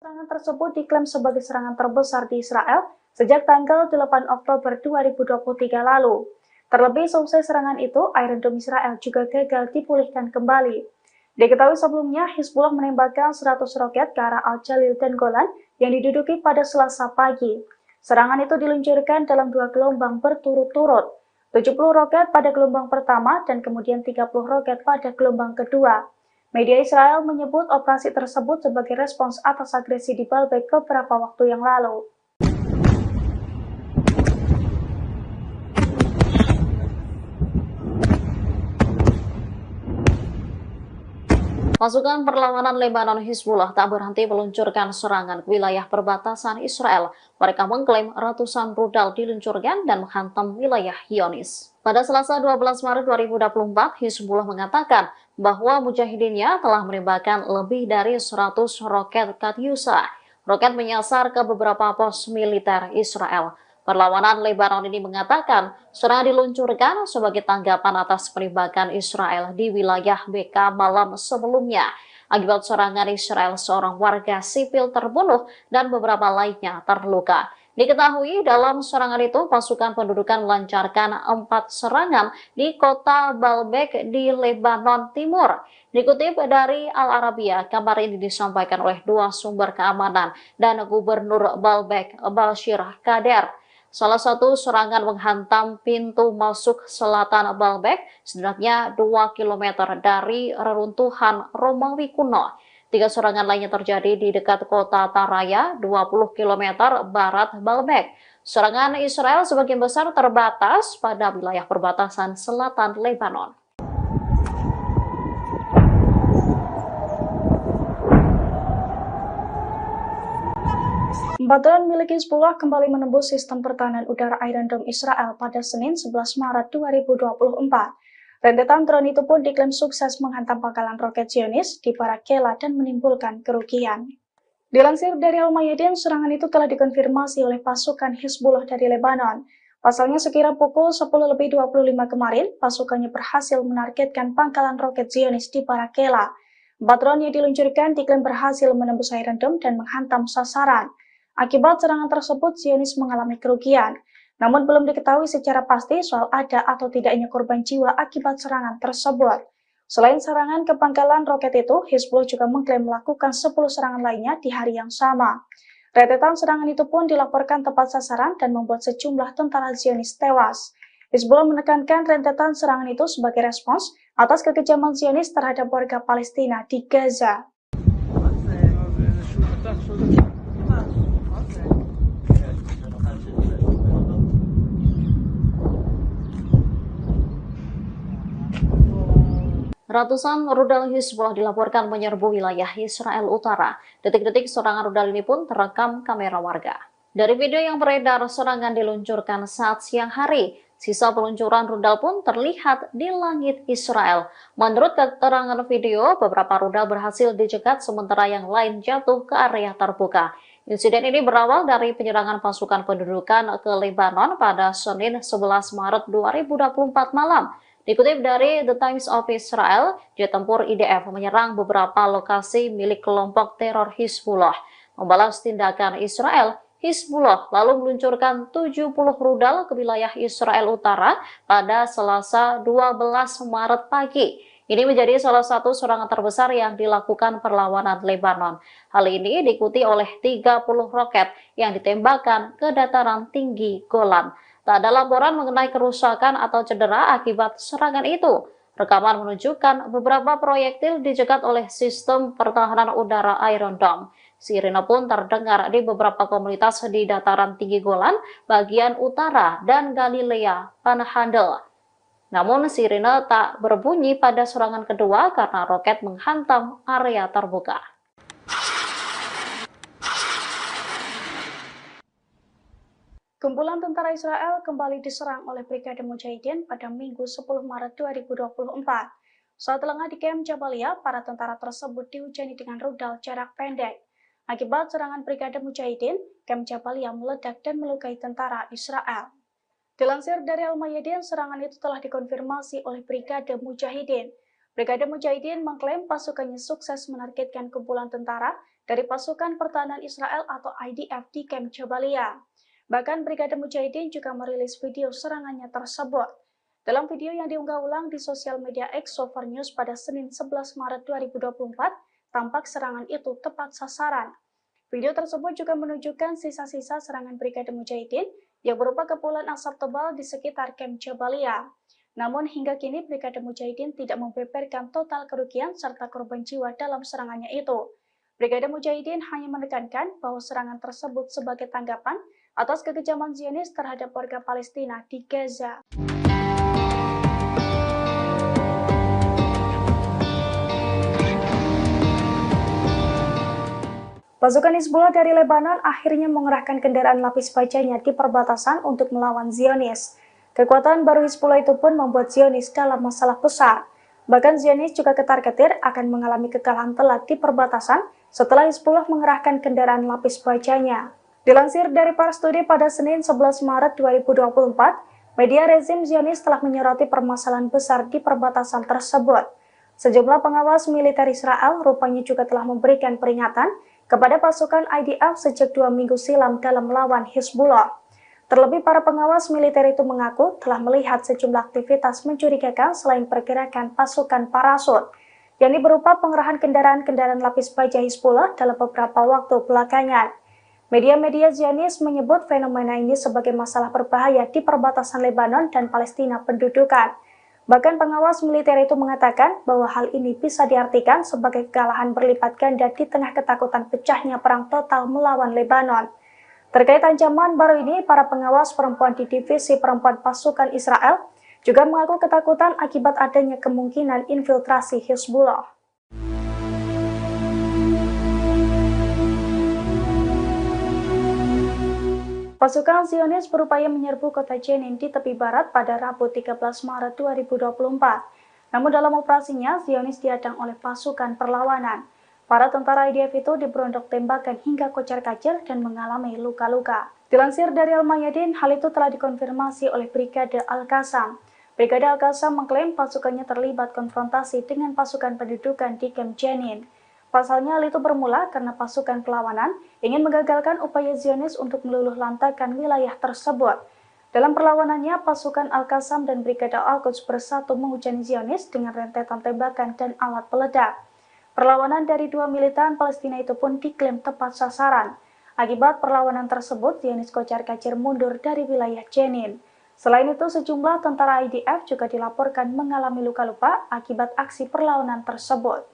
Serangan tersebut diklaim sebagai serangan terbesar di Israel sejak tanggal 8 Oktober 2023 lalu. Terlebih seusai serangan itu, Iron Dome Israel juga gagal dipulihkan kembali. Diketahui sebelumnya, Hizbullah menembakkan 100 roket ke arah Al-Jalil dan Golan yang diduduki pada Selasa pagi. Serangan itu diluncurkan dalam 2 gelombang berturut-turut, 70 roket pada gelombang pertama dan kemudian 30 roket pada gelombang kedua. Media Israel menyebut operasi tersebut sebagai respons atas agresi di Baalbek beberapa waktu yang lalu. Pasukan perlawanan Lebanon Hizbullah tak berhenti meluncurkan serangan ke wilayah perbatasan Israel. Mereka mengklaim ratusan rudal diluncurkan dan menghantam wilayah Zionis. Pada Selasa 12 Maret 2024, Hizbullah mengatakan bahwa mujahidinnya telah menembakkan lebih dari 100 roket Katyusha. Roket menyasar ke beberapa pos militer Israel. Perlawanan Lebanon ini mengatakan serangan diluncurkan sebagai tanggapan atas penembakan Israel di wilayah BK malam sebelumnya. Akibat serangan Israel, seorang warga sipil terbunuh dan beberapa lainnya terluka. Diketahui dalam serangan itu, pasukan pendudukan melancarkan 4 serangan di kota Baalbek di Lebanon Timur. Dikutip dari Al Arabiya, kabar ini disampaikan oleh 2 sumber keamanan dan Gubernur Baalbek, Bashir Kader. Salah satu serangan menghantam pintu masuk selatan Baalbek, setidaknya 2 km dari reruntuhan Romawi kuno. 3 serangan lainnya terjadi di dekat kota Taraya, 20 km barat Baalbek. Serangan Israel sebagian besar terbatas pada wilayah perbatasan selatan Lebanon. Drone milik Hizbullah kembali menembus sistem pertahanan udara Iron Dome Israel pada Senin 11 Maret 2024. Rentetan drone itu pun diklaim sukses menghantam pangkalan roket Zionis di Barakela dan menimbulkan kerugian. Dilansir dari Al-Mayadin, serangan itu telah dikonfirmasi oleh pasukan Hizbullah dari Lebanon. Pasalnya sekira pukul 10.25 kemarin, pasukannya berhasil menargetkan pangkalan roket Zionis di Barakela. 4 drone yang diluncurkan diklaim berhasil menembus Iron Dome dan menghantam sasaran. Akibat serangan tersebut, Zionis mengalami kerugian. Namun belum diketahui secara pasti soal ada atau tidaknya korban jiwa akibat serangan tersebut. Selain serangan ke pangkalan roket itu, Hizbullah juga mengklaim melakukan 10 serangan lainnya di hari yang sama. Rentetan serangan itu pun dilaporkan tepat sasaran dan membuat sejumlah tentara Zionis tewas. Hizbullah menekankan rentetan serangan itu sebagai respons atas kekejaman Zionis terhadap warga Palestina di Gaza. Ratusan rudal Hizbullah dilaporkan menyerbu wilayah Israel Utara. Detik-detik serangan rudal ini pun terekam kamera warga. Dari video yang beredar, serangan diluncurkan saat siang hari. Sisa peluncuran rudal pun terlihat di langit Israel. Menurut keterangan video, beberapa rudal berhasil dicegat sementara yang lain jatuh ke area terbuka. Insiden ini berawal dari penyerangan pasukan pendudukan ke Lebanon pada Senin 11 Maret 2024 malam. Dikutip dari The Times of Israel, jet tempur IDF menyerang beberapa lokasi milik kelompok teror Hizbullah. Membalas tindakan Israel, Hizbullah lalu meluncurkan 70 rudal ke wilayah Israel Utara pada Selasa 12 Maret pagi. Ini menjadi salah satu serangan terbesar yang dilakukan perlawanan Lebanon. Hal ini diikuti oleh 30 roket yang ditembakkan ke dataran tinggi Golan. Tak ada laporan mengenai kerusakan atau cedera akibat serangan itu. Rekaman menunjukkan beberapa proyektil dicegat oleh sistem pertahanan udara Iron Dome. Sirine pun terdengar di beberapa komunitas di dataran tinggi Golan, bagian utara, dan Galilea Panhandle. Namun sirine tak berbunyi pada serangan kedua karena roket menghantam area terbuka. Kumpulan tentara Israel kembali diserang oleh Brigade Mujahidin pada Minggu 10 Maret 2024. Saat lengah di Kem Jabalia, para tentara tersebut dihujani dengan rudal jarak pendek. Akibat serangan Brigade Mujahidin, Kem Jabalia meledak dan melukai tentara Israel. Dilansir dari Al-Mayadin, serangan itu telah dikonfirmasi oleh Brigade Mujahidin. Brigade Mujahidin mengklaim pasukannya sukses menargetkan kumpulan tentara dari pasukan pertahanan Israel atau IDF di kamp Jabalia. Bahkan Brigade Mujahidin juga merilis video serangannya tersebut. Dalam video yang diunggah ulang di sosial media X Sofar News pada Senin 11 Maret 2024, tampak serangan itu tepat sasaran. Video tersebut juga menunjukkan sisa-sisa serangan Brigade Mujahidin yang berupa kepulan asap tebal di sekitar kamp Jabalia. Namun hingga kini Brigade Mujahidin tidak membeberkan total kerugian serta korban jiwa dalam serangannya itu. Brigade Mujahidin hanya menekankan bahwa serangan tersebut sebagai tanggapan atas kekejaman Zionis terhadap warga Palestina di Gaza. Pasukan Hizbullah dari Lebanon akhirnya mengerahkan kendaraan lapis bajanya di perbatasan untuk melawan Zionis. Kekuatan baru Hizbullah itu pun membuat Zionis dalam masalah besar. Bahkan Zionis juga ketar-ketir akan mengalami kekalahan telak di perbatasan setelah Hizbullah mengerahkan kendaraan lapis bajanya. Dilansir dari Pars Today pada Senin 11 Maret 2024, media rezim Zionis telah menyoroti permasalahan besar di perbatasan tersebut. Sejumlah pengawas militer Israel rupanya juga telah memberikan peringatan kepada pasukan IDF sejak 2 minggu silam dalam melawan Hizbullah. Terlebih para pengawas militer itu mengaku telah melihat sejumlah aktivitas mencurigakan selain pergerakan pasukan parasut, yakni berupa pengerahan kendaraan-kendaraan lapis baja Hizbullah dalam beberapa waktu belakangan. Media-media Zionis menyebut fenomena ini sebagai masalah berbahaya di perbatasan Lebanon dan Palestina pendudukan. Bahkan pengawas militer itu mengatakan bahwa hal ini bisa diartikan sebagai kekalahan berlipat ganda di tengah ketakutan pecahnya perang total melawan Lebanon. Terkait ancaman baru ini, para pengawas perempuan di divisi perempuan pasukan Israel juga mengaku ketakutan akibat adanya kemungkinan infiltrasi Hizbullah. Pasukan Zionis berupaya menyerbu kota Jenin di tepi barat pada Rabu 13 Maret 2024. Namun dalam operasinya, Zionis dihadang oleh pasukan perlawanan. Para tentara IDF itu diberondok tembakan hingga kocar-kacir dan mengalami luka-luka. Dilansir dari Al-Mayadin, hal itu telah dikonfirmasi oleh Brigade Al-Qassam. Brigade Al-Qassam mengklaim pasukannya terlibat konfrontasi dengan pasukan pendudukan di kamp Jenin. Pasalnya hal itu bermula karena pasukan perlawanan ingin menggagalkan upaya Zionis untuk meluluh lantakan wilayah tersebut. Dalam perlawanannya, pasukan Al-Qassam dan Brigade Al-Quds bersatu menghujani Zionis dengan rentetan tembakan dan alat peledak. Perlawanan dari dua militan Palestina itu pun diklaim tepat sasaran. Akibat perlawanan tersebut, Zionis kocar-kacir mundur dari wilayah Jenin. Selain itu, sejumlah tentara IDF juga dilaporkan mengalami luka-luka akibat aksi perlawanan tersebut.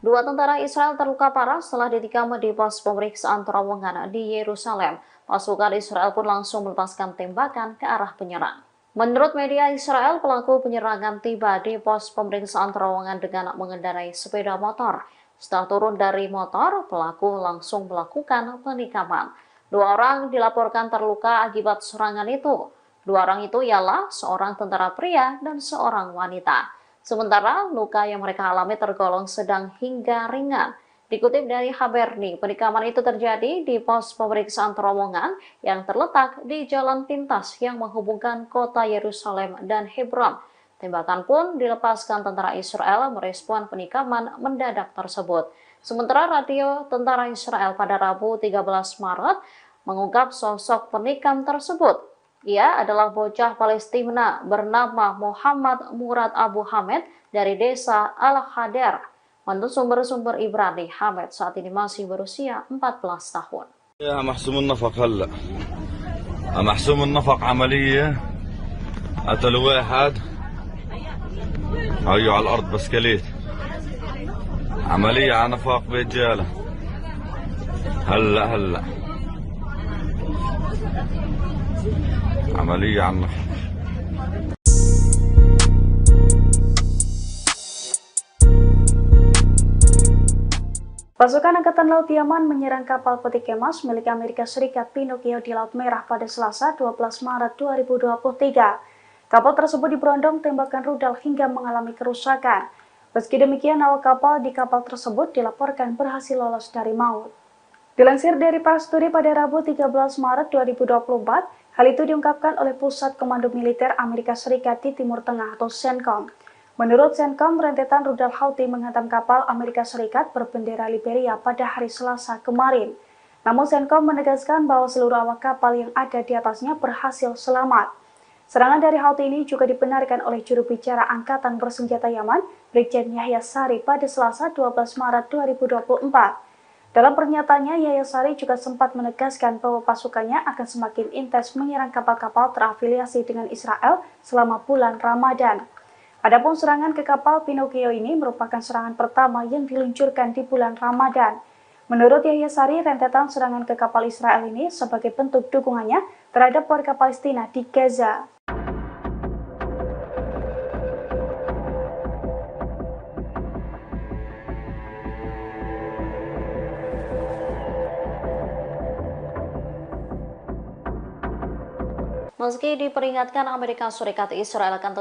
Dua tentara Israel terluka parah setelah ditikam di pos pemeriksaan terowongan di Yerusalem. Pasukan Israel pun langsung melepaskan tembakan ke arah penyerang. Menurut media Israel, pelaku penyerangan tiba di pos pemeriksaan terowongan dengan mengendarai sepeda motor. Setelah turun dari motor, pelaku langsung melakukan penikaman. Dua orang dilaporkan terluka akibat serangan itu. Dua orang itu ialah seorang tentara pria dan seorang wanita. Sementara luka yang mereka alami tergolong sedang hingga ringan. Dikutip dari Haberni, penikaman itu terjadi di pos pemeriksaan terowongan yang terletak di jalan pintas yang menghubungkan kota Yerusalem dan Hebron. Tembakan pun dilepaskan tentara Israel merespon penikaman mendadak tersebut. Sementara radio tentara Israel pada Rabu 13 Maret mengungkap sosok penikam tersebut. Ia adalah bocah Palestina bernama Muhammad Murad Abu Hamed dari desa Al-Hadar. Menurut sumber-sumber Ibrani, Hamed saat ini masih berusia 14 tahun. يا محسوم النفق هلا محسوم النفق عملية قتلوا واحد هيو على الأرض بسكليت عملية على نفاق برجالة هلا عملية على النفاق. Pasukan Angkatan Laut Yaman menyerang kapal peti kemas milik Amerika Serikat Pinocchio di Laut Merah pada Selasa 12 Maret 2023. Kapal tersebut diberondong tembakan rudal hingga mengalami kerusakan. Meski demikian, awak kapal di kapal tersebut dilaporkan berhasil lolos dari maut. Dilansir dari Pars Today pada Rabu 13 Maret 2024, Hal itu diungkapkan oleh Pusat Komando Militer Amerika Serikat di Timur Tengah atau CENTCOM. Menurut CENTCOM, rentetan rudal Houthi menghantam kapal Amerika Serikat berbendera Liberia pada hari Selasa kemarin. Namun CENTCOM menegaskan bahwa seluruh awak kapal yang ada di atasnya berhasil selamat. Serangan dari Houthi ini juga dibenarkan oleh juru bicara Angkatan Bersenjata Yaman, Brigjen Yahya Sari pada Selasa 12 Maret 2024. Dalam pernyataannya, Yahya Sari juga sempat menegaskan bahwa pasukannya akan semakin intens menyerang kapal-kapal terafiliasi dengan Israel selama bulan Ramadan. Adapun serangan ke kapal Pinocchio ini merupakan serangan pertama yang diluncurkan di bulan Ramadan. Menurut Yahya Sari, rentetan serangan ke kapal Israel ini sebagai bentuk dukungannya terhadap warga Palestina di Gaza. Meski diperingatkan Amerika Serikat, Israel akan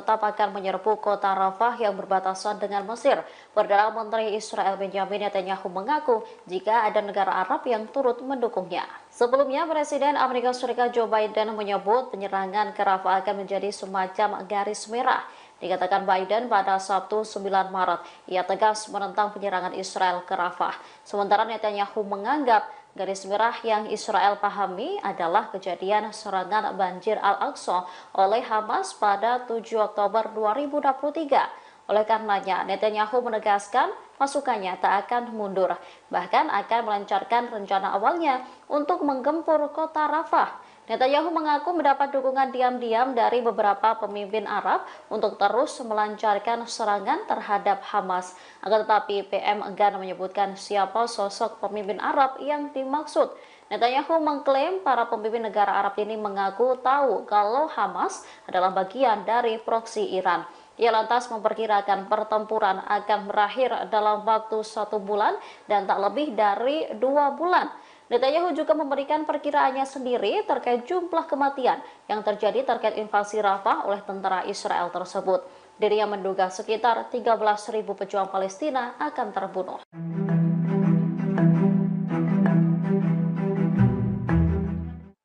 menyerbu kota Rafah yang berbatasan dengan Mesir. Perdana Menteri Israel Benjamin Netanyahu mengaku jika ada negara Arab yang turut mendukungnya. Sebelumnya, Presiden Amerika Serikat Joe Biden menyebut penyerangan ke Rafah akan menjadi semacam garis merah. Dikatakan Biden pada Sabtu 9 Maret, ia tegas menentang penyerangan Israel ke Rafah. Sementara Netanyahu menganggap garis merah yang Israel pahami adalah kejadian serangan banjir Al-Aqsa oleh Hamas pada 7 Oktober 2023. Oleh karenanya, Netanyahu menegaskan pasukannya tak akan mundur, bahkan akan melancarkan rencana awalnya untuk menggempur kota Rafah. Netanyahu mengaku mendapat dukungan diam-diam dari beberapa pemimpin Arab untuk terus melancarkan serangan terhadap Hamas. Akan tetapi PM enggan menyebutkan siapa sosok pemimpin Arab yang dimaksud. Netanyahu mengklaim para pemimpin negara Arab ini mengaku tahu kalau Hamas adalah bagian dari proksi Iran. Ia lantas memperkirakan pertempuran akan berakhir dalam waktu 1 bulan dan tak lebih dari 2 bulan. Netanyahu juga memberikan perkiraannya sendiri terkait jumlah kematian yang terjadi terkait invasi Rafah oleh tentara Israel tersebut. Dirinya menduga sekitar 13.000 pejuang Palestina akan terbunuh.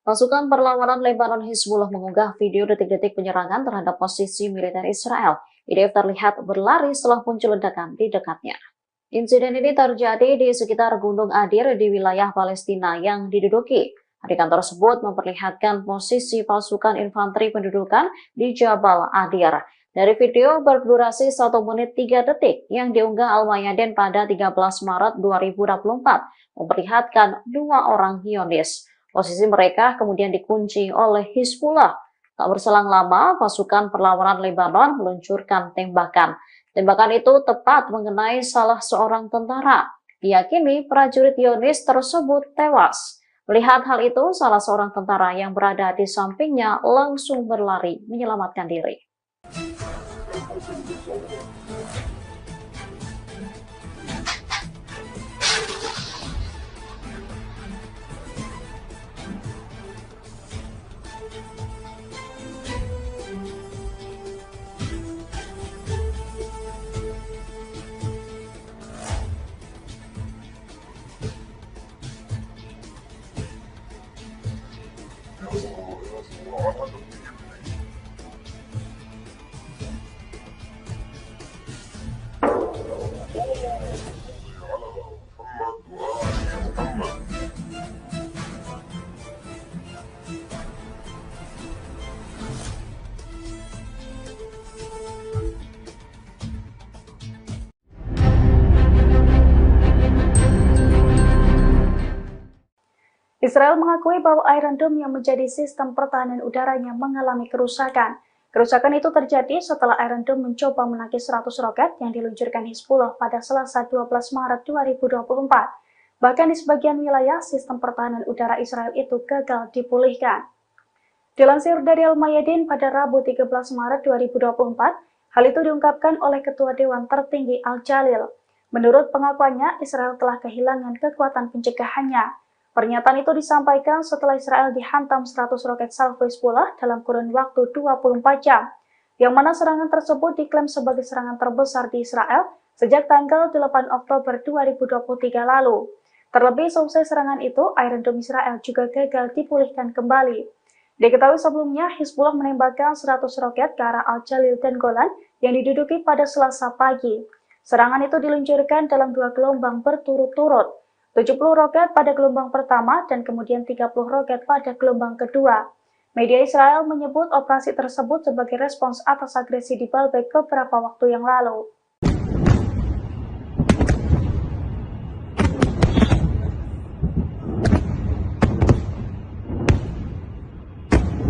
Pasukan perlawanan Lebanon Hizbullah mengunggah video detik-detik penyerangan terhadap posisi militer Israel. IDF terlihat berlari setelah muncul ledakan di dekatnya. Insiden ini terjadi di sekitar Gunung Adir di wilayah Palestina yang diduduki. Adegan tersebut memperlihatkan posisi pasukan infanteri pendudukan di Jabal Adir. Dari video berdurasi 1 menit 3 detik yang diunggah Al-Mayadin pada 13 Maret 2024, memperlihatkan 2 orang Zionis. Posisi mereka kemudian dikunci oleh Hizbullah. Tak berselang lama, pasukan perlawanan Lebanon meluncurkan tembakan. Tembakan itu tepat mengenai salah seorang tentara. Diyakini prajurit Zionis tersebut tewas. Melihat hal itu, salah seorang tentara yang berada di sampingnya langsung berlari menyelamatkan diri. Israel mengakui bahwa Iron Dome yang menjadi sistem pertahanan udaranya mengalami kerusakan. Kerusakan itu terjadi setelah Iron Dome mencoba menangkis 100 roket yang diluncurkan Hizbullah pada Selasa 12 Maret 2024. Bahkan di sebagian wilayah, sistem pertahanan udara Israel itu gagal dipulihkan. Dilansir dari Al-Mayadin pada Rabu 13 Maret 2024, hal itu diungkapkan oleh Ketua Dewan Tertinggi Al-Jalil. Menurut pengakuannya, Israel telah kehilangan kekuatan pencegahannya. Pernyataan itu disampaikan setelah Israel dihantam 100 roket salvo Hizbullah dalam kurun waktu 24 jam, yang mana serangan tersebut diklaim sebagai serangan terbesar di Israel sejak tanggal 8 Oktober 2023 lalu. Terlebih seusai serangan itu, Iron Dome Israel juga gagal dipulihkan kembali. Diketahui sebelumnya, Hizbullah menembakkan 100 roket ke arah Al-Jalil dan Golan yang diduduki pada Selasa pagi. Serangan itu diluncurkan dalam 2 gelombang berturut-turut, 70 roket pada gelombang pertama dan kemudian 30 roket pada gelombang kedua. Media Israel menyebut operasi tersebut sebagai respons atas agresi di Baalbek beberapa waktu yang lalu.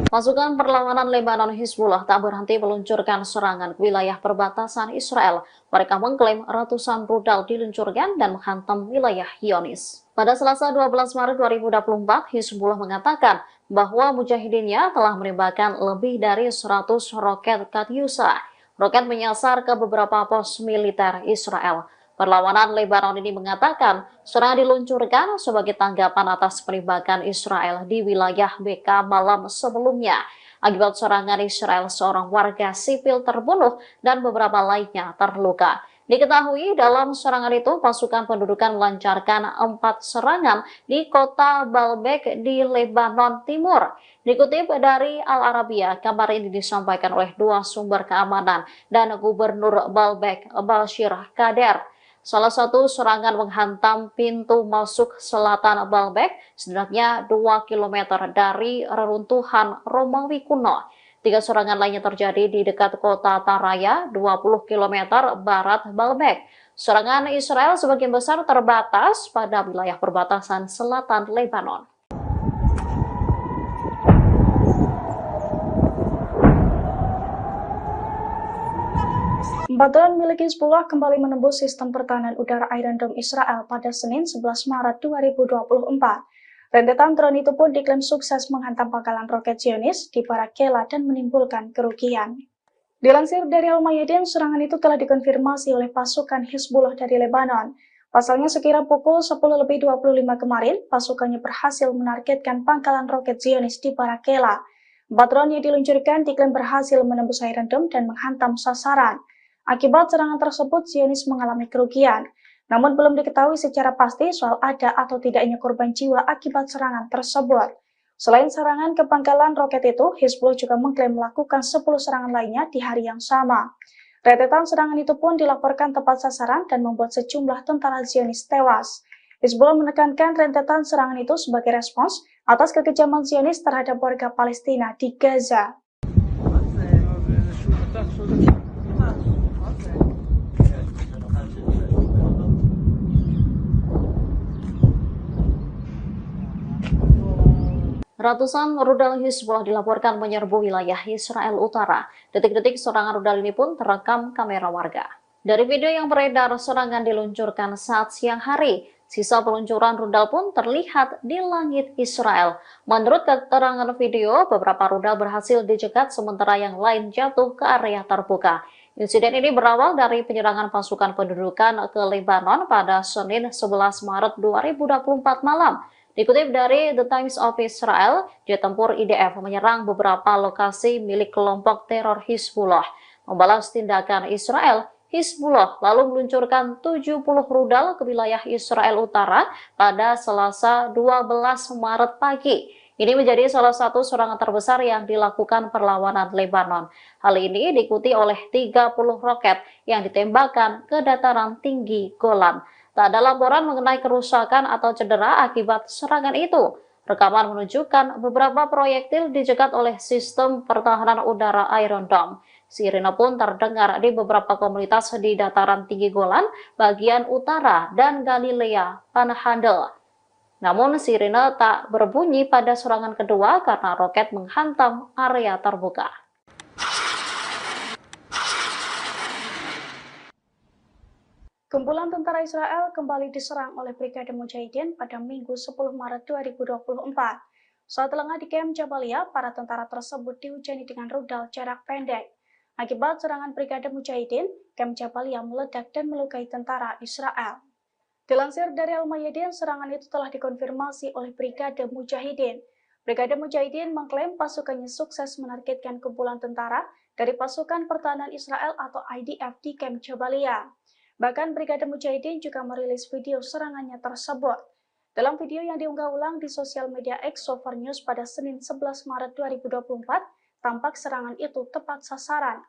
Pasukan perlawanan Lebanon Hizbullah tak berhenti meluncurkan serangan ke wilayah perbatasan Israel. Mereka mengklaim ratusan rudal diluncurkan dan menghantam wilayah Zionis. Pada Selasa 12 Maret 2024, Hizbullah mengatakan bahwa mujahidinnya telah menembakkan lebih dari 100 roket Katyusha. Roket menyasar ke beberapa pos militer Israel. Perlawanan Lebanon ini mengatakan serangan diluncurkan sebagai tanggapan atas penembakan Israel di wilayah BK malam sebelumnya. Akibat serangan Israel, seorang warga sipil terbunuh dan beberapa lainnya terluka. Diketahui dalam serangan itu pasukan pendudukan melancarkan 4 serangan di kota Baalbek di Lebanon Timur. Dikutip dari Al Arabiya, kabar ini disampaikan oleh 2 sumber keamanan dan Gubernur Baalbek Bashir Kader. Salah satu serangan menghantam pintu masuk selatan Baalbek, setidaknya 2 km dari reruntuhan Romawi kuno. 3 serangan lainnya terjadi di dekat kota Taraya, 20 km barat Baalbek. Serangan Israel sebagian besar terbatas pada wilayah perbatasan selatan Lebanon. Drone milik Hizbullah kembali menembus sistem pertahanan udara Iron Dome Israel pada Senin 11 Maret 2024. Rentetan drone itu pun diklaim sukses menghantam pangkalan roket Zionis di Barak Kela dan menimbulkan kerugian. Dilansir dari Al-Mayadin, serangan itu telah dikonfirmasi oleh pasukan Hizbullah dari Lebanon. Pasalnya sekira pukul 10.25 kemarin, pasukannya berhasil menargetkan pangkalan roket Zionis di Barak Kela. 4 drone yang diluncurkan diklaim berhasil menembus Iron Dome dan menghantam sasaran. Akibat serangan tersebut, Zionis mengalami kerugian. Namun belum diketahui secara pasti soal ada atau tidaknya korban jiwa akibat serangan tersebut. Selain serangan ke pangkalan roket itu, Hizbullah juga mengklaim melakukan 10 serangan lainnya di hari yang sama. Rentetan serangan itu pun dilaporkan tepat sasaran dan membuat sejumlah tentara Zionis tewas. Hizbullah menekankan rentetan serangan itu sebagai respons atas kekejaman Zionis terhadap warga Palestina di Gaza. Ratusan rudal Hizbullah dilaporkan menyerbu wilayah Israel Utara. Detik-detik serangan rudal ini pun terekam kamera warga. Dari video yang beredar, serangan diluncurkan saat siang hari. Sisa peluncuran rudal pun terlihat di langit Israel. Menurut keterangan video, beberapa rudal berhasil dicegat sementara yang lain jatuh ke area terbuka. Insiden ini berawal dari penyerangan pasukan pendudukan ke Lebanon pada Senin 11 Maret 2024 malam. Dikutip dari The Times of Israel, jet tempur IDF menyerang beberapa lokasi milik kelompok teror Hizbullah. Membalas tindakan Israel, Hizbullah lalu meluncurkan 70 rudal ke wilayah Israel Utara pada Selasa 12 Maret pagi. Ini menjadi salah satu serangan terbesar yang dilakukan perlawanan Lebanon. Hal ini diikuti oleh 30 roket yang ditembakkan ke dataran tinggi Golan. Tak ada laporan mengenai kerusakan atau cedera akibat serangan itu. Rekaman menunjukkan beberapa proyektil dicegat oleh sistem pertahanan udara Iron Dome. Sirine pun terdengar di beberapa komunitas di dataran tinggi Golan, bagian utara, dan Galilea Panhandle. Namun sirine tak berbunyi pada serangan kedua karena roket menghantam area terbuka. Kumpulan tentara Israel kembali diserang oleh Brigade Mujahidin pada Minggu 10 Maret 2024. Saat lengah di Kem Jabalia, para tentara tersebut dihujani dengan rudal jarak pendek. Akibat serangan Brigade Mujahidin, Kem Jabalia meledak dan melukai tentara Israel. Dilansir dari Al-Mayadin, serangan itu telah dikonfirmasi oleh Brigade Mujahidin. Brigade Mujahidin mengklaim pasukannya sukses menargetkan kumpulan tentara dari pasukan pertahanan Israel atau IDF di Kem Jabalia. Bahkan Brigade Mujahidin juga merilis video serangannya tersebut. Dalam video yang diunggah ulang di sosial media X Sofar News pada Senin 11 Maret 2024, tampak serangan itu tepat sasaran.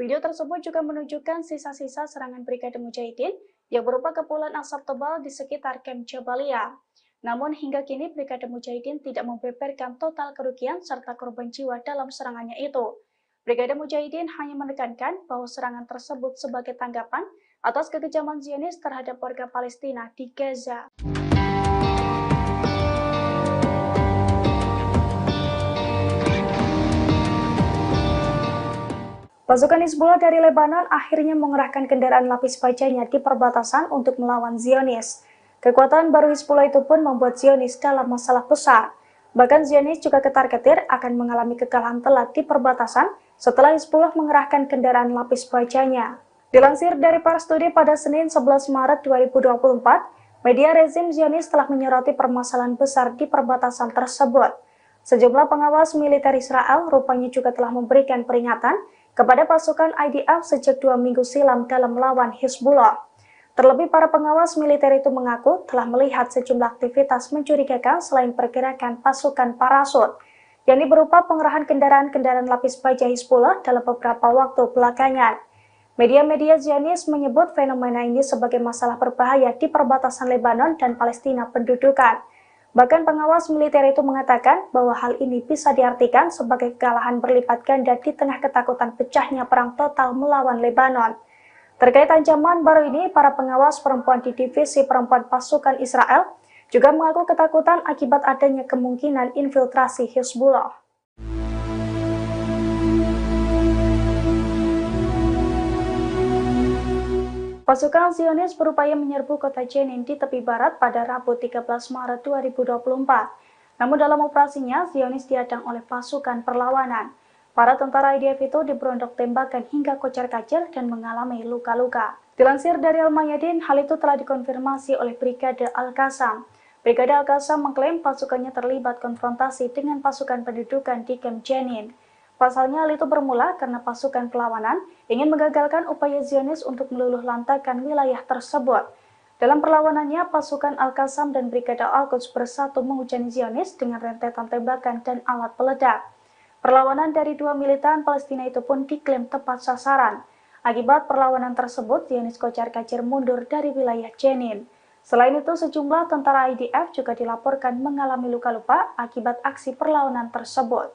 Video tersebut juga menunjukkan sisa-sisa serangan Brigade Mujahidin yang berupa kepulan asap tebal di sekitar Camp Jabalia. Namun hingga kini Brigade Mujahidin tidak membeberkan total kerugian serta korban jiwa dalam serangannya itu. Brigade Mujahidin hanya menekankan bahwa serangan tersebut sebagai tanggapan atas kekejaman Zionis terhadap warga Palestina di Gaza. Pasukan Hizbullah dari Lebanon akhirnya mengerahkan kendaraan lapis bajanya di perbatasan untuk melawan Zionis. Kekuatan baru Hizbullah itu pun membuat Zionis dalam masalah besar. Bahkan Zionis juga ketar-ketir akan mengalami kekalahan telak di perbatasan setelah Hizbullah mengerahkan kendaraan lapis bajanya. Dilansir dari Pars Today pada Senin 11 Maret 2024, media rezim Zionis telah menyoroti permasalahan besar di perbatasan tersebut. Sejumlah pengawas militer Israel rupanya juga telah memberikan peringatan kepada pasukan IDF sejak 2 minggu silam dalam melawan Hizbullah. Terlebih para pengawas militer itu mengaku telah melihat sejumlah aktivitas mencurigakan selain pergerakan pasukan parasut, yakni berupa pengerahan kendaraan-kendaraan lapis baja Hizbullah dalam beberapa waktu belakangan. Media-media Zionis menyebut fenomena ini sebagai masalah berbahaya di perbatasan Lebanon dan Palestina pendudukan. Bahkan pengawas militer itu mengatakan bahwa hal ini bisa diartikan sebagai kekalahan berlipat ganda di tengah ketakutan pecahnya perang total melawan Lebanon. Terkait ancaman baru ini, para pengawas perempuan di divisi perempuan pasukan Israel juga mengaku ketakutan akibat adanya kemungkinan infiltrasi Hizbullah. Pasukan Zionis berupaya menyerbu kota Jenin di tepi barat pada Rabu 13 Maret 2024. Namun dalam operasinya, Zionis dihadang oleh pasukan perlawanan. Para tentara IDF itu diberondok tembakan hingga kocar-kacir dan mengalami luka-luka. Dilansir dari Al-Mayadin, hal itu telah dikonfirmasi oleh Brigade Al-Qassam. Brigade Al-Qassam mengklaim pasukannya terlibat konfrontasi dengan pasukan pendudukan di Camp Jenin. Pasalnya hal itu bermula karena pasukan perlawanan ingin menggagalkan upaya Zionis untuk meluluh lantakan wilayah tersebut. Dalam perlawanannya, pasukan Al-Qassam dan Brigade Al-Quds bersatu menghujani Zionis dengan rentetan tembakan dan alat peledak. Perlawanan dari dua militan Palestina itu pun diklaim tepat sasaran. Akibat perlawanan tersebut, Zionis kocar-kacir mundur dari wilayah Jenin. Selain itu, sejumlah tentara IDF juga dilaporkan mengalami luka-luka akibat aksi perlawanan tersebut.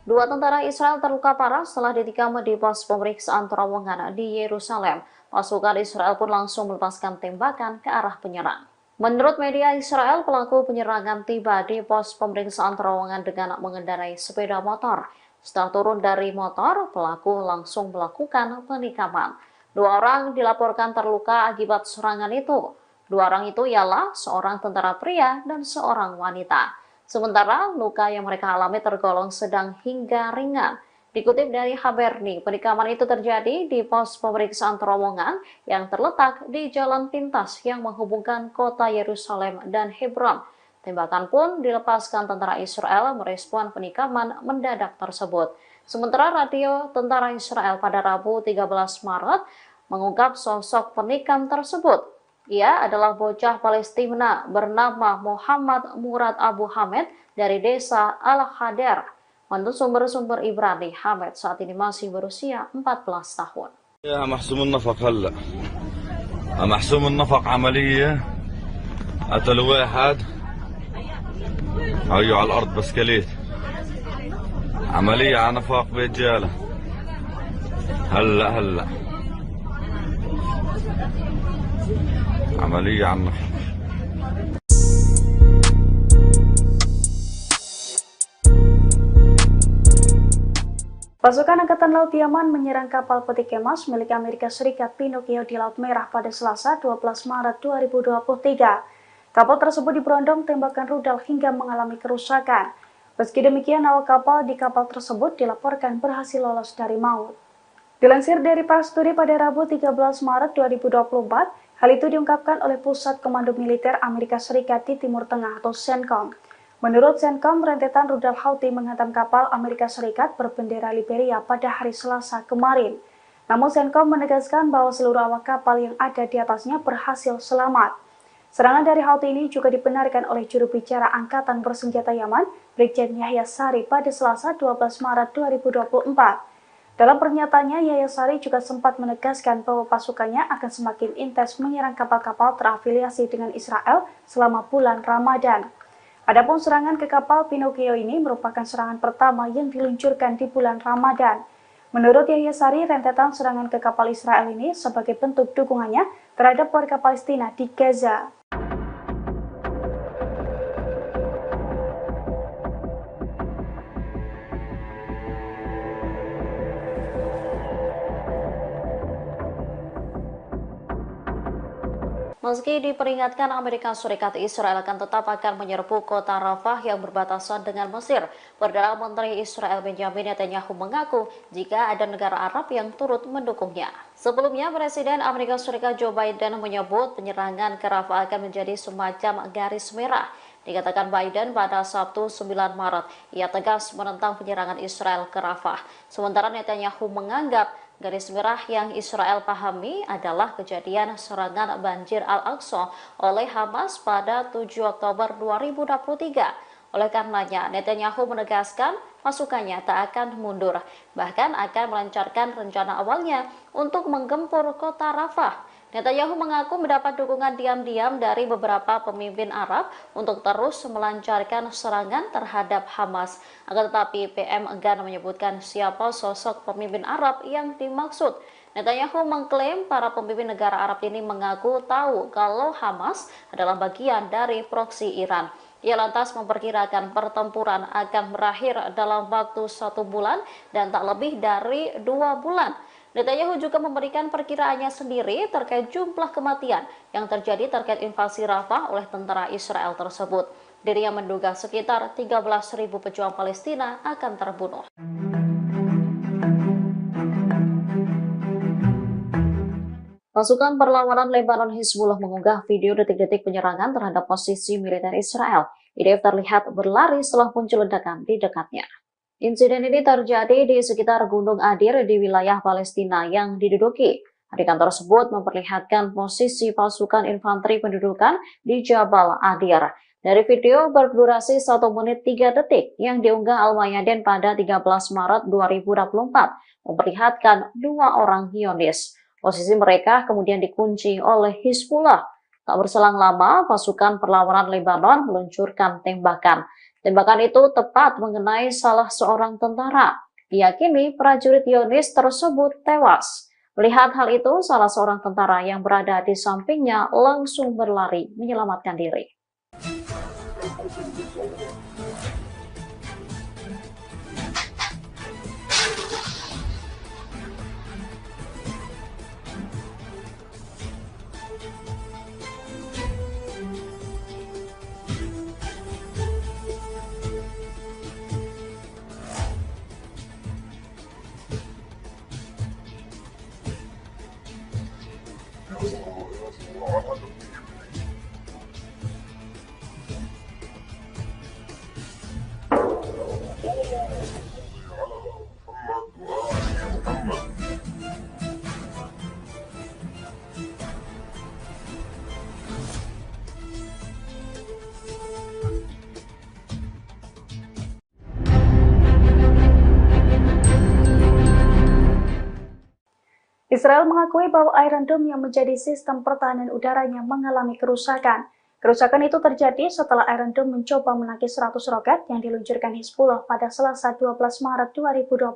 Dua tentara Israel terluka parah setelah ditikam di pos pemeriksaan terowongan di Yerusalem. Pasukan Israel pun langsung melepaskan tembakan ke arah penyerang. Menurut media Israel, pelaku penyerangan tiba di pos pemeriksaan terowongan dengan mengendarai sepeda motor. Setelah turun dari motor, pelaku langsung melakukan penikaman. Dua orang dilaporkan terluka akibat serangan itu. Dua orang itu ialah seorang tentara pria dan seorang wanita. Sementara luka yang mereka alami tergolong sedang hingga ringan. Dikutip dari Haberni, penikaman itu terjadi di pos pemeriksaan terowongan yang terletak di jalan pintas yang menghubungkan kota Yerusalem dan Hebron. Tembakan pun dilepaskan tentara Israel merespon penikaman mendadak tersebut. Sementara radio tentara Israel pada Rabu 13 Maret mengungkap sosok penikam tersebut. Ia adalah bocah Palestina bernama Muhammad Murad Abu Hamed dari desa Al-Hadar. Menurut sumber-sumber Ibrani, Hamed saat ini masih berusia 14 tahun. يا محسوم النفق هلا محسوم النفق عملية قتلوا واحد هيو على الأرض بسكليت عملية على نفاق برجالة هلا عملية على النفاق. Pasukan Angkatan Laut Yaman menyerang kapal peti kemas milik Amerika Serikat Pinocchio di Laut Merah pada Selasa 12 Maret 2023. Kapal tersebut diberondong tembakan rudal hingga mengalami kerusakan. Meski demikian, awak kapal di kapal tersebut dilaporkan berhasil lolos dari maut. Dilansir dari Pars Today pada Rabu 13 Maret 2024, hal itu diungkapkan oleh Pusat Komando Militer Amerika Serikat di Timur Tengah atau CENTCOM. Menurut CENTCOM, rentetan rudal Houthi menghantam kapal Amerika Serikat berbendera Liberia pada hari Selasa kemarin. Namun Senkom menegaskan bahwa seluruh awak kapal yang ada di atasnya berhasil selamat. Serangan dari Houthi ini juga dibenarkan oleh juru bicara Angkatan Bersenjata Yaman, Brigjen Yahya Sari pada Selasa 12 Maret 2024. Dalam pernyataannya, Yahya Sari juga sempat menegaskan bahwa pasukannya akan semakin intens menyerang kapal-kapal terafiliasi dengan Israel selama bulan Ramadan. Adapun serangan ke kapal Pinocchio ini merupakan serangan pertama yang diluncurkan di bulan Ramadan. Menurut Yahya Sari, rentetan serangan ke kapal Israel ini sebagai bentuk dukungannya terhadap warga Palestina di Gaza. Meski diperingatkan Amerika Serikat, Israel akan menyerbu kota Rafah yang berbatasan dengan Mesir. Perdana Menteri Israel Benjamin Netanyahu mengaku jika ada negara Arab yang turut mendukungnya. Sebelumnya, Presiden Amerika Serikat Joe Biden menyebut penyerangan ke Rafah akan menjadi semacam garis merah. Dikatakan Biden pada Sabtu 9 Maret, ia tegas menentang penyerangan Israel ke Rafah. Sementara Netanyahu menganggap garis merah yang Israel pahami adalah kejadian serangan banjir Al-Aqsa oleh Hamas pada 7 Oktober 2023. Oleh karenanya, Netanyahu menegaskan pasukannya tak akan mundur, bahkan akan melancarkan rencana awalnya untuk menggempur kota Rafah. Netanyahu mengaku mendapat dukungan diam-diam dari beberapa pemimpin Arab untuk terus melancarkan serangan terhadap Hamas. Akan tetapi PM enggan menyebutkan siapa sosok pemimpin Arab yang dimaksud. Netanyahu mengklaim para pemimpin negara Arab ini mengaku tahu kalau Hamas adalah bagian dari proksi Iran. Ia lantas memperkirakan pertempuran akan berakhir dalam waktu 1 bulan dan tak lebih dari 2 bulan. Netanyahu juga memberikan perkiraannya sendiri terkait jumlah kematian yang terjadi terkait invasi Rafah oleh tentara Israel tersebut. Dirinya menduga sekitar 13.000 pejuang Palestina akan terbunuh. Pasukan perlawanan Lebanon Hizbullah mengunggah video detik-detik penyerangan terhadap posisi militer Israel. IDF terlihat berlari setelah muncul ledakan di dekatnya. Insiden ini terjadi di sekitar Gunung Adir di wilayah Palestina yang diduduki. Adegan tersebut memperlihatkan posisi pasukan infanteri pendudukan di Jabal Adir. Dari video berdurasi 1 menit 3 detik yang diunggah Al-Mayadin pada 13 Maret 2024, memperlihatkan 2 orang Zionis. Posisi mereka kemudian dikunci oleh Hizbullah. Tak berselang lama, pasukan perlawanan Lebanon meluncurkan tembakan. Tembakan itu tepat mengenai salah seorang tentara. Diyakini prajurit Zionis tersebut tewas. Melihat hal itu, salah seorang tentara yang berada di sampingnya langsung berlari menyelamatkan diri. Israel mengakui bahwa Iron Dome yang menjadi sistem pertahanan udaranya mengalami kerusakan. Kerusakan itu terjadi setelah Iron Dome mencoba menangkis 100 roket yang diluncurkan Hizbullah pada Selasa 12 Maret 2024.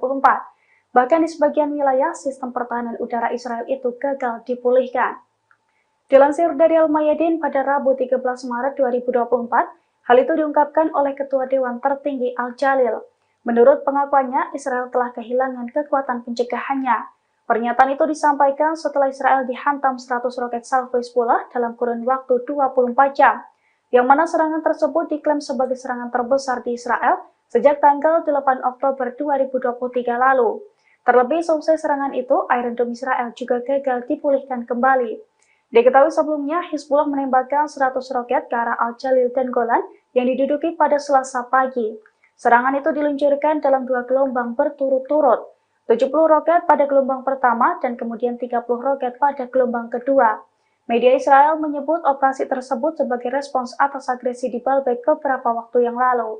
Bahkan di sebagian wilayah, sistem pertahanan udara Israel itu gagal dipulihkan. Dilansir dari Al-Mayadin pada Rabu 13 Maret 2024, hal itu diungkapkan oleh Ketua Dewan Tertinggi Al-Jalil. Menurut pengakuannya, Israel telah kehilangan kekuatan pencegahannya. Pernyataan itu disampaikan setelah Israel dihantam 100 roket salvo Hizbullah dalam kurun waktu 24 jam, yang mana serangan tersebut diklaim sebagai serangan terbesar di Israel sejak tanggal 8 Oktober 2023 lalu. Terlebih seusai serangan itu, Iron Dome Israel juga gagal dipulihkan kembali. Diketahui sebelumnya, Hizbullah menembakkan 100 roket ke arah Al-Jalil dan Golan yang diduduki pada Selasa pagi. Serangan itu diluncurkan dalam 2 gelombang berturut-turut. 70 roket pada gelombang pertama dan kemudian 30 roket pada gelombang kedua. Media Israel menyebut operasi tersebut sebagai respons atas agresi di Baalbek beberapa waktu yang lalu.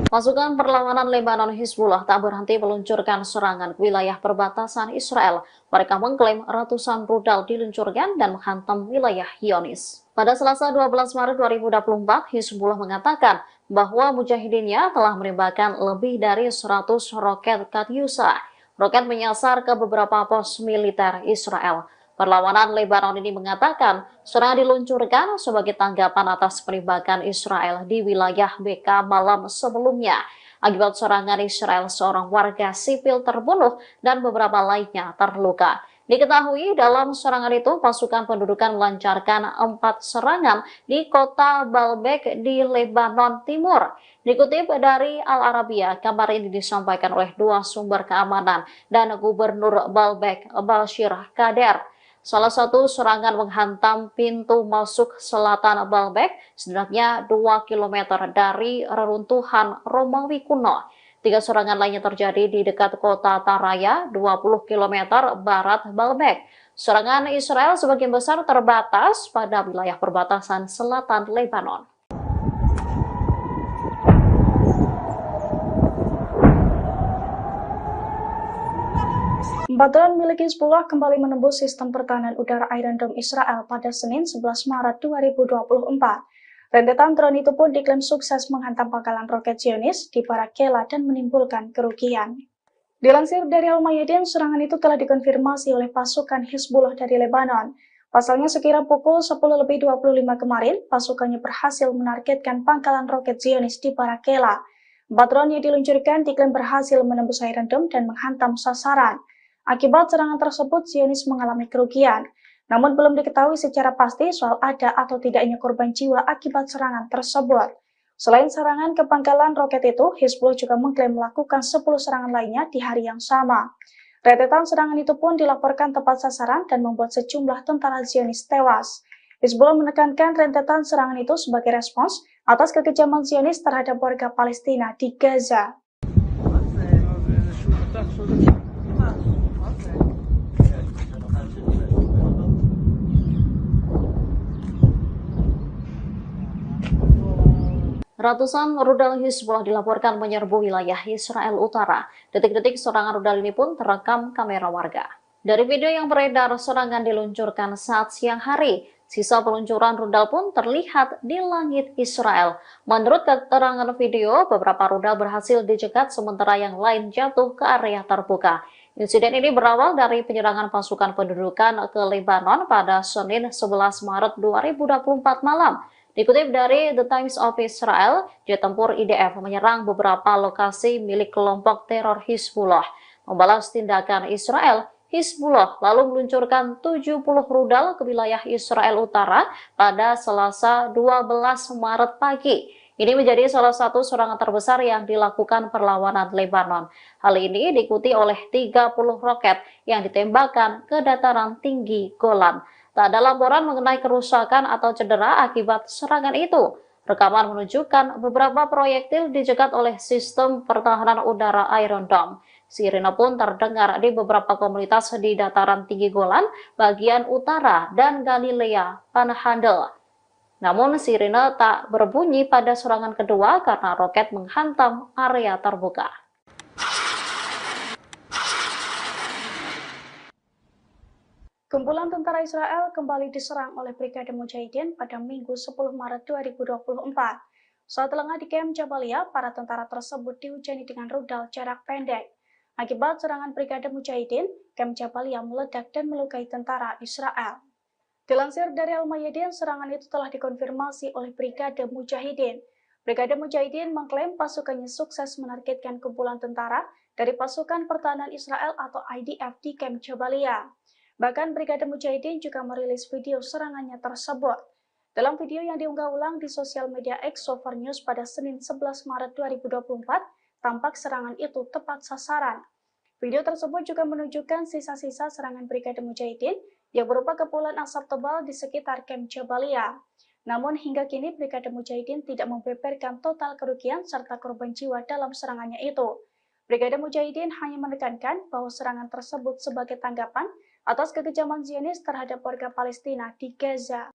Pasukan perlawanan Lebanon Hizbullah tak berhenti meluncurkan serangan ke wilayah perbatasan Israel. Mereka mengklaim ratusan rudal diluncurkan dan menghantam wilayah Zionis. Pada Selasa 12 Maret 2024, Hizbullah mengatakan bahwa mujahidinnya telah menembakkan lebih dari 100 roket Katyusha. Roket menyasar ke beberapa pos militer Israel. Perlawanan Lebanon ini mengatakan serangan diluncurkan sebagai tanggapan atas penembakan Israel di wilayah BK malam sebelumnya. Akibat serangan Israel, seorang warga sipil terbunuh dan beberapa lainnya terluka. Diketahui dalam serangan itu pasukan pendudukan melancarkan 4 serangan di kota Baalbek di Lebanon Timur. Dikutip dari Al Arabiya, kabar ini disampaikan oleh 2 sumber keamanan dan Gubernur Baalbek, Bashir Kader. Salah satu serangan menghantam pintu masuk selatan Baalbek, setidaknya 2 km dari reruntuhan Romawi kuno. 3 serangan lainnya terjadi di dekat kota Taraya, 20 km barat Baalbek. Serangan Israel sebagian besar terbatas pada wilayah perbatasan selatan Lebanon. Drone milik Hizbullah kembali menembus sistem pertahanan udara Iron Dome Israel pada Senin 11 Maret 2024. Rentetan drone itu pun diklaim sukses menghantam pangkalan roket Zionis di Barakela dan menimbulkan kerugian. Dilansir dari Al-Mayadin, serangan itu telah dikonfirmasi oleh pasukan Hizbullah dari Lebanon. Pasalnya sekira pukul 10.25 kemarin, pasukannya berhasil menargetkan pangkalan roket Zionis di Barakela. 4 drone yang diluncurkan diklaim berhasil menembus Iron Dome dan menghantam sasaran. Akibat serangan tersebut, Zionis mengalami kerugian. Namun belum diketahui secara pasti soal ada atau tidaknya korban jiwa akibat serangan tersebut. Selain serangan ke pangkalan roket itu, Hizbullah juga mengklaim melakukan 10 serangan lainnya di hari yang sama. Rentetan serangan itu pun dilaporkan tepat sasaran dan membuat sejumlah tentara Zionis tewas. Hizbullah menekankan rentetan serangan itu sebagai respons atas kekejaman Zionis terhadap warga Palestina di Gaza. Ratusan rudal Hizbullah dilaporkan menyerbu wilayah Israel Utara. Detik-detik serangan rudal ini pun terekam kamera warga. Dari video yang beredar, serangan diluncurkan saat siang hari. Sisa peluncuran rudal pun terlihat di langit Israel. Menurut keterangan video, beberapa rudal berhasil dicegat sementara yang lain jatuh ke area terbuka. Insiden ini berawal dari penyerangan pasukan pendudukan ke Lebanon pada Senin 11 Maret 2024 malam. Dikutip dari The Times of Israel, jet tempur IDF menyerang beberapa lokasi milik kelompok teror Hizbullah. Membalas tindakan Israel, Hizbullah lalu meluncurkan 70 rudal ke wilayah Israel Utara pada Selasa 12 Maret pagi. Ini menjadi salah satu serangan terbesar yang dilakukan perlawanan Lebanon. Hal ini diikuti oleh 30 roket yang ditembakkan ke dataran tinggi Golan. Tak ada laporan mengenai kerusakan atau cedera akibat serangan itu. Rekaman menunjukkan beberapa proyektil dicegat oleh sistem pertahanan udara Iron Dome. Sirine pun terdengar di beberapa komunitas di dataran tinggi Golan, bagian utara, dan Galilea Panhandle. Namun sirine tak berbunyi pada serangan kedua karena roket menghantam area terbuka. Kumpulan tentara Israel kembali diserang oleh Brigade Mujahidin pada Minggu 10 Maret 2024. Saat lengah di Kem Jabalia, para tentara tersebut dihujani dengan rudal jarak pendek. Akibat serangan Brigade Mujahidin, Kem Jabalia meledak dan melukai tentara Israel. Dilansir dari Al-Mayadin, serangan itu telah dikonfirmasi oleh Brigade Mujahidin. Brigade Mujahidin mengklaim pasukannya sukses menargetkan kumpulan tentara dari pasukan pertahanan Israel atau IDF di Kem Jabalia. Bahkan Brigade Mujahidin juga merilis video serangannya tersebut. Dalam video yang diunggah ulang di sosial media X Sover News pada Senin 11 Maret 2024, tampak serangan itu tepat sasaran. Video tersebut juga menunjukkan sisa-sisa serangan Brigade Mujahidin yang berupa kepulan asap tebal di sekitar kamp Jabalia. Namun hingga kini Brigade Mujahidin tidak membeberkan total kerugian serta korban jiwa dalam serangannya itu. Brigade Mujahidin hanya menekankan bahwa serangan tersebut sebagai tanggapan atas kekejaman Zionis terhadap warga Palestina di Gaza.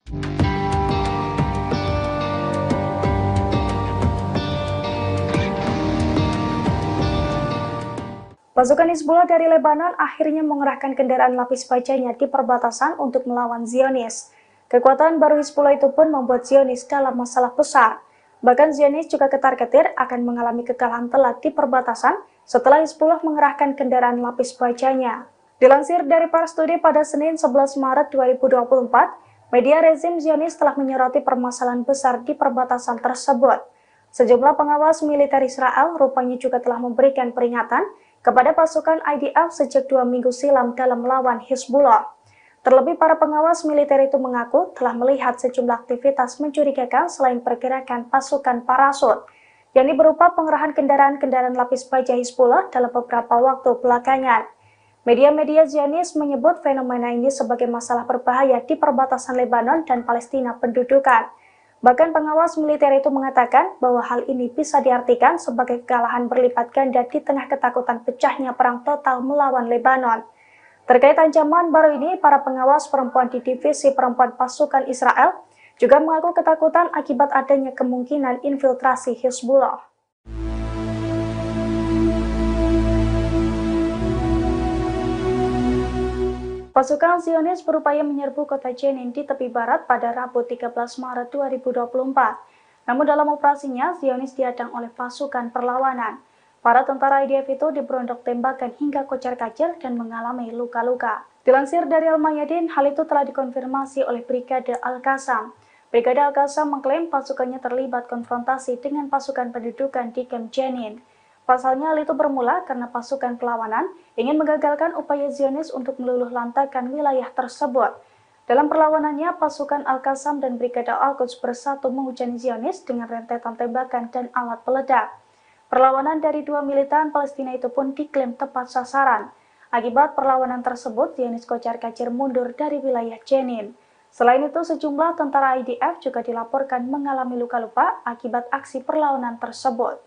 Pasukan Hizbullah dari Lebanon akhirnya mengerahkan kendaraan lapis bajanya di perbatasan untuk melawan Zionis. Kekuatan baru Hizbullah itu pun membuat Zionis dalam masalah besar. Bahkan Zionis juga ketar-ketir akan mengalami kekalahan telak di perbatasan setelah Hizbullah mengerahkan kendaraan lapis bajanya. Dilansir dari Pars Today pada Senin 11 Maret 2024, media rezim Zionis telah menyoroti permasalahan besar di perbatasan tersebut. Sejumlah pengawas militer Israel rupanya juga telah memberikan peringatan kepada pasukan IDF sejak 2 minggu silam dalam melawan Hizbullah. Terlebih para pengawas militer itu mengaku telah melihat sejumlah aktivitas mencurigakan selain pergerakan pasukan parasut, yakni berupa pengerahan kendaraan-kendaraan lapis baja Hizbullah dalam beberapa waktu belakangan. Media-media Zionis menyebut fenomena ini sebagai masalah berbahaya di perbatasan Lebanon dan Palestina pendudukan. Bahkan pengawas militer itu mengatakan bahwa hal ini bisa diartikan sebagai kekalahan berlipat ganda di tengah ketakutan pecahnya perang total melawan Lebanon. Terkait ancaman baru ini, para pengawas perempuan di divisi perempuan pasukan Israel juga mengaku ketakutan akibat adanya kemungkinan infiltrasi Hizbullah. Pasukan Zionis berupaya menyerbu kota Jenin di tepi barat pada Rabu 13 Maret 2024. Namun dalam operasinya, Zionis dihadang oleh pasukan perlawanan. Para tentara IDF itu diberondok tembakan hingga kocar-kacir dan mengalami luka-luka. Dilansir dari Al-Mayadin, hal itu telah dikonfirmasi oleh Brigade Al-Qassam. Brigade Al-Qassam mengklaim pasukannya terlibat konfrontasi dengan pasukan pendudukan di kamp Jenin. Pasalnya hal itu bermula karena pasukan perlawanan ingin menggagalkan upaya Zionis untuk meluluh lantakan wilayah tersebut. Dalam perlawanannya, pasukan Al-Qassam dan Brigade Al-Quds bersatu menghujani Zionis dengan rentetan tembakan dan alat peledak. Perlawanan dari dua militan Palestina itu pun diklaim tepat sasaran. Akibat perlawanan tersebut, Zionis kocar-kacir mundur dari wilayah Jenin. Selain itu, sejumlah tentara IDF juga dilaporkan mengalami luka-luka akibat aksi perlawanan tersebut.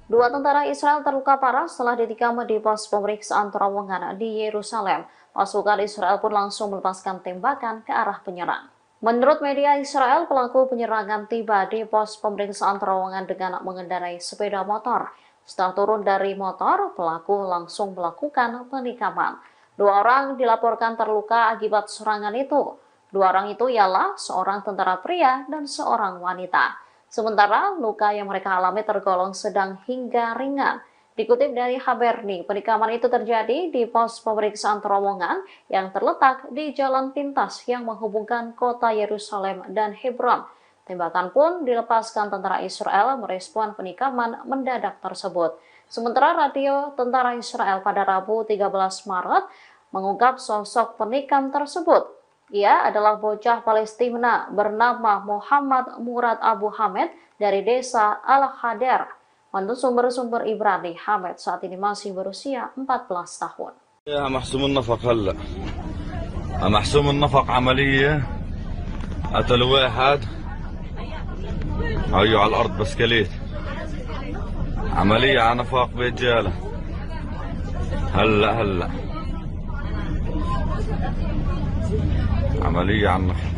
Dua tentara Israel terluka parah setelah ditikam di pos pemeriksaan terowongan di Yerusalem. Pasukan Israel pun langsung melepaskan tembakan ke arah penyerang. Menurut media Israel, pelaku penyerangan tiba di pos pemeriksaan terowongan dengan mengendarai sepeda motor. Setelah turun dari motor, pelaku langsung melakukan penikaman. Dua orang dilaporkan terluka akibat serangan itu. Dua orang itu ialah seorang tentara pria dan seorang wanita. Sementara luka yang mereka alami tergolong sedang hingga ringan. Dikutip dari Haberni, penikaman itu terjadi di pos pemeriksaan terowongan yang terletak di jalan pintas yang menghubungkan kota Yerusalem dan Hebron. Tembakan pun dilepaskan tentara Israel merespon penikaman mendadak tersebut. Sementara radio tentara Israel pada Rabu 13 Maret mengungkap sosok penikam tersebut. Ia adalah bocah Palestina bernama Muhammad Murad Abu Hamed dari desa Al-Hader. Menurut sumber-sumber Ibrani, Hamed saat ini masih berusia 14 tahun. يا محسوم النفق هلا محسوم النفق عملية قتلوا واحد هيو على الأرض بسكليت عملية على نفاق برجالة هلا عملية على النفاق.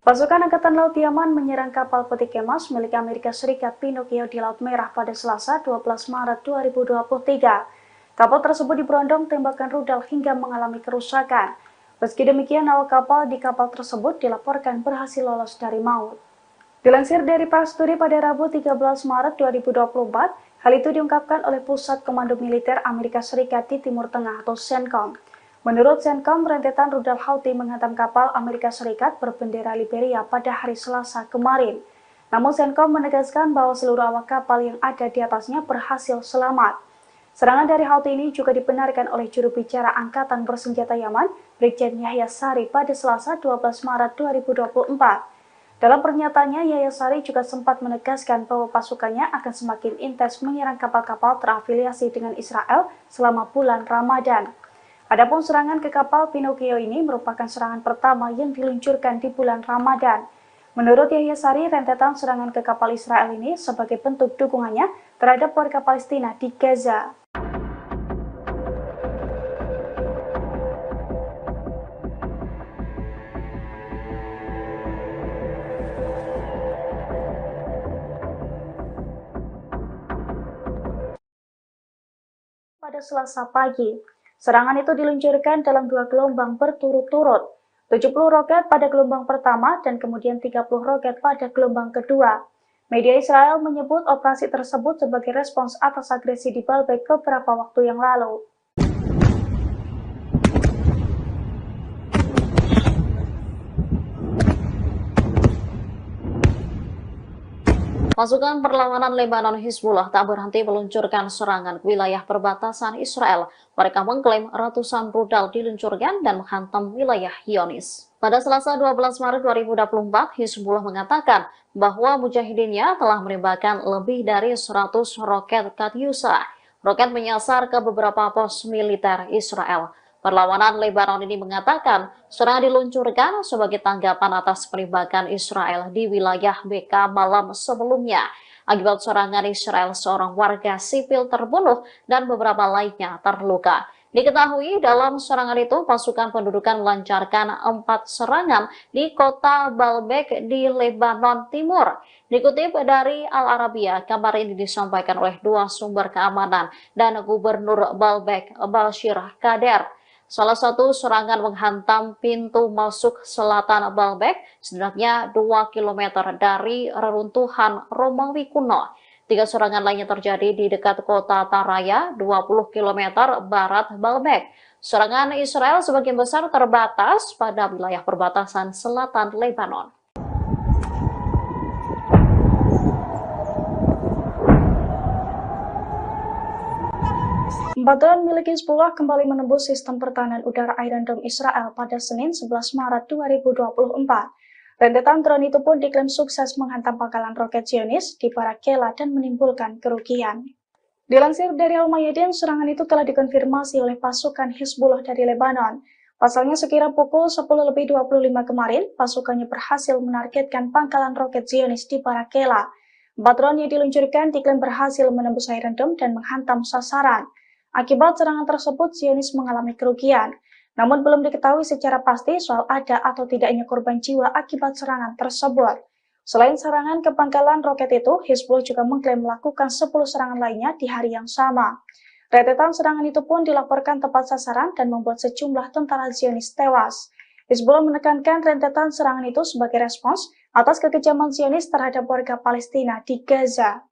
Pasukan Angkatan Laut Yaman menyerang kapal peti kemas milik Amerika Serikat Pinocchio di Laut Merah pada Selasa 12 Maret 2023. Kapal tersebut diberondong tembakan rudal hingga mengalami kerusakan. Meski demikian, awak kapal di kapal tersebut dilaporkan berhasil lolos dari maut. Dilansir dari Pars Today pada Rabu 13 Maret 2024, hal itu diungkapkan oleh Pusat Komando Militer Amerika Serikat di Timur Tengah atau CENTCOM. Menurut CENTCOM, rentetan rudal Houthi menghantam kapal Amerika Serikat berbendera Liberia pada hari Selasa kemarin. Namun CENTCOM menegaskan bahwa seluruh awak kapal yang ada di atasnya berhasil selamat. Serangan dari Houthi ini juga dibenarkan oleh juru bicara Angkatan Bersenjata Yaman, Brigjen Yahya Sari pada Selasa 12 Maret 2024. Dalam pernyataannya, Yahya Saree juga sempat menegaskan bahwa pasukannya akan semakin intens menyerang kapal-kapal terafiliasi dengan Israel selama bulan Ramadan. Adapun serangan ke kapal Pinocchio ini merupakan serangan pertama yang diluncurkan di bulan Ramadan. Menurut Yahya Saree, rentetan serangan ke kapal Israel ini sebagai bentuk dukungannya terhadap warga Palestina di Gaza. Pada Selasa pagi, serangan itu diluncurkan dalam 2 gelombang berturut-turut, 70 roket pada gelombang pertama dan kemudian 30 roket pada gelombang kedua. Media Israel menyebut operasi tersebut sebagai respons atas agresi di Baalbek beberapa waktu yang lalu. Pasukan perlawanan Lebanon Hizbullah tak berhenti meluncurkan serangan ke wilayah perbatasan Israel. Mereka mengklaim ratusan rudal diluncurkan dan menghantam wilayah Zionis. Pada Selasa 12 Maret 2024, Hizbullah mengatakan bahwa mujahidinnya telah menembakkan lebih dari 100 roket Katyusha. Roket menyasar ke beberapa pos militer Israel. Perlawanan Lebanon ini mengatakan serangan diluncurkan sebagai tanggapan atas penembakan Israel di wilayah Beka malam sebelumnya. Akibat serangan Israel, seorang warga sipil terbunuh dan beberapa lainnya terluka. Diketahui dalam serangan itu pasukan pendudukan melancarkan 4 serangan di kota Baalbek di Lebanon Timur. Dikutip dari Al Arabiya, kabar ini disampaikan oleh 2 sumber keamanan dan Gubernur Baalbek Bashir Kader. Salah satu serangan menghantam pintu masuk selatan Baalbek, sebenarnya 2 km dari reruntuhan Romawi kuno. 3 serangan lainnya terjadi di dekat kota Taraya, 20 km barat Baalbek. Serangan Israel sebagian besar terbatas pada wilayah perbatasan selatan Lebanon. Drone milik Hizbullah kembali menembus sistem pertahanan udara Iron Dome Israel pada Senin 11 Maret 2024. Rentetan drone itu pun diklaim sukses menghantam pangkalan roket Zionis di Barak Kela dan menimbulkan kerugian. Dilansir dari Al-Mayadin, serangan itu telah dikonfirmasi oleh pasukan Hizbullah dari Lebanon. Pasalnya sekira pukul 10.25 kemarin, pasukannya berhasil menargetkan pangkalan roket Zionis di Barak Kela. 4 drone yang diluncurkan diklaim berhasil menembus Iron Dome dan menghantam sasaran. Akibat serangan tersebut, Zionis mengalami kerugian. Namun belum diketahui secara pasti soal ada atau tidaknya korban jiwa akibat serangan tersebut. Selain serangan ke pangkalan roket itu, Hizbullah juga mengklaim melakukan 10 serangan lainnya di hari yang sama. Rentetan serangan itu pun dilaporkan tepat sasaran dan membuat sejumlah tentara Zionis tewas. Hizbullah menekankan rentetan serangan itu sebagai respons atas kekejaman Zionis terhadap warga Palestina di Gaza.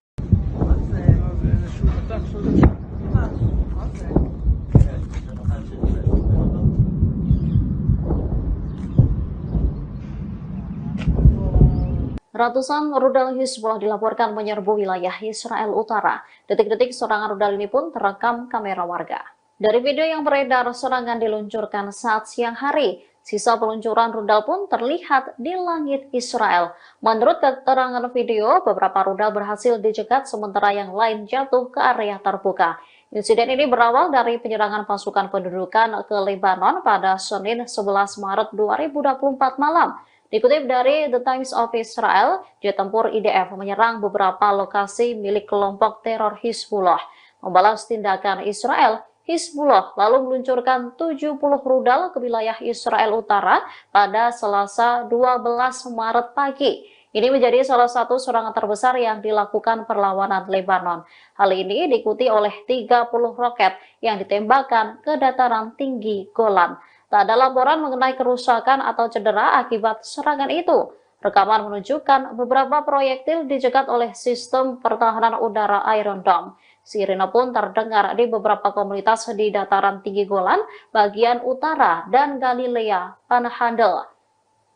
Ratusan rudal Hizbullah dilaporkan menyerbu wilayah Israel Utara. Detik-detik serangan rudal ini pun terekam kamera warga. Dari video yang beredar, serangan diluncurkan saat siang hari. Sisa peluncuran rudal pun terlihat di langit Israel. Menurut keterangan video, beberapa rudal berhasil dicegat sementara yang lain jatuh ke area terbuka. Insiden ini berawal dari penyerangan pasukan pendudukan ke Lebanon pada Senin 11 Maret 2024 malam. Dikutip dari The Times of Israel, jet tempur IDF menyerang beberapa lokasi milik kelompok teror Hizbullah. Membalas tindakan Israel, Hizbullah lalu meluncurkan 70 rudal ke wilayah Israel Utara pada Selasa 12 Maret pagi. Ini menjadi salah satu serangan terbesar yang dilakukan perlawanan Lebanon. Hal ini diikuti oleh 30 roket yang ditembakkan ke dataran tinggi Golan. Tak ada laporan mengenai kerusakan atau cedera akibat serangan itu. Rekaman menunjukkan beberapa proyektil dicegat oleh sistem pertahanan udara Iron Dome. Sirine pun terdengar di beberapa komunitas di dataran tinggi Golan, bagian utara, dan Galilea Panhandle.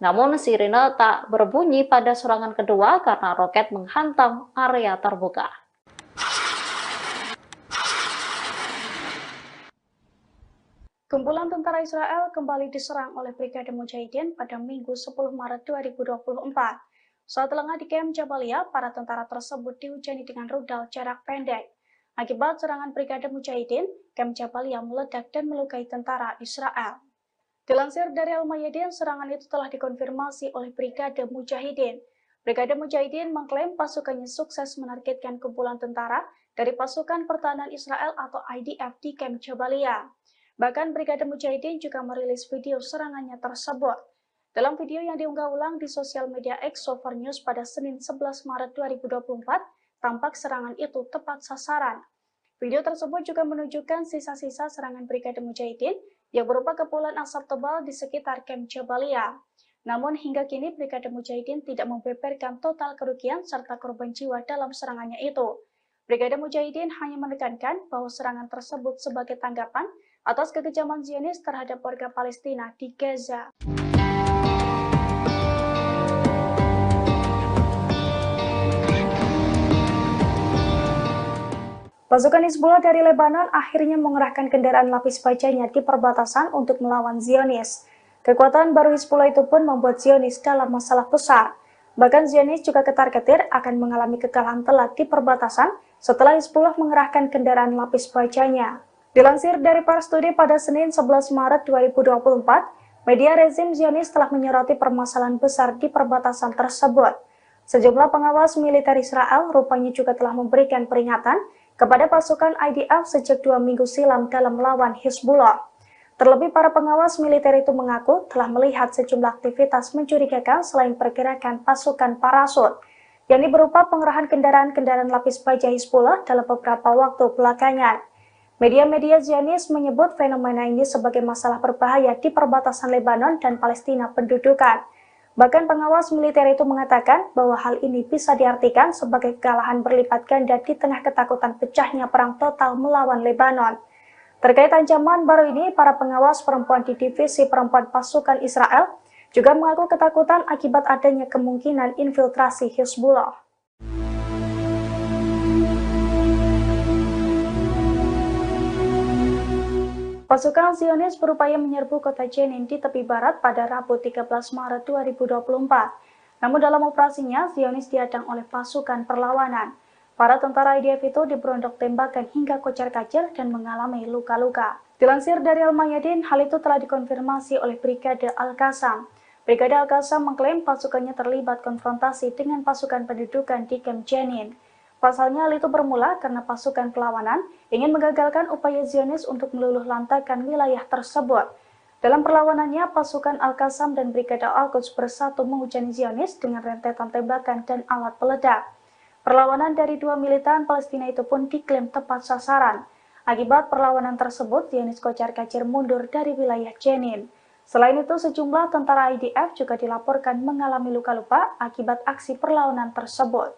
Namun sirine tak berbunyi pada serangan kedua karena roket menghantam area terbuka. Kumpulan tentara Israel kembali diserang oleh Brigade Mujahidin pada Minggu 10 Maret 2024. Saat lengah di Kem Jabalia, para tentara tersebut dihujani dengan rudal jarak pendek. Akibat serangan Brigade Mujahidin, Kem Jabalia meledak dan melukai tentara Israel. Dilansir dari Al-Mayadin, serangan itu telah dikonfirmasi oleh Brigade Mujahidin. Brigade Mujahidin mengklaim pasukannya sukses menargetkan kumpulan tentara dari pasukan pertahanan Israel atau IDF di Kem Jabalia. Bahkan Brigade Mujahidin juga merilis video serangannya tersebut. Dalam video yang diunggah ulang di sosial media X Sover News pada Senin 11 Maret 2024, tampak serangan itu tepat sasaran. Video tersebut juga menunjukkan sisa-sisa serangan Brigade Mujahidin yang berupa kepulan asap tebal di sekitar Kem Jabalia. Namun hingga kini Brigade Mujahidin tidak membeberkan total kerugian serta korban jiwa dalam serangannya itu. Brigade Mujahidin hanya menekankan bahwa serangan tersebut sebagai tanggapan atas kekejaman Zionis terhadap warga Palestina di Gaza. Pasukan Hizbullah dari Lebanon akhirnya mengerahkan kendaraan lapis bajanya di perbatasan untuk melawan Zionis. Kekuatan baru Hizbullah itu pun membuat Zionis dalam masalah besar. Bahkan Zionis juga ketar-ketir akan mengalami kekalahan telak di perbatasan setelah Hizbullah mengerahkan kendaraan lapis bajanya. Dilansir dari Pars Today pada Senin 11 Maret 2024, media rezim Zionis telah menyoroti permasalahan besar di perbatasan tersebut. Sejumlah pengawas militer Israel rupanya juga telah memberikan peringatan kepada pasukan IDF sejak 2 minggu silam dalam melawan Hizbullah. Terlebih para pengawas militer itu mengaku telah melihat sejumlah aktivitas mencurigakan selain pergerakan pasukan parasut, yakni berupa pengerahan kendaraan-kendaraan lapis baja Hizbullah dalam beberapa waktu belakangan. Media-media Zionis menyebut fenomena ini sebagai masalah berbahaya di perbatasan Lebanon dan Palestina pendudukan. Bahkan pengawas militer itu mengatakan bahwa hal ini bisa diartikan sebagai kekalahan berlipat ganda di tengah ketakutan pecahnya perang total melawan Lebanon. Terkait ancaman baru ini, para pengawas perempuan di divisi perempuan pasukan Israel juga mengaku ketakutan akibat adanya kemungkinan infiltrasi Hizbullah. Pasukan Zionis berupaya menyerbu kota Jenin di tepi barat pada Rabu 13 Maret 2024. Namun dalam operasinya, Zionis dihadang oleh pasukan perlawanan. Para tentara IDF itu diberondok tembakan hingga kocar-kacir dan mengalami luka-luka. Dilansir dari Al-Mayadin, hal itu telah dikonfirmasi oleh Brigade Al-Qassam. Brigade Al-Qassam mengklaim pasukannya terlibat konfrontasi dengan pasukan pendudukan di Kem Jenin. Pasalnya hal itu bermula karena pasukan perlawanan ingin menggagalkan upaya Zionis untuk meluluh lantakan wilayah tersebut. Dalam perlawanannya, pasukan Al-Qassam dan Brigade Al-Quds bersatu menghujani Zionis dengan rentetan tembakan dan alat peledak. Perlawanan dari dua militan Palestina itu pun diklaim tepat sasaran. Akibat perlawanan tersebut, Zionis kocar-kacir mundur dari wilayah Jenin. Selain itu, sejumlah tentara IDF juga dilaporkan mengalami luka-luka akibat aksi perlawanan tersebut.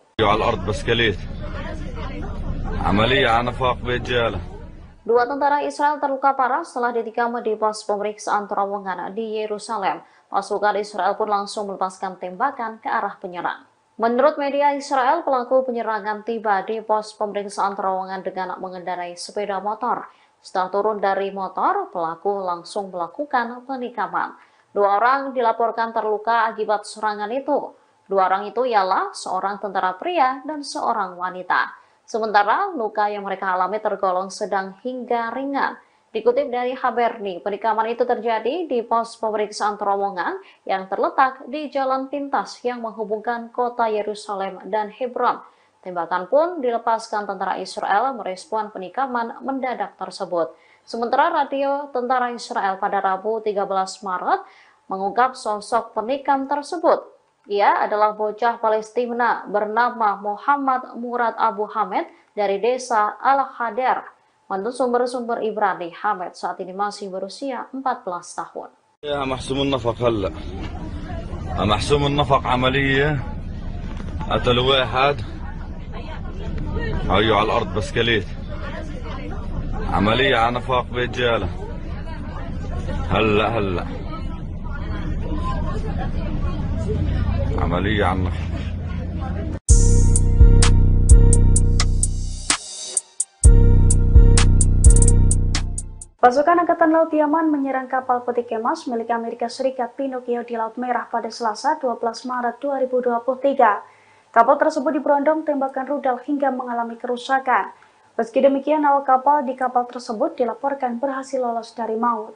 Dua tentara Israel terluka parah setelah ditikam di pos pemeriksaan terowongan di Yerusalem. Pasukan Israel pun langsung melepaskan tembakan ke arah penyerang. Menurut media Israel, pelaku penyerangan tiba di pos pemeriksaan terowongan dengan mengendarai sepeda motor. Setelah turun dari motor, pelaku langsung melakukan penikaman. Dua orang dilaporkan terluka akibat serangan itu. Dua orang itu ialah seorang tentara pria dan seorang wanita. Sementara luka yang mereka alami tergolong sedang hingga ringan. Dikutip dari Haberni, penikaman itu terjadi di pos pemeriksaan terowongan yang terletak di jalan pintas yang menghubungkan kota Yerusalem dan Hebron. Tembakan pun dilepaskan tentara Israel merespon penikaman mendadak tersebut. Sementara radio tentara Israel pada Rabu 13 Maret mengungkap sosok penikam tersebut. Ia adalah bocah Palestina bernama Muhammad Murad Abu Hamed dari desa Al-Hader. Menurut sumber-sumber Ibrani, Hamed saat ini masih berusia 14 tahun. يا محسوم النفق هلا محسوم النفق عملية قتلوا واحد هيو على الأرض بسكليت عملية على نفاق برجالة هلا عملية على النفاق. Pasukan Angkatan Laut Yaman menyerang kapal peti kemas milik Amerika Serikat Pinocchio di Laut Merah pada Selasa 12 Maret 2023. Kapal tersebut diberondong tembakan rudal hingga mengalami kerusakan. Meski demikian, awak kapal di kapal tersebut dilaporkan berhasil lolos dari maut.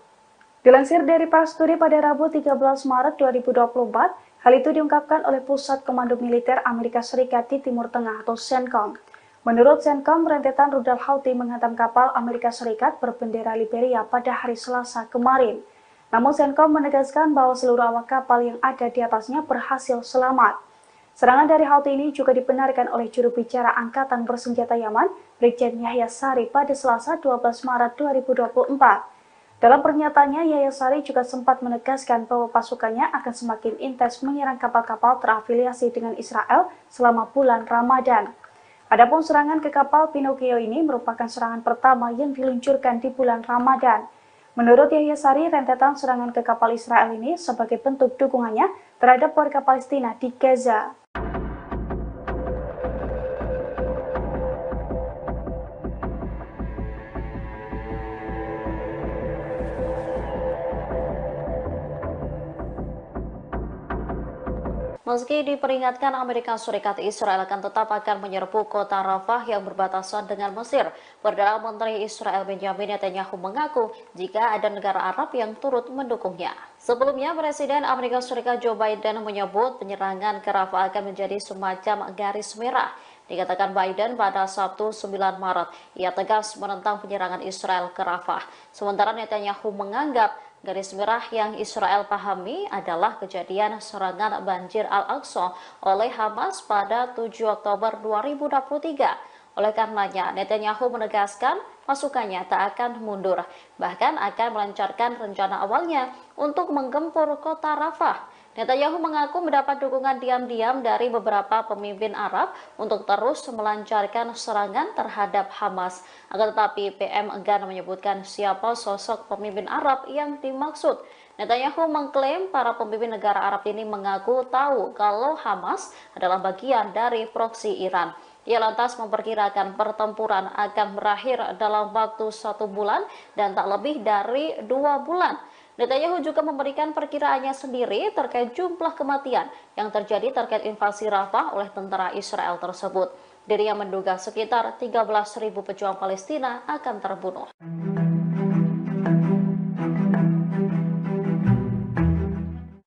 Dilansir dari Pasturi pada Rabu 13 Maret 2024, hal itu diungkapkan oleh Pusat Komando Militer Amerika Serikat di Timur Tengah atau CENTCOM. Menurut CENTCOM, rentetan rudal Houthi menghantam kapal Amerika Serikat berbendera Liberia pada hari Selasa kemarin. Namun CENTCOM menegaskan bahwa seluruh awak kapal yang ada di atasnya berhasil selamat. Serangan dari Houthi ini juga dibenarkan oleh juru bicara Angkatan Bersenjata Yaman, Brigjen Yahya Sari pada Selasa 12 Maret 2024. Dalam pernyataannya, Yahya Sari juga sempat menegaskan bahwa pasukannya akan semakin intens menyerang kapal-kapal terafiliasi dengan Israel selama bulan Ramadan. Adapun serangan ke kapal Pinocchio ini merupakan serangan pertama yang diluncurkan di bulan Ramadan. Menurut Yahya Sari, rentetan serangan ke kapal Israel ini sebagai bentuk dukungannya terhadap warga Palestina di Gaza. Meski diperingatkan Amerika Serikat, Israel akan menyerbu kota Rafah yang berbatasan dengan Mesir. Perdana Menteri Israel Benjamin Netanyahu mengaku jika ada negara Arab yang turut mendukungnya. Sebelumnya, Presiden Amerika Serikat Joe Biden menyebut penyerangan ke Rafah akan menjadi semacam garis merah. Dikatakan Biden pada Sabtu 9 Maret, ia tegas menentang penyerangan Israel ke Rafah. Sementara Netanyahu menganggap garis merah yang Israel pahami adalah kejadian serangan banjir Al-Aqsa oleh Hamas pada 7 Oktober 2023. Oleh karenanya, Netanyahu menegaskan pasukannya tak akan mundur, bahkan akan melancarkan rencana awalnya untuk menggempur kota Rafah. Netanyahu mengaku mendapat dukungan diam-diam dari beberapa pemimpin Arab untuk terus melancarkan serangan terhadap Hamas. Akan tetapi PM enggan menyebutkan siapa sosok pemimpin Arab yang dimaksud. Netanyahu mengklaim para pemimpin negara Arab ini mengaku tahu kalau Hamas adalah bagian dari proksi Iran. Ia lantas memperkirakan pertempuran akan berakhir dalam waktu 1 bulan dan tak lebih dari 2 bulan. Netanyahu juga memberikan perkiraannya sendiri terkait jumlah kematian yang terjadi terkait invasi Rafah oleh tentara Israel tersebut. Dirinya menduga sekitar 13.000 pejuang Palestina akan terbunuh.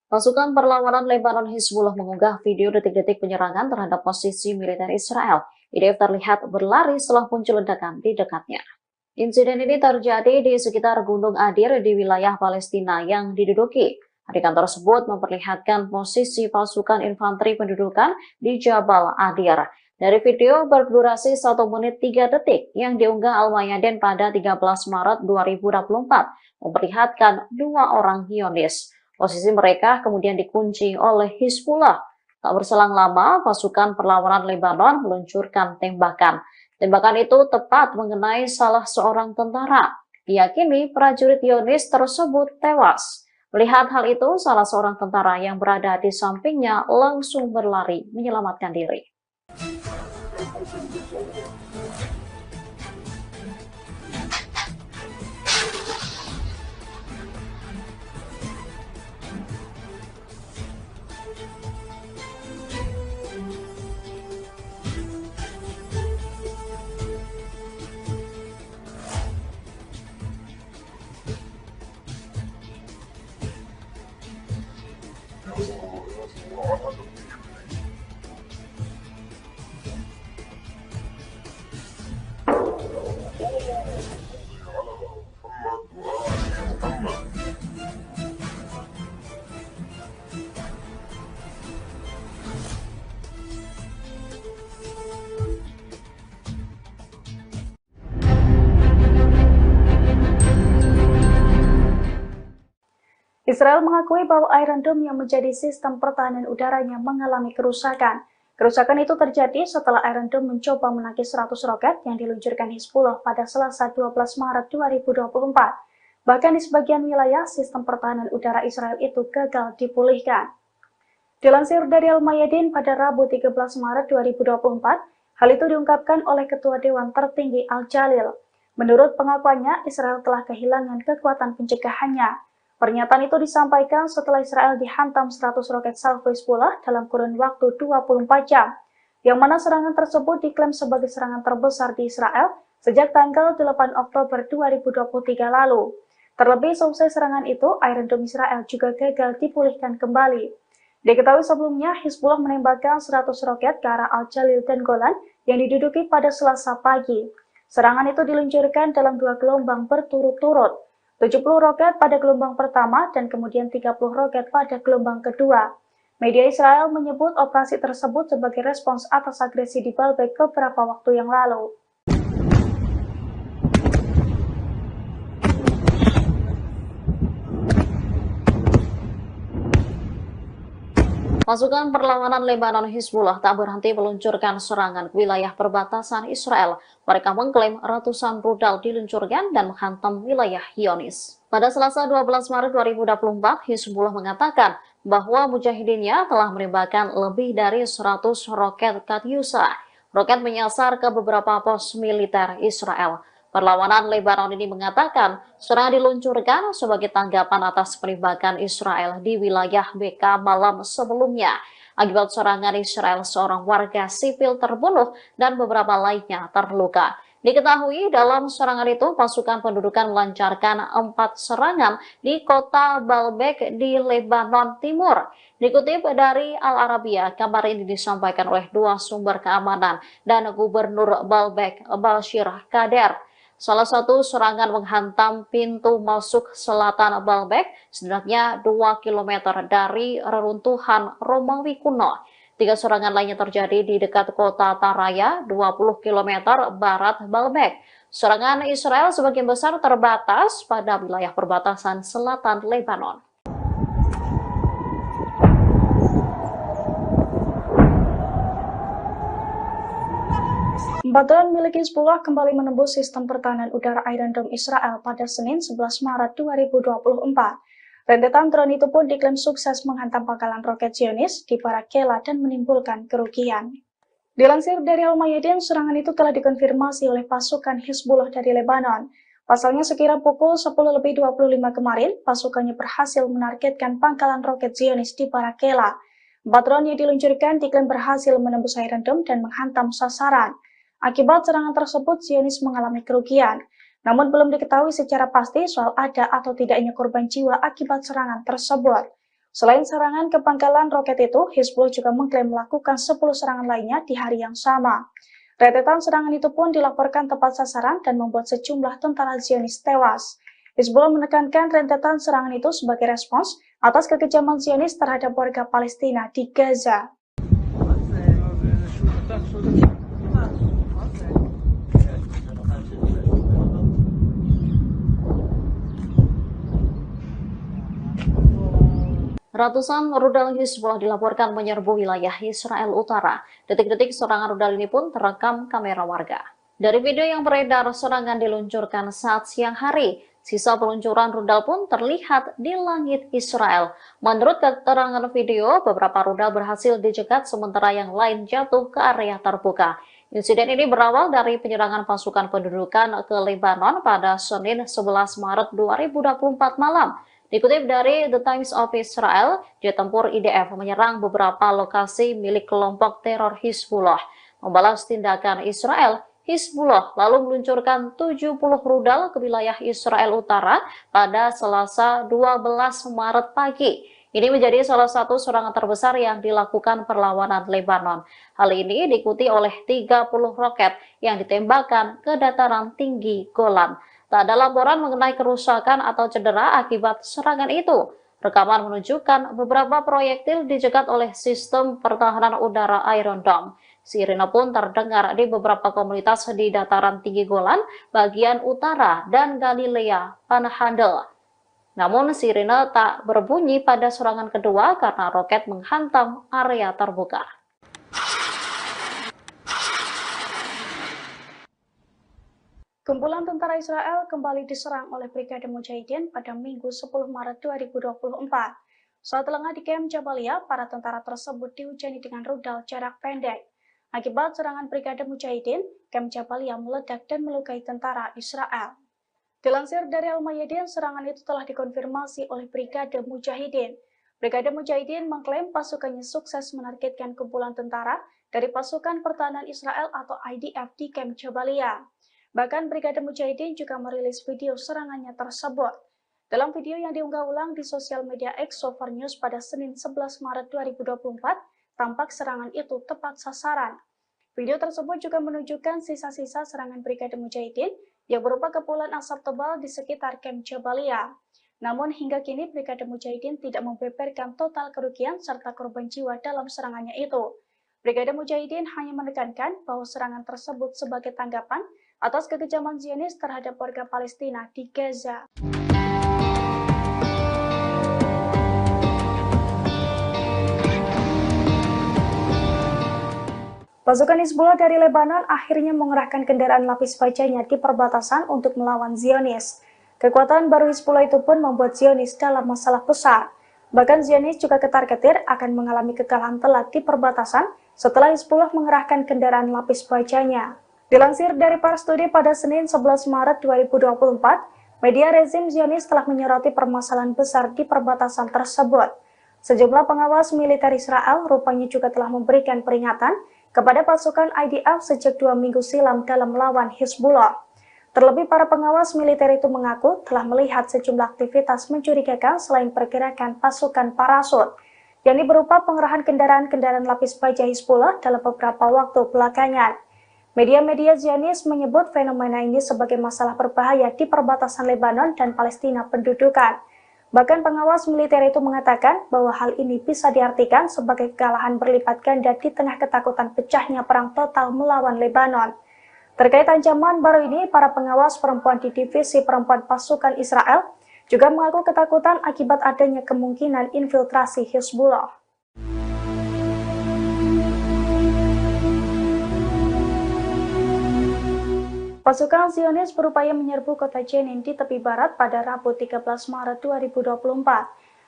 Pasukan perlawanan Lebanon Hizbullah mengunggah video detik-detik penyerangan terhadap posisi militer Israel. IDF terlihat berlari setelah muncul ledakan di dekatnya. Insiden ini terjadi di sekitar Gunung Adir di wilayah Palestina yang diduduki. Adegan tersebut memperlihatkan posisi pasukan infanteri pendudukan di Jabal Adir. Dari video berdurasi 1 menit 3 detik yang diunggah Al-Mayadin pada 13 Maret 2024, memperlihatkan 2 orang Zionis. Posisi mereka kemudian dikunci oleh Hizbullah. Tak berselang lama, pasukan perlawanan Lebanon meluncurkan tembakan. Tembakan itu tepat mengenai salah seorang tentara. Diyakini prajurit Zionis tersebut tewas. Melihat hal itu, salah seorang tentara yang berada di sampingnya langsung berlari menyelamatkan diri. Israel mengakui bahwa Iron Dome yang menjadi sistem pertahanan udaranya mengalami kerusakan. Kerusakan itu terjadi setelah Iron Dome mencoba menangkis 100 roket yang diluncurkan Hizbullah pada Selasa 12 Maret 2024. Bahkan di sebagian wilayah, sistem pertahanan udara Israel itu gagal dipulihkan. Dilansir dari Al-Mayadin pada Rabu 13 Maret 2024, hal itu diungkapkan oleh Ketua Dewan Tertinggi Al-Jalil. Menurut pengakuannya, Israel telah kehilangan kekuatan pencegahannya. Pernyataan itu disampaikan setelah Israel dihantam 100 roket salvo Hizbullah dalam kurun waktu 24 jam, yang mana serangan tersebut diklaim sebagai serangan terbesar di Israel sejak tanggal 8 Oktober 2023 lalu. Terlebih seusai serangan itu, Iron Dome Israel juga gagal dipulihkan kembali. Diketahui sebelumnya, Hizbullah menembakkan 100 roket ke arah Al-Jalil dan Golan yang diduduki pada Selasa pagi. Serangan itu diluncurkan dalam 2 gelombang berturut-turut, 70 roket pada gelombang pertama dan kemudian 30 roket pada gelombang kedua. Media Israel menyebut operasi tersebut sebagai respons atas agresi di Baalbek beberapa waktu yang lalu. Pasukan perlawanan Lebanon Hizbullah tak berhenti meluncurkan serangan ke wilayah perbatasan Israel. Mereka mengklaim ratusan rudal diluncurkan dan menghantam wilayah Zionis. Pada Selasa 12 Maret 2024, Hizbullah mengatakan bahwa mujahidinnya telah menembakkan lebih dari 100 roket Katyusha. Roket menyasar ke beberapa pos militer Israel. Perlawanan Lebanon ini mengatakan serangan diluncurkan sebagai tanggapan atas penembakan Israel di wilayah BK malam sebelumnya. Akibat serangan Israel, seorang warga sipil terbunuh dan beberapa lainnya terluka. Diketahui dalam serangan itu pasukan pendudukan melancarkan 4 serangan di kota Baalbek di Lebanon Timur. Dikutip dari Al Arabiya, kabar ini disampaikan oleh 2 sumber keamanan dan Gubernur Baalbek, Bashir Kader. Salah satu serangan menghantam pintu masuk selatan Baalbek, setidaknya 2 km dari reruntuhan Romawi kuno. 3 serangan lainnya terjadi di dekat kota Taraya, 20 km barat Baalbek. Serangan Israel sebagian besar terbatas pada wilayah perbatasan selatan Lebanon. Drone milik Hizbullah kembali menembus sistem pertahanan udara Iron Dome Israel pada Senin 11 Maret 2024. Rentetan drone itu pun diklaim sukses menghantam pangkalan roket Zionis di Barak Kela dan menimbulkan kerugian. Dilansir dari Al-Mayadin, serangan itu telah dikonfirmasi oleh pasukan Hizbullah dari Lebanon. Pasalnya sekira pukul 10.25 kemarin, pasukannya berhasil menargetkan pangkalan roket Zionis di Barak Kela. 4 drone yang diluncurkan diklaim berhasil menembus Iron Dome dan menghantam sasaran. Akibat serangan tersebut, Zionis mengalami kerugian. Namun belum diketahui secara pasti soal ada atau tidaknya korban jiwa akibat serangan tersebut. Selain serangan ke pangkalan roket itu, Hizbullah juga mengklaim melakukan 10 serangan lainnya di hari yang sama. Rentetan serangan itu pun dilaporkan tepat sasaran dan membuat sejumlah tentara Zionis tewas. Hizbullah menekankan rentetan serangan itu sebagai respons atas kekejaman Zionis terhadap warga Palestina di Gaza. Ratusan rudal Hizbullah dilaporkan menyerbu wilayah Israel Utara. Detik-detik serangan rudal ini pun terekam kamera warga. Dari video yang beredar, serangan diluncurkan saat siang hari. Sisa peluncuran rudal pun terlihat di langit Israel. Menurut keterangan video, beberapa rudal berhasil dicegat sementara yang lain jatuh ke area terbuka. Insiden ini berawal dari penyerangan pasukan pendudukan ke Lebanon pada Senin 11 Maret 2024 malam. Dikutip dari The Times of Israel, jet tempur IDF menyerang beberapa lokasi milik kelompok teror Hizbullah. Membalas tindakan Israel, Hizbullah lalu meluncurkan 70 rudal ke wilayah Israel Utara pada Selasa 12 Maret pagi. Ini menjadi salah satu serangan terbesar yang dilakukan perlawanan Lebanon. Hal ini diikuti oleh 30 roket yang ditembakkan ke dataran tinggi Golan. Tak ada laporan mengenai kerusakan atau cedera akibat serangan itu. Rekaman menunjukkan beberapa proyektil dicegat oleh sistem pertahanan udara Iron Dome. Sirine pun terdengar di beberapa komunitas di dataran tinggi Golan, bagian utara, dan Galilea Panhandle. Namun sirine tak berbunyi pada serangan kedua karena roket menghantam area terbuka. Kumpulan tentara Israel kembali diserang oleh Brigade Mujahidin pada Minggu 10 Maret 2024. Saat lengah di Kem Jabalia, para tentara tersebut dihujani dengan rudal jarak pendek. Akibat serangan Brigade Mujahidin, Camp Jabalia meledak dan melukai tentara Israel. Dilansir dari Al-Mayadin, serangan itu telah dikonfirmasi oleh Brigade Mujahidin. Brigade Mujahidin mengklaim pasukannya sukses menargetkan kumpulan tentara dari pasukan pertahanan Israel atau IDF di Camp Jabalia. Bahkan Brigade Mujahidin juga merilis video serangannya tersebut. Dalam video yang diunggah ulang di sosial media X Sofar News pada Senin 11 Maret 2024, tampak serangan itu tepat sasaran. Video tersebut juga menunjukkan sisa-sisa serangan Brigade Mujahidin yang berupa kepulan asap tebal di sekitar Camp Jabalia. Namun hingga kini Brigade Mujahidin tidak membeberkan total kerugian serta korban jiwa dalam serangannya itu. Brigade Mujahidin hanya menekankan bahwa serangan tersebut sebagai tanggapan atas kekejaman Zionis terhadap warga Palestina di Gaza. Pasukan Hizbullah dari Lebanon akhirnya mengerahkan kendaraan lapis bajanya di perbatasan untuk melawan Zionis. Kekuatan baru Hizbullah itu pun membuat Zionis dalam masalah besar. Bahkan Zionis juga ketar-ketir akan mengalami kekalahan telak di perbatasan setelah Hizbullah mengerahkan kendaraan lapis bajanya. Dilansir dari Pars Today pada Senin 11 Maret 2024, media rezim Zionis telah menyoroti permasalahan besar di perbatasan tersebut. Sejumlah pengawas militer Israel rupanya juga telah memberikan peringatan kepada pasukan IDF sejak 2 minggu silam dalam melawan Hizbullah. Terlebih para pengawas militer itu mengaku telah melihat sejumlah aktivitas mencurigakan selain pergerakan pasukan parasut, yakni berupa pengerahan kendaraan-kendaraan lapis baja Hizbullah dalam beberapa waktu belakangan. Media-media Zionis menyebut fenomena ini sebagai masalah berbahaya di perbatasan Lebanon dan Palestina pendudukan. Bahkan pengawas militer itu mengatakan bahwa hal ini bisa diartikan sebagai kekalahan berlipat ganda di tengah ketakutan pecahnya perang total melawan Lebanon. Terkait ancaman baru ini, para pengawas perempuan di divisi perempuan pasukan Israel juga mengaku ketakutan akibat adanya kemungkinan infiltrasi Hizbullah. Pasukan Zionis berupaya menyerbu kota Jenin di tepi barat pada Rabu 13 Maret 2024.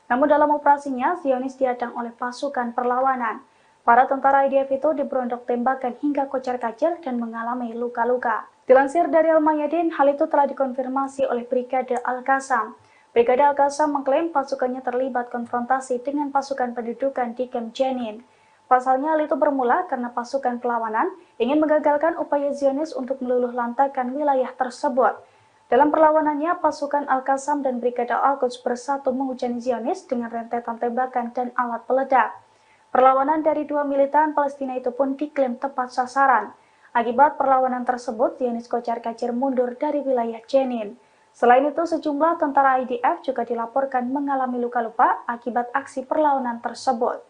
Namun dalam operasinya, Zionis dihadang oleh pasukan perlawanan. Para tentara IDF itu diberondok tembakan hingga kocar-kacir dan mengalami luka-luka. Dilansir dari Al-Mayadin, hal itu telah dikonfirmasi oleh Brigade Al-Qassam. Brigade Al-Qassam mengklaim pasukannya terlibat konfrontasi dengan pasukan pendudukan di Camp Jenin. Pasalnya hal itu bermula karena pasukan perlawanan ingin mengagalkan upaya Zionis untuk meluluh lantakan wilayah tersebut. Dalam perlawanannya, pasukan Al-Qassam dan Brigade Al-Quds bersatu menghujani Zionis dengan rentetan tembakan dan alat peledak. Perlawanan dari dua militan Palestina itu pun diklaim tepat sasaran. Akibat perlawanan tersebut, Zionis kocar-kacir mundur dari wilayah Jenin. Selain itu, sejumlah tentara IDF juga dilaporkan mengalami luka-luka akibat aksi perlawanan tersebut.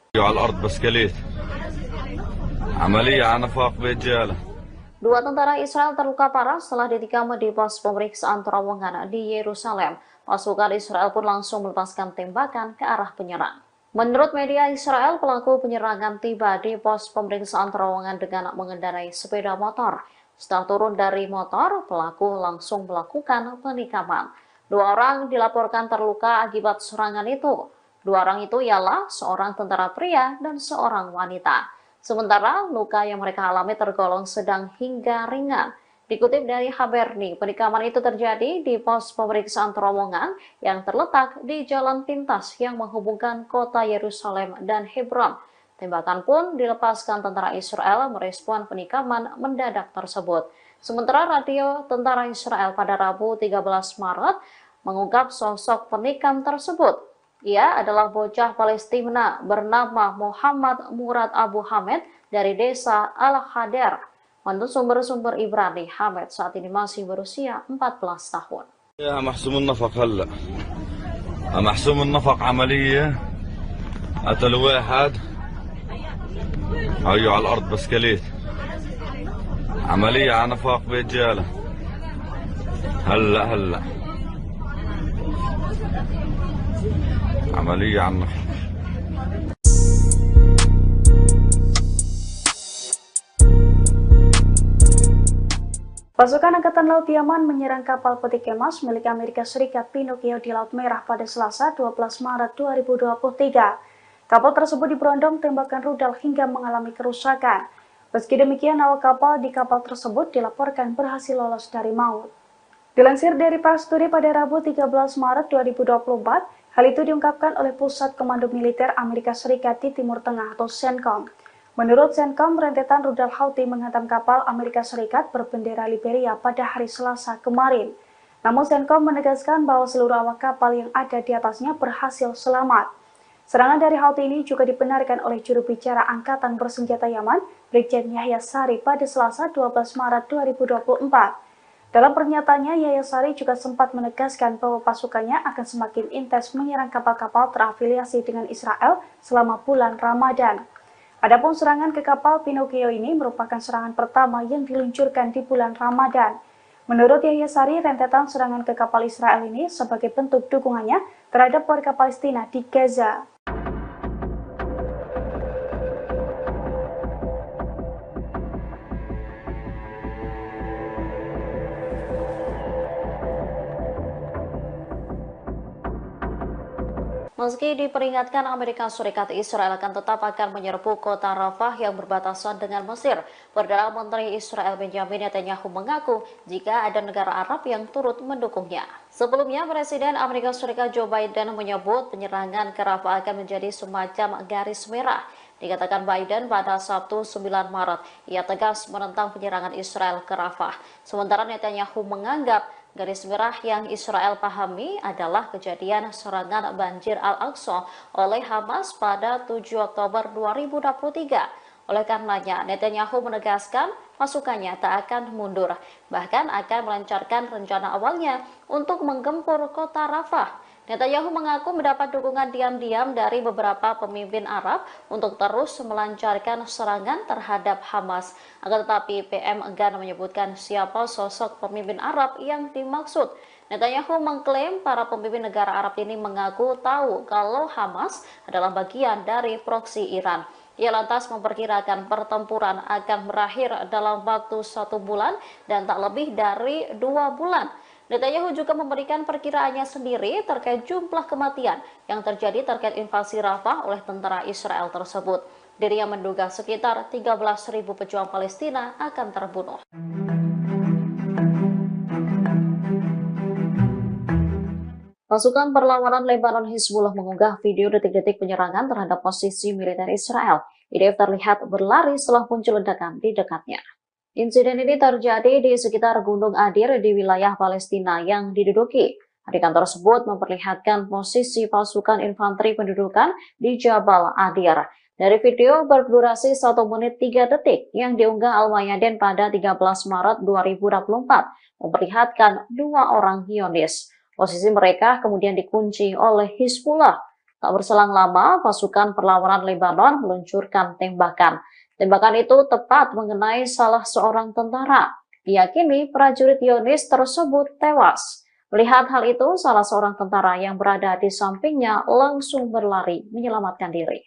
Dua tentara Israel terluka parah setelah ditikam di pos pemeriksaan terowongan di Yerusalem. Pasukan Israel pun langsung melepaskan tembakan ke arah penyerang. Menurut media Israel, pelaku penyerangan tiba di pos pemeriksaan terowongan dengan mengendarai sepeda motor. Setelah turun dari motor, pelaku langsung melakukan penikaman. Dua orang dilaporkan terluka akibat serangan itu. Dua orang itu ialah seorang tentara pria dan seorang wanita. Sementara luka yang mereka alami tergolong sedang hingga ringan. Dikutip dari Haberni, penikaman itu terjadi di pos pemeriksaan terowongan yang terletak di jalan pintas yang menghubungkan kota Yerusalem dan Hebron. Tembakan pun dilepaskan tentara Israel merespon penikaman mendadak tersebut. Sementara radio tentara Israel pada Rabu 13 Maret mengungkap sosok penikam tersebut. Ia adalah bocah Palestina bernama Muhammad Murad Abu Hamed dari desa Al-Hader. Menurut sumber-sumber Ibrani, Hamed saat ini masih berusia 14 tahun. يا محسوم النفق هلا محسوم النفق عملية قتل واحد هيو على الأرض بسكليت عملية على نفاق برجالة هلا عملية على النفاق. Pasukan Angkatan Laut Yaman menyerang kapal peti kemas milik Amerika Serikat Pinocchio di Laut Merah pada Selasa 12 Maret 2023. Kapal tersebut diberondong tembakan rudal hingga mengalami kerusakan. Meski demikian, awak kapal di kapal tersebut dilaporkan berhasil lolos dari maut. Dilansir dari Pasturi pada Rabu 13 Maret 2024, hal itu diungkapkan oleh Pusat Komando Militer Amerika Serikat di Timur Tengah atau CENTCOM. Menurut CENTCOM, rentetan rudal Houthi menghantam kapal Amerika Serikat berbendera Liberia pada hari Selasa kemarin. Namun CENTCOM menegaskan bahwa seluruh awak kapal yang ada di atasnya berhasil selamat. Serangan dari Houthi ini juga dibenarkan oleh juru bicara Angkatan Bersenjata Yaman, Brigjen Yahya Sari pada Selasa 12 Maret 2024. Dalam pernyataannya, Yahya Sari juga sempat menegaskan bahwa pasukannya akan semakin intens menyerang kapal-kapal terafiliasi dengan Israel selama bulan Ramadan. Adapun serangan ke kapal Pinocchio ini merupakan serangan pertama yang diluncurkan di bulan Ramadan. Menurut Yahya Sari, rentetan serangan ke kapal Israel ini sebagai bentuk dukungannya terhadap warga Palestina di Gaza. Meski diperingatkan Amerika Serikat, Israel akan menyerbu kota Rafah yang berbatasan dengan Mesir. Perdana Menteri Israel Benjamin Netanyahu mengaku jika ada negara Arab yang turut mendukungnya. Sebelumnya, Presiden Amerika Serikat Joe Biden menyebut penyerangan ke Rafah akan menjadi semacam garis merah. Dikatakan Biden pada Sabtu 9 Maret, ia tegas menentang penyerangan Israel ke Rafah. Sementara Netanyahu menganggap garis merah yang Israel pahami adalah kejadian serangan banjir Al-Aqsa oleh Hamas pada 7 Oktober 2023. Oleh karenanya, Netanyahu menegaskan pasukannya tak akan mundur, bahkan akan melancarkan rencana awalnya untuk menggempur kota Rafah. Netanyahu mengaku mendapat dukungan diam-diam dari beberapa pemimpin Arab untuk terus melancarkan serangan terhadap Hamas. Akan tetapi PM enggan menyebutkan siapa sosok pemimpin Arab yang dimaksud. Netanyahu mengklaim para pemimpin negara Arab ini mengaku tahu kalau Hamas adalah bagian dari proksi Iran. Ia lantas memperkirakan pertempuran akan berakhir dalam waktu 1 bulan dan tak lebih dari 2 bulan. Netanyahu juga memberikan perkiraannya sendiri terkait jumlah kematian yang terjadi terkait invasi Rafah oleh tentara Israel tersebut. Dirinya menduga sekitar 13.000 pejuang Palestina akan terbunuh. Pasukan perlawanan Lebanon Hizbullah mengunggah video detik-detik penyerangan terhadap posisi militer Israel. IDF terlihat berlari setelah muncul ledakan di dekatnya. Insiden ini terjadi di sekitar Gunung Adir di wilayah Palestina yang diduduki. Adegan tersebut memperlihatkan posisi pasukan infanteri pendudukan di Jabal Adir. Dari video berdurasi 1 menit 3 detik yang diunggah Al-Mayadin pada 13 Maret 2024, memperlihatkan 2 orang Zionis. Posisi mereka kemudian dikunci oleh Hizbullah. Tak berselang lama, pasukan perlawanan Lebanon meluncurkan tembakan. Tembakan itu tepat mengenai salah seorang tentara. Diyakini prajurit Zionis tersebut tewas. Melihat hal itu, salah seorang tentara yang berada di sampingnya langsung berlari menyelamatkan diri.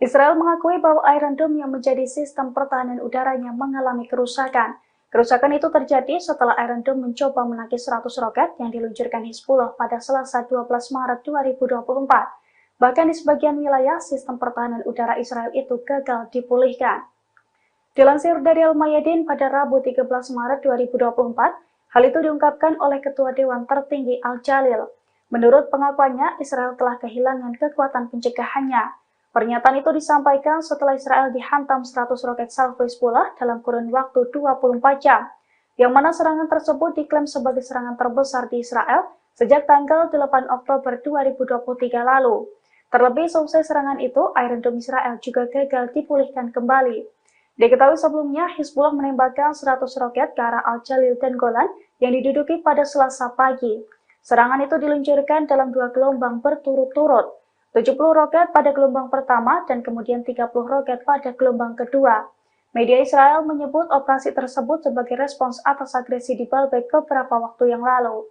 Israel mengakui bahwa Iron Dome yang menjadi sistem pertahanan udaranya mengalami kerusakan. Kerusakan itu terjadi setelah Iron Dome mencoba menangkis 100 roket yang diluncurkan Hizbullah pada Selasa 12 Maret 2024. Bahkan di sebagian wilayah, sistem pertahanan udara Israel itu gagal dipulihkan. Dilansir dari Al-Mayadin pada Rabu 13 Maret 2024, hal itu diungkapkan oleh Ketua Dewan Tertinggi Al-Jalil. Menurut pengakuannya, Israel telah kehilangan kekuatan pencegahannya. Pernyataan itu disampaikan setelah Israel dihantam 100 roket salvo Hizbullah dalam kurun waktu 24 jam, yang mana serangan tersebut diklaim sebagai serangan terbesar di Israel sejak tanggal 8 Oktober 2023 lalu. Terlebih selesai serangan itu, Iron Dome Israel juga gagal dipulihkan kembali. Diketahui sebelumnya, Hizbullah menembakkan 100 roket ke arah Al-Jalil dan Golan yang diduduki pada Selasa pagi. Serangan itu diluncurkan dalam 2 gelombang berturut-turut, 70 roket pada gelombang pertama dan kemudian 30 roket pada gelombang kedua. Media Israel menyebut operasi tersebut sebagai respons atas agresi di Baalbek beberapa waktu yang lalu.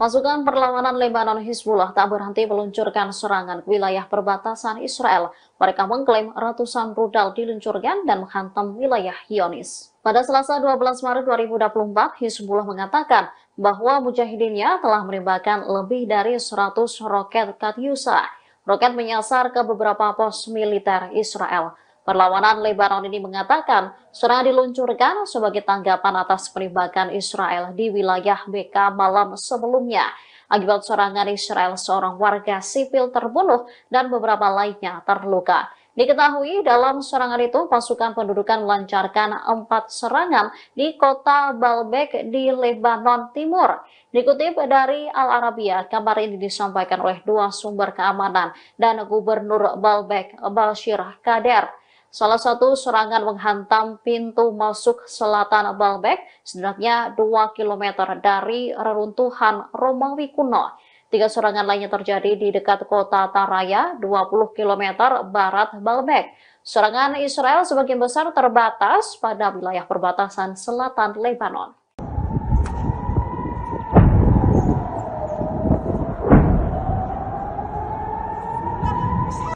Pasukan perlawanan Lebanon Hizbullah tak berhenti meluncurkan serangan ke wilayah perbatasan Israel. Mereka mengklaim ratusan rudal diluncurkan dan menghantam wilayah Zionis. Pada Selasa 12 Maret 2024, Hizbullah mengatakan bahwa mujahidinnya telah menembakkan lebih dari 100 roket Katyusha. Roket menyasar ke beberapa pos militer Israel. Perlawanan Lebanon ini mengatakan serangan diluncurkan sebagai tanggapan atas penembakan Israel di wilayah BK malam sebelumnya. Akibat serangan Israel, seorang warga sipil terbunuh dan beberapa lainnya terluka. Diketahui dalam serangan itu pasukan pendudukan melancarkan 4 serangan di kota Baalbek di Lebanon Timur. Dikutip dari Al Arabiya, kabar ini disampaikan oleh 2 sumber keamanan dan Gubernur Baalbek, Bashir Kader. Salah satu serangan menghantam pintu masuk selatan Baalbek, setidaknya 2 km dari reruntuhan Romawi kuno. 3 serangan lainnya terjadi di dekat kota Taraya, 20 km barat Baalbek. Serangan Israel sebagian besar terbatas pada wilayah perbatasan selatan Lebanon.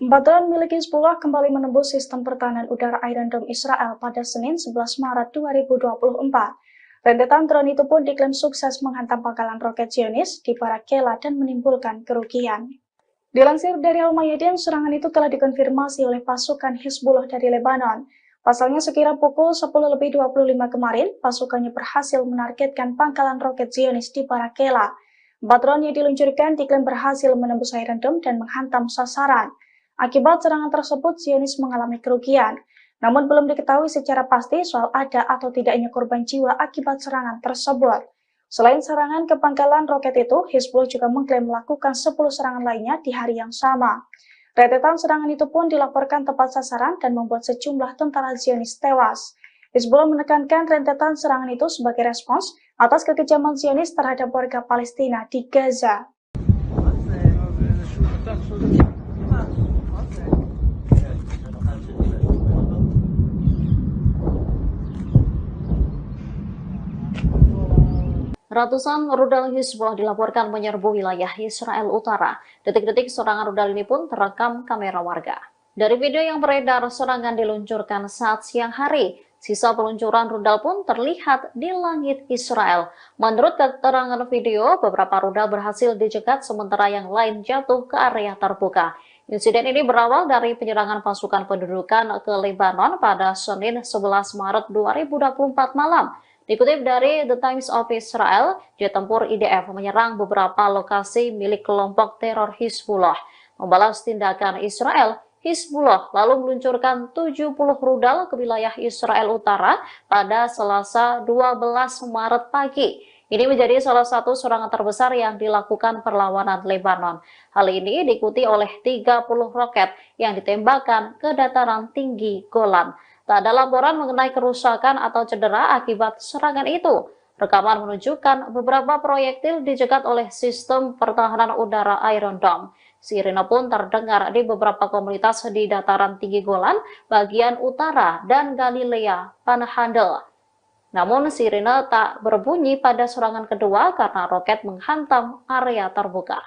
Drone milik Hizbullah kembali menembus sistem pertahanan udara Iron Dome Israel pada Senin 11 Maret 2024. Rentetan drone itu pun diklaim sukses menghantam pangkalan roket Zionis di Barak Kela dan menimbulkan kerugian. Dilansir dari Al-Mayadin, serangan itu telah dikonfirmasi oleh pasukan Hizbullah dari Lebanon. Pasalnya sekira pukul 10.25 kemarin, pasukannya berhasil menargetkan pangkalan roket Zionis di Barak Kela. 4 drone yang diluncurkan diklaim berhasil menembus Iron Dome dan menghantam sasaran. Akibat serangan tersebut, Zionis mengalami kerugian. Namun belum diketahui secara pasti soal ada atau tidaknya korban jiwa akibat serangan tersebut. Selain serangan ke pangkalan roket itu, Hizbullah juga mengklaim melakukan 10 serangan lainnya di hari yang sama. Rentetan serangan itu pun dilaporkan tepat sasaran dan membuat sejumlah tentara Zionis tewas. Hizbullah menekankan rentetan serangan itu sebagai respons atas kekejaman Zionis terhadap warga Palestina di Gaza. Ratusan rudal Hizbullah dilaporkan menyerbu wilayah Israel Utara. Detik-detik serangan rudal ini pun terekam kamera warga. Dari video yang beredar, serangan diluncurkan saat siang hari. Sisa peluncuran rudal pun terlihat di langit Israel. Menurut keterangan video, beberapa rudal berhasil dicegat sementara yang lain jatuh ke area terbuka. Insiden ini berawal dari penyerangan pasukan pendudukan ke Lebanon pada Senin 11 Maret 2024 malam. Dikutip dari The Times of Israel, jet tempur IDF menyerang beberapa lokasi milik kelompok teror Hizbullah. Membalas tindakan Israel, Hizbullah lalu meluncurkan 70 rudal ke wilayah Israel Utara pada Selasa 12 Maret pagi. Ini menjadi salah satu serangan terbesar yang dilakukan perlawanan Lebanon. Hal ini diikuti oleh 30 roket yang ditembakkan ke dataran tinggi Golan. Tak ada laporan mengenai kerusakan atau cedera akibat serangan itu. Rekaman menunjukkan beberapa proyektil dicegat oleh sistem pertahanan udara Iron Dome. Sirine pun terdengar di beberapa komunitas di dataran tinggi Golan, bagian utara, dan Galilea Panhandle. Namun sirine tak berbunyi pada serangan kedua karena roket menghantam area terbuka.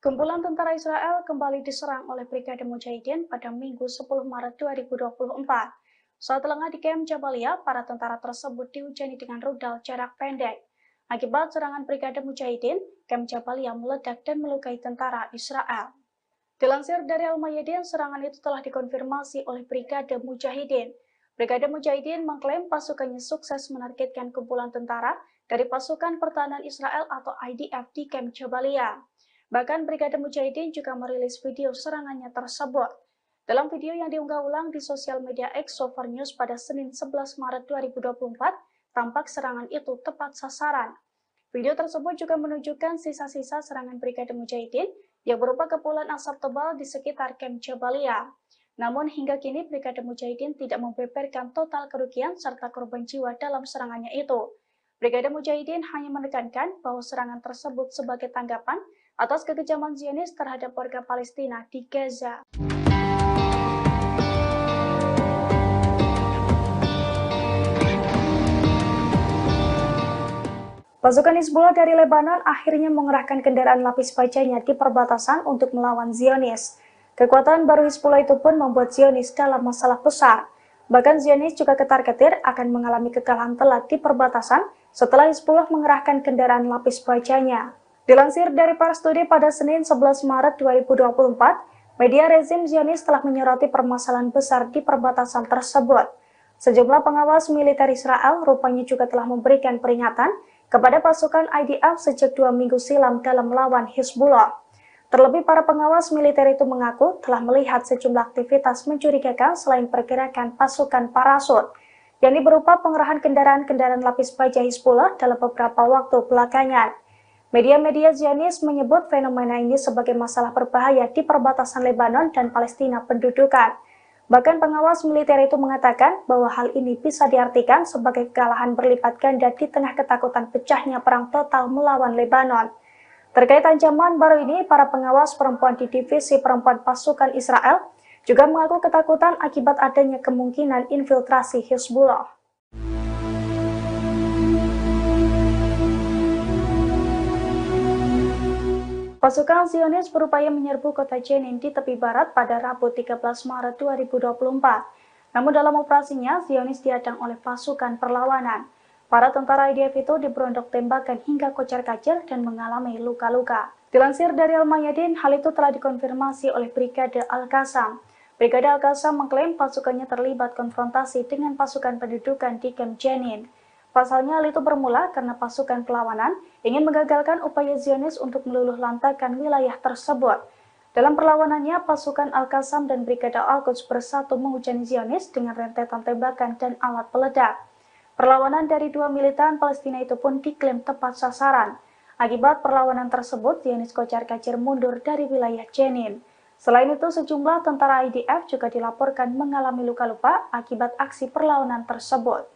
Kumpulan tentara Israel kembali diserang oleh Brigade Mujahidin pada Minggu 10 Maret 2024. Saat lengah di Kem Jabalia, para tentara tersebut dihujani dengan rudal jarak pendek. Akibat serangan Brigade Mujahidin, Kem Jabalia meledak dan melukai tentara Israel. Dilansir dari Al-Mayadin, serangan itu telah dikonfirmasi oleh Brigade Mujahidin. Brigade Mujahidin mengklaim pasukannya sukses menargetkan kumpulan tentara dari pasukan pertahanan Israel atau IDF di Kem Jabalia. Bahkan Brigade Mujahidin juga merilis video serangannya tersebut. Dalam video yang diunggah ulang di sosial media X Sover News pada Senin 11 Maret 2024, tampak serangan itu tepat sasaran. Video tersebut juga menunjukkan sisa-sisa serangan Brigade Mujahidin yang berupa kepulan asap tebal di sekitar Camp Jabalia. Namun hingga kini Brigade Mujahidin tidak membeberkan total kerugian serta korban jiwa dalam serangannya itu. Brigade Mujahidin hanya menekankan bahwa serangan tersebut sebagai tanggapan atas kekejaman Zionis terhadap warga Palestina di Gaza. Pasukan Hizbullah dari Lebanon akhirnya mengerahkan kendaraan lapis bajanya di perbatasan untuk melawan Zionis. Kekuatan baru Hizbullah itu pun membuat Zionis dalam masalah besar. Bahkan Zionis juga ketar-ketir akan mengalami kekalahan telak di perbatasan setelah Hizbullah mengerahkan kendaraan lapis bajanya. Dilansir dari Pars Today pada Senin 11 Maret 2024, media rezim Zionis telah menyoroti permasalahan besar di perbatasan tersebut. Sejumlah pengawas militer Israel rupanya juga telah memberikan peringatan kepada pasukan IDF sejak 2 minggu silam dalam melawan Hizbullah. Terlebih para pengawas militer itu mengaku telah melihat sejumlah aktivitas mencurigakan selain pergerakan pasukan parasut, yakni berupa pengerahan kendaraan-kendaraan lapis baja Hizbullah dalam beberapa waktu belakangan. Media-media Zionis menyebut fenomena ini sebagai masalah berbahaya di perbatasan Lebanon dan Palestina pendudukan. Bahkan pengawas militer itu mengatakan bahwa hal ini bisa diartikan sebagai kekalahan berlipat ganda di tengah ketakutan pecahnya perang total melawan Lebanon. Terkait ancaman baru ini, para pengawas perempuan di divisi perempuan pasukan Israel juga mengaku ketakutan akibat adanya kemungkinan infiltrasi Hizbullah. Pasukan Zionis berupaya menyerbu kota Jenin di tepi barat pada Rabu 13 Maret 2024. Namun dalam operasinya, Zionis dihadang oleh pasukan perlawanan. Para tentara IDF itu diberondok tembakan hingga kocar-kacir dan mengalami luka-luka. Dilansir dari Al-Mayadin, hal itu telah dikonfirmasi oleh Brigade Al-Qassam. Brigade Al-Qassam mengklaim pasukannya terlibat konfrontasi dengan pasukan pendudukan di Camp Jenin. Pasalnya hal itu bermula karena pasukan perlawanan ingin menggagalkan upaya Zionis untuk meluluh lantakan wilayah tersebut. Dalam perlawanannya, pasukan Al-Qassam dan Brigade Al-Quds bersatu menghujani Zionis dengan rentetan tembakan dan alat peledak. Perlawanan dari dua militan Palestina itu pun diklaim tepat sasaran. Akibat perlawanan tersebut, Zionis kocar-kacir mundur dari wilayah Jenin. Selain itu, sejumlah tentara IDF juga dilaporkan mengalami luka-luka akibat aksi perlawanan tersebut.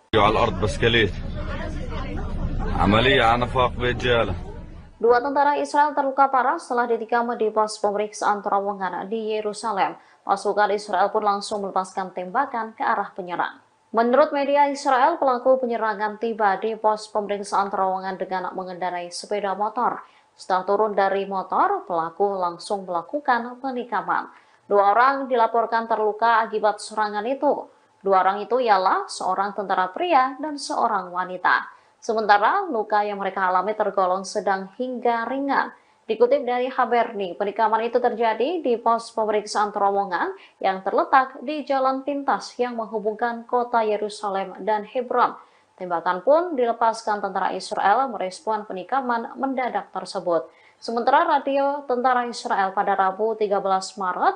Dua tentara Israel terluka parah setelah ditikam di pos pemeriksaan terowongan di Yerusalem. Pasukan Israel pun langsung melepaskan tembakan ke arah penyerang. Menurut media Israel, pelaku penyerangan tiba di pos pemeriksaan terowongan dengan mengendarai sepeda motor. Setelah turun dari motor, pelaku langsung melakukan penikaman. Dua orang dilaporkan terluka akibat serangan itu. Dua orang itu ialah seorang tentara pria dan seorang wanita. Sementara luka yang mereka alami tergolong sedang hingga ringan. Dikutip dari Haberni, penikaman itu terjadi di pos pemeriksaan terowongan yang terletak di jalan pintas yang menghubungkan kota Yerusalem dan Hebron. Tembakan pun dilepaskan tentara Israel merespon penikaman mendadak tersebut. Sementara radio tentara Israel pada Rabu 13 Maret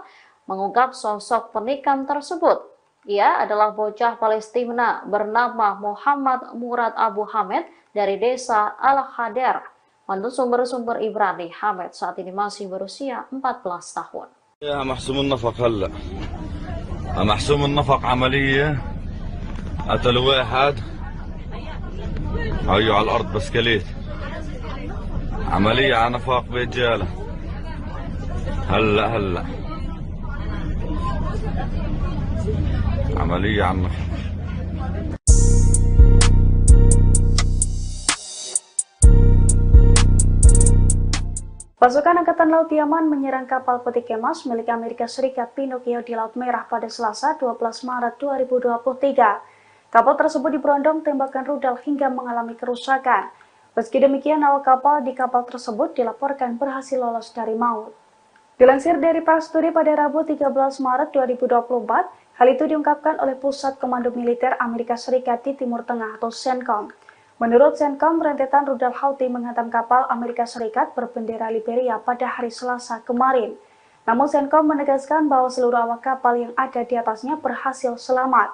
mengungkap sosok penikam tersebut. Ia adalah bocah Palestina bernama Muhammad Murad Abu Hamed dari desa Al-Hadar. Menurut sumber-sumber Ibrani, Hamed saat ini masih berusia 14 tahun. يا محسوم النفق هلا محسوم النفق عملية قتل واحد هيو على الأرض بسكليت عملية على نفاق برجالة هلا عملية على النفاق. Pasukan Angkatan Laut Yaman menyerang kapal peti kemas milik Amerika Serikat Pinocchio di Laut Merah pada Selasa 12 Maret 2023. Kapal tersebut diberondong tembakan rudal hingga mengalami kerusakan. Meski demikian, awak kapal di kapal tersebut dilaporkan berhasil lolos dari maut. Dilansir dari Pars Today pada Rabu 13 Maret 2024, hal itu diungkapkan oleh Pusat Komando Militer Amerika Serikat di Timur Tengah atau CENTCOM. Menurut CENTCOM, rentetan rudal Houthi menghantam kapal Amerika Serikat berbendera Liberia pada hari Selasa kemarin. Namun CENTCOM menegaskan bahwa seluruh awak kapal yang ada di atasnya berhasil selamat.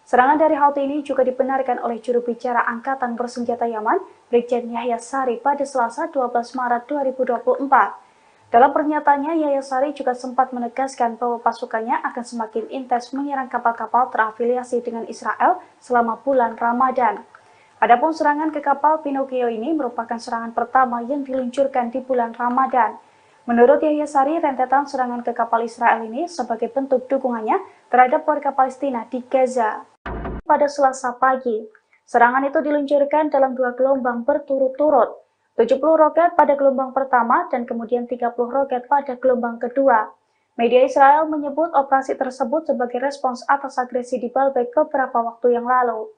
Serangan dari Houthi ini juga dibenarkan oleh juru bicara Angkatan Bersenjata Yaman, Brigjen Yahya Sari pada Selasa 12 Maret 2024. Dalam pernyataannya, Yahya Sari juga sempat menegaskan bahwa pasukannya akan semakin intens menyerang kapal-kapal terafiliasi dengan Israel selama bulan Ramadan. Adapun serangan ke kapal Pinocchio ini merupakan serangan pertama yang diluncurkan di bulan Ramadan. Menurut Yahya Sari, rentetan serangan ke kapal Israel ini sebagai bentuk dukungannya terhadap warga Palestina di Gaza. Pada Selasa pagi, serangan itu diluncurkan dalam 2 gelombang berturut-turut, 70 roket pada gelombang pertama dan kemudian 30 roket pada gelombang kedua. Media Israel menyebut operasi tersebut sebagai respons atas agresi di Baalbek beberapa waktu yang lalu.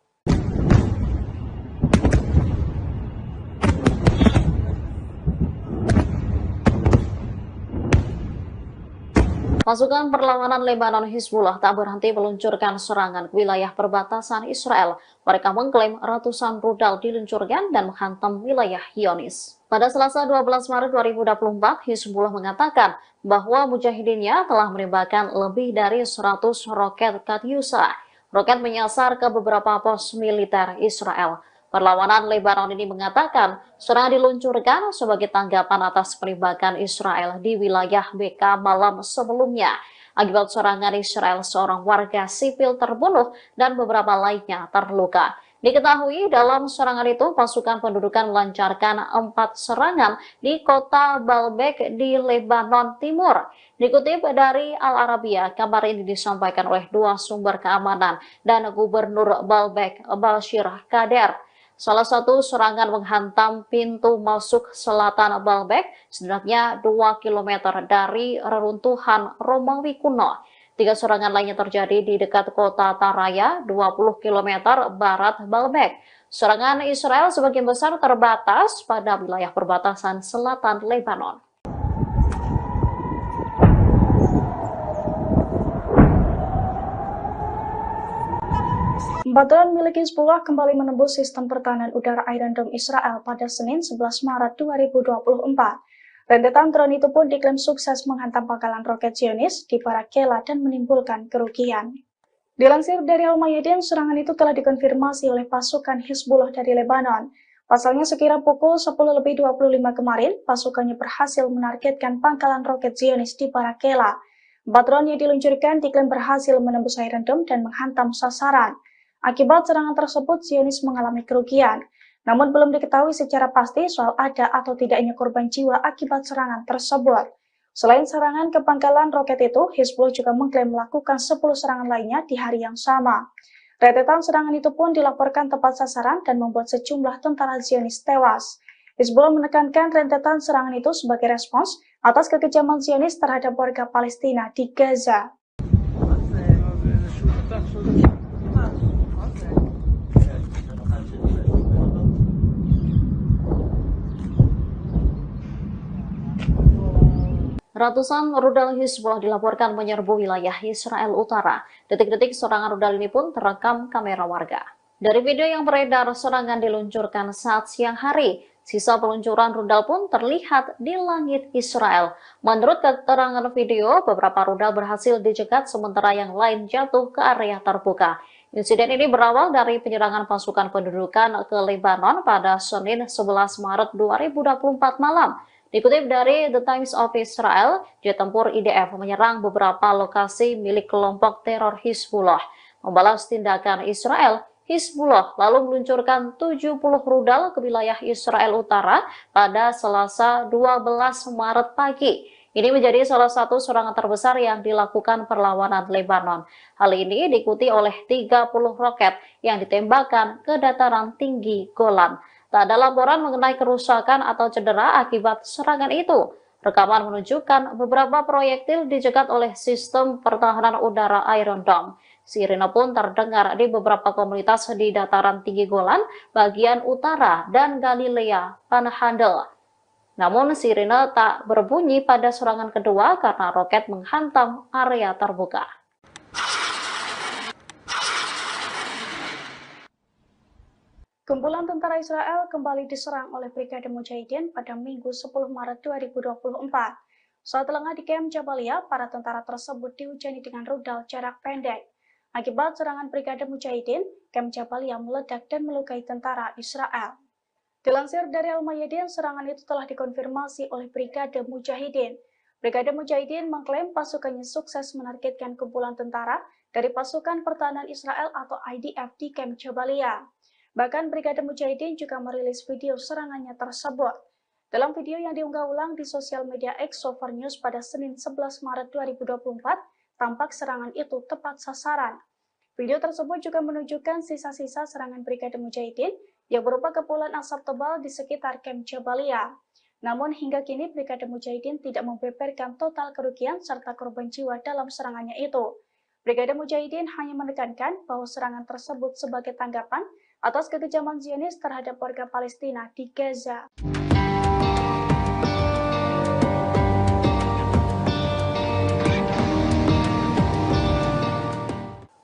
Pasukan perlawanan Lebanon Hizbullah tak berhenti meluncurkan serangan ke wilayah perbatasan Israel. Mereka mengklaim ratusan rudal diluncurkan dan menghantam wilayah Zionis. Pada Selasa 12 Maret 2024, Hizbullah mengatakan bahwa mujahidinnya telah menembakkan lebih dari 100 roket Katyusha. Roket menyasar ke beberapa pos militer Israel. Perlawanan Lebanon ini mengatakan serangan diluncurkan sebagai tanggapan atas penembakan Israel di wilayah Beka malam sebelumnya. Akibat serangan Israel, seorang warga sipil terbunuh dan beberapa lainnya terluka. Diketahui dalam serangan itu pasukan pendudukan melancarkan 4 serangan di kota Baalbek di Lebanon Timur. Dikutip dari Al Arabiya, kabar ini disampaikan oleh 2 sumber keamanan dan Gubernur Baalbek, Bashir Kader. Salah satu serangan menghantam pintu masuk selatan Baalbek, setidaknya 2 km dari reruntuhan Romawi kuno. 3 serangan lainnya terjadi di dekat kota Taraya, 20 km barat Baalbek. Serangan Israel sebagian besar terbatas pada wilayah perbatasan selatan Lebanon. Drone milik Hizbullah kembali menembus sistem pertahanan udara Iron Dome Israel pada Senin 11 Maret 2024. Rentetan drone itu pun diklaim sukses menghantam pangkalan roket Zionis di Barakela dan menimbulkan kerugian. Dilansir dari Al-Mayadin, serangan itu telah dikonfirmasi oleh pasukan Hizbullah dari Lebanon. Pasalnya sekira pukul 10.25 kemarin, pasukannya berhasil menargetkan pangkalan roket Zionis di Barakela. 4 drone yang diluncurkan diklaim berhasil menembus Iron Dome dan menghantam sasaran. Akibat serangan tersebut, Zionis mengalami kerugian. Namun belum diketahui secara pasti soal ada atau tidaknya korban jiwa akibat serangan tersebut. Selain serangan ke pangkalan roket itu, Hizbullah juga mengklaim melakukan 10 serangan lainnya di hari yang sama. Rentetan serangan itu pun dilaporkan tepat sasaran dan membuat sejumlah tentara Zionis tewas. Hizbullah menekankan rentetan serangan itu sebagai respons atas kekejaman Zionis terhadap warga Palestina di Gaza. Ratusan rudal Hizbullah dilaporkan menyerbu wilayah Israel Utara. Detik-detik serangan rudal ini pun terekam kamera warga. Dari video yang beredar, serangan diluncurkan saat siang hari. Sisa peluncuran rudal pun terlihat di langit Israel. Menurut keterangan video, beberapa rudal berhasil dicegat sementara yang lain jatuh ke area terbuka. Insiden ini berawal dari penyerangan pasukan pendudukan ke Lebanon pada Senin 11 Maret 2024 malam. Dikutip dari The Times of Israel, jet tempur IDF menyerang beberapa lokasi milik kelompok teror Hizbullah. Membalas tindakan Israel, Hizbullah lalu meluncurkan 70 rudal ke wilayah Israel Utara pada Selasa 12 Maret pagi. Ini menjadi salah satu serangan terbesar yang dilakukan perlawanan Lebanon. Hal ini diikuti oleh 30 roket yang ditembakkan ke dataran tinggi Golan. Tak ada laporan mengenai kerusakan atau cedera akibat serangan itu. Rekaman menunjukkan beberapa proyektil dicegat oleh sistem pertahanan udara Iron Dome. Sirine pun terdengar di beberapa komunitas di dataran tinggi Golan, bagian utara, dan Galilea Panhandle. Namun sirine tak berbunyi pada serangan kedua karena roket menghantam area terbuka. Kumpulan tentara Israel kembali diserang oleh Brigade Mujahidin pada Minggu 10 Maret 2024. Saat lengah di Kem Jabalia, para tentara tersebut dihujani dengan rudal jarak pendek. Akibat serangan Brigade Mujahidin, Kem Jabalia meledak dan melukai tentara Israel. Dilansir dari Al-Mayadin, serangan itu telah dikonfirmasi oleh Brigade Mujahidin. Brigade Mujahidin mengklaim pasukannya sukses menargetkan kumpulan tentara dari pasukan pertahanan Israel atau IDF di Kem Jabalia. Bahkan Brigade Mujahidin juga merilis video serangannya tersebut. Dalam video yang diunggah ulang di sosial media X Sover News pada Senin 11 Maret 2024, tampak serangan itu tepat sasaran. Video tersebut juga menunjukkan sisa-sisa serangan Brigade Mujahidin yang berupa kepulan asap tebal di sekitar Kem Jabalia. Namun hingga kini Brigade Mujahidin tidak membeberkan total kerugian serta korban jiwa dalam serangannya itu. Brigade Mujahidin hanya menekankan bahwa serangan tersebut sebagai tanggapan atas kekejaman Zionis terhadap warga Palestina di Gaza.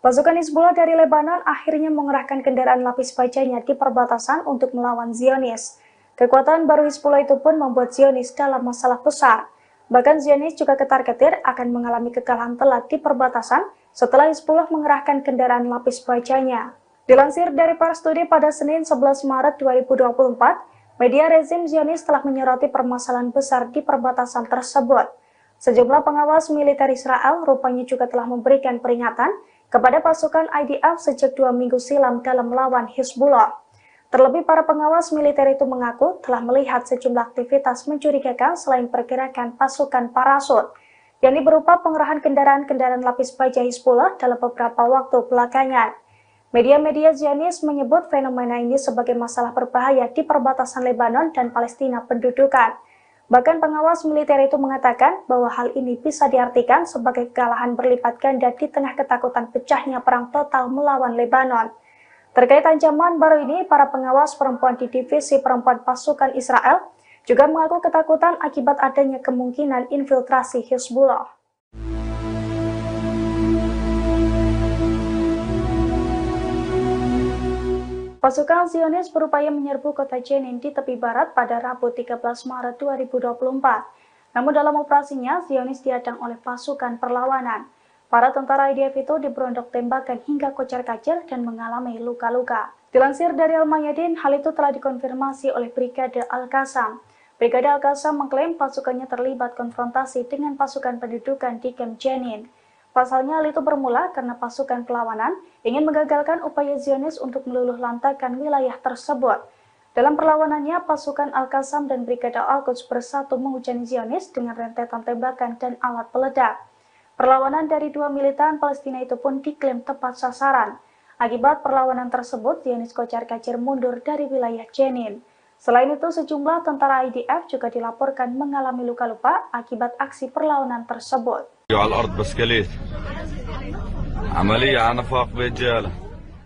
Pasukan Hizbullah dari Lebanon akhirnya mengerahkan kendaraan lapis bajanya di perbatasan untuk melawan Zionis. Kekuatan baru Hizbullah itu pun membuat Zionis dalam masalah besar. Bahkan Zionis juga ketar-ketir akan mengalami kekalahan telak di perbatasan setelah Hizbullah mengerahkan kendaraan lapis bajanya. Dilansir dari Pars Today pada Senin 11 Maret 2024, media rezim Zionis telah menyoroti permasalahan besar di perbatasan tersebut. Sejumlah pengawas militer Israel rupanya juga telah memberikan peringatan kepada pasukan IDF sejak 2 minggu silam dalam melawan Hizbullah. Terlebih para pengawas militer itu mengaku telah melihat sejumlah aktivitas mencurigakan selain pergerakan pasukan parasut, yakni berupa pengerahan kendaraan-kendaraan lapis baja Hizbullah dalam beberapa waktu belakangan. Media-media Zionis menyebut fenomena ini sebagai masalah berbahaya di perbatasan Lebanon dan Palestina pendudukan. Bahkan pengawas militer itu mengatakan bahwa hal ini bisa diartikan sebagai kekalahan berlipat ganda di tengah ketakutan pecahnya perang total melawan Lebanon. Terkait ancaman baru ini, para pengawas perempuan di divisi perempuan pasukan Israel juga mengaku ketakutan akibat adanya kemungkinan infiltrasi Hizbullah. Pasukan Zionis berupaya menyerbu kota Jenin di tepi barat pada Rabu 13 Maret 2024. Namun dalam operasinya, Zionis dihadang oleh pasukan perlawanan. Para tentara IDF itu diberondok tembakan hingga kocar-kacir dan mengalami luka-luka. Dilansir dari Al-Mayadin, hal itu telah dikonfirmasi oleh Brigade Al-Qassam. Brigade Al-Qassam mengklaim pasukannya terlibat konfrontasi dengan pasukan pendudukan di Kem Jenin. Pasalnya hal itu bermula karena pasukan perlawanan ingin menggagalkan upaya Zionis untuk meluluh lantakan wilayah tersebut. Dalam perlawanannya, pasukan Al-Qassam dan Brigade Al-Quds bersatu menghujani Zionis dengan rentetan tembakan dan alat peledak. Perlawanan dari dua militan Palestina itu pun diklaim tepat sasaran. Akibat perlawanan tersebut, Zionis kocar-kacir mundur dari wilayah Jenin. Selain itu, sejumlah tentara IDF juga dilaporkan mengalami luka-luka akibat aksi perlawanan tersebut.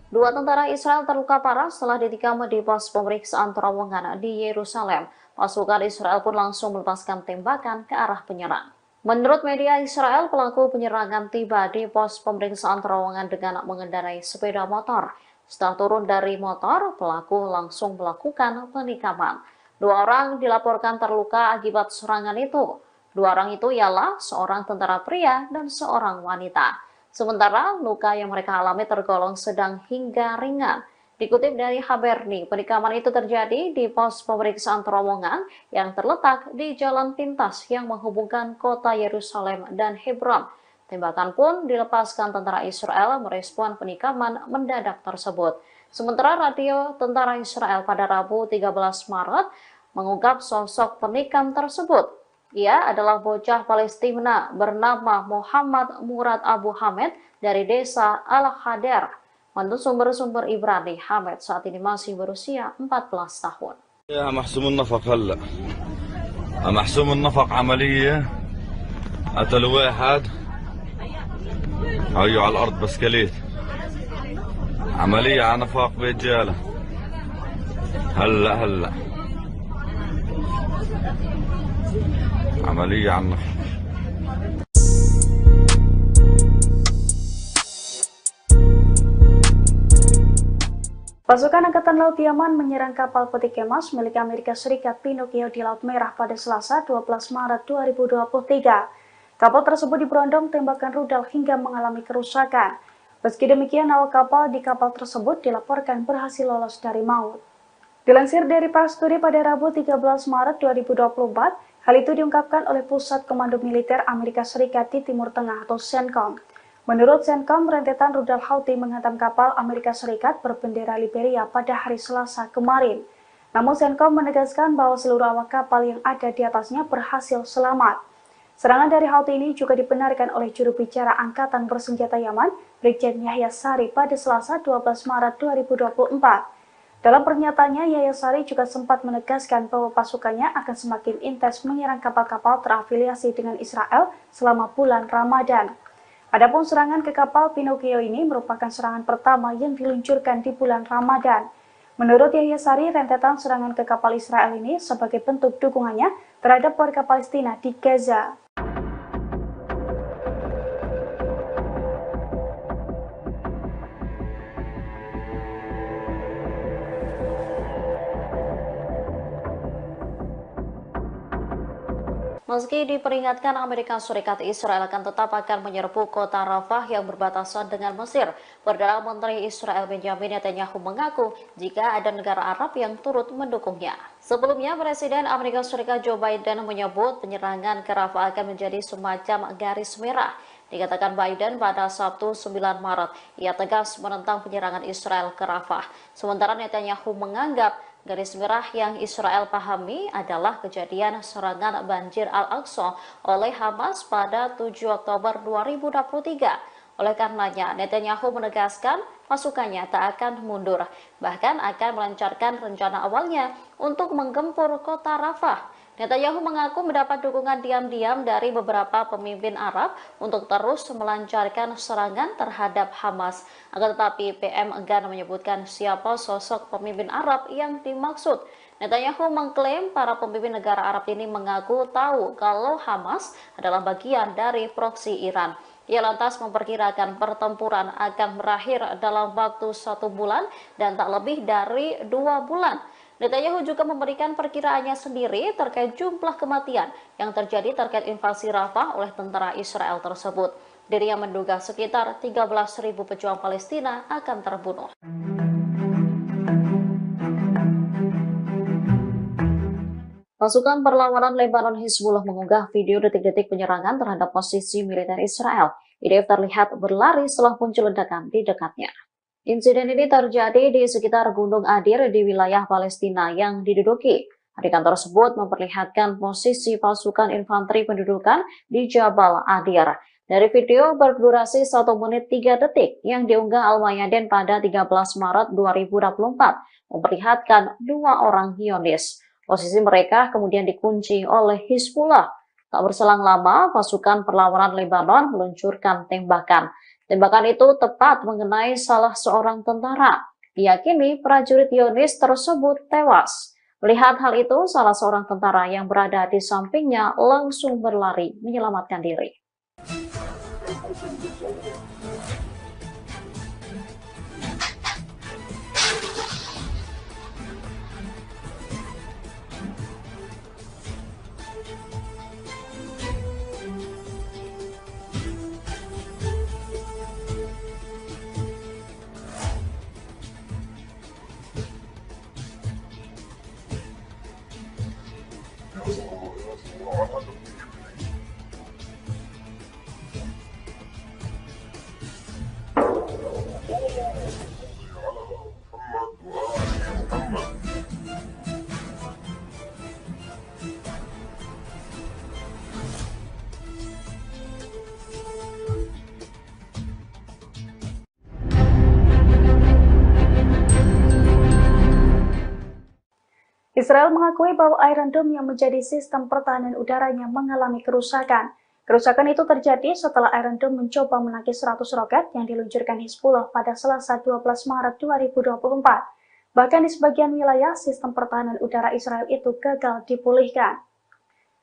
Dua tentara Israel terluka parah setelah ditikam di pos pemeriksaan terowongan di Yerusalem. Pasukan Israel pun langsung melepaskan tembakan ke arah penyerang. Menurut media Israel, pelaku penyerangan tiba di pos pemeriksaan terowongan dengan mengendarai sepeda motor. Setelah turun dari motor, pelaku langsung melakukan penikaman. Dua orang dilaporkan terluka akibat serangan itu. Dua orang itu ialah seorang tentara pria dan seorang wanita. Sementara luka yang mereka alami tergolong sedang hingga ringan. Dikutip dari Haberni, penikaman itu terjadi di pos pemeriksaan terowongan yang terletak di jalan pintas yang menghubungkan kota Yerusalem dan Hebron. Tembakan pun dilepaskan tentara Israel merespon penikaman mendadak tersebut. Sementara radio tentara Israel pada Rabu 13 Maret mengungkap sosok penikam tersebut. Ia adalah bocah Palestina bernama Muhammad Murad Abu Hamed dari desa Al-Hadar. Menurut sumber-sumber Ibrani, Hamed saat ini masih berusia 14 tahun. يا محسوم النفق هلا محسوم النفق عملية قتلوا واحد هيو على الأرض بسكليت عملية على نفق برجالة هلا عملية على النفق. Pasukan Angkatan Laut Yaman menyerang kapal peti kemas milik Amerika Serikat Pinocchio di Laut Merah pada Selasa 12 Maret 2023. Kapal tersebut diberondong tembakan rudal hingga mengalami kerusakan. Meski demikian, awak kapal di kapal tersebut dilaporkan berhasil lolos dari maut. Dilansir dari Pars Today pada Rabu 13 Maret 2024, hal itu diungkapkan oleh Pusat Komando Militer Amerika Serikat di Timur Tengah atau CENTCOM. Menurut CENTCOM, rentetan rudal Houthi menghantam kapal Amerika Serikat berbendera Liberia pada hari Selasa kemarin. Namun CENTCOM menegaskan bahwa seluruh awak kapal yang ada di atasnya berhasil selamat. Serangan dari Houthi ini juga dibenarkan oleh juru bicara Angkatan Bersenjata Yaman, Brigjen Yahya Sari pada Selasa 12 Maret 2024. Dalam pernyataannya, Yahya Sari juga sempat menegaskan bahwa pasukannya akan semakin intens menyerang kapal-kapal terafiliasi dengan Israel selama bulan Ramadan. Adapun serangan ke kapal Pinocchio ini merupakan serangan pertama yang diluncurkan di bulan Ramadan. Menurut Yahya Sari, rentetan serangan ke kapal Israel ini sebagai bentuk dukungannya terhadap warga Palestina di Gaza. Meski diperingatkan Amerika Serikat, Israel akan menyerbu kota Rafah yang berbatasan dengan Mesir. Perdana Menteri Israel Benjamin Netanyahu mengaku jika ada negara Arab yang turut mendukungnya. Sebelumnya, Presiden Amerika Serikat Joe Biden menyebut penyerangan ke Rafah akan menjadi semacam garis merah. Dikatakan Biden pada Sabtu 9 Maret, ia tegas menentang penyerangan Israel ke Rafah. Sementara Netanyahu menganggap garis merah yang Israel pahami adalah kejadian serangan banjir Al-Aqsa oleh Hamas pada 7 Oktober 2023. Oleh karenanya, Netanyahu menegaskan pasukannya tak akan mundur, bahkan akan melancarkan rencana awalnya untuk menggempur kota Rafah. Netanyahu mengaku mendapat dukungan diam-diam dari beberapa pemimpin Arab untuk terus melancarkan serangan terhadap Hamas. Akan tetapi PM enggan menyebutkan siapa sosok pemimpin Arab yang dimaksud. Netanyahu mengklaim para pemimpin negara Arab ini mengaku tahu kalau Hamas adalah bagian dari proksi Iran. Ia lantas memperkirakan pertempuran akan berakhir dalam waktu 1 bulan dan tak lebih dari 2 bulan. Netanyahu juga memberikan perkiraannya sendiri terkait jumlah kematian yang terjadi terkait invasi Rafah oleh tentara Israel tersebut. Dirinya menduga sekitar 13.000 pejuang Palestina akan terbunuh. Pasukan perlawanan Lebanon Hizbullah mengunggah video detik-detik penyerangan terhadap posisi militer Israel. IDF terlihat berlari setelah muncul ledakan di dekatnya. Insiden ini terjadi di sekitar Gunung Adir di wilayah Palestina yang diduduki. Adegan tersebut memperlihatkan posisi pasukan infanteri pendudukan di Jabal Adir. Dari video berdurasi 1 menit 3 detik yang diunggah Al-Mayadin pada 13 Maret 2024, memperlihatkan 2 orang Zionis. Posisi mereka kemudian dikunci oleh Hizbullah. Tak berselang lama, pasukan perlawanan Lebanon meluncurkan tembakan. Tembakan itu tepat mengenai salah seorang tentara. Diyakini prajurit Zionis tersebut tewas. Melihat hal itu, salah seorang tentara yang berada di sampingnya langsung berlari menyelamatkan diri. Israel mengakui bahwa Iron Dome yang menjadi sistem pertahanan udaranya mengalami kerusakan. Kerusakan itu terjadi setelah Iron Dome mencoba menangkis 100 roket yang diluncurkan Hizbullah pada Selasa 12 Maret 2024. Bahkan di sebagian wilayah, sistem pertahanan udara Israel itu gagal dipulihkan.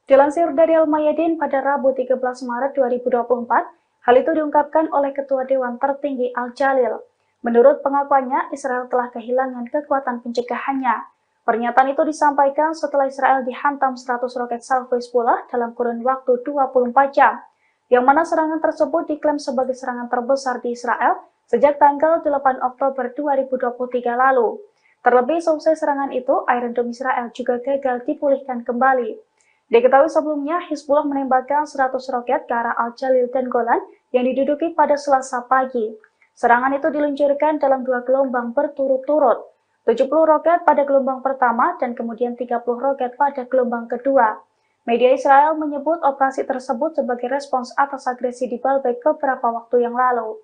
Dilansir dari Al-Mayadin pada Rabu 13 Maret 2024, hal itu diungkapkan oleh Ketua Dewan Tertinggi Al-Jalil. Menurut pengakuannya, Israel telah kehilangan kekuatan pencegahannya. Pernyataan itu disampaikan setelah Israel dihantam 100 roket salvo Hizbullah dalam kurun waktu 24 jam, yang mana serangan tersebut diklaim sebagai serangan terbesar di Israel sejak tanggal 8 Oktober 2023 lalu. Terlebih selesai serangan itu, Iron Dome Israel juga gagal dipulihkan kembali. Diketahui sebelumnya, Hizbullah menembakkan 100 roket ke arah Al-Jalil dan Golan yang diduduki pada Selasa pagi. Serangan itu diluncurkan dalam 2 gelombang berturut-turut, 70 roket pada gelombang pertama dan kemudian 30 roket pada gelombang kedua. Media Israel menyebut operasi tersebut sebagai respons atas agresi di Baalbek beberapa waktu yang lalu.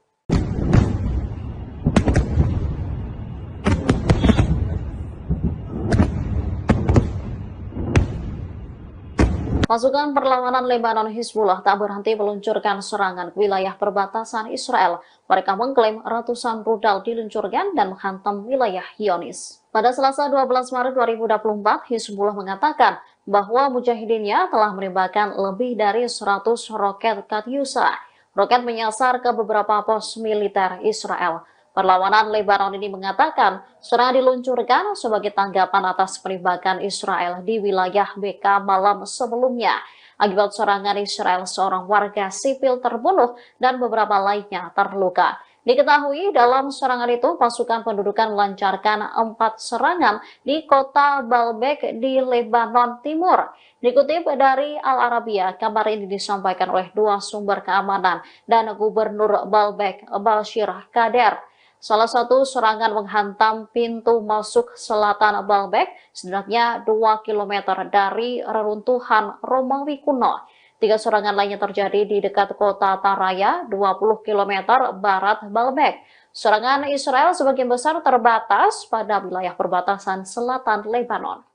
Pasukan perlawanan Lebanon Hizbullah tak berhenti meluncurkan serangan ke wilayah perbatasan Israel. Mereka mengklaim ratusan rudal diluncurkan dan menghantam wilayah Zionis. Pada Selasa 12 Maret 2024, Hizbullah mengatakan bahwa mujahidinnya telah menembakkan lebih dari 100 roket Katyusha. Roket menyasar ke beberapa pos militer Israel. Perlawanan Lebanon ini mengatakan serangan diluncurkan sebagai tanggapan atas penembakan Israel di wilayah BK malam sebelumnya. Akibat serangan Israel, seorang warga sipil terbunuh dan beberapa lainnya terluka. Diketahui dalam serangan itu pasukan pendudukan melancarkan 4 serangan di kota Baalbek di Lebanon Timur. Dikutip dari Al Arabiya, kabar ini disampaikan oleh 2 sumber keamanan dan Gubernur Baalbek, Bashir Kader. Salah satu serangan menghantam pintu masuk selatan Baalbek, setidaknya 2 km dari reruntuhan Romawi kuno. 3 serangan lainnya terjadi di dekat kota Taraya, 20 km barat Baalbek. Serangan Israel sebagian besar terbatas pada wilayah perbatasan selatan Lebanon.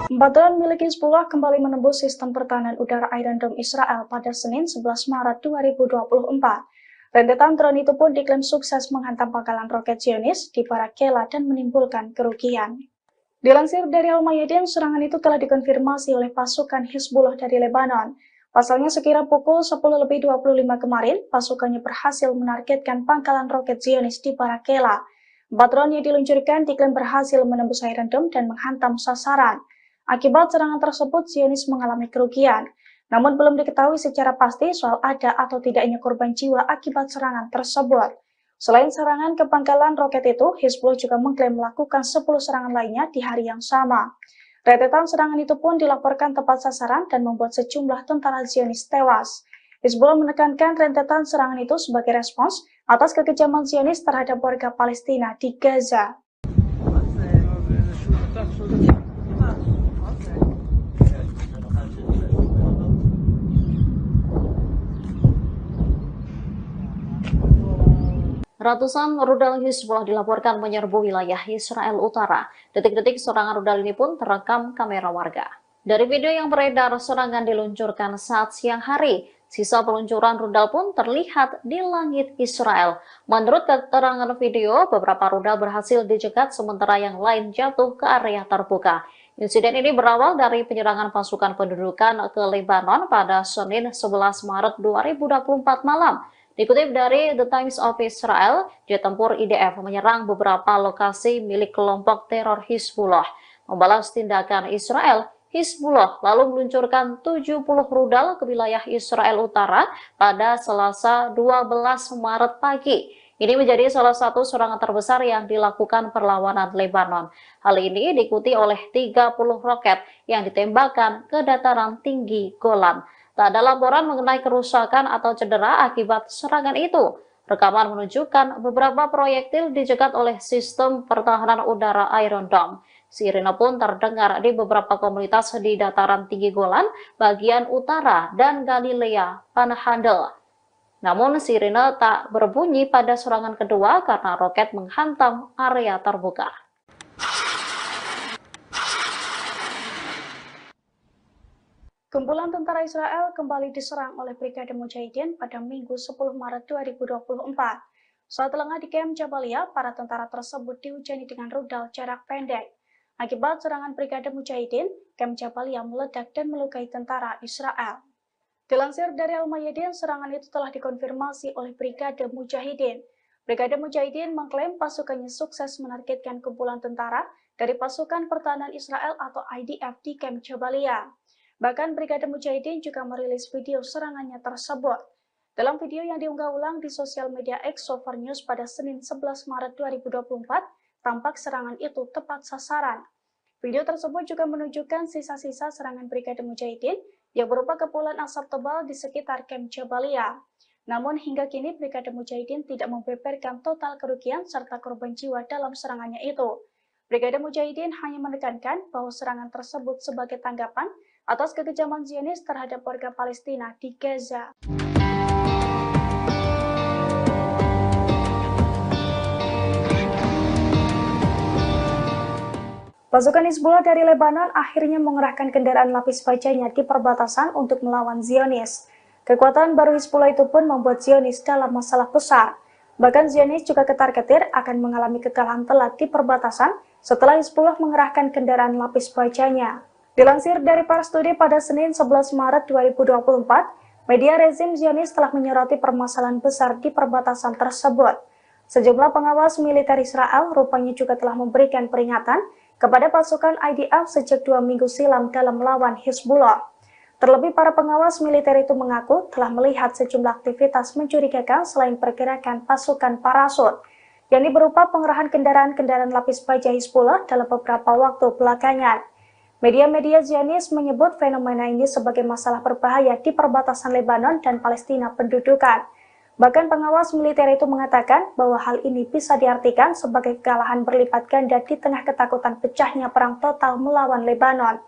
Drone milik Hizbullah kembali menembus sistem pertahanan udara Iron Dome Israel pada Senin 11 Maret 2024. Rentetan drone itu pun diklaim sukses menghantam pangkalan roket Zionis di Barakela dan menimbulkan kerugian. Dilansir dari Al-Mayadin, serangan itu telah dikonfirmasi oleh pasukan Hizbullah dari Lebanon. Pasalnya sekira pukul 10.25 kemarin, pasukannya berhasil menargetkan pangkalan roket Zionis di Barakela. 4 drone yang diluncurkan diklaim berhasil menembus Iron Dome dan menghantam sasaran. Akibat serangan tersebut, Zionis mengalami kerugian. Namun belum diketahui secara pasti soal ada atau tidaknya korban jiwa akibat serangan tersebut. Selain serangan ke pangkalan roket itu, Hizbullah juga mengklaim melakukan 10 serangan lainnya di hari yang sama. Rentetan serangan itu pun dilaporkan tepat sasaran dan membuat sejumlah tentara Zionis tewas. Hizbullah menekankan rentetan serangan itu sebagai respons atas kekejaman Zionis terhadap warga Palestina di Gaza. Ratusan rudal Hizbullah dilaporkan menyerbu wilayah Israel Utara. Detik-detik serangan rudal ini pun terekam kamera warga. Dari video yang beredar, serangan diluncurkan saat siang hari. Sisa peluncuran rudal pun terlihat di langit Israel. Menurut keterangan video, beberapa rudal berhasil dicegat sementara yang lain jatuh ke area terbuka. Insiden ini berawal dari penyerangan pasukan pendudukan ke Lebanon pada Senin 11 Maret 2024 malam. Dikutip dari The Times of Israel, jet tempur IDF menyerang beberapa lokasi milik kelompok teror Hizbullah. Membalas tindakan Israel, Hizbullah lalu meluncurkan 70 rudal ke wilayah Israel Utara pada Selasa 12 Maret pagi. Ini menjadi salah satu serangan terbesar yang dilakukan perlawanan Lebanon. Hal ini diikuti oleh 30 roket yang ditembakkan ke dataran tinggi Golan. Tak ada laporan mengenai kerusakan atau cedera akibat serangan itu. Rekaman menunjukkan beberapa proyektil dicegat oleh sistem pertahanan udara Iron Dome. Sirine pun terdengar di beberapa komunitas di dataran tinggi Golan, bagian utara, dan Galilea Panhandle. Namun sirine tak berbunyi pada serangan kedua karena roket menghantam area terbuka. Kumpulan tentara Israel kembali diserang oleh Brigade Mujahidin pada Minggu 10 Maret 2024. Saat lengah di Kem Jabalia, para tentara tersebut dihujani dengan rudal jarak pendek. Akibat serangan Brigade Mujahidin, Camp Jabalia meledak dan melukai tentara Israel. Dilansir dari Al-Mayadin, serangan itu telah dikonfirmasi oleh Brigade Mujahidin. Brigade Mujahidin mengklaim pasukannya sukses menargetkan kumpulan tentara dari pasukan pertahanan Israel atau IDF di Camp Jabalia. Bahkan Brigade Mujahidin juga merilis video serangannya tersebut. Dalam video yang diunggah ulang di sosial media X Sofar News pada Senin 11 Maret 2024, tampak serangan itu tepat sasaran. Video tersebut juga menunjukkan sisa-sisa serangan Brigade Mujahidin yang berupa kepulan asap tebal di sekitar Camp Jabalia. Namun hingga kini Brigade Mujahidin tidak membeberkan total kerugian serta korban jiwa dalam serangannya itu. Brigade Mujahidin hanya menekankan bahwa serangan tersebut sebagai tanggapan atas kekejaman Zionis terhadap warga Palestina di Gaza. Pasukan Hizbullah dari Lebanon akhirnya mengerahkan kendaraan lapis bajanya di perbatasan untuk melawan Zionis. Kekuatan baru Hizbullah itu pun membuat Zionis dalam masalah besar. Bahkan Zionis juga ketar-ketir akan mengalami kekalahan telak di perbatasan setelah Hizbullah mengerahkan kendaraan lapis bajanya. Dilansir dari Pars Today pada Senin 11 Maret 2024, media rezim Zionis telah menyoroti permasalahan besar di perbatasan tersebut. Sejumlah pengawas militer Israel rupanya juga telah memberikan peringatan kepada pasukan IDF sejak 2 minggu silam dalam melawan Hizbullah. Terlebih para pengawas militer itu mengaku telah melihat sejumlah aktivitas mencurigakan selain pergerakan pasukan parasut, yakni berupa pengerahan kendaraan-kendaraan lapis baja Hizbullah dalam beberapa waktu belakangan. Media-media Zionis menyebut fenomena ini sebagai masalah berbahaya di perbatasan Lebanon dan Palestina pendudukan. Bahkan pengawas militer itu mengatakan bahwa hal ini bisa diartikan sebagai kekalahan berlipat ganda di tengah ketakutan pecahnya perang total melawan Lebanon.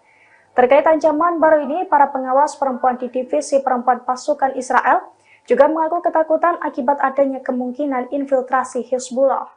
Terkait ancaman baru ini, para pengawas perempuan di divisi perempuan pasukan Israel juga mengaku ketakutan akibat adanya kemungkinan infiltrasi Hizbullah.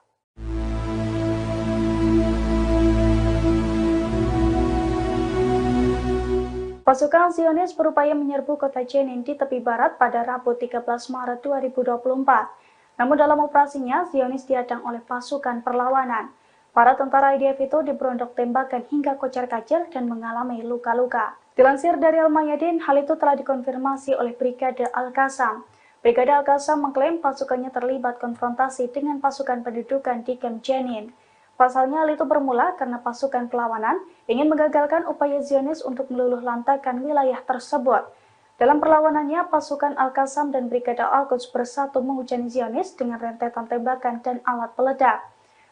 Pasukan Zionis berupaya menyerbu kota Jenin di tepi barat pada Rabu 13 Maret 2024. Namun dalam operasinya, Zionis dihadang oleh pasukan perlawanan. Para tentara IDF itu diberondok tembakan hingga kocar-kacir dan mengalami luka-luka. Dilansir dari Al-Mayadin, hal itu telah dikonfirmasi oleh Brigade Al-Qassam. Brigade Al-Qassam mengklaim pasukannya terlibat konfrontasi dengan pasukan pendudukan di Camp Jenin. Pasalnya hal itu bermula karena pasukan perlawanan ingin menggagalkan upaya Zionis untuk meluluh lantakan wilayah tersebut. Dalam perlawanannya, pasukan Al-Qassam dan Brigade Al-Quds bersatu menghujani Zionis dengan rentetan tembakan dan alat peledak.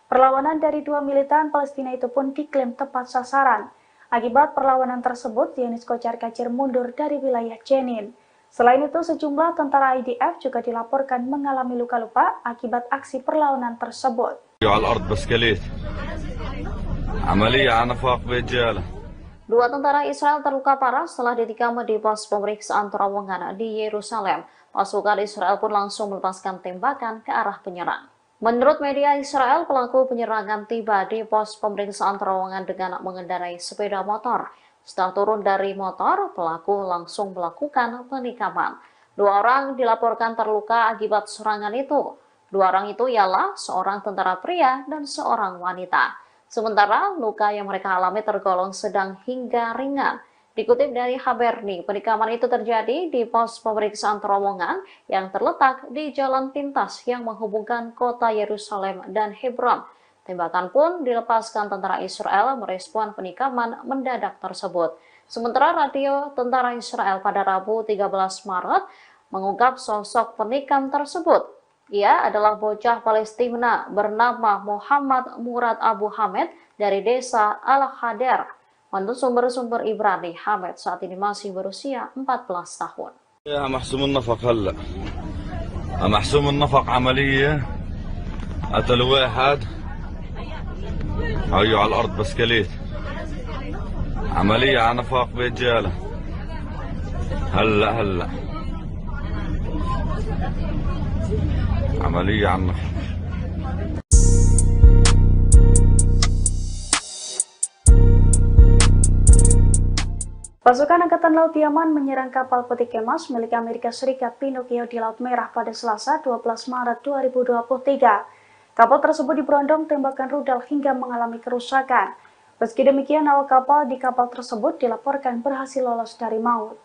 Perlawanan dari dua militan Palestina itu pun diklaim tepat sasaran. Akibat perlawanan tersebut, Zionis kocar-kacir mundur dari wilayah Jenin. Selain itu, sejumlah tentara IDF juga dilaporkan mengalami luka-luka akibat aksi perlawanan tersebut. Dua tentara Israel terluka parah setelah ditikam di pos pemeriksaan terowongan di Yerusalem. Pasukan Israel pun langsung melepaskan tembakan ke arah penyerang. Menurut media Israel, pelaku penyerangan tiba di pos pemeriksaan terowongan dengan mengendarai sepeda motor. Setelah turun dari motor, pelaku langsung melakukan penikaman. Dua orang dilaporkan terluka akibat serangan itu. Dua orang itu ialah seorang tentara pria dan seorang wanita. Sementara luka yang mereka alami tergolong sedang hingga ringan. Dikutip dari Haberni, penikaman itu terjadi di pos pemeriksaan terowongan yang terletak di jalan pintas yang menghubungkan kota Yerusalem dan Hebron. Tembakan pun dilepaskan tentara Israel merespon penikaman mendadak tersebut. Sementara radio tentara Israel pada Rabu 13 Maret mengungkap sosok penikam tersebut. Ia adalah bocah Palestina bernama Muhammad Murad Abu Hamed dari desa Al-Hader. Menurut sumber-sumber Ibrani, Hamed saat ini masih berusia 14 tahun. يا محسوم النفق هلا محسوم النفق عملية قتل واحد هيو على الأرض بسكليت عملية على نفاق بيت جالة هلا عملية على النفاق. Pasukan Angkatan Laut Yaman menyerang kapal peti kemas milik Amerika Serikat Pinocchio di Laut Merah pada Selasa 12 Maret 2023. Kapal tersebut diberondong tembakan rudal hingga mengalami kerusakan. Meski demikian, awak kapal di kapal tersebut dilaporkan berhasil lolos dari maut.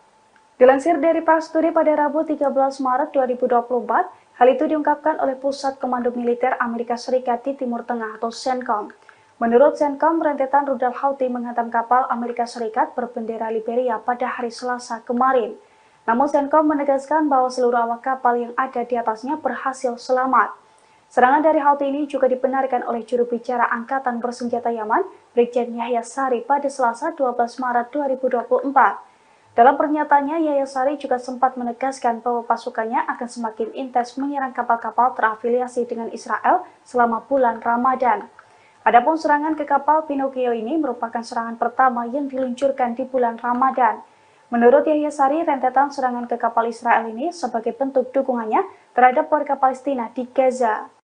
Dilansir dari Prasturi pada Rabu 13 Maret 2024, hal itu diungkapkan oleh Pusat Komando Militer Amerika Serikat di Timur Tengah atau CENTCOM. Menurut CENTCOM, rentetan rudal Houthi menghantam kapal Amerika Serikat berbendera Liberia pada hari Selasa kemarin. Namun CENTCOM menegaskan bahwa seluruh awak kapal yang ada di atasnya berhasil selamat. Serangan dari Houthi ini juga dibenarkan oleh juru bicara Angkatan Bersenjata Yaman, Brigjen Yahya Sari pada Selasa 12 Maret 2024. Dalam pernyataannya, Yahya Sari juga sempat menegaskan bahwa pasukannya akan semakin intens menyerang kapal-kapal terafiliasi dengan Israel selama bulan Ramadan. Adapun serangan ke kapal Pinocchio ini merupakan serangan pertama yang diluncurkan di bulan Ramadan. Menurut Yahya Sari, rentetan serangan ke kapal Israel ini sebagai bentuk dukungannya terhadap warga Palestina di Gaza.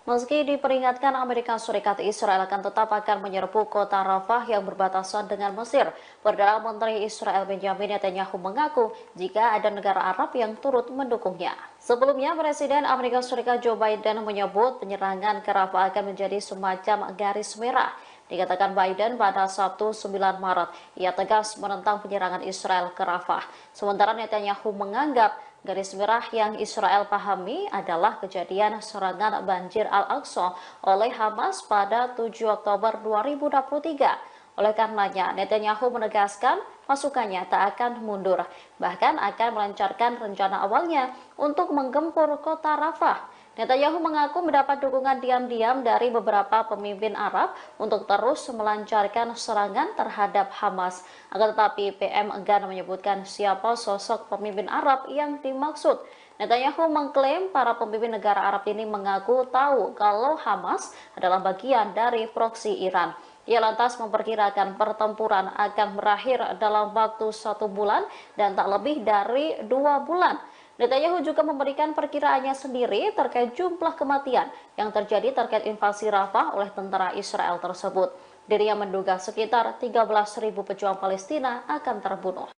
Meski diperingatkan Amerika Serikat, Israel akan tetap akan menyerbu kota Rafah yang berbatasan dengan Mesir. Perdana Menteri Israel Benjamin Netanyahu mengaku jika ada negara Arab yang turut mendukungnya. Sebelumnya, Presiden Amerika Serikat Joe Biden menyebut penyerangan ke Rafah akan menjadi semacam garis merah. Dikatakan Biden pada Sabtu 9 Maret, ia tegas menentang penyerangan Israel ke Rafah. Sementara Netanyahu menganggap garis merah yang Israel pahami adalah kejadian serangan banjir Al-Aqsa oleh Hamas pada 7 Oktober 2023. Oleh karenanya, Netanyahu menegaskan pasukannya tak akan mundur, bahkan akan melancarkan rencana awalnya untuk menggempur kota Rafah. Netanyahu mengaku mendapat dukungan diam-diam dari beberapa pemimpin Arab untuk terus melancarkan serangan terhadap Hamas. Akan tetapi PM enggan menyebutkan siapa sosok pemimpin Arab yang dimaksud. Netanyahu mengklaim para pemimpin negara Arab ini mengaku tahu kalau Hamas adalah bagian dari proksi Iran. Ia lantas memperkirakan pertempuran akan berakhir dalam waktu 1 bulan dan tak lebih dari 2 bulan. Netanyahu juga memberikan perkiraannya sendiri terkait jumlah kematian yang terjadi terkait invasi Rafah oleh tentara Israel tersebut. Dirinya menduga sekitar 13.000 pejuang Palestina akan terbunuh.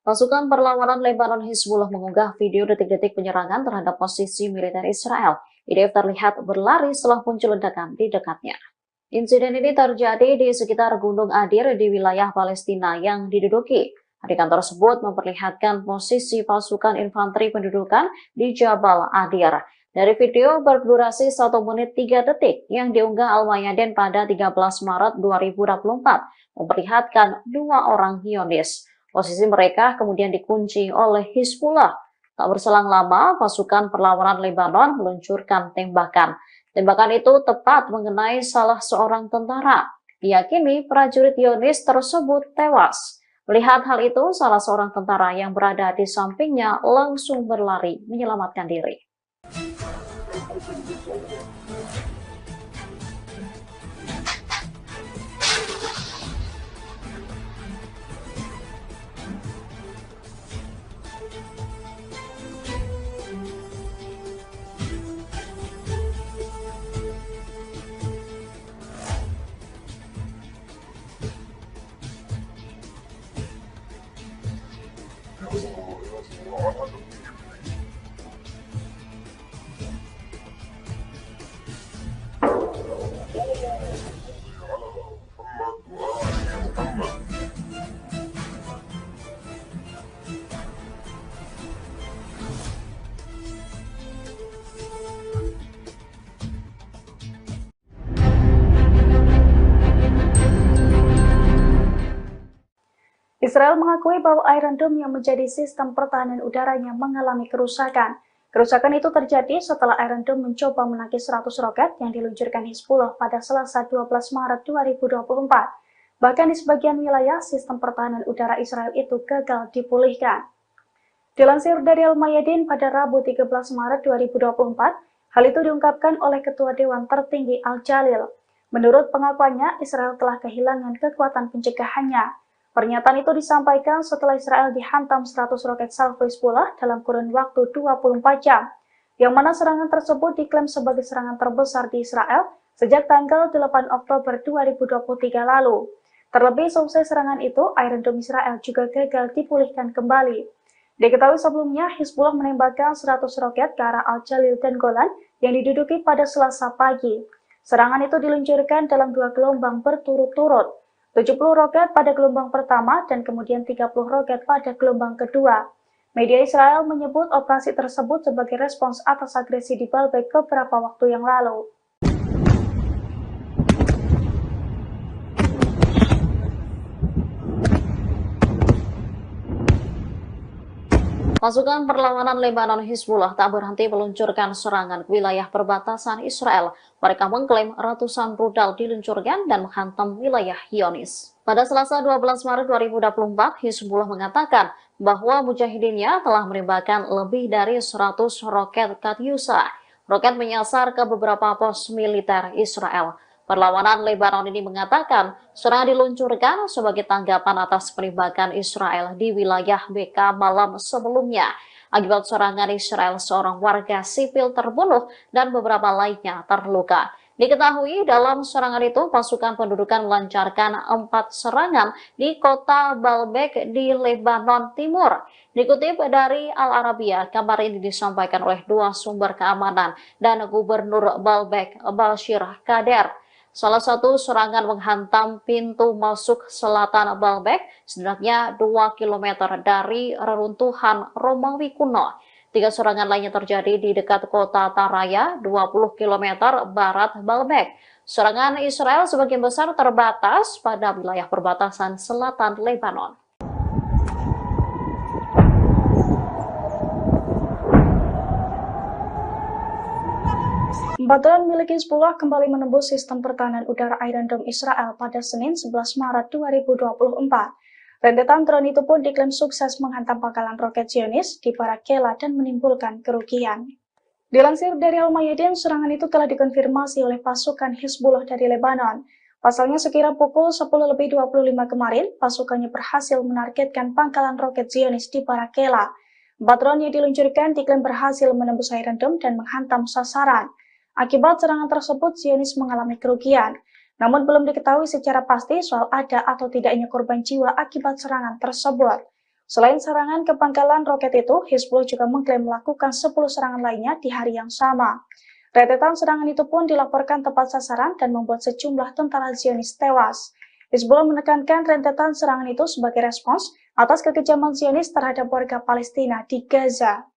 Pasukan perlawanan Lebanon Hizbullah mengunggah video detik-detik penyerangan terhadap posisi militer Israel. IDF terlihat berlari setelah muncul ledakan di dekatnya. Insiden ini terjadi di sekitar Gunung Adir di wilayah Palestina yang diduduki. Adegan tersebut memperlihatkan posisi pasukan infanteri pendudukan di Jabal Adir. Dari video berdurasi 1 menit 3 detik yang diunggah Al-Mayadin pada 13 Maret 2024, memperlihatkan 2 orang Zionis. Posisi mereka kemudian dikunci oleh Hizbullah. Tak berselang lama, pasukan perlawanan Lebanon meluncurkan tembakan. Tembakan itu tepat mengenai salah seorang tentara. Diyakini prajurit Zionis tersebut tewas. Melihat hal itu, salah seorang tentara yang berada di sampingnya langsung berlari menyelamatkan diri. Israel mengakui bahwa Iron Dome yang menjadi sistem pertahanan udaranya mengalami kerusakan. Kerusakan itu terjadi setelah Iron Dome mencoba menangkis 100 roket yang diluncurkan Hizbullah pada Selasa 12 Maret 2024. Bahkan di sebagian wilayah, sistem pertahanan udara Israel itu gagal dipulihkan. Dilansir dari Al-Mayadin pada Rabu 13 Maret 2024, hal itu diungkapkan oleh Ketua Dewan Tertinggi Al-Jalil. Menurut pengakuannya, Israel telah kehilangan kekuatan pencegahannya. Pernyataan itu disampaikan setelah Israel dihantam 100 roket salvo Hizbullah dalam kurun waktu 24 jam, yang mana serangan tersebut diklaim sebagai serangan terbesar di Israel sejak tanggal 8 Oktober 2023 lalu. Terlebih selesai serangan itu, Iron Dome Israel juga gagal dipulihkan kembali. Diketahui sebelumnya, Hizbullah menembakkan 100 roket ke arah Al-Jalil dan Golan yang diduduki pada Selasa pagi. Serangan itu diluncurkan dalam 2 gelombang berturut-turut, 70 roket pada gelombang pertama dan kemudian 30 roket pada gelombang kedua. Media Israel menyebut operasi tersebut sebagai respons atas agresi di Baalbek beberapa waktu yang lalu. Pasukan perlawanan Lebanon Hizbullah tak berhenti meluncurkan serangan ke wilayah perbatasan Israel. Mereka mengklaim ratusan rudal diluncurkan dan menghantam wilayah Zionis. Pada Selasa 12 Maret 2024, Hizbullah mengatakan bahwa mujahidinnya telah menembakkan lebih dari 100 roket Katyusha. Roket menyasar ke beberapa pos militer Israel. Perlawanan Lebanon ini mengatakan serangan diluncurkan sebagai tanggapan atas penembakan Israel di wilayah BK malam sebelumnya. Akibat serangan Israel, seorang warga sipil terbunuh dan beberapa lainnya terluka. Diketahui dalam serangan itu pasukan pendudukan melancarkan 4 serangan di kota Baalbek di Lebanon Timur. Dikutip dari Al-Arabiya, kabar ini disampaikan oleh 2 sumber keamanan dan Gubernur Baalbek, Bashir Kader. Salah satu serangan menghantam pintu masuk selatan Baalbek, setidaknya 2 km dari reruntuhan Romawi kuno. 3 serangan lainnya terjadi di dekat kota Taraya, 20 km barat Baalbek. Serangan Israel sebagian besar terbatas pada wilayah perbatasan selatan Lebanon. Drone milik Hizbullah kembali menembus sistem pertahanan udara Iron Dome Israel pada Senin 11 Maret 2024. Rentetan drone itu pun diklaim sukses menghantam pangkalan roket Zionis di Barak Kela dan menimbulkan kerugian. Dilansir dari Al-Mayadin, serangan itu telah dikonfirmasi oleh pasukan Hizbullah dari Lebanon. Pasalnya sekira pukul 10.25 kemarin, pasukannya berhasil menargetkan pangkalan roket Zionis di Barak Kela. Drone yang diluncurkan diklaim berhasil menembus Iron Dome dan menghantam sasaran. Akibat serangan tersebut, Zionis mengalami kerugian. Namun belum diketahui secara pasti soal ada atau tidaknya korban jiwa akibat serangan tersebut. Selain serangan ke pangkalan roket itu, Hizbullah juga mengklaim melakukan 10 serangan lainnya di hari yang sama. Rentetan serangan itu pun dilaporkan tepat sasaran dan membuat sejumlah tentara Zionis tewas. Hizbullah menekankan rentetan serangan itu sebagai respons atas kekejaman Zionis terhadap warga Palestina di Gaza.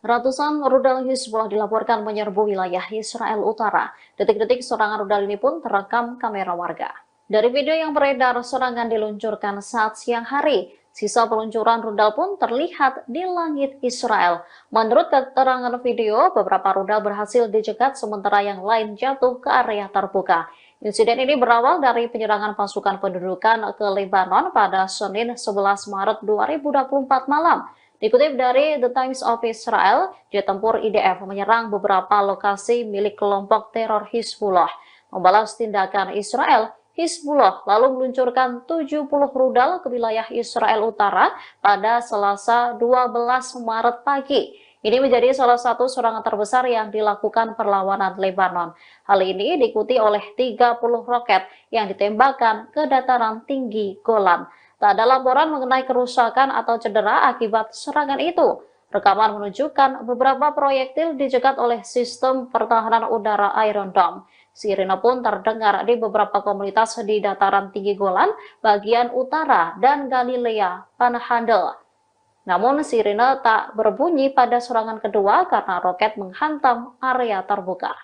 Ratusan rudal Hizbullah dilaporkan menyerbu wilayah Israel Utara. Detik-detik serangan rudal ini pun terekam kamera warga. Dari video yang beredar, serangan diluncurkan saat siang hari. Sisa peluncuran rudal pun terlihat di langit Israel. Menurut keterangan video, beberapa rudal berhasil dicegat sementara yang lain jatuh ke area terbuka. Insiden ini berawal dari penyerangan pasukan pendudukan ke Lebanon pada Senin 11 Maret 2024 malam. Dikutip dari The Times of Israel, jet tempur IDF menyerang beberapa lokasi milik kelompok teror Hizbullah. Membalas tindakan Israel, Hizbullah lalu meluncurkan 70 rudal ke wilayah Israel Utara pada Selasa 12 Maret pagi. Ini menjadi salah satu serangan terbesar yang dilakukan perlawanan Lebanon. Hal ini diikuti oleh 30 roket yang ditembakkan ke dataran tinggi Golan. Tak ada laporan mengenai kerusakan atau cedera akibat serangan itu. Rekaman menunjukkan beberapa proyektil dicegat oleh sistem pertahanan udara Iron Dome. Sirine pun terdengar di beberapa komunitas di dataran tinggi Golan, bagian utara, dan Galilea Panhandle. Namun sirine tak berbunyi pada serangan kedua karena roket menghantam area terbuka.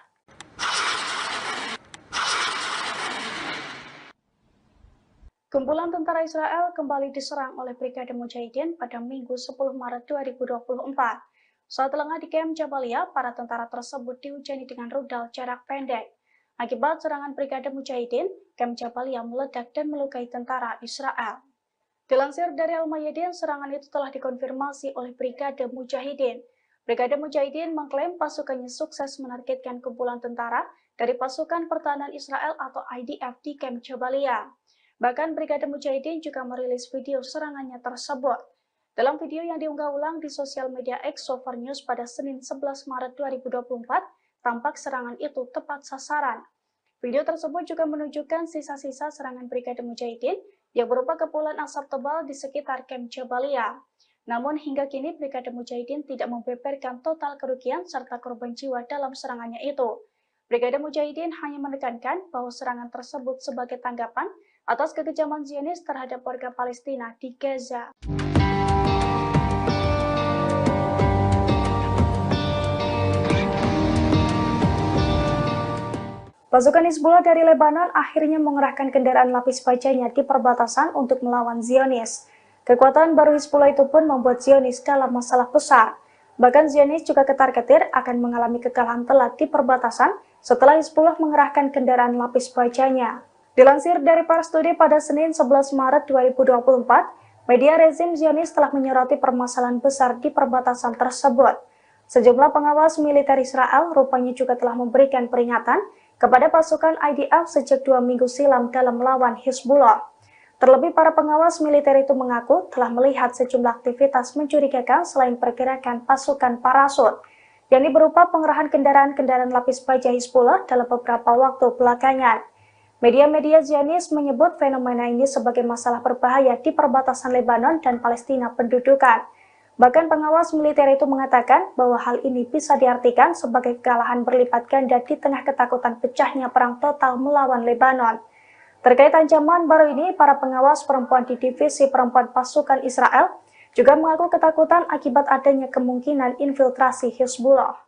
Kumpulan tentara Israel kembali diserang oleh Brigade Mujahidin pada Minggu 10 Maret 2024. Saat lengah di Kem Jabalia, para tentara tersebut dihujani dengan rudal jarak pendek. Akibat serangan Brigade Mujahidin, Kem Jabalia meledak dan melukai tentara Israel. Dilansir dari Al-Mayadin, serangan itu telah dikonfirmasi oleh Brigade Mujahidin. Brigade Mujahidin mengklaim pasukannya sukses menargetkan kumpulan tentara dari pasukan pertahanan Israel atau IDF di Kem Jabalia. Bahkan Brigade Mujahidin juga merilis video serangannya tersebut. Dalam video yang diunggah ulang di sosial media X Sofar News pada Senin 11 Maret 2024, tampak serangan itu tepat sasaran. Video tersebut juga menunjukkan sisa-sisa serangan Brigade Mujahidin yang berupa kepulan asap tebal di sekitar Camp Jabalia. Namun hingga kini Brigade Mujahidin tidak membeberkan total kerugian serta korban jiwa dalam serangannya itu. Brigade Mujahidin hanya menekankan bahwa serangan tersebut sebagai tanggapan atas kekejaman Zionis terhadap warga Palestina di Gaza. Pasukan Hizbullah dari Lebanon akhirnya mengerahkan kendaraan lapis bajanya di perbatasan untuk melawan Zionis. Kekuatan baru Hizbullah itu pun membuat Zionis dalam masalah besar. Bahkan Zionis juga ketar-ketir akan mengalami kekalahan telak di perbatasan setelah Hizbullah mengerahkan kendaraan lapis bajanya. Dilansir dari Pars Today pada Senin 11 Maret 2024, media rezim Zionis telah menyoroti permasalahan besar di perbatasan tersebut. Sejumlah pengawas militer Israel rupanya juga telah memberikan peringatan kepada pasukan IDF sejak 2 minggu silam dalam melawan Hizbullah. Terlebih para pengawas militer itu mengaku telah melihat sejumlah aktivitas mencurigakan selain pergerakan pasukan parasut, yakni berupa pengerahan kendaraan-kendaraan lapis baja Hizbullah dalam beberapa waktu belakangan. Media-media Zionis menyebut fenomena ini sebagai masalah berbahaya di perbatasan Lebanon dan Palestina pendudukan. Bahkan pengawas militer itu mengatakan bahwa hal ini bisa diartikan sebagai kekalahan berlipat ganda di tengah ketakutan pecahnya perang total melawan Lebanon. Terkait ancaman baru ini, para pengawas perempuan di divisi perempuan pasukan Israel juga mengaku ketakutan akibat adanya kemungkinan infiltrasi Hizbullah.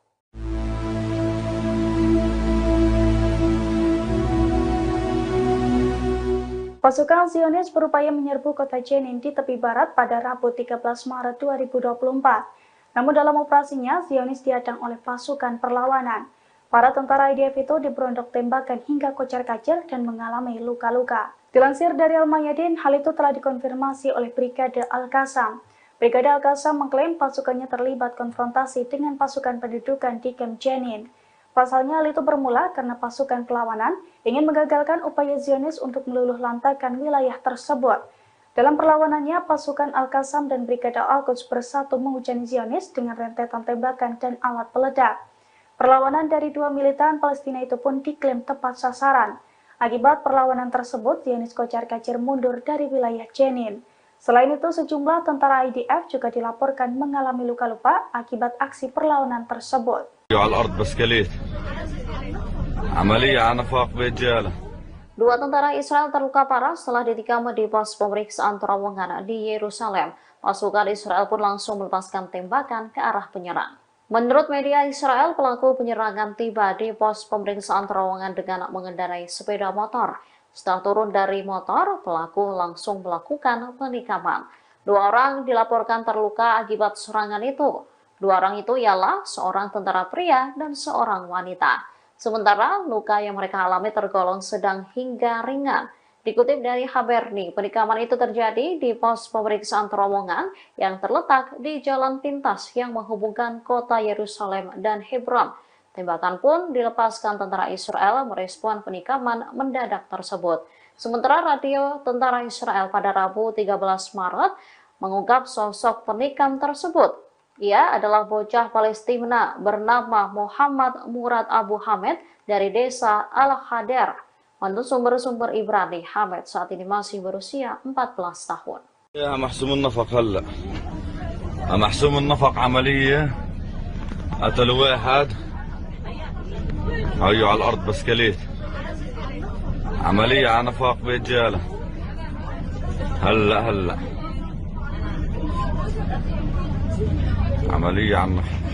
Pasukan Zionis berupaya menyerbu kota Jenin di tepi barat pada Rabu 13 Maret 2024. Namun dalam operasinya, Zionis dihadang oleh pasukan perlawanan. Para tentara IDF itu diberondok tembakan hingga kocar-kacir dan mengalami luka-luka. Dilansir dari Al-Mayadin, hal itu telah dikonfirmasi oleh Brigade Al-Qassam. Brigade Al-Qassam mengklaim pasukannya terlibat konfrontasi dengan pasukan pendudukan di Camp Jenin. Pasalnya hal itu bermula karena pasukan perlawanan ingin menggagalkan upaya Zionis untuk meluluh lantakan wilayah tersebut. Dalam perlawanannya, pasukan Al-Qassam dan Brigade Al-Quds bersatu menghujani Zionis dengan rentetan tembakan dan alat peledak. Perlawanan dari dua militan Palestina itu pun diklaim tepat sasaran. Akibat perlawanan tersebut, Zionis kocar-kacir mundur dari wilayah Jenin. Selain itu, sejumlah tentara IDF juga dilaporkan mengalami luka-luka akibat aksi perlawanan tersebut. Dua tentara Israel terluka parah setelah ditikam di pos pemeriksaan terowongan di Yerusalem. Pasukan Israel pun langsung melepaskan tembakan ke arah penyerang. Menurut media Israel, pelaku penyerangan tiba di pos pemeriksaan terowongan dengan mengendarai sepeda motor. Setelah turun dari motor, pelaku langsung melakukan penikaman. 2 orang dilaporkan terluka akibat serangan itu. 2 orang itu ialah seorang tentara pria dan seorang wanita. Sementara luka yang mereka alami tergolong sedang hingga ringan. Dikutip dari Haberni, penikaman itu terjadi di pos pemeriksaan terowongan yang terletak di jalan pintas yang menghubungkan kota Yerusalem dan Hebron. Tembakan pun dilepaskan tentara Israel merespon penikaman mendadak tersebut. Sementara radio tentara Israel pada Rabu 13 Maret mengungkap sosok penikam tersebut. Ia adalah bocah Palestina bernama Muhammad Murad Abu Hamed dari desa Al-Hader. Menurut sumber-sumber Ibrani, Hamed saat ini masih berusia 14 tahun. يا محسوم النفق هلا محسوم النفق عملية قتلوا واحد هيو على الأرض بسكليت عملية على نفاق برجالة هلا عملية على النفاق.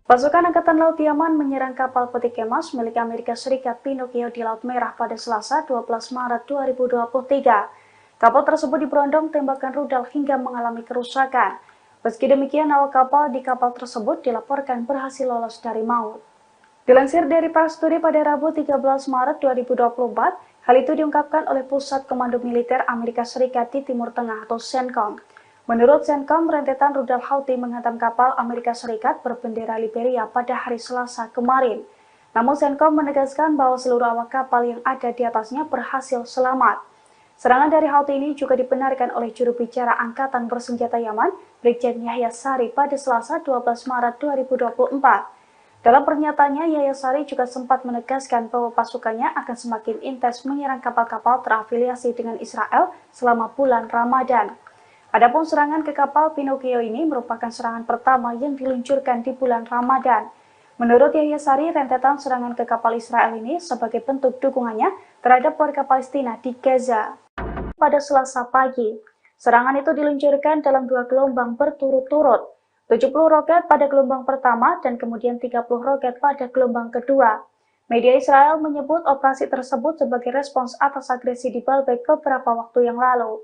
Pasukan Angkatan Laut Yaman menyerang kapal peti kemas milik Amerika Serikat Pinocchio di Laut Merah pada Selasa 12 Maret 2023. Kapal tersebut diberondong tembakan rudal hingga mengalami kerusakan. Meski demikian, awak kapal di kapal tersebut dilaporkan berhasil lolos dari maut. Dilansir dari Pars Today pada Rabu 13 Maret 2024, hal itu diungkapkan oleh Pusat Komando Militer Amerika Serikat di Timur Tengah atau CENTCOM. Menurut CENTCOM, rentetan rudal Houthi menghantam kapal Amerika Serikat berbendera Liberia pada hari Selasa kemarin. Namun CENTCOM menegaskan bahwa seluruh awak kapal yang ada di atasnya berhasil selamat. Serangan dari Houthi ini juga dibenarkan oleh juru bicara Angkatan Bersenjata Yaman, Brigjen Yahya Sari pada Selasa 12 Maret 2024. Dalam pernyataannya, Yahya Sari juga sempat menegaskan bahwa pasukannya akan semakin intens menyerang kapal-kapal terafiliasi dengan Israel selama bulan Ramadan. Adapun serangan ke kapal Pinocchio ini merupakan serangan pertama yang diluncurkan di bulan Ramadan. Menurut Yahya Sari, rentetan serangan ke kapal Israel ini sebagai bentuk dukungannya terhadap warga Palestina di Gaza. Pada Selasa pagi, serangan itu diluncurkan dalam 2 gelombang berturut-turut, 70 roket pada gelombang pertama dan kemudian 30 roket pada gelombang kedua. Media Israel menyebut operasi tersebut sebagai respons atas agresi di Baalbek beberapa waktu yang lalu.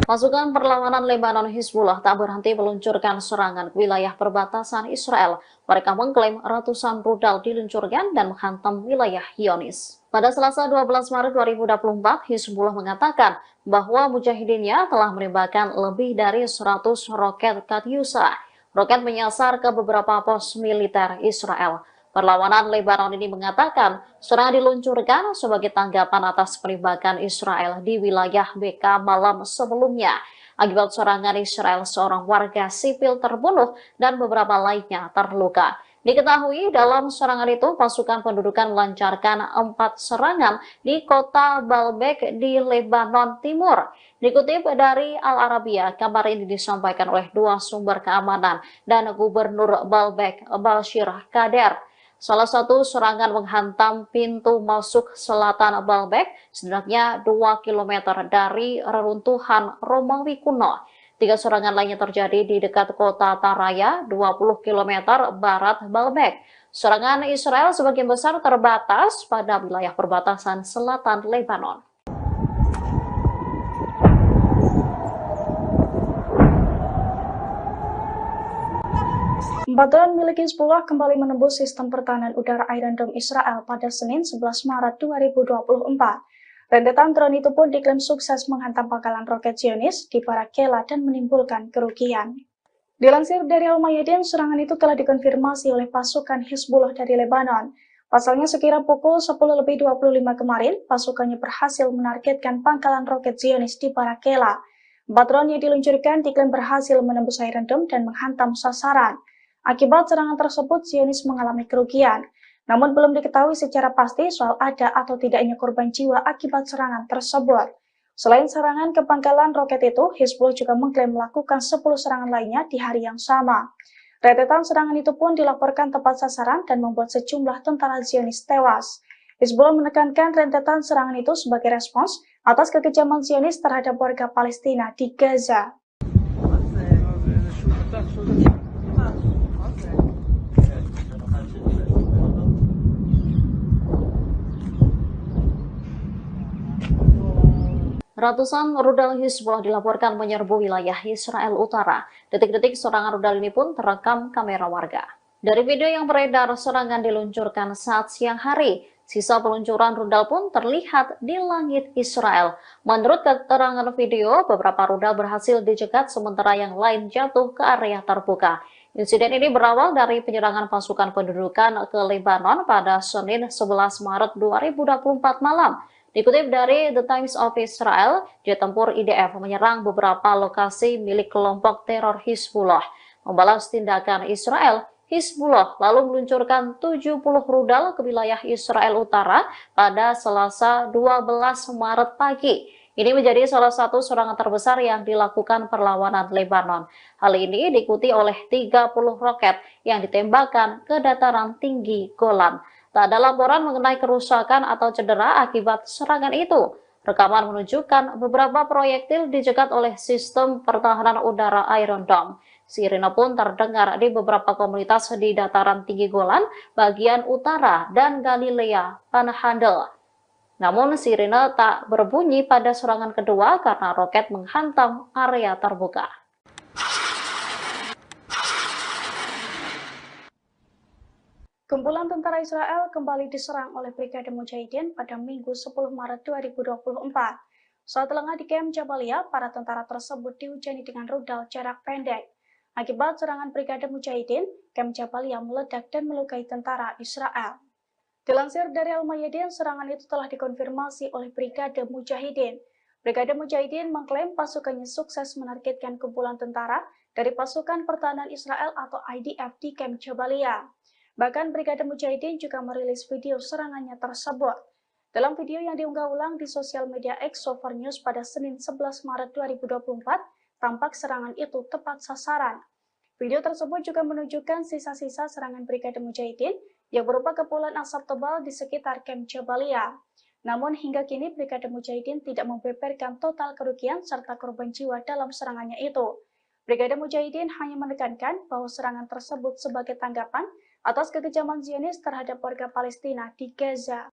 Pasukan perlawanan Lebanon Hizbullah tak berhenti meluncurkan serangan ke wilayah perbatasan Israel. Mereka mengklaim ratusan rudal diluncurkan dan menghantam wilayah Zionis. Pada Selasa 12 Maret 2024, Hizbullah mengatakan bahwa mujahidinnya telah menembakkan lebih dari 100 roket Katyusha. Roket menyasar ke beberapa pos militer Israel. Perlawanan Lebanon ini mengatakan serangan diluncurkan sebagai tanggapan atas penembakan Israel di wilayah BK malam sebelumnya. Akibat serangan Israel, seorang warga sipil terbunuh dan beberapa lainnya terluka. Diketahui dalam serangan itu pasukan pendudukan melancarkan 4 serangan di kota Baalbek di Lebanon Timur. Dikutip dari Al Arabiya, kabar ini disampaikan oleh 2 sumber keamanan dan Gubernur Baalbek, Bashir Kader. Salah satu serangan menghantam pintu masuk selatan Baalbek, setidaknya 2 km dari reruntuhan Romawi kuno. 3 serangan lainnya terjadi di dekat kota Taraya, 20 km barat Baalbek. Serangan Israel sebagian besar terbatas pada wilayah perbatasan selatan Lebanon. Drone milik Hizbullah kembali menembus sistem pertahanan udara Iron Dome Israel pada Senin 11 Maret 2024. Rentetan drone itu pun diklaim sukses menghantam pangkalan roket Zionis di Barakela dan menimbulkan kerugian. Dilansir dari Al-Mayadin, serangan itu telah dikonfirmasi oleh pasukan Hizbullah dari Lebanon. Pasalnya sekira pukul 10:25 kemarin, pasukannya berhasil menargetkan pangkalan roket Zionis di Barakela. 4 drone yang diluncurkan diklaim berhasil menembus Iron Dome dan menghantam sasaran. Akibat serangan tersebut, Zionis mengalami kerugian. Namun belum diketahui secara pasti soal ada atau tidaknya korban jiwa akibat serangan tersebut. Selain serangan ke pangkalan roket itu, Hizbullah juga mengklaim melakukan 10 serangan lainnya di hari yang sama. Rentetan serangan itu pun dilaporkan tepat sasaran dan membuat sejumlah tentara Zionis tewas. Hizbullah menekankan rentetan serangan itu sebagai respons atas kekejaman Zionis terhadap warga Palestina di Gaza. Ratusan rudal Hizbullah dilaporkan menyerbu wilayah Israel Utara. Detik-detik serangan rudal ini pun terekam kamera warga. Dari video yang beredar, serangan diluncurkan saat siang hari. Sisa peluncuran rudal pun terlihat di langit Israel. Menurut keterangan video, beberapa rudal berhasil dicegat sementara yang lain jatuh ke area terbuka. Insiden ini berawal dari penyerangan pasukan pendudukan ke Lebanon pada Senin 11 Maret 2024 malam. Dikutip dari The Times of Israel, jet tempur IDF menyerang beberapa lokasi milik kelompok teror Hizbullah. Membalas tindakan Israel, Hizbullah lalu meluncurkan 70 rudal ke wilayah Israel Utara pada Selasa 12 Maret pagi. Ini menjadi salah satu serangan terbesar yang dilakukan perlawanan Lebanon. Hal ini diikuti oleh 30 roket yang ditembakkan ke dataran tinggi Golan. Tak ada laporan mengenai kerusakan atau cedera akibat serangan itu. Rekaman menunjukkan beberapa proyektil dicegat oleh sistem pertahanan udara Iron Dome. Sirine pun terdengar di beberapa komunitas di dataran tinggi Golan, bagian utara, dan Galilea Panhandle. Namun sirine tak berbunyi pada serangan kedua karena roket menghantam area terbuka. Kumpulan tentara Israel kembali diserang oleh Brigade Mujahidin pada Minggu 10 Maret 2024. Saat lengah di Kem Jabalia, para tentara tersebut dihujani dengan rudal jarak pendek. Akibat serangan Brigade Mujahidin, Kem Jabalia meledak dan melukai tentara Israel. Dilansir dari Al-Mayadin, serangan itu telah dikonfirmasi oleh Brigade Mujahidin. Brigade Mujahidin mengklaim pasukannya sukses menargetkan kumpulan tentara dari pasukan pertahanan Israel atau IDF di Kem Jabalia. Bahkan Brigade Mujahidin juga merilis video serangannya tersebut. Dalam video yang diunggah ulang di sosial media X Sofar News pada Senin 11 Maret 2024, tampak serangan itu tepat sasaran. Video tersebut juga menunjukkan sisa-sisa serangan Brigade Mujahidin yang berupa kepulan asap tebal di sekitar Kem Jabalia. Namun hingga kini Brigade Mujahidin tidak membeberkan total kerugian serta korban jiwa dalam serangannya itu. Brigade Mujahidin hanya menekankan bahwa serangan tersebut sebagai tanggapan atas kekejaman Zionis terhadap warga Palestina di Gaza.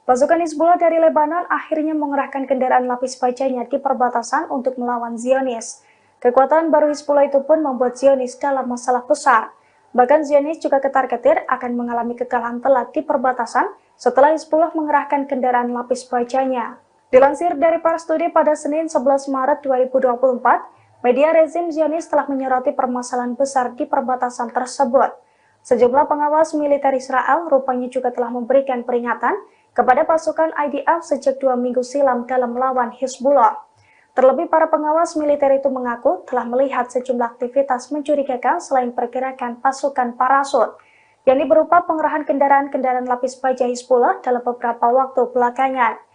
Pasukan Hizbullah dari Lebanon akhirnya mengerahkan kendaraan lapis bajanya di perbatasan untuk melawan Zionis. Kekuatan baru Hizbullah itu pun membuat Zionis dalam masalah besar. Bahkan Zionis juga ketar-ketir akan mengalami kekalahan telak di perbatasan setelah Hizbullah mengerahkan kendaraan lapis bajanya. Dilansir dari Pars Today pada Senin 11 Maret 2024, media rezim Zionis telah menyoroti permasalahan besar di perbatasan tersebut. Sejumlah pengawas militer Israel rupanya juga telah memberikan peringatan kepada pasukan IDF sejak 2 minggu silam dalam melawan Hizbullah. Terlebih para pengawas militer itu mengaku telah melihat sejumlah aktivitas mencurigakan selain pergerakan pasukan parasut, yakni berupa pengerahan kendaraan-kendaraan lapis baja Hizbullah dalam beberapa waktu belakangan.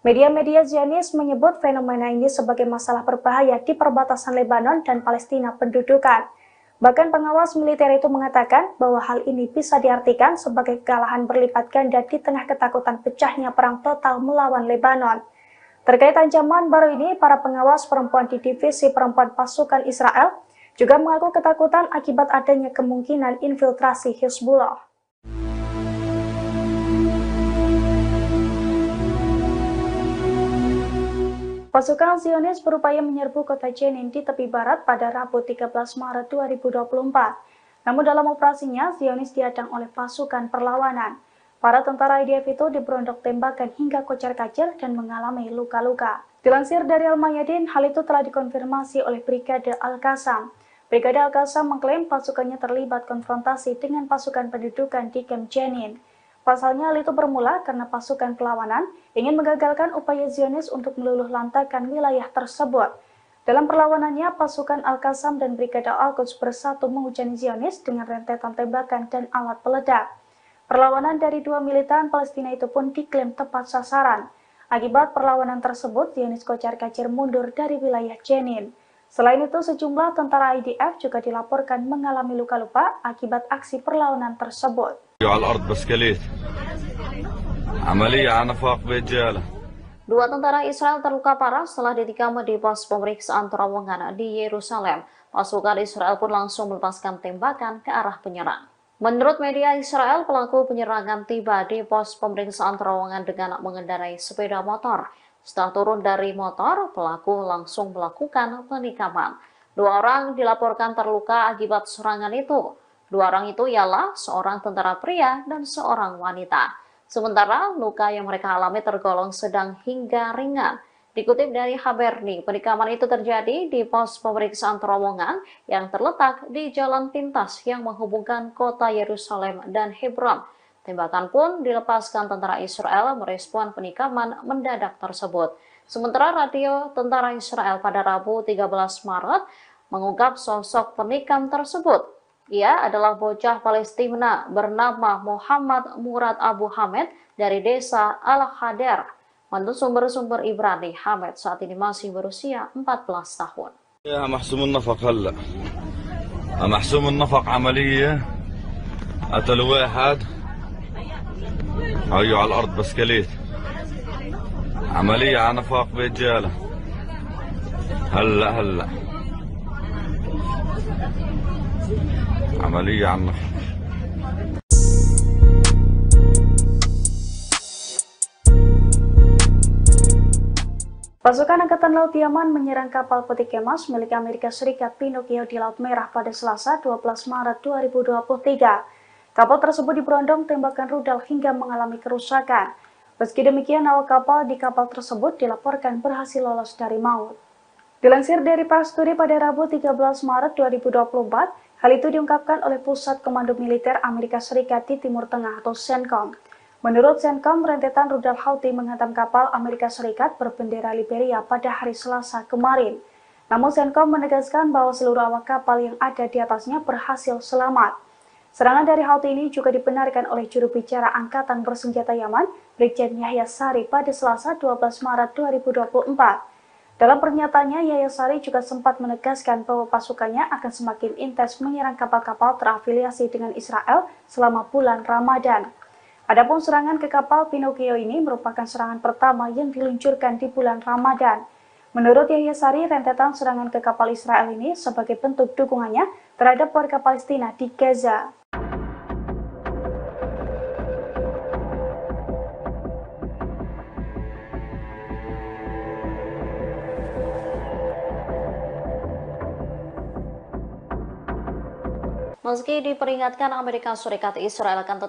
Media-media Zionis menyebut fenomena ini sebagai masalah berbahaya di perbatasan Lebanon dan Palestina pendudukan. Bahkan pengawas militer itu mengatakan bahwa hal ini bisa diartikan sebagai kekalahan berlipat ganda di tengah ketakutan pecahnya perang total melawan Lebanon. Terkait ancaman baru ini, para pengawas perempuan di divisi perempuan pasukan Israel juga mengaku ketakutan akibat adanya kemungkinan infiltrasi Hizbullah. Pasukan Zionis berupaya menyerbu kota Jenin di tepi barat pada Rabu 13 Maret 2024. Namun dalam operasinya, Zionis dihadang oleh pasukan perlawanan. Para tentara IDF itu diberondok tembakan hingga kocar-kacir dan mengalami luka-luka. Dilansir dari Al-Mayadin, hal itu telah dikonfirmasi oleh Brigade Al-Qassam. Brigade Al-Qassam mengklaim pasukannya terlibat konfrontasi dengan pasukan pendudukan di Kem Jenin. Pasalnya hal itu bermula karena pasukan perlawanan ingin menggagalkan upaya Zionis untuk meluluh lantakan wilayah tersebut. Dalam perlawanannya, pasukan Al-Qassam dan Brigade Al-Quds bersatu menghujani Zionis dengan rentetan tembakan dan alat peledak. Perlawanan dari dua militan Palestina itu pun diklaim tepat sasaran. Akibat perlawanan tersebut, Zionis kocar-kacir mundur dari wilayah Jenin. Selain itu, sejumlah tentara IDF juga dilaporkan mengalami luka-luka akibat aksi perlawanan tersebut. Dua tentara Israel terluka parah setelah ditikam di pos pemeriksaan terowongan di Yerusalem. Pasukan Israel pun langsung melepaskan tembakan ke arah penyerang. Menurut media Israel, pelaku penyerangan tiba di pos pemeriksaan terowongan dengan mengendarai sepeda motor. Setelah turun dari motor, pelaku langsung melakukan penikaman. Dua orang dilaporkan terluka akibat serangan itu. Dua orang itu ialah seorang tentara pria dan seorang wanita. Sementara luka yang mereka alami tergolong sedang hingga ringan. Dikutip dari Haberni, penikaman itu terjadi di pos pemeriksaan terowongan yang terletak di jalan pintas yang menghubungkan kota Yerusalem dan Hebron. Tembakan pun dilepaskan tentara Israel merespon penikaman mendadak tersebut. Sementara radio tentara Israel pada Rabu 13 Maret mengungkap sosok penikam tersebut. Ia adalah bocah Palestina bernama Muhammad Murad Abu Hamed dari desa Al-Hadar. Menurut sumber-sumber Ibrani, Hamed saat ini masih berusia 14 tahun. يا محسوم النفق هلا محسوم النفق عملية قتلوا واحد هيو على الأرض بسكليت عملية على نفاق برجالة هلا عملية على النفاق. Pasukan Angkatan Laut Yaman menyerang kapal peti kemas milik Amerika Serikat Pinocchio di Laut Merah pada Selasa 12 Maret 2023. Kapal tersebut diberondong tembakan rudal hingga mengalami kerusakan. Meski demikian, awak kapal di kapal tersebut dilaporkan berhasil lolos dari maut. Dilansir dari Pars Today pada Rabu 13 Maret 2024, hal itu diungkapkan oleh Pusat Komando Militer Amerika Serikat di Timur Tengah atau CENTCOM. Menurut CENTCOM, rentetan rudal Houthi menghantam kapal Amerika Serikat berbendera Liberia pada hari Selasa kemarin. Namun CENTCOM menegaskan bahwa seluruh awak kapal yang ada di atasnya berhasil selamat. Serangan dari Houthi ini juga dibenarkan oleh juru bicara Angkatan Bersenjata Yaman, Brigjen Yahya Sari pada Selasa 12 Maret 2024. Dalam pernyataannya, Yahya Sari juga sempat menegaskan bahwa pasukannya akan semakin intens menyerang kapal-kapal terafiliasi dengan Israel selama bulan Ramadan. Adapun serangan ke kapal Pinocchio ini merupakan serangan pertama yang diluncurkan di bulan Ramadan. Menurut Yahya Sari, rentetan serangan ke kapal Israel ini sebagai bentuk dukungannya terhadap warga Palestina di Gaza. Meski diperingatkan Amerika Serikat, Israel akan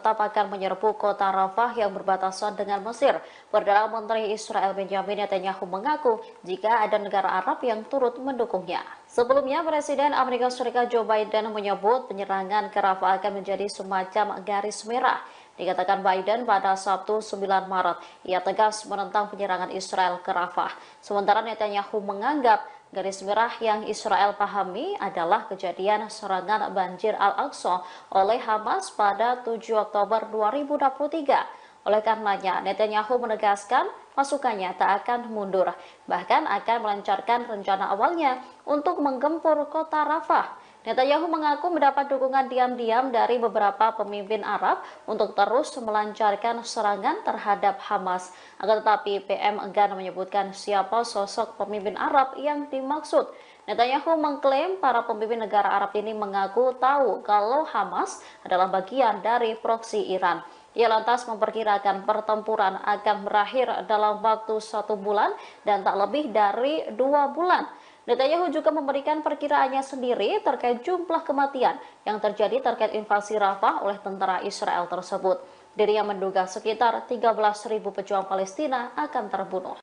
menyerbu kota Rafah yang berbatasan dengan Mesir. Perdana Menteri Israel Benjamin Netanyahu mengaku jika ada negara Arab yang turut mendukungnya. Sebelumnya, Presiden Amerika Serikat Joe Biden menyebut penyerangan ke Rafah akan menjadi semacam garis merah. Dikatakan Biden pada Sabtu 9 Maret, ia tegas menentang penyerangan Israel ke Rafah. Sementara Netanyahu menganggap garis merah yang Israel pahami adalah kejadian serangan banjir Al-Aqsa oleh Hamas pada 7 Oktober 2023. Oleh karenanya, Netanyahu menegaskan pasukannya tak akan mundur, bahkan akan melancarkan rencana awalnya untuk menggempur kota Rafah. Netanyahu mengaku mendapat dukungan diam-diam dari beberapa pemimpin Arab untuk terus melancarkan serangan terhadap Hamas. Akan tetapi PM enggan menyebutkan siapa sosok pemimpin Arab yang dimaksud. Netanyahu mengklaim para pemimpin negara Arab ini mengaku tahu kalau Hamas adalah bagian dari proksi Iran. Ia lantas memperkirakan pertempuran akan berakhir dalam waktu 1 bulan dan tak lebih dari 2 bulan. Netanyahu juga memberikan perkiraannya sendiri terkait jumlah kematian yang terjadi terkait invasi Rafah oleh tentara Israel tersebut. Dirinya menduga sekitar 13.000 pejuang Palestina akan terbunuh.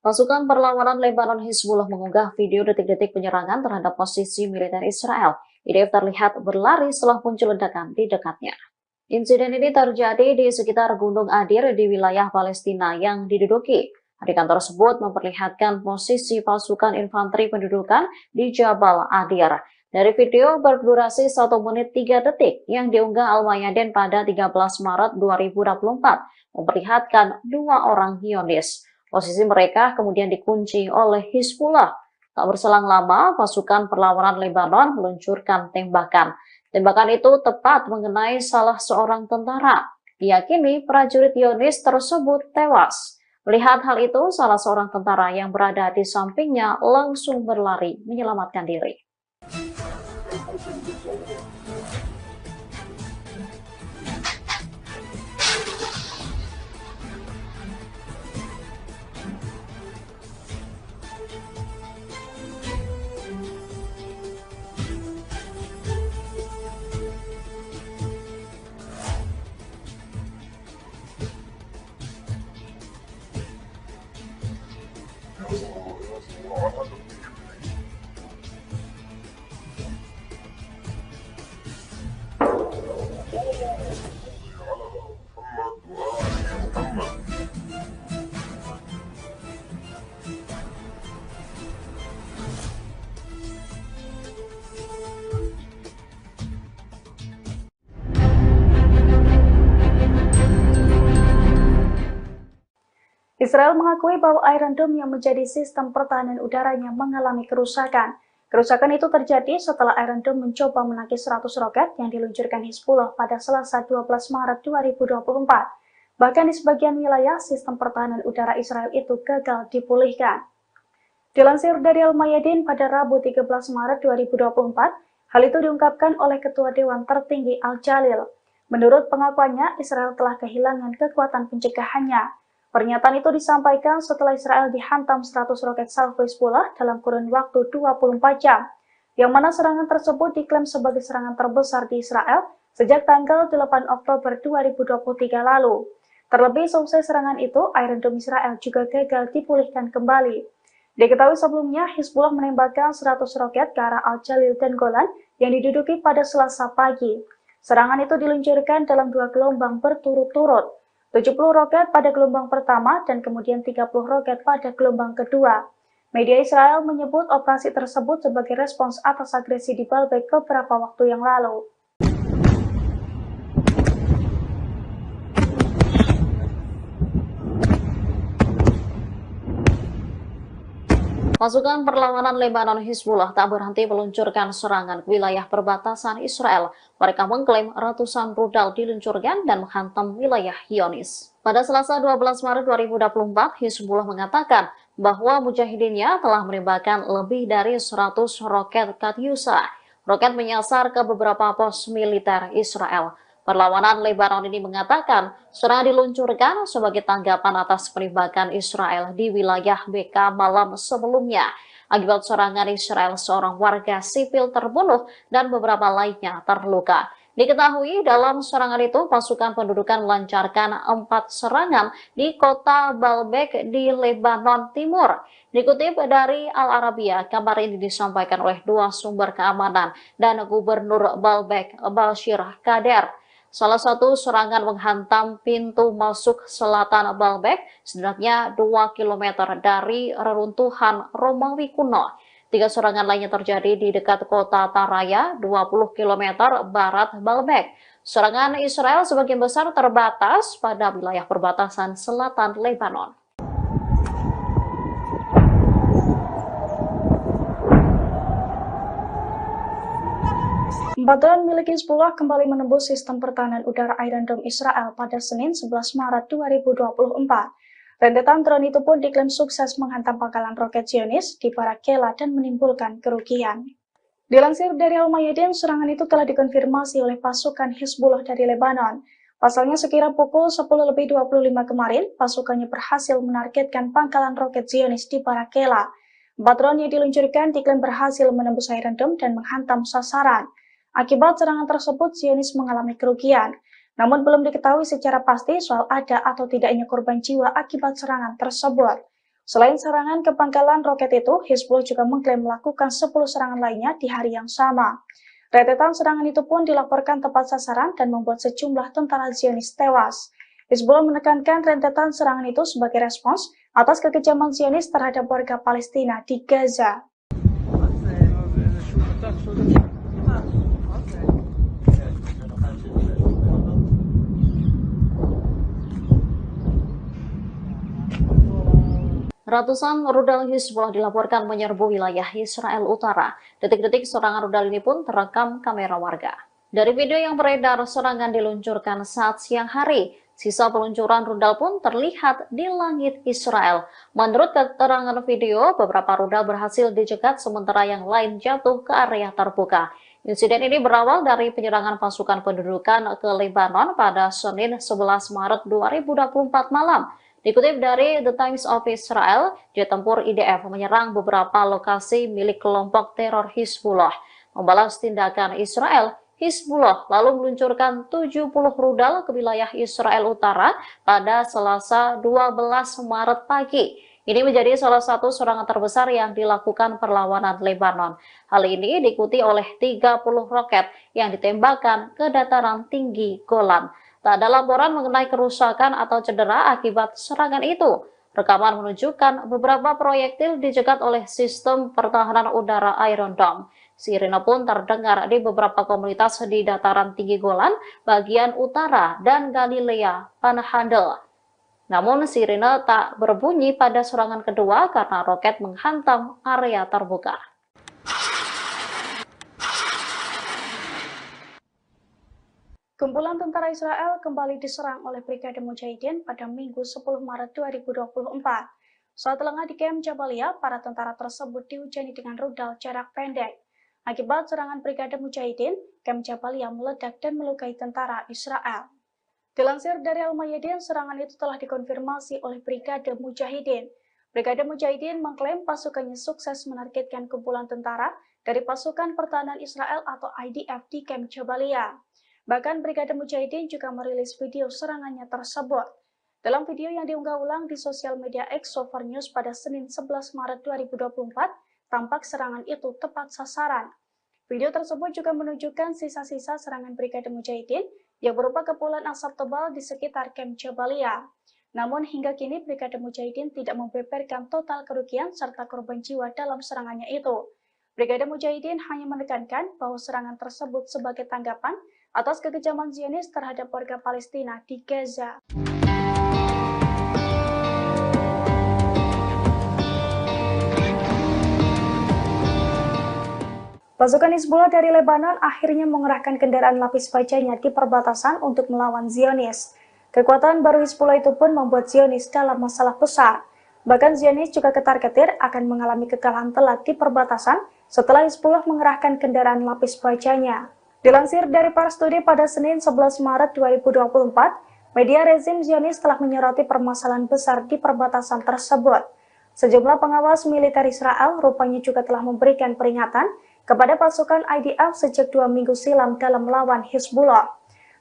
Pasukan perlawanan Lebanon Hizbullah mengunggah video detik-detik penyerangan terhadap posisi militer Israel. IDF terlihat berlari setelah muncul ledakan di dekatnya. Insiden ini terjadi di sekitar Gunung Adir di wilayah Palestina yang diduduki. Adegan tersebut memperlihatkan posisi pasukan infanteri pendudukan di Jabal Adir. Dari video berdurasi 1 menit 3 detik yang diunggah Al-Mayadin pada 13 Maret 2024, memperlihatkan 2 orang Zionis. Posisi mereka kemudian dikunci oleh Hizbullah. Tak berselang lama, pasukan perlawanan Lebanon meluncurkan tembakan. Tembakan itu tepat mengenai salah seorang tentara. Diyakini prajurit Zionis tersebut tewas. Melihat hal itu, salah seorang tentara yang berada di sampingnya langsung berlari menyelamatkan diri. Israel mengakui bahwa Iron Dome yang menjadi sistem pertahanan udaranya mengalami kerusakan. Kerusakan itu terjadi setelah Iron Dome mencoba menangkis 100 roket yang diluncurkan Hizbullah pada Selasa 12 Maret 2024. Bahkan di sebagian wilayah, sistem pertahanan udara Israel itu gagal dipulihkan. Dilansir dari Al-Mayadin pada Rabu 13 Maret 2024, hal itu diungkapkan oleh Ketua Dewan Tertinggi Al-Jalil. Menurut pengakuannya, Israel telah kehilangan kekuatan pencegahannya. Pernyataan itu disampaikan setelah Israel dihantam 100 roket salvo Hizbullah dalam kurun waktu 24 jam, yang mana serangan tersebut diklaim sebagai serangan terbesar di Israel sejak tanggal 8 Oktober 2023 lalu. Terlebih selesai serangan itu, Iron Dome Israel juga gagal dipulihkan kembali. Diketahui sebelumnya, Hizbullah menembakkan 100 roket ke arah Al-Jalil dan Golan yang diduduki pada Selasa pagi. Serangan itu diluncurkan dalam 2 gelombang berturut-turut, 70 roket pada gelombang pertama dan kemudian 30 roket pada gelombang kedua. Media Israel menyebut operasi tersebut sebagai respons atas agresi di Baalbek beberapa waktu yang lalu. Pasukan perlawanan Lebanon Hizbullah tak berhenti meluncurkan serangan ke wilayah perbatasan Israel. Mereka mengklaim ratusan rudal diluncurkan dan menghantam wilayah Zionis. Pada Selasa 12 Maret 2024, Hizbullah mengatakan bahwa mujahidinnya telah menembakkan lebih dari 100 roket Katyusha. Roket menyasar ke beberapa pos militer Israel. Perlawanan Lebanon ini mengatakan serangan diluncurkan sebagai tanggapan atas penembakan Israel di wilayah BK malam sebelumnya. Akibat serangan Israel, seorang warga sipil terbunuh dan beberapa lainnya terluka. Diketahui dalam serangan itu pasukan pendudukan melancarkan 4 serangan di kota Baalbek di Lebanon Timur. Dikutip dari Al Arabiya, kabar ini disampaikan oleh 2 sumber keamanan dan Gubernur Baalbek, Bashir Kader. Salah satu serangan menghantam pintu masuk selatan Baalbek, setidaknya 2 km dari reruntuhan Romawi kuno. 3 serangan lainnya terjadi di dekat kota Taraya, 20 km barat Baalbek. Serangan Israel sebagian besar terbatas pada wilayah perbatasan selatan Lebanon. Drone milik Hizbullah kembali menembus sistem pertahanan udara Iron Dome Israel pada Senin 11 Maret 2024. Rentetan drone itu pun diklaim sukses menghantam pangkalan roket Zionis di Barakela dan menimbulkan kerugian. Dilansir dari Al-Mayadin, serangan itu telah dikonfirmasi oleh pasukan Hizbullah dari Lebanon. Pasalnya sekira pukul 10.25 kemarin, pasukannya berhasil menargetkan pangkalan roket Zionis di Barakela. 4 drone yang diluncurkan diklaim berhasil menembus Iron Dome dan menghantam sasaran. Akibat serangan tersebut, Zionis mengalami kerugian. Namun belum diketahui secara pasti soal ada atau tidaknya korban jiwa akibat serangan tersebut. Selain serangan ke pangkalan roket itu, Hizbullah juga mengklaim melakukan 10 serangan lainnya di hari yang sama. Rentetan serangan itu pun dilaporkan tepat sasaran dan membuat sejumlah tentara Zionis tewas. Hizbullah menekankan rentetan serangan itu sebagai respons atas kekejaman Zionis terhadap warga Palestina di Gaza. Ratusan rudal Hizbullah dilaporkan menyerbu wilayah Israel Utara. Detik-detik serangan rudal ini pun terekam kamera warga. Dari video yang beredar, serangan diluncurkan saat siang hari. Sisa peluncuran rudal pun terlihat di langit Israel. Menurut keterangan video, beberapa rudal berhasil dicegat sementara yang lain jatuh ke area terbuka. Insiden ini berawal dari penyerangan pasukan pendudukan ke Lebanon pada Senin 11 Maret 2024 malam. Dikutip dari The Times of Israel, jet tempur IDF menyerang beberapa lokasi milik kelompok teror Hizbullah. Membalas tindakan Israel, Hizbullah lalu meluncurkan 70 rudal ke wilayah Israel Utara pada Selasa 12 Maret pagi. Ini menjadi salah satu serangan terbesar yang dilakukan perlawanan Lebanon. Hal ini diikuti oleh 30 roket yang ditembakkan ke dataran tinggi Golan. Tak ada laporan mengenai kerusakan atau cedera akibat serangan itu. Rekaman menunjukkan beberapa proyektil dicegat oleh sistem pertahanan udara Iron Dome. Sirine pun terdengar di beberapa komunitas di dataran tinggi Golan, bagian utara, dan Galilea Panhandle. Namun sirine tak berbunyi pada serangan kedua karena roket menghantam area terbuka. Kumpulan tentara Israel kembali diserang oleh Brigade Mujahidin pada Minggu 10 Maret 2024. Saat lengah di Kem Jabalia, para tentara tersebut dihujani dengan rudal jarak pendek. Akibat serangan Brigade Mujahidin, Camp Jabalia meledak dan melukai tentara Israel. Dilansir dari Al-Mayadin, serangan itu telah dikonfirmasi oleh Brigade Mujahidin. Brigade Mujahidin mengklaim pasukannya sukses menargetkan kumpulan tentara dari pasukan pertahanan Israel atau IDF di Camp Jabalia. Bahkan Brigade Mujahidin juga merilis video serangannya tersebut. Dalam video yang diunggah ulang di sosial media X Sover News pada Senin 11 Maret 2024, tampak serangan itu tepat sasaran. Video tersebut juga menunjukkan sisa-sisa serangan Brigade Mujahidin yang berupa kepulan asap tebal di sekitar Camp Jabalia. Namun hingga kini Brigade Mujahidin tidak membeberkan total kerugian serta korban jiwa dalam serangannya itu. Brigade Mujahidin hanya menekankan bahwa serangan tersebut sebagai tanggapan atas kekejaman Zionis terhadap warga Palestina di Gaza. Pasukan Hizbullah dari Lebanon akhirnya mengerahkan kendaraan lapis bajanya di perbatasan untuk melawan Zionis. Kekuatan baru Hizbullah itu pun membuat Zionis dalam masalah besar. Bahkan Zionis juga ketar-ketir akan mengalami kekalahan telak di perbatasan setelah Hizbullah mengerahkan kendaraan lapis bajanya. Dilansir dari Pars Today pada Senin 11 Maret 2024, media rezim Zionis telah menyoroti permasalahan besar di perbatasan tersebut. Sejumlah pengawas militer Israel rupanya juga telah memberikan peringatan kepada pasukan IDF sejak 2 minggu silam dalam melawan Hizbullah.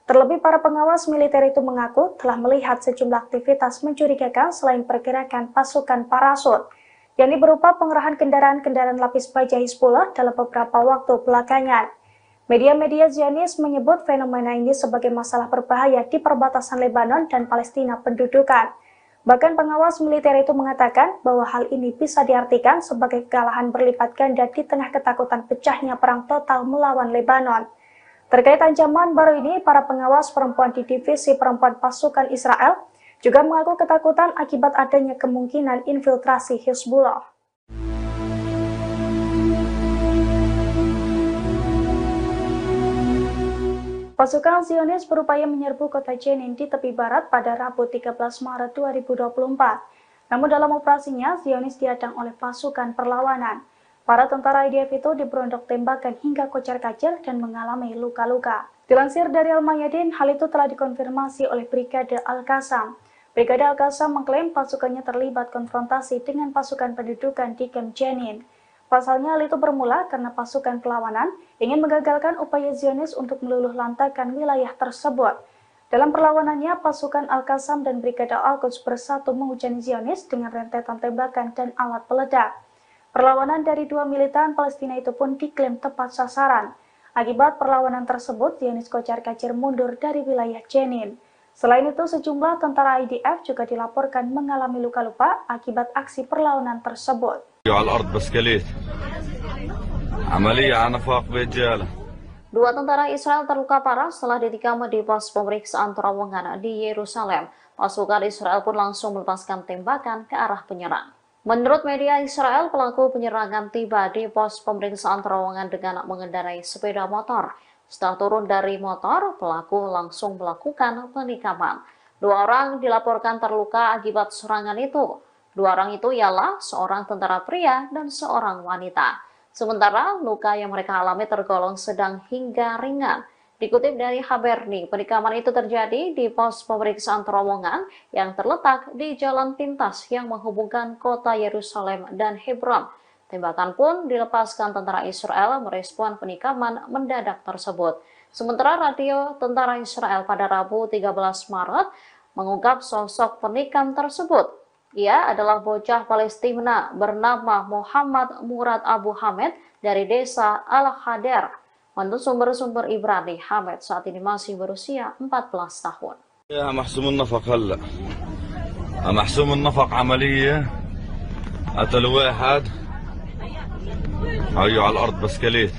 Terlebih para pengawas militer itu mengaku telah melihat sejumlah aktivitas mencurigakan selain pergerakan pasukan parasut, yakni berupa pengerahan kendaraan-kendaraan lapis baja Hizbullah dalam beberapa waktu belakangan. Media-media Zionis menyebut fenomena ini sebagai masalah berbahaya di perbatasan Lebanon dan Palestina pendudukan. Bahkan pengawas militer itu mengatakan bahwa hal ini bisa diartikan sebagai kekalahan berlipat ganda di tengah ketakutan pecahnya perang total melawan Lebanon. Terkait ancaman baru ini, para pengawas perempuan di divisi perempuan pasukan Israel juga mengaku ketakutan akibat adanya kemungkinan infiltrasi Hizbullah. Pasukan Zionis berupaya menyerbu kota Jenin di tepi barat pada Rabu 13 Maret 2024. Namun dalam operasinya, Zionis dihadang oleh pasukan perlawanan. Para tentara IDF itu diberondok tembakan hingga kocar-kacir dan mengalami luka-luka. Dilansir dari Al-Mayadin, hal itu telah dikonfirmasi oleh Brigade Al-Qassam. Brigade Al-Qassam mengklaim pasukannya terlibat konfrontasi dengan pasukan pendudukan di Camp Jenin. Pasalnya hal itu bermula karena pasukan perlawanan ingin menggagalkan upaya Zionis untuk meluluh lantakan wilayah tersebut. Dalam perlawanannya, pasukan Al-Qassam dan Brigade Al-Quds bersatu menghujani Zionis dengan rentetan tembakan dan alat peledak. Perlawanan dari dua militan Palestina itu pun diklaim tepat sasaran. Akibat perlawanan tersebut, Zionis kocar-kacir mundur dari wilayah Jenin. Selain itu, sejumlah tentara IDF juga dilaporkan mengalami luka-luka akibat aksi perlawanan tersebut. Dua tentara Israel terluka parah setelah ditikam di pos pemeriksaan terowongan di Yerusalem. Pasukan Israel pun langsung melepaskan tembakan ke arah penyerang. Menurut media Israel, pelaku penyerangan tiba di pos pemeriksaan terowongan dengan mengendarai sepeda motor. Setelah turun dari motor, pelaku langsung melakukan penikaman. Dua orang dilaporkan terluka akibat serangan itu. Dua orang itu ialah seorang tentara pria dan seorang wanita. Sementara luka yang mereka alami tergolong sedang hingga ringan. Dikutip dari Haberni, penikaman itu terjadi di pos pemeriksaan terowongan yang terletak di jalan pintas yang menghubungkan kota Yerusalem dan Hebron. Tembakan pun dilepaskan tentara Israel merespon penikaman mendadak tersebut. Sementara radio tentara Israel pada Rabu 13 Maret mengungkap sosok penikam tersebut. Ia adalah bocah Palestina bernama Muhammad Murad Abu Hamed dari desa Al-Hader. Menurut sumber-sumber Ibrani, Hamed saat ini masih berusia 14 tahun. يا محسوم النفق هلا محسوم النفق عملية قتل واحد هيو على الأرض بسكليت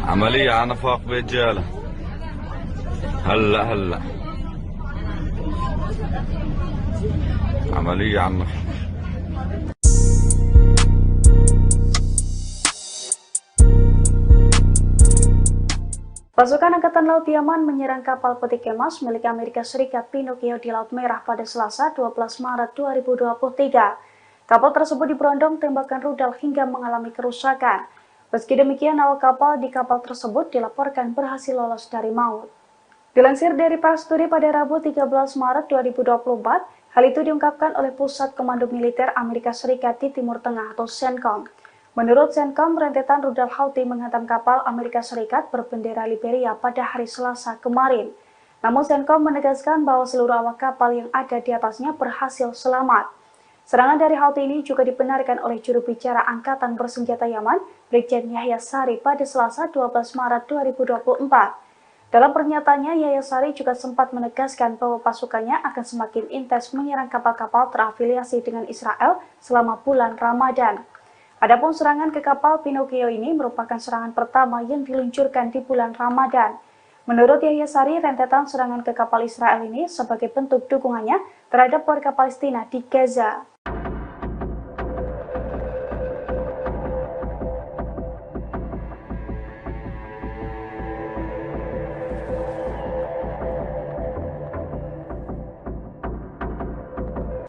عملية على نفق برجالة هلا عملية على النفق. Pasukan Angkatan Laut Yaman menyerang kapal peti kemas milik Amerika Serikat Pinocchio di Laut Merah pada Selasa 12 Maret 2023. Kapal tersebut diberondong tembakan rudal hingga mengalami kerusakan. Meski demikian, awak kapal di kapal tersebut dilaporkan berhasil lolos dari maut. Dilansir dari Prasturi pada Rabu 13 Maret 2024, hal itu diungkapkan oleh Pusat Komando Militer Amerika Serikat di Timur Tengah atau CENTCOM. Menurut CENTCOM, rentetan rudal Houthi menghantam kapal Amerika Serikat berbendera Liberia pada hari Selasa kemarin. Namun CENTCOM menegaskan bahwa seluruh awak kapal yang ada di atasnya berhasil selamat. Serangan dari Houthi ini juga dibenarkan oleh juru bicara Angkatan Bersenjata Yaman, Brigjen Yahya Sari pada Selasa 12 Maret 2024. Dalam pernyataannya, Yahya Sari juga sempat menegaskan bahwa pasukannya akan semakin intens menyerang kapal-kapal terafiliasi dengan Israel selama bulan Ramadan. Adapun serangan ke kapal Pinocchio ini merupakan serangan pertama yang diluncurkan di bulan Ramadan. Menurut Yahya Sari, rentetan serangan ke kapal Israel ini sebagai bentuk dukungannya terhadap warga Palestina di Gaza.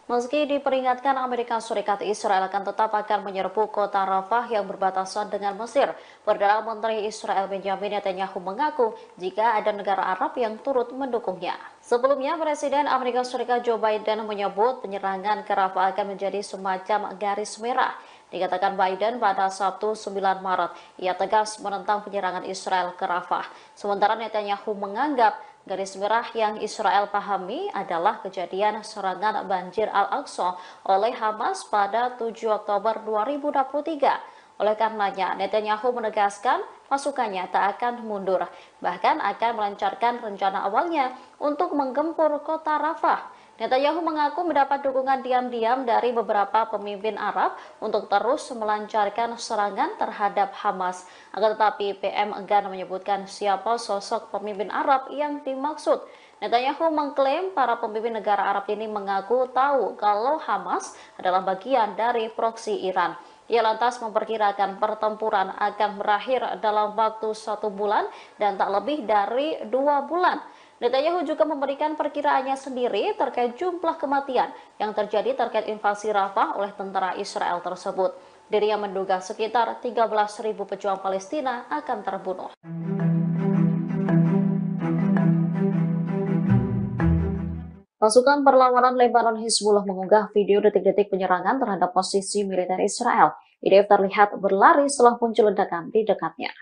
Meski diperingatkan Amerika Serikat, Israel akan menyerbu kota Rafah yang berbatasan dengan Mesir. Perdana Menteri Israel Benjamin Netanyahu mengaku jika ada negara Arab yang turut mendukungnya. Sebelumnya, Presiden Amerika Serikat Joe Biden menyebut penyerangan ke Rafah akan menjadi semacam garis merah. Dikatakan Biden pada Sabtu 9 Maret, ia tegas menentang penyerangan Israel ke Rafah. Sementara Netanyahu menganggap garis merah yang Israel pahami adalah kejadian serangan banjir Al-Aqsa oleh Hamas pada 7 Oktober 2023. Oleh karenanya, Netanyahu menegaskan pasukannya tak akan mundur, bahkan akan melancarkan rencana awalnya untuk menggempur kota Rafah. Netanyahu mengaku mendapat dukungan diam-diam dari beberapa pemimpin Arab untuk terus melancarkan serangan terhadap Hamas. Akan tetapi PM enggan menyebutkan siapa sosok pemimpin Arab yang dimaksud. Netanyahu mengklaim para pemimpin negara Arab ini mengaku tahu kalau Hamas adalah bagian dari proksi Iran. Ia lantas memperkirakan pertempuran akan berakhir dalam waktu 1 bulan dan tak lebih dari 2 bulan. Netanyahu juga memberikan perkiraannya sendiri terkait jumlah kematian yang terjadi terkait invasi Rafah oleh tentara Israel tersebut. Dirinya menduga sekitar 13.000 pejuang Palestina akan terbunuh. Pasukan perlawanan Lebanon Hizbullah mengunggah video detik-detik penyerangan terhadap posisi militer Israel. IDF terlihat berlari setelah muncul ledakan di dekatnya.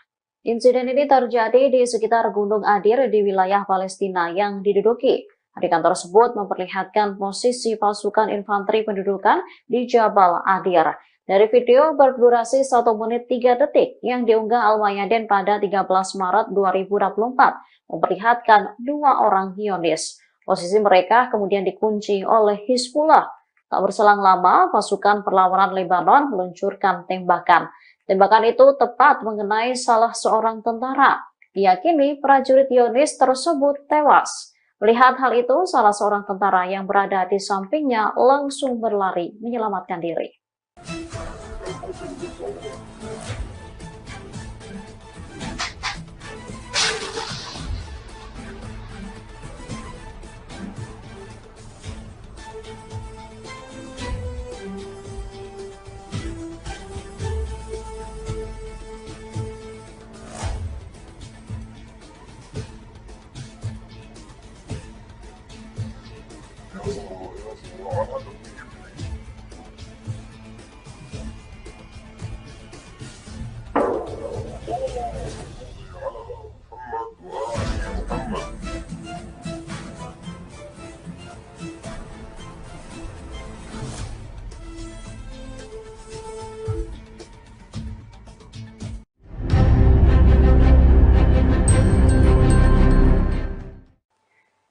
Insiden ini terjadi di sekitar Gunung Adir di wilayah Palestina yang diduduki. Adegan tersebut memperlihatkan posisi pasukan infanteri pendudukan di Jabal Adir. Dari video berdurasi 1 menit 3 detik yang diunggah Al-Mayadin pada 13 Maret 2024, memperlihatkan 2 orang Zionis. Posisi mereka kemudian dikunci oleh Hizbullah. Tak berselang lama, pasukan perlawanan Lebanon meluncurkan tembakan. Tembakan itu tepat mengenai salah seorang tentara. Diyakini prajurit Zionis tersebut tewas. Melihat hal itu, salah seorang tentara yang berada di sampingnya langsung berlari menyelamatkan diri.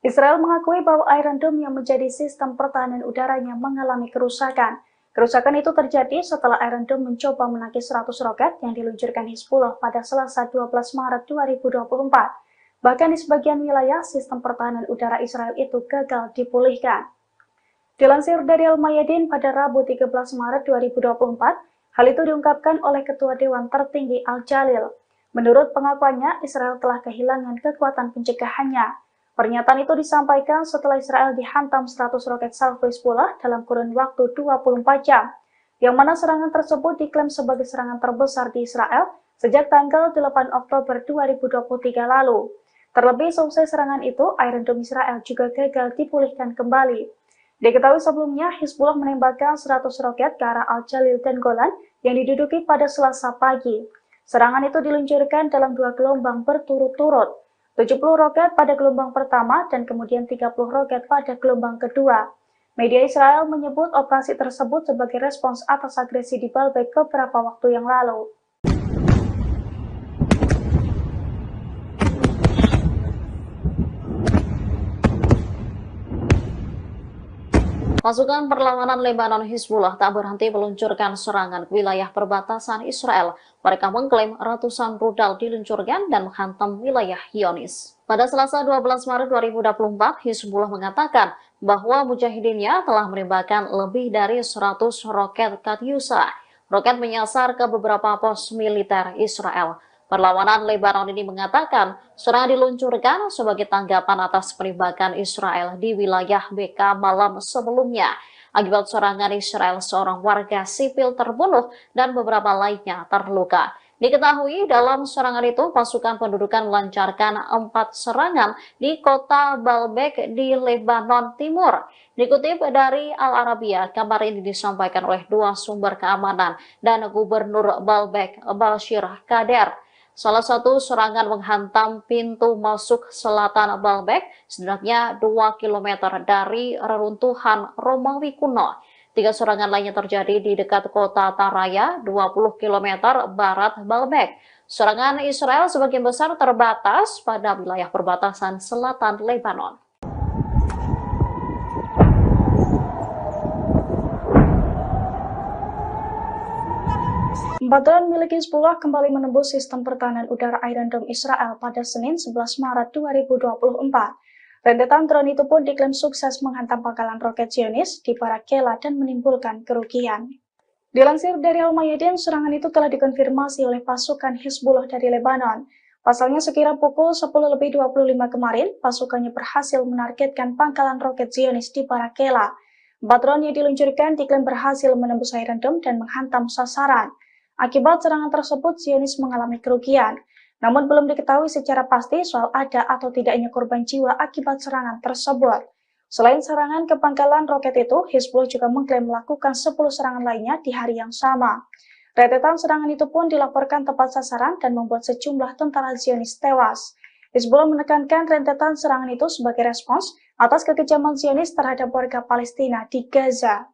Israel mengakui bahwa Iron Dome yang menjadi sistem pertahanan udaranya mengalami kerusakan. Kerusakan itu terjadi setelah Iron Dome mencoba menangkis 100 roket yang diluncurkan Hizbullah pada Selasa 12 Maret 2024. Bahkan di sebagian wilayah, sistem pertahanan udara Israel itu gagal dipulihkan. Dilansir dari Al-Mayadin pada Rabu 13 Maret 2024, hal itu diungkapkan oleh Ketua Dewan Tertinggi Al-Jalil. Menurut pengakuannya, Israel telah kehilangan kekuatan pencegahannya. Pernyataan itu disampaikan setelah Israel dihantam 100 roket salvo Hizbullah dalam kurun waktu 24 jam, yang mana serangan tersebut diklaim sebagai serangan terbesar di Israel sejak tanggal 8 Oktober 2023 lalu. Terlebih selesai serangan itu, Iron Dome Israel juga gagal dipulihkan kembali. Diketahui sebelumnya, Hizbullah menembakkan 100 roket ke arah Al-Jalil dan Golan yang diduduki pada Selasa pagi. Serangan itu diluncurkan dalam 2 gelombang berturut-turut, 70 roket pada gelombang pertama dan kemudian 30 roket pada gelombang kedua. Media Israel menyebut operasi tersebut sebagai respons atas agresi di Baalbek beberapa waktu yang lalu. Pasukan perlawanan Lebanon Hizbullah tak berhenti meluncurkan serangan ke wilayah perbatasan Israel. Mereka mengklaim ratusan rudal diluncurkan dan menghantam wilayah Zionis. Pada Selasa 12 Maret 2024, Hizbullah mengatakan bahwa mujahidinnya telah menembakkan lebih dari 100 roket Katyusha. Roket menyasar ke beberapa pos militer Israel. Perlawanan Lebanon ini mengatakan serangan diluncurkan sebagai tanggapan atas penembakan Israel di wilayah BK malam sebelumnya. Akibat serangan Israel, seorang warga sipil terbunuh dan beberapa lainnya terluka. Diketahui dalam serangan itu pasukan pendudukan melancarkan 4 serangan di kota Baalbek di Lebanon Timur. Dikutip dari Al Arabiya, kabar ini disampaikan oleh 2 sumber keamanan dan Gubernur Baalbek Bashir Kader. Salah satu serangan menghantam pintu masuk selatan Baalbek, setidaknya 2 km dari reruntuhan Romawi kuno. 3 serangan lainnya terjadi di dekat kota Taraya, 20 km barat Baalbek. Serangan Israel sebagian besar terbatas pada wilayah perbatasan selatan Lebanon. Drone milik Hizbullah kembali menembus sistem pertahanan udara Iron Dome Israel pada Senin 11 Maret 2024. Rentetan drone itu pun diklaim sukses menghantam pangkalan roket Zionis di Barakela dan menimbulkan kerugian. Dilansir dari Al-Mayadin, serangan itu telah dikonfirmasi oleh pasukan Hizbullah dari Lebanon. Pasalnya sekira pukul 10.25 kemarin, pasukannya berhasil menargetkan pangkalan roket Zionis di Barakela. 4 drone yang diluncurkan diklaim berhasil menembus Iron Dome dan menghantam sasaran. Akibat serangan tersebut, Zionis mengalami kerugian. Namun belum diketahui secara pasti soal ada atau tidaknya korban jiwa akibat serangan tersebut. Selain serangan ke pangkalan roket itu, Hizbullah juga mengklaim melakukan 10 serangan lainnya di hari yang sama. Rentetan serangan itu pun dilaporkan tepat sasaran dan membuat sejumlah tentara Zionis tewas. Hizbullah menekankan rentetan serangan itu sebagai respons atas kekejaman Zionis terhadap warga Palestina di Gaza.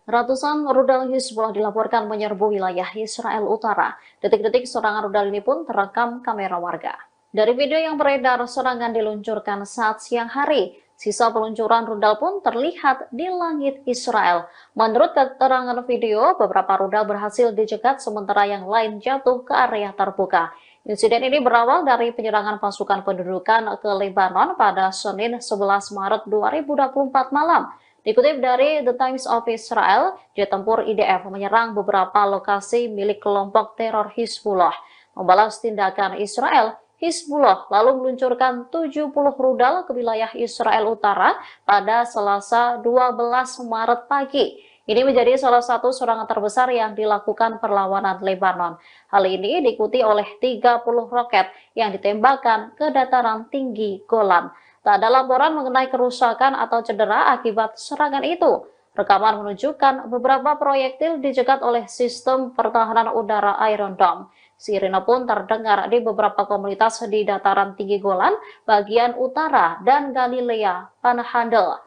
Ratusan rudal Hizbullah dilaporkan menyerbu wilayah Israel Utara. Detik-detik serangan rudal ini pun terekam kamera warga. Dari video yang beredar, serangan diluncurkan saat siang hari. Sisa peluncuran rudal pun terlihat di langit Israel. Menurut keterangan video, beberapa rudal berhasil dicegat sementara yang lain jatuh ke area terbuka. Insiden ini berawal dari penyerangan pasukan pendudukan ke Lebanon pada Senin 11 Maret 2024 malam. Dikutip dari The Times of Israel, jet tempur IDF menyerang beberapa lokasi milik kelompok teror Hizbullah. Membalas tindakan Israel, Hizbullah lalu meluncurkan 70 rudal ke wilayah Israel Utara pada Selasa 12 Maret pagi. Ini menjadi salah satu serangan terbesar yang dilakukan perlawanan Lebanon. Hal ini diikuti oleh 30 roket yang ditembakkan ke dataran tinggi Golan. Tak ada laporan mengenai kerusakan atau cedera akibat serangan itu. Rekaman menunjukkan beberapa proyektil dicegat oleh sistem pertahanan udara Iron Dome. Sirine pun terdengar di beberapa komunitas di dataran tinggi Golan, bagian utara, dan Galilea Panhandle.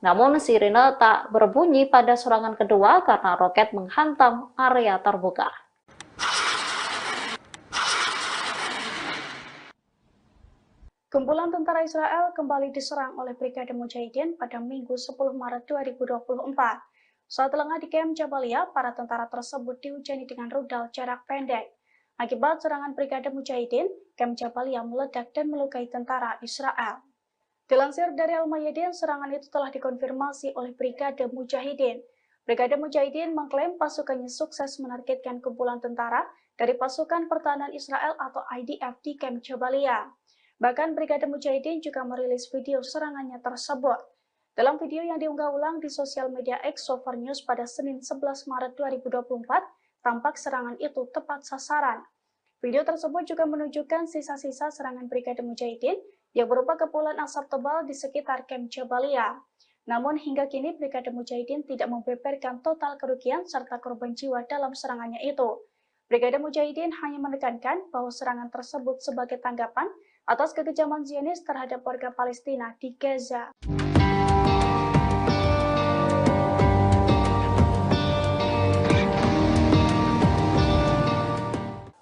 Namun sirine tak berbunyi pada serangan kedua karena roket menghantam area terbuka. Kumpulan tentara Israel kembali diserang oleh Brigade Mujahidin pada Minggu 10 Maret 2024. Saat lengah di Kem Jabalia, para tentara tersebut dihujani dengan rudal jarak pendek. Akibat serangan Brigade Mujahidin, Kem Jabalia meledak dan melukai tentara Israel. Dilansir dari Al-Mayadin, serangan itu telah dikonfirmasi oleh Brigade Mujahidin. Brigade Mujahidin mengklaim pasukannya sukses menargetkan kumpulan tentara dari pasukan pertahanan Israel atau IDF di Kem Jabalia. Bahkan Brigade Mujahidin juga merilis video serangannya tersebut. Dalam video yang diunggah ulang di sosial media X Sover News pada Senin 11 Maret 2024, tampak serangan itu tepat sasaran. Video tersebut juga menunjukkan sisa-sisa serangan Brigade Mujahidin yang berupa kepulan asap tebal di sekitar Camp Jabalia. Namun hingga kini Brigade Mujahidin tidak membeberkan total kerugian serta korban jiwa dalam serangannya itu. Brigade Mujahidin hanya menekankan bahwa serangan tersebut sebagai tanggapan atas kekejaman Zionis terhadap warga Palestina di Gaza.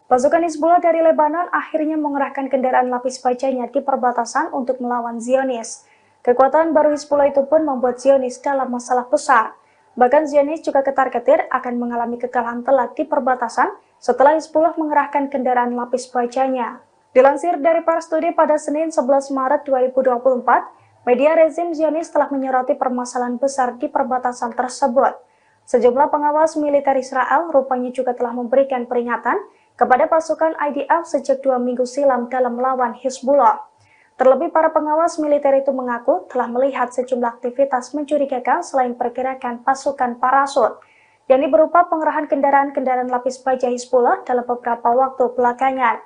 Pasukan Hizbullah dari Lebanon akhirnya mengerahkan kendaraan lapis bajanya di perbatasan untuk melawan Zionis. Kekuatan baru Hizbullah itu pun membuat Zionis dalam masalah besar. Bahkan Zionis juga ketar-ketir akan mengalami kekalahan telak di perbatasan setelah Hizbullah mengerahkan kendaraan lapis bajanya. Dilansir dari Pars Today pada Senin 11 Maret 2024, media rezim Zionis telah menyoroti permasalahan besar di perbatasan tersebut. Sejumlah pengawas militer Israel rupanya juga telah memberikan peringatan kepada pasukan IDF sejak 2 minggu silam dalam melawan Hizbullah. Terlebih para pengawas militer itu mengaku telah melihat sejumlah aktivitas mencurigakan selain pergerakan pasukan parasut, yakni berupa pengerahan kendaraan-kendaraan lapis baja Hizbullah dalam beberapa waktu belakangan.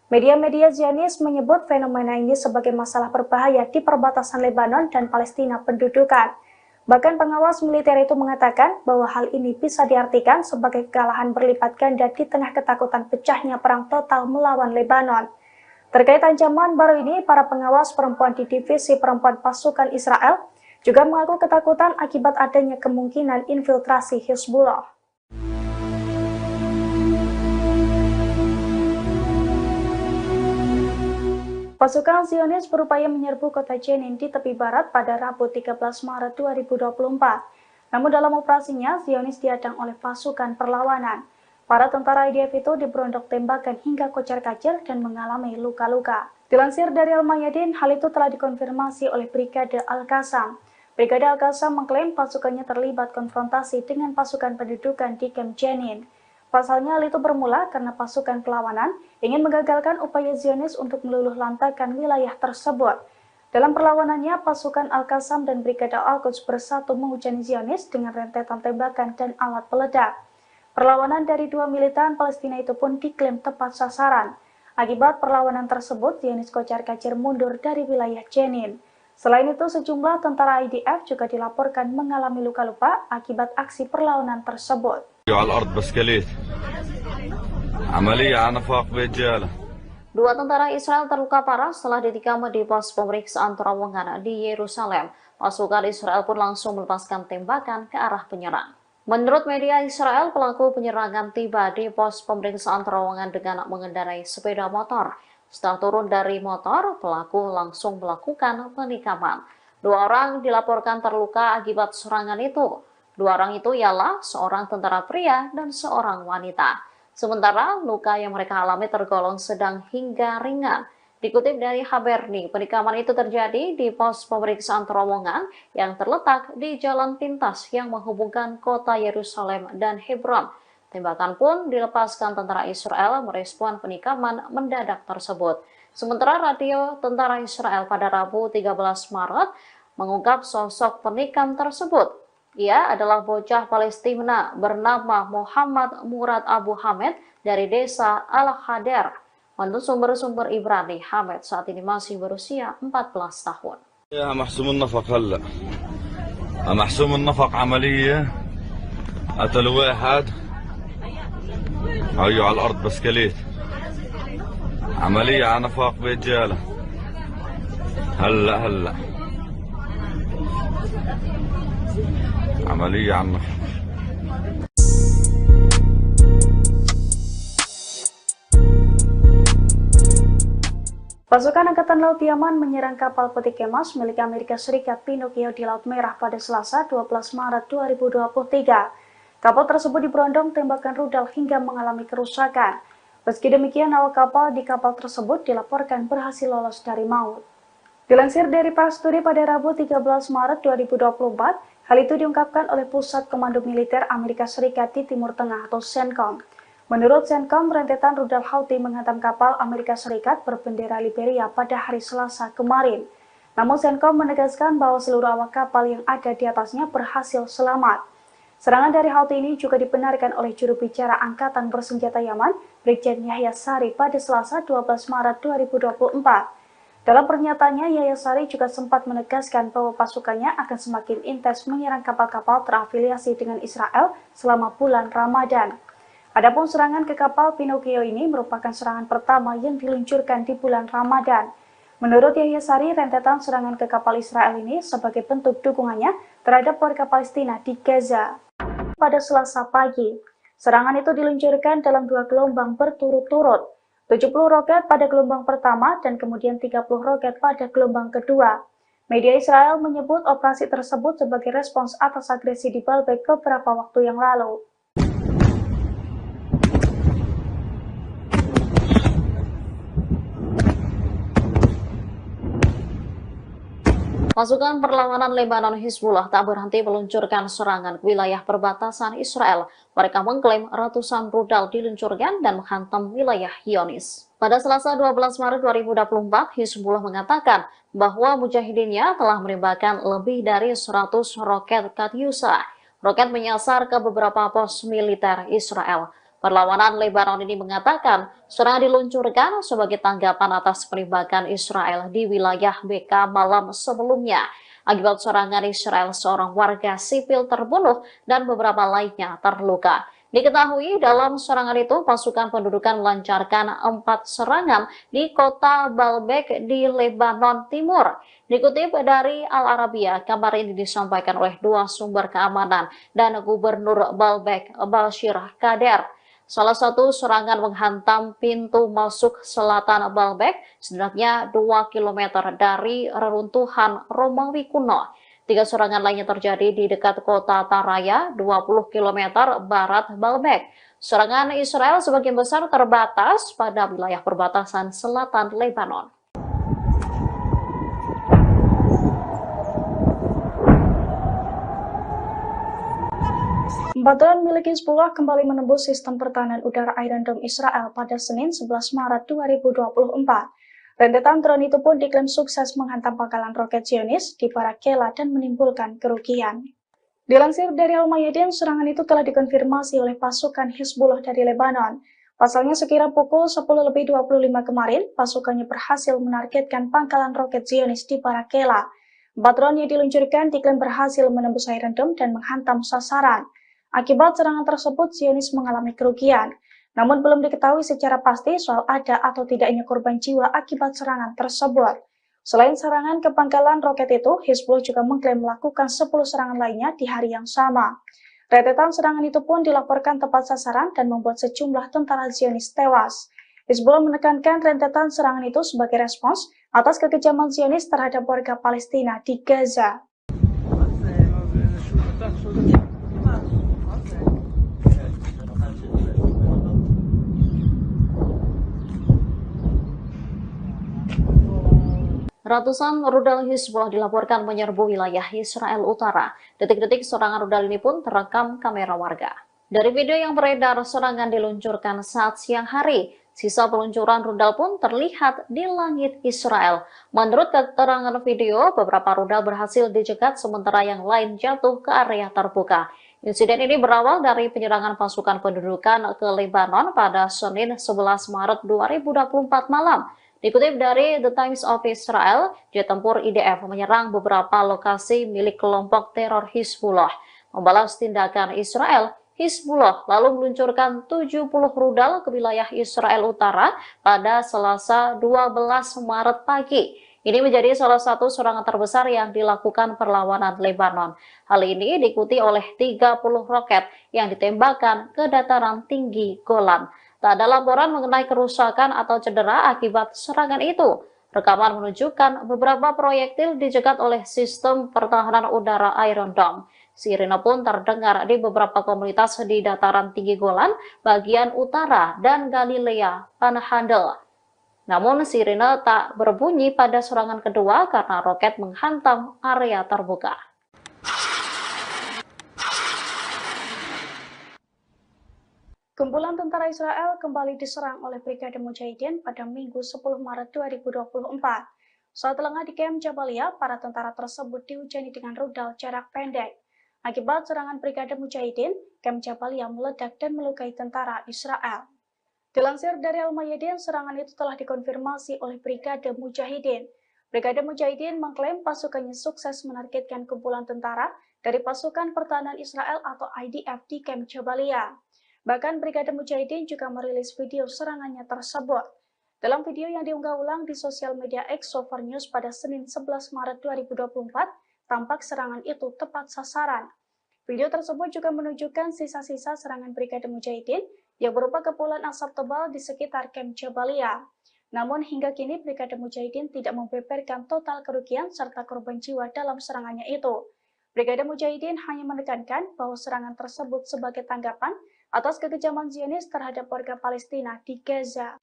Media-media Zionis menyebut fenomena ini sebagai masalah berbahaya di perbatasan Lebanon dan Palestina pendudukan. Bahkan pengawas militer itu mengatakan bahwa hal ini bisa diartikan sebagai kekalahan berlipat ganda di tengah ketakutan pecahnya perang total melawan Lebanon. Terkait ancaman baru ini, para pengawas perempuan di divisi perempuan pasukan Israel juga mengaku ketakutan akibat adanya kemungkinan infiltrasi Hizbullah. Pasukan Zionis berupaya menyerbu kota Jenin di tepi barat pada Rabu 13 Maret 2024. Namun dalam operasinya, Zionis dihadang oleh pasukan perlawanan. Para tentara IDF itu diberondok tembakan hingga kocar-kacir dan mengalami luka-luka. Dilansir dari Al-Mayadin, hal itu telah dikonfirmasi oleh Brigade Al-Qassam. Brigade Al-Qassam mengklaim pasukannya terlibat konfrontasi dengan pasukan pendudukan di Camp Jenin. Pasalnya hal itu bermula karena pasukan perlawanan ingin menggagalkan upaya Zionis untuk meluluh lantakan wilayah tersebut. Dalam perlawanannya, pasukan Al-Qassam dan Brigade Al-Quds bersatu menghujani Zionis dengan rentetan tembakan dan alat peledak. Perlawanan dari dua militan Palestina itu pun diklaim tepat sasaran. Akibat perlawanan tersebut, Zionis kocar-kacir mundur dari wilayah Jenin. Selain itu, sejumlah tentara IDF juga dilaporkan mengalami luka-luka akibat aksi perlawanan tersebut. Dua tentara Israel terluka parah setelah ditikam di pos pemeriksaan terowongan di Yerusalem. Pasukan Israel pun langsung melepaskan tembakan ke arah penyerang. Menurut media Israel, pelaku penyerangan tiba di pos pemeriksaan terowongan dengan mengendarai sepeda motor. Setelah turun dari motor, pelaku langsung melakukan penikaman. Dua orang dilaporkan terluka akibat serangan itu. Dua orang itu ialah seorang tentara pria dan seorang wanita. Sementara luka yang mereka alami tergolong sedang hingga ringan. Dikutip dari Haberni, penikaman itu terjadi di pos pemeriksaan terowongan yang terletak di jalan pintas yang menghubungkan kota Yerusalem dan Hebron. Tembakan pun dilepaskan tentara Israel merespon penikaman mendadak tersebut. Sementara radio tentara Israel pada Rabu 13 Maret mengungkap sosok penikam tersebut. Ia adalah bocah Palestina bernama Muhammad Murad Abu Hamed dari desa Al-Hader. Menurut sumber-sumber Ibrani, Hamed saat ini masih berusia 14 tahun. يا محسوم النفق هلا محسوم النفق عملية قتلوا واحد هيو على الأرض بسكليت عملية على نفق برجالة هلا عملية على النفق. Pasukan Angkatan Laut Yaman menyerang kapal peti kemas milik Amerika Serikat Pinocchio di Laut Merah pada Selasa 12 Maret 2023. Kapal tersebut diberondong tembakan rudal hingga mengalami kerusakan. Meski demikian, awak kapal di kapal tersebut dilaporkan berhasil lolos dari maut. Dilansir dari Pars Today pada Rabu 13 Maret 2024, hal itu diungkapkan oleh Pusat Komando Militer Amerika Serikat di Timur Tengah atau CENTCOM. Menurut CENTCOM, rentetan rudal Houthi menghantam kapal Amerika Serikat berbendera Liberia pada hari Selasa kemarin. Namun CENTCOM menegaskan bahwa seluruh awak kapal yang ada di atasnya berhasil selamat. Serangan dari Houthi ini juga dibenarkan oleh juru bicara Angkatan Bersenjata Yaman, Brigjen Yahya Sari pada Selasa 12 Maret 2024. Dalam pernyataannya, Yahya Sari juga sempat menegaskan bahwa pasukannya akan semakin intens menyerang kapal-kapal terafiliasi dengan Israel selama bulan Ramadan. Adapun serangan ke kapal Pinocchio ini merupakan serangan pertama yang diluncurkan di bulan Ramadan. Menurut Yahya Sari, rentetan serangan ke kapal Israel ini sebagai bentuk dukungannya terhadap warga Palestina di Gaza. Pada Selasa pagi, serangan itu diluncurkan dalam 2 gelombang berturut-turut, 70 roket pada gelombang pertama dan kemudian 30 roket pada gelombang kedua. Media Israel menyebut operasi tersebut sebagai respons atas agresi di Baalbek beberapa waktu yang lalu. Pasukan perlawanan Lebanon Hizbullah tak berhenti meluncurkan serangan ke wilayah perbatasan Israel. Mereka mengklaim ratusan rudal diluncurkan dan menghantam wilayah Zionis. Pada Selasa 12 Maret 2024, Hizbullah mengatakan bahwa mujahidinnya telah menembakkan lebih dari 100 roket Katyusha. Roket menyasar ke beberapa pos militer Israel. Perlawanan Lebanon ini mengatakan serangan diluncurkan sebagai tanggapan atas penembakan Israel di wilayah BK malam sebelumnya. Akibat serangan Israel, seorang warga sipil terbunuh dan beberapa lainnya terluka. Diketahui dalam serangan itu pasukan pendudukan melancarkan 4 serangan di kota Baalbek di Lebanon Timur. Dikutip dari Al Arabiya, kabar ini disampaikan oleh 2 sumber keamanan dan Gubernur Baalbek, Bashir Kader. Salah satu serangan menghantam pintu masuk selatan Baalbek, setidaknya 2 km dari reruntuhan Romawi kuno. 3 serangan lainnya terjadi di dekat kota Taraya, 20 km barat Baalbek. Serangan Israel sebagian besar terbatas pada wilayah perbatasan selatan Lebanon. Drone milik Hizbullah kembali menembus sistem pertahanan udara Iron Dome Israel pada Senin 11 Maret 2024. Rentetan drone itu pun diklaim sukses menghantam pangkalan roket Zionis di Barakela dan menimbulkan kerugian. Dilansir dari Al-Mayadin, serangan itu telah dikonfirmasi oleh pasukan Hizbullah dari Lebanon. Pasalnya sekira pukul 10:25 kemarin, pasukannya berhasil menargetkan pangkalan roket Zionis di Barakela. 4 drone yang diluncurkan diklaim berhasil menembus Iron Dome dan menghantam sasaran. Akibat serangan tersebut, Zionis mengalami kerugian. Namun belum diketahui secara pasti soal ada atau tidaknya korban jiwa akibat serangan tersebut. Selain serangan ke pangkalan roket itu, Hizbullah juga mengklaim melakukan 10 serangan lainnya di hari yang sama. Rentetan serangan itu pun dilaporkan tepat sasaran dan membuat sejumlah tentara Zionis tewas. Hizbullah menekankan rentetan serangan itu sebagai respons atas kekejaman Zionis terhadap warga Palestina di Gaza. Ratusan rudal Hizbullah dilaporkan menyerbu wilayah Israel Utara. Detik-detik serangan rudal ini pun terekam kamera warga. Dari video yang beredar, serangan diluncurkan saat siang hari. Sisa peluncuran rudal pun terlihat di langit Israel. Menurut keterangan video, beberapa rudal berhasil dicegat sementara yang lain jatuh ke area terbuka. Insiden ini berawal dari penyerangan pasukan pendudukan ke Lebanon pada Senin 11 Maret 2024 malam. Dikutip dari The Times of Israel, jet tempur IDF menyerang beberapa lokasi milik kelompok teror Hizbullah. Membalas tindakan Israel, Hizbullah lalu meluncurkan 70 rudal ke wilayah Israel Utara pada Selasa 12 Maret pagi. Ini menjadi salah satu serangan terbesar yang dilakukan perlawanan Lebanon. Hal ini diikuti oleh 30 roket yang ditembakkan ke dataran tinggi Golan. Tak ada laporan mengenai kerusakan atau cedera akibat serangan itu. Rekaman menunjukkan beberapa proyektil dicegat oleh sistem pertahanan udara Iron Dome. Sirine pun terdengar di beberapa komunitas di dataran tinggi Golan, bagian utara, dan Galilea Panhandle. Namun sirine tak berbunyi pada serangan kedua karena roket menghantam area terbuka. Kumpulan tentara Israel kembali diserang oleh Brigade Mujahidin pada Minggu 10 Maret 2024. Saat lengah di Kem Jabalia, para tentara tersebut dihujani dengan rudal jarak pendek. Akibat serangan Brigade Mujahidin, Kem Jabalia meledak dan melukai tentara Israel. Dilansir dari Al-Mayadin, serangan itu telah dikonfirmasi oleh Brigade Mujahidin. Brigade Mujahidin mengklaim pasukannya sukses menargetkan kumpulan tentara dari pasukan pertahanan Israel atau IDF di Kem Jabalia. Bahkan Brigade Mujahidin juga merilis video serangannya tersebut. Dalam video yang diunggah ulang di sosial media X Sover News pada Senin 11 Maret 2024, tampak serangan itu tepat sasaran. Video tersebut juga menunjukkan sisa-sisa serangan Brigade Mujahidin yang berupa kepulan asap tebal di sekitar Kem Jabalia. Namun hingga kini Brigade Mujahidin tidak membeberkan total kerugian serta korban jiwa dalam serangannya itu. Brigade Mujahidin hanya menekankan bahwa serangan tersebut sebagai tanggapan atas kekejaman Zionis terhadap warga Palestina di Gaza.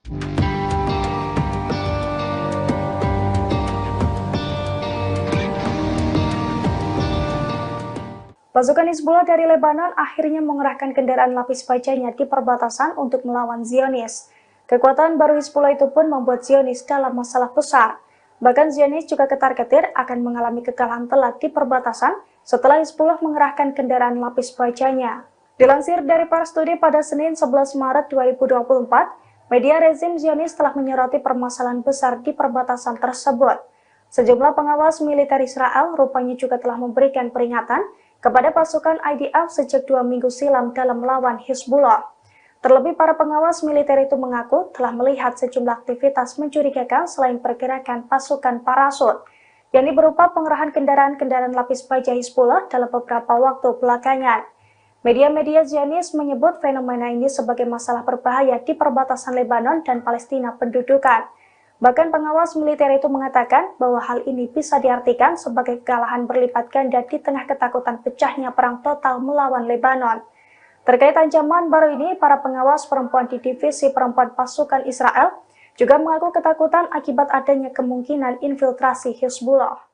Pasukan Hizbullah dari Lebanon akhirnya mengerahkan kendaraan lapis bajanya di perbatasan untuk melawan Zionis. Kekuatan baru Hizbullah itu pun membuat Zionis dalam masalah besar. Bahkan Zionis juga ketar-ketir akan mengalami kekalahan telak di perbatasan setelah Hizbullah mengerahkan kendaraan lapis bajanya. Dilansir dari Pars Today pada Senin 11 Maret 2024, media rezim Zionis telah menyoroti permasalahan besar di perbatasan tersebut. Sejumlah pengawas militer Israel rupanya juga telah memberikan peringatan kepada pasukan IDF sejak 2 minggu silam dalam melawan Hizbullah. Terlebih para pengawas militer itu mengaku telah melihat sejumlah aktivitas mencurigakan selain pergerakan pasukan parasut, yakni berupa pengerahan kendaraan-kendaraan lapis baja Hizbullah dalam beberapa waktu belakangan. Media-media Zionis menyebut fenomena ini sebagai masalah berbahaya di perbatasan Lebanon dan Palestina pendudukan. Bahkan pengawas militer itu mengatakan bahwa hal ini bisa diartikan sebagai kekalahan berlipat ganda di tengah ketakutan pecahnya perang total melawan Lebanon. Terkait ancaman baru ini, para pengawas perempuan di divisi perempuan pasukan Israel juga mengaku ketakutan akibat adanya kemungkinan infiltrasi Hizbullah.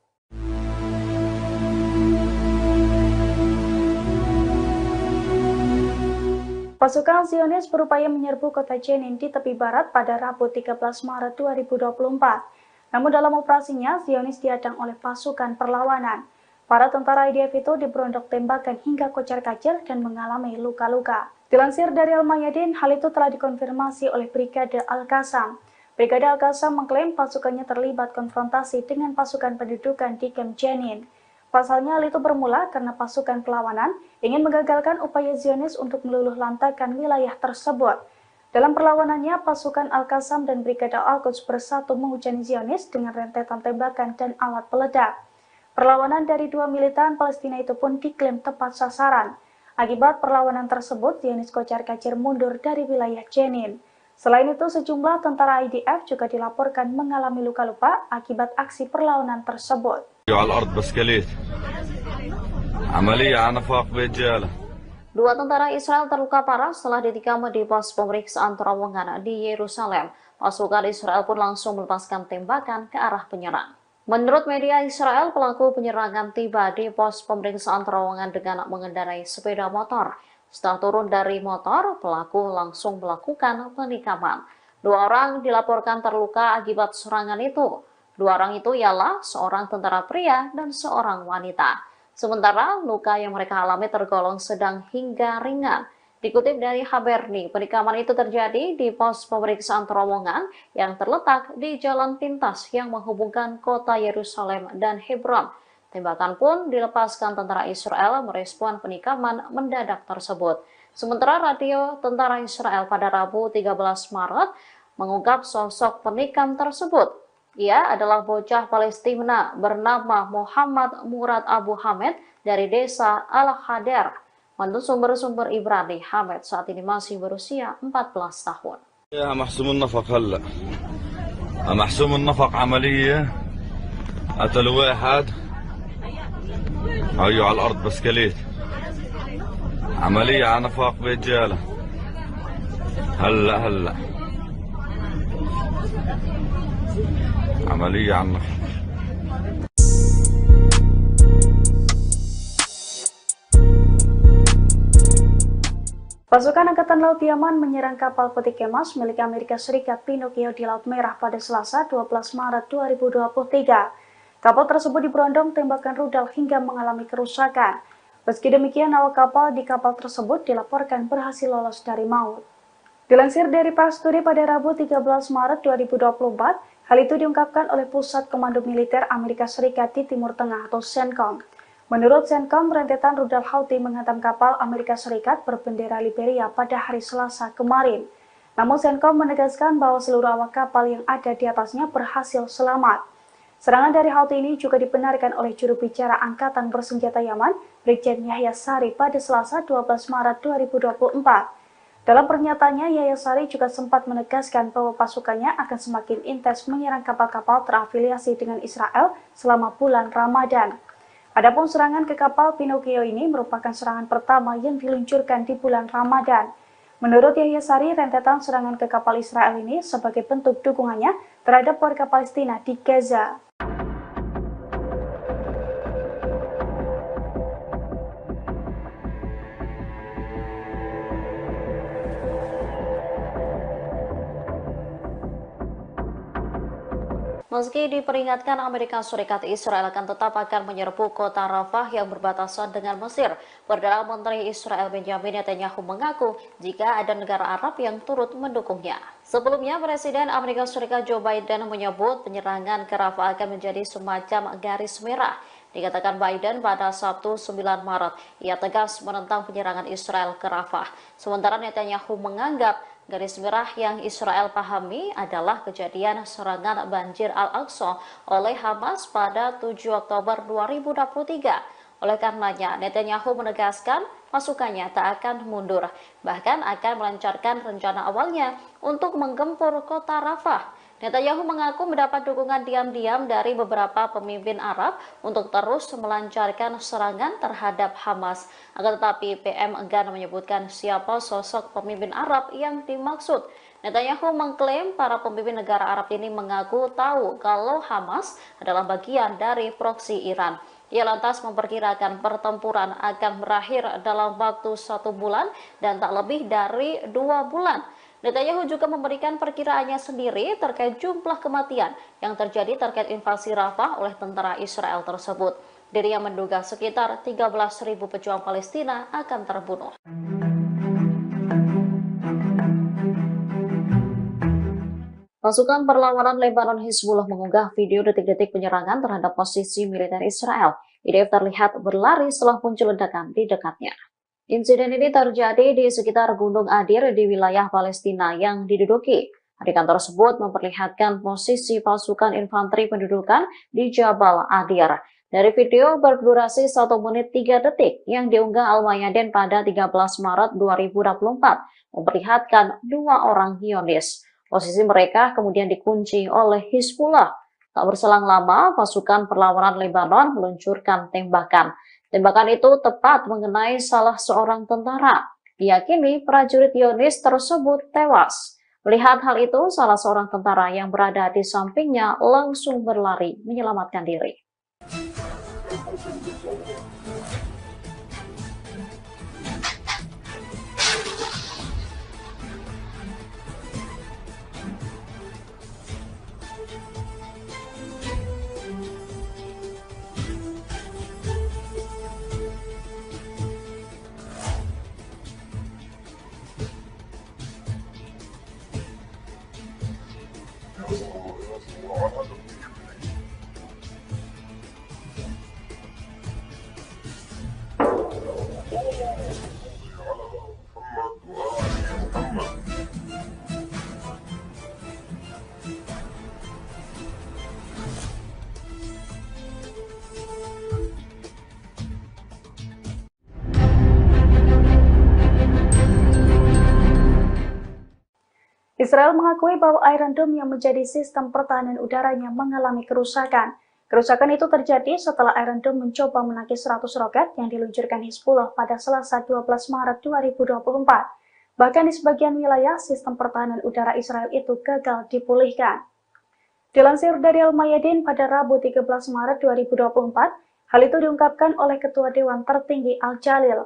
Pasukan Zionis berupaya menyerbu kota Jenin di tepi barat pada Rabu 13 Maret 2024. Namun dalam operasinya, Zionis dihadang oleh pasukan perlawanan. Para tentara IDF itu diberondok tembakan hingga kocar-kacir dan mengalami luka-luka. Dilansir dari Al-Mayadin, hal itu telah dikonfirmasi oleh Brigade Al-Qassam. Brigade Al-Qassam mengklaim pasukannya terlibat konfrontasi dengan pasukan pendudukan di Kem Jenin. Pasalnya hal itu bermula karena pasukan perlawanan ingin menggagalkan upaya Zionis untuk meluluh lantakan wilayah tersebut. Dalam perlawanannya, pasukan Al-Qassam dan Brigade Al-Quds bersatu menghujani Zionis dengan rentetan tembakan dan alat peledak. Perlawanan dari dua militan Palestina itu pun diklaim tepat sasaran. Akibat perlawanan tersebut, Zionis kocar-kacir mundur dari wilayah Jenin. Selain itu, sejumlah tentara IDF juga dilaporkan mengalami luka-luka akibat aksi perlawanan tersebut. Dua tentara Israel terluka parah setelah ditikam di pos pemeriksaan terowongan di Yerusalem. Pasukan Israel pun langsung melepaskan tembakan ke arah penyerang. Menurut media Israel, pelaku penyerangan tiba di pos pemeriksaan terowongan dengan mengendarai sepeda motor. Setelah turun dari motor, pelaku langsung melakukan penikaman. Dua orang dilaporkan terluka akibat serangan itu. Dua orang itu ialah seorang tentara pria dan seorang wanita. Sementara luka yang mereka alami tergolong sedang hingga ringan. Dikutip dari Haberni, penikaman itu terjadi di pos pemeriksaan terowongan yang terletak di jalan pintas yang menghubungkan kota Yerusalem dan Hebron. Tembakan pun dilepaskan tentara Israel merespon penikaman mendadak tersebut. Sementara radio tentara Israel pada Rabu 13 Maret mengungkap sosok penikam tersebut. Ia adalah bocah Palestina bernama Muhammad Murad Abu Hamed dari desa Al-Hadar. Menurut sumber-sumber Ibrani, Hamed saat ini masih berusia 14 tahun. يا محسوم النفق هلا محسوم النفق عملية قتل واحد هيو على الأرض بسكليت عملية على نفاق برجالة هلا عملية على النفاق. Pasukan Angkatan Laut Yaman menyerang kapal peti kemas milik Amerika Serikat Pinocchio di Laut Merah pada Selasa 12 Maret 2023. Kapal tersebut diberondong tembakan rudal hingga mengalami kerusakan. Meski demikian, awak kapal di kapal tersebut dilaporkan berhasil lolos dari maut. Dilansir dari Pars Today pada Rabu 13 Maret 2024, hal itu diungkapkan oleh Pusat Komando Militer Amerika Serikat di Timur Tengah atau CENTCOM. Menurut CENTCOM, rentetan rudal Houthi menghantam kapal Amerika Serikat berbendera Liberia pada hari Selasa kemarin. Namun CENTCOM menegaskan bahwa seluruh awak kapal yang ada di atasnya berhasil selamat. Serangan dari Houthi ini juga dibenarkan oleh juru bicara Angkatan Bersenjata Yaman, Brigjen Yahya Sari pada Selasa 12 Maret 2024. Dalam pernyataannya, Yahya Sari juga sempat menegaskan bahwa pasukannya akan semakin intens menyerang kapal-kapal terafiliasi dengan Israel selama bulan Ramadan. Adapun serangan ke kapal Pinocchio ini merupakan serangan pertama yang diluncurkan di bulan Ramadan. Menurut Yahya Sari, rentetan serangan ke kapal Israel ini sebagai bentuk dukungannya terhadap warga Palestina di Gaza. Meski diperingatkan Amerika Serikat, Israel akan menyerbu kota Rafah yang berbatasan dengan Mesir. Perdana Menteri Israel Benjamin Netanyahu mengaku jika ada negara Arab yang turut mendukungnya. Sebelumnya, Presiden Amerika Serikat Joe Biden menyebut penyerangan ke Rafah akan menjadi semacam garis merah. Dikatakan Biden pada Sabtu 9 Maret, ia tegas menentang penyerangan Israel ke Rafah. Sementara Netanyahu menganggap garis merah yang Israel pahami adalah kejadian serangan banjir Al-Aqsa oleh Hamas pada 7 Oktober 2023. Oleh karenanya, Netanyahu menegaskan pasukannya tak akan mundur, bahkan akan melancarkan rencana awalnya untuk menggempur kota Rafah. Netanyahu mengaku mendapat dukungan diam-diam dari beberapa pemimpin Arab untuk terus melancarkan serangan terhadap Hamas. Akan tetapi PM enggan menyebutkan siapa sosok pemimpin Arab yang dimaksud. Netanyahu mengklaim para pemimpin negara Arab ini mengaku tahu kalau Hamas adalah bagian dari proksi Iran. Ia lantas memperkirakan pertempuran akan berakhir dalam waktu 1 bulan dan tak lebih dari 2 bulan. Netanyahu juga memberikan perkiraannya sendiri terkait jumlah kematian yang terjadi terkait invasi Rafah oleh tentara Israel tersebut. Dirinya menduga sekitar 13.000 pejuang Palestina akan terbunuh. Pasukan perlawanan Lebanon Hizbullah mengunggah video detik-detik penyerangan terhadap posisi militer Israel. IDF terlihat berlari setelah muncul ledakan di dekatnya. Insiden ini terjadi di sekitar Gunung Adir di wilayah Palestina yang diduduki. Adegan tersebut memperlihatkan posisi pasukan infanteri pendudukan di Jabal Adir. Dari video berdurasi 1 menit 3 detik yang diunggah Al-Mayadin pada 13 Maret 2024, memperlihatkan 2 orang Zionis. Posisi mereka kemudian dikunci oleh Hizbullah. Tak berselang lama, pasukan perlawanan Lebanon meluncurkan tembakan. Tembakan itu tepat mengenai salah seorang tentara. Diyakini prajurit Zionis tersebut tewas. Melihat hal itu, salah seorang tentara yang berada di sampingnya langsung berlari menyelamatkan diri. Israel mengakui bahwa Iron Dome yang menjadi sistem pertahanan udaranya mengalami kerusakan. Kerusakan itu terjadi setelah Iron Dome mencoba menangkis 100 roket yang diluncurkan Hizbullah pada Selasa 12 Maret 2024. Bahkan di sebagian wilayah, sistem pertahanan udara Israel itu gagal dipulihkan. Dilansir dari Al-Mayadin pada Rabu 13 Maret 2024, hal itu diungkapkan oleh Ketua Dewan Tertinggi Al-Jalil.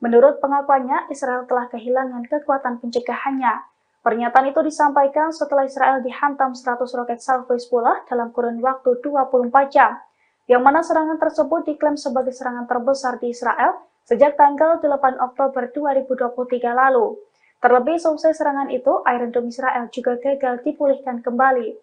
Menurut pengakuannya, Israel telah kehilangan kekuatan pencegahannya. Pernyataan itu disampaikan setelah Israel dihantam 100 roket salvo Hizbullah dalam kurun waktu 24 jam, yang mana serangan tersebut diklaim sebagai serangan terbesar di Israel sejak tanggal 8 Oktober 2023 lalu. Terlebih seusai serangan itu, Iron Dome Israel juga gagal dipulihkan kembali.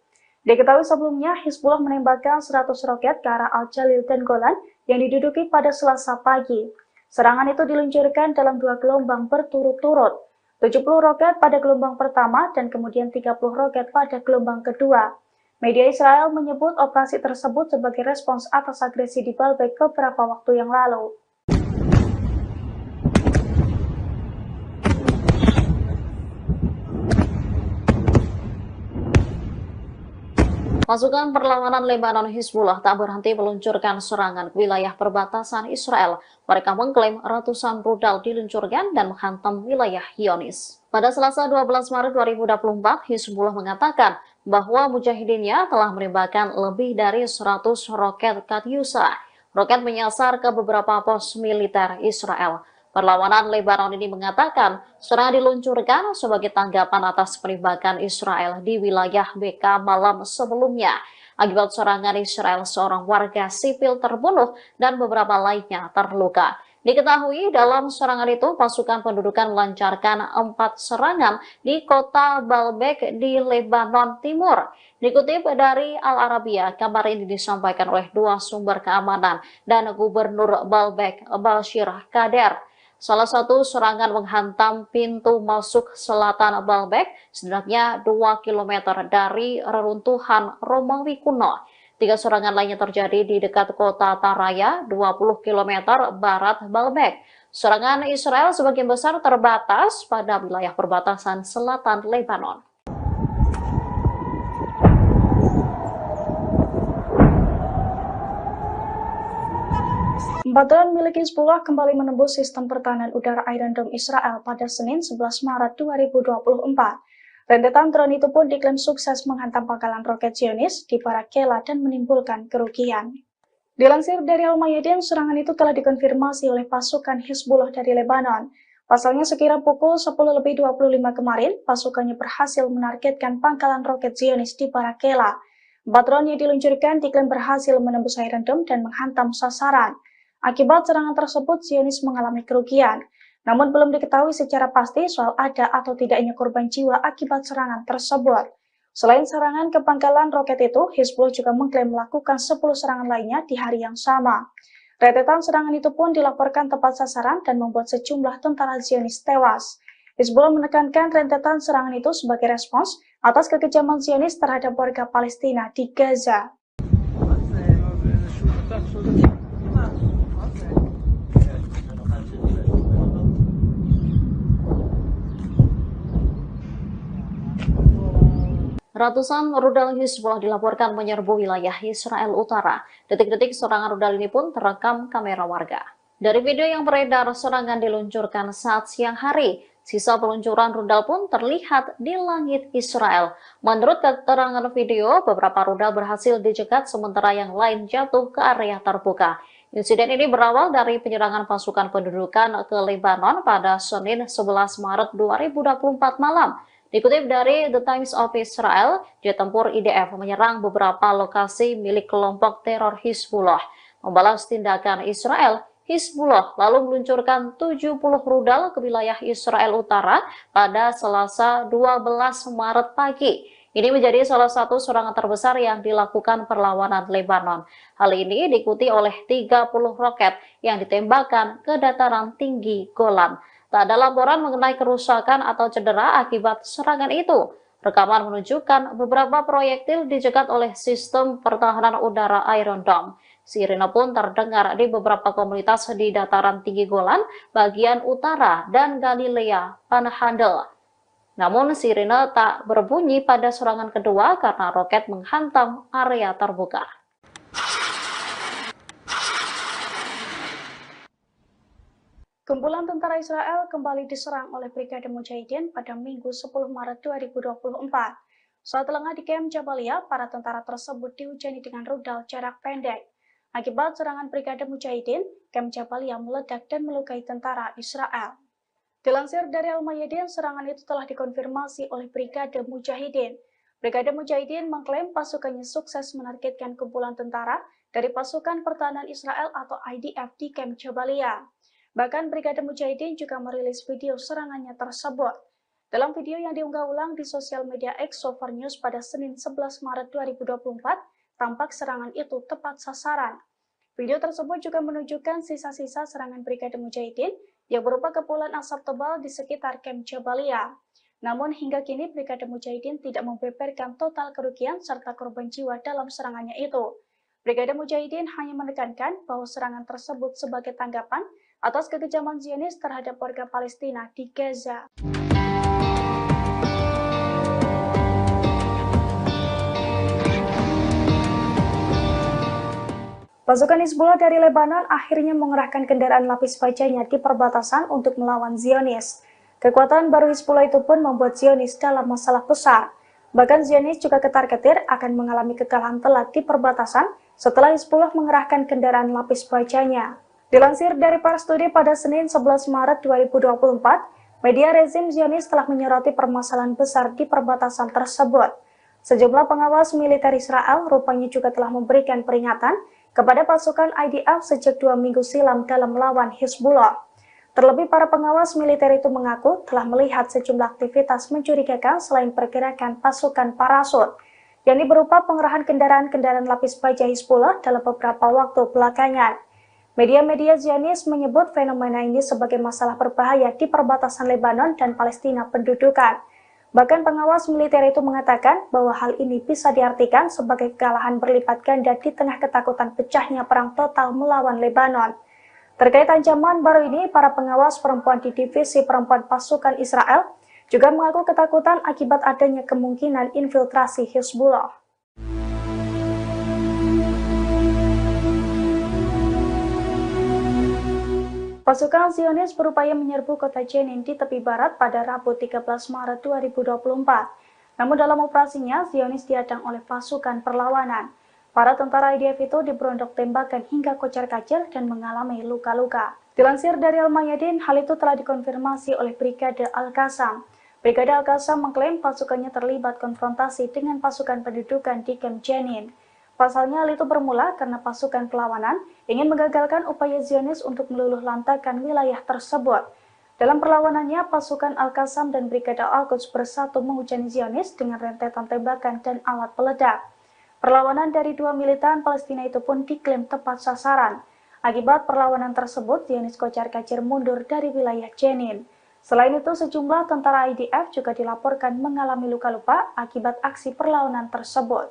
Diketahui sebelumnya, Hizbullah menembakkan 100 roket ke arah Al-Jalil dan Golan yang diduduki pada Selasa pagi. Serangan itu diluncurkan dalam 2 gelombang berturut-turut, 70 roket pada gelombang pertama dan kemudian 30 roket pada gelombang kedua. Media Israel menyebut operasi tersebut sebagai respons atas agresi di Baalbek beberapa waktu yang lalu. Pasukan perlawanan Lebanon Hizbullah tak berhenti meluncurkan serangan ke wilayah perbatasan Israel. Mereka mengklaim ratusan rudal diluncurkan dan menghantam wilayah Zionis. Pada Selasa 12 Maret 2024, Hizbullah mengatakan bahwa mujahidinnya telah menembakkan lebih dari 100 roket Katyusha. Roket menyasar ke beberapa pos militer Israel. Perlawanan Lebanon ini mengatakan serangan diluncurkan sebagai tanggapan atas penembakan Israel di wilayah BK malam sebelumnya. Akibat serangan Israel, seorang warga sipil terbunuh dan beberapa lainnya terluka. Diketahui dalam serangan itu pasukan pendudukan melancarkan 4 serangan di kota Baalbek di Lebanon Timur. Dikutip dari Al Arabiya, kabar ini disampaikan oleh 2 sumber keamanan dan Gubernur Baalbek, Bashir Kader. Salah satu serangan menghantam pintu masuk selatan Baalbek, setidaknya 2 km dari reruntuhan Romawi kuno. 3 serangan lainnya terjadi di dekat kota Taraya, 20 km barat Baalbek. Serangan Israel sebagian besar terbatas pada wilayah perbatasan selatan Lebanon. Drone milik Hizbullah kembali menembus sistem pertahanan udara Iron Dome Israel pada Senin 11 Maret 2024. Rentetan drone itu pun diklaim sukses menghantam pangkalan roket Zionis di Barakela dan menimbulkan kerugian. Dilansir dari Al-Mayadin, serangan itu telah dikonfirmasi oleh pasukan Hizbullah dari Lebanon. Pasalnya sekira pukul 10.25 kemarin, pasukannya berhasil menargetkan pangkalan roket Zionis di Barakela. 4 drone yang diluncurkan diklaim berhasil menembus Iron Dome dan menghantam sasaran. Akibat serangan tersebut, Zionis mengalami kerugian. Namun belum diketahui secara pasti soal ada atau tidaknya korban jiwa akibat serangan tersebut. Selain serangan ke pangkalan roket itu, Hizbullah juga mengklaim melakukan 10 serangan lainnya di hari yang sama. Rentetan serangan itu pun dilaporkan tepat sasaran dan membuat sejumlah tentara Zionis tewas. Hizbullah menekankan rentetan serangan itu sebagai respons atas kekejaman Zionis terhadap warga Palestina di Gaza. Ratusan rudal Hizbullah dilaporkan menyerbu wilayah Israel Utara. Detik-detik serangan rudal ini pun terekam kamera warga. Dari video yang beredar, serangan diluncurkan saat siang hari. Sisa peluncuran rudal pun terlihat di langit Israel. Menurut keterangan video, beberapa rudal berhasil dicegat sementara yang lain jatuh ke area terbuka. Insiden ini berawal dari penyerangan pasukan pendudukan ke Lebanon pada Senin 11 Maret 2024 malam. Dikutip dari The Times of Israel, jet tempur IDF menyerang beberapa lokasi milik kelompok teror Hizbullah. Membalas tindakan Israel, Hizbullah lalu meluncurkan 70 rudal ke wilayah Israel Utara pada Selasa 12 Maret pagi. Ini menjadi salah satu serangan terbesar yang dilakukan perlawanan Lebanon. Hal ini diikuti oleh 30 roket yang ditembakkan ke dataran tinggi Golan. Tak ada laporan mengenai kerusakan atau cedera akibat serangan itu. Rekaman menunjukkan beberapa proyektil dicegat oleh sistem pertahanan udara Iron Dome. Sirine pun terdengar di beberapa komunitas di dataran tinggi Golan, bagian utara, dan Galilea Panhandle. Namun sirine tak berbunyi pada serangan kedua karena roket menghantam area terbuka. Kumpulan tentara Israel kembali diserang oleh Brigade Mujahidin pada Minggu 10 Maret 2024. Saat lengah di Kem Jabalia, para tentara tersebut dihujani dengan rudal jarak pendek. Akibat serangan Brigade Mujahidin, Camp Jabalia meledak dan melukai tentara Israel. Dilansir dari Al-Mayadin, serangan itu telah dikonfirmasi oleh Brigade Mujahidin. Brigade Mujahidin mengklaim pasukannya sukses menargetkan kumpulan tentara dari pasukan pertahanan Israel atau IDF di Camp Jabalia. Bahkan Brigade Mujahidin juga merilis video serangannya tersebut. Dalam video yang diunggah ulang di sosial media X Sofar News pada Senin 11 Maret 2024, tampak serangan itu tepat sasaran. Video tersebut juga menunjukkan sisa-sisa serangan Brigade Mujahidin yang berupa kepulan asap tebal di sekitar Camp Jabalia. Namun hingga kini Brigade Mujahidin tidak membeberkan total kerugian serta korban jiwa dalam serangannya itu. Brigade Mujahidin hanya menekankan bahwa serangan tersebut sebagai tanggapan atas kekejaman Zionis terhadap warga Palestina di Gaza. Pasukan Hizbullah dari Lebanon akhirnya mengerahkan kendaraan lapis bajanya di perbatasan untuk melawan Zionis. Kekuatan baru Hizbullah itu pun membuat Zionis dalam masalah besar. Bahkan Zionis juga ketar-ketir akan mengalami kekalahan telak di perbatasan setelah Hizbullah mengerahkan kendaraan lapis bajanya. Dilansir dari Pars Today pada Senin 11 Maret 2024, media rezim Zionis telah menyoroti permasalahan besar di perbatasan tersebut. Sejumlah pengawas militer Israel rupanya juga telah memberikan peringatan kepada pasukan IDF sejak 2 minggu silam dalam melawan Hizbullah. Terlebih para pengawas militer itu mengaku telah melihat sejumlah aktivitas mencurigakan selain pergerakan pasukan parasut, yakni berupa pengerahan kendaraan-kendaraan lapis baja Hizbullah dalam beberapa waktu belakangan. Media-media Zionis menyebut fenomena ini sebagai masalah berbahaya di perbatasan Lebanon dan Palestina pendudukan. Bahkan pengawas militer itu mengatakan bahwa hal ini bisa diartikan sebagai kekalahan berlipat ganda di tengah ketakutan pecahnya perang total melawan Lebanon. Terkait ancaman baru ini, para pengawas perempuan di divisi perempuan pasukan Israel juga mengaku ketakutan akibat adanya kemungkinan infiltrasi Hizbullah. Pasukan Zionis berupaya menyerbu kota Jenin di tepi barat pada Rabu 13 Maret 2024. Namun dalam operasinya, Zionis dihadang oleh pasukan perlawanan. Para tentara IDF itu diberondok tembakan hingga kocar-kacir dan mengalami luka-luka. Dilansir dari Al-Mayadin, hal itu telah dikonfirmasi oleh Brigade Al-Qassam. Brigade Al-Qassam mengklaim pasukannya terlibat konfrontasi dengan pasukan pendudukan di Camp Jenin. Pasalnya hal itu bermula karena pasukan perlawanan ingin menggagalkan upaya Zionis untuk meluluh lantakan wilayah tersebut. Dalam perlawanannya, pasukan Al-Qassam dan Brigade Al-Quds bersatu menghujani Zionis dengan rentetan tembakan dan alat peledak. Perlawanan dari dua militan Palestina itu pun diklaim tepat sasaran. Akibat perlawanan tersebut, Zionis kocar-kacir mundur dari wilayah Jenin. Selain itu, sejumlah tentara IDF juga dilaporkan mengalami luka-luka akibat aksi perlawanan tersebut.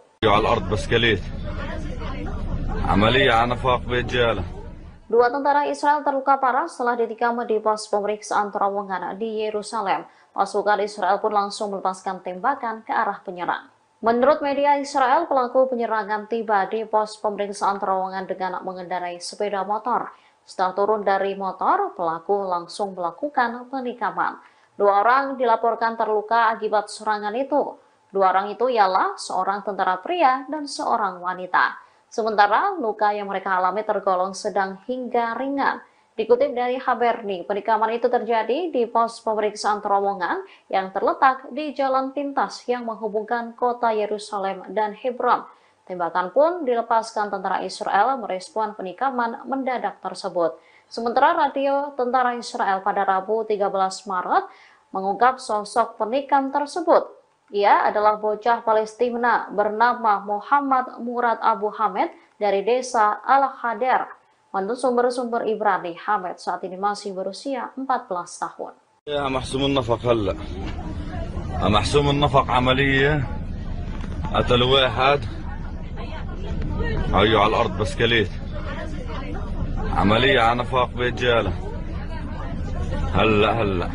Dua tentara Israel terluka parah setelah ditikam di pos pemeriksaan terowongan di Yerusalem. Pasukan Israel pun langsung melepaskan tembakan ke arah penyerang. Menurut media Israel, pelaku penyerangan tiba di pos pemeriksaan terowongan dengan mengendarai sepeda motor. Setelah turun dari motor, pelaku langsung melakukan penikaman. Dua orang dilaporkan terluka akibat serangan itu. Dua orang itu ialah seorang tentara pria dan seorang wanita. Sementara luka yang mereka alami tergolong sedang hingga ringan. Dikutip dari Haberni, penikaman itu terjadi di pos pemeriksaan terowongan yang terletak di jalan pintas yang menghubungkan kota Yerusalem dan Hebron. Tembakan pun dilepaskan tentara Israel merespon penikaman mendadak tersebut. Sementara radio tentara Israel pada Rabu 13 Maret mengungkap sosok penikam tersebut. Ia adalah bocah Palestina bernama Muhammad Murad Abu Hamed dari desa Al-Hader. Menurut sumber-sumber Ibrani, Hamed saat ini masih berusia 14 tahun. يا محسوم النفق هلا محسوم النفق عملية قتلوا واحد هيو على الأرض بسكليت عملية على نفق برجالة هلا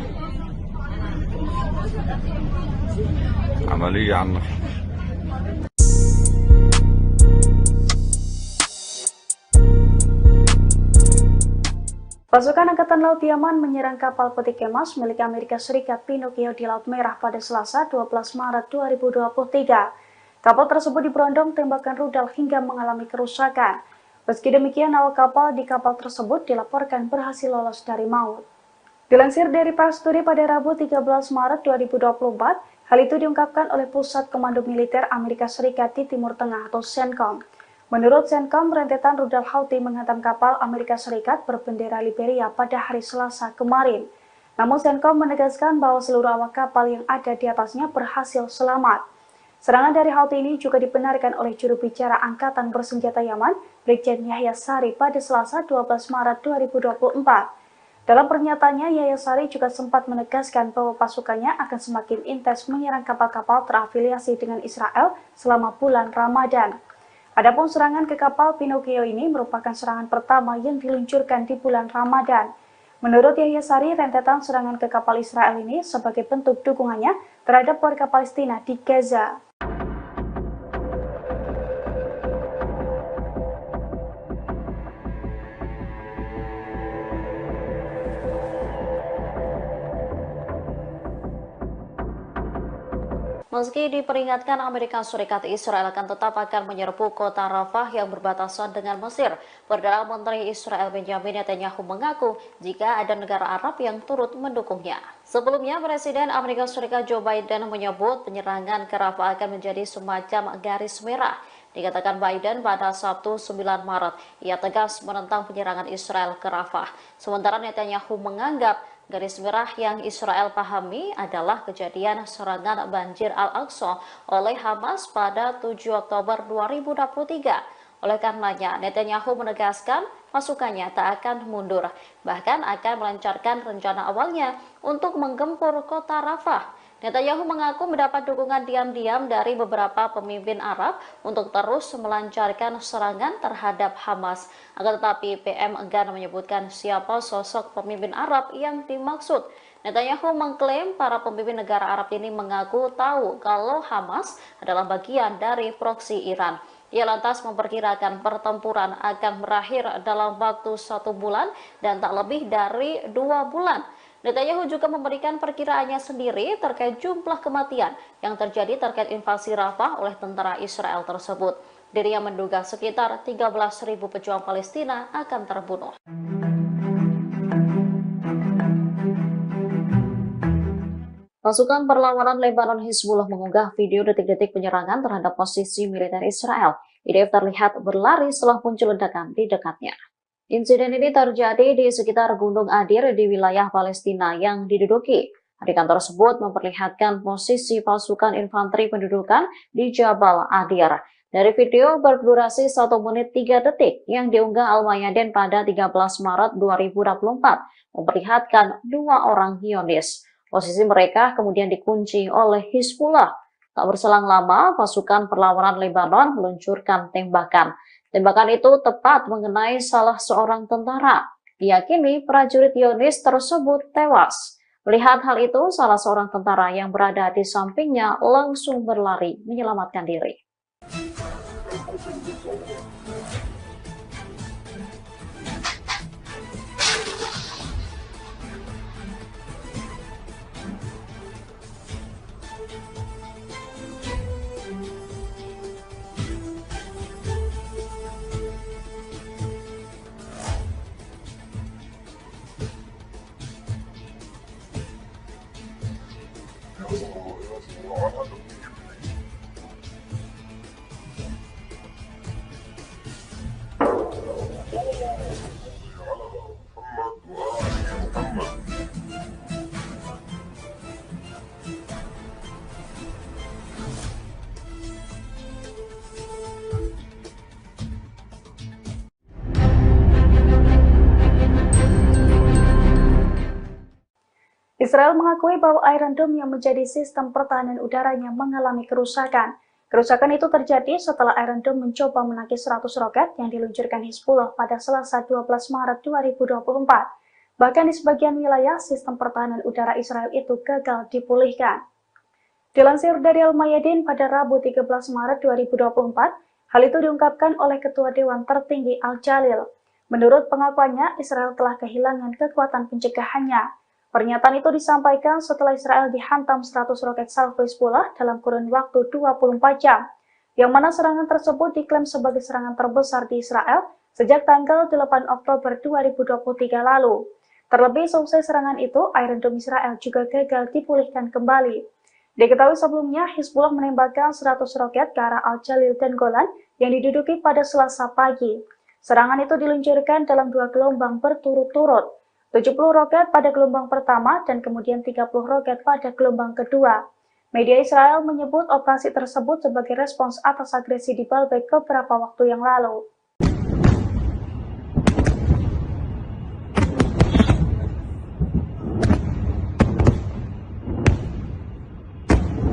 عملية على النفق. Pasukan Angkatan Laut Yaman menyerang kapal peti kemas milik Amerika Serikat Pinocchio di Laut Merah pada Selasa 12 Maret 2023. Kapal tersebut diberondong tembakan rudal hingga mengalami kerusakan. Meski demikian, awak kapal di kapal tersebut dilaporkan berhasil lolos dari maut. Dilansir dari Prasturi pada Rabu 13 Maret 2024, hal itu diungkapkan oleh Pusat Komando Militer Amerika Serikat di Timur Tengah atau CENTCOM. Menurut CENTCOM, rentetan rudal Houthi menghantam kapal Amerika Serikat berbendera Liberia pada hari Selasa kemarin. Namun CENTCOM menegaskan bahwa seluruh awak kapal yang ada di atasnya berhasil selamat. Serangan dari Houthi ini juga dibenarkan oleh juru bicara Angkatan Bersenjata Yaman, Brigjen Yahya Sari pada Selasa 12 Maret 2024. Dalam pernyataannya, Yahya Sari juga sempat menegaskan bahwa pasukannya akan semakin intens menyerang kapal-kapal terafiliasi dengan Israel selama bulan Ramadan. Adapun serangan ke kapal Pinocchio ini merupakan serangan pertama yang diluncurkan di bulan Ramadan. Menurut Yahya Sari, rentetan serangan ke kapal Israel ini sebagai bentuk dukungannya terhadap warga Palestina di Gaza. Meski diperingatkan Amerika Serikat, Israel akan menyerbu kota Rafah yang berbatasan dengan Mesir. Perdana Menteri Israel Benjamin Netanyahu mengaku jika ada negara Arab yang turut mendukungnya. Sebelumnya, Presiden Amerika Serikat Joe Biden menyebut penyerangan ke Rafah akan menjadi semacam garis merah. Dikatakan Biden pada Sabtu 9 Maret, ia tegas menentang penyerangan Israel ke Rafah. Sementara Netanyahu menganggap garis merah yang Israel pahami adalah kejadian serangan banjir Al-Aqsa oleh Hamas pada 7 Oktober 2023. Oleh karenanya, Netanyahu menegaskan pasukannya tak akan mundur, bahkan akan melancarkan rencana awalnya untuk menggempur kota Rafah. Netanyahu mengaku mendapat dukungan diam-diam dari beberapa pemimpin Arab untuk terus melancarkan serangan terhadap Hamas. Akan tetapi PM enggan menyebutkan siapa sosok pemimpin Arab yang dimaksud. Netanyahu mengklaim para pemimpin negara Arab ini mengaku tahu kalau Hamas adalah bagian dari proksi Iran. Ia lantas memperkirakan pertempuran akan berakhir dalam waktu 1 bulan dan tak lebih dari 2 bulan. Netanyahu juga memberikan perkiraannya sendiri terkait jumlah kematian yang terjadi terkait invasi Rafah oleh tentara Israel tersebut. Dirinya menduga sekitar 13.000 pejuang Palestina akan terbunuh. Pasukan perlawanan Lebanon Hizbullah mengunggah video detik-detik penyerangan terhadap posisi militer Israel. IDF terlihat berlari setelah muncul ledakan di dekatnya. Insiden ini terjadi di sekitar Gunung Adir di wilayah Palestina yang diduduki. Adegan tersebut memperlihatkan posisi pasukan infanteri pendudukan di Jabal Adir. Dari video berdurasi 1 menit 3 detik yang diunggah Al-Mayadin pada 13 Maret 2024, memperlihatkan 2 orang Zionis. Posisi mereka kemudian dikunci oleh Hizbullah. Tak berselang lama, pasukan perlawanan Lebanon meluncurkan tembakan. Tembakan itu tepat mengenai salah seorang tentara. Diyakini prajurit Zionis tersebut tewas. Melihat hal itu, salah seorang tentara yang berada di sampingnya langsung berlari menyelamatkan diri. Israel mengakui bahwa Iron Dome yang menjadi sistem pertahanan udaranya mengalami kerusakan. Kerusakan itu terjadi setelah Iron Dome mencoba menangkis 100 roket yang diluncurkan Hizbullah pada Selasa 12 Maret 2024. Bahkan di sebagian wilayah, sistem pertahanan udara Israel itu gagal dipulihkan. Dilansir dari Al-Mayadin pada Rabu 13 Maret 2024, hal itu diungkapkan oleh Ketua Dewan Tertinggi Al-Jalil. Menurut pengakuannya, Israel telah kehilangan kekuatan pencegahannya. Pernyataan itu disampaikan setelah Israel dihantam 100 roket salvo Hizbullah dalam kurun waktu 24 jam, yang mana serangan tersebut diklaim sebagai serangan terbesar di Israel sejak tanggal 8 Oktober 2023 lalu. Terlebih selesai serangan itu, Iron Dome Israel juga gagal dipulihkan kembali. Diketahui sebelumnya, Hizbullah menembakkan 100 roket ke arah Al-Jalil dan Golan yang diduduki pada Selasa pagi. Serangan itu diluncurkan dalam 2 gelombang berturut-turut, 70 roket pada gelombang pertama dan kemudian 30 roket pada gelombang kedua. Media Israel menyebut operasi tersebut sebagai respons atas agresi di Baalbek beberapa waktu yang lalu.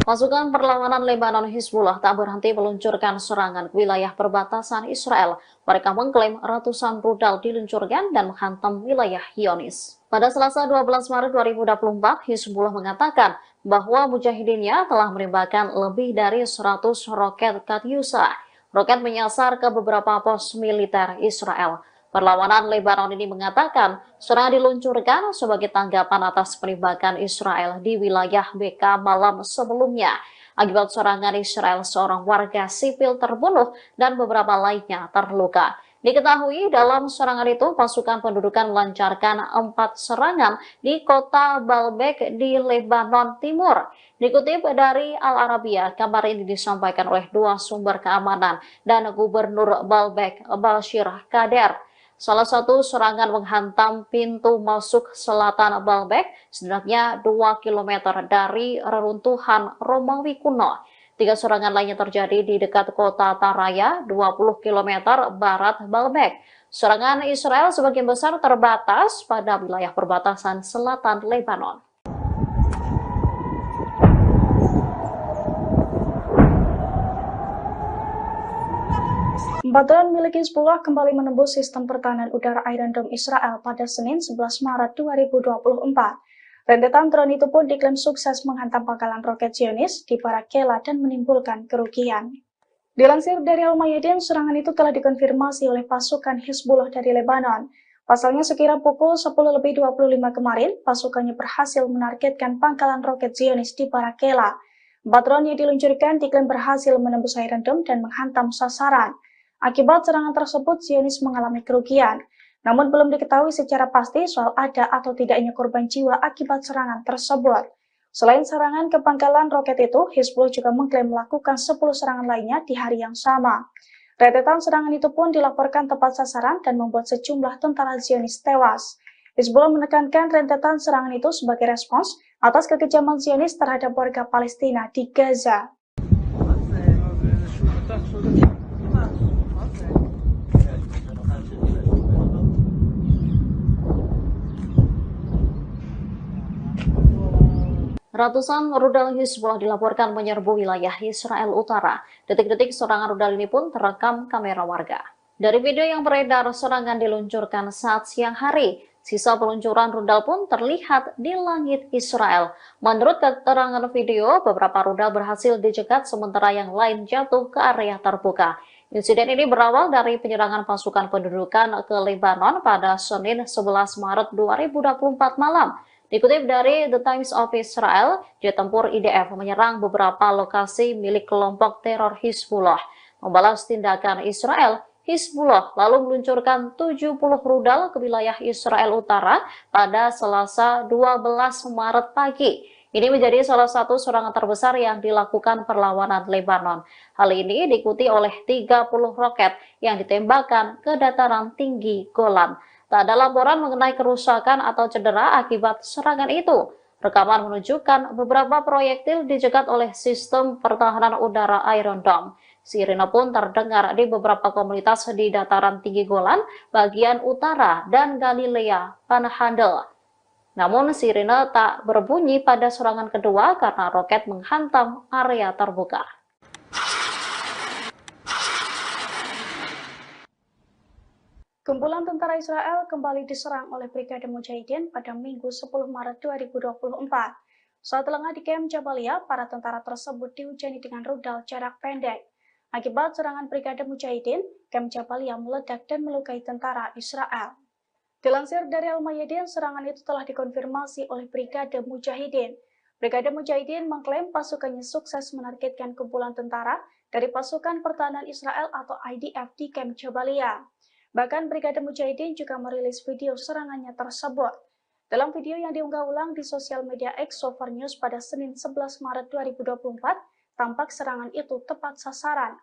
Pasukan perlawanan Lebanon Hizbullah tak berhenti meluncurkan serangan ke wilayah perbatasan Israel. Mereka mengklaim ratusan rudal diluncurkan dan menghantam wilayah Zionis. Pada Selasa 12 Maret 2024, Hizbullah mengatakan bahwa mujahidinnya telah menembakkan lebih dari 100 roket Katyusha. Roket menyasar ke beberapa pos militer Israel. Perlawanan Lebanon ini mengatakan serangan diluncurkan sebagai tanggapan atas penembakan Israel di wilayah BK malam sebelumnya. Akibat serangan Israel, seorang warga sipil terbunuh dan beberapa lainnya terluka. Diketahui dalam serangan itu pasukan pendudukan melancarkan 4 serangan di kota Baalbek di Lebanon Timur. Dikutip dari Al Arabiya, kabar ini disampaikan oleh 2 sumber keamanan dan Gubernur Baalbek Bashir Kader. Salah satu serangan menghantam pintu masuk selatan Baalbek, setidaknya 2 km dari reruntuhan Romawi kuno. 3 serangan lainnya terjadi di dekat kota Taraya, 20 km barat Baalbek. Serangan Israel sebagian besar terbatas pada wilayah perbatasan selatan Lebanon. Drone milik Hizbullah kembali menembus sistem pertahanan udara Iron Dome Israel pada Senin 11 Maret 2024. Rentetan drone itu pun diklaim sukses menghantam pangkalan roket Zionis di Barakela dan menimbulkan kerugian. Dilansir dari Al-Mayadin, serangan itu telah dikonfirmasi oleh pasukan Hizbullah dari Lebanon. Pasalnya sekira pukul 10.25 kemarin, pasukannya berhasil menargetkan pangkalan roket Zionis di Barakela. 4 drone yang diluncurkan diklaim berhasil menembus Iron Dome dan menghantam sasaran. Akibat serangan tersebut, Zionis mengalami kerugian. Namun belum diketahui secara pasti soal ada atau tidaknya korban jiwa akibat serangan tersebut. Selain serangan ke pangkalan roket itu, Hizbullah juga mengklaim melakukan 10 serangan lainnya di hari yang sama. Rentetan serangan itu pun dilaporkan tepat sasaran dan membuat sejumlah tentara Zionis tewas. Hizbullah menekankan rentetan serangan itu sebagai respons atas kekejaman Zionis terhadap warga Palestina di Gaza. Ratusan rudal Hizbullah dilaporkan menyerbu wilayah Israel Utara. Detik-detik serangan rudal ini pun terekam kamera warga. Dari video yang beredar, serangan diluncurkan saat siang hari. Sisa peluncuran rudal pun terlihat di langit Israel. Menurut keterangan video, beberapa rudal berhasil dicegat sementara yang lain jatuh ke area terbuka. Insiden ini berawal dari penyerangan pasukan pendudukan ke Lebanon pada Senin 11 Maret 2024 malam. Dikutip dari The Times of Israel, jet tempur IDF menyerang beberapa lokasi milik kelompok teror Hizbullah. Membalas tindakan Israel, Hizbullah lalu meluncurkan 70 rudal ke wilayah Israel Utara pada Selasa 12 Maret pagi. Ini menjadi salah satu serangan terbesar yang dilakukan perlawanan Lebanon. Hal ini diikuti oleh 30 roket yang ditembakkan ke dataran tinggi Golan. Tak ada laporan mengenai kerusakan atau cedera akibat serangan itu. Rekaman menunjukkan beberapa proyektil dicegat oleh sistem pertahanan udara Iron Dome. Sirine pun terdengar di beberapa komunitas di dataran tinggi Golan, bagian utara, dan Galilea Panhandle. Namun sirine tak berbunyi pada serangan kedua karena roket menghantam area terbuka. Kumpulan tentara Israel kembali diserang oleh Brigade Mujahidin pada Minggu 10 Maret 2024. Saat lengah di Kem Jabalia, para tentara tersebut dihujani dengan rudal jarak pendek. Akibat serangan Brigade Mujahidin, Kem Jabalia meledak dan melukai tentara Israel. Dilansir dari Al-Mayadin, serangan itu telah dikonfirmasi oleh Brigade Mujahidin. Brigade Mujahidin mengklaim pasukannya sukses menargetkan kumpulan tentara dari pasukan pertahanan Israel atau IDF di Kem Jabalia. Bahkan Brigade Mujahidin juga merilis video serangannya tersebut. Dalam video yang diunggah ulang di sosial media X Sover News pada Senin 11 Maret 2024, tampak serangan itu tepat sasaran.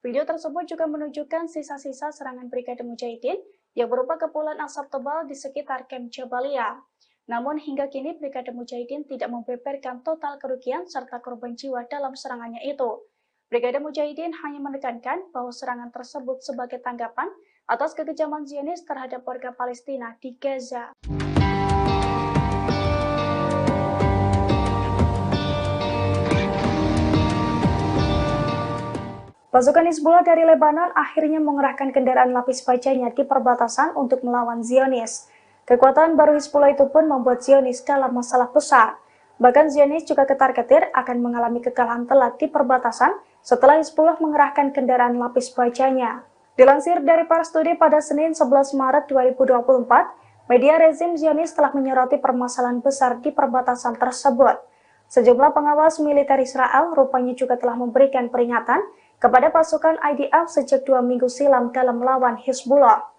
Video tersebut juga menunjukkan sisa-sisa serangan Brigade Mujahidin yang berupa kepulan asap tebal di sekitar Camp Jabalia. Namun hingga kini Brigade Mujahidin tidak membeberkan total kerugian serta korban jiwa dalam serangannya itu. Brigade Mujahidin hanya menekankan bahwa serangan tersebut sebagai tanggapan atas kekejaman Zionis terhadap warga Palestina di Gaza. Pasukan Hizbullah dari Lebanon akhirnya mengerahkan kendaraan lapis bajanya di perbatasan untuk melawan Zionis. Kekuatan baru Hizbullah itu pun membuat Zionis dalam masalah besar. Bahkan Zionis juga ketar-ketir akan mengalami kekalahan telak di perbatasan setelah Hizbullah mengerahkan kendaraan lapis bajanya. Dilansir dari Pars Today pada Senin 11 Maret 2024, media rezim Zionis telah menyoroti permasalahan besar di perbatasan tersebut. Sejumlah pengawas militer Israel rupanya juga telah memberikan peringatan kepada pasukan IDF sejak 2 minggu silam dalam melawan Hizbullah.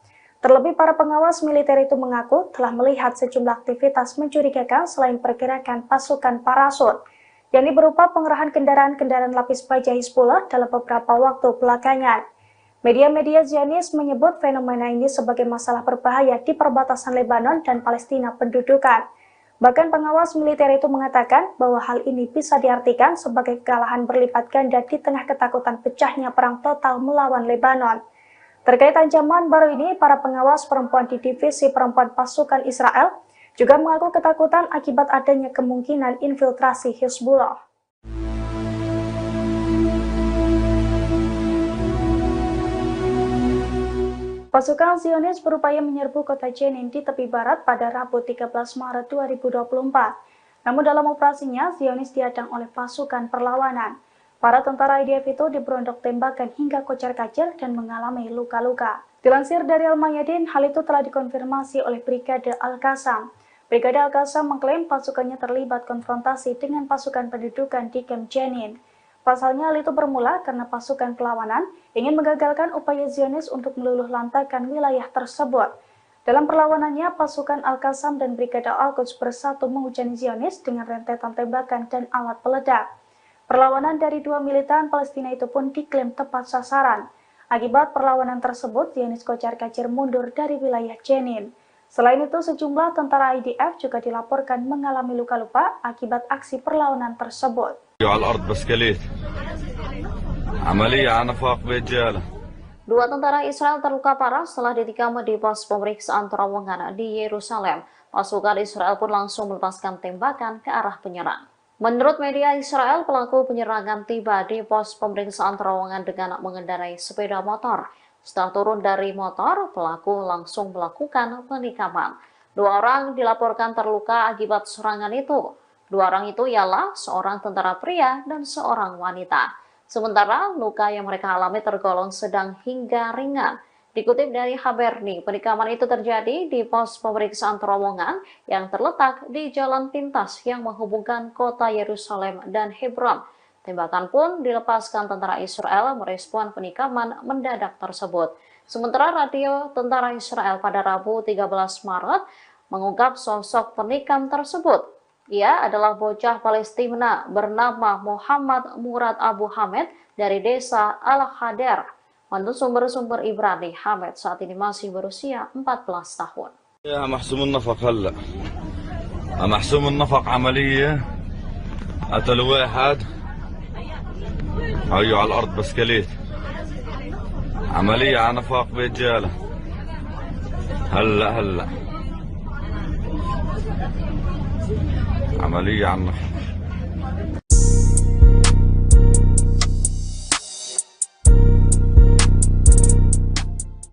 Terlebih para pengawas militer itu mengaku telah melihat sejumlah aktivitas mencurigakan selain pergerakan pasukan parasut, yakni berupa pengerahan kendaraan-kendaraan lapis baja Hizbullah dalam beberapa waktu belakangan. Media-media Zionis menyebut fenomena ini sebagai masalah berbahaya di perbatasan Lebanon dan Palestina pendudukan. Bahkan pengawas militer itu mengatakan bahwa hal ini bisa diartikan sebagai kekalahan berlipat ganda di tengah ketakutan pecahnya perang total melawan Lebanon. Terkait ancaman baru ini, para pengawas perempuan di divisi perempuan pasukan Israel juga mengaku ketakutan akibat adanya kemungkinan infiltrasi Hizbullah. Pasukan Zionis berupaya menyerbu kota Jenin di tepi barat pada Rabu 13 Maret 2024. Namun dalam operasinya, Zionis dihadang oleh pasukan perlawanan. Para tentara IDF itu diberondok tembakan hingga kocar-kacir dan mengalami luka-luka. Dilansir dari Al-Mayadin, hal itu telah dikonfirmasi oleh Brigade Al-Qassam. Brigade Al-Qassam mengklaim pasukannya terlibat konfrontasi dengan pasukan pendudukan di Camp Jenin. Pasalnya hal itu bermula karena pasukan perlawanan ingin menggagalkan upaya Zionis untuk meluluh lantakan wilayah tersebut. Dalam perlawanannya, pasukan Al-Qassam dan Brigade Al-Quds bersatu menghujani Zionis dengan rentetan tembakan dan alat peledak. Perlawanan dari dua militan Palestina itu pun diklaim tepat sasaran. Akibat perlawanan tersebut, Zionis kocar-kacir mundur dari wilayah Jenin. Selain itu, sejumlah tentara IDF juga dilaporkan mengalami luka-luka akibat aksi perlawanan tersebut. Dua tentara Israel terluka parah setelah ditikam di pos pemeriksaan terowongan di Yerusalem. Pasukan Israel pun langsung melepaskan tembakan ke arah penyerang. Menurut media Israel, pelaku penyerangan tiba di pos pemeriksaan terowongan dengan mengendarai sepeda motor. Setelah turun dari motor, pelaku langsung melakukan penikaman. Dua orang dilaporkan terluka akibat serangan itu. Dua orang itu ialah seorang tentara pria dan seorang wanita. Sementara luka yang mereka alami tergolong sedang hingga ringan. Dikutip dari Haberni, penikaman itu terjadi di pos pemeriksaan terowongan yang terletak di jalan pintas yang menghubungkan kota Yerusalem dan Hebron. Tembakan pun dilepaskan tentara Israel merespon penikaman mendadak tersebut. Sementara radio tentara Israel pada Rabu 13 Maret mengungkap sosok penikam tersebut. Ia adalah bocah Palestina bernama Muhammad Murad Abu Hamed dari desa Al-Hader. Menurut sumber-sumber Ibrani, Hamed saat ini masih berusia 14 tahun. يا محسوم النفق هلا محسوم النفق عملية قتلوا واحد هيو على الأرض بسكليت عملية على نفاق بيت جالة هلا عملية على النفاق.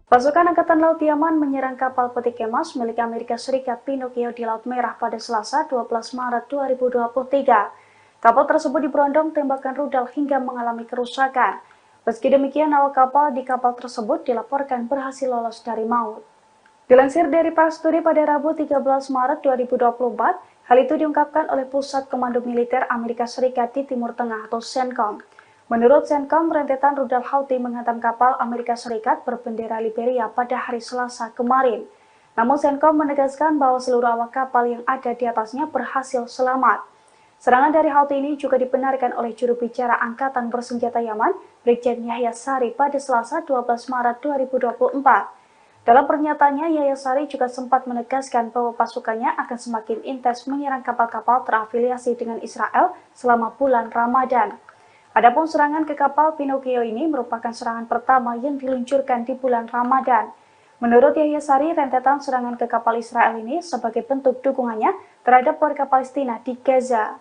Pasukan Angkatan Laut Yaman menyerang kapal peti kemas milik Amerika Serikat Pinocchio di Laut Merah pada Selasa 12 Maret 2023. Kapal tersebut diberondong tembakan rudal hingga mengalami kerusakan. Meski demikian, awak kapal di kapal tersebut dilaporkan berhasil lolos dari maut. Dilansir dari Pars Today pada Rabu 13 Maret 2024, hal itu diungkapkan oleh Pusat Komando Militer Amerika Serikat di Timur Tengah atau CENTCOM. Menurut CENTCOM, rentetan rudal Houthi menghantam kapal Amerika Serikat berbendera Liberia pada hari Selasa kemarin. Namun CENTCOM menegaskan bahwa seluruh awak kapal yang ada di atasnya berhasil selamat. Serangan dari Houthi ini juga dibenarkan oleh juru bicara Angkatan Bersenjata Yaman, Brigjen Yahya Sari pada Selasa 12 Maret 2024. Dalam pernyataannya, Yahya Sari juga sempat menegaskan bahwa pasukannya akan semakin intens menyerang kapal-kapal terafiliasi dengan Israel selama bulan Ramadan. Adapun serangan ke kapal Pinocchio ini merupakan serangan pertama yang diluncurkan di bulan Ramadan. Menurut Yahya Sari, rentetan serangan ke kapal Israel ini sebagai bentuk dukungannya terhadap warga Palestina di Gaza.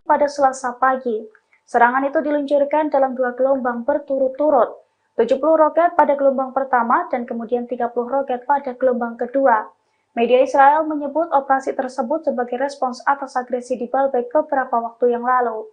Pada Selasa pagi, serangan itu diluncurkan dalam 2 gelombang berturut-turut, 70 roket pada gelombang pertama dan kemudian 30 roket pada gelombang kedua. Media Israel menyebut operasi tersebut sebagai respons atas agresi di Baalbek beberapa waktu yang lalu.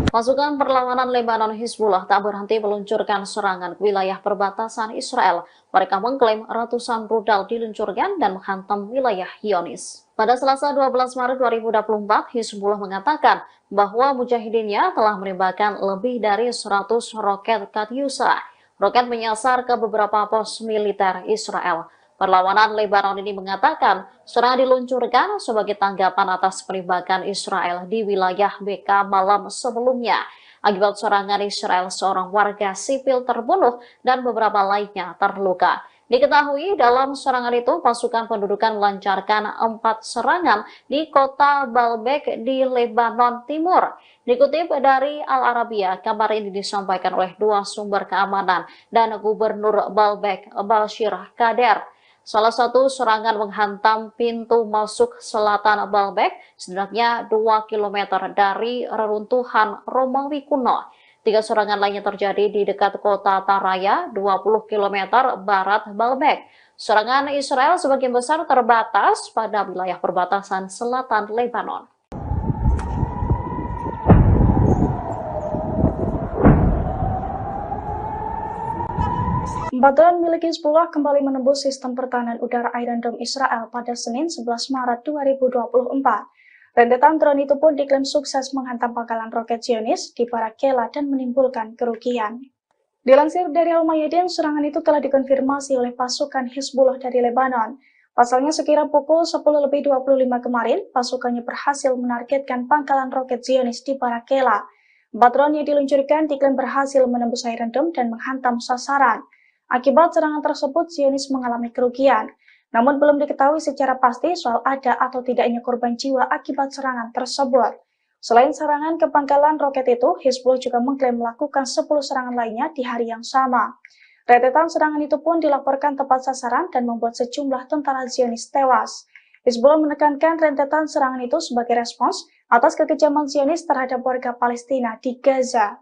Pasukan perlawanan Lebanon Hizbullah tak berhenti meluncurkan serangan ke wilayah perbatasan Israel. Mereka mengklaim ratusan rudal diluncurkan dan menghantam wilayah Zionis. Pada Selasa 12 Maret 2024, Hizbullah mengatakan bahwa mujahidinnya telah menembakkan lebih dari 100 roket Katyusha. Roket menyasar ke beberapa pos militer Israel. Perlawanan Lebanon ini mengatakan serangan diluncurkan sebagai tanggapan atas penembakan Israel di wilayah Beka malam sebelumnya. Akibat serangan Israel, seorang warga sipil terbunuh dan beberapa lainnya terluka. Diketahui dalam serangan itu pasukan pendudukan melancarkan 4 serangan di kota Baalbek di Lebanon Timur. Dikutip dari Al Arabiya, kabar ini disampaikan oleh 2 sumber keamanan dan Gubernur Baalbek, Bashir Kader. Salah satu serangan menghantam pintu masuk selatan Baalbek, setidaknya 2 km dari reruntuhan Romawi kuno. 3 serangan lainnya terjadi di dekat kota Taraya, 20 km barat Baalbek. Serangan Israel sebagian besar terbatas pada wilayah perbatasan selatan Lebanon. Drone milik Hizbullah kembali menembus sistem pertahanan udara Iron Dome Israel pada Senin 11 Maret 2024. Rentetan drone itu pun diklaim sukses menghantam pangkalan roket Zionis di Barakela dan menimbulkan kerugian. Dilansir dari Al-Mayadin, serangan itu telah dikonfirmasi oleh pasukan Hizbullah dari Lebanon. Pasalnya sekira pukul 10.25 kemarin, pasukannya berhasil menargetkan pangkalan roket Zionis di Barakela. 4 drone yang diluncurkan diklaim berhasil menembus Iron Dome dan menghantam sasaran. Akibat serangan tersebut, Zionis mengalami kerugian. Namun belum diketahui secara pasti soal ada atau tidaknya korban jiwa akibat serangan tersebut. Selain serangan ke pangkalan roket itu, Hizbullah juga mengklaim melakukan 10 serangan lainnya di hari yang sama. Rentetan serangan itu pun dilaporkan tepat sasaran dan membuat sejumlah tentara Zionis tewas. Hizbullah menekankan rentetan serangan itu sebagai respons atas kekejaman Zionis terhadap warga Palestina di Gaza.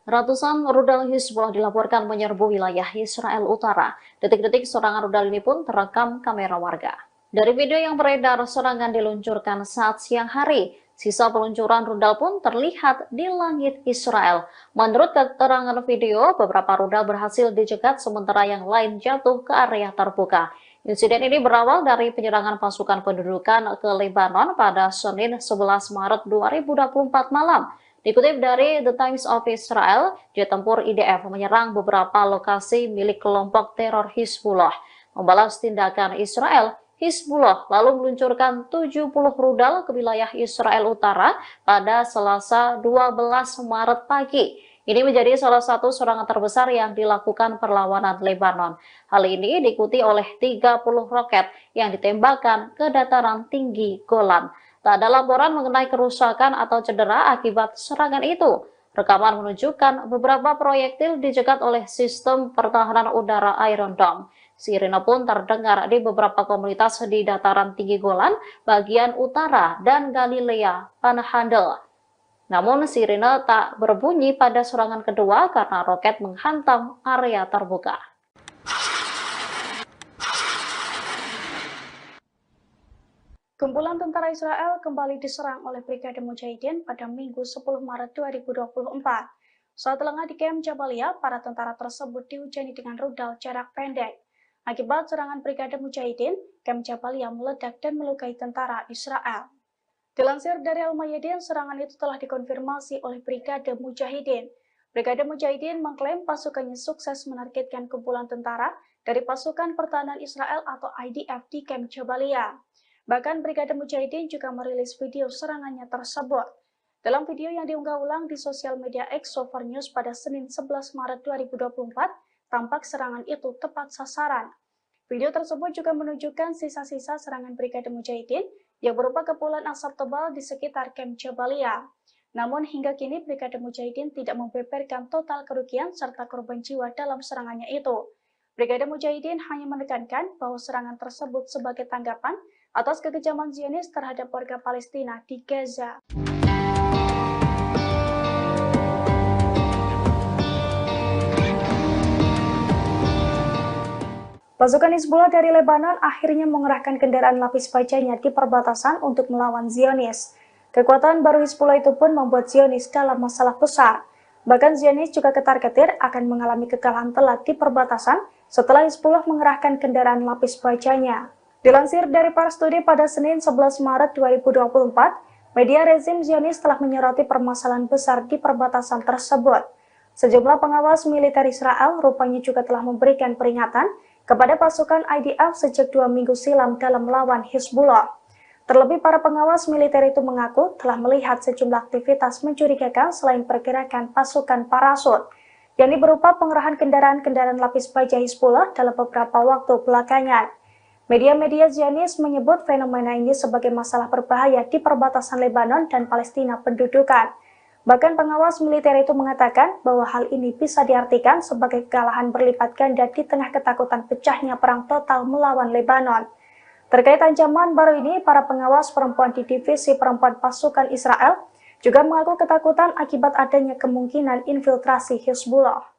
Ratusan rudal Hizbullah dilaporkan menyerbu wilayah Israel Utara. Detik-detik serangan rudal ini pun terekam kamera warga. Dari video yang beredar, serangan diluncurkan saat siang hari. Sisa peluncuran rudal pun terlihat di langit Israel. Menurut keterangan video, beberapa rudal berhasil dicegat sementara yang lain jatuh ke area terbuka. Insiden ini berawal dari penyerangan pasukan pendudukan ke Lebanon pada Senin 11 Maret 2024 malam. Dikutip dari The Times of Israel, jet tempur IDF menyerang beberapa lokasi milik kelompok teror Hizbullah. Membalas tindakan Israel, Hizbullah lalu meluncurkan 70 rudal ke wilayah Israel Utara pada Selasa 12 Maret pagi. Ini menjadi salah satu serangan terbesar yang dilakukan perlawanan Lebanon. Hal ini diikuti oleh 30 roket yang ditembakkan ke dataran tinggi Golan. Tak ada laporan mengenai kerusakan atau cedera akibat serangan itu. Rekaman menunjukkan beberapa proyektil dicegat oleh sistem pertahanan udara Iron Dome. Sirine pun terdengar di beberapa komunitas di dataran tinggi Golan, bagian utara, dan Galilea Panhandle. Namun sirine tak berbunyi pada serangan kedua karena roket menghantam area terbuka. Kumpulan tentara Israel kembali diserang oleh Brigade Mujahidin pada Minggu 10 Maret 2024. Saat lengah di Kem Jabalia, para tentara tersebut dihujani dengan rudal jarak pendek. Akibat serangan Brigade Mujahidin, Kem Jabalia meledak dan melukai tentara Israel. Dilansir dari Al-Mayadin, serangan itu telah dikonfirmasi oleh Brigade Mujahidin. Brigade Mujahidin mengklaim pasukannya sukses menargetkan kumpulan tentara dari pasukan pertahanan Israel atau IDF di Kem Jabalia. Bahkan Brigade Mujahidin juga merilis video serangannya tersebut. Dalam video yang diunggah ulang di sosial media X Sover News pada Senin 11 Maret 2024, tampak serangan itu tepat sasaran. Video tersebut juga menunjukkan sisa-sisa serangan Brigade Mujahidin yang berupa kepulan asap tebal di sekitar Kem Jabalia. Namun hingga kini Brigade Mujahidin tidak membeberkan total kerugian serta korban jiwa dalam serangannya itu. Brigade Mujahidin hanya menekankan bahwa serangan tersebut sebagai tanggapan atas kekejaman Zionis terhadap warga Palestina di Gaza. Pasukan Hizbullah dari Lebanon akhirnya mengerahkan kendaraan lapis bajanya di perbatasan untuk melawan Zionis. Kekuatan baru Hizbullah itu pun membuat Zionis dalam masalah besar. Bahkan Zionis juga ketar-ketir akan mengalami kekalahan telak di perbatasan setelah Hizbullah mengerahkan kendaraan lapis bajanya. Dilansir dari Pars Today pada Senin 11 Maret 2024, media rezim Zionis telah menyoroti permasalahan besar di perbatasan tersebut. Sejumlah pengawas militer Israel rupanya juga telah memberikan peringatan kepada pasukan IDF sejak 2 minggu silam dalam melawan Hizbullah. Terlebih para pengawas militer itu mengaku telah melihat sejumlah aktivitas mencurigakan selain pergerakan pasukan parasut, yakni berupa pengerahan kendaraan-kendaraan lapis baja Hizbullah dalam beberapa waktu belakangan. Media-media Zionis menyebut fenomena ini sebagai masalah berbahaya di perbatasan Lebanon dan Palestina pendudukan. Bahkan pengawas militer itu mengatakan bahwa hal ini bisa diartikan sebagai kekalahan berlipat ganda di tengah ketakutan pecahnya perang total melawan Lebanon. Terkait ancaman baru ini, para pengawas perempuan di divisi perempuan pasukan Israel juga mengaku ketakutan akibat adanya kemungkinan infiltrasi Hizbullah.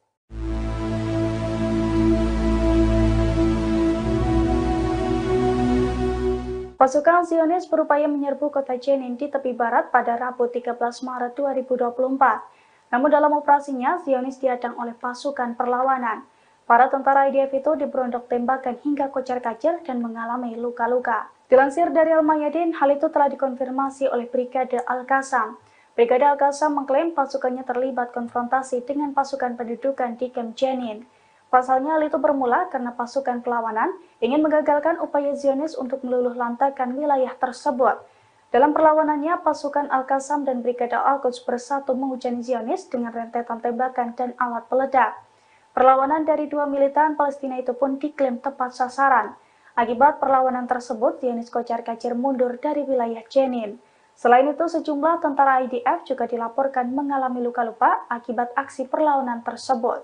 Pasukan Zionis berupaya menyerbu kota Jenin di tepi barat pada Rabu 13 Maret 2024. Namun dalam operasinya, Zionis dihadang oleh pasukan perlawanan. Para tentara IDF itu diberondok tembakan hingga kocar-kacir dan mengalami luka-luka. Dilansir dari Al-Mayadin, hal itu telah dikonfirmasi oleh Brigade Al-Qassam. Brigade Al-Qassam mengklaim pasukannya terlibat konfrontasi dengan pasukan pendudukan di Kem Jenin. Pasalnya hal itu bermula karena pasukan perlawanan ingin menggagalkan upaya Zionis untuk meluluh lantakan wilayah tersebut. Dalam perlawanannya, pasukan Al-Qassam dan Brigade Al-Quds bersatu menghujani Zionis dengan rentetan tembakan dan alat peledak. Perlawanan dari dua militan Palestina itu pun diklaim tepat sasaran. Akibat perlawanan tersebut, Zionis kocar-kacir mundur dari wilayah Jenin. Selain itu, sejumlah tentara IDF juga dilaporkan mengalami luka-luka akibat aksi perlawanan tersebut.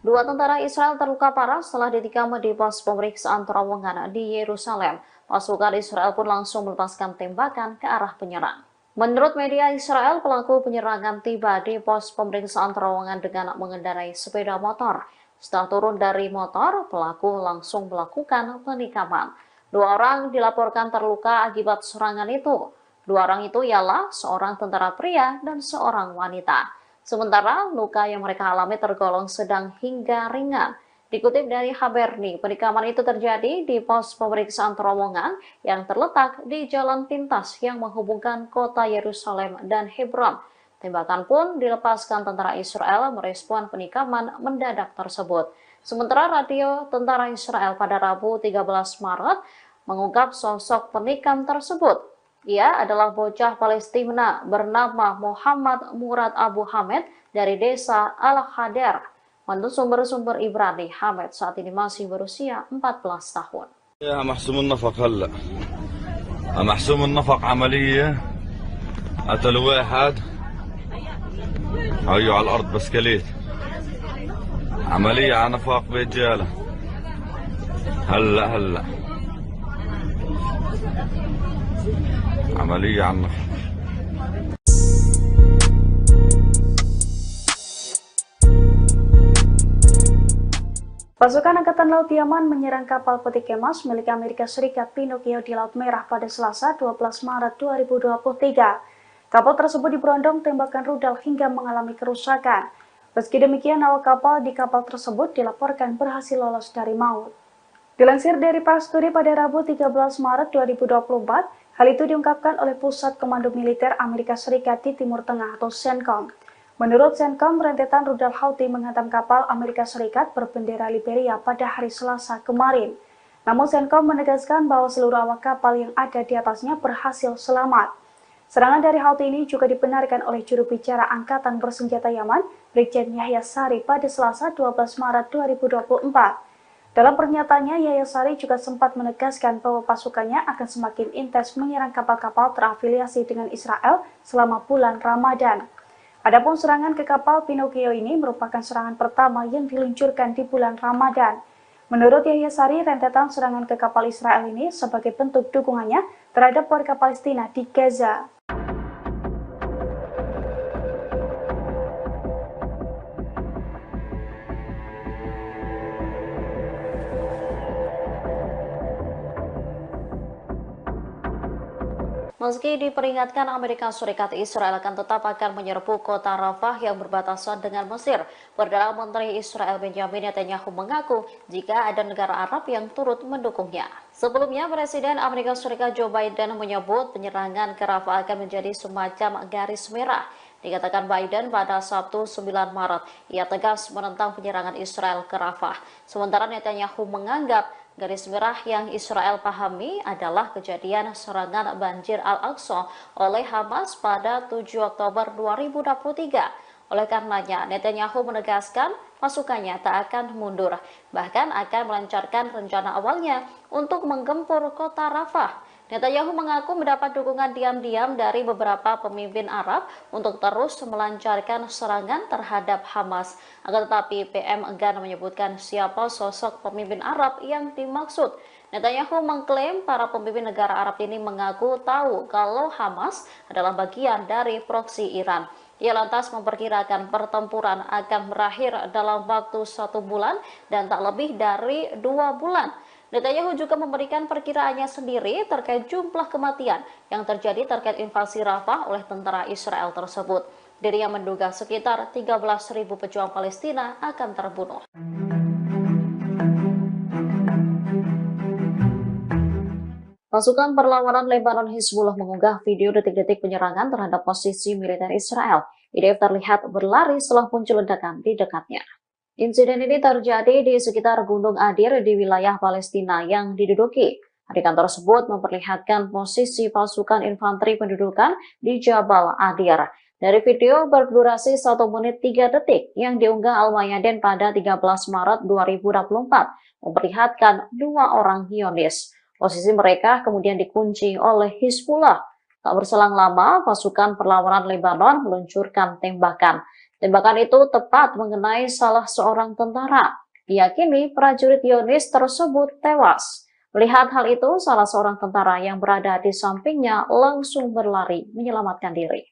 Dua tentara Israel terluka parah setelah ditikam di pos pemeriksaan terowongan di Yerusalem. Pasukan Israel pun langsung melepaskan tembakan ke arah penyerang. Menurut media Israel, pelaku penyerangan tiba di pos pemeriksaan terowongan dengan mengendarai sepeda motor. Setelah turun dari motor, pelaku langsung melakukan penikaman. Dua orang dilaporkan terluka akibat serangan itu. Dua orang itu ialah seorang tentara pria dan seorang wanita. Sementara luka yang mereka alami tergolong sedang hingga ringan. Dikutip dari Haberni, penikaman itu terjadi di pos pemeriksaan terowongan yang terletak di jalan pintas yang menghubungkan kota Yerusalem dan Hebron. Tembakan pun dilepaskan tentara Israel merespon penikaman mendadak tersebut. Sementara radio tentara Israel pada Rabu 13 Maret mengungkap sosok penikam tersebut. Ia adalah bocah Palestina bernama Muhammad Murad Abu Hamed dari desa Al-Hadar. Menurut sumber-sumber Ibrani, Hamed saat ini masih berusia 14 tahun. يا محسوم النفق هلا محسوم النفق عملية قتل واحد هيو على الأرض بسكليت عملية على نفاق برجالة هلا عملية على النفاق. Pasukan Angkatan Laut Yaman menyerang kapal peti kemas milik Amerika Serikat Pinocchio di Laut Merah pada Selasa 12 Maret 2023. Kapal tersebut diberondong tembakan rudal hingga mengalami kerusakan. Meski demikian, awak kapal di kapal tersebut dilaporkan berhasil lolos dari maut. Dilansir dari Pasturi pada Rabu 13 Maret 2024, hal itu diungkapkan oleh Pusat Komando Militer Amerika Serikat di Timur Tengah atau CENTCOM. Menurut CENTCOM, rentetan rudal Houthi menghantam kapal Amerika Serikat berbendera Liberia pada hari Selasa kemarin. Namun CENTCOM menegaskan bahwa seluruh awak kapal yang ada di atasnya berhasil selamat. Serangan dari Houthi ini juga dibenarkan oleh juru bicara Angkatan Bersenjata Yaman, Brigjen Yahya Sari pada Selasa 12 Maret 2024. Dalam pernyataannya, Yahya Sari juga sempat menegaskan bahwa pasukannya akan semakin intens menyerang kapal-kapal terafiliasi dengan Israel selama bulan Ramadan. Adapun serangan ke kapal Pinocchio ini merupakan serangan pertama yang diluncurkan di bulan Ramadan. Menurut Yahya Sari, rentetan serangan ke kapal Israel ini sebagai bentuk dukungannya terhadap warga Palestina di Gaza. Meski diperingatkan Amerika Serikat, Israel akan menyerbu kota Rafah yang berbatasan dengan Mesir. Perdana Menteri Israel Benjamin Netanyahu mengaku jika ada negara Arab yang turut mendukungnya. Sebelumnya, Presiden Amerika Serikat Joe Biden menyebut penyerangan ke Rafah akan menjadi semacam garis merah. Dikatakan Biden pada Sabtu 9 Maret, ia tegas menentang penyerangan Israel ke Rafah. Sementara Netanyahu menganggap garis merah yang Israel pahami adalah kejadian serangan banjir Al-Aqsa oleh Hamas pada 7 Oktober 2023. Oleh karenanya, Netanyahu menegaskan pasukannya tak akan mundur, bahkan akan melancarkan rencana awalnya untuk menggempur kota Rafah. Netanyahu mengaku mendapat dukungan diam-diam dari beberapa pemimpin Arab untuk terus melancarkan serangan terhadap Hamas. Akan tetapi PM enggan menyebutkan siapa sosok pemimpin Arab yang dimaksud. Netanyahu mengklaim para pemimpin negara Arab ini mengaku tahu kalau Hamas adalah bagian dari proksi Iran. Ia lantas memperkirakan pertempuran akan berakhir dalam waktu 1 bulan dan tak lebih dari 2 bulan. Netanyahu juga memberikan perkiraannya sendiri terkait jumlah kematian yang terjadi terkait invasi Rafah oleh tentara Israel tersebut. Dirinya menduga sekitar 13.000 pejuang Palestina akan terbunuh. Pasukan perlawanan Lebanon Hizbullah mengunggah video detik-detik penyerangan terhadap posisi militer Israel. IDF terlihat berlari setelah muncul ledakan di dekatnya. Insiden ini terjadi di sekitar Gunung Adir di wilayah Palestina yang diduduki. Adegan tersebut memperlihatkan posisi pasukan infanteri pendudukan di Jabal Adir. Dari video berdurasi 1 menit 3 detik yang diunggah Al-Mayadin pada 13 Maret 2024, memperlihatkan 2 orang Zionis. Posisi mereka kemudian dikunci oleh Hizbullah. Tak berselang lama, pasukan perlawanan Lebanon meluncurkan tembakan. Tembakan itu tepat mengenai salah seorang tentara. Diyakini prajurit Zionis tersebut tewas. Melihat hal itu, salah seorang tentara yang berada di sampingnya langsung berlari menyelamatkan diri.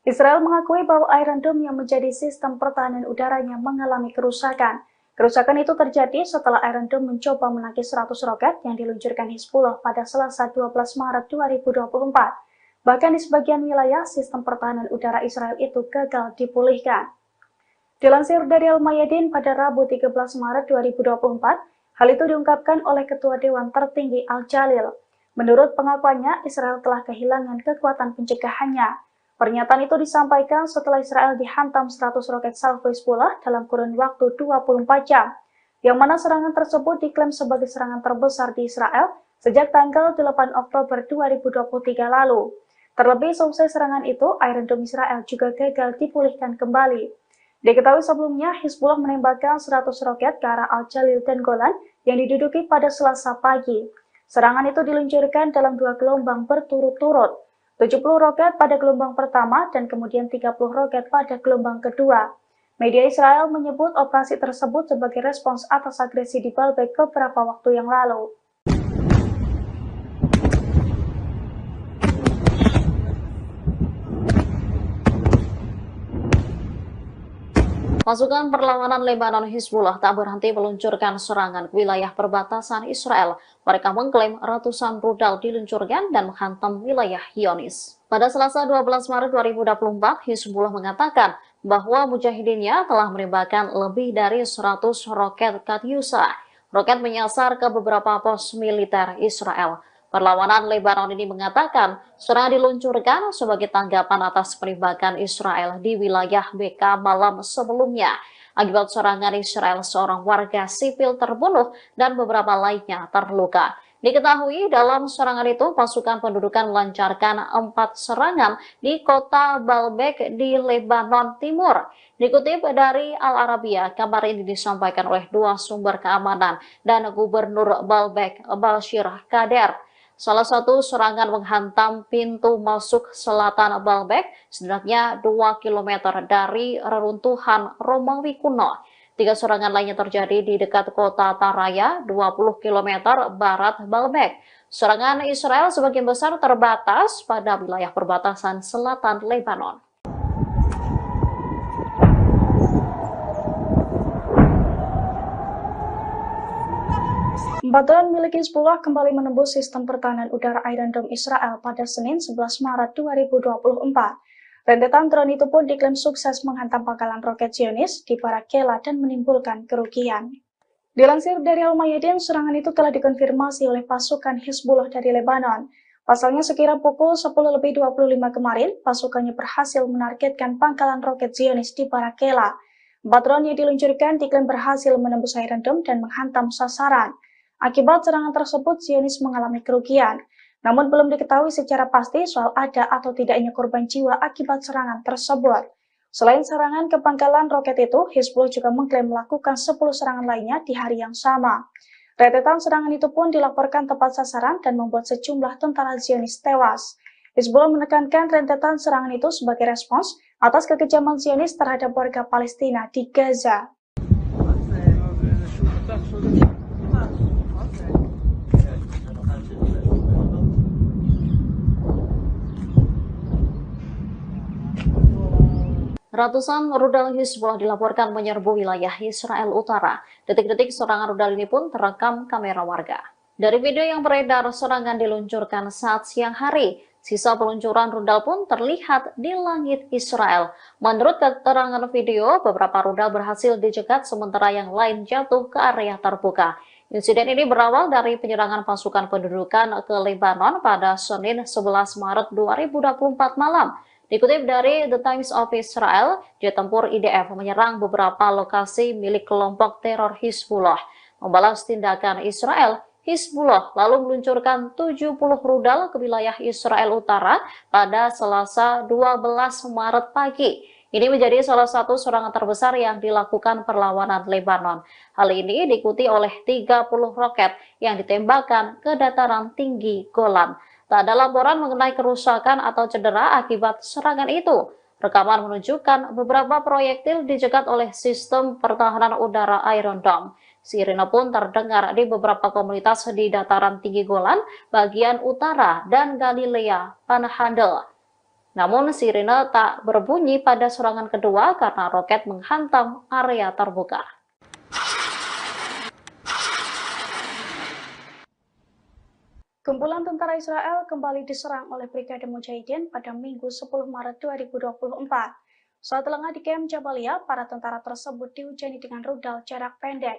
Israel mengakui bahwa Iron Dome yang menjadi sistem pertahanan udaranya mengalami kerusakan. Kerusakan itu terjadi setelah Iron Dome mencoba menangkis 100 roket yang diluncurkan Hizbullah pada Selasa 12 Maret 2024. Bahkan di sebagian wilayah, sistem pertahanan udara Israel itu gagal dipulihkan. Dilansir dari Al-Mayadin pada Rabu 13 Maret 2024, hal itu diungkapkan oleh Ketua Dewan Tertinggi Al-Jalil. Menurut pengakuannya, Israel telah kehilangan kekuatan pencegahannya. Pernyataan itu disampaikan setelah Israel dihantam 100 roket salvo Hizbullah dalam kurun waktu 24 jam, yang mana serangan tersebut diklaim sebagai serangan terbesar di Israel sejak tanggal 8 Oktober 2023 lalu. Terlebih selesai serangan itu, Iron Dome Israel juga gagal dipulihkan kembali. Diketahui sebelumnya, Hizbullah menembakkan 100 roket ke arah Al-Jalil dan Golan yang diduduki pada Selasa pagi. Serangan itu diluncurkan dalam 2 gelombang berturut-turut, 70 roket pada gelombang pertama dan kemudian 30 roket pada gelombang kedua. Media Israel menyebut operasi tersebut sebagai respons atas agresi di Baalbek beberapa waktu yang lalu. Pasukan perlawanan Lebanon Hizbullah tak berhenti meluncurkan serangan ke wilayah perbatasan Israel. Mereka mengklaim ratusan rudal diluncurkan dan menghantam wilayah Zionis. Pada Selasa 12 Maret 2024, Hizbullah mengatakan bahwa mujahidinnya telah menembakkan lebih dari 100 roket Katyusha. Roket menyasar ke beberapa pos militer Israel. Perlawanan Lebanon ini mengatakan serangan diluncurkan sebagai tanggapan atas penembakan Israel di wilayah Beka malam sebelumnya. Akibat serangan Israel, seorang warga sipil terbunuh dan beberapa lainnya terluka. Diketahui dalam serangan itu pasukan pendudukan melancarkan 4 serangan di kota Baalbek di Lebanon Timur. Dikutip dari Al Arabiya, kabar ini disampaikan oleh 2 sumber keamanan dan Gubernur Baalbek, Bashir Kader. Salah satu serangan menghantam pintu masuk selatan Baalbek, setidaknya 2 km dari reruntuhan Romawi kuno. 3 serangan lainnya terjadi di dekat kota Taraya, 20 km barat Baalbek. Serangan Israel sebagian besar terbatas pada wilayah perbatasan selatan Lebanon. Drone milik Hizbullah kembali menembus sistem pertahanan udara Iron Dome Israel pada Senin 11 Maret 2024. Rentetan drone itu pun diklaim sukses menghantam pangkalan roket Zionis di Barakela dan menimbulkan kerugian. Dilansir dari Al-Mayadin, serangan itu telah dikonfirmasi oleh pasukan Hizbullah dari Lebanon. Pasalnya sekira pukul 10.25 kemarin, pasukannya berhasil menargetkan pangkalan roket Zionis di Barakela. 4 drone yang diluncurkan diklaim berhasil menembus Iron Dome dan menghantam sasaran. Akibat serangan tersebut, Zionis mengalami kerugian. Namun belum diketahui secara pasti soal ada atau tidaknya korban jiwa akibat serangan tersebut. Selain serangan ke pangkalan roket itu, Hizbullah juga mengklaim melakukan 10 serangan lainnya di hari yang sama. Rentetan serangan itu pun dilaporkan tepat sasaran dan membuat sejumlah tentara Zionis tewas. Hizbullah menekankan rentetan serangan itu sebagai respons atas kekejaman Zionis terhadap warga Palestina di Gaza. Ratusan rudal Hizbullah dilaporkan menyerbu wilayah Israel Utara. Detik-detik serangan rudal ini pun terekam kamera warga. Dari video yang beredar, serangan diluncurkan saat siang hari. Sisa peluncuran rudal pun terlihat di langit Israel. Menurut keterangan video, beberapa rudal berhasil dicegat sementara yang lain jatuh ke area terbuka. Insiden ini berawal dari penyerangan pasukan pendudukan ke Lebanon pada Senin 11 Maret 2024 malam. Dikutip dari The Times of Israel, jet tempur IDF menyerang beberapa lokasi milik kelompok teror Hizbullah. Membalas tindakan Israel, Hizbullah lalu meluncurkan 70 rudal ke wilayah Israel Utara pada Selasa 12 Maret pagi. Ini menjadi salah satu serangan terbesar yang dilakukan perlawanan Lebanon. Hal ini diikuti oleh 30 roket yang ditembakkan ke dataran tinggi Golan. Tak ada laporan mengenai kerusakan atau cedera akibat serangan itu. Rekaman menunjukkan beberapa proyektil dicegat oleh sistem pertahanan udara Iron Dome. Sirine pun terdengar di beberapa komunitas di dataran tinggi Golan, bagian utara, dan Galilea Panhandle. Namun sirine tak berbunyi pada serangan kedua karena roket menghantam area terbuka. Kumpulan tentara Israel kembali diserang oleh Brigade Mujahidin pada Minggu 10 Maret 2024. Saat lengah di Kem Jabalia, para tentara tersebut dihujani dengan rudal jarak pendek.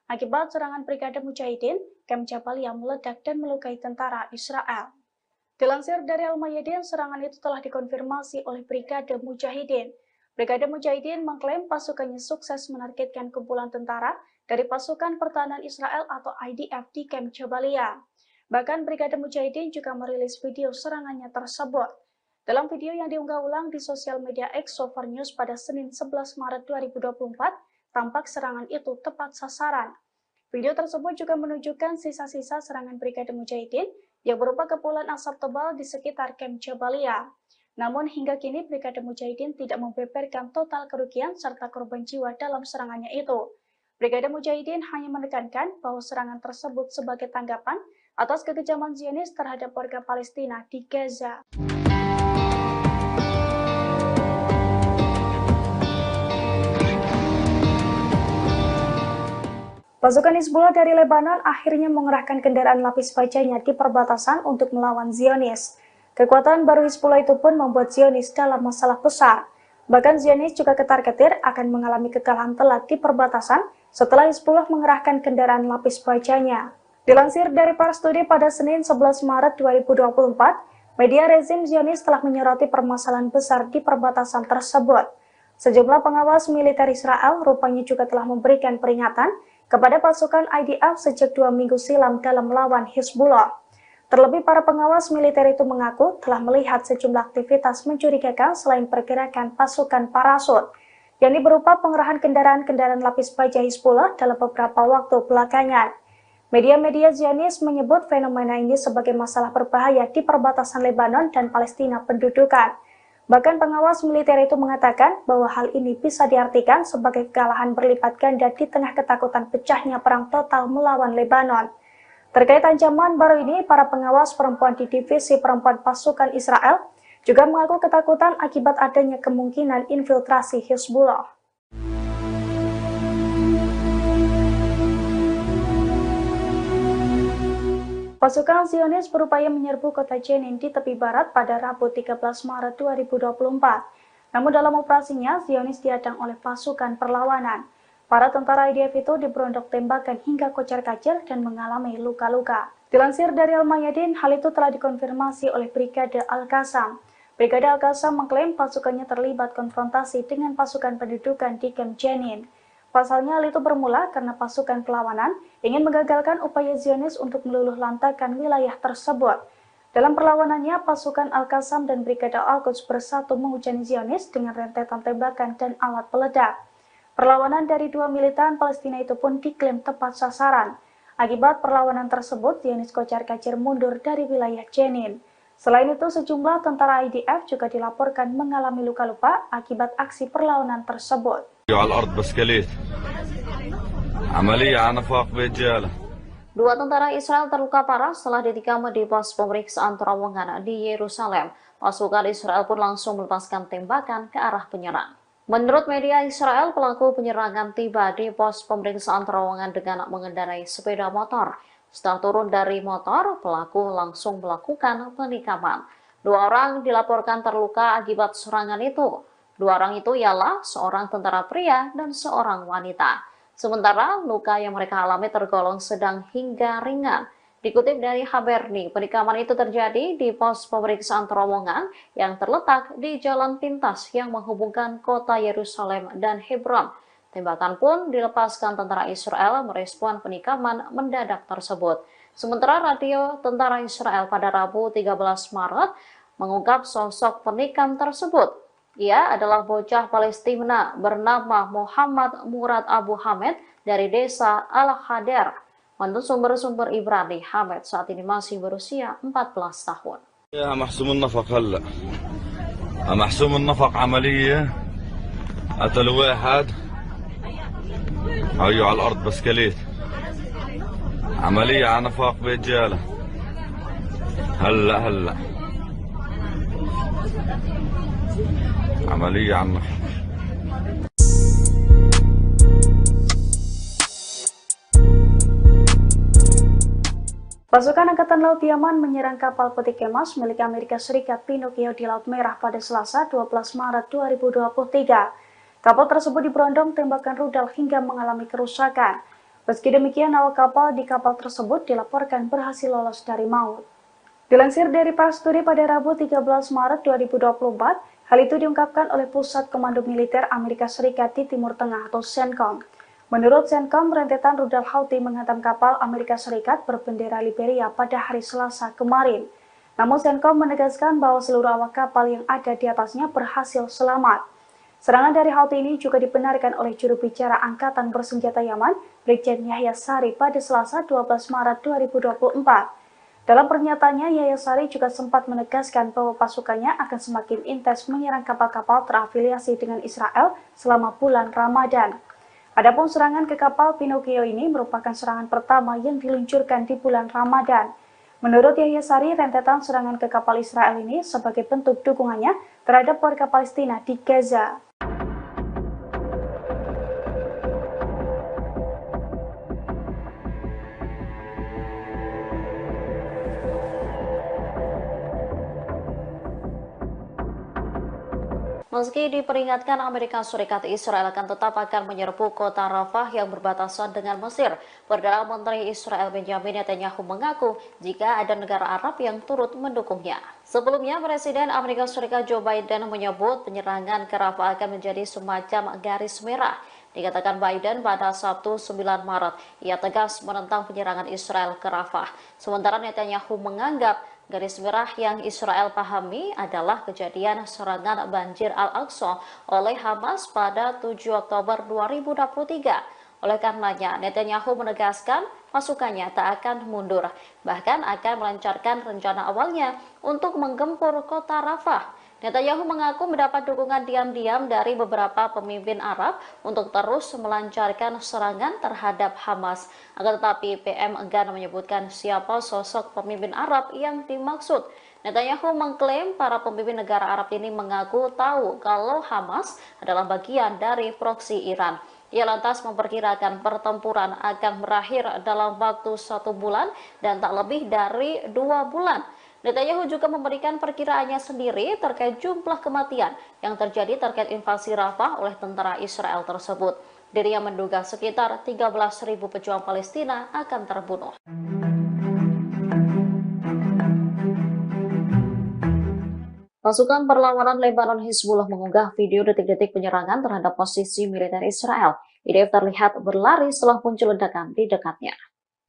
Akibat serangan Brigade Mujahidin, Camp Jabalia meledak dan melukai tentara Israel. Dilansir dari Al-Mayadin, serangan itu telah dikonfirmasi oleh Brigade Mujahidin. Brigade Mujahidin mengklaim pasukannya sukses menargetkan kumpulan tentara dari pasukan pertahanan Israel atau IDF di Camp Jabalia. Bahkan Brigade Mujahidin juga merilis video serangannya tersebut. Dalam video yang diunggah ulang di sosial media X Sofar News pada Senin 11 Maret 2024, tampak serangan itu tepat sasaran. Video tersebut juga menunjukkan sisa-sisa serangan Brigade Mujahidin yang berupa kepulan asap tebal di sekitar Camp Jabalia. Namun hingga kini Brigade Mujahidin tidak membeberkan total kerugian serta korban jiwa dalam serangannya itu. Brigade Mujahidin hanya menekankan bahwa serangan tersebut sebagai tanggapan atas kekejaman Zionis terhadap warga Palestina di Gaza. Pasukan Hizbullah dari Lebanon akhirnya mengerahkan kendaraan lapis bajanya di perbatasan untuk melawan Zionis. Kekuatan baru Hizbullah itu pun membuat Zionis dalam masalah besar. Bahkan Zionis juga ketar-ketir akan mengalami kekalahan telak di perbatasan setelah Hizbullah mengerahkan kendaraan lapis bajanya. Dilansir dari Pars Today pada Senin 11 Maret 2024, media rezim Zionis telah menyoroti permasalahan besar di perbatasan tersebut. Sejumlah pengawas militer Israel rupanya juga telah memberikan peringatan kepada pasukan IDF sejak 2 minggu silam dalam melawan Hizbullah. Terlebih para pengawas militer itu mengaku telah melihat sejumlah aktivitas mencurigakan selain pergerakan pasukan parasut, yakni berupa pengerahan kendaraan-kendaraan lapis baja Hizbullah dalam beberapa waktu belakangan. Media-media Zionis menyebut fenomena ini sebagai masalah berbahaya di perbatasan Lebanon dan Palestina pendudukan. Bahkan pengawas militer itu mengatakan bahwa hal ini bisa diartikan sebagai kekalahan berlipat ganda di tengah ketakutan pecahnya perang total melawan Lebanon. Terkait ancaman baru ini, para pengawas perempuan di divisi perempuan pasukan Israel juga mengaku ketakutan akibat adanya kemungkinan infiltrasi Hizbullah. Pasukan Zionis berupaya menyerbu kota Jenin di tepi barat pada Rabu 13 Maret 2024. Namun dalam operasinya, Zionis dihadang oleh pasukan perlawanan. Para tentara IDF itu diberondok tembakan hingga kocar-kacir dan mengalami luka-luka. Dilansir dari Al-Mayadin, hal itu telah dikonfirmasi oleh Brigade Al-Qassam. Brigade Al-Qassam mengklaim pasukannya terlibat konfrontasi dengan pasukan pendudukan di Camp Jenin. Pasalnya hal itu bermula karena pasukan perlawanan ingin menggagalkan upaya Zionis untuk meluluh lantakan wilayah tersebut. Dalam perlawanannya, pasukan Al-Qassam dan Brigade Al-Quds bersatu menghujani Zionis dengan rentetan tembakan dan alat peledak. Perlawanan dari dua militan Palestina itu pun diklaim tepat sasaran. Akibat perlawanan tersebut, Zionis kocar-kacir mundur dari wilayah Jenin. Selain itu, sejumlah tentara IDF juga dilaporkan mengalami luka-luka akibat aksi perlawanan tersebut. Dua tentara Israel terluka parah setelah ditikam di pos pemeriksaan terowongan di Yerusalem. Pasukan Israel pun langsung melepaskan tembakan ke arah penyerang. Menurut media Israel, pelaku penyerangan tiba di pos pemeriksaan terowongan dengan mengendarai sepeda motor. Setelah turun dari motor, pelaku langsung melakukan penikaman. Dua orang dilaporkan terluka akibat serangan itu. Dua orang itu ialah seorang tentara pria dan seorang wanita. Sementara luka yang mereka alami tergolong sedang hingga ringan. Dikutip dari Haberni, penikaman itu terjadi di pos pemeriksaan terowongan yang terletak di jalan pintas yang menghubungkan kota Yerusalem dan Hebron. Tembakan pun dilepaskan tentara Israel merespon penikaman mendadak tersebut. Sementara radio tentara Israel pada Rabu 13 Maret mengungkap sosok penikam tersebut. Ia adalah bocah Palestina bernama Muhammad Murad Abu Hamed dari desa Al-Hader. Menurut sumber-sumber Ibrani, Hamed saat ini masih berusia 14 tahun. يا محسوم النفق هلا محسوم النفق عملية قتلوا واحد هيو على الأرض بسكليت عملية على نفاق بيت جالة هلا عملية على النفاق. Pasukan Angkatan Laut Yaman menyerang kapal peti kemas milik Amerika Serikat Pinocchio di Laut Merah pada Selasa 12 Maret 2023. Kapal tersebut diberondong tembakan rudal hingga mengalami kerusakan. Meski demikian, awak kapal di kapal tersebut dilaporkan berhasil lolos dari maut. Dilansir dari Prasturi pada Rabu 13 Maret 2024, hal itu diungkapkan oleh Pusat Komando Militer Amerika Serikat di Timur Tengah atau CENTCOM. Menurut CENTCOM, rentetan rudal Houthi menghantam kapal Amerika Serikat berbendera Liberia pada hari Selasa kemarin. Namun CENTCOM menegaskan bahwa seluruh awak kapal yang ada di atasnya berhasil selamat. Serangan dari Houthi ini juga dibenarkan oleh juru bicara Angkatan Bersenjata Yaman, Brigjen Yahya Sari pada Selasa 12 Maret 2024. Dalam pernyataannya, Yahya Sari juga sempat menegaskan bahwa pasukannya akan semakin intens menyerang kapal-kapal terafiliasi dengan Israel selama bulan Ramadan. Adapun serangan ke kapal Pinocchio ini merupakan serangan pertama yang diluncurkan di bulan Ramadan. Menurut Yahya Sari, rentetan serangan ke kapal Israel ini sebagai bentuk dukungannya terhadap warga Palestina di Gaza. Meski diperingatkan Amerika Serikat, Israel akan tetap akan menyerbu kota Rafah yang berbatasan dengan Mesir. Perdana Menteri Israel Benjamin Netanyahu mengaku jika ada negara Arab yang turut mendukungnya. Sebelumnya, Presiden Amerika Serikat Joe Biden menyebut penyerangan ke Rafah akan menjadi semacam garis merah. Dikatakan Biden pada Sabtu 9 Maret, ia tegas menentang penyerangan Israel ke Rafah. Sementara Netanyahu menganggap garis merah yang Israel pahami adalah kejadian serangan banjir Al-Aqsa oleh Hamas pada 7 Oktober 2023. Oleh karenanya, Netanyahu menegaskan pasukannya tak akan mundur, bahkan akan melancarkan rencana awalnya untuk menggempur kota Rafah. Netanyahu mengaku mendapat dukungan diam-diam dari beberapa pemimpin Arab untuk terus melancarkan serangan terhadap Hamas. Akan tetapi PM enggan menyebutkan siapa sosok pemimpin Arab yang dimaksud. Netanyahu mengklaim para pemimpin negara Arab ini mengaku tahu kalau Hamas adalah bagian dari proksi Iran. Ia lantas memperkirakan pertempuran akan berakhir dalam waktu 1 bulan dan tak lebih dari 2 bulan. Netanyahu juga memberikan perkiraannya sendiri terkait jumlah kematian yang terjadi terkait invasi Rafah oleh tentara Israel tersebut. Dirinya menduga sekitar 13.000 pejuang Palestina akan terbunuh. Pasukan perlawanan Lebanon Hizbullah mengunggah video detik-detik penyerangan terhadap posisi militer Israel. IDF terlihat berlari setelah muncul ledakan di dekatnya.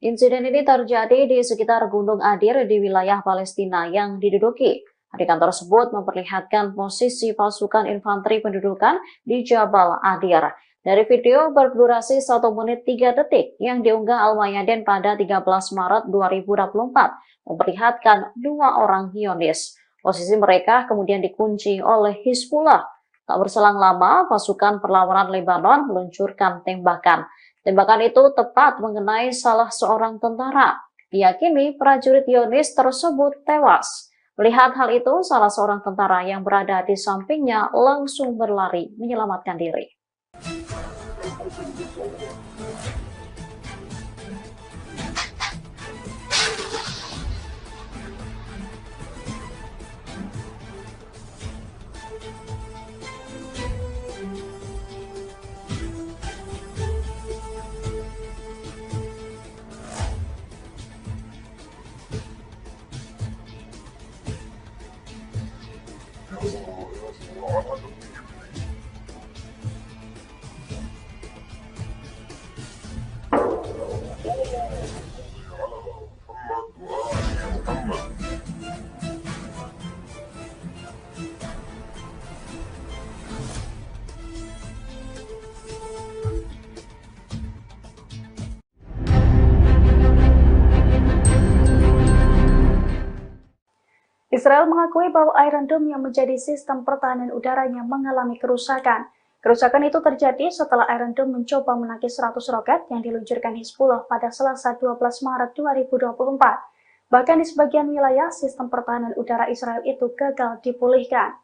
Insiden ini terjadi di sekitar Gunung Adir di wilayah Palestina yang diduduki. Adegan tersebut memperlihatkan posisi pasukan infanteri pendudukan di Jabal Adir. Dari video berdurasi 1 menit 3 detik yang diunggah Al-Mayadin pada 13 Maret 2024, memperlihatkan 2 orang Zionis. Posisi mereka kemudian dikunci oleh Hizbullah. Tak berselang lama, pasukan perlawanan Lebanon meluncurkan tembakan. Tembakan itu tepat mengenai salah seorang tentara. Diyakini prajurit Zionis tersebut tewas. Melihat hal itu, salah seorang tentara yang berada di sampingnya langsung berlari menyelamatkan diri. Israel mengakui bahwa Iron Dome yang menjadi sistem pertahanan udaranya mengalami kerusakan. Kerusakan itu terjadi setelah Iron Dome mencoba menangkis 100 roket yang diluncurkan Hizbullah pada Selasa 12 Maret 2024. Bahkan di sebagian wilayah, sistem pertahanan udara Israel itu gagal dipulihkan.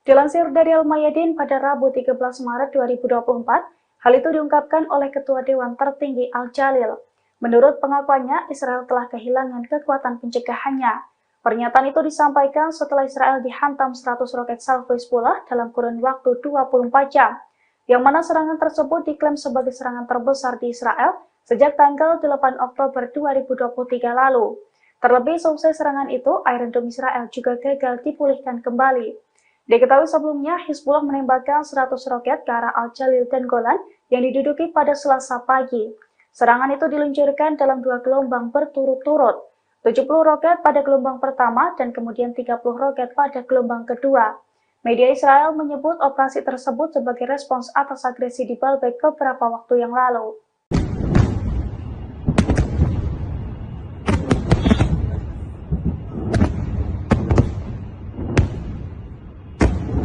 Dilansir dari Al-Mayadin pada Rabu 13 Maret 2024, hal itu diungkapkan oleh Ketua Dewan Tertinggi Al-Jalil. Menurut pengakuannya, Israel telah kehilangan kekuatan pencegahannya. Pernyataan itu disampaikan setelah Israel dihantam 100 roket salvo Hizbullah dalam kurun waktu 24 jam, yang mana serangan tersebut diklaim sebagai serangan terbesar di Israel sejak tanggal 8 Oktober 2023 lalu. Terlebih selesai serangan itu, Iron Dome Israel juga gagal dipulihkan kembali. Diketahui sebelumnya, Hizbullah menembakkan 100 roket ke arah Al-Jalil dan Golan yang diduduki pada Selasa pagi. Serangan itu diluncurkan dalam 2 gelombang berturut-turut, 70 roket pada gelombang pertama dan kemudian 30 roket pada gelombang kedua. Media Israel menyebut operasi tersebut sebagai respons atas agresi di Baalbek beberapa waktu yang lalu.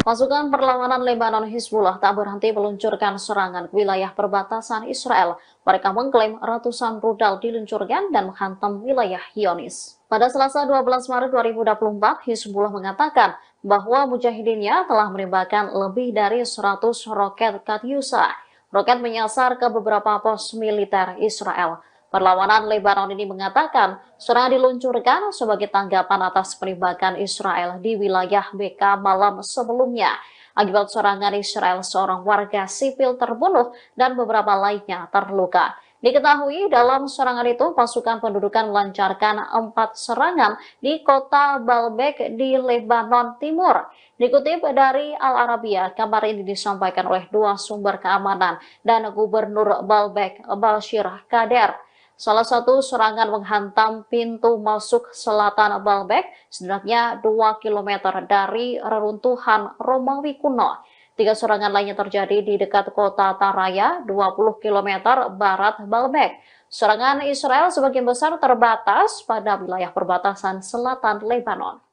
Pasukan perlawanan Lebanon Hizbullah tak berhenti meluncurkan serangan ke wilayah perbatasan Israel. Mereka mengklaim ratusan rudal diluncurkan dan menghantam wilayah Zionis. Pada Selasa 12 Maret 2024, Hizbullah mengatakan bahwa mujahidinnya telah menembakkan lebih dari 100 roket Katyusha. Roket menyasar ke beberapa pos militer Israel. Perlawanan Lebanon ini mengatakan serangan diluncurkan sebagai tanggapan atas penembakan Israel di wilayah BK malam sebelumnya. Akibat serangan Israel, seorang warga sipil terbunuh dan beberapa lainnya terluka. Diketahui dalam serangan itu pasukan pendudukan melancarkan 4 serangan di kota Baalbek di Lebanon Timur. Dikutip dari Al Arabiya, kabar ini disampaikan oleh 2 sumber keamanan dan Gubernur Baalbek, Bashir Kader. Salah satu serangan menghantam pintu masuk selatan Baalbek, setidaknya 2 km dari reruntuhan Romawi kuno. 3 serangan lainnya terjadi di dekat kota Taraya, 20 km barat Baalbek. Serangan Israel sebagian besar terbatas pada wilayah perbatasan selatan Lebanon.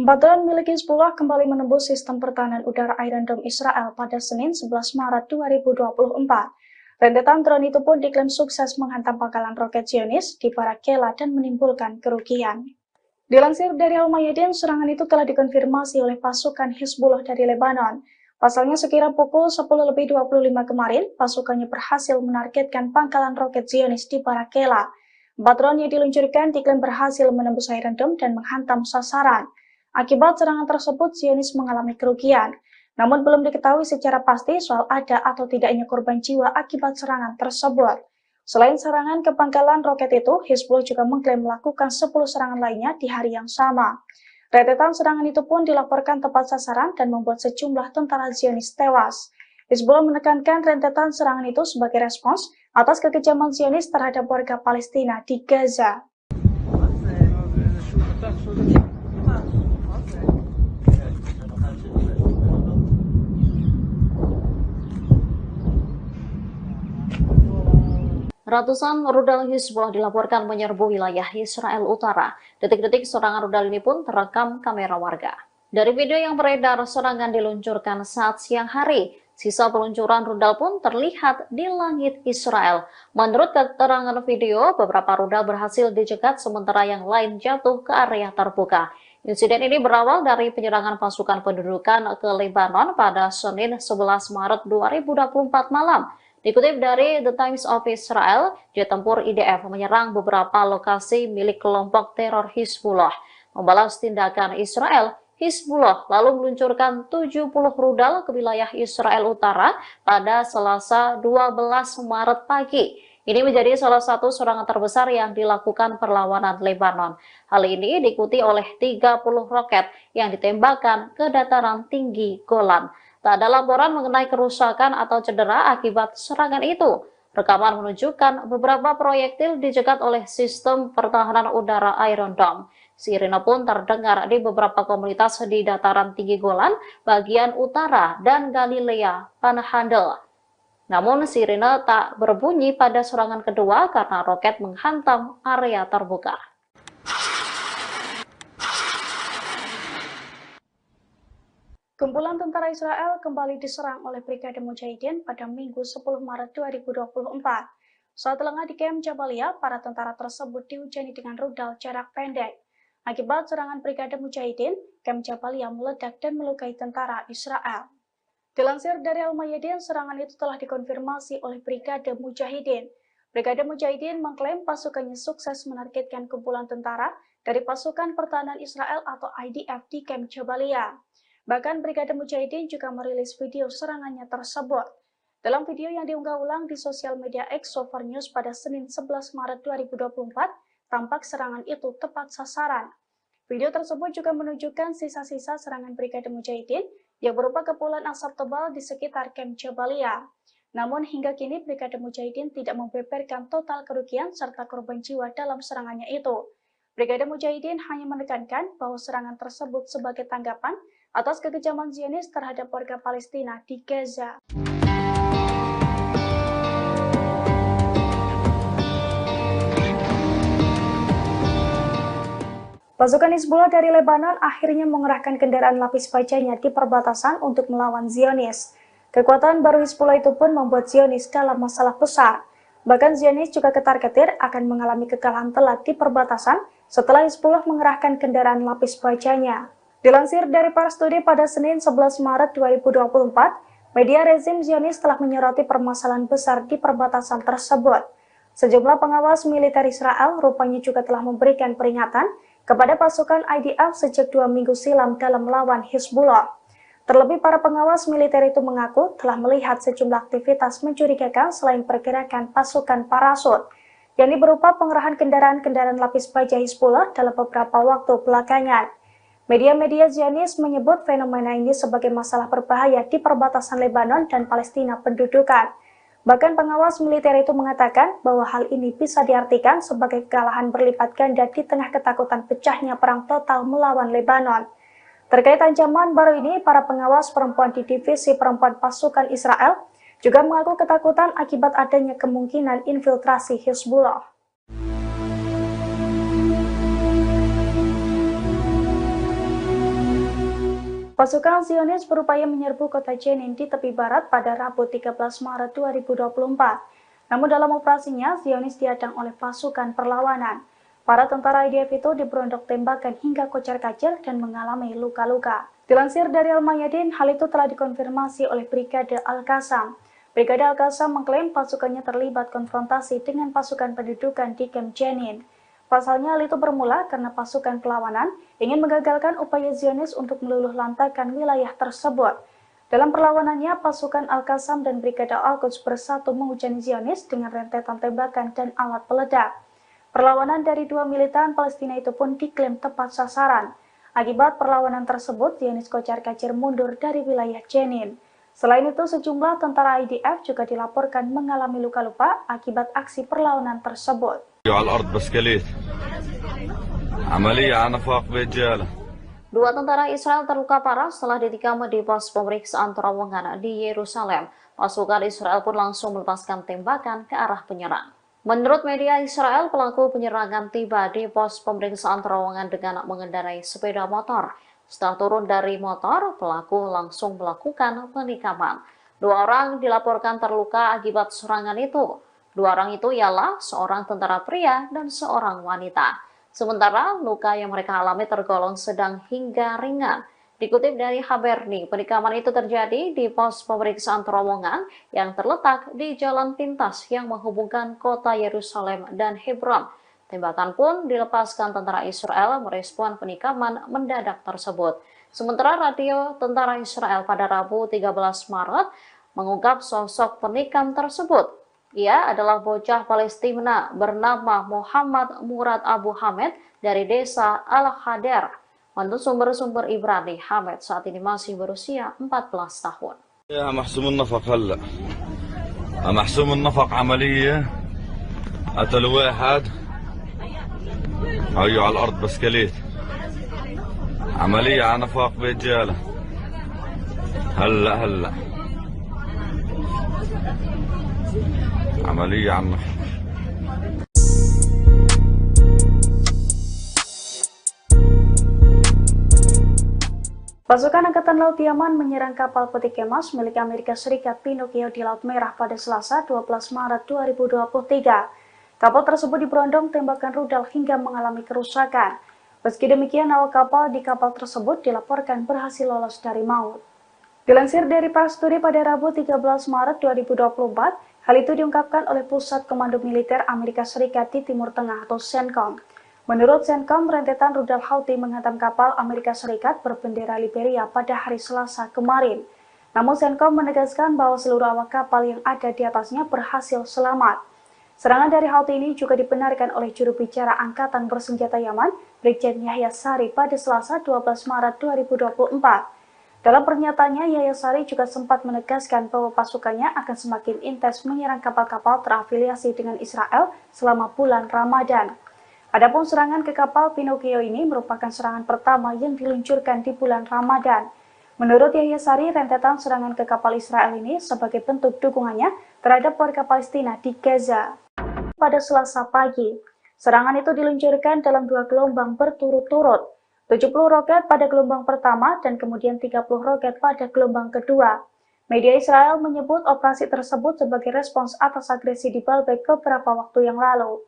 Drone milik Hizbullah kembali menembus sistem pertahanan udara Iron Dome Israel pada Senin 11 Maret 2024. Rentetan drone itu pun diklaim sukses menghantam pangkalan roket Zionis di Barak Kela dan menimbulkan kerugian. Dilansir dari Al-Mayadin, serangan itu telah dikonfirmasi oleh pasukan Hizbullah dari Lebanon. Pasalnya sekira pukul 10.25 kemarin, pasukannya berhasil menargetkan pangkalan roket Zionis di Barak Kela. 4 drone yang diluncurkan diklaim berhasil menembus Iron Dome dan menghantam sasaran. Akibat serangan tersebut, Zionis mengalami kerugian. Namun belum diketahui secara pasti soal ada atau tidaknya korban jiwa akibat serangan tersebut. Selain serangan ke pangkalan roket itu, Hizbullah juga mengklaim melakukan 10 serangan lainnya di hari yang sama. Rentetan serangan itu pun dilaporkan tepat sasaran dan membuat sejumlah tentara Zionis tewas. Hizbullah menekankan rentetan serangan itu sebagai respons atas kekejaman Zionis terhadap warga Palestina di Gaza. Ratusan rudal Hizbullah dilaporkan menyerbu wilayah Israel Utara. Detik-detik serangan rudal ini pun terekam kamera warga. Dari video yang beredar, serangan diluncurkan saat siang hari. Sisa peluncuran rudal pun terlihat di langit Israel. Menurut keterangan video, beberapa rudal berhasil dicegat sementara yang lain jatuh ke area terbuka. Insiden ini berawal dari penyerangan pasukan pendudukan ke Lebanon pada Senin 11 Maret 2024 malam. Dikutip dari The Times of Israel, jet tempur IDF menyerang beberapa lokasi milik kelompok teror Hizbullah. Membalas tindakan Israel, Hizbullah lalu meluncurkan 70 rudal ke wilayah Israel Utara pada Selasa 12 Maret pagi. Ini menjadi salah satu serangan terbesar yang dilakukan perlawanan Lebanon. Hal ini diikuti oleh 30 roket yang ditembakkan ke dataran tinggi Golan. Tak ada laporan mengenai kerusakan atau cedera akibat serangan itu. Rekaman menunjukkan beberapa proyektil dicegat oleh sistem pertahanan udara Iron Dome. Sirine pun terdengar di beberapa komunitas di dataran tinggi Golan, bagian utara, dan Galilea Panhandle. Namun sirine tak berbunyi pada serangan kedua karena roket menghantam area terbuka. Kumpulan tentara Israel kembali diserang oleh Brigade Mujahidin pada Minggu 10 Maret 2024. Saat lengah di Kem Jabalia, para tentara tersebut dihujani dengan rudal jarak pendek. Akibat serangan Brigade Mujahidin, Kem Jabalia meledak dan melukai tentara Israel. Dilansir dari Al-Mayadin, serangan itu telah dikonfirmasi oleh Brigade Mujahidin. Brigade Mujahidin mengklaim pasukannya sukses menargetkan kumpulan tentara dari pasukan pertahanan Israel atau IDF di Kem Jabalia. Bahkan Brigade Mujahidin juga merilis video serangannya tersebut. Dalam video yang diunggah ulang di sosial media X Sofar News pada Senin 11 Maret 2024, tampak serangan itu tepat sasaran. Video tersebut juga menunjukkan sisa-sisa serangan Brigade Mujahidin yang berupa kepulan asap tebal di sekitar Camp Jabalia. Namun hingga kini Brigade Mujahidin tidak membeberkan total kerugian serta korban jiwa dalam serangannya itu. Brigade Mujahidin hanya menekankan bahwa serangan tersebut sebagai tanggapan atas kekejaman Zionis terhadap warga Palestina di Gaza. Pasukan Hizbullah dari Lebanon akhirnya mengerahkan kendaraan lapis bajanya di perbatasan untuk melawan Zionis. Kekuatan baru Hizbullah itu pun membuat Zionis dalam masalah besar. Bahkan Zionis juga ketar-ketir akan mengalami kekalahan telak di perbatasan setelah Hizbullah mengerahkan kendaraan lapis bajanya. Dilansir dari Pars Today pada Senin 11 Maret 2024, media rezim Zionis telah menyoroti permasalahan besar di perbatasan tersebut. Sejumlah pengawas militer Israel rupanya juga telah memberikan peringatan kepada pasukan IDF sejak 2 minggu silam dalam melawan Hizbullah. Terlebih para pengawas militer itu mengaku telah melihat sejumlah aktivitas mencurigakan selain pergerakan pasukan parasut, yakni berupa pengerahan kendaraan-kendaraan lapis baja Hizbullah dalam beberapa waktu belakangan. Media-media Zionis menyebut fenomena ini sebagai masalah berbahaya di perbatasan Lebanon dan Palestina pendudukan. Bahkan pengawas militer itu mengatakan bahwa hal ini bisa diartikan sebagai kekalahan berlipat ganda di tengah ketakutan pecahnya perang total melawan Lebanon. Terkait ancaman baru ini, para pengawas perempuan di divisi perempuan pasukan Israel juga mengaku ketakutan akibat adanya kemungkinan infiltrasi Hizbullah. Pasukan Zionis berupaya menyerbu kota Jenin di tepi barat pada Rabu 13 Maret 2024. Namun dalam operasinya, Zionis dihadang oleh pasukan perlawanan. Para tentara IDF itu diberondok tembakan hingga kocar-kacir dan mengalami luka-luka. Dilansir dari Al-Mayadin, hal itu telah dikonfirmasi oleh Brigade Al-Qassam. Brigade Al-Qassam mengklaim pasukannya terlibat konfrontasi dengan pasukan pendudukan di Camp Jenin. Pasalnya hal itu bermula karena pasukan perlawanan ingin mengagalkan upaya Zionis untuk meluluh lantakan wilayah tersebut. Dalam perlawanannya, pasukan Al-Qassam dan Brigade Al-Quds bersatu menghujani Zionis dengan rentetan tembakan dan alat peledak. Perlawanan dari dua militan Palestina itu pun diklaim tepat sasaran. Akibat perlawanan tersebut, Zionis kocar-kacir mundur dari wilayah Jenin. Selain itu, sejumlah tentara IDF juga dilaporkan mengalami luka-luka akibat aksi perlawanan tersebut. Dua tentara Israel terluka parah setelah ditikam di pos pemeriksaan terowongan di Yerusalem. Pasukan Israel pun langsung melepaskan tembakan ke arah penyerang. Menurut media Israel, pelaku penyerangan tiba di pos pemeriksaan terowongan dengan mengendarai sepeda motor. Setelah turun dari motor, pelaku langsung melakukan penikaman. Dua orang dilaporkan terluka akibat serangan itu. Dua orang itu ialah seorang tentara pria dan seorang wanita. Sementara luka yang mereka alami tergolong sedang hingga ringan. Dikutip dari Haberni, penikaman itu terjadi di pos pemeriksaan terowongan yang terletak di jalan pintas yang menghubungkan kota Yerusalem dan Hebron. Tembakan pun dilepaskan tentara Israel merespon penikaman mendadak tersebut. Sementara radio tentara Israel pada Rabu 13 Maret mengungkap sosok penikam tersebut. Ia adalah bocah Palestina bernama Muhammad Murad Abu Hamed dari desa Al-Hadar. Menurut sumber-sumber Ibrani, Hamed saat ini masih berusia 14 tahun. يا محسوم النفق هلا محسوم النفق عملية قتل واحد هيو على الأرض بسكليت عملية على نفاق برجالة هلا عملية على النفاق. Pasukan Angkatan Laut Yaman menyerang kapal peti kemas milik Amerika Serikat Pinocchio di Laut Merah pada Selasa 12 Maret 2023. Kapal tersebut diberondong tembakan rudal hingga mengalami kerusakan. Meski demikian, awak kapal di kapal tersebut dilaporkan berhasil lolos dari maut. Dilansir dari Pars Today pada Rabu 13 Maret 2024, hal itu diungkapkan oleh Pusat Komando Militer Amerika Serikat di Timur Tengah atau CENTCOM. Menurut CENTCOM, rentetan rudal Houthi menghantam kapal Amerika Serikat berbendera Liberia pada hari Selasa kemarin. Namun CENTCOM menegaskan bahwa seluruh awak kapal yang ada di atasnya berhasil selamat. Serangan dari Houthi ini juga dibenarkan oleh juru bicara Angkatan Bersenjata Yaman, Brigjen Yahya Sari pada Selasa 12 Maret 2024. Dalam pernyataannya, Yahya Sari juga sempat menegaskan bahwa pasukannya akan semakin intens menyerang kapal-kapal terafiliasi dengan Israel selama bulan Ramadan. Adapun serangan ke kapal Pinocchio ini merupakan serangan pertama yang diluncurkan di bulan Ramadan. Menurut Yahya Sari, rentetan serangan ke kapal Israel ini sebagai bentuk dukungannya terhadap warga Palestina di Gaza. Pada Selasa pagi, serangan itu diluncurkan dalam 2 gelombang berturut-turut, 70 roket pada gelombang pertama dan kemudian 30 roket pada gelombang kedua. Media Israel menyebut operasi tersebut sebagai respons atas agresi di Baalbek beberapa waktu yang lalu.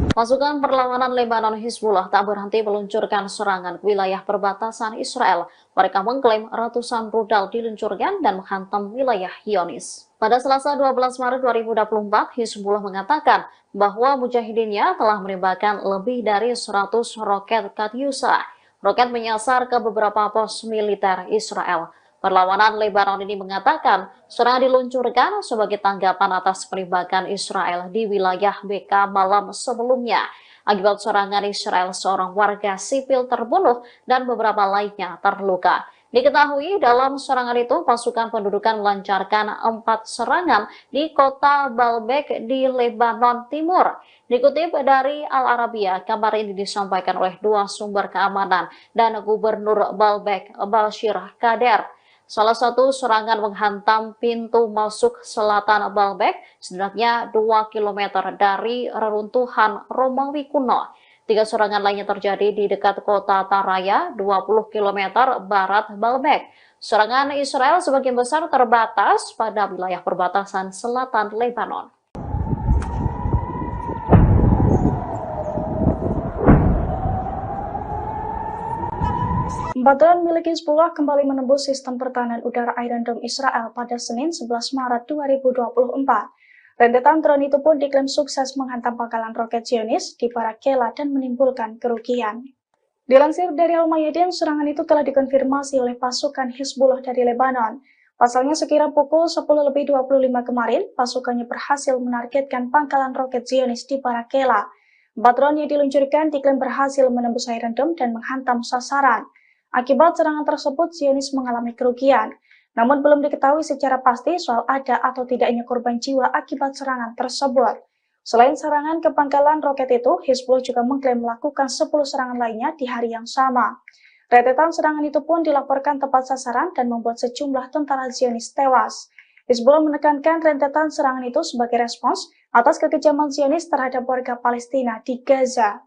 Pasukan perlawanan Lebanon Hizbullah tak berhenti meluncurkan serangan ke wilayah perbatasan Israel. Mereka mengklaim ratusan rudal diluncurkan dan menghantam wilayah Zionis. Pada Selasa 12 Maret 2024, Hizbullah mengatakan bahwa mujahidinnya telah menembakkan lebih dari 100 roket Katyusha. Roket menyasar ke beberapa pos militer Israel. Perlawanan Lebanon ini mengatakan serangan diluncurkan sebagai tanggapan atas penembakan Israel di wilayah BK malam sebelumnya. Akibat serangan Israel, seorang warga sipil terbunuh dan beberapa lainnya terluka. Diketahui dalam serangan itu pasukan pendudukan melancarkan 4 serangan di kota Baalbek di Lebanon Timur. Dikutip dari Al Arabiya, kabar ini disampaikan oleh 2 sumber keamanan dan Gubernur Baalbek, Bashir Kader. Salah satu serangan menghantam pintu masuk selatan Baalbek, setidaknya 2 km dari reruntuhan Romawi kuno. 3 serangan lainnya terjadi di dekat kota Taraya, 20 km barat Baalbek. Serangan Israel sebagian besar terbatas pada wilayah perbatasan selatan Lebanon. Drone milik Hizbullah kembali menembus sistem pertahanan udara Iron Dome Israel pada Senin 11 Maret 2024. Rentetan drone itu pun diklaim sukses menghantam pangkalan roket Zionis di Barakela dan menimbulkan kerugian. Dilansir dari Al-Mayadin, serangan itu telah dikonfirmasi oleh pasukan Hizbullah dari Lebanon. Pasalnya sekira pukul 10.25 kemarin, pasukannya berhasil menargetkan pangkalan roket Zionis di Barakela. 4 drone yang diluncurkan diklaim berhasil menembus Iron Dome dan menghantam sasaran. Akibat serangan tersebut, Zionis mengalami kerugian. Namun belum diketahui secara pasti soal ada atau tidaknya korban jiwa akibat serangan tersebut. Selain serangan ke pangkalan roket itu, Hizbullah juga mengklaim melakukan 10 serangan lainnya di hari yang sama. Rentetan serangan itu pun dilaporkan tepat sasaran dan membuat sejumlah tentara Zionis tewas. Hizbullah menekankan rentetan serangan itu sebagai respons atas kekejaman Zionis terhadap warga Palestina di Gaza.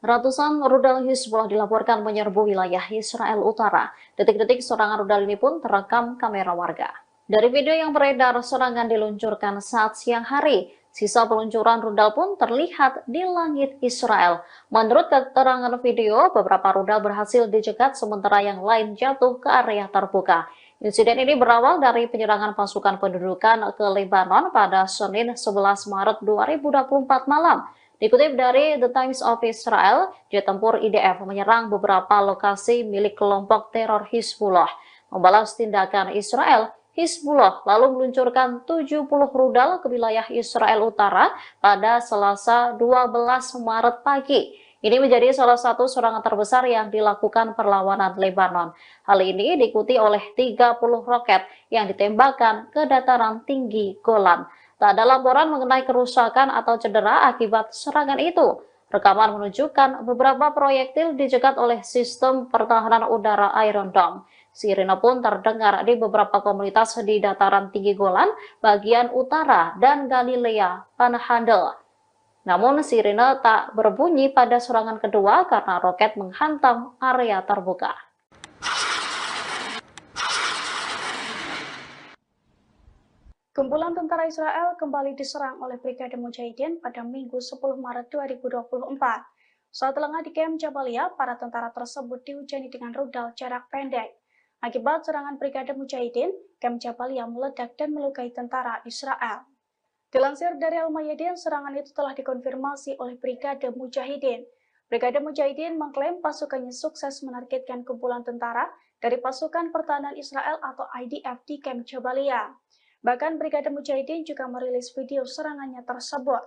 Ratusan rudal Hizbullah dilaporkan menyerbu wilayah Israel Utara. Detik-detik serangan rudal ini pun terekam kamera warga. Dari video yang beredar, serangan diluncurkan saat siang hari. Sisa peluncuran rudal pun terlihat di langit Israel. Menurut keterangan video, beberapa rudal berhasil dicegat sementara yang lain jatuh ke area terbuka. Insiden ini berawal dari penyerangan pasukan pendudukan ke Lebanon pada Senin 11 Maret 2024 malam. Dikutip dari The Times of Israel, jet tempur IDF menyerang beberapa lokasi milik kelompok teror Hizbullah. Membalas tindakan Israel, Hizbullah lalu meluncurkan 70 rudal ke wilayah Israel Utara pada Selasa 12 Maret pagi. Ini menjadi salah satu serangan terbesar yang dilakukan perlawanan Lebanon. Hal ini diikuti oleh 30 roket yang ditembakkan ke dataran tinggi Golan. Tak ada laporan mengenai kerusakan atau cedera akibat serangan itu. Rekaman menunjukkan beberapa proyektil dicegat oleh sistem pertahanan udara Iron Dome. Sirine pun terdengar di beberapa komunitas di dataran tinggi Golan, bagian utara, dan Galilea Panhandle. Namun sirine tak berbunyi pada serangan kedua karena roket menghantam area terbuka. Kumpulan tentara Israel kembali diserang oleh Brigade Mujahidin pada Minggu 10 Maret 2024. Saat lengah di Kem Jabalia, para tentara tersebut dihujani dengan rudal jarak pendek. Akibat serangan Brigade Mujahidin, Kem Jabalia meledak dan melukai tentara Israel. Dilansir dari Al-Mayadin, serangan itu telah dikonfirmasi oleh Brigade Mujahidin. Brigade Mujahidin mengklaim pasukannya sukses menargetkan kumpulan tentara dari pasukan pertahanan Israel atau IDF di Kem Jabalia. Bahkan Brigade Mujahidin juga merilis video serangannya tersebut.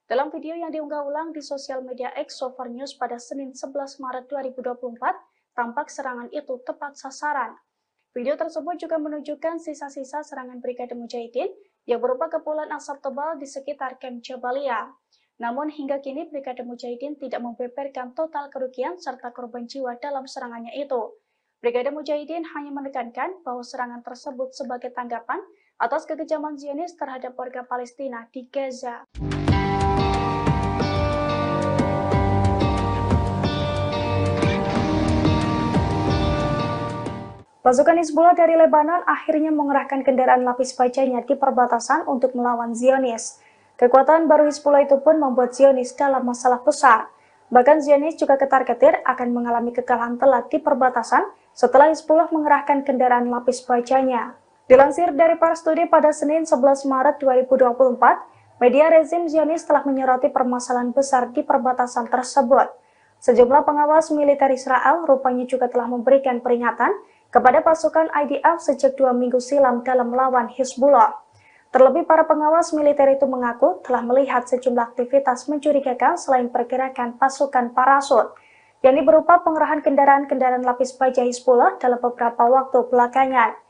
Dalam video yang diunggah ulang di sosial media X Sofar News pada Senin 11 Maret 2024, tampak serangan itu tepat sasaran. Video tersebut juga menunjukkan sisa-sisa serangan Brigade Mujahidin yang berupa kepulan asap tebal di sekitar Kem Jabalia. Namun hingga kini Brigade Mujahidin tidak membeberkan total kerugian serta korban jiwa dalam serangannya itu. Brigade Mujahidin hanya menekankan bahwa serangan tersebut sebagai tanggapan atas kekejaman Zionis terhadap warga Palestina di Gaza. Pasukan Hizbullah dari Lebanon akhirnya mengerahkan kendaraan lapis bajanya di perbatasan untuk melawan Zionis. Kekuatan baru Hizbullah itu pun membuat Zionis dalam masalah besar. Bahkan Zionis juga ketar-ketir akan mengalami kekalahan telak di perbatasan setelah Hizbullah mengerahkan kendaraan lapis bajanya. Dilansir dari Pars Today pada Senin 11 Maret 2024, media rezim Zionis telah menyoroti permasalahan besar di perbatasan tersebut. Sejumlah pengawas militer Israel rupanya juga telah memberikan peringatan kepada pasukan IDF sejak 2 minggu silam dalam melawan Hizbullah. Terlebih para pengawas militer itu mengaku telah melihat sejumlah aktivitas mencurigakan selain pergerakan pasukan parasut, yakni berupa pengerahan kendaraan-kendaraan lapis baja Hizbullah dalam beberapa waktu belakangan.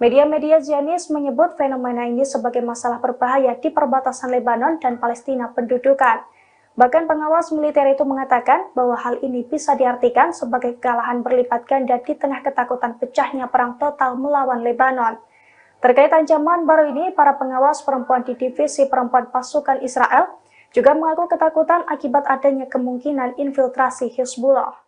Media-media Zionis menyebut fenomena ini sebagai masalah berbahaya di perbatasan Lebanon dan Palestina pendudukan. Bahkan pengawas militer itu mengatakan bahwa hal ini bisa diartikan sebagai kekalahan berlipat ganda di tengah ketakutan pecahnya perang total melawan Lebanon. Terkait ancaman baru ini, para pengawas perempuan di divisi perempuan pasukan Israel juga mengaku ketakutan akibat adanya kemungkinan infiltrasi Hizbullah.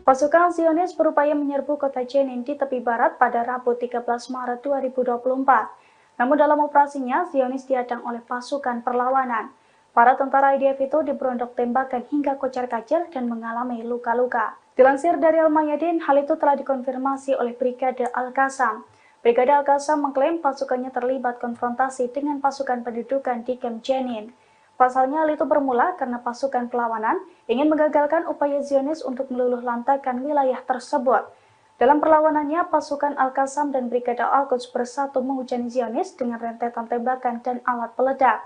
Pasukan Zionis berupaya menyerbu kota Jenin di tepi barat pada Rabu 13 Maret 2024. Namun dalam operasinya, Zionis dihadang oleh pasukan perlawanan. Para tentara IDF itu diberondok tembakan hingga kocar-kacir dan mengalami luka-luka. Dilansir dari Al-Mayadin, hal itu telah dikonfirmasi oleh Brigade Al-Qassam. Brigade Al-Qassam mengklaim pasukannya terlibat konfrontasi dengan pasukan pendudukan di Kem Jenin. Pasalnya hal itu bermula karena pasukan perlawanan ingin menggagalkan upaya Zionis untuk meluluh lantakan wilayah tersebut. Dalam perlawanannya, pasukan Al-Qassam dan Brigade Al-Quds bersatu menghujani Zionis dengan rentetan tembakan dan alat peledak.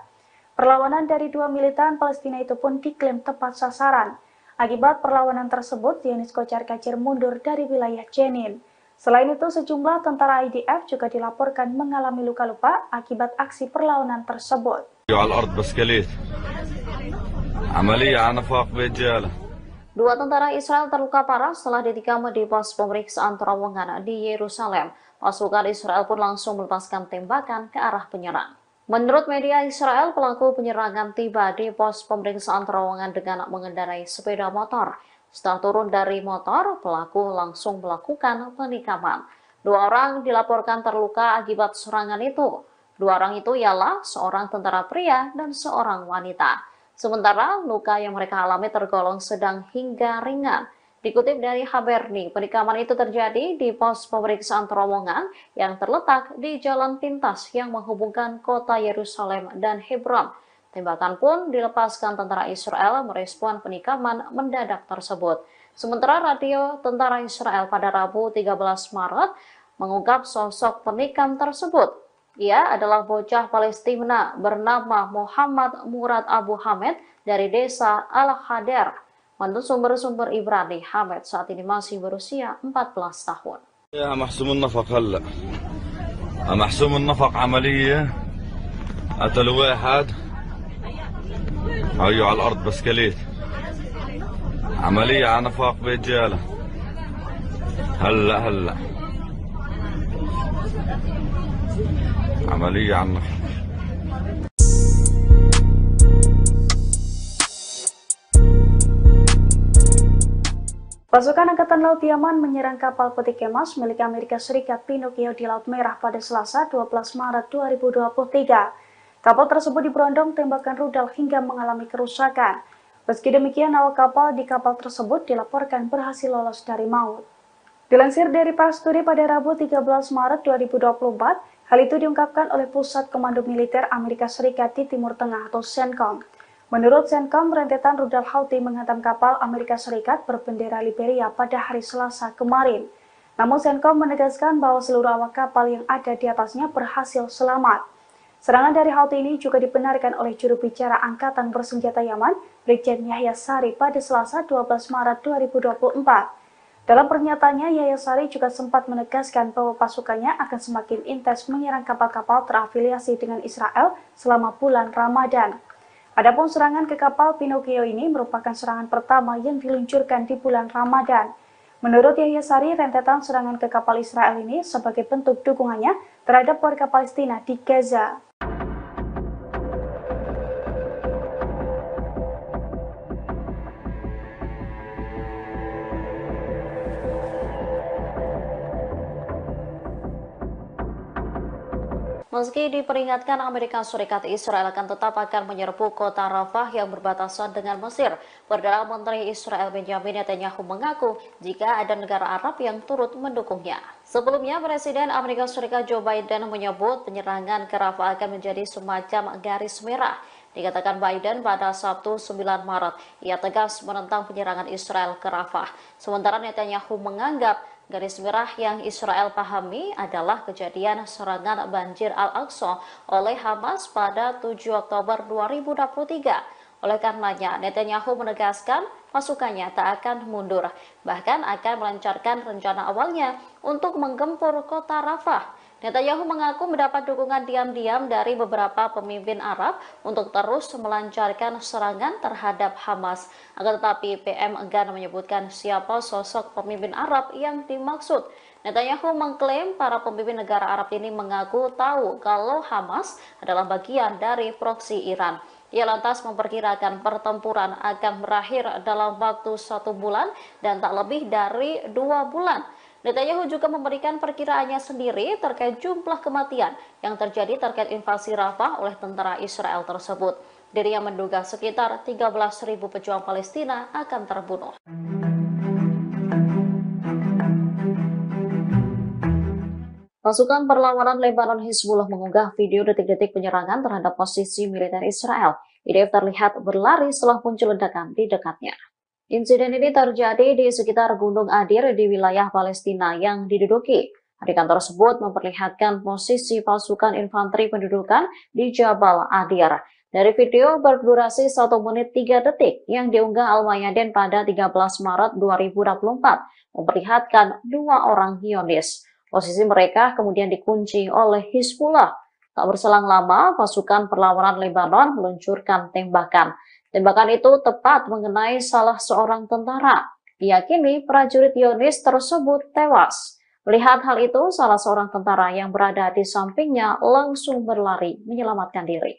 Perlawanan dari dua militan Palestina itu pun diklaim tepat sasaran. Akibat perlawanan tersebut, Zionis kocar-kacir mundur dari wilayah Jenin. Selain itu, sejumlah tentara IDF juga dilaporkan mengalami luka-luka akibat aksi perlawanan tersebut. Dua tentara Israel terluka parah setelah ditikam di pos pemeriksaan terowongan di Yerusalem. Pasukan Israel pun langsung melepaskan tembakan ke arah penyerang. Menurut media Israel, pelaku penyerangan tiba di pos pemeriksaan terowongan dengan mengendarai sepeda motor. Setelah turun dari motor, pelaku langsung melakukan penikaman. Dua orang dilaporkan terluka akibat serangan itu. Dua orang itu ialah seorang tentara pria dan seorang wanita. Sementara luka yang mereka alami tergolong sedang hingga ringan. Dikutip dari Haberni, penikaman itu terjadi di pos pemeriksaan terowongan yang terletak di jalan pintas yang menghubungkan kota Yerusalem dan Hebron. Tembakan pun dilepaskan tentara Israel merespon penikaman mendadak tersebut. Sementara radio tentara Israel pada Rabu 13 Maret mengungkap sosok penikam tersebut. Ia adalah bocah Palestina bernama Muhammad Murad Abu Hamed dari desa Al-Hadar. Menurut sumber-sumber Ibrani, Hamed saat ini masih berusia 14 tahun. يا محسوم النفق هلا محسوم النفق عملية قتل واحد هيو على الأرض بسكليت عملية على نفاق برجالة هلا عملية على النفاق. Pasukan Angkatan Laut Yaman menyerang kapal peti kemas milik Amerika Serikat Pinocchio di Laut Merah pada Selasa 12 Maret 2023. Kapal tersebut diberondong tembakan rudal hingga mengalami kerusakan. Meski demikian, awak kapal di kapal tersebut dilaporkan berhasil lolos dari maut. Dilansir dari Pars Today pada Rabu 13 Maret 2024, hal itu diungkapkan oleh Pusat Komando Militer Amerika Serikat di Timur Tengah atau CENTCOM. Menurut CENTCOM, rentetan rudal Houthi menghantam kapal Amerika Serikat berbendera Liberia pada hari Selasa kemarin. Namun CENTCOM menegaskan bahwa seluruh awak kapal yang ada di atasnya berhasil selamat. Serangan dari Houthi ini juga dibenarkan oleh juru bicara Angkatan Bersenjata Yaman, Brigjen Yahya Sari pada Selasa 12 Maret 2024. Dalam pernyataannya, Yahya Sari juga sempat menegaskan bahwa pasukannya akan semakin intens menyerang kapal-kapal terafiliasi dengan Israel selama bulan Ramadan. Adapun serangan ke kapal Pinocchio ini merupakan serangan pertama yang diluncurkan di bulan Ramadan. Menurut Yahya Sari, rentetan serangan ke kapal Israel ini sebagai bentuk dukungannya terhadap warga Palestina di Gaza. Meski diperingatkan Amerika Serikat, Israel akan menyerbu kota Rafah yang berbatasan dengan Mesir. Perdana Menteri Israel Benjamin Netanyahu mengaku jika ada negara Arab yang turut mendukungnya. Sebelumnya, Presiden Amerika Serikat Joe Biden menyebut penyerangan ke Rafah akan menjadi semacam garis merah. Dikatakan Biden pada Sabtu 9 Maret, ia tegas menentang penyerangan Israel ke Rafah. Sementara Netanyahu menganggap garis merah yang Israel pahami adalah kejadian serangan banjir Al-Aqsa oleh Hamas pada 7 Oktober 2023. Oleh karenanya, Netanyahu menegaskan pasukannya tak akan mundur, bahkan akan melancarkan rencana awalnya untuk menggempur kota Rafah. Netanyahu mengaku mendapat dukungan diam-diam dari beberapa pemimpin Arab untuk terus melancarkan serangan terhadap Hamas. Akan tetapi PM enggan menyebutkan siapa sosok pemimpin Arab yang dimaksud. Netanyahu mengklaim para pemimpin negara Arab ini mengaku tahu kalau Hamas adalah bagian dari proksi Iran. Ia lantas memperkirakan pertempuran akan berakhir dalam waktu 1 bulan dan tak lebih dari 2 bulan. Netanyahu juga memberikan perkiraannya sendiri terkait jumlah kematian yang terjadi terkait invasi Rafah oleh tentara Israel tersebut. Dirinya menduga sekitar 13.000 pejuang Palestina akan terbunuh. Pasukan perlawanan Lebanon Hizbullah mengunggah video detik-detik penyerangan terhadap posisi militer Israel. IDF terlihat berlari setelah muncul ledakan di dekatnya. Insiden ini terjadi di sekitar Gunung Adir di wilayah Palestina yang diduduki. Adegan tersebut memperlihatkan posisi pasukan infanteri pendudukan di Jabal Adir. Dari video berdurasi 1 menit 3 detik yang diunggah Al-Mayadin pada 13 Maret 2024, memperlihatkan 2 orang Zionis. Posisi mereka kemudian dikunci oleh Hizbullah. Tak berselang lama, pasukan perlawanan Lebanon meluncurkan tembakan. Tembakan itu tepat mengenai salah seorang tentara. Diyakini prajurit Zionis tersebut tewas. Melihat hal itu, salah seorang tentara yang berada di sampingnya langsung berlari menyelamatkan diri.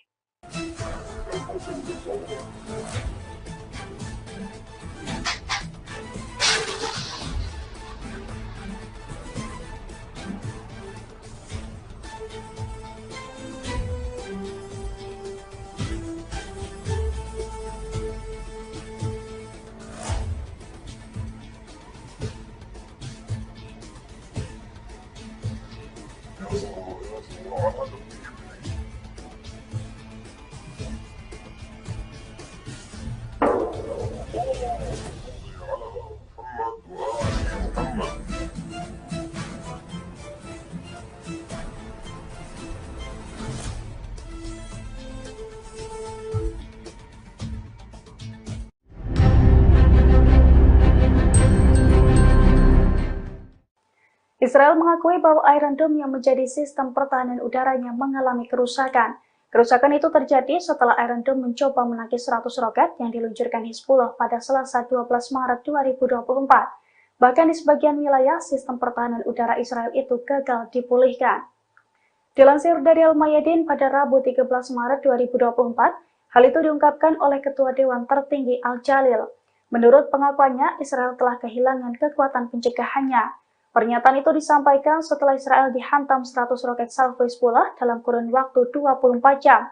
Israel mengakui bahwa Iron Dome yang menjadi sistem pertahanan udaranya mengalami kerusakan. Kerusakan itu terjadi setelah Iron Dome mencoba menangkis 100 roket yang diluncurkan Hizbullah pada Selasa 12 Maret 2024. Bahkan di sebagian wilayah, sistem pertahanan udara Israel itu gagal dipulihkan. Dilansir dari Al-Mayadin pada Rabu 13 Maret 2024, hal itu diungkapkan oleh Ketua Dewan Tertinggi Al-Jalil. Menurut pengakuannya, Israel telah kehilangan kekuatan pencegahannya. Pernyataan itu disampaikan setelah Israel dihantam 100 roket salvo Hizbullah dalam kurun waktu 24 jam,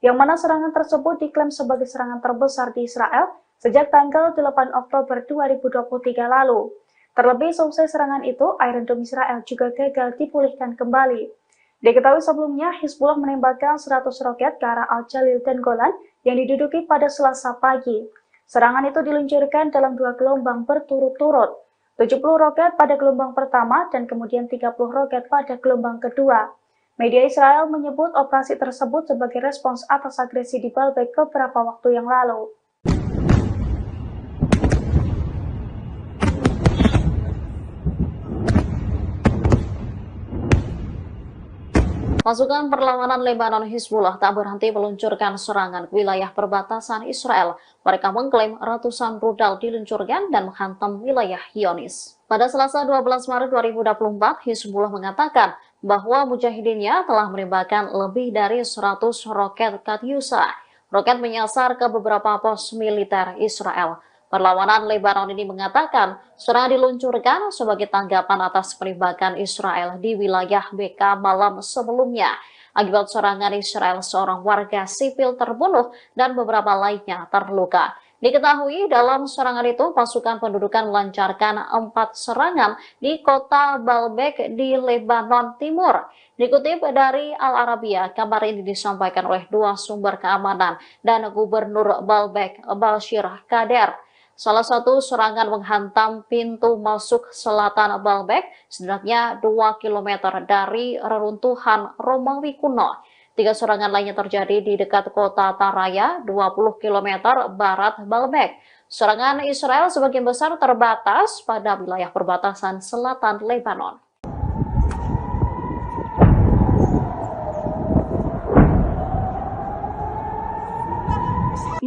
yang mana serangan tersebut diklaim sebagai serangan terbesar di Israel sejak tanggal 8 Oktober 2023 lalu. Terlebih selesai serangan itu, Iron Dome Israel juga gagal dipulihkan kembali. Diketahui sebelumnya, Hizbullah menembakkan 100 roket ke arah Al-Jalil dan Golan yang diduduki pada Selasa pagi. Serangan itu diluncurkan dalam 2 gelombang berturut-turut, 70 roket pada gelombang pertama dan kemudian 30 roket pada gelombang kedua. Media Israel menyebut operasi tersebut sebagai respons atas agresi di Baalbek beberapa waktu yang lalu. Pasukan perlawanan Lebanon Hizbullah tak berhenti meluncurkan serangan ke wilayah perbatasan Israel. Mereka mengklaim ratusan rudal diluncurkan dan menghantam wilayah Zionis. Pada Selasa 12 Maret 2024, Hizbullah mengatakan bahwa mujahidinnya telah menembakkan lebih dari 100 roket Katyusha. Roket menyasar ke beberapa pos militer Israel. Perlawanan Lebanon ini mengatakan serangan diluncurkan sebagai tanggapan atas penembakan Israel di wilayah BK malam sebelumnya. Akibat serangan Israel, seorang warga sipil terbunuh dan beberapa lainnya terluka. Diketahui dalam serangan itu pasukan pendudukan melancarkan 4 serangan di kota Baalbek di Lebanon Timur. Dikutip dari Al Arabiya, kabar ini disampaikan oleh 2 sumber keamanan dan Gubernur Baalbek, Bashir Kader. Salah satu serangan menghantam pintu masuk selatan Baalbek, setidaknya 2 km dari reruntuhan Romawi kuno. 3 serangan lainnya terjadi di dekat kota Taraya, 20 km barat Baalbek. Serangan Israel sebagian besar terbatas pada wilayah perbatasan selatan Lebanon.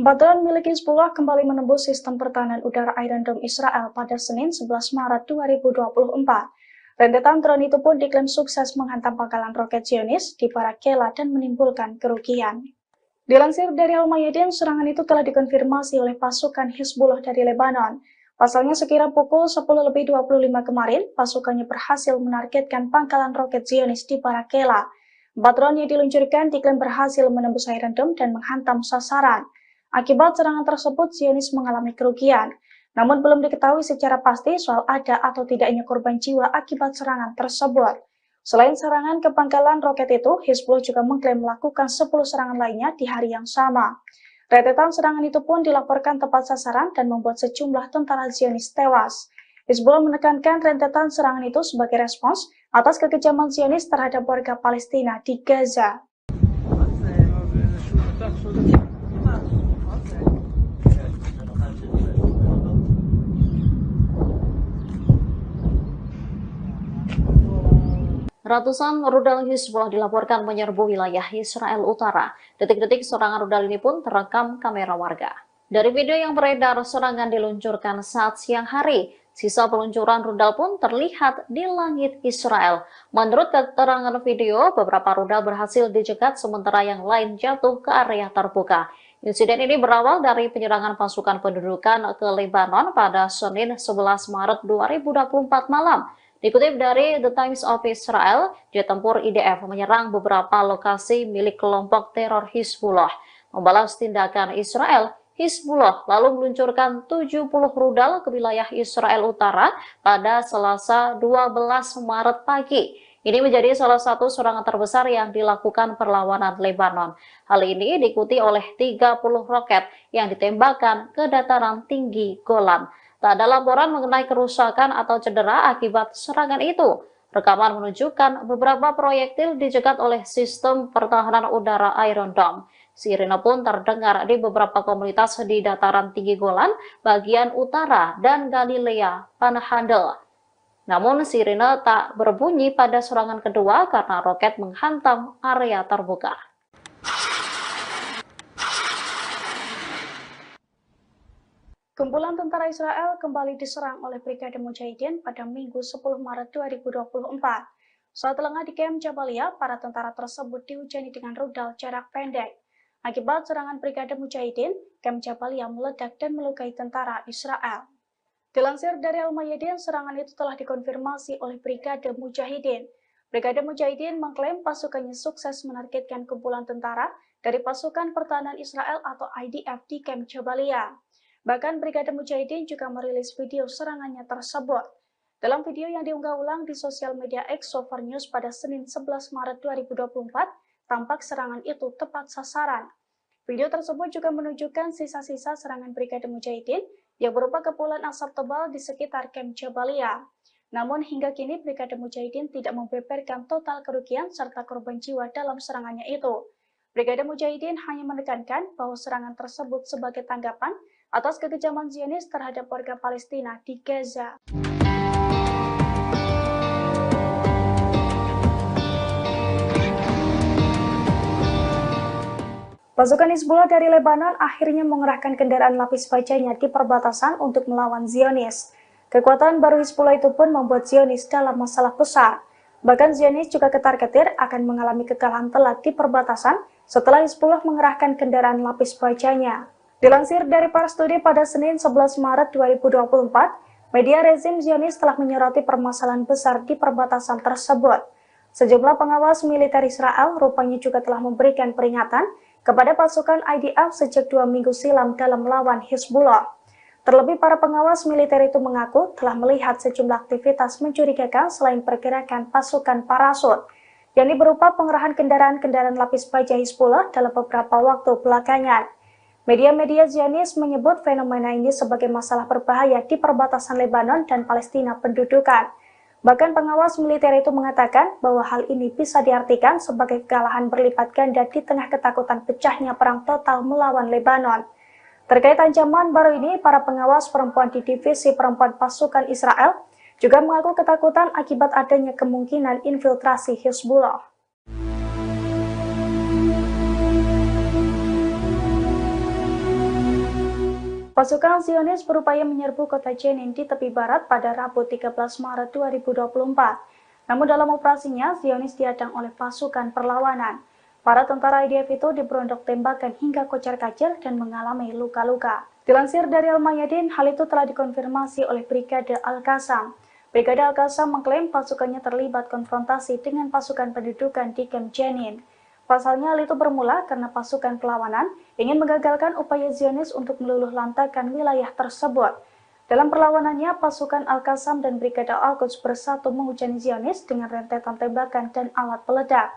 Drone milik Hizbullah kembali menembus sistem pertahanan udara Iron Dome Israel pada Senin 11 Maret 2024. Rentetan drone itu pun diklaim sukses menghantam pangkalan roket Zionis di Barakela dan menimbulkan kerugian. Dilansir dari Al-Mayadin, serangan itu telah dikonfirmasi oleh pasukan Hizbullah dari Lebanon. Pasalnya sekira pukul 10:25 kemarin, pasukannya berhasil menargetkan pangkalan roket Zionis di Barakela. 4 drone yang diluncurkan diklaim berhasil menembus Iron Dome dan menghantam sasaran. Akibat serangan tersebut, Zionis mengalami kerugian. Namun belum diketahui secara pasti soal ada atau tidaknya korban jiwa akibat serangan tersebut. Selain serangan ke pangkalan roket itu, Hizbullah juga mengklaim melakukan 10 serangan lainnya di hari yang sama. Rentetan serangan itu pun dilaporkan tepat sasaran dan membuat sejumlah tentara Zionis tewas. Hizbullah menekankan rentetan serangan itu sebagai respons atas kekejaman Zionis terhadap warga Palestina di Gaza. Ratusan rudal Hizbullah dilaporkan menyerbu wilayah Israel Utara. Detik-detik serangan rudal ini pun terekam kamera warga. Dari video yang beredar, serangan diluncurkan saat siang hari. Sisa peluncuran rudal pun terlihat di langit Israel. Menurut keterangan video, beberapa rudal berhasil dicegat sementara yang lain jatuh ke area terbuka. Insiden ini berawal dari penyerangan pasukan pendudukan ke Lebanon pada Senin 11 Maret 2024 malam. Dikutip dari The Times of Israel, jet tempur IDF menyerang beberapa lokasi milik kelompok teror Hizbullah. Membalas tindakan Israel, Hizbullah lalu meluncurkan 70 rudal ke wilayah Israel Utara pada Selasa 12 Maret pagi. Ini menjadi salah satu serangan terbesar yang dilakukan perlawanan Lebanon. Hal ini diikuti oleh 30 roket yang ditembakkan ke dataran tinggi Golan. Tak ada laporan mengenai kerusakan atau cedera akibat serangan itu. Rekaman menunjukkan beberapa proyektil dicegat oleh sistem pertahanan udara Iron Dome. Sirine pun terdengar di beberapa komunitas di dataran tinggi Golan, bagian utara, dan Galilea Panhandle. Namun sirine tak berbunyi pada serangan kedua karena roket menghantam area terbuka. Kumpulan tentara Israel kembali diserang oleh Brigade Mujahidin pada Minggu 10 Maret 2024. Saat lengah di Kem Jabalia, para tentara tersebut dihujani dengan rudal jarak pendek. Akibat serangan Brigade Mujahidin, Camp Jabalia meledak dan melukai tentara Israel. Dilansir dari Al-Mayadin, serangan itu telah dikonfirmasi oleh Brigade Mujahidin. Brigade Mujahidin mengklaim pasukannya sukses menargetkan kumpulan tentara dari pasukan pertahanan Israel atau IDF di Camp Jabalia. Bahkan Brigade Mujahidin juga merilis video serangannya tersebut. Dalam video yang diunggah ulang di sosial media X Sofar News pada Senin 11 Maret 2024, tampak serangan itu tepat sasaran. Video tersebut juga menunjukkan sisa-sisa serangan Brigade Mujahidin yang berupa kepulan asap tebal di sekitar Camp Jabalia. Namun hingga kini Brigade Mujahidin tidak membeberkan total kerugian serta korban jiwa dalam serangannya itu. Brigade Mujahidin hanya menekankan bahwa serangan tersebut sebagai tanggapan atas kekejaman Zionis terhadap warga Palestina di Gaza. Pasukan Hizbullah dari Lebanon akhirnya mengerahkan kendaraan lapis bajanya di perbatasan untuk melawan Zionis. Kekuatan baru Hizbullah itu pun membuat Zionis dalam masalah besar. Bahkan Zionis juga ketar-ketir akan mengalami kekalahan telak di perbatasan setelah Hizbullah mengerahkan kendaraan lapis bajanya. Dilansir dari Pars Today pada Senin 11 Maret 2024, media rezim Zionis telah menyoroti permasalahan besar di perbatasan tersebut. Sejumlah pengawas militer Israel rupanya juga telah memberikan peringatan kepada pasukan IDF sejak 2 minggu silam dalam melawan Hizbullah. Terlebih para pengawas militer itu mengaku telah melihat sejumlah aktivitas mencurigakan selain pergerakan pasukan parasut, yakni berupa pengerahan kendaraan-kendaraan lapis baja Hizbullah dalam beberapa waktu belakangan. Media-media Zionis menyebut fenomena ini sebagai masalah berbahaya di perbatasan Lebanon dan Palestina pendudukan. Bahkan pengawas militer itu mengatakan bahwa hal ini bisa diartikan sebagai kekalahan berlipat ganda di tengah ketakutan pecahnya perang total melawan Lebanon. Terkait ancaman baru ini, para pengawas perempuan di divisi perempuan pasukan Israel juga mengaku ketakutan akibat adanya kemungkinan infiltrasi Hizbullah. Pasukan Zionis berupaya menyerbu kota Jenin di tepi barat pada Rabu 13 Maret 2024. Namun dalam operasinya, Zionis dihadang oleh pasukan perlawanan. Para tentara IDF itu diberondok tembakan hingga kocar-kacir dan mengalami luka-luka. Dilansir dari Al-Mayadin, hal itu telah dikonfirmasi oleh Brigade Al-Qassam. Brigade Al-Qassam mengklaim pasukannya terlibat konfrontasi dengan pasukan pendudukan di Camp Jenin. Pasalnya hal itu bermula karena pasukan perlawanan ingin menggagalkan upaya Zionis untuk meluluh lantakan wilayah tersebut. Dalam perlawanannya, pasukan Al-Qassam dan Brigade Al-Quds bersatu menghujani Zionis dengan rentetan tembakan dan alat peledak.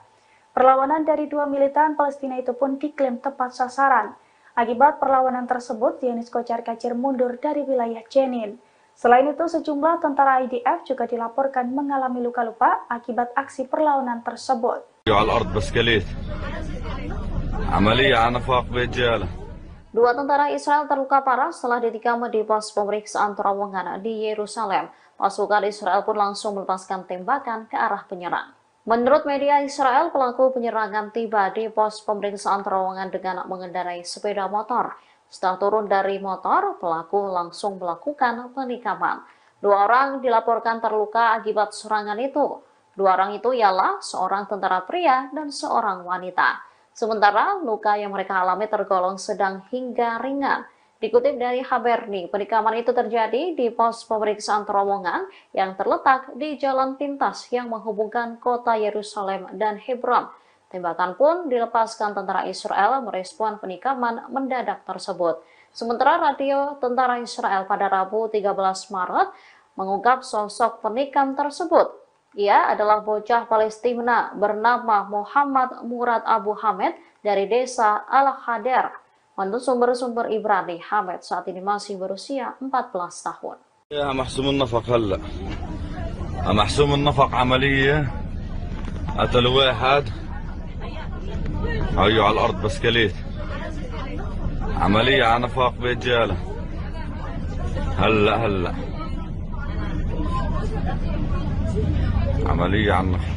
Perlawanan dari dua militan Palestina itu pun diklaim tepat sasaran. Akibat perlawanan tersebut, Zionis kocar-kacir mundur dari wilayah Jenin. Selain itu, sejumlah tentara IDF juga dilaporkan mengalami luka-luka akibat aksi perlawanan tersebut. Dua tentara Israel terluka parah setelah ditikam di pos pemeriksaan terowongan di Yerusalem. Pasukan Israel pun langsung melepaskan tembakan ke arah penyerang. Menurut media Israel, pelaku penyerangan tiba di pos pemeriksaan terowongan dengan mengendarai sepeda motor. Setelah turun dari motor, pelaku langsung melakukan penikaman. Dua orang dilaporkan terluka akibat serangan itu. Dua orang itu ialah seorang tentara pria dan seorang wanita. Sementara luka yang mereka alami tergolong sedang hingga ringan. Dikutip dari Haberni, penikaman itu terjadi di pos pemeriksaan terowongan yang terletak di jalan pintas yang menghubungkan kota Yerusalem dan Hebron. Tembakan pun dilepaskan tentara Israel merespon penikaman mendadak tersebut. Sementara radio tentara Israel pada Rabu 13 Maret mengungkap sosok penikam tersebut. Ia adalah bocah Palestina bernama Muhammad Murad Abu Hamed dari desa Al-Hader. Menurut sumber-sumber Ibrani, Hamed saat ini masih berusia 14 tahun. يا محسوم النفق هلا محسوم النفق عملية قتل واحد هيو على الأرض بسكليت عملية على نفاق برجالة هلا عملية على النفاق.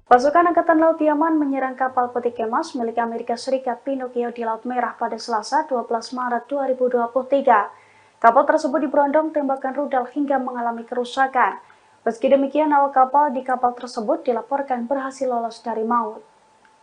Pasukan Angkatan Laut Yaman menyerang kapal peti kemas milik Amerika Serikat Pinocchio di Laut Merah pada Selasa 12 Maret 2023. Kapal tersebut diberondong tembakan rudal hingga mengalami kerusakan. Meski demikian, awak kapal di kapal tersebut dilaporkan berhasil lolos dari maut.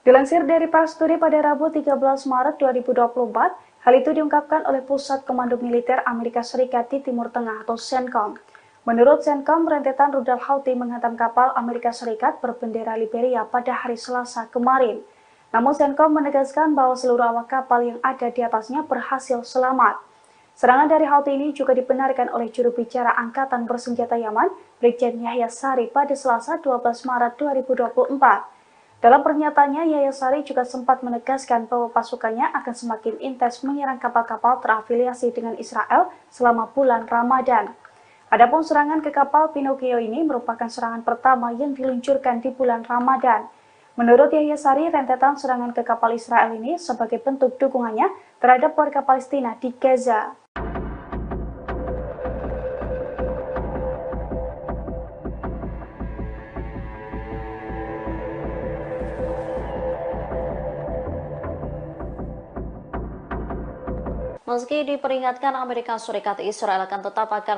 Dilansir dari Prasturi pada Rabu 13 Maret 2024, hal itu diungkapkan oleh Pusat Komando Militer Amerika Serikat di Timur Tengah atau CENTCOM. Menurut CENTCOM, rentetan rudal Houthi menghantam kapal Amerika Serikat berbendera Liberia pada hari Selasa kemarin. Namun CENTCOM menegaskan bahwa seluruh awak kapal yang ada di atasnya berhasil selamat. Serangan dari Houthi ini juga dibenarkan oleh juru bicara Angkatan Bersenjata Yaman, Brigjen Yahya Sari pada Selasa 12 Maret 2024. Dalam pernyataannya, Yahya Sari juga sempat menegaskan bahwa pasukannya akan semakin intens menyerang kapal-kapal terafiliasi dengan Israel selama bulan Ramadan. Adapun serangan ke kapal Pinocchio ini merupakan serangan pertama yang diluncurkan di bulan Ramadan. Menurut Yahya Sari, rentetan serangan ke kapal Israel ini sebagai bentuk dukungannya terhadap warga Palestina di Gaza. Meski diperingatkan Amerika Serikat, Israel akan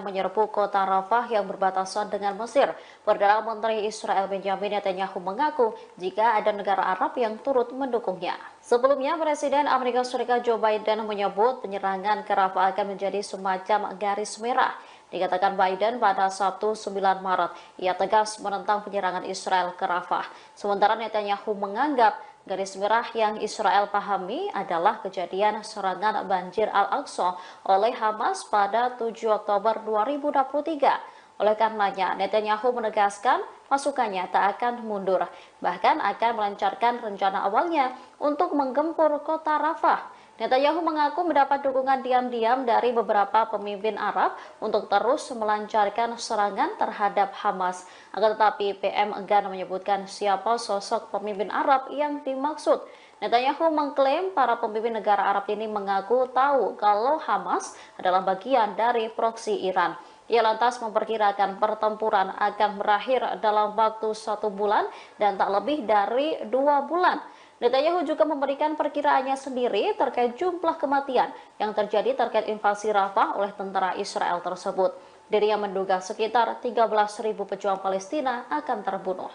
menyerbu kota Rafah yang berbatasan dengan Mesir. Perdana Menteri Israel Benjamin Netanyahu mengaku jika ada negara Arab yang turut mendukungnya. Sebelumnya, Presiden Amerika Serikat Joe Biden menyebut penyerangan ke Rafah akan menjadi semacam garis merah. Dikatakan Biden pada Sabtu 9 Maret, ia tegas menentang penyerangan Israel ke Rafah. Sementara Netanyahu menganggap garis merah yang Israel pahami adalah kejadian serangan banjir Al-Aqsa oleh Hamas pada 7 Oktober 2023. Oleh karenanya, Netanyahu menegaskan pasukannya tak akan mundur, bahkan akan melancarkan rencana awalnya untuk menggempur kota Rafah. Netanyahu mengaku mendapat dukungan diam-diam dari beberapa pemimpin Arab untuk terus melancarkan serangan terhadap Hamas. Akan tetapi PM enggan menyebutkan siapa sosok pemimpin Arab yang dimaksud. Netanyahu mengklaim para pemimpin negara Arab ini mengaku tahu kalau Hamas adalah bagian dari proksi Iran. Ia lantas memperkirakan pertempuran akan berakhir dalam waktu 1 bulan dan tak lebih dari 2 bulan. Netanyahu juga memberikan perkiraannya sendiri terkait jumlah kematian yang terjadi terkait invasi Rafah oleh tentara Israel tersebut. Dirinya menduga sekitar 13.000 pejuang Palestina akan terbunuh.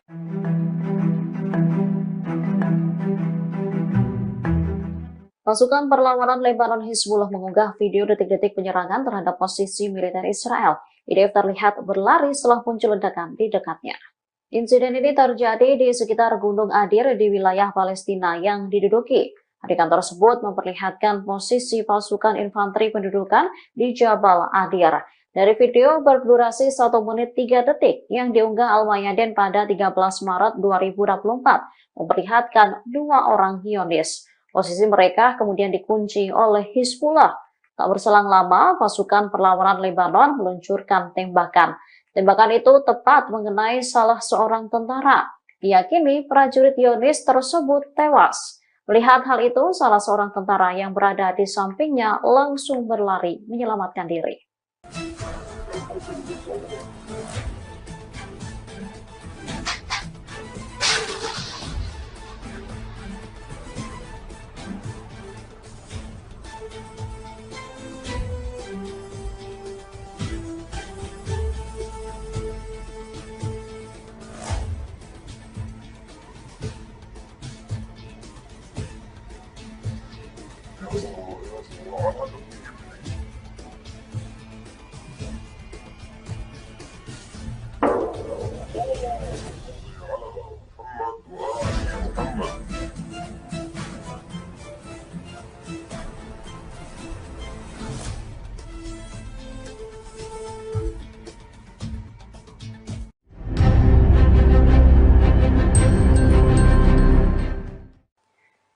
Pasukan perlawanan Lebanon Hizbullah mengunggah video detik-detik penyerangan terhadap posisi militer Israel. IDF terlihat berlari setelah muncul ledakan di dekatnya. Insiden ini terjadi di sekitar Gunung Adir di wilayah Palestina yang diduduki. Adegan tersebut memperlihatkan posisi pasukan infanteri pendudukan di Jabal Adir. Dari video berdurasi 1 menit 3 detik yang diunggah Al-Mayadin pada 13 Maret 2024, memperlihatkan 2 orang Zionis. Posisi mereka kemudian dikunci oleh Hizbullah. Tak berselang lama, pasukan perlawanan Lebanon meluncurkan tembakan. Tembakan itu tepat mengenai salah seorang tentara. Diyakini prajurit Zionis tersebut tewas. Melihat hal itu, salah seorang tentara yang berada di sampingnya langsung berlari menyelamatkan diri.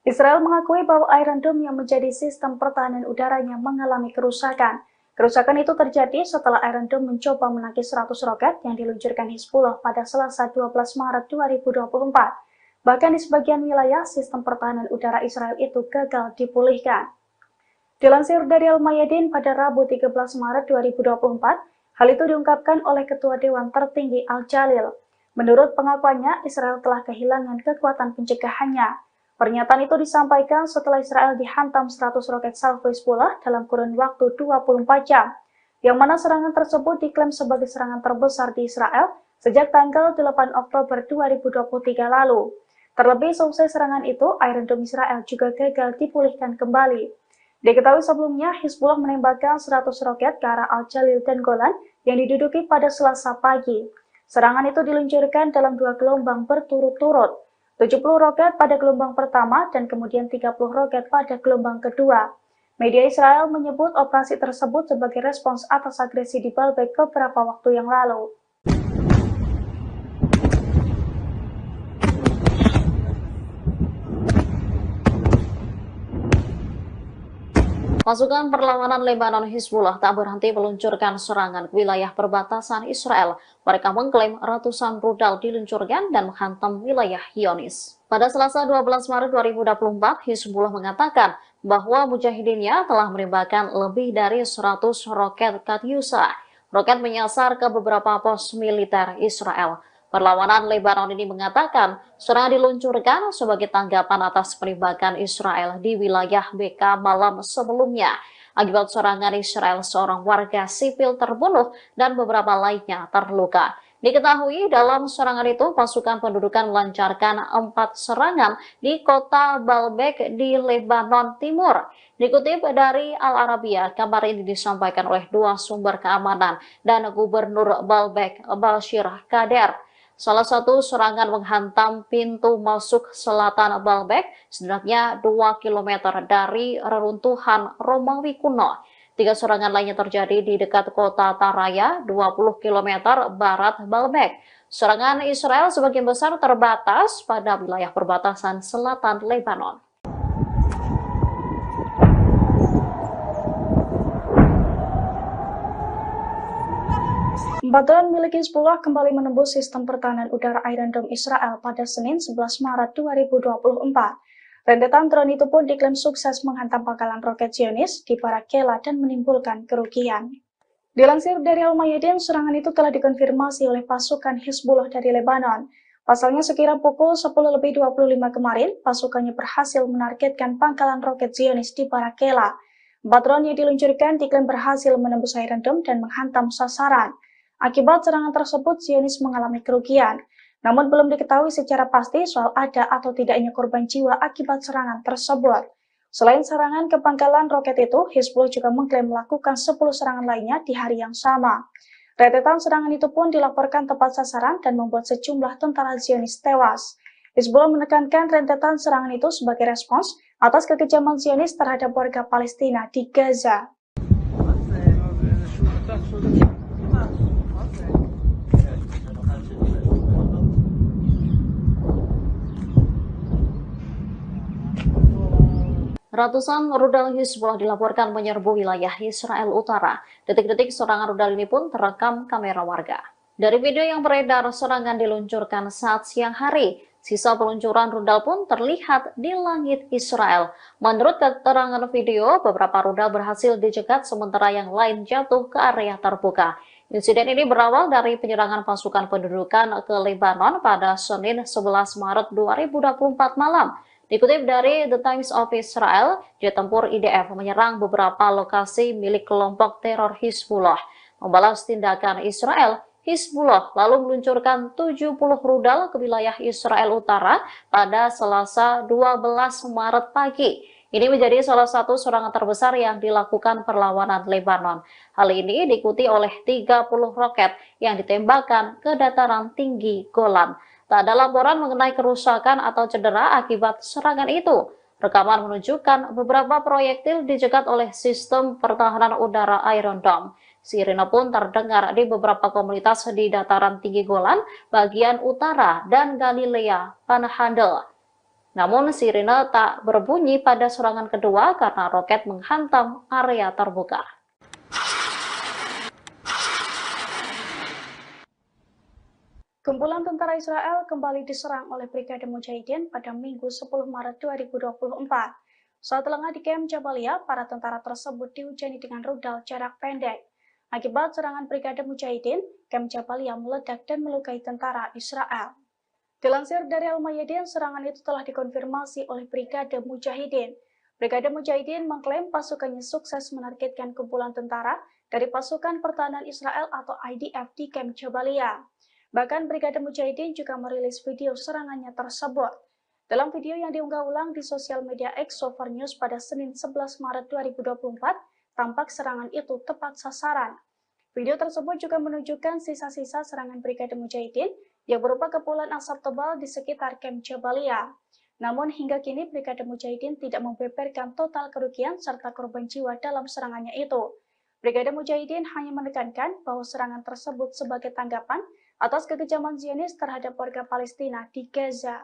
Israel mengakui bahwa Iron Dome yang menjadi sistem pertahanan udaranya mengalami kerusakan. Kerusakan itu terjadi setelah Iron Dome mencoba menangkis 100 roket yang diluncurkan Hizbullah pada Selasa 12 Maret 2024. Bahkan di sebagian wilayah, sistem pertahanan udara Israel itu gagal dipulihkan. Dilansir dari Al-Mayadin pada Rabu 13 Maret 2024, hal itu diungkapkan oleh Ketua Dewan Tertinggi Al-Jalil. Menurut pengakuannya, Israel telah kehilangan kekuatan pencegahannya. Pernyataan itu disampaikan setelah Israel dihantam 100 roket salvo Hizbullah dalam kurun waktu 24 jam, yang mana serangan tersebut diklaim sebagai serangan terbesar di Israel sejak tanggal 8 Oktober 2023 lalu. Terlebih selesai serangan itu, Iron Dome Israel juga gagal dipulihkan kembali. Diketahui sebelumnya, Hizbullah menembakkan 100 roket ke arah Al-Jalil dan Golan yang diduduki pada Selasa pagi. Serangan itu diluncurkan dalam 2 gelombang berturut-turut, 70 roket pada gelombang pertama dan kemudian 30 roket pada gelombang kedua. Media Israel menyebut operasi tersebut sebagai respons atas agresi di Baalbek beberapa waktu yang lalu. Pasukan perlawanan Lebanon Hizbullah tak berhenti meluncurkan serangan ke wilayah perbatasan Israel. Mereka mengklaim ratusan rudal diluncurkan dan menghantam wilayah Zionis. Pada Selasa 12 Maret 2024, Hizbullah mengatakan bahwa mujahidinnya telah menembakkan lebih dari 100 roket Katyusha. Roket menyasar ke beberapa pos militer Israel. Perlawanan Lebanon ini mengatakan serangan diluncurkan sebagai tanggapan atas penembakan Israel di wilayah BK malam sebelumnya. Akibat serangan Israel, seorang warga sipil terbunuh dan beberapa lainnya terluka. Diketahui dalam serangan itu pasukan pendudukan melancarkan 4 serangan di kota Baalbek di Lebanon Timur. Dikutip dari Al Arabiya, kabar ini disampaikan oleh 2 sumber keamanan dan Gubernur Baalbek, Bashir Kader. Salah satu serangan menghantam pintu masuk selatan Baalbek, setidaknya 2 km dari reruntuhan Romawi kuno. 3 serangan lainnya terjadi di dekat kota Taraya, 20 km barat Baalbek. Serangan Israel sebagian besar terbatas pada wilayah perbatasan selatan Lebanon. Drone milik Hizbullah kembali menembus sistem pertahanan udara Iron Dome Israel pada Senin 11 Maret 2024. Rentetan drone itu pun diklaim sukses menghantam pangkalan roket Zionis di Barak Kela dan menimbulkan kerugian. Dilansir dari Al-Mayadin, serangan itu telah dikonfirmasi oleh pasukan Hizbullah dari Lebanon. Pasalnya sekira pukul 10.25 kemarin, pasukannya berhasil menargetkan pangkalan roket Zionis di Barak Kela. 4 drone yang diluncurkan diklaim berhasil menembus Iron Dome dan menghantam sasaran. Akibat serangan tersebut, Zionis mengalami kerugian. Namun belum diketahui secara pasti soal ada atau tidaknya korban jiwa akibat serangan tersebut. Selain serangan ke pangkalan roket itu, Hizbullah juga mengklaim melakukan 10 serangan lainnya di hari yang sama. Rentetan serangan itu pun dilaporkan tepat sasaran dan membuat sejumlah tentara Zionis tewas. Hizbullah menekankan rentetan serangan itu sebagai respons atas kekejaman Zionis terhadap warga Palestina di Gaza. Ratusan rudal Hizbullah dilaporkan menyerbu wilayah Israel Utara. Detik-detik serangan rudal ini pun terekam kamera warga. Dari video yang beredar, serangan diluncurkan saat siang hari. Sisa peluncuran rudal pun terlihat di langit Israel. Menurut keterangan video, beberapa rudal berhasil dicegat sementara yang lain jatuh ke area terbuka. Insiden ini berawal dari penyerangan pasukan pendudukan ke Lebanon pada Senin 11 Maret 2024 malam. Dikutip dari The Times of Israel, jet tempur IDF menyerang beberapa lokasi milik kelompok teror Hizbullah. Membalas tindakan Israel, Hizbullah lalu meluncurkan 70 rudal ke wilayah Israel Utara pada Selasa 12 Maret pagi. Ini menjadi salah satu serangan terbesar yang dilakukan perlawanan Lebanon. Hal ini diikuti oleh 30 roket yang ditembakkan ke dataran tinggi Golan. Tak ada laporan mengenai kerusakan atau cedera akibat serangan itu. Rekaman menunjukkan beberapa proyektil dicegat oleh sistem pertahanan udara Iron Dome. Sirine pun terdengar di beberapa komunitas di dataran tinggi Golan, bagian utara, dan Galilea Panhandle. Namun sirine tak berbunyi pada serangan kedua karena roket menghantam area terbuka. Kumpulan tentara Israel kembali diserang oleh Brigade Mujahidin pada Minggu 10 Maret 2024. Saat lengah di Kem Jabalia, para tentara tersebut dihujani dengan rudal jarak pendek. Akibat serangan Brigade Mujahidin, Kem Jabalia meledak dan melukai tentara Israel. Dilansir dari Al-Mayadin, serangan itu telah dikonfirmasi oleh Brigade Mujahidin. Brigade Mujahidin mengklaim pasukannya sukses menargetkan kumpulan tentara dari pasukan pertahanan Israel atau IDF di Kem Jabalia. Bahkan Brigade Mujahidin juga merilis video serangannya tersebut. Dalam video yang diunggah ulang di sosial media X Sover News pada Senin 11 Maret 2024, tampak serangan itu tepat sasaran. Video tersebut juga menunjukkan sisa-sisa serangan Brigade Mujahidin yang berupa kepulan asap tebal di sekitar Camp Jabalia. Namun hingga kini Brigade Mujahidin tidak membeberkan total kerugian serta korban jiwa dalam serangannya itu. Brigade Mujahidin hanya menekankan bahwa serangan tersebut sebagai tanggapan atas kekejaman Zionis terhadap warga Palestina di Gaza.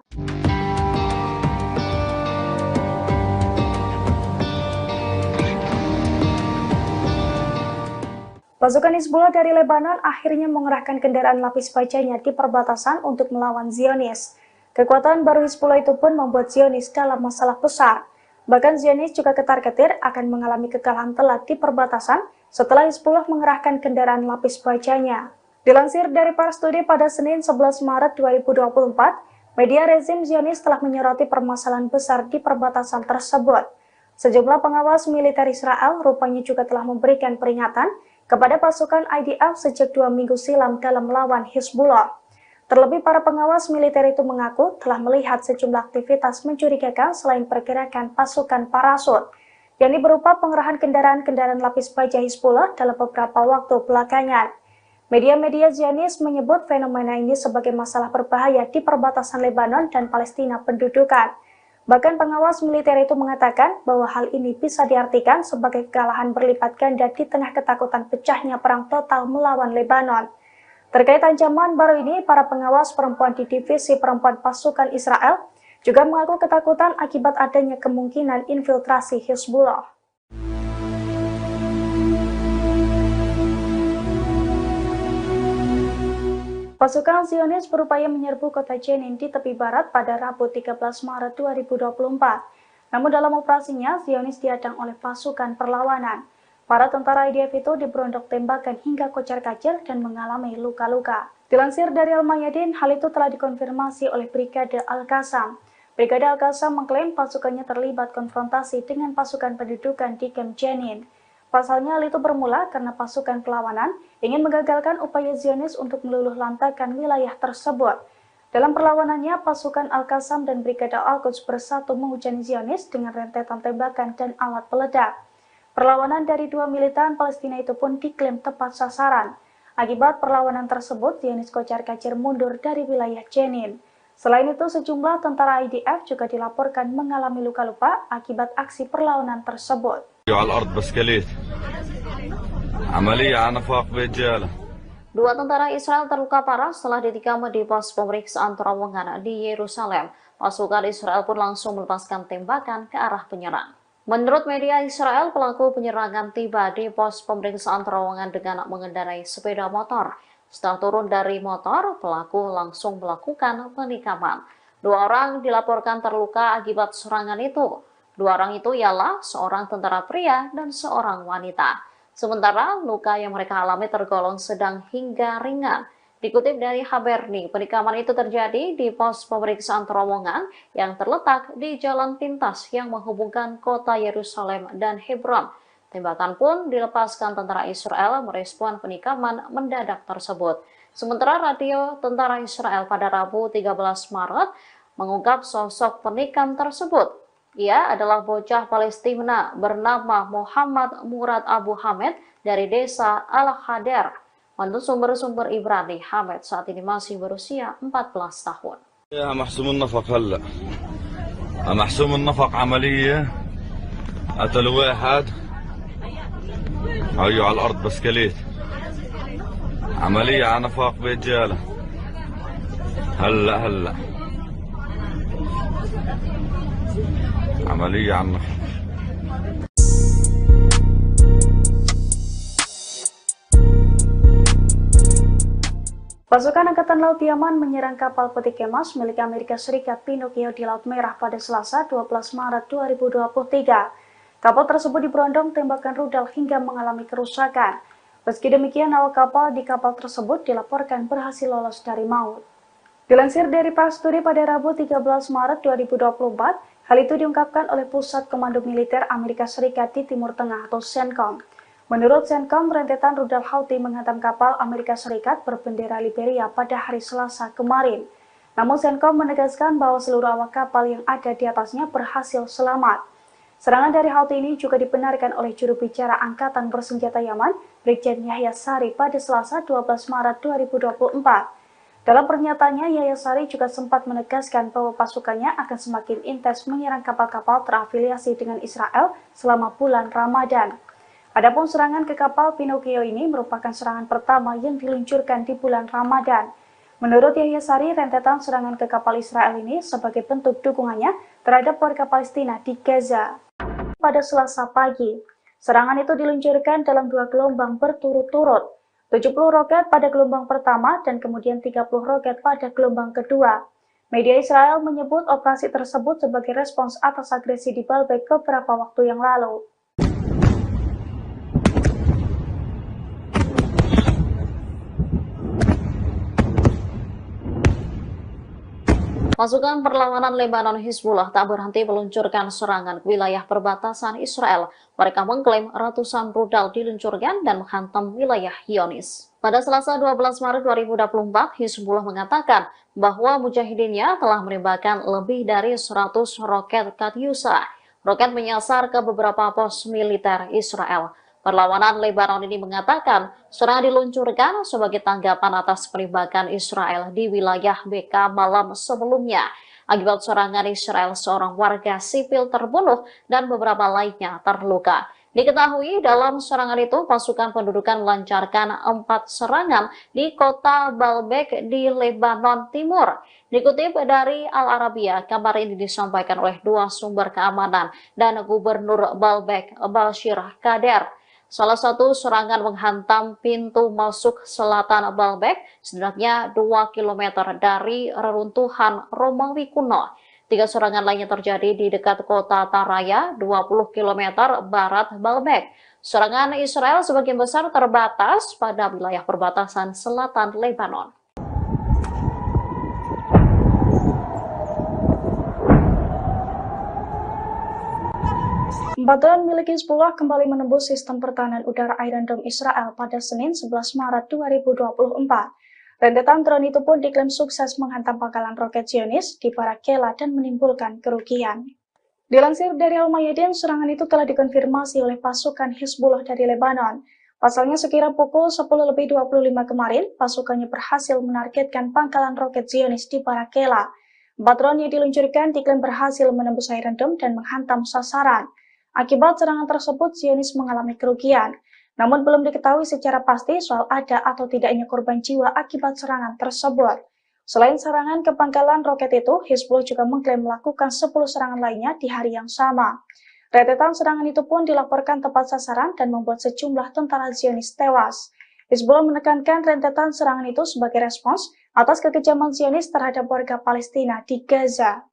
Pasukan Hizbullah dari Lebanon akhirnya mengerahkan kendaraan lapis bajanya di perbatasan untuk melawan Zionis. Kekuatan baru Hizbullah itu pun membuat Zionis dalam masalah besar. Bahkan Zionis juga ketar-ketir akan mengalami kekalahan telak di perbatasan setelah Hizbullah mengerahkan kendaraan lapis bajanya. Dilansir dari Pars Today pada Senin 11 Maret 2024, media rezim Zionis telah menyoroti permasalahan besar di perbatasan tersebut. Sejumlah pengawas militer Israel rupanya juga telah memberikan peringatan kepada pasukan IDF sejak 2 minggu silam dalam melawan Hizbullah. Terlebih para pengawas militer itu mengaku telah melihat sejumlah aktivitas mencurigakan selain pergerakan pasukan parasut, yakni berupa pengerahan kendaraan-kendaraan lapis baja Hizbullah dalam beberapa waktu belakangan. Media-media Zionis menyebut fenomena ini sebagai masalah berbahaya di perbatasan Lebanon dan Palestina pendudukan. Bahkan pengawas militer itu mengatakan bahwa hal ini bisa diartikan sebagai kekalahan berlipat ganda di tengah ketakutan pecahnya perang total melawan Lebanon. Terkait ancaman baru ini, para pengawas perempuan di divisi perempuan pasukan Israel juga mengaku ketakutan akibat adanya kemungkinan infiltrasi Hizbullah. Pasukan Zionis berupaya menyerbu kota Jenin di tepi barat pada Rabu 13 Maret 2024. Namun dalam operasinya, Zionis dihadang oleh pasukan perlawanan. Para tentara IDF itu diberondok tembakan hingga kocar-kacir dan mengalami luka-luka. Dilansir dari Al-Mayadin, hal itu telah dikonfirmasi oleh Brigade Al-Qassam. Brigade Al-Qassam mengklaim pasukannya terlibat konfrontasi dengan pasukan pendudukan di Camp Jenin. Pasalnya hal itu bermula karena pasukan perlawanan ingin menggagalkan upaya Zionis untuk meluluh lantakan wilayah tersebut. Dalam perlawanannya, pasukan Al-Qassam dan Brigade Al-Quds bersatu menghujani Zionis dengan rentetan tembakan dan alat peledak. Perlawanan dari dua militan Palestina itu pun diklaim tepat sasaran. Akibat perlawanan tersebut, Zionis kocar-kacir mundur dari wilayah Jenin. Selain itu, sejumlah tentara IDF juga dilaporkan mengalami luka-luka akibat aksi perlawanan tersebut. Dua tentara Israel terluka parah setelah ditikam di pos pemeriksaan terowongan di Yerusalem. Pasukan Israel pun langsung melepaskan tembakan ke arah penyerang. Menurut media Israel, pelaku penyerangan tiba di pos pemeriksaan terowongan dengan mengendarai sepeda motor. Setelah turun dari motor, pelaku langsung melakukan penikaman. Dua orang dilaporkan terluka akibat serangan itu. Dua orang itu ialah seorang tentara pria dan seorang wanita. Sementara luka yang mereka alami tergolong sedang hingga ringan. Dikutip dari Haberni, penikaman itu terjadi di pos pemeriksaan terowongan yang terletak di jalan pintas yang menghubungkan kota Yerusalem dan Hebron. Tembakan pun dilepaskan tentara Israel merespon penikaman mendadak tersebut. Sementara radio tentara Israel pada Rabu 13 Maret mengungkap sosok penikam tersebut. Ia adalah bocah Palestina bernama Muhammad Murad Abu Hamed dari desa Al-Hader. Menurut sumber-sumber Ibrani, Hamed saat ini masih berusia 14 tahun. يا محسوم النفق هلا محسوم النفق عملية قتلوا واحد هيو على الأرض بسكليت عملية على نفاق بيت جالة هلا عملية على النفاق. Pasukan Angkatan Laut Yaman menyerang kapal peti kemas milik Amerika Serikat Pinocchio di Laut Merah pada Selasa 12 Maret 2023. Kapal tersebut diberondong tembakan rudal hingga mengalami kerusakan. Meski demikian, awak kapal di kapal tersebut dilaporkan berhasil lolos dari maut. Dilansir dari Pars Today pada Rabu 13 Maret 2024, hal itu diungkapkan oleh Pusat Komando Militer Amerika Serikat di Timur Tengah atau CENTCOM. Menurut CENTCOM, rentetan rudal Houthi menghantam kapal Amerika Serikat berbendera Liberia pada hari Selasa kemarin. Namun CENTCOM menegaskan bahwa seluruh awak kapal yang ada di atasnya berhasil selamat. Serangan dari Houthi ini juga dibenarkan oleh juru bicara Angkatan Bersenjata Yaman, Brigjen Yahya Sari pada Selasa 12 Maret 2024. Dalam pernyataannya, Yahya Sari juga sempat menegaskan bahwa pasukannya akan semakin intens menyerang kapal-kapal terafiliasi dengan Israel selama bulan Ramadan. Adapun serangan ke kapal Pinocchio ini merupakan serangan pertama yang diluncurkan di bulan Ramadan. Menurut Yahya Sari, rentetan serangan ke kapal Israel ini sebagai bentuk dukungannya terhadap warga Palestina di Gaza. Pada Selasa pagi, serangan itu diluncurkan dalam 2 gelombang berturut-turut, 70 roket pada gelombang pertama dan kemudian 30 roket pada gelombang kedua. Media Israel menyebut operasi tersebut sebagai respons atas agresi di Baalbek beberapa waktu yang lalu. Pasukan perlawanan Lebanon Hizbullah tak berhenti meluncurkan serangan ke wilayah perbatasan Israel. Mereka mengklaim ratusan rudal diluncurkan dan menghantam wilayah Zionis. Pada Selasa 12 Maret 2024, Hizbullah mengatakan bahwa mujahidinnya telah menembakkan lebih dari 100 roket Katyusha. Roket menyasar ke beberapa pos militer Israel. Perlawanan Lebanon ini mengatakan serangan diluncurkan sebagai tanggapan atas penembakan Israel di wilayah BK malam sebelumnya. Akibat serangan Israel, seorang warga sipil terbunuh dan beberapa lainnya terluka. Diketahui dalam serangan itu pasukan pendudukan melancarkan 4 serangan di kota Baalbek di Lebanon Timur. Dikutip dari Al Arabiya, kabar ini disampaikan oleh 2 sumber keamanan dan Gubernur Baalbek, Bashir Kader. Salah satu serangan menghantam pintu masuk selatan Baalbek, setidaknya 2 km dari reruntuhan Romawi kuno. 3 serangan lainnya terjadi di dekat kota Taraya, 20 km barat Baalbek. Serangan Israel sebagian besar terbatas pada wilayah perbatasan selatan Lebanon. Drone milik Hizbullah kembali menembus sistem pertahanan udara Iron Dome Israel pada Senin 11 Maret 2024. Rentetan drone itu pun diklaim sukses menghantam pangkalan roket Zionis di Barakela dan menimbulkan kerugian. Dilansir dari Al-Mayadin, serangan itu telah dikonfirmasi oleh pasukan Hizbullah dari Lebanon. Pasalnya sekira pukul 10.25 kemarin, pasukannya berhasil menargetkan pangkalan roket Zionis di Barakela. 4 drone yang diluncurkan diklaim berhasil menembus Iron Dome dan menghantam sasaran. Akibat serangan tersebut, Zionis mengalami kerugian. Namun belum diketahui secara pasti soal ada atau tidaknya korban jiwa akibat serangan tersebut. Selain serangan ke pangkalan roket itu, Hizbullah juga mengklaim melakukan 10 serangan lainnya di hari yang sama. Rentetan serangan itu pun dilaporkan tepat sasaran dan membuat sejumlah tentara Zionis tewas. Hizbullah menekankan rentetan serangan itu sebagai respons atas kekejaman Zionis terhadap warga Palestina di Gaza.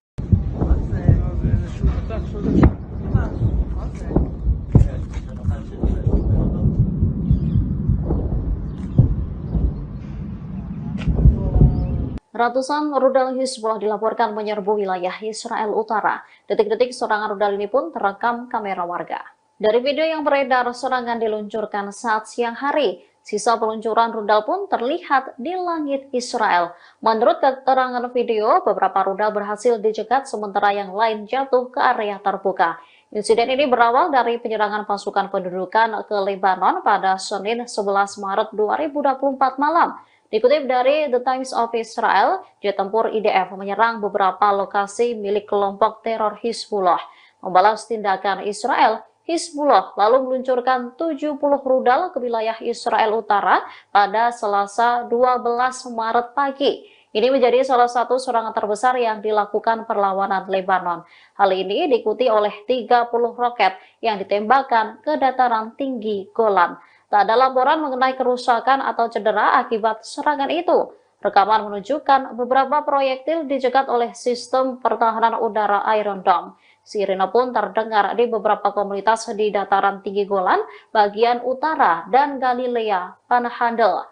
Ratusan rudal Hizbullah dilaporkan menyerbu wilayah Israel Utara. Detik-detik serangan rudal ini pun terekam kamera warga. Dari video yang beredar, serangan diluncurkan saat siang hari. Sisa peluncuran rudal pun terlihat di langit Israel. Menurut keterangan video, beberapa rudal berhasil dicegat sementara yang lain jatuh ke area terbuka. Insiden ini berawal dari penyerangan pasukan pendudukan ke Lebanon pada Senin 11 Maret 2024 malam. Dikutip dari The Times of Israel, jet tempur IDF menyerang beberapa lokasi milik kelompok teror Hizbullah. Membalas tindakan Israel, Hizbullah lalu meluncurkan 70 rudal ke wilayah Israel Utara pada Selasa 12 Maret pagi. Ini menjadi salah satu serangan terbesar yang dilakukan perlawanan Lebanon. Hal ini diikuti oleh 30 roket yang ditembakkan ke dataran tinggi Golan. Tak ada laporan mengenai kerusakan atau cedera akibat serangan itu. Rekaman menunjukkan beberapa proyektil dicegat oleh sistem pertahanan udara Iron Dome. Sirene pun terdengar di beberapa komunitas di dataran tinggi Golan, bagian utara, dan Galilea Panhandle.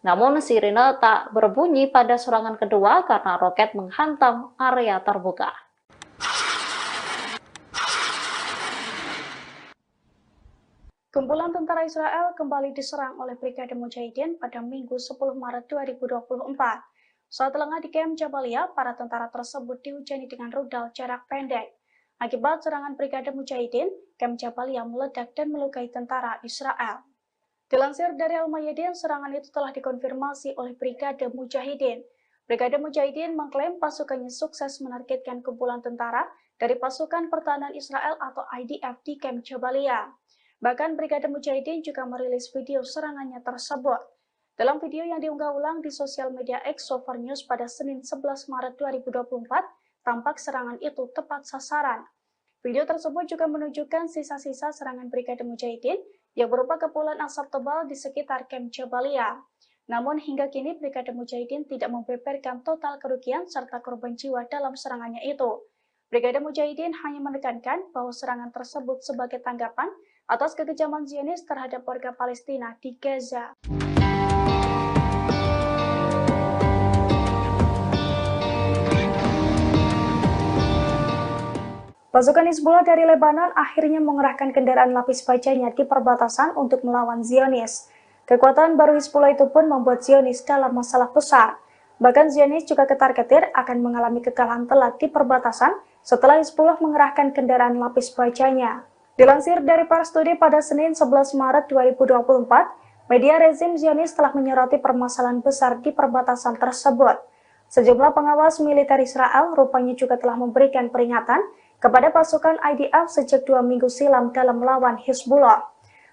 Namun sirene tak berbunyi pada serangan kedua karena roket menghantam area terbuka. Kumpulan tentara Israel kembali diserang oleh Brigade Mujahidin pada Minggu 10 Maret 2024. Saat lengah di Kem Jabalia, para tentara tersebut dihujani dengan rudal jarak pendek. Akibat serangan Brigade Mujahidin, Kem Jabalia meledak dan melukai tentara Israel. Dilansir dari Al-Mayadin, serangan itu telah dikonfirmasi oleh Brigade Mujahidin. Brigade Mujahidin mengklaim pasukannya sukses menargetkan kumpulan tentara dari pasukan pertahanan Israel atau IDF di Kem Jabalia. Bahkan Brigade Mujahidin juga merilis video serangannya tersebut. Dalam video yang diunggah ulang di sosial media X Sover News pada Senin 11 Maret 2024, tampak serangan itu tepat sasaran. Video tersebut juga menunjukkan sisa-sisa serangan Brigade Mujahidin yang berupa kepulan asap tebal di sekitar Kem Jabalia. Namun hingga kini Brigade Mujahidin tidak membeberkan total kerugian serta korban jiwa dalam serangannya itu. Brigade Mujahidin hanya menekankan bahwa serangan tersebut sebagai tanggapan atas kekejaman Zionis terhadap warga Palestina di Gaza. Pasukan Hizbullah dari Lebanon akhirnya mengerahkan kendaraan lapis bajanya di perbatasan untuk melawan Zionis. Kekuatan baru Hizbullah itu pun membuat Zionis dalam masalah besar. Bahkan Zionis juga ketar-ketir akan mengalami kekalahan telak di perbatasan setelah Hizbullah mengerahkan kendaraan lapis bajanya. Dilansir dari Pars Today pada Senin 11 Maret 2024, media rezim Zionis telah menyoroti permasalahan besar di perbatasan tersebut. Sejumlah pengawas militer Israel rupanya juga telah memberikan peringatan kepada pasukan IDF sejak 2 minggu silam dalam melawan Hizbullah.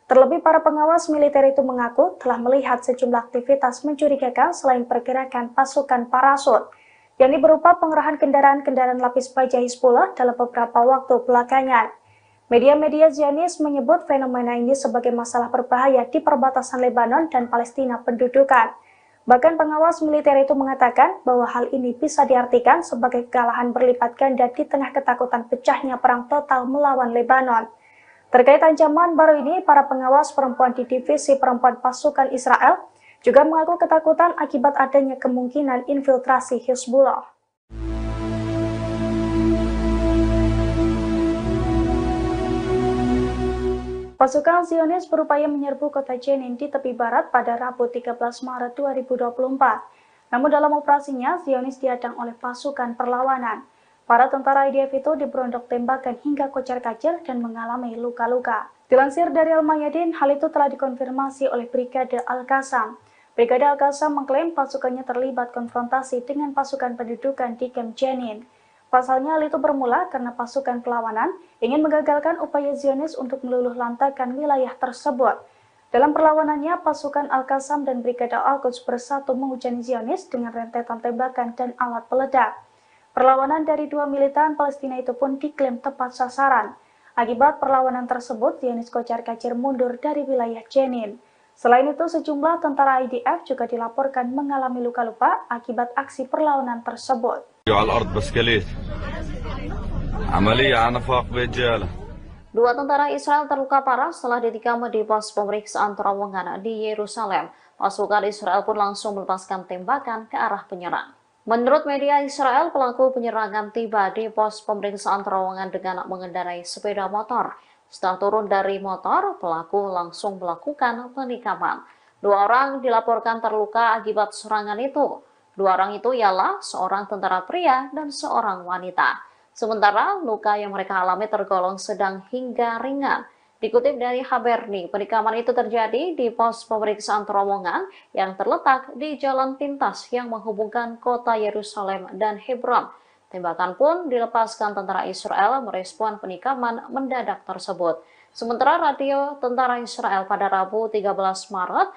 Terlebih para pengawas militer itu mengaku telah melihat sejumlah aktivitas mencurigakan selain pergerakan pasukan parasut, yakni berupa pengerahan kendaraan-kendaraan lapis baja Hizbullah dalam beberapa waktu belakangan. Media-media Zionis menyebut fenomena ini sebagai masalah berbahaya di perbatasan Lebanon dan Palestina pendudukan. Bahkan pengawas militer itu mengatakan bahwa hal ini bisa diartikan sebagai kekalahan berlipat ganda di tengah ketakutan pecahnya perang total melawan Lebanon. Terkait ancaman baru ini, para pengawas perempuan di divisi perempuan pasukan Israel juga mengaku ketakutan akibat adanya kemungkinan infiltrasi Hizbullah. Pasukan Zionis berupaya menyerbu kota Jenin di tepi barat pada Rabu 13 Maret 2024. Namun dalam operasinya, Zionis dihadang oleh pasukan perlawanan. Para tentara IDF itu diberondok tembakan hingga kocar-kacir dan mengalami luka-luka. Dilansir dari Al-Mayadin, hal itu telah dikonfirmasi oleh Brigade Al-Qassam. Brigade Al-Qassam mengklaim pasukannya terlibat konfrontasi dengan pasukan pendudukan di Kem Jenin. Pasalnya hal itu bermula karena pasukan perlawanan ingin mengagalkan upaya Zionis untuk meluluh lantakan wilayah tersebut. Dalam perlawanannya, pasukan Al-Qassam dan Brigade Al-Quds bersatu menghujani Zionis dengan rentetan tembakan dan alat peledak. Perlawanan dari dua militan Palestina itu pun diklaim tepat sasaran. Akibat perlawanan tersebut, Zionis kocar-kacir mundur dari wilayah Jenin. Selain itu, sejumlah tentara IDF juga dilaporkan mengalami luka-luka akibat aksi perlawanan tersebut. Dua tentara Israel terluka parah setelah ditikam di pos pemeriksaan terowongan di Yerusalem. Pasukan Israel pun langsung melepaskan tembakan ke arah penyerang. Menurut media Israel, pelaku penyerangan tiba di pos pemeriksaan terowongan dengan mengendarai sepeda motor. Setelah turun dari motor, pelaku langsung melakukan penikaman. Dua orang dilaporkan terluka akibat serangan itu. Dua orang itu ialah seorang tentara pria dan seorang wanita. Sementara luka yang mereka alami tergolong sedang hingga ringan. Dikutip dari Haberni, penikaman itu terjadi di pos pemeriksaan terowongan yang terletak di jalan pintas yang menghubungkan kota Yerusalem dan Hebron. Tembakan pun dilepaskan tentara Israel merespon penikaman mendadak tersebut. Sementara radio tentara Israel pada Rabu 13 Maret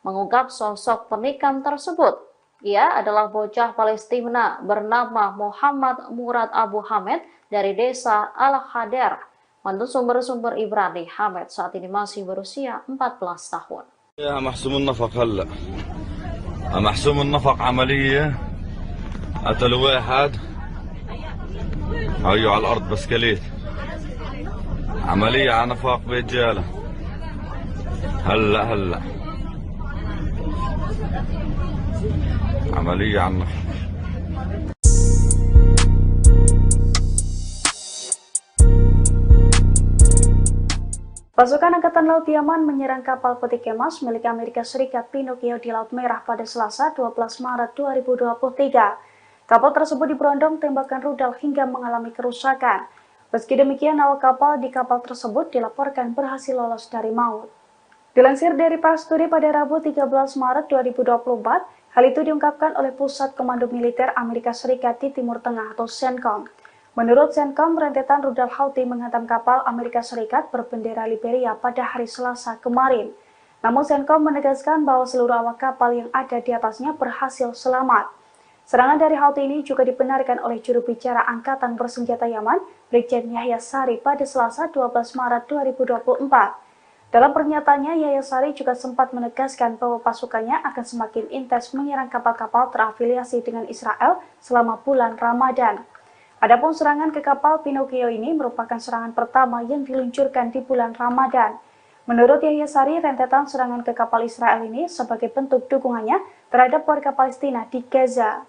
mengungkap sosok penikam tersebut. Ia adalah bocah Palestina bernama Muhammad Murad Abu Hamed dari desa Al-Hader. Menurut sumber-sumber Ibrani, Hamed saat ini masih berusia 14 tahun. يا محسوم النفق هلا محسوم النفق عملية قتلوا واحد هيو على الأرض بسكليت عملية على نفاق بيت جالة هلا عملية على النفاق. Pasukan Angkatan Laut Yaman menyerang kapal peti kemas milik Amerika Serikat Pinocchio di Laut Merah pada Selasa 12 Maret 2023. Kapal tersebut diberondong tembakan rudal hingga mengalami kerusakan. Meski demikian, awak kapal di kapal tersebut dilaporkan berhasil lolos dari maut. Dilansir dari Pasturi pada Rabu 13 Maret 2024, hal itu diungkapkan oleh Pusat Komando Militer Amerika Serikat di Timur Tengah atau CENTCOM. Menurut CENTCOM, rentetan rudal Houthi menghantam kapal Amerika Serikat berbendera Liberia pada hari Selasa kemarin. Namun CENTCOM menegaskan bahwa seluruh awak kapal yang ada di atasnya berhasil selamat. Serangan dari Houthi ini juga dibenarkan oleh juru bicara Angkatan Bersenjata Yaman, Brigjen Yahya Sari pada Selasa 12 Maret 2024. Dalam pernyataannya, Yahya Sari juga sempat menegaskan bahwa pasukannya akan semakin intens menyerang kapal-kapal terafiliasi dengan Israel selama bulan Ramadan. Adapun serangan ke kapal Pinocchio ini merupakan serangan pertama yang diluncurkan di bulan Ramadan. Menurut Yahya Sari, rentetan serangan ke kapal Israel ini sebagai bentuk dukungannya terhadap warga Palestina di Gaza.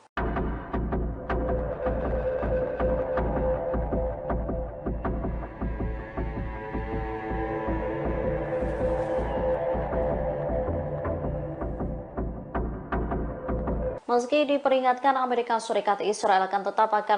Meski diperingatkan Amerika Serikat, Israel akan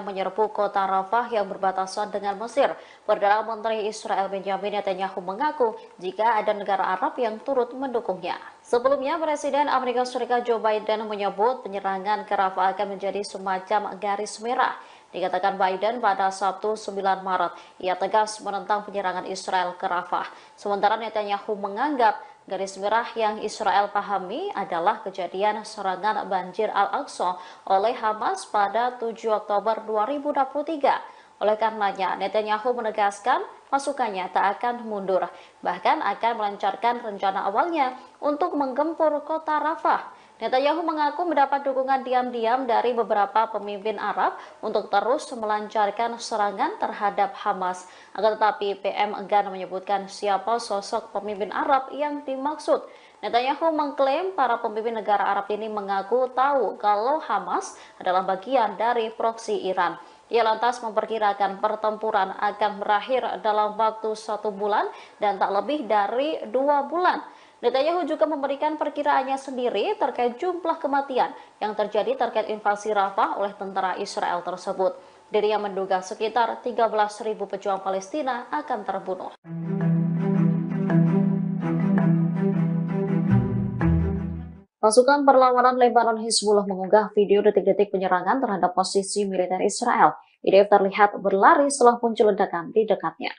menyerbu kota Rafah yang berbatasan dengan Mesir. Perdana Menteri Israel Benjamin Netanyahu mengaku jika ada negara Arab yang turut mendukungnya. Sebelumnya, Presiden Amerika Serikat Joe Biden menyebut penyerangan ke Rafah akan menjadi semacam garis merah. Dikatakan Biden pada Sabtu 9 Maret, ia tegas menentang penyerangan Israel ke Rafah. Sementara Netanyahu menganggap garis merah yang Israel pahami adalah kejadian serangan banjir Al-Aqsa oleh Hamas pada 7 Oktober 2023. Oleh karenanya, Netanyahu menegaskan pasukannya tak akan mundur, bahkan akan melancarkan rencana awalnya untuk menggempur kota Rafah. Netanyahu mengaku mendapat dukungan diam-diam dari beberapa pemimpin Arab untuk terus melancarkan serangan terhadap Hamas. Akan tetapi PM enggan menyebutkan siapa sosok pemimpin Arab yang dimaksud. Netanyahu mengklaim para pemimpin negara Arab ini mengaku tahu kalau Hamas adalah bagian dari proksi Iran. Ia lantas memperkirakan pertempuran akan berakhir dalam waktu 1 bulan dan tak lebih dari 2 bulan. Netanyahu juga memberikan perkiraannya sendiri terkait jumlah kematian yang terjadi terkait invasi Rafah oleh tentara Israel tersebut. Dirinya menduga sekitar 13.000 pejuang Palestina akan terbunuh. Pasukan perlawanan Lebanon Hizbullah mengunggah video detik-detik penyerangan terhadap posisi militer Israel. IDF terlihat berlari setelah muncul ledakan di dekatnya.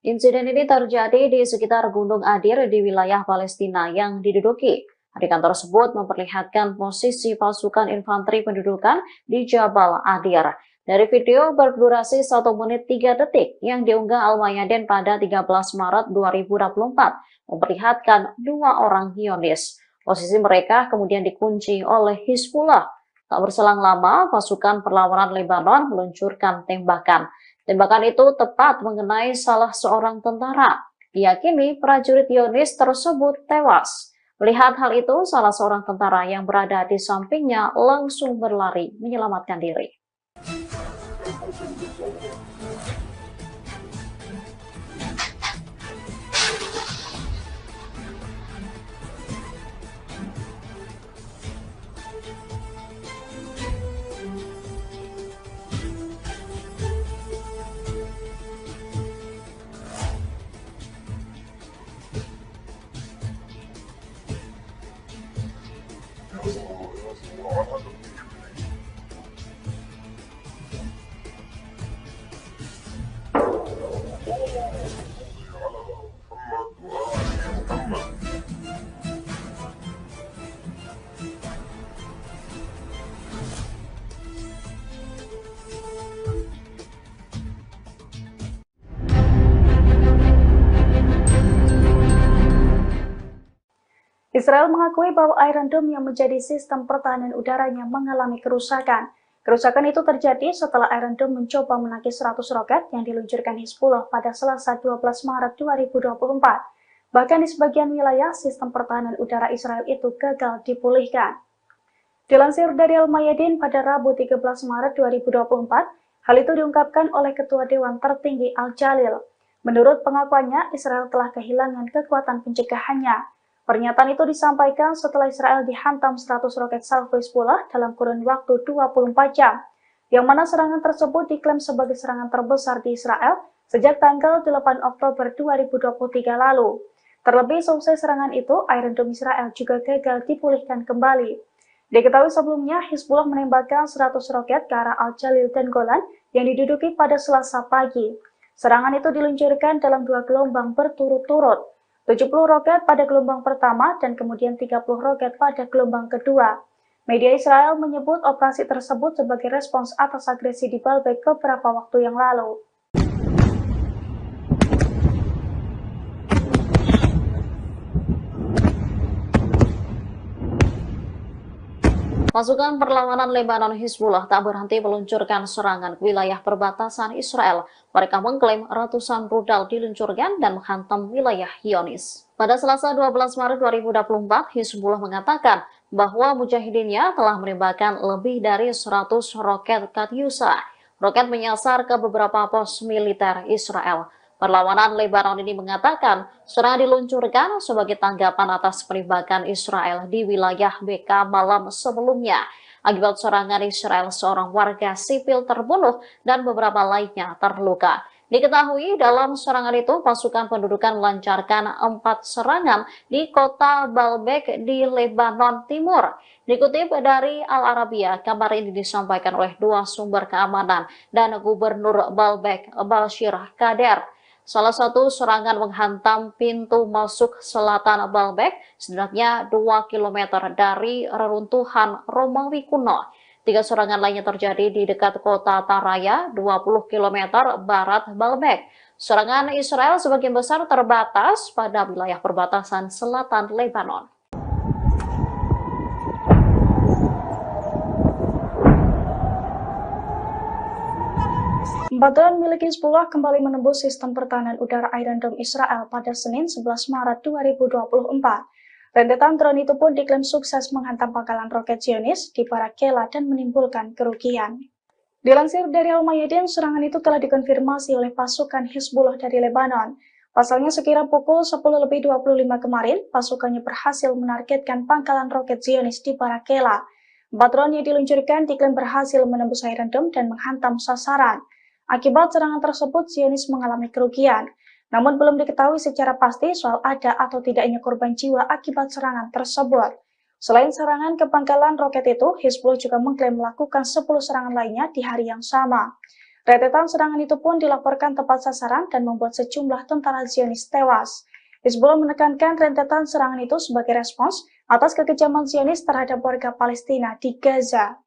Insiden ini terjadi di sekitar Gunung Adir di wilayah Palestina yang diduduki. Adegan tersebut memperlihatkan posisi pasukan infanteri pendudukan di Jabal Adir. Dari video berdurasi 1 menit 3 detik yang diunggah Al-Mayadin pada 13 Maret 2024, memperlihatkan 2 orang Zionis. Posisi mereka kemudian dikunci oleh Hizbullah. Tak berselang lama, pasukan perlawanan Lebanon meluncurkan tembakan. Tembakan itu tepat mengenai salah seorang tentara. Diyakini prajurit Zionis tersebut tewas. Melihat hal itu, salah seorang tentara yang berada di sampingnya langsung berlari menyelamatkan diri. Israel mengakui bahwa Iron Dome yang menjadi sistem pertahanan udaranya mengalami kerusakan. Kerusakan itu terjadi setelah Iron Dome mencoba menangkis 100 roket yang diluncurkan Hizbullah pada Selasa 12 Maret 2024. Bahkan di sebagian wilayah, sistem pertahanan udara Israel itu gagal dipulihkan. Dilansir dari Al-Mayadin pada Rabu 13 Maret 2024, hal itu diungkapkan oleh Ketua Dewan Tertinggi Al-Jalil. Menurut pengakuannya, Israel telah kehilangan kekuatan pencegahannya. Pernyataan itu disampaikan setelah Israel dihantam 100 roket salvo Hizbullah dalam kurun waktu 24 jam, yang mana serangan tersebut diklaim sebagai serangan terbesar di Israel sejak tanggal 8 Oktober 2023 lalu. Terlebih selesai serangan itu, Iron Dome Israel juga gagal dipulihkan kembali. Diketahui sebelumnya, Hizbullah menembakkan 100 roket ke arah Al-Jalil dan Golan yang diduduki pada Selasa pagi. Serangan itu diluncurkan dalam 2 gelombang berturut-turut, 70 roket pada gelombang pertama dan kemudian 30 roket pada gelombang kedua. Media Israel menyebut operasi tersebut sebagai respons atas agresi di Baalbek beberapa waktu yang lalu. Pasukan perlawanan Lebanon Hizbullah tak berhenti meluncurkan serangan ke wilayah perbatasan Israel. Mereka mengklaim ratusan rudal diluncurkan dan menghantam wilayah Zionis. Pada Selasa 12 Maret 2024, Hizbullah mengatakan bahwa mujahidinnya telah menembakkan lebih dari 100 roket Katyusha. Roket menyasar ke beberapa pos militer Israel. Perlawanan Lebanon ini mengatakan serangan diluncurkan sebagai tanggapan atas penembakan Israel di wilayah BK malam sebelumnya. Akibat serangan Israel, seorang warga sipil terbunuh dan beberapa lainnya terluka. Diketahui dalam serangan itu pasukan pendudukan melancarkan 4 serangan di kota Baalbek di Lebanon Timur. Dikutip dari Al Arabiya, kabar ini disampaikan oleh 2 sumber keamanan dan Gubernur Baalbek, Bashir Kader. Salah satu serangan menghantam pintu masuk selatan Baalbek, setidaknya 2 km dari reruntuhan Romawi kuno. 3 serangan lainnya terjadi di dekat kota Taraya, 20 km barat Baalbek. Serangan Israel sebagian besar terbatas pada wilayah perbatasan selatan Lebanon. Drone milik Hizbullah kembali menembus sistem pertahanan udara Iron Dome Israel pada Senin 11 Maret 2024. Rentetan drone itu pun diklaim sukses menghantam pangkalan roket Zionis di Barakela dan menimbulkan kerugian. Dilansir dari Al-Mayadin, serangan itu telah dikonfirmasi oleh pasukan Hizbullah dari Lebanon. Pasalnya sekira pukul 10.25 kemarin, pasukannya berhasil menargetkan pangkalan roket Zionis di Barakela. 4 drone yang diluncurkan diklaim berhasil menembus Iron Dome dan menghantam sasaran. Akibat serangan tersebut, Zionis mengalami kerugian. Namun belum diketahui secara pasti soal ada atau tidaknya korban jiwa akibat serangan tersebut. Selain serangan ke pangkalan roket itu, Hizbullah juga mengklaim melakukan 10 serangan lainnya di hari yang sama. Rentetan serangan itu pun dilaporkan tepat sasaran dan membuat sejumlah tentara Zionis tewas. Hizbullah menekankan rentetan serangan itu sebagai respons atas kekejaman Zionis terhadap warga Palestina di Gaza.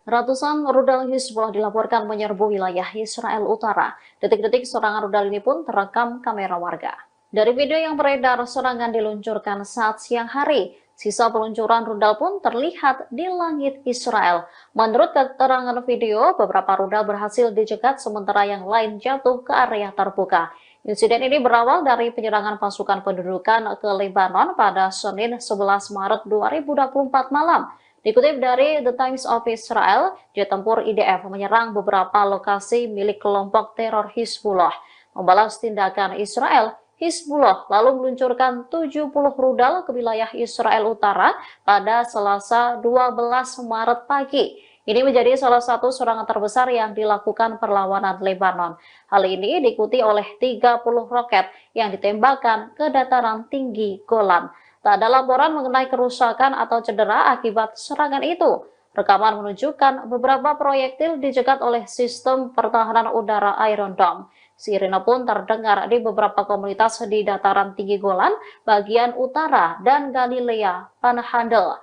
Ratusan rudal Hizbullah dilaporkan menyerbu wilayah Israel Utara. Detik-detik serangan rudal ini pun terekam kamera warga. Dari video yang beredar, serangan diluncurkan saat siang hari. Sisa peluncuran rudal pun terlihat di langit Israel. Menurut keterangan video, beberapa rudal berhasil dicegat sementara yang lain jatuh ke area terbuka. Insiden ini berawal dari penyerangan pasukan pendudukan ke Lebanon pada Senin 11 Maret 2024 malam. Dikutip dari The Times of Israel, jet tempur IDF menyerang beberapa lokasi milik kelompok teror Hizbullah. Membalas tindakan Israel, Hizbullah lalu meluncurkan 70 rudal ke wilayah Israel Utara pada Selasa 12 Maret pagi. Ini menjadi salah satu serangan terbesar yang dilakukan perlawanan Lebanon. Hal ini diikuti oleh 30 roket yang ditembakkan ke dataran tinggi Golan. Tak ada laporan mengenai kerusakan atau cedera akibat serangan itu. Rekaman menunjukkan beberapa proyektil dicegat oleh sistem pertahanan udara Iron Dome. Sirine pun terdengar di beberapa komunitas di dataran tinggi Golan, bagian utara, dan Galilea Panhandle.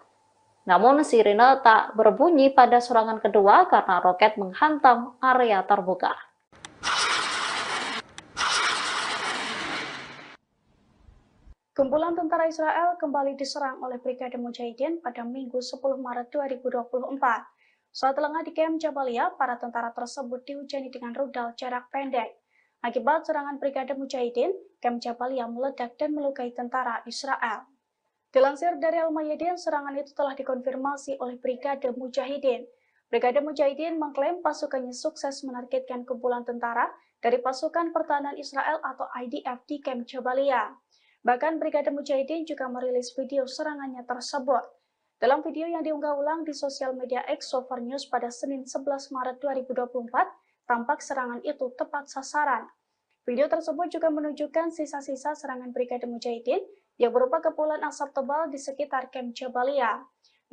Namun sirine tak berbunyi pada serangan kedua karena roket menghantam area terbuka. Kumpulan tentara Israel kembali diserang oleh Brigade Mujahidin pada Minggu 10 Maret 2024. Saat lengah di Kem Jabalia, para tentara tersebut dihujani dengan rudal jarak pendek. Akibat serangan Brigade Mujahidin, Camp Jabalia meledak dan melukai tentara Israel. Dilansir dari Al-Mayadin, serangan itu telah dikonfirmasi oleh Brigade Mujahidin. Brigade Mujahidin mengklaim pasukannya sukses menargetkan kumpulan tentara dari pasukan pertahanan Israel atau IDF di Camp Jabalia. Bahkan Brigade Mujahidin juga merilis video serangannya tersebut. Dalam video yang diunggah ulang di sosial media X Sofar News pada Senin 11 Maret 2024, tampak serangan itu tepat sasaran. Video tersebut juga menunjukkan sisa-sisa serangan Brigade Mujahidin yang berupa kepulan asap tebal di sekitar Camp Jabalia.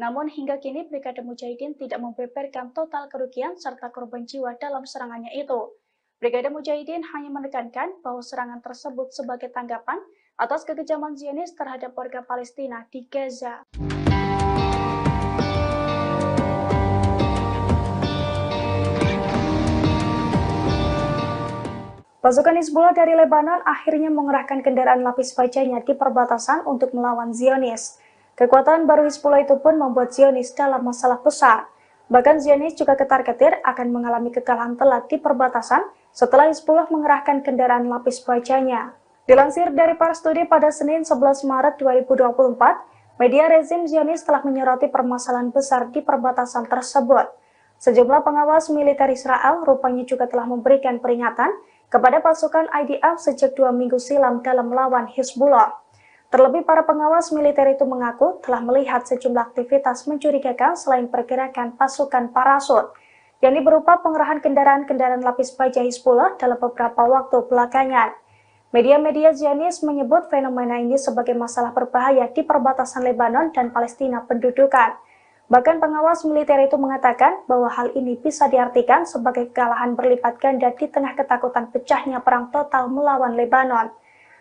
Namun hingga kini Brigade Mujahidin tidak membeberkan total kerugian serta korban jiwa dalam serangannya itu. Brigade Mujahidin hanya menekankan bahwa serangan tersebut sebagai tanggapan atas kekejaman Zionis terhadap warga Palestina di Gaza. Pasukan Hizbullah dari Lebanon akhirnya mengerahkan kendaraan lapis bajanya di perbatasan untuk melawan Zionis. Kekuatan baru Hizbullah itu pun membuat Zionis dalam masalah besar. Bahkan Zionis juga ketar-ketir akan mengalami kekalahan telak di perbatasan setelah Hizbullah mengerahkan kendaraan lapis bajanya. Dilansir dari Pars Today pada Senin 11 Maret 2024, media rezim Zionis telah menyoroti permasalahan besar di perbatasan tersebut. Sejumlah pengawas militer Israel rupanya juga telah memberikan peringatan kepada pasukan IDF sejak 2 minggu silam dalam melawan Hizbullah. Terlebih para pengawas militer itu mengaku telah melihat sejumlah aktivitas mencurigakan selain pergerakan pasukan parasut, yakni berupa pengerahan kendaraan-kendaraan lapis baja Hizbullah dalam beberapa waktu belakangan. Media-media Zionis menyebut fenomena ini sebagai masalah berbahaya di perbatasan Lebanon dan Palestina pendudukan. Bahkan pengawas militer itu mengatakan bahwa hal ini bisa diartikan sebagai kekalahan berlipat ganda di tengah ketakutan pecahnya perang total melawan Lebanon.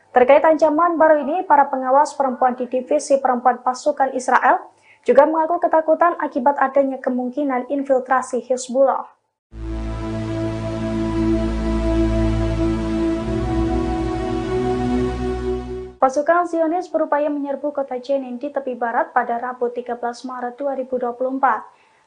Terkait ancaman baru ini, para pengawas perempuan di divisi perempuan pasukan Israel juga mengaku ketakutan akibat adanya kemungkinan infiltrasi Hizbullah. Pasukan Zionis berupaya menyerbu kota Jenin di tepi barat pada Rabu 13 Maret 2024.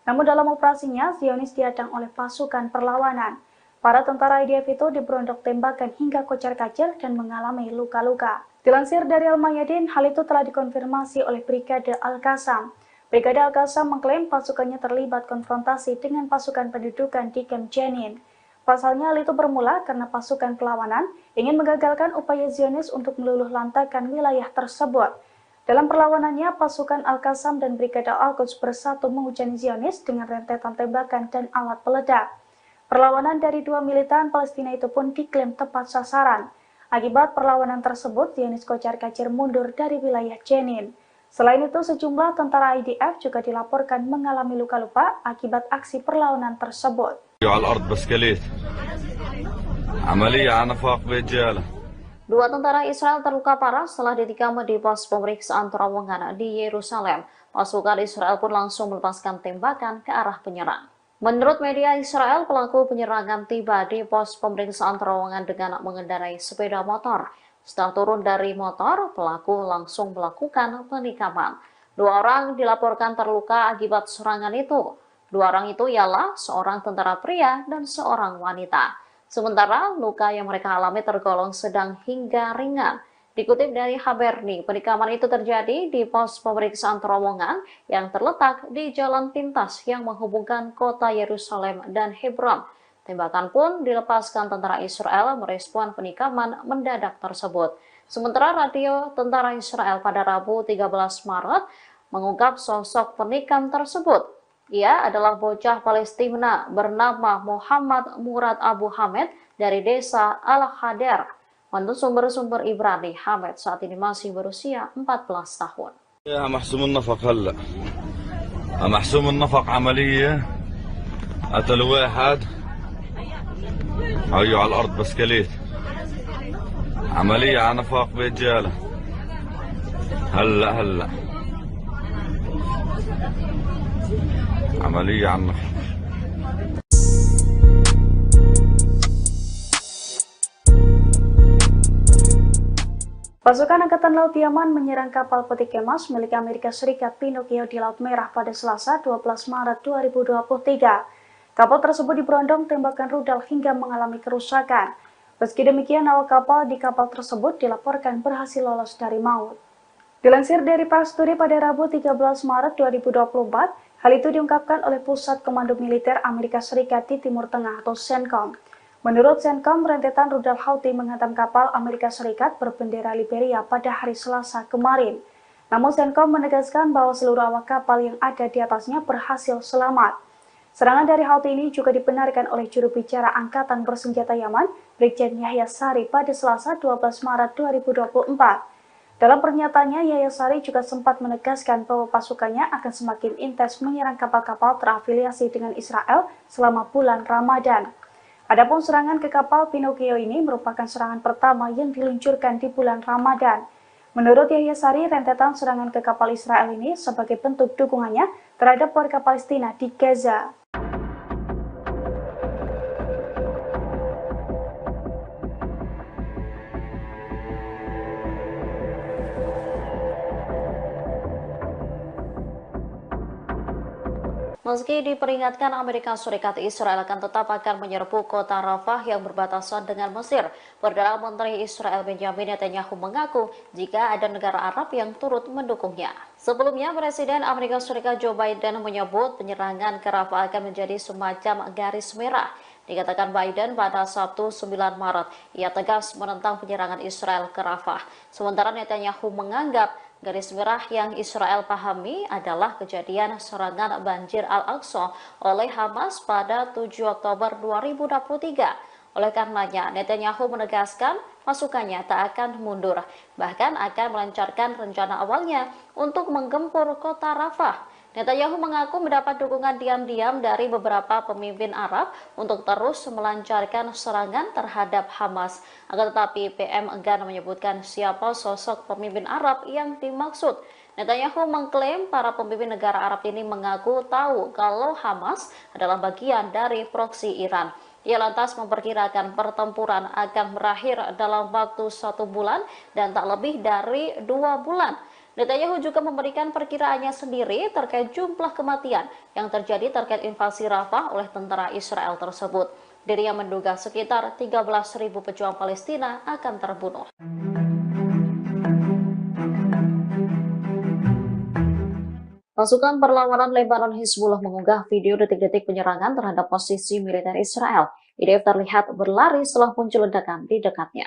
Namun dalam operasinya, Zionis dihadang oleh pasukan perlawanan. Para tentara IDF itu diberondok tembakan hingga kocar-kacir dan mengalami luka-luka. Dilansir dari Al-Mayadin, hal itu telah dikonfirmasi oleh Brigade Al-Qassam. Brigade Al-Qassam mengklaim pasukannya terlibat konfrontasi dengan pasukan pendudukan di Camp Jenin. Pasalnya hal itu bermula karena pasukan perlawanan ingin menggagalkan upaya Zionis untuk meluluh lantakan wilayah tersebut. Dalam perlawanannya, pasukan Al-Qassam dan Brigade Al-Quds bersatu menghujani Zionis dengan rentetan tembakan dan alat peledak. Perlawanan dari dua militan Palestina itu pun diklaim tepat sasaran. Akibat perlawanan tersebut, Zionis kocar-kacir mundur dari wilayah Jenin. Selain itu, sejumlah tentara IDF juga dilaporkan mengalami luka-luka akibat aksi perlawanan tersebut. Dua tentara Israel terluka parah setelah ditikam di pos pemeriksaan terowongan di Yerusalem. Pasukan Israel pun langsung melepaskan tembakan ke arah penyerang. Menurut media Israel, pelaku penyerangan tiba di pos pemeriksaan terowongan dengan mengendarai sepeda motor. Setelah turun dari motor, pelaku langsung melakukan penikaman. Dua orang dilaporkan terluka akibat serangan itu. Dua orang itu ialah seorang tentara pria dan seorang wanita. Sementara luka yang mereka alami tergolong sedang hingga ringan. Dikutip dari Haberni, penikaman itu terjadi di pos pemeriksaan terowongan yang terletak di jalan pintas yang menghubungkan kota Yerusalem dan Hebron. Tembakan pun dilepaskan tentara Israel merespon penikaman mendadak tersebut. Sementara radio tentara Israel pada Rabu 13 Maret mengungkap sosok penikam tersebut. Ia adalah bocah Palestina bernama Muhammad Murad Abu Hamed dari desa Al-Hadar. Menurut sumber-sumber Ibrani, Hamed saat ini masih berusia 14 tahun. محسوم النفق هلا محسوم النفق عملية قتل واحد هيو على الأرض بسكليت عملية على نفاق برجالة هلا عملية على النفاق. Pasukan Angkatan Laut Yaman menyerang kapal peti kemas milik Amerika Serikat Pinocchio di Laut Merah pada Selasa 12 Maret 2023. Kapal tersebut diberondong tembakan rudal hingga mengalami kerusakan. Meski demikian, awak kapal di kapal tersebut dilaporkan berhasil lolos dari maut. Dilansir dari Pars Today pada Rabu 13 Maret 2024, hal itu diungkapkan oleh Pusat Komando Militer Amerika Serikat di Timur Tengah atau CENTCOM. Menurut CENTCOM, rentetan rudal Houthi menghantam kapal Amerika Serikat berbendera Liberia pada hari Selasa kemarin. Namun CENTCOM menegaskan bahwa seluruh awak kapal yang ada di atasnya berhasil selamat. Serangan dari Houthi ini juga dibenarkan oleh juru bicara Angkatan Bersenjata Yaman, Brigjen Yahya Sari pada Selasa 12 Maret 2024. Dalam pernyataannya, Yahya Sari juga sempat menegaskan bahwa pasukannya akan semakin intens menyerang kapal-kapal terafiliasi dengan Israel selama bulan Ramadan. Adapun serangan ke kapal Pinocchio ini merupakan serangan pertama yang diluncurkan di bulan Ramadan. Menurut Yahya Sari, rentetan serangan ke kapal Israel ini sebagai bentuk dukungannya terhadap warga Palestina di Gaza. Meski diperingatkan Amerika Serikat, Israel akan menyerbu kota Rafah yang berbatasan dengan Mesir. Perdana Menteri Israel Benjamin Netanyahu mengaku jika ada negara Arab yang turut mendukungnya. Sebelumnya, Presiden Amerika Serikat Joe Biden menyebut penyerangan ke Rafah akan menjadi semacam garis merah. Dikatakan Biden pada Sabtu 9 Maret, ia tegas menentang penyerangan Israel ke Rafah. Sementara Netanyahu menganggap garis merah yang Israel pahami adalah kejadian serangan banjir Al-Aqsa oleh Hamas pada 7 Oktober 2023. Oleh karenanya, Netanyahu menegaskan pasukannya tak akan mundur, bahkan akan melancarkan rencana awalnya untuk menggempur kota Rafah. Netanyahu mengaku mendapat dukungan diam-diam dari beberapa pemimpin Arab untuk terus melancarkan serangan terhadap Hamas. Akan tetapi PM enggan menyebutkan siapa sosok pemimpin Arab yang dimaksud. Netanyahu mengklaim para pemimpin negara Arab ini mengaku tahu kalau Hamas adalah bagian dari proksi Iran. Ia lantas memperkirakan pertempuran akan berakhir dalam waktu 1 bulan dan tak lebih dari 2 bulan. Netanyahu juga memberikan perkiraannya sendiri terkait jumlah kematian yang terjadi terkait invasi Rafah oleh tentara Israel tersebut. Dirinya menduga sekitar 13.000 pejuang Palestina akan terbunuh. Pasukan perlawanan Lebanon Hizbullah mengunggah video detik-detik penyerangan terhadap posisi militer Israel. IDF terlihat berlari setelah muncul ledakan di dekatnya.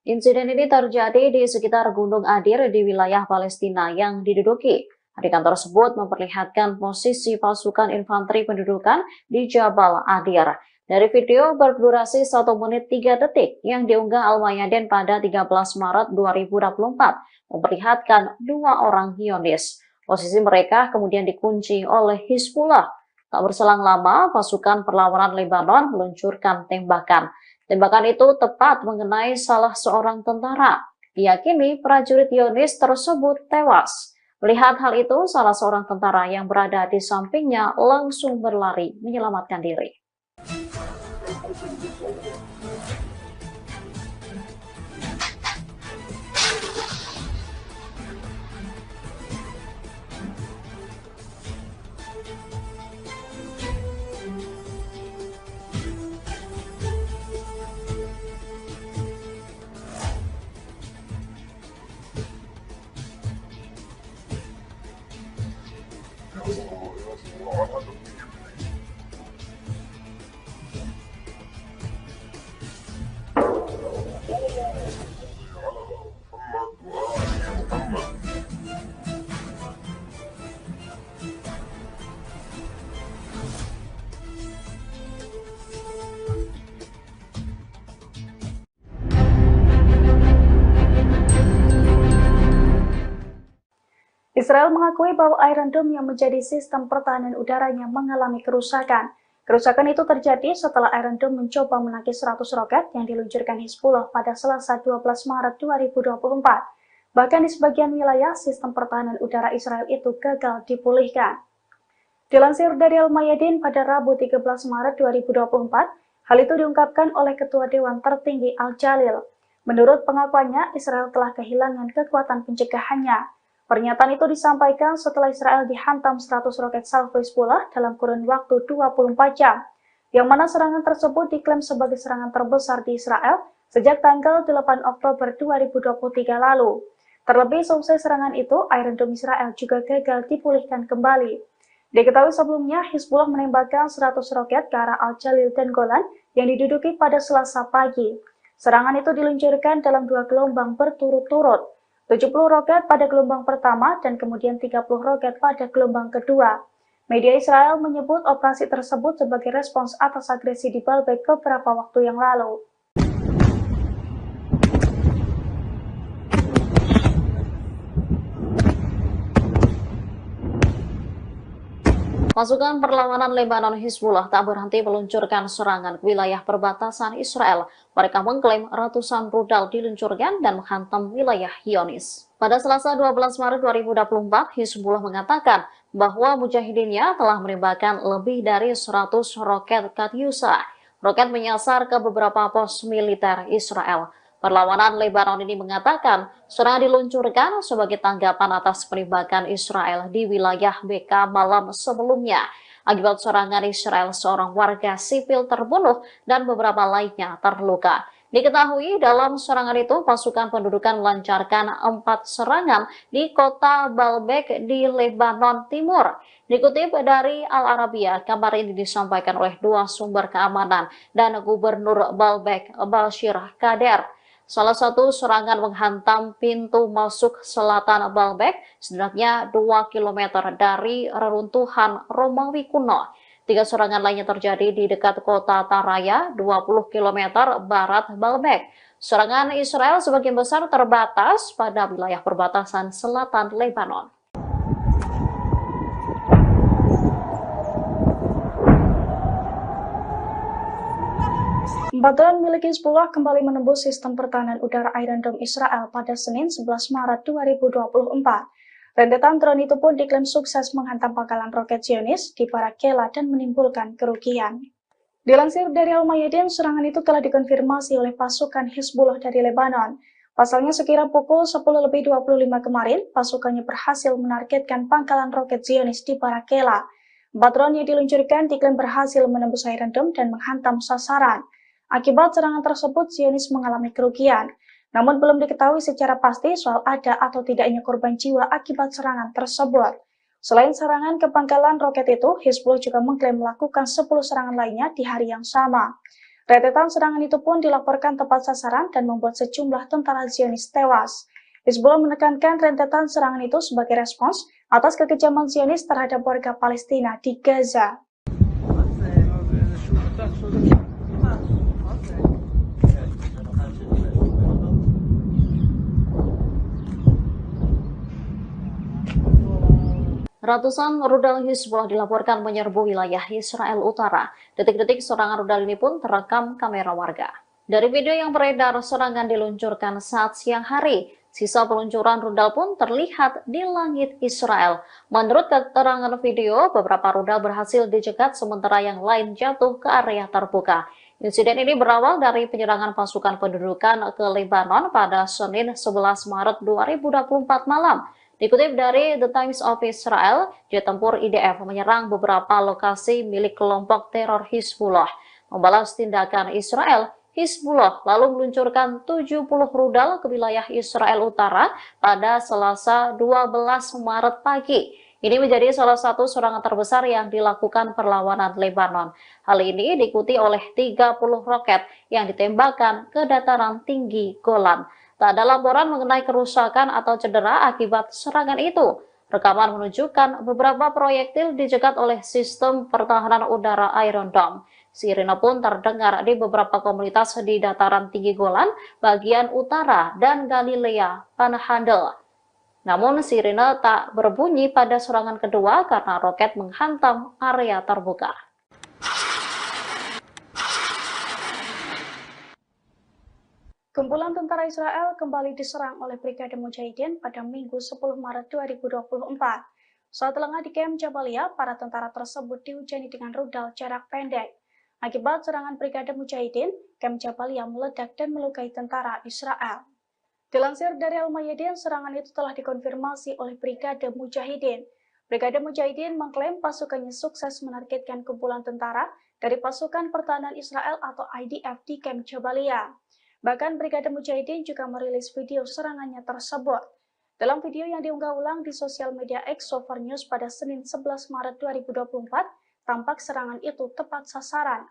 Insiden ini terjadi di sekitar Gunung Adir di wilayah Palestina yang diduduki. Adegan tersebut memperlihatkan posisi pasukan infanteri pendudukan di Jabal Adir. Dari video berdurasi 1 menit 3 detik yang diunggah Al-Mayadin pada 13 Maret 2024, memperlihatkan 2 orang Zionis. Posisi mereka kemudian dikunci oleh Hizbullah. Tak berselang lama, pasukan perlawanan Lebanon meluncurkan tembakan. Tembakan itu tepat mengenai salah seorang tentara. Diyakini prajurit Zionis tersebut tewas. Melihat hal itu, salah seorang tentara yang berada di sampingnya langsung berlari menyelamatkan diri. Israel mengakui bahwa Iron Dome yang menjadi sistem pertahanan udaranya mengalami kerusakan. Kerusakan itu terjadi setelah Iron Dome mencoba menangkis 100 roket yang diluncurkan Hizbullah pada Selasa 12 Maret 2024. Bahkan di sebagian wilayah, sistem pertahanan udara Israel itu gagal dipulihkan. Dilansir dari Al-Mayadin pada Rabu 13 Maret 2024, hal itu diungkapkan oleh Ketua Dewan Tertinggi Al-Jalil. Menurut pengakuannya, Israel telah kehilangan kekuatan pencegahannya. Pernyataan itu disampaikan setelah Israel dihantam 100 roket salvo Hizbullah dalam kurun waktu 24 jam, yang mana serangan tersebut diklaim sebagai serangan terbesar di Israel sejak tanggal 8 Oktober 2023 lalu. Terlebih selesai serangan itu, Iron Dome Israel juga gagal dipulihkan kembali. Diketahui sebelumnya, Hizbullah menembakkan 100 roket ke arah Al-Jalil dan Golan yang diduduki pada Selasa pagi. Serangan itu diluncurkan dalam 2 gelombang berturut-turut, 70 roket pada gelombang pertama dan kemudian 30 roket pada gelombang kedua. Media Israel menyebut operasi tersebut sebagai respons atas agresi di Baalbek beberapa waktu yang lalu. Pasukan perlawanan Lebanon Hizbullah tak berhenti meluncurkan serangan ke wilayah perbatasan Israel. Mereka mengklaim ratusan rudal diluncurkan dan menghantam wilayah Zionis. Pada Selasa 12 Maret 2024, Hizbullah mengatakan bahwa mujahidinnya telah menembakkan lebih dari 100 roket Katyusha. Roket menyasar ke beberapa pos militer Israel. Perlawanan Lebanon ini mengatakan serangan diluncurkan sebagai tanggapan atas penembakan Israel di wilayah BK malam sebelumnya. Akibat serangan Israel, seorang warga sipil terbunuh dan beberapa lainnya terluka. Diketahui dalam serangan itu pasukan pendudukan melancarkan 4 serangan di kota Baalbek di Lebanon Timur. Dikutip dari Al Arabiya, kabar ini disampaikan oleh 2 sumber keamanan dan Gubernur Baalbek, Bashir Kader. Salah satu serangan menghantam pintu masuk selatan Baalbek, setidaknya 2 km dari reruntuhan Romawi kuno. 3 serangan lainnya terjadi di dekat kota Taraya, 20 km barat Baalbek. Serangan Israel sebagian besar terbatas pada wilayah perbatasan selatan Lebanon. Drone milik Hizbullah kembali menembus sistem pertahanan udara Iron Dome Israel pada Senin 11 Maret 2024. Rentetan drone itu pun diklaim sukses menghantam pangkalan roket Zionis di Barak Kela dan menimbulkan kerugian. Dilansir dari Al-Mayadin, serangan itu telah dikonfirmasi oleh pasukan Hizbullah dari Lebanon. Pasalnya sekira pukul 10.25 kemarin, pasukannya berhasil menargetkan pangkalan roket Zionis di Barak Kela. 4 drone yang diluncurkan diklaim berhasil menembus Iron Dome dan menghantam sasaran. Akibat serangan tersebut, Zionis mengalami kerugian. Namun belum diketahui secara pasti soal ada atau tidaknya korban jiwa akibat serangan tersebut. Selain serangan ke pangkalan roket itu, Hizbullah juga mengklaim melakukan 10 serangan lainnya di hari yang sama. Rentetan serangan itu pun dilaporkan tepat sasaran dan membuat sejumlah tentara Zionis tewas. Hizbullah menekankan rentetan serangan itu sebagai respons atas kekejaman Zionis terhadap warga Palestina di Gaza. Ratusan rudal Hizbullah dilaporkan menyerbu wilayah Israel Utara. Detik-detik serangan rudal ini pun terekam kamera warga. Dari video yang beredar, serangan diluncurkan saat siang hari. Sisa peluncuran rudal pun terlihat di langit Israel. Menurut keterangan video, beberapa rudal berhasil dicegat sementara yang lain jatuh ke area terbuka. Insiden ini berawal dari penyerangan pasukan pendudukan ke Lebanon pada Senin 11 Maret 2024 malam. Dikutip dari The Times of Israel, jet tempur IDF menyerang beberapa lokasi milik kelompok teror Hizbullah. Membalas tindakan Israel, Hizbullah lalu meluncurkan 70 rudal ke wilayah Israel Utara pada Selasa 12 Maret pagi. Ini menjadi salah satu serangan terbesar yang dilakukan perlawanan Lebanon. Hal ini diikuti oleh 30 roket yang ditembakkan ke dataran tinggi Golan. Tak ada laporan mengenai kerusakan atau cedera akibat serangan itu. Rekaman menunjukkan beberapa proyektil dicegat oleh sistem pertahanan udara Iron Dome. Sirine pun terdengar di beberapa komunitas di dataran tinggi Golan, bagian utara, dan Galilea Panhandle. Namun sirine tak berbunyi pada serangan kedua karena roket menghantam area terbuka. Kumpulan tentara Israel kembali diserang oleh Brigade Mujahidin pada Minggu 10 Maret 2024. Saat lengah di Kem Jabalia, para tentara tersebut dihujani dengan rudal jarak pendek. Akibat serangan Brigade Mujahidin, Kem Jabalia meledak dan melukai tentara Israel. Dilansir dari Al-Mayadin, serangan itu telah dikonfirmasi oleh Brigade Mujahidin. Brigade Mujahidin mengklaim pasukannya sukses menargetkan kumpulan tentara dari pasukan pertahanan Israel atau IDF di Kem Jabalia. Bahkan Brigade Mujahidin juga merilis video serangannya tersebut. Dalam video yang diunggah ulang di sosial media X Sover News pada Senin 11 Maret 2024, tampak serangan itu tepat sasaran.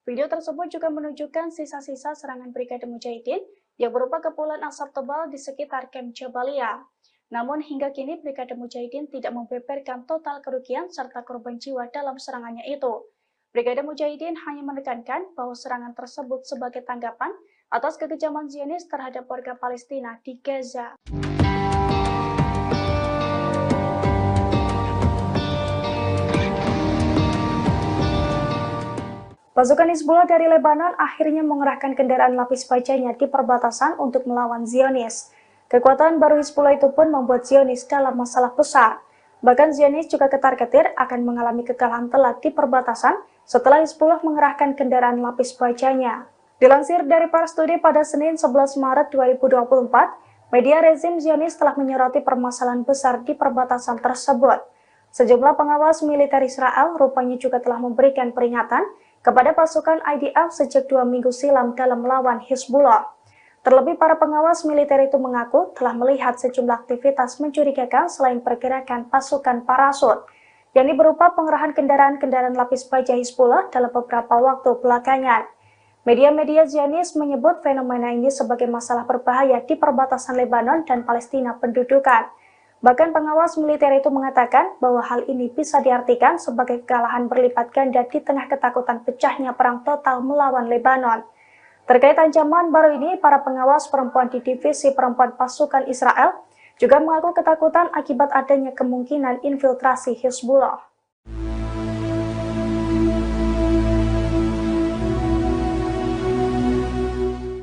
Video tersebut juga menunjukkan sisa-sisa serangan Brigade Mujahidin yang berupa kepulan asap tebal di sekitar Camp Jabalia. Namun hingga kini Brigade Mujahidin tidak membeberkan total kerugian serta korban jiwa dalam serangannya itu. Brigade Mujahidin hanya menekankan bahwa serangan tersebut sebagai tanggapan atas kekejaman Zionis terhadap warga Palestina di Gaza. Pasukan Hizbullah dari Lebanon akhirnya mengerahkan kendaraan lapis bajanya di perbatasan untuk melawan Zionis. Kekuatan baru Hizbullah itu pun membuat Zionis dalam masalah besar. Bahkan Zionis juga ketar-ketir akan mengalami kekalahan telak di perbatasan setelah Hizbullah mengerahkan kendaraan lapis bajanya. Dilansir dari Pars Today pada Senin 11 Maret 2024, media rezim Zionis telah menyoroti permasalahan besar di perbatasan tersebut. Sejumlah pengawas militer Israel rupanya juga telah memberikan peringatan kepada pasukan IDF sejak 2 minggu silam dalam melawan Hizbullah. Terlebih para pengawas militer itu mengaku telah melihat sejumlah aktivitas mencurigakan selain pergerakan pasukan parasut, yakni berupa pengerahan kendaraan-kendaraan lapis baja Hizbullah dalam beberapa waktu belakangan. Media-media Zionis menyebut fenomena ini sebagai masalah berbahaya di perbatasan Lebanon dan Palestina pendudukan. Bahkan pengawas militer itu mengatakan bahwa hal ini bisa diartikan sebagai kekalahan berlipat ganda di tengah ketakutan pecahnya perang total melawan Lebanon. Terkait ancaman baru ini, para pengawas perempuan di divisi perempuan pasukan Israel juga mengaku ketakutan akibat adanya kemungkinan infiltrasi Hizbullah.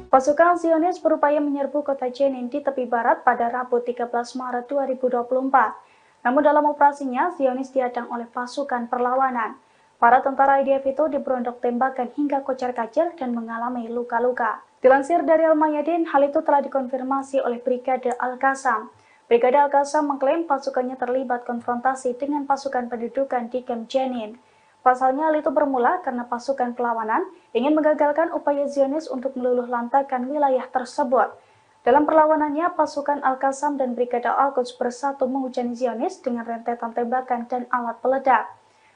Pasukan Zionis berupaya menyerbu kota Jenin di tepi barat pada Rabu 13 Maret 2024. Namun dalam operasinya, Zionis dihadang oleh pasukan perlawanan. Para tentara IDF itu diberondok tembakan hingga kocar-kacir dan mengalami luka-luka. Dilansir dari Al-Mayadin, hal itu telah dikonfirmasi oleh Brigade Al-Qassam. Brigade Al-Qassam mengklaim pasukannya terlibat konfrontasi dengan pasukan pendudukan di Camp Jenin. Pasalnya hal itu bermula karena pasukan perlawanan ingin menggagalkan upaya Zionis untuk meluluh lantakan wilayah tersebut. Dalam perlawanannya, pasukan Al-Qassam dan Brigade Al-Quds bersatu menghujani Zionis dengan rentetan tembakan dan alat peledak.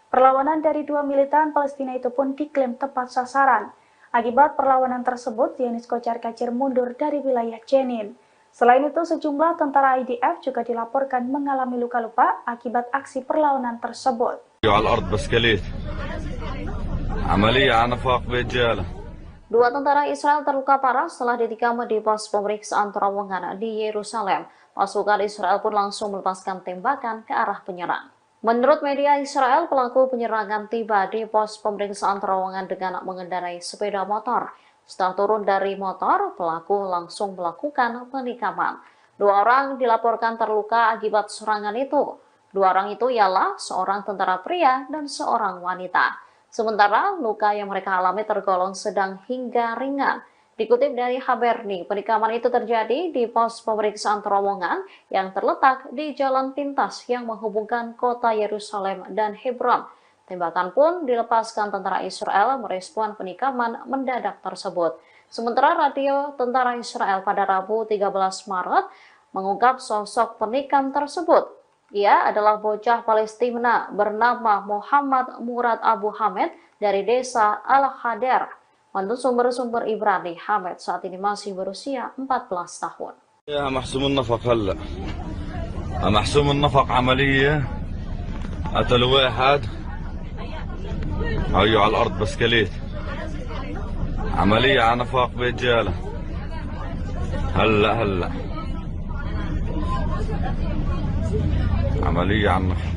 Perlawanan dari dua militan Palestina itu pun diklaim tepat sasaran. Akibat perlawanan tersebut, Zionis kocar-kacir mundur dari wilayah Jenin. Selain itu, sejumlah tentara IDF juga dilaporkan mengalami luka-luka akibat aksi perlawanan tersebut. Dua tentara Israel terluka parah setelah ditikam di pos pemeriksaan terowongan di Yerusalem. Pasukan Israel pun langsung melepaskan tembakan ke arah penyerang. Menurut media Israel, pelaku penyerangan tiba di pos pemeriksaan terowongan dengan mengendarai sepeda motor. Setelah turun dari motor, pelaku langsung melakukan penikaman. Dua orang dilaporkan terluka akibat serangan itu. Dua orang itu ialah seorang tentara pria dan seorang wanita. Sementara luka yang mereka alami tergolong sedang hingga ringan. Dikutip dari Haberni, penikaman itu terjadi di pos pemeriksaan terowongan yang terletak di jalan pintas yang menghubungkan kota Yerusalem dan Hebron. Tembakan pun dilepaskan tentara Israel merespon penikaman mendadak tersebut. Sementara radio tentara Israel pada Rabu 13 Maret mengungkap sosok penikam tersebut. Ia adalah bocah Palestina bernama Muhammad Murad Abu Hamed dari desa Al-Hader. Menurut sumber-sumber Ibrani, Hamed saat ini masih berusia 14 tahun. يا محسوم النفق هلا محسوم النفق عملية قتلوا واحد هيو على الأرض بسكليت عملية على نفاق برجالة هلا عملية على النفاق.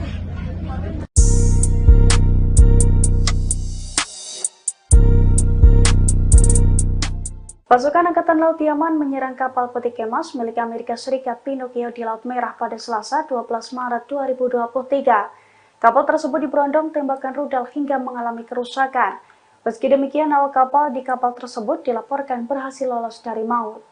Pasukan Angkatan Laut Yaman menyerang kapal peti kemas milik Amerika Serikat Pinocchio di Laut Merah pada Selasa 12 Maret 2023. Kapal tersebut diberondong tembakan rudal hingga mengalami kerusakan. Meski demikian, awak kapal di kapal tersebut dilaporkan berhasil lolos dari maut.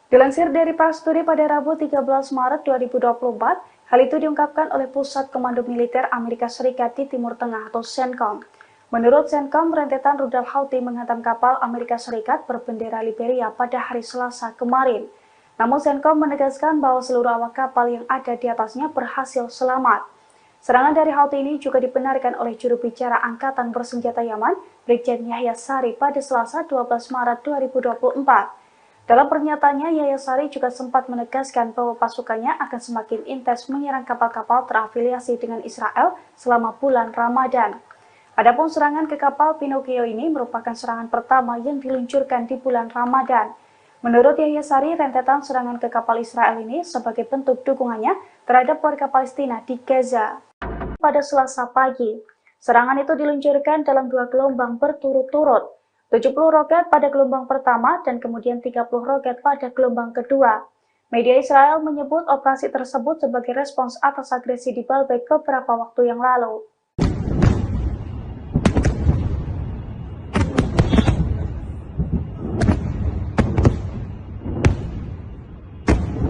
Dilansir dari Pars Today pada Rabu 13 Maret 2024, hal itu diungkapkan oleh Pusat Komando Militer Amerika Serikat di Timur Tengah atau CENTCOM. Menurut CENTCOM, rentetan rudal Houthi menghantam kapal Amerika Serikat berbendera Liberia pada hari Selasa kemarin. Namun CENTCOM menegaskan bahwa seluruh awak kapal yang ada di atasnya berhasil selamat. Serangan dari Houthi ini juga dibenarkan oleh juru bicara Angkatan Bersenjata Yaman, Brigjen Yahya Sari pada Selasa 12 Maret 2024. Dalam pernyataannya, Yahya Sari juga sempat menegaskan bahwa pasukannya akan semakin intens menyerang kapal-kapal terafiliasi dengan Israel selama bulan Ramadan. Adapun serangan ke kapal Pinocchio ini merupakan serangan pertama yang diluncurkan di bulan Ramadan. Menurut Yahya Sari, rentetan serangan ke kapal Israel ini sebagai bentuk dukungannya terhadap warga Palestina di Gaza. Pada Selasa pagi, serangan itu diluncurkan dalam 2 gelombang berturut-turut, 70 roket pada gelombang pertama dan kemudian 30 roket pada gelombang kedua. Media Israel menyebut operasi tersebut sebagai respons atas agresi di Baalbek beberapa waktu yang lalu.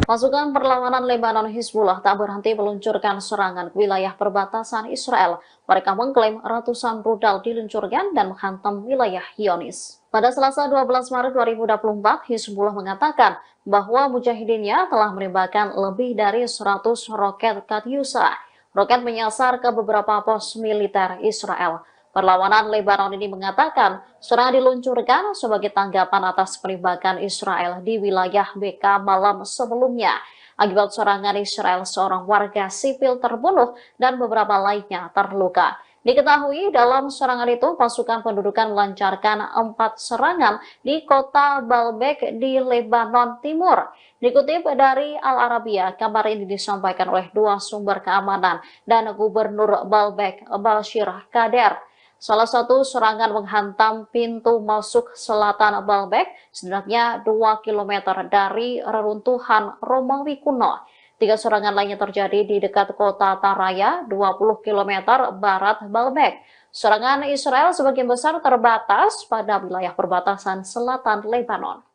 Pasukan perlawanan Lebanon Hizbullah tak berhenti meluncurkan serangan ke wilayah perbatasan Israel. Mereka mengklaim ratusan rudal diluncurkan dan menghantam wilayah Zionis. Pada Selasa 12 Maret 2024, Hizbullah mengatakan bahwa mujahidinnya telah menembakkan lebih dari 100 roket Katyusha. Roket menyasar ke beberapa pos militer Israel. Perlawanan Lebanon ini mengatakan serangan diluncurkan sebagai tanggapan atas penembakan Israel di wilayah Beka malam sebelumnya. Akibat serangan Israel, seorang warga sipil terbunuh dan beberapa lainnya terluka. Diketahui dalam serangan itu pasukan pendudukan melancarkan 4 serangan di kota Baalbek di Lebanon Timur. Dikutip dari Al Arabiya, kabar ini disampaikan oleh 2 sumber keamanan dan Gubernur Baalbek, Bashir Kader. Salah satu serangan menghantam pintu masuk selatan Baalbek, setidaknya 2 km dari reruntuhan Romawi kuno. 3 serangan lainnya terjadi di dekat kota Taraya, 20 km barat Baalbek. Serangan Israel sebagian besar terbatas pada wilayah perbatasan selatan Lebanon.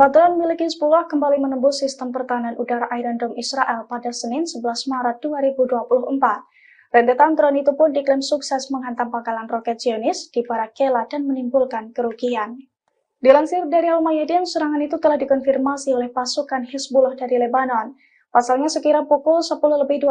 Drone milik Hizbullah kembali menembus sistem pertahanan udara Iron Dome Israel pada Senin 11 Maret 2024. Rentetan drone itu pun diklaim sukses menghantam pangkalan roket Zionis di Barak Kela dan menimbulkan kerugian. Dilansir dari Al-Mayadin, serangan itu telah dikonfirmasi oleh pasukan Hizbullah dari Lebanon. Pasalnya sekira pukul 10.25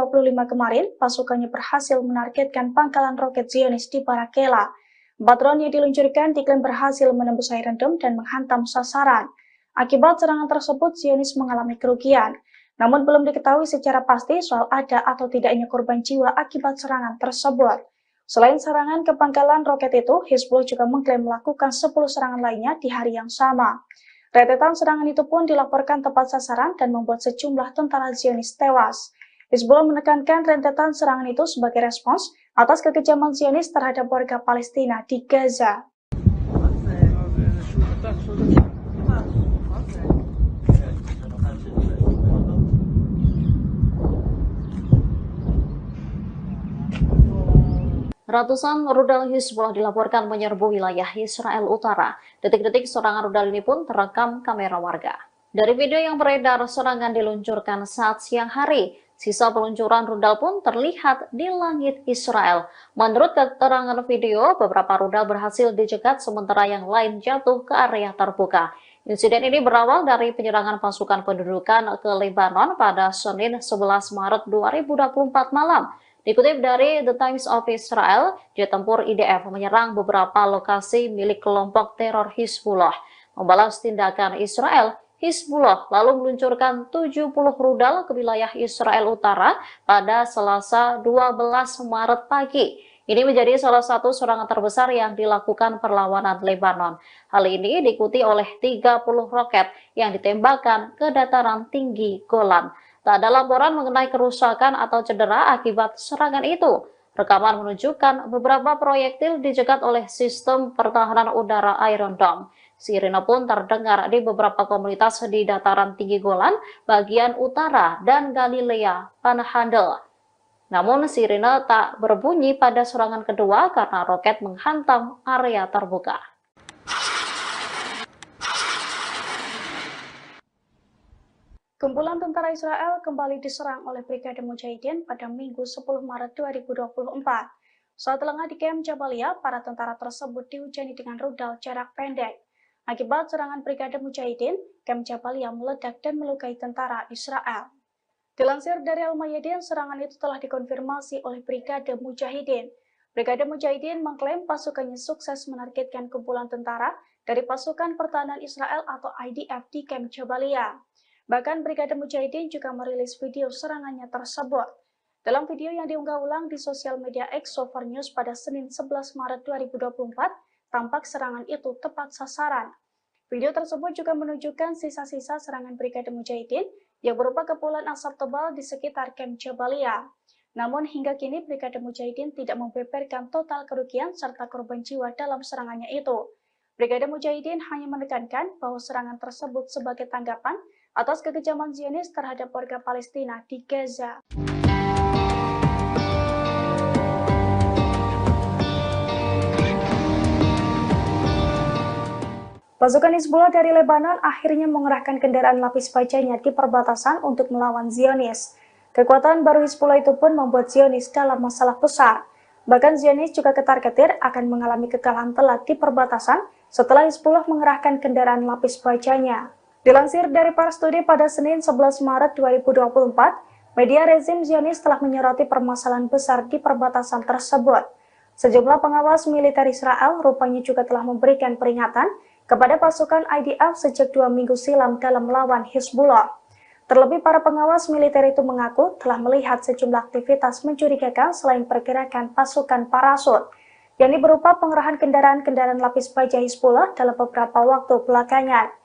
kemarin, pasukannya berhasil menargetkan pangkalan roket Zionis di Barak Kela. 4 drone yang diluncurkan diklaim berhasil menembus Iron Dome dan menghantam sasaran. Akibat serangan tersebut, Zionis mengalami kerugian. Namun belum diketahui secara pasti soal ada atau tidaknya korban jiwa akibat serangan tersebut. Selain serangan ke pangkalan roket itu, Hizbullah juga mengklaim melakukan 10 serangan lainnya di hari yang sama. Rentetan serangan itu pun dilaporkan tepat sasaran dan membuat sejumlah tentara Zionis tewas. Hizbullah menekankan rentetan serangan itu sebagai respons atas kekejaman Zionis terhadap warga Palestina di Gaza. Ratusan rudal Hizbullah dilaporkan menyerbu wilayah Israel Utara. Detik-detik serangan rudal ini pun terekam kamera warga. Dari video yang beredar, serangan diluncurkan saat siang hari. Sisa peluncuran rudal pun terlihat di langit Israel. Menurut keterangan video, beberapa rudal berhasil dicegat sementara yang lain jatuh ke area terbuka. Insiden ini berawal dari penyerangan pasukan pendudukan ke Lebanon pada Senin 11 Maret 2024 malam. Dikutip dari The Times of Israel, jet tempur IDF menyerang beberapa lokasi milik kelompok teror Hizbullah. Membalas tindakan Israel, Hizbullah lalu meluncurkan 70 rudal ke wilayah Israel Utara pada Selasa 12 Maret pagi. Ini menjadi salah satu serangan terbesar yang dilakukan perlawanan Lebanon. Hal ini diikuti oleh 30 roket yang ditembakkan ke dataran tinggi Golan. Tak ada laporan mengenai kerusakan atau cedera akibat serangan itu. Rekaman menunjukkan beberapa proyektil dicegat oleh sistem pertahanan udara Iron Dome. Sirine pun terdengar di beberapa komunitas di dataran tinggi Golan, bagian utara, dan Galilea Panhandle. Namun sirine tak berbunyi pada serangan kedua karena roket menghantam area terbuka. Kumpulan tentara Israel kembali diserang oleh Brigade Mujahidin pada Minggu 10 Maret 2024. Saat lengah di Kem Jabalia, para tentara tersebut dihujani dengan rudal jarak pendek. Akibat serangan Brigade Mujahidin, Kem Jabalia meledak dan melukai tentara Israel. Dilansir dari Al-Mayadin, serangan itu telah dikonfirmasi oleh Brigade Mujahidin. Brigade Mujahidin mengklaim pasukannya sukses menargetkan kumpulan tentara dari pasukan pertahanan Israel atau IDF di Kem Jabalia. Bahkan Brigade Mujahidin juga merilis video serangannya tersebut. Dalam video yang diunggah ulang di sosial media X Sover News pada Senin 11 Maret 2024, tampak serangan itu tepat sasaran. Video tersebut juga menunjukkan sisa-sisa serangan Brigade Mujahidin yang berupa kepulan asap tebal di sekitar Kem Jabalia. Namun hingga kini Brigade Mujahidin tidak membeberkan total kerugian serta korban jiwa dalam serangannya itu. Brigade Mujahidin hanya menekankan bahwa serangan tersebut sebagai tanggapan atas kekejaman Zionis terhadap warga Palestina di Gaza. Pasukan Hizbullah dari Lebanon akhirnya mengerahkan kendaraan lapis bajanya di perbatasan untuk melawan Zionis. Kekuatan baru Hizbullah itu pun membuat Zionis dalam masalah besar. Bahkan Zionis juga ketar-ketir akan mengalami kekalahan telak di perbatasan setelah Hizbullah mengerahkan kendaraan lapis bajanya. Dilansir dari Pars Today pada Senin 11 Maret 2024, media rezim Zionis telah menyoroti permasalahan besar di perbatasan tersebut. Sejumlah pengawas militer Israel rupanya juga telah memberikan peringatan kepada pasukan IDF sejak 2 minggu silam dalam melawan Hizbullah. Terlebih para pengawas militer itu mengaku telah melihat sejumlah aktivitas mencurigakan selain pergerakan pasukan parasut, yakni berupa pengerahan kendaraan-kendaraan lapis baja Hizbullah dalam beberapa waktu belakangan.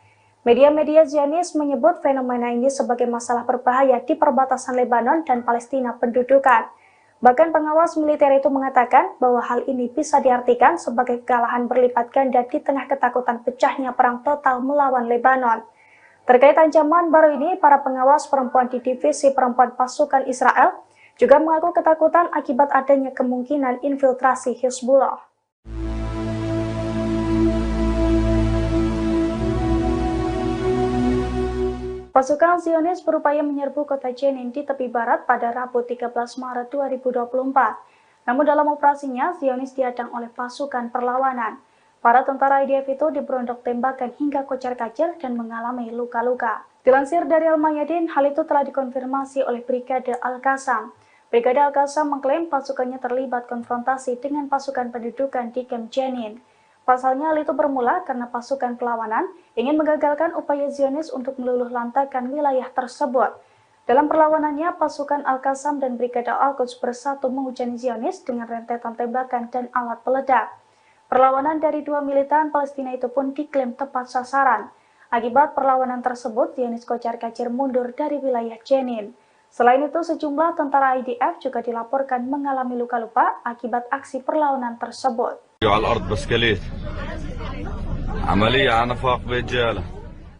Media-media Zionis menyebut fenomena ini sebagai masalah berbahaya di perbatasan Lebanon dan Palestina pendudukan. Bahkan pengawas militer itu mengatakan bahwa hal ini bisa diartikan sebagai kekalahan berlipat ganda di tengah ketakutan pecahnya perang total melawan Lebanon. Terkait ancaman baru ini, para pengawas perempuan di divisi perempuan pasukan Israel juga mengaku ketakutan akibat adanya kemungkinan infiltrasi Hizbullah. Pasukan Zionis berupaya menyerbu kota Jenin di tepi barat pada Rabu 13 Maret 2024. Namun dalam operasinya, Zionis dihadang oleh pasukan perlawanan. Para tentara IDF itu diberondok tembakan hingga kocar-kacir dan mengalami luka-luka. Dilansir dari Al-Mayadin, hal itu telah dikonfirmasi oleh Brigade Al-Qassam. Brigade Al-Qassam mengklaim pasukannya terlibat konfrontasi dengan pasukan pendudukan di Kem Jenin. Pasalnya hal itu bermula karena pasukan perlawanan ingin menggagalkan upaya Zionis untuk meluluh lantakan wilayah tersebut. Dalam perlawanannya, pasukan Al-Qassam dan Brigade Al-Quds bersatu menghujani Zionis dengan rentetan tembakan dan alat peledak. Perlawanan dari dua militan Palestina itu pun diklaim tepat sasaran. Akibat perlawanan tersebut, Zionis kocar-kacir mundur dari wilayah Jenin. Selain itu, sejumlah tentara IDF juga dilaporkan mengalami luka-luka akibat aksi perlawanan tersebut.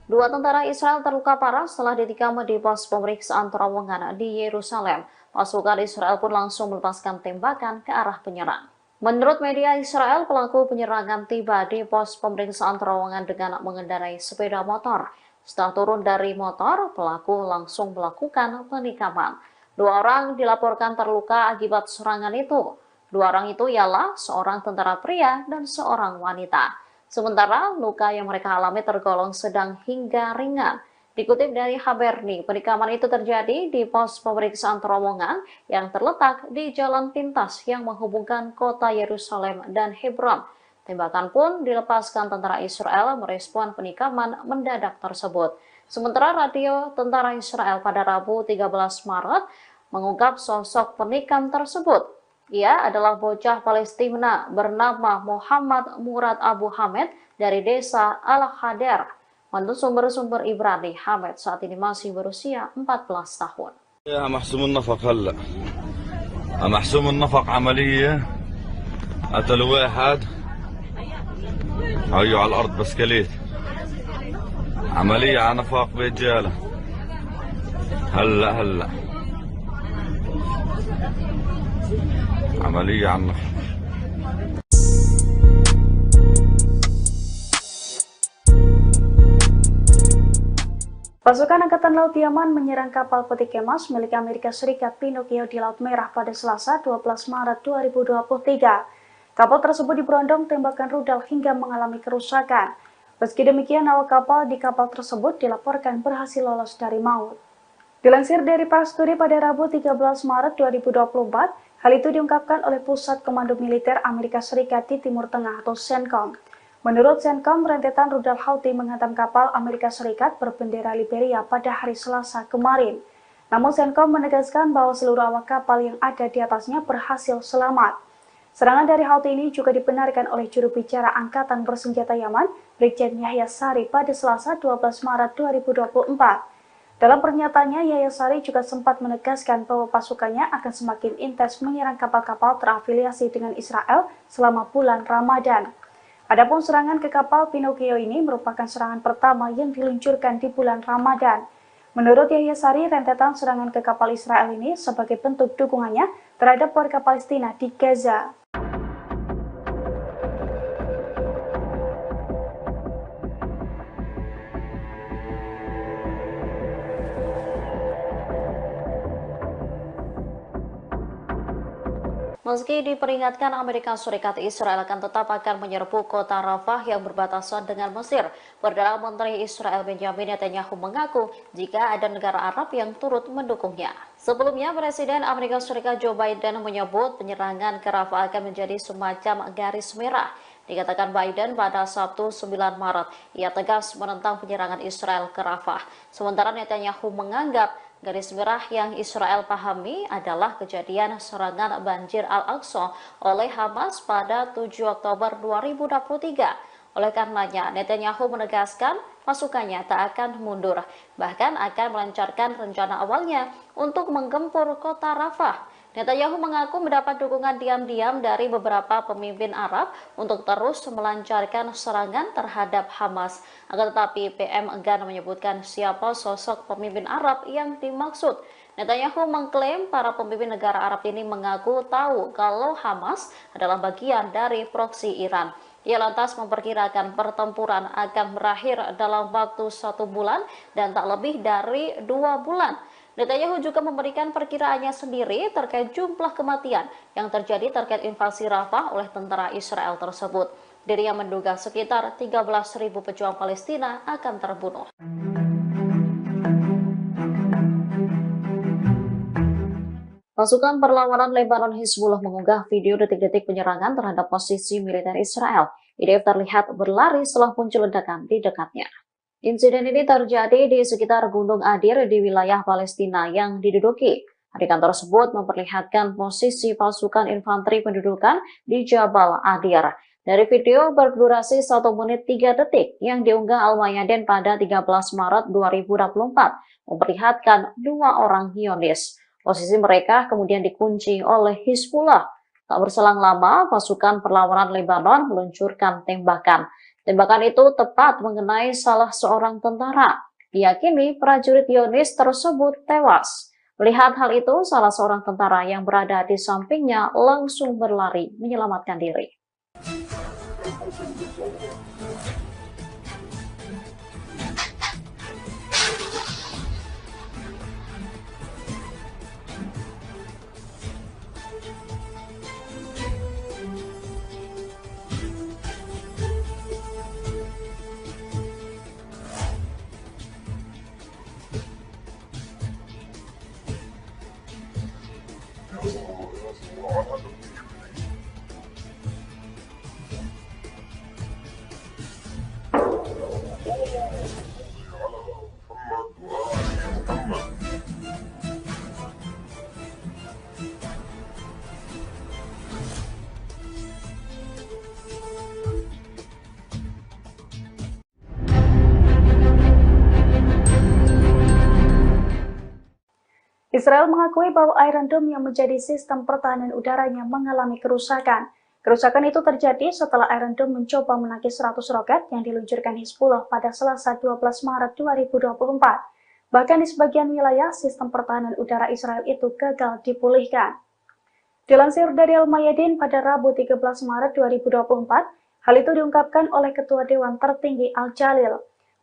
Dua tentara Israel terluka parah setelah ditikam di pos pemeriksaan terowongan di Yerusalem. Pasukan Israel pun langsung melepaskan tembakan ke arah penyerang. Menurut media Israel, pelaku penyerangan tiba di pos pemeriksaan terowongan dengan mengendarai sepeda motor. Setelah turun dari motor, pelaku langsung melakukan penikaman. Dua orang dilaporkan terluka akibat serangan itu. Dua orang itu ialah seorang tentara pria dan seorang wanita. Sementara luka yang mereka alami tergolong sedang hingga ringan. Dikutip dari Haberni, penikaman itu terjadi di pos pemeriksaan terowongan yang terletak di jalan pintas yang menghubungkan kota Yerusalem dan Hebron. Tembakan pun dilepaskan tentara Israel merespon penikaman mendadak tersebut. Sementara radio tentara Israel pada Rabu 13 Maret mengungkap sosok penikam tersebut. Ia adalah bocah Palestina bernama Muhammad Murad Abu Hamed dari desa Al-Hader. Menurut sumber-sumber Ibrani, Hamed saat ini masih berusia 14 tahun. يا محسوم النفق هلا محسوم النفق عملية قتل واحد هيو على الأرض بسكليت عملية على نفاق برجالة هلا عملية على النفاق. Pasukan Angkatan Laut Yaman menyerang kapal peti kemas milik Amerika Serikat Pinocchio di Laut Merah pada Selasa 12 Maret 2023. Kapal tersebut diberondong tembakan rudal hingga mengalami kerusakan. Meski demikian, awak kapal di kapal tersebut dilaporkan berhasil lolos dari maut. Dilansir dari Pars Today pada Rabu 13 Maret 2024, hal itu diungkapkan oleh Pusat Komando Militer Amerika Serikat di Timur Tengah atau CENTCOM. Menurut CENTCOM, rentetan rudal Houthi menghantam kapal Amerika Serikat berbendera Liberia pada hari Selasa kemarin. Namun CENTCOM menegaskan bahwa seluruh awak kapal yang ada di atasnya berhasil selamat. Serangan dari Houthi ini juga dibenarkan oleh juru bicara Angkatan Bersenjata Yaman, Brigjen Yahya Sari pada Selasa 12 Maret 2024. Dalam pernyataannya, Yahya Sari juga sempat menegaskan bahwa pasukannya akan semakin intens menyerang kapal-kapal terafiliasi dengan Israel selama bulan Ramadan. Adapun serangan ke kapal Pinocchio ini merupakan serangan pertama yang diluncurkan di bulan Ramadan. Menurut Yahya Sari, rentetan serangan ke kapal Israel ini sebagai bentuk dukungannya terhadap warga Palestina di Gaza. Meski diperingatkan Amerika Serikat, Israel akan menyerbu kota Rafah yang berbatasan dengan Mesir. Perdana Menteri Israel Benjamin Netanyahu mengaku jika ada negara Arab yang turut mendukungnya. Sebelumnya, Presiden Amerika Serikat Joe Biden menyebut penyerangan ke Rafah akan menjadi semacam garis merah. Dikatakan Biden pada Sabtu 9 Maret, ia tegas menentang penyerangan Israel ke Rafah. Sementara Netanyahu menganggap garis merah yang Israel pahami adalah kejadian serangan banjir Al-Aqsa oleh Hamas pada 7 Oktober 2023. Oleh karenanya, Netanyahu menegaskan pasukannya tak akan mundur, bahkan akan melancarkan rencana awalnya untuk menggempur kota Rafah. Netanyahu mengaku mendapat dukungan diam-diam dari beberapa pemimpin Arab untuk terus melancarkan serangan terhadap Hamas. Akan tetapi PM enggan menyebutkan siapa sosok pemimpin Arab yang dimaksud. Netanyahu mengklaim para pemimpin negara Arab ini mengaku tahu kalau Hamas adalah bagian dari proksi Iran. Ia lantas memperkirakan pertempuran akan berakhir dalam waktu 1 bulan dan tak lebih dari 2 bulan. Netanyahu juga memberikan perkiraannya sendiri terkait jumlah kematian yang terjadi terkait invasi Rafah oleh tentara Israel tersebut. Dirinya menduga sekitar 13.000 pejuang Palestina akan terbunuh. Pasukan perlawanan Lebanon Hizbullah mengunggah video detik-detik penyerangan terhadap posisi militer Israel. IDF terlihat berlari setelah muncul ledakan di dekatnya. Insiden ini terjadi di sekitar Gunung Adir di wilayah Palestina yang diduduki. Adegan tersebut memperlihatkan posisi pasukan infanteri pendudukan di Jabal Adir. Dari video berdurasi 1 menit 3 detik yang diunggah Al-Mayadin pada 13 Maret 2024, memperlihatkan 2 orang Zionis. Posisi mereka kemudian dikunci oleh Hizbullah. Tak berselang lama, pasukan perlawanan Lebanon meluncurkan tembakan. Tembakan itu tepat mengenai salah seorang tentara. Diyakini prajurit Zionis tersebut tewas. Melihat hal itu, salah seorang tentara yang berada di sampingnya langsung berlari menyelamatkan diri. Israel mengakui bahwa Iron Dome yang menjadi sistem pertahanan udaranya mengalami kerusakan. Kerusakan itu terjadi setelah Iron Dome mencoba menangkis 100 roket yang diluncurkan Hizbullah pada Selasa 12 Maret 2024. Bahkan di sebagian wilayah, sistem pertahanan udara Israel itu gagal dipulihkan. Dilansir dari Al-Mayadin pada Rabu 13 Maret 2024, hal itu diungkapkan oleh Ketua Dewan Tertinggi Al-Jalil.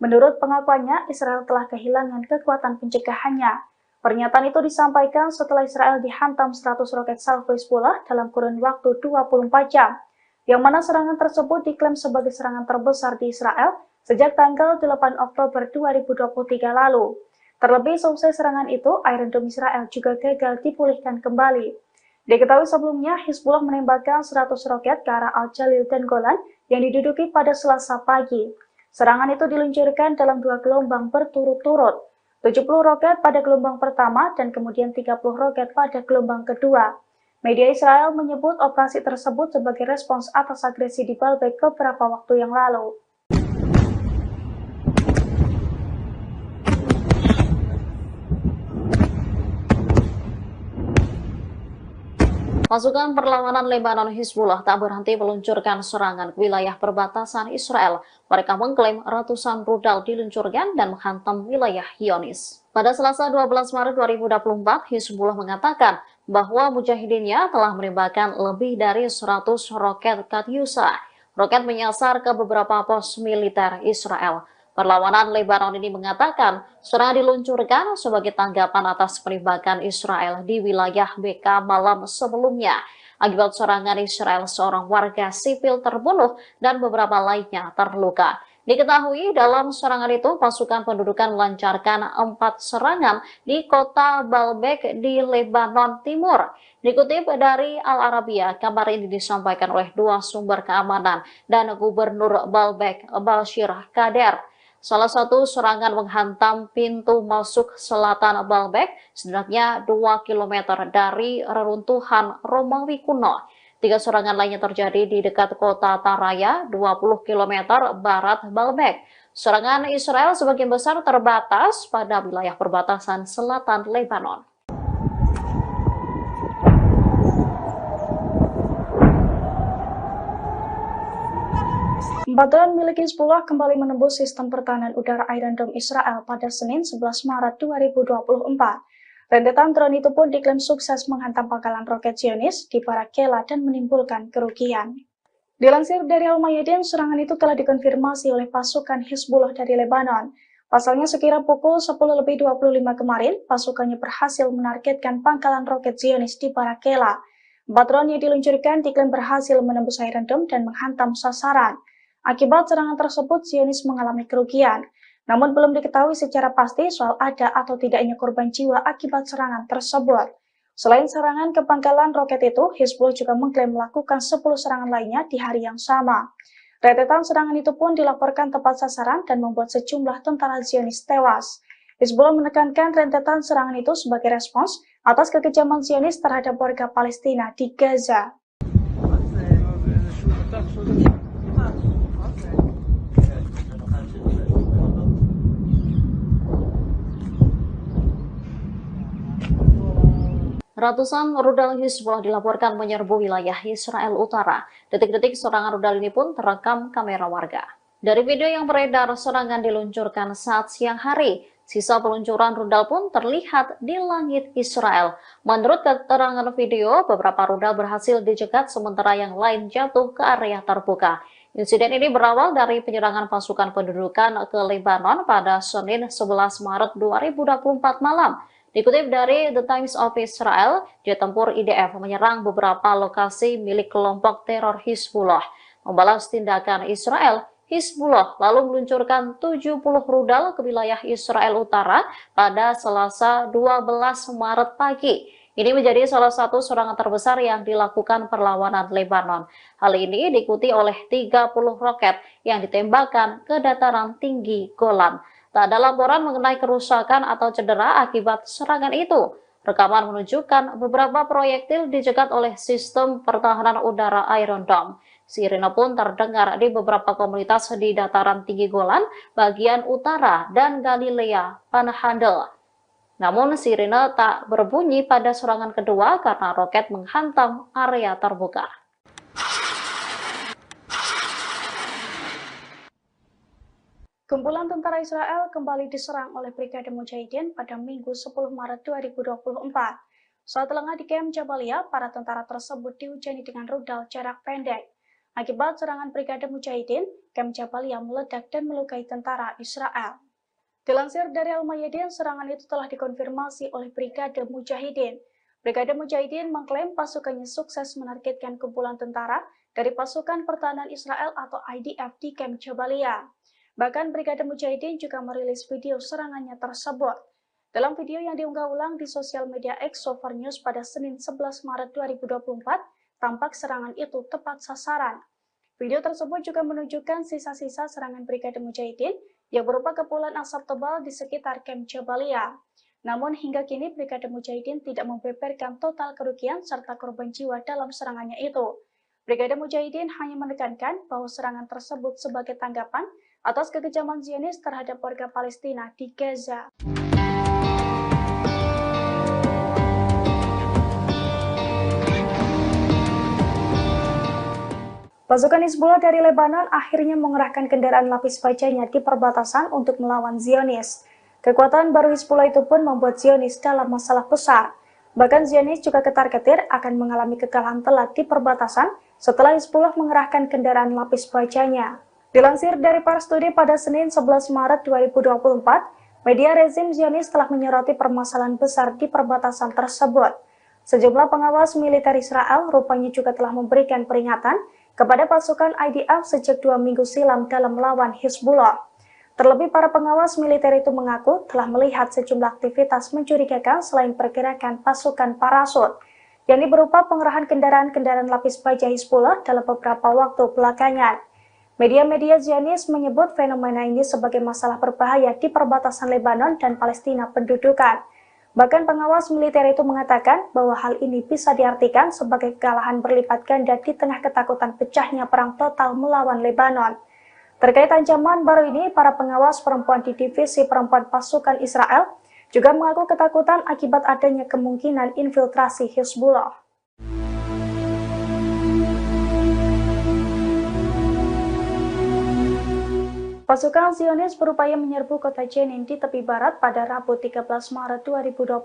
Menurut pengakuannya, Israel telah kehilangan kekuatan pencegahannya. Pernyataan itu disampaikan setelah Israel dihantam 100 roket salvo Hizbullah dalam kurun waktu 24 jam, yang mana serangan tersebut diklaim sebagai serangan terbesar di Israel sejak tanggal 8 Oktober 2023 lalu. Terlebih seusai serangan itu, Iron Dome Israel juga gagal dipulihkan kembali. Diketahui sebelumnya, Hizbullah menembakkan 100 roket ke arah Al-Jalil dan Golan yang diduduki pada Selasa pagi. Serangan itu diluncurkan dalam 2 gelombang berturut-turut, 70 roket pada gelombang pertama dan kemudian 30 roket pada gelombang kedua. Media Israel menyebut operasi tersebut sebagai respons atas agresi di Baalbek beberapa waktu yang lalu. Pasukan perlawanan Lebanon Hizbullah tak berhenti meluncurkan serangan ke wilayah perbatasan Israel. Mereka mengklaim ratusan rudal diluncurkan dan menghantam wilayah Zionis. Pada Selasa 12 Maret 2024, Hizbullah mengatakan bahwa mujahidinnya telah menembakkan lebih dari 100 roket Katyusha. Roket menyasar ke beberapa pos militer Israel. Perlawanan Lebanon ini mengatakan serangan diluncurkan sebagai tanggapan atas penembakan Israel di wilayah BK malam sebelumnya. Akibat serangan Israel, seorang warga sipil terbunuh dan beberapa lainnya terluka. Diketahui dalam serangan itu pasukan pendudukan melancarkan 4 serangan di kota Baalbek di Lebanon Timur. Dikutip dari Al Arabiya, kabar ini disampaikan oleh 2 sumber keamanan dan Gubernur Baalbek, Bashir Kader. Salah satu serangan menghantam pintu masuk selatan Baalbek, setidaknya 2 km dari reruntuhan Romawi kuno. 3 serangan lainnya terjadi di dekat kota Taraya, 20 km barat Baalbek. Serangan Israel sebagian besar terbatas pada wilayah perbatasan selatan Lebanon. Drone milik Hizbullah kembali menembus sistem pertahanan udara Iron Dome Israel pada Senin 11 Maret 2024. Rentetan drone itu pun diklaim sukses menghantam pangkalan roket Zionis di Barakela dan menimbulkan kerugian. Dilansir dari Al-Mayadin, serangan itu telah dikonfirmasi oleh pasukan Hizbullah dari Lebanon. Pasalnya sekira pukul 10.25 kemarin, pasukannya berhasil menargetkan pangkalan roket Zionis di Barakela. 4 drone yang diluncurkan diklaim berhasil menembus Iron Dome dan menghantam sasaran. Akibat serangan tersebut, Zionis mengalami kerugian. Namun belum diketahui secara pasti soal ada atau tidaknya korban jiwa akibat serangan tersebut. Selain serangan ke pangkalan roket itu, Hizbullah juga mengklaim melakukan 10 serangan lainnya di hari yang sama. Rentetan serangan itu pun dilaporkan tepat sasaran dan membuat sejumlah tentara Zionis tewas. Hizbullah menekankan rentetan serangan itu sebagai respons atas kekejaman Zionis terhadap warga Palestina di Gaza. Ratusan rudal Hizbullah dilaporkan menyerbu wilayah Israel Utara. Detik-detik serangan rudal ini pun terekam kamera warga. Dari video yang beredar, serangan diluncurkan saat siang hari. Sisa peluncuran rudal pun terlihat di langit Israel. Menurut keterangan video, beberapa rudal berhasil dicegat sementara yang lain jatuh ke area terbuka. Insiden ini berawal dari penyerangan pasukan pendudukan ke Lebanon pada Senin 11 Maret 2024 malam. Dikutip dari The Times of Israel, jet tempur IDF menyerang beberapa lokasi milik kelompok teror Hizbullah. Membalas tindakan Israel, Hizbullah lalu meluncurkan 70 rudal ke wilayah Israel Utara pada Selasa 12 Maret pagi. Ini menjadi salah satu serangan terbesar yang dilakukan perlawanan Lebanon. Hal ini diikuti oleh 30 roket yang ditembakkan ke dataran tinggi Golan. Tak ada laporan mengenai kerusakan atau cedera akibat serangan itu. Rekaman menunjukkan beberapa proyektil dicegat oleh sistem pertahanan udara Iron Dome. Sirene pun terdengar di beberapa komunitas di dataran tinggi Golan, bagian utara, dan Galilea Panhandle. Namun sirene tak berbunyi pada serangan kedua karena roket menghantam area terbuka. Kumpulan tentara Israel kembali diserang oleh Brigade Mujahidin pada Minggu 10 Maret 2024. Saat lengah di Kem Jabalia, para tentara tersebut dihujani dengan rudal jarak pendek. Akibat serangan Brigade Mujahidin, Camp Jabalia meledak dan melukai tentara Israel. Dilansir dari Al-Mayadin, serangan itu telah dikonfirmasi oleh Brigade Mujahidin. Brigade Mujahidin mengklaim pasukannya sukses menargetkan kumpulan tentara dari pasukan pertahanan Israel atau IDF di Camp Jabalia. Bahkan Brigade Mujahidin juga merilis video serangannya tersebut. Dalam video yang diunggah ulang di sosial media X Sofar News pada Senin 11 Maret 2024, tampak serangan itu tepat sasaran. Video tersebut juga menunjukkan sisa-sisa serangan Brigade Mujahidin yang berupa kepulan asap tebal di sekitar Camp Jabalia. Namun hingga kini Brigade Mujahidin tidak membeberkan total kerugian serta korban jiwa dalam serangannya itu. Brigade Mujahidin hanya menekankan bahwa serangan tersebut sebagai tanggapan atas kekejaman Zionis terhadap warga Palestina di Gaza. Pasukan Hizbullah dari Lebanon akhirnya mengerahkan kendaraan lapis bajanya di perbatasan untuk melawan Zionis. Kekuatan baru Hizbullah itu pun membuat Zionis dalam masalah besar. Bahkan Zionis juga ketar-ketir akan mengalami kekalahan telak di perbatasan setelah Hizbullah mengerahkan kendaraan lapis bajanya. Dilansir dari Pars Today pada Senin 11 Maret 2024, media rezim Zionis telah menyoroti permasalahan besar di perbatasan tersebut. Sejumlah pengawas militer Israel rupanya juga telah memberikan peringatan kepada pasukan IDF sejak 2 minggu silam dalam melawan Hizbullah. Terlebih para pengawas militer itu mengaku telah melihat sejumlah aktivitas mencurigakan selain pergerakan pasukan parasut, yakni berupa pengerahan kendaraan-kendaraan lapis baja Hizbullah dalam beberapa waktu belakangan. Media-media Zionis menyebut fenomena ini sebagai masalah berbahaya di perbatasan Lebanon dan Palestina pendudukan. Bahkan pengawas militer itu mengatakan bahwa hal ini bisa diartikan sebagai kekalahan berlipat ganda di tengah ketakutan pecahnya perang total melawan Lebanon. Terkait ancaman baru ini, para pengawas perempuan di divisi perempuan pasukan Israel juga mengaku ketakutan akibat adanya kemungkinan infiltrasi Hizbullah. Pasukan Zionis berupaya menyerbu kota Jenin di tepi barat pada Rabu 13 Maret 2024.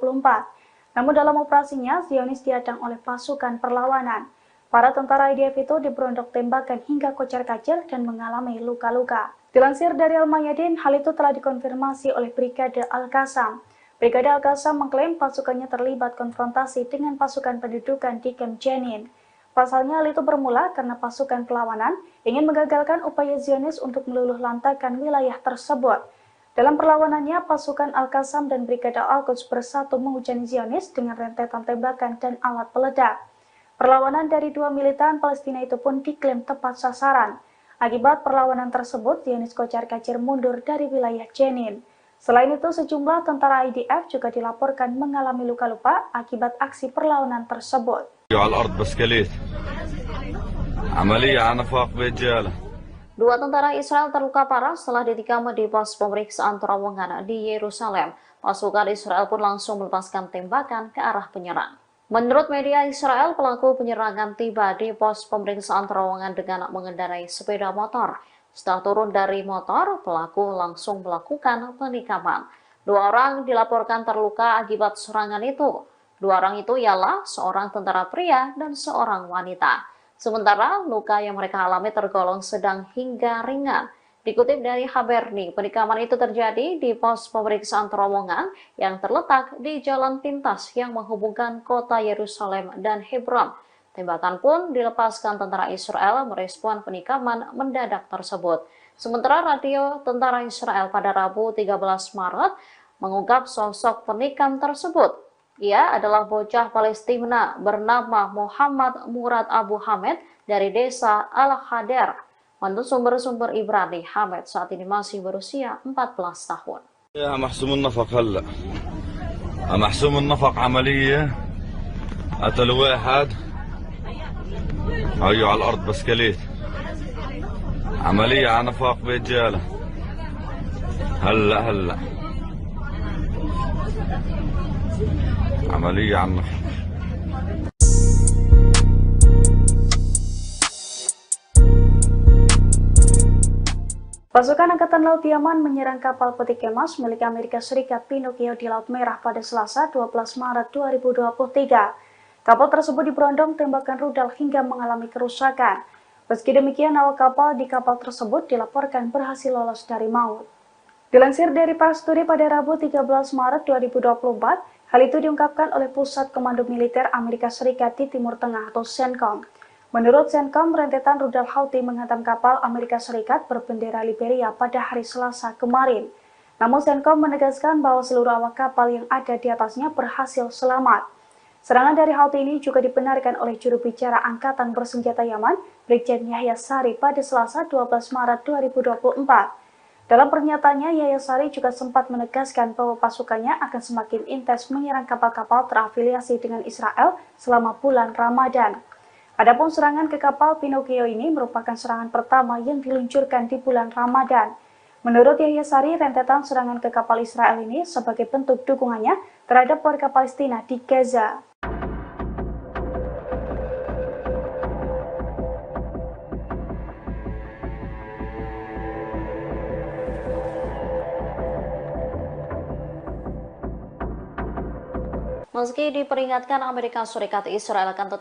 Namun dalam operasinya, Zionis dihadang oleh pasukan perlawanan. Para tentara IDF itu diberondok tembakan hingga kocar-kacir dan mengalami luka-luka. Dilansir dari Al-Mayadin, hal itu telah dikonfirmasi oleh Brigade Al-Qassam. Brigade Al-Qassam mengklaim pasukannya terlibat konfrontasi dengan pasukan pendudukan di Camp Jenin. Pasalnya hal itu bermula karena pasukan perlawanan ingin menggagalkan upaya Zionis untuk meluluh lantakan wilayah tersebut. Dalam perlawanannya, pasukan Al-Qassam dan Brigade Al-Quds bersatu menghujani Zionis dengan rentetan tembakan dan alat peledak. Perlawanan dari dua militan Palestina itu pun diklaim tepat sasaran. Akibat perlawanan tersebut, Zionis kocar-kacir mundur dari wilayah Jenin. Selain itu, sejumlah tentara IDF juga dilaporkan mengalami luka-luka akibat aksi perlawanan tersebut. Dua tentara Israel terluka parah setelah ditikam di pos pemeriksaan terowongan di Yerusalem. Pasukan Israel pun langsung melepaskan tembakan ke arah penyerang. Menurut media Israel, pelaku penyerangan tiba di pos pemeriksaan terowongan dengan mengendarai sepeda motor. Setelah turun dari motor, pelaku langsung melakukan penikaman. Dua orang dilaporkan terluka akibat serangan itu. Dua orang itu ialah seorang tentara pria dan seorang wanita. Sementara luka yang mereka alami tergolong sedang hingga ringan. Dikutip dari Haberni, penikaman itu terjadi di pos pemeriksaan terowongan yang terletak di jalan pintas yang menghubungkan kota Yerusalem dan Hebron. Tembakan pun dilepaskan tentara Israel merespon penikaman mendadak tersebut. Sementara radio tentara Israel pada Rabu 13 Maret mengungkap sosok penikam tersebut. Ia adalah bocah Palestina bernama Muhammad Murad Abu Hamed dari desa Al-Hadar. Menurut sumber-sumber Ibrani, Hamed saat ini masih berusia 14 tahun. محسوم النفق هلا محسوم النفق عملية قتل واحد هيو على الأرض بسكليت عملية على نفاق برجالة هلا عملية على النفاق. Pasukan Angkatan Laut Yaman menyerang kapal peti kemas milik Amerika Serikat Pinocchio di Laut Merah pada Selasa 12 Maret 2023. Kapal tersebut diberondong tembakan rudal hingga mengalami kerusakan. Meski demikian, awak kapal di kapal tersebut dilaporkan berhasil lolos dari maut. Dilansir dari Pars Today pada Rabu 13 Maret 2024, hal itu diungkapkan oleh Pusat Komando Militer Amerika Serikat di Timur Tengah atau CENTCOM. Menurut CENTCOM, rentetan rudal Houthi menghantam kapal Amerika Serikat berbendera Liberia pada hari Selasa kemarin. Namun CENTCOM menegaskan bahwa seluruh awak kapal yang ada di atasnya berhasil selamat. Serangan dari Houthi ini juga dibenarkan oleh juru bicara Angkatan Bersenjata Yaman, Brigjen Yahya Sari pada Selasa 12 Maret 2024. Dalam pernyataannya, Yahya Sari juga sempat menegaskan bahwa pasukannya akan semakin intens menyerang kapal-kapal terafiliasi dengan Israel selama bulan Ramadan. Adapun serangan ke kapal Pinocchio ini merupakan serangan pertama yang diluncurkan di bulan Ramadan. Menurut Yahya Sari, rentetan serangan ke kapal Israel ini sebagai bentuk dukungannya terhadap warga Palestina di Gaza. Meski diperingatkan Amerika Serikat, Israel akan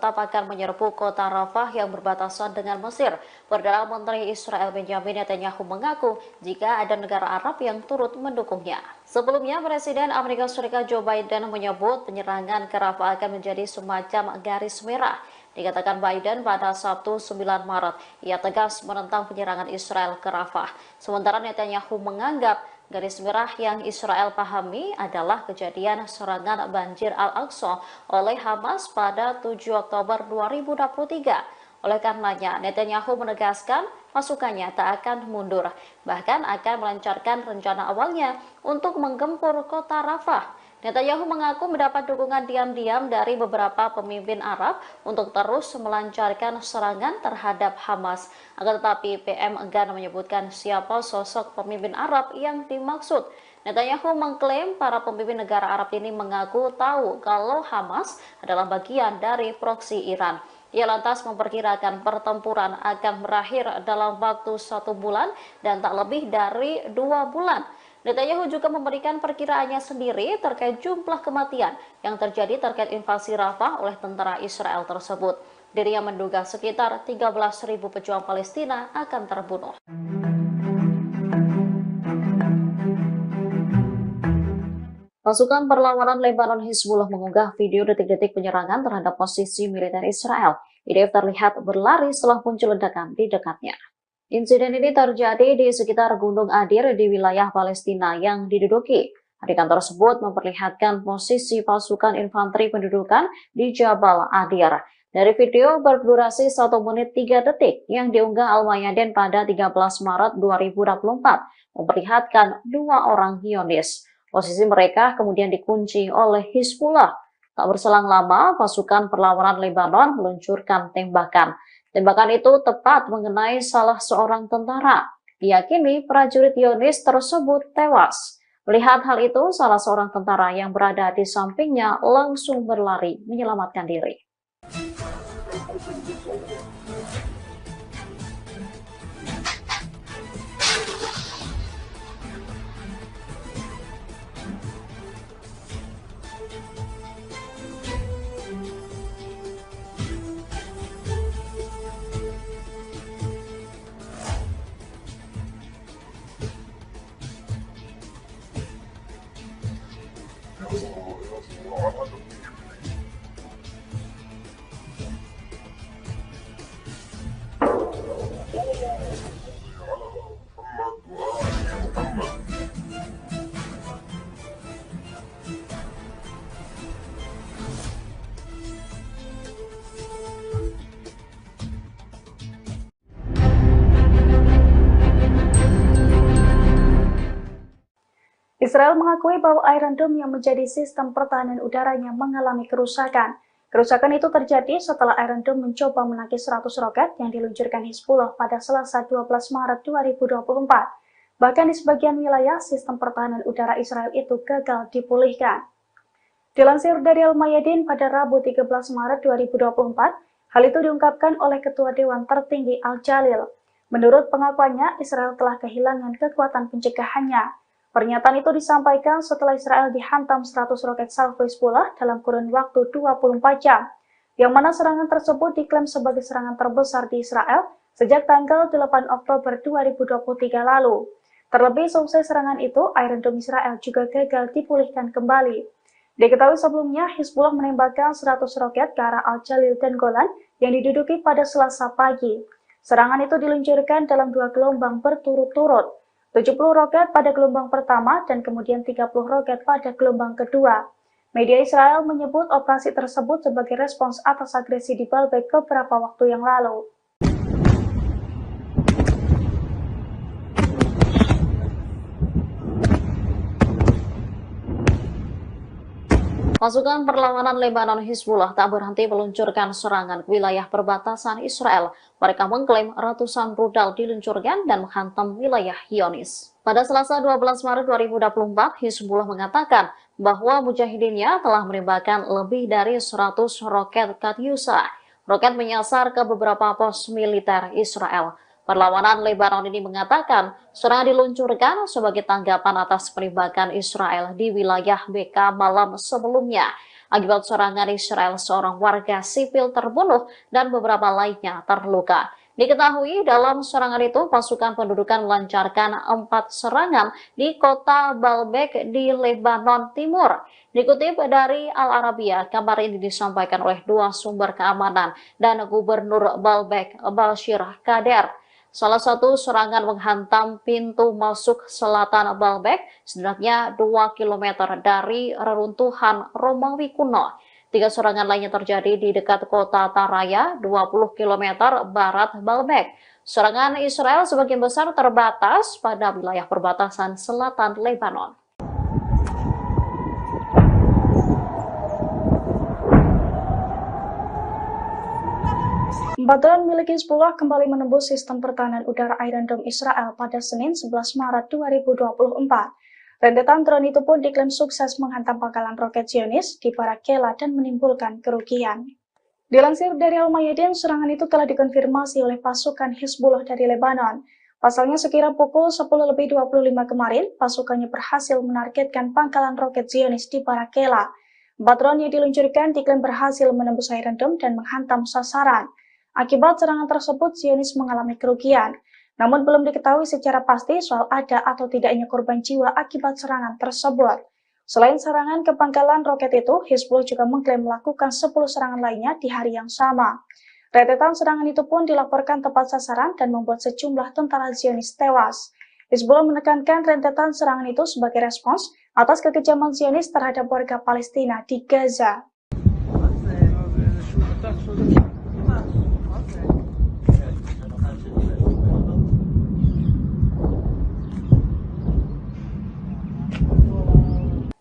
menyerbu kota Rafah yang berbatasan dengan Mesir. Perdana Menteri Israel Benjamin Netanyahu mengaku jika ada negara Arab yang turut mendukungnya. Sebelumnya, Presiden Amerika Serikat Joe Biden menyebut penyerangan ke Rafah akan menjadi semacam garis merah. Dikatakan Biden pada Sabtu 9 Maret, ia tegas menentang penyerangan Israel ke Rafah. Sementara Netanyahu menganggap garis merah yang Israel pahami adalah kejadian serangan banjir Al-Aqsa oleh Hamas pada 7 Oktober 2023. Oleh karenanya, Netanyahu menegaskan pasukannya tak akan mundur, bahkan akan melancarkan rencana awalnya untuk menggempur kota Rafah. Netanyahu mengaku mendapat dukungan diam-diam dari beberapa pemimpin Arab untuk terus melancarkan serangan terhadap Hamas. Akan tetapi PM enggan menyebutkan siapa sosok pemimpin Arab yang dimaksud. Netanyahu mengklaim para pemimpin negara Arab ini mengaku tahu kalau Hamas adalah bagian dari proksi Iran. Ia lantas memperkirakan pertempuran akan berakhir dalam waktu 1 bulan dan tak lebih dari 2 bulan. Netanyahu juga memberikan perkiraannya sendiri terkait jumlah kematian yang terjadi terkait invasi Rafah oleh tentara Israel tersebut. Dirinya menduga sekitar 13.000 pejuang Palestina akan terbunuh. Pasukan perlawanan Lebanon Hizbullah mengunggah video detik-detik penyerangan terhadap posisi militer Israel. IDF terlihat berlari setelah muncul ledakan di dekatnya. Insiden ini terjadi di sekitar Gunung Adir di wilayah Palestina yang diduduki. Adegan tersebut memperlihatkan posisi pasukan infanteri pendudukan di Jabal Adir. Dari video berdurasi 1 menit 3 detik yang diunggah Al-Mayadin pada 13 Maret 2024, memperlihatkan 2 orang Zionis. Posisi mereka kemudian dikunci oleh Hizbullah. Tak berselang lama, pasukan perlawanan Lebanon meluncurkan tembakan. Tembakan itu tepat mengenai salah seorang tentara. Diyakini prajurit Zionis tersebut tewas. Melihat hal itu, salah seorang tentara yang berada di sampingnya langsung berlari menyelamatkan diri. Israel mengakui bahwa Iron Dome yang menjadi sistem pertahanan udaranya mengalami kerusakan. Kerusakan itu terjadi setelah Iron Dome mencoba menangkis 100 roket yang diluncurkan Hizbullah pada Selasa 12 Maret 2024. Bahkan di sebagian wilayah, sistem pertahanan udara Israel itu gagal dipulihkan. Dilansir dari Al-Mayadin pada Rabu 13 Maret 2024, hal itu diungkapkan oleh Ketua Dewan Tertinggi Al-Jalil. Menurut pengakuannya, Israel telah kehilangan kekuatan pencegahannya. Pernyataan itu disampaikan setelah Israel dihantam 100 roket salvo Hizbullah dalam kurun waktu 24 jam, yang mana serangan tersebut diklaim sebagai serangan terbesar di Israel sejak tanggal 8 Oktober 2023 lalu. Terlebih selesai serangan itu, Iron Dome Israel juga gagal dipulihkan kembali. Diketahui sebelumnya, Hizbullah menembakkan 100 roket ke arah Al-Jalil dan Golan yang diduduki pada Selasa pagi. Serangan itu diluncurkan dalam 2 gelombang berturut-turut, 70 roket pada gelombang pertama dan kemudian 30 roket pada gelombang kedua. Media Israel menyebut operasi tersebut sebagai respons atas agresi di Baalbek beberapa waktu yang lalu. Pasukan perlawanan Lebanon Hizbullah tak berhenti meluncurkan serangan ke wilayah perbatasan Israel. Mereka mengklaim ratusan rudal diluncurkan dan menghantam wilayah Zionis. Pada Selasa 12 Maret 2024, Hizbullah mengatakan bahwa mujahidinnya telah menembakkan lebih dari 100 roket Katyusha. Roket menyasar ke beberapa pos militer Israel. Perlawanan Lebanon ini mengatakan serangan diluncurkan sebagai tanggapan atas penembakan Israel di wilayah BK malam sebelumnya. Akibat serangan Israel, seorang warga sipil terbunuh dan beberapa lainnya terluka. Diketahui dalam serangan itu pasukan pendudukan melancarkan 4 serangan di kota Baalbek di Lebanon Timur. Dikutip dari Al Arabiya, kabar ini disampaikan oleh 2 sumber keamanan dan Gubernur Baalbek, Bashir Kader. Salah satu serangan menghantam pintu masuk selatan Baalbek, setidaknya 2 km dari reruntuhan Romawi kuno. 3 serangan lainnya terjadi di dekat kota Taraya, 20 km barat Baalbek. Serangan Israel sebagian besar terbatas pada wilayah perbatasan selatan Lebanon. Drone milik Hizbullah kembali menembus sistem pertahanan udara Iron Dome Israel pada Senin 11 Maret 2024. Rentetan drone itu pun diklaim sukses menghantam pangkalan roket Zionis di Barak Kela dan menimbulkan kerugian. Dilansir dari Al-Mayadin, serangan itu telah dikonfirmasi oleh pasukan Hizbullah dari Lebanon. Pasalnya sekira pukul 10.25 kemarin, pasukannya berhasil menargetkan pangkalan roket Zionis di Barak Kela. 4 drone yang diluncurkan diklaim berhasil menembus Iron Dome dan menghantam sasaran. Akibat serangan tersebut, Zionis mengalami kerugian. Namun belum diketahui secara pasti soal ada atau tidaknya korban jiwa akibat serangan tersebut. Selain serangan ke pangkalan roket itu, Hizbullah juga mengklaim melakukan 10 serangan lainnya di hari yang sama. Rentetan serangan itu pun dilaporkan tepat sasaran dan membuat sejumlah tentara Zionis tewas. Hizbullah menekankan rentetan serangan itu sebagai respons atas kekejaman Zionis terhadap warga Palestina di Gaza.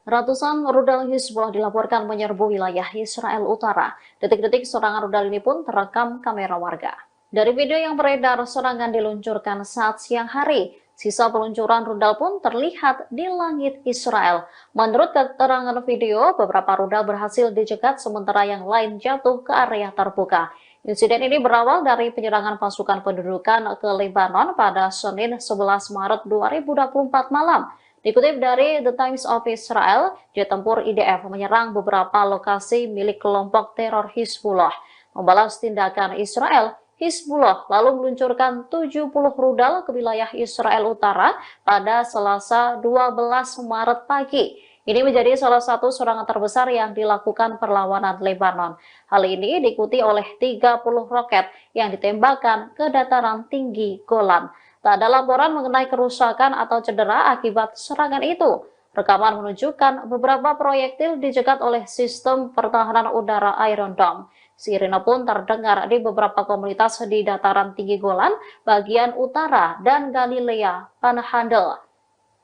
Ratusan rudal Hizbullah dilaporkan menyerbu wilayah Israel Utara. Detik-detik serangan rudal ini pun terekam kamera warga. Dari video yang beredar, serangan diluncurkan saat siang hari. Sisa peluncuran rudal pun terlihat di langit Israel. Menurut keterangan video, beberapa rudal berhasil dicegat sementara yang lain jatuh ke area terbuka. Insiden ini berawal dari penyerangan pasukan pendudukan ke Lebanon pada Senin 11 Maret 2024 malam. Dikutip dari The Times of Israel, jet tempur IDF menyerang beberapa lokasi milik kelompok teror Hizbullah. Membalas tindakan Israel, Hizbullah lalu meluncurkan 70 rudal ke wilayah Israel Utara pada Selasa 12 Maret pagi. Ini menjadi salah satu serangan terbesar yang dilakukan perlawanan Lebanon. Hal ini diikuti oleh 30 roket yang ditembakkan ke dataran tinggi Golan. Tak ada laporan mengenai kerusakan atau cedera akibat serangan itu. Rekaman menunjukkan beberapa proyektil dicegat oleh sistem pertahanan udara Iron Dome. Sirine pun terdengar di beberapa komunitas di dataran tinggi Golan, bagian utara, dan Galilea Panhandle.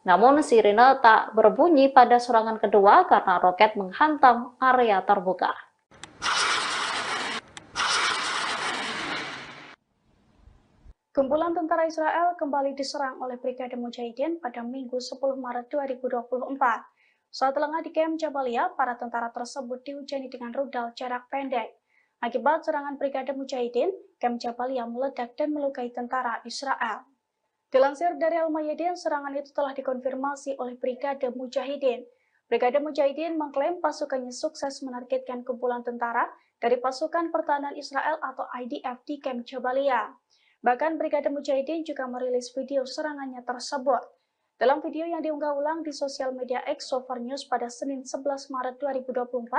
Namun sirine tak berbunyi pada serangan kedua karena roket menghantam area terbuka. Kumpulan tentara Israel kembali diserang oleh Brigade Mujahidin pada Minggu 10 Maret 2024. Saat lengah di Kem Jabalia, para tentara tersebut dihujani dengan rudal jarak pendek. Akibat serangan Brigade Mujahidin, Kem Jabalia meledak dan melukai tentara Israel. Dilansir dari Al-Mayadin, serangan itu telah dikonfirmasi oleh Brigade Mujahidin. Brigade Mujahidin mengklaim pasukannya sukses menargetkan kumpulan tentara dari pasukan pertahanan Israel atau IDF di Kem Jabalia. Bahkan Brigade Mujahidin juga merilis video serangannya tersebut. Dalam video yang diunggah ulang di sosial media X Sover News pada Senin 11 Maret 2024,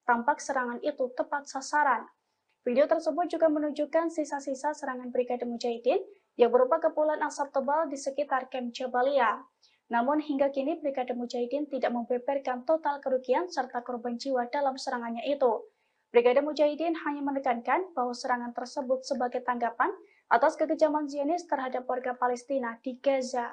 tampak serangan itu tepat sasaran. Video tersebut juga menunjukkan sisa-sisa serangan Brigade Mujahidin yang berupa kepulan asap tebal di sekitar Camp Jabalia. Namun hingga kini Brigade Mujahidin tidak membeberkan total kerugian serta korban jiwa dalam serangannya itu. Brigade Mujahidin hanya menekankan bahwa serangan tersebut sebagai tanggapan atas kekejaman Zionis terhadap warga Palestina di Gaza.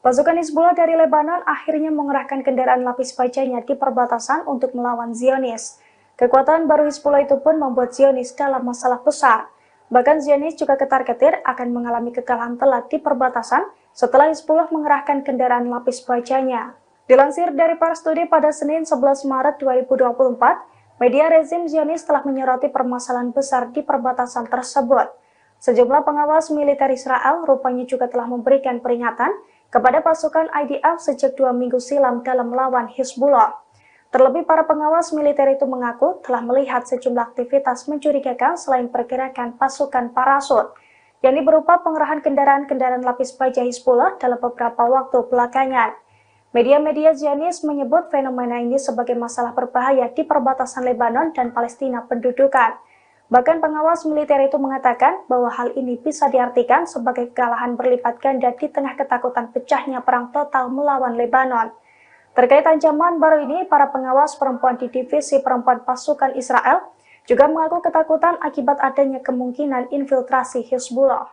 Pasukan Hizbullah dari Lebanon akhirnya mengerahkan kendaraan lapis bajanya di perbatasan untuk melawan Zionis. Kekuatan baru Hizbullah itu pun membuat Zionis dalam masalah besar. Bahkan Zionis juga ketar-ketir akan mengalami kekalahan telak di perbatasan setelah Hizbullah mengerahkan kendaraan lapis bajanya. Dilansir dari Pars Today pada Senin 11 Maret 2024, media rezim Zionis telah menyoroti permasalahan besar di perbatasan tersebut. Sejumlah pengawas militer Israel rupanya juga telah memberikan peringatan kepada pasukan IDF sejak 2 minggu silam dalam melawan Hizbullah. Terlebih para pengawas militer itu mengaku telah melihat sejumlah aktivitas mencurigakan selain pergerakan pasukan parasut, yakni berupa pengerahan kendaraan-kendaraan lapis baja Hizbullah dalam beberapa waktu belakangan. Media-media Zionis menyebut fenomena ini sebagai masalah berbahaya di perbatasan Lebanon dan Palestina pendudukan. Bahkan pengawas militer itu mengatakan bahwa hal ini bisa diartikan sebagai kekalahan berlipat ganda di tengah ketakutan pecahnya perang total melawan Lebanon. Terkait ancaman baru ini, para pengawas perempuan di divisi perempuan pasukan Israel juga mengaku ketakutan akibat adanya kemungkinan infiltrasi Hizbullah.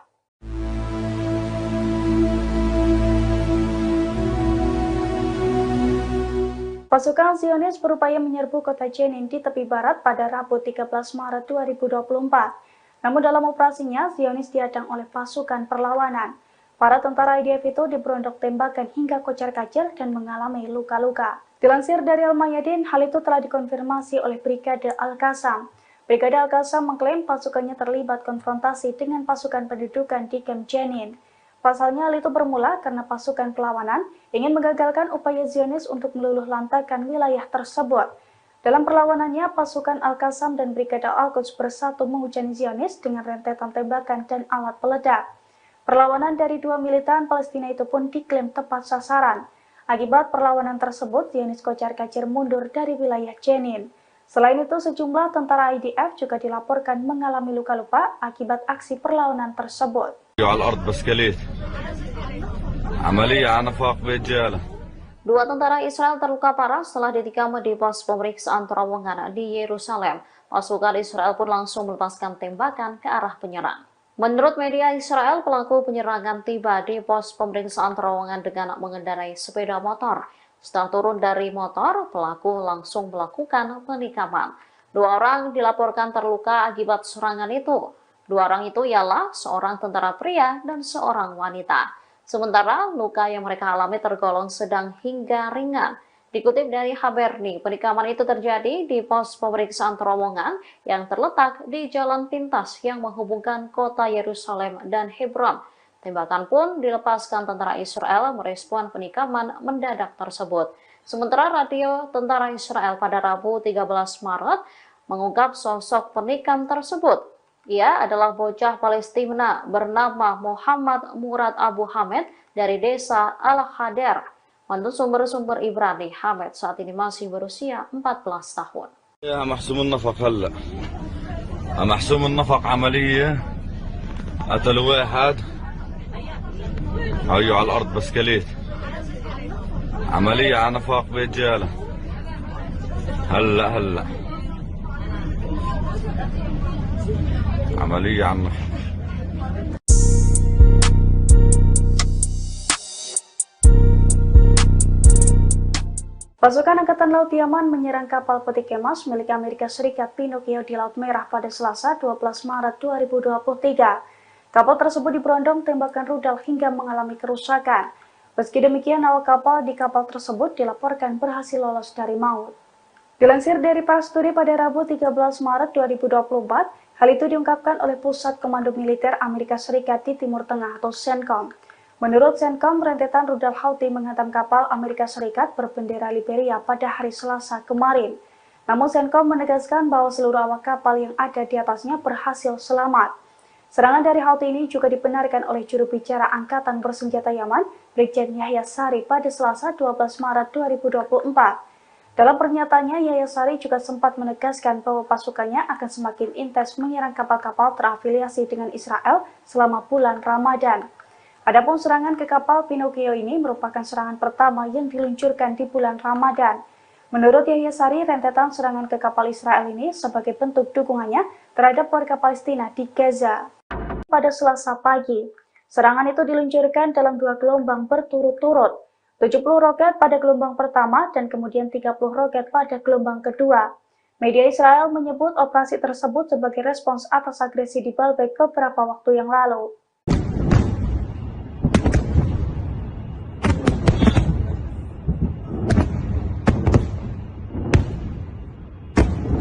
Pasukan Zionis berupaya menyerbu kota Jenin di tepi barat pada Rabu 13 Maret 2024. Namun dalam operasinya, Zionis dihadang oleh pasukan perlawanan. Para tentara IDF itu diberondok tembakan hingga kocar-kacir dan mengalami luka-luka. Dilansir dari Al-Mayadin, hal itu telah dikonfirmasi oleh Brigade Al-Qassam. Brigade Al-Qassam mengklaim pasukannya terlibat konfrontasi dengan pasukan pendudukan di Camp Jenin. Pasalnya hal itu bermula karena pasukan perlawanan ingin menggagalkan upaya Zionis untuk meluluh lantakan wilayah tersebut. Dalam perlawanannya, pasukan Al-Qassam dan Brigade Al-Quds bersatu menghujani Zionis dengan rentetan tembakan dan alat peledak. Perlawanan dari dua militan Palestina itu pun diklaim tepat sasaran. Akibat perlawanan tersebut, Zionis kocar-kacir mundur dari wilayah Jenin. Selain itu, sejumlah tentara IDF juga dilaporkan mengalami luka-luka akibat aksi perlawanan tersebut. Dua tentara Israel terluka parah setelah ditikam di pos pemeriksaan terowongan di Yerusalem. Pasukan Israel pun langsung melepaskan tembakan ke arah penyerang. Menurut media Israel, pelaku penyerangan tiba di pos pemeriksaan terowongan dengan mengendarai sepeda motor. Setelah turun dari motor, pelaku langsung melakukan penikaman. Dua orang dilaporkan terluka akibat serangan itu. Dua orang itu ialah seorang tentara pria dan seorang wanita. Sementara luka yang mereka alami tergolong sedang hingga ringan. Dikutip dari Haberni, penikaman itu terjadi di pos pemeriksaan terowongan yang terletak di jalan pintas yang menghubungkan kota Yerusalem dan Hebron. Tembakan pun dilepaskan tentara Israel merespon penikaman mendadak tersebut. Sementara radio tentara Israel pada Rabu 13 Maret mengungkap sosok penikam tersebut. Ia adalah bocah Palestina bernama Muhammad Murad Abu Hamed dari desa Al-Hader. Menurut sumber-sumber Ibrani, Hamed saat ini masih berusia 14 tahun. يا محسوم النفق هلا محسوم النفق عملية قتلوا واحد هيو على الأرض بسكليت عملية على نفاق برجالة هلا عملية على النفاق. Pasukan Angkatan Laut Yaman menyerang kapal peti kemas milik Amerika Serikat Pinocchio di Laut Merah pada Selasa 12 Maret 2023. Kapal tersebut diberondong tembakan rudal hingga mengalami kerusakan. Meski demikian, awak kapal di kapal tersebut dilaporkan berhasil lolos dari maut. Dilansir dari Pars Today pada Rabu 13 Maret 2024, hal itu diungkapkan oleh Pusat Komando Militer Amerika Serikat di Timur Tengah atau CENTCOM. Menurut CENTCOM, rentetan rudal Houthi menghantam kapal Amerika Serikat berbendera Liberia pada hari Selasa kemarin. Namun CENTCOM menegaskan bahwa seluruh awak kapal yang ada di atasnya berhasil selamat. Serangan dari Houthi ini juga dibenarkan oleh juru bicara Angkatan Bersenjata Yaman, Brigjen Yahya Sari pada Selasa 12 Maret 2024. Dalam pernyataannya, Yahya Sari juga sempat menegaskan bahwa pasukannya akan semakin intens menyerang kapal-kapal terafiliasi dengan Israel selama bulan Ramadan. Adapun serangan ke kapal Pinocchio ini merupakan serangan pertama yang diluncurkan di bulan Ramadan. Menurut Yahya Sari, rentetan serangan ke kapal Israel ini sebagai bentuk dukungannya terhadap warga Palestina di Gaza. Pada Selasa pagi, serangan itu diluncurkan dalam 2 gelombang berturut-turut, 70 roket pada gelombang pertama dan kemudian 30 roket pada gelombang kedua. Media Israel menyebut operasi tersebut sebagai respons atas agresi di Baalbek beberapa waktu yang lalu.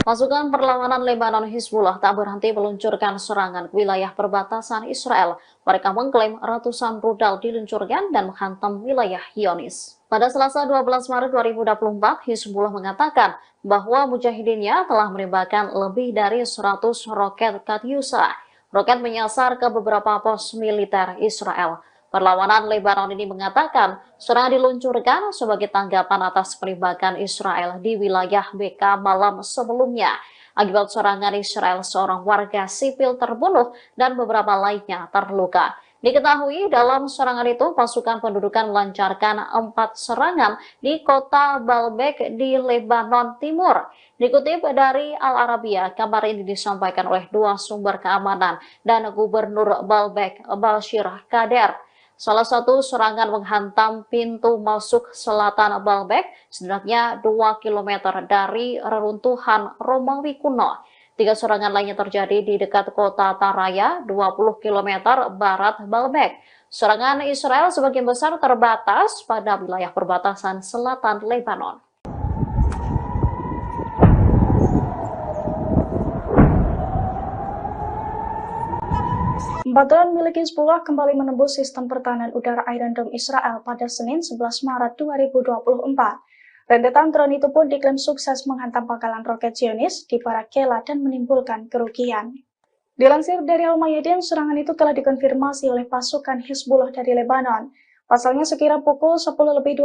Pasukan perlawanan Lebanon Hizbullah tak berhenti meluncurkan serangan ke wilayah perbatasan Israel. Mereka mengklaim ratusan rudal diluncurkan dan menghantam wilayah Zionis. Pada Selasa 12 Maret 2024, Hizbullah mengatakan bahwa mujahidinnya telah menembakkan lebih dari 100 roket Katyusha. Roket menyasar ke beberapa pos militer Israel. Perlawanan Lebanon ini mengatakan serangan diluncurkan sebagai tanggapan atas penembakan Israel di wilayah BK malam sebelumnya. Akibat serangan Israel, seorang warga sipil terbunuh dan beberapa lainnya terluka. Diketahui dalam serangan itu pasukan pendudukan melancarkan 4 serangan di kota Baalbek di Lebanon Timur. Dikutip dari Al Arabiya, kabar ini disampaikan oleh 2 sumber keamanan dan Gubernur Baalbek, Bashir Kader. Salah satu serangan menghantam pintu masuk selatan Baalbek, setidaknya 2 km dari reruntuhan Romawi kuno. 3 serangan lainnya terjadi di dekat kota Taraya, 20 km barat Baalbek. Serangan Israel sebagian besar terbatas pada wilayah perbatasan selatan Lebanon. Drone milik Hizbullah kembali menembus sistem pertahanan udara Iron Dome Israel pada Senin 11 Maret 2024. Rentetan drone itu pun diklaim sukses menghantam pangkalan roket Zionis di Barakela dan menimbulkan kerugian. Dilansir dari Al-Mayadin, serangan itu telah dikonfirmasi oleh pasukan Hizbullah dari Lebanon. Pasalnya sekira pukul 10.25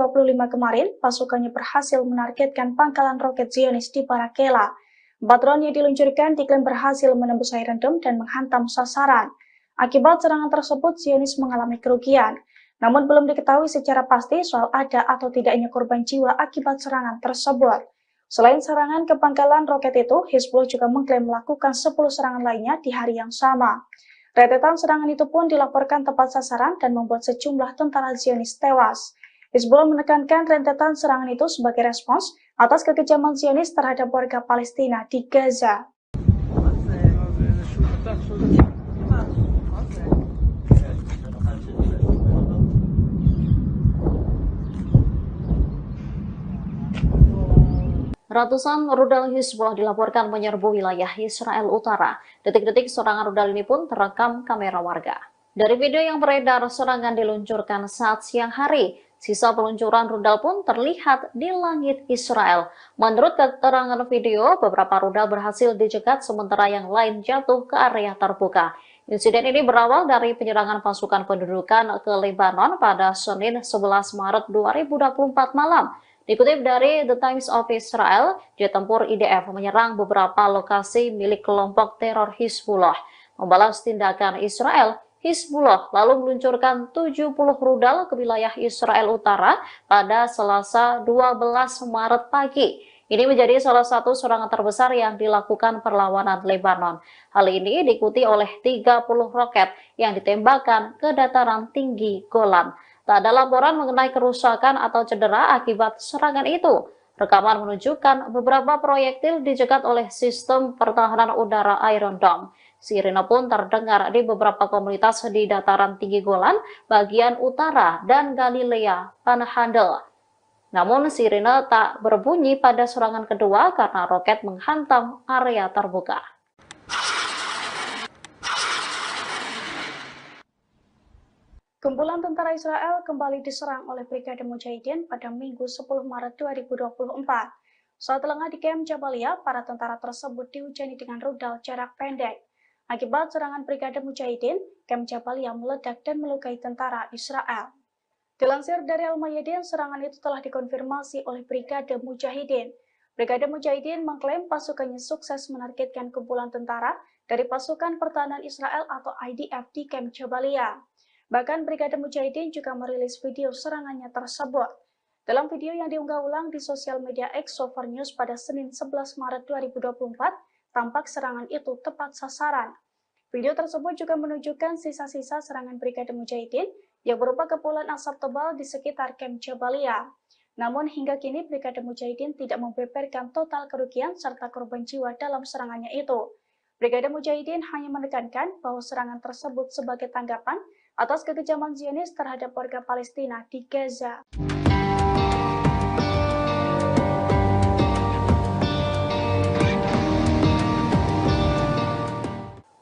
kemarin, pasukannya berhasil menargetkan pangkalan roket Zionis di Barakela. 4 drone yang diluncurkan diklaim berhasil menembus Iron Dome dan menghantam sasaran. Akibat serangan tersebut, Zionis mengalami kerugian. Namun belum diketahui secara pasti soal ada atau tidaknya korban jiwa akibat serangan tersebut. Selain serangan ke pangkalan roket itu, Hizbullah juga mengklaim melakukan 10 serangan lainnya di hari yang sama. Rentetan serangan itu pun dilaporkan tepat sasaran dan membuat sejumlah tentara Zionis tewas. Hizbullah menekankan rentetan serangan itu sebagai respons atas kekejaman Zionis terhadap warga Palestina di Gaza. Ratusan rudal Hizbullah dilaporkan menyerbu wilayah Israel Utara. Detik-detik serangan rudal ini pun terekam kamera warga. Dari video yang beredar, serangan diluncurkan saat siang hari. Sisa peluncuran rudal pun terlihat di langit Israel. Menurut keterangan video, beberapa rudal berhasil dicegat sementara yang lain jatuh ke area terbuka. Insiden ini berawal dari penyerangan pasukan pendudukan ke Lebanon pada Senin 11 Maret 2024 malam. Dikutip dari The Times of Israel, jet tempur IDF menyerang beberapa lokasi milik kelompok teror Hizbullah. Membalas tindakan Israel, Hizbullah lalu meluncurkan 70 rudal ke wilayah Israel Utara pada Selasa 12 Maret pagi. Ini menjadi salah satu serangan terbesar yang dilakukan perlawanan Lebanon. Hal ini diikuti oleh 30 roket yang ditembakkan ke dataran tinggi Golan. Tak ada laporan mengenai kerusakan atau cedera akibat serangan itu. Rekaman menunjukkan beberapa proyektil dicegat oleh sistem pertahanan udara Iron Dome. Sirine pun terdengar di beberapa komunitas di dataran tinggi Golan, bagian utara, dan Galilea Panhandle. Namun sirine tak berbunyi pada serangan kedua karena roket menghantam area terbuka. Kumpulan tentara Israel kembali diserang oleh Brigade Mujahidin pada Minggu 10 Maret 2024. Saat lengah di Kem Jabalia, para tentara tersebut dihujani dengan rudal jarak pendek. Akibat serangan Brigade Mujahidin, Kem Jabalia meledak dan melukai tentara Israel. Dilansir dari Al-Mayadin, serangan itu telah dikonfirmasi oleh Brigade Mujahidin. Brigade Mujahidin mengklaim pasukannya sukses menargetkan kumpulan tentara dari pasukan pertahanan Israel atau IDF di Kem Jabalia. Bahkan Brigade Mujahidin juga merilis video serangannya tersebut. Dalam video yang diunggah ulang di sosial media X Sover News pada Senin 11 Maret 2024, tampak serangan itu tepat sasaran. Video tersebut juga menunjukkan sisa-sisa serangan Brigade Mujahidin yang berupa kepulan asap tebal di sekitar Kem Jabalia. Namun hingga kini Brigade Mujahidin tidak membeberkan total kerugian serta korban jiwa dalam serangannya itu. Brigade Mujahidin hanya menekankan bahwa serangan tersebut sebagai tanggapan atas kekejaman Zionis terhadap warga Palestina di Gaza.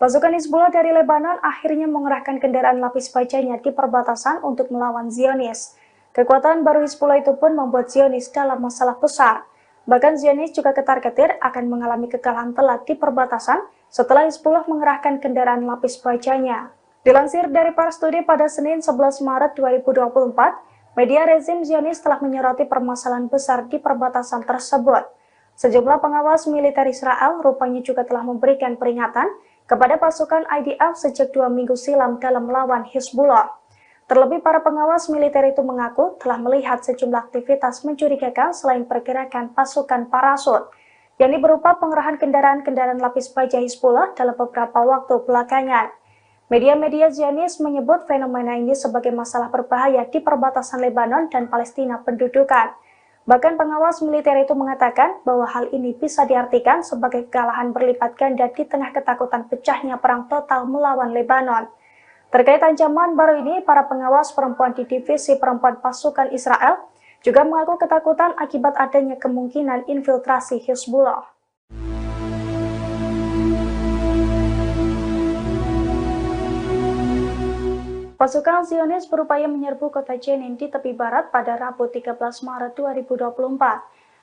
Pasukan Hizbullah dari Lebanon akhirnya mengerahkan kendaraan lapis bajanya di perbatasan untuk melawan Zionis. Kekuatan baru Hizbullah itu pun membuat Zionis dalam masalah besar. Bahkan Zionis juga ketar-ketir akan mengalami kekalahan telak di perbatasan setelah Hizbullah mengerahkan kendaraan lapis bajanya. Dilansir dari Pars Today pada Senin 11 Maret 2024, media rezim Zionis telah menyoroti permasalahan besar di perbatasan tersebut. Sejumlah pengawas militer Israel rupanya juga telah memberikan peringatan kepada pasukan IDF sejak 2 minggu silam dalam melawan Hizbullah. Terlebih para pengawas militer itu mengaku telah melihat sejumlah aktivitas mencurigakan selain pergerakan pasukan parasut, yakni berupa pengerahan kendaraan-kendaraan lapis baja Hizbullah dalam beberapa waktu belakangan. Media-media Zionis menyebut fenomena ini sebagai masalah berbahaya di perbatasan Lebanon dan Palestina pendudukan. Bahkan pengawas militer itu mengatakan bahwa hal ini bisa diartikan sebagai kekalahan berlipat ganda di tengah ketakutan pecahnya perang total melawan Lebanon. Terkait ancaman baru ini, para pengawas perempuan di divisi perempuan pasukan Israel juga mengaku ketakutan akibat adanya kemungkinan infiltrasi Hizbullah. Pasukan Zionis berupaya menyerbu kota Jenin di tepi barat pada Rabu 13 Maret 2024.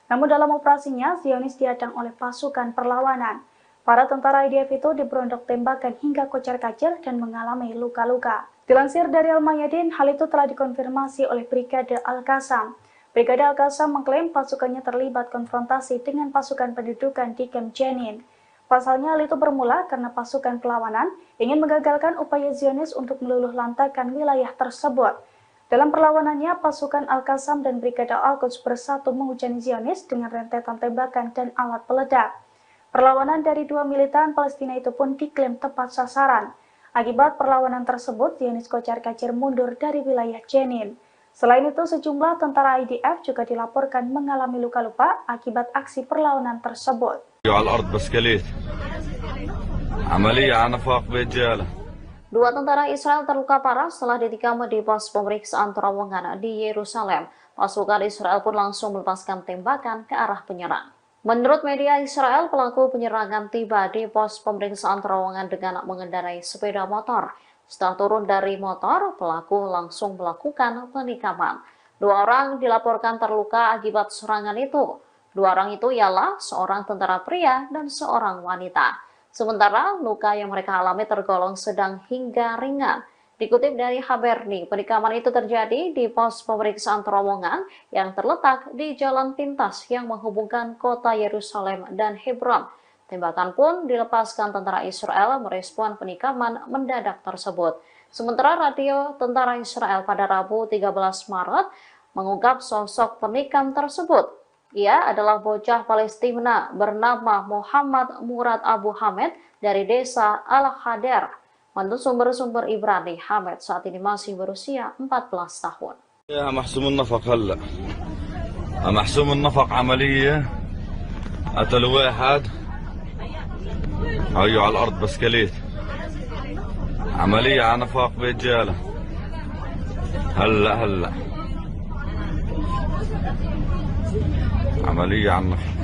Namun dalam operasinya, Zionis dihadang oleh pasukan perlawanan. Para tentara IDF itu diberondok tembakan hingga kocar-kacir dan mengalami luka-luka. Dilansir dari Al-Mayadin, hal itu telah dikonfirmasi oleh Brigade Al-Qassam. Brigade Al-Qassam mengklaim pasukannya terlibat konfrontasi dengan pasukan pendudukan di Kem Jenin. Pasalnya hal itu bermula karena pasukan perlawanan ingin menggagalkan upaya Zionis untuk meluluh lantakan wilayah tersebut. Dalam perlawanannya, pasukan Al-Qassam dan Brigade Al-Quds bersatu menghujani Zionis dengan rentetan tembakan dan alat peledak. Perlawanan dari dua militan Palestina itu pun diklaim tepat sasaran. Akibat perlawanan tersebut, Zionis kocar-kacir mundur dari wilayah Jenin. Selain itu, sejumlah tentara IDF juga dilaporkan mengalami luka-luka akibat aksi perlawanan tersebut. Dua tentara Israel terluka parah setelah ditikam di pos pemeriksaan terowongan di Yerusalem. Pasukan Israel pun langsung melepaskan tembakan ke arah penyerang. Menurut media Israel, pelaku penyerangan tiba di pos pemeriksaan terowongan dengan mengendarai sepeda motor. Setelah turun dari motor, pelaku langsung melakukan penikaman. Dua orang dilaporkan terluka akibat serangan itu. Dua orang itu ialah seorang tentara pria dan seorang wanita. Sementara luka yang mereka alami tergolong sedang hingga ringan. Dikutip dari Haberni, penikaman itu terjadi di pos pemeriksaan terowongan yang terletak di jalan pintas yang menghubungkan kota Yerusalem dan Hebron. Tembakan pun dilepaskan tentara Israel merespon penikaman mendadak tersebut. Sementara radio tentara Israel pada Rabu 13 Maret mengungkap sosok penikam tersebut. Ia adalah bocah Palestina bernama Muhammad Murad Abu Hamed dari desa Al-Hader. Menurut sumber-sumber Ibrani, Hamed saat ini masih berusia 14 tahun. يا محسوم النفق هلا محسوم النفق عملية قتلوا واحد هيو على الأرض بسكليت عملية على نفاق برجالة هلا عملية على النفاق.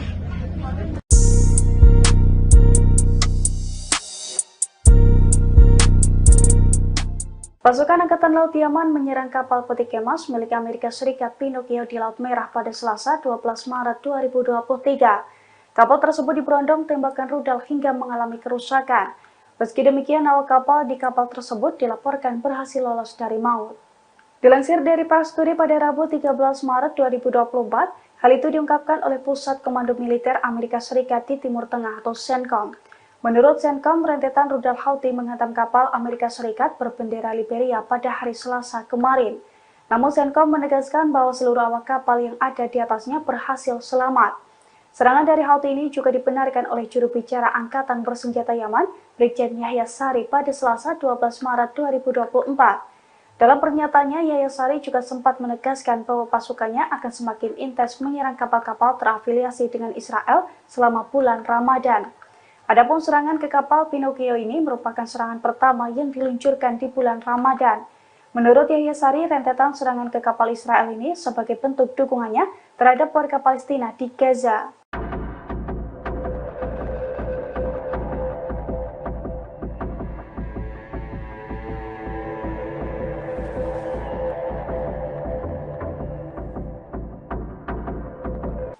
Pasukan Angkatan Laut Yaman menyerang kapal peti kemas milik Amerika Serikat Pinocchio di Laut Merah pada Selasa 12 Maret 2023. Kapal tersebut diberondong tembakan rudal hingga mengalami kerusakan. Meski demikian, awak kapal di kapal tersebut dilaporkan berhasil lolos dari maut. Dilansir dari Pars Today pada Rabu 13 Maret 2024, hal itu diungkapkan oleh Pusat Komando Militer Amerika Serikat di Timur Tengah atau CENTCOM. Menurut CENTCOM, rentetan rudal Houthi menghantam kapal Amerika Serikat berbendera Liberia pada hari Selasa kemarin. Namun CENTCOM menegaskan bahwa seluruh awak kapal yang ada di atasnya berhasil selamat. Serangan dari Houthi ini juga dibenarkan oleh juru bicara Angkatan Bersenjata Yaman, Brigjen Yahya Sari pada Selasa 12 Maret 2024. Dalam pernyataannya, Yahya Sari juga sempat menegaskan bahwa pasukannya akan semakin intens menyerang kapal-kapal terafiliasi dengan Israel selama bulan Ramadan. Adapun serangan ke kapal Pinocchio ini merupakan serangan pertama yang diluncurkan di bulan Ramadan. Menurut Yahya Sari, rentetan serangan ke kapal Israel ini sebagai bentuk dukungannya terhadap warga Palestina di Gaza.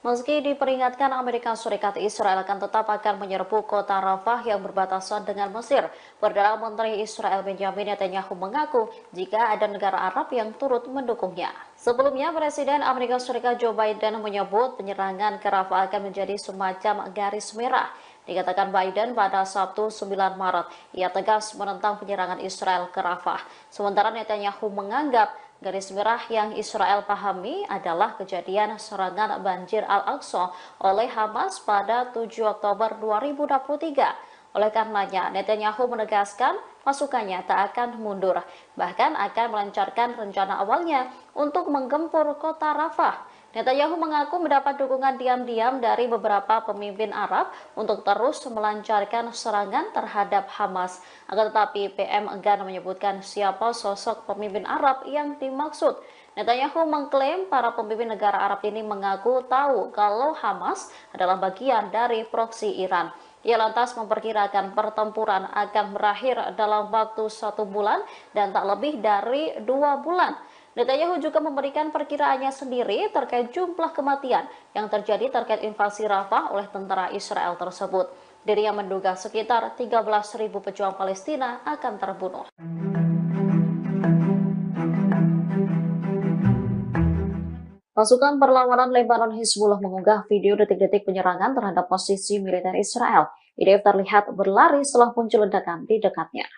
Meski diperingatkan Amerika Serikat, Israel akan menyerbu kota Rafah yang berbatasan dengan Mesir. Perdana Menteri Israel Benjamin Netanyahu mengaku jika ada negara Arab yang turut mendukungnya. Sebelumnya, Presiden Amerika Serikat Joe Biden menyebut penyerangan ke Rafah akan menjadi semacam garis merah. Dikatakan Biden pada Sabtu 9 Maret, ia tegas menentang penyerangan Israel ke Rafah. Sementara Netanyahu menganggap garis merah yang Israel pahami adalah kejadian serangan banjir Al-Aqsa oleh Hamas pada 7 Oktober 2023. Oleh karenanya, Netanyahu menegaskan pasukannya tak akan mundur, bahkan akan melancarkan rencana awalnya untuk menggempur kota Rafah. Netanyahu mengaku mendapat dukungan diam-diam dari beberapa pemimpin Arab untuk terus melancarkan serangan terhadap Hamas. Akan tetapi PM enggan menyebutkan siapa sosok pemimpin Arab yang dimaksud. Netanyahu mengklaim para pemimpin negara Arab ini mengaku tahu kalau Hamas adalah bagian dari proksi Iran. Ia lantas memperkirakan pertempuran akan berakhir dalam waktu 1 bulan dan tak lebih dari 2 bulan. Netanyahu juga memberikan perkiraannya sendiri terkait jumlah kematian yang terjadi terkait invasi Rafah oleh tentara Israel tersebut. Dirinya menduga sekitar 13.000 pejuang Palestina akan terbunuh. Pasukan perlawanan Lebanon Hizbullah mengunggah video detik-detik penyerangan terhadap posisi militer Israel. IDF terlihat berlari setelah muncul ledakan di dekatnya.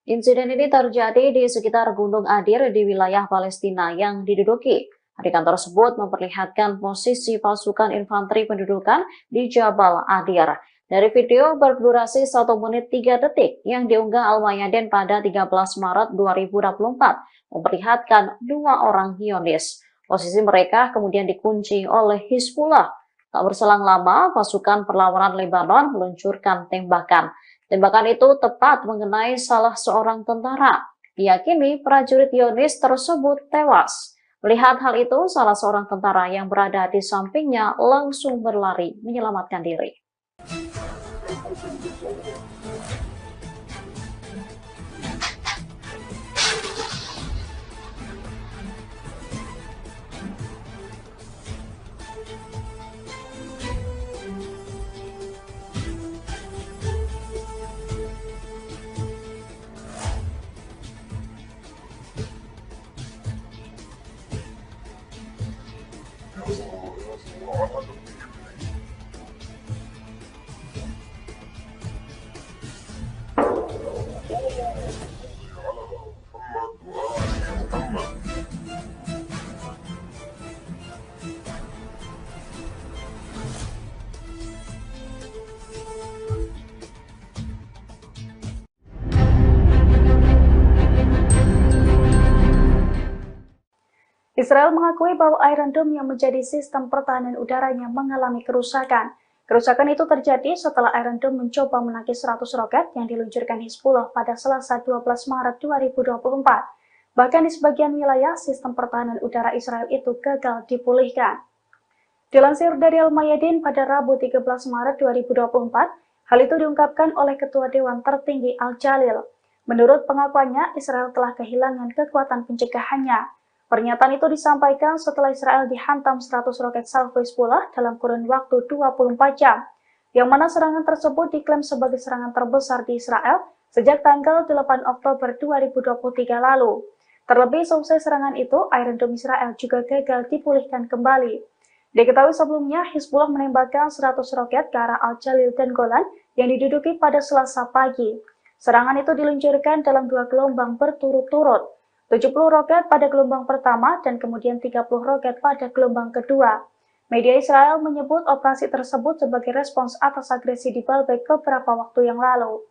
Insiden ini terjadi di sekitar Gunung Adir di wilayah Palestina yang diduduki. Adegan tersebut memperlihatkan posisi pasukan infanteri pendudukan di Jabal Adir. Dari video berdurasi 1 menit 3 detik yang diunggah Al-Mayadin pada 13 Maret 2024, memperlihatkan 2 orang Zionis. Posisi mereka kemudian dikunci oleh Hizbullah. Tak berselang lama, pasukan perlawanan Lebanon meluncurkan tembakan. Tembakan itu tepat mengenai salah seorang tentara. Diyakini prajurit Zionis tersebut tewas. Melihat hal itu, salah seorang tentara yang berada di sampingnya langsung berlari menyelamatkan diri. Israel mengakui bahwa Iron Dome yang menjadi sistem pertahanan udaranya mengalami kerusakan. Kerusakan itu terjadi setelah Iron Dome mencoba menangkis 100 roket yang diluncurkan Hizbullah pada Selasa 12 Maret 2024. Bahkan di sebagian wilayah, sistem pertahanan udara Israel itu gagal dipulihkan. Dilansir dari Al-Mayadin pada Rabu 13 Maret 2024, hal itu diungkapkan oleh Ketua Dewan Tertinggi Al-Jalil. Menurut pengakuannya, Israel telah kehilangan kekuatan pencegahannya. Pernyataan itu disampaikan setelah Israel dihantam 100 roket salvo Hizbullah dalam kurun waktu 24 jam, yang mana serangan tersebut diklaim sebagai serangan terbesar di Israel sejak tanggal 8 Oktober 2023 lalu. Terlebih selesai serangan itu, Iron Dome Israel juga gagal dipulihkan kembali. Diketahui sebelumnya, Hizbullah menembakkan 100 roket ke arah Al-Jalil dan Golan yang diduduki pada Selasa pagi. Serangan itu diluncurkan dalam 2 gelombang berturut-turut, 70 roket pada gelombang pertama dan kemudian 30 roket pada gelombang kedua. Media Israel menyebut operasi tersebut sebagai respons atas agresi di Baalbek beberapa waktu yang lalu.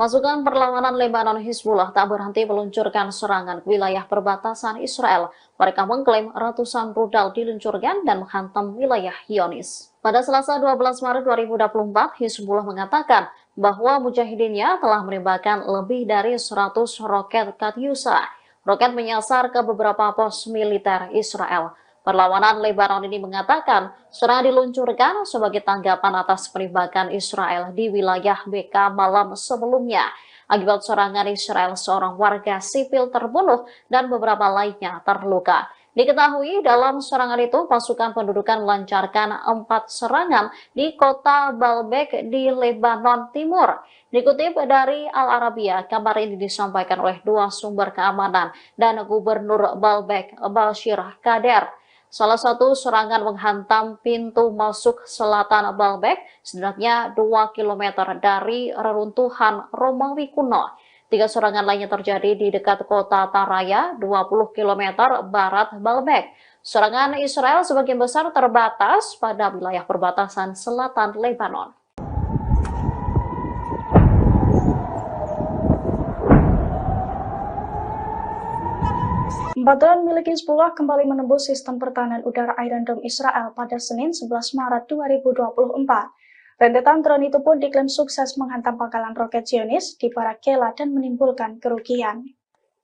Pasukan perlawanan Lebanon Hizbullah tak berhenti meluncurkan serangan ke wilayah perbatasan Israel. Mereka mengklaim ratusan rudal diluncurkan dan menghantam wilayah Zionis. Pada Selasa 12 Maret 2024, Hizbullah mengatakan bahwa mujahidinnya telah menembakkan lebih dari 100 roket Katyusha. Roket menyasar ke beberapa pos militer Israel. Perlawanan Lebanon ini mengatakan serangan diluncurkan sebagai tanggapan atas penembakan Israel di wilayah BK malam sebelumnya. Akibat serangan Israel, seorang warga sipil terbunuh dan beberapa lainnya terluka. Diketahui dalam serangan itu pasukan pendudukan melancarkan 4 serangan di kota Baalbek di Lebanon Timur. Dikutip dari Al Arabiya, kabar ini disampaikan oleh 2 sumber keamanan dan Gubernur Baalbek, Bashir Kader. Salah satu serangan menghantam pintu masuk selatan Baalbek, setidaknya 2 km dari reruntuhan Romawi kuno. 3 serangan lainnya terjadi di dekat kota Taraya, 20 km barat Baalbek. Serangan Israel sebagian besar terbatas pada wilayah perbatasan selatan Lebanon. Drone milik Hizbullah kembali menembus sistem pertahanan udara Iron Dome Israel pada Senin 11 Maret 2024. Rentetan drone itu pun diklaim sukses menghantam pangkalan roket Zionis di Barakela dan menimbulkan kerugian.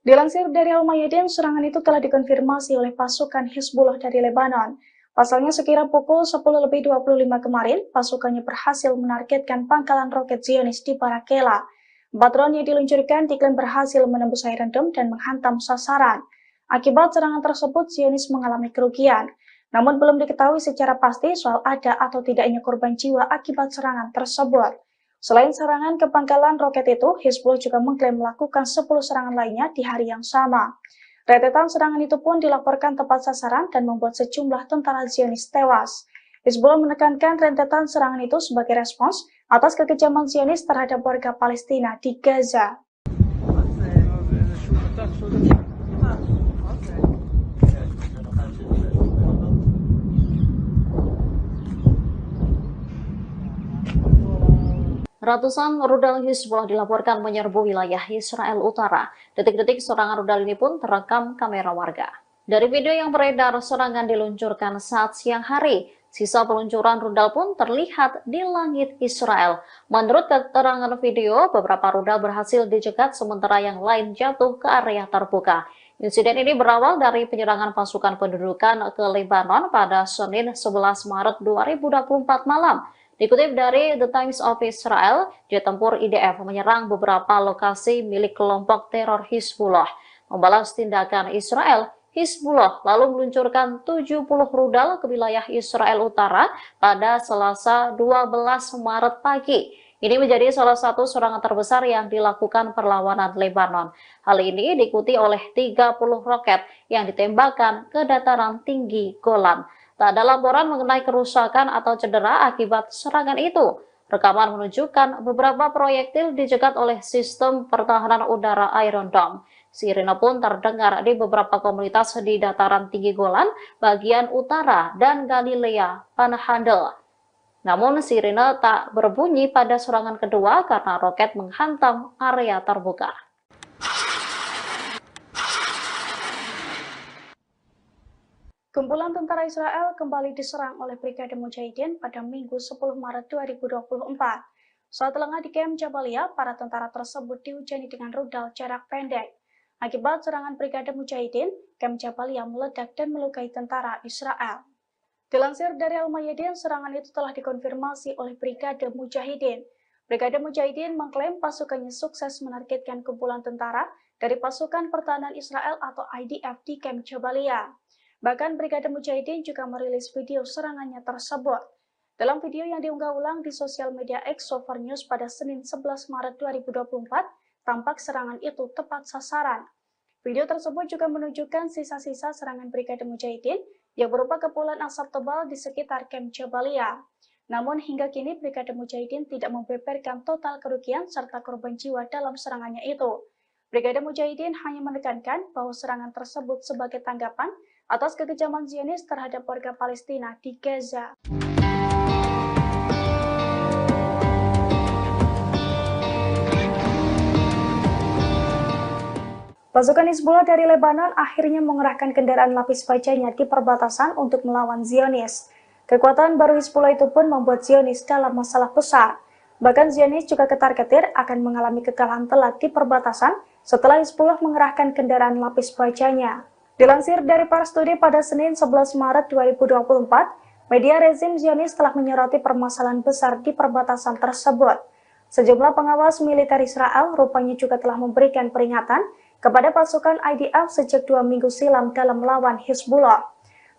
Dilansir dari Al-Mayadin, serangan itu telah dikonfirmasi oleh pasukan Hizbullah dari Lebanon. Pasalnya sekira pukul 10.25 kemarin, pasukannya berhasil menargetkan pangkalan roket Zionis di Barakela. 4 drone yang diluncurkan diklaim berhasil menembus Iron Dome dan menghantam sasaran. Akibat serangan tersebut, Zionis mengalami kerugian. Namun belum diketahui secara pasti soal ada atau tidaknya korban jiwa akibat serangan tersebut. Selain serangan ke pangkalan roket itu, Hizbullah juga mengklaim melakukan 10 serangan lainnya di hari yang sama. Rentetan serangan itu pun dilaporkan tepat sasaran dan membuat sejumlah tentara Zionis tewas. Hizbullah menekankan rentetan serangan itu sebagai respons atas kekejaman Zionis terhadap warga Palestina di Gaza. Ratusan rudal Hizbullah dilaporkan menyerbu wilayah Israel Utara. Detik-detik serangan rudal ini pun terekam kamera warga. Dari video yang beredar, serangan diluncurkan saat siang hari. Sisa peluncuran rudal pun terlihat di langit Israel. Menurut keterangan video, beberapa rudal berhasil dicegat sementara yang lain jatuh ke area terbuka. Insiden ini berawal dari penyerangan pasukan pendudukan ke Lebanon pada Senin 11 Maret 2024 malam. Dikutip dari The Times of Israel, jet tempur IDF menyerang beberapa lokasi milik kelompok teror Hizbullah. Membalas tindakan Israel, Hizbullah lalu meluncurkan 70 rudal ke wilayah Israel Utara pada Selasa 12 Maret pagi. Ini menjadi salah satu serangan terbesar yang dilakukan perlawanan Lebanon. Hal ini diikuti oleh 30 roket yang ditembakkan ke dataran tinggi Golan. Tak ada laporan mengenai kerusakan atau cedera akibat serangan itu. Rekaman menunjukkan beberapa proyektil dicegat oleh sistem pertahanan udara Iron Dome. Sirine pun terdengar di beberapa komunitas di dataran tinggi Golan, bagian utara, dan Galilea Panhandle. Namun sirine tak berbunyi pada serangan kedua karena roket menghantam area terbuka. Kumpulan tentara Israel kembali diserang oleh Brigade Mujahidin pada Minggu 10 Maret 2024. Saat lengah di Kem Jabalia, para tentara tersebut dihujani dengan rudal jarak pendek. Akibat serangan Brigade Mujahidin, Camp Jabalia meledak dan melukai tentara Israel. Dilansir dari Al-Mayadin, serangan itu telah dikonfirmasi oleh Brigade Mujahidin. Brigade Mujahidin mengklaim pasukannya sukses menargetkan kumpulan tentara dari pasukan pertahanan Israel atau IDF di Camp Jabalia. Bahkan Brigade Mujahidin juga merilis video serangannya tersebut. Dalam video yang diunggah ulang di sosial media X Sover News pada Senin 11 Maret 2024, tampak serangan itu tepat sasaran. Video tersebut juga menunjukkan sisa-sisa serangan Brigade Mujahidin yang berupa kepulan asap tebal di sekitar Camp Jabalia. Namun hingga kini Brigade Mujahidin tidak membeberkan total kerugian serta korban jiwa dalam serangannya itu. Brigade Mujahidin hanya menekankan bahwa serangan tersebut sebagai tanggapan atas kekejaman Zionis terhadap warga Palestina di Gaza. Pasukan Hizbullah dari Lebanon akhirnya mengerahkan kendaraan lapis bajanya di perbatasan untuk melawan Zionis. Kekuatan baru Hizbullah itu pun membuat Zionis dalam masalah besar. Bahkan Zionis juga ketar-ketir akan mengalami kekalahan telak di perbatasan setelah Hizbullah mengerahkan kendaraan lapis bajanya. Dilansir dari Pars Today pada Senin 11 Maret 2024, media rezim Zionis telah menyoroti permasalahan besar di perbatasan tersebut. Sejumlah pengawas militer Israel rupanya juga telah memberikan peringatan kepada pasukan IDF sejak 2 minggu silam dalam melawan Hizbullah.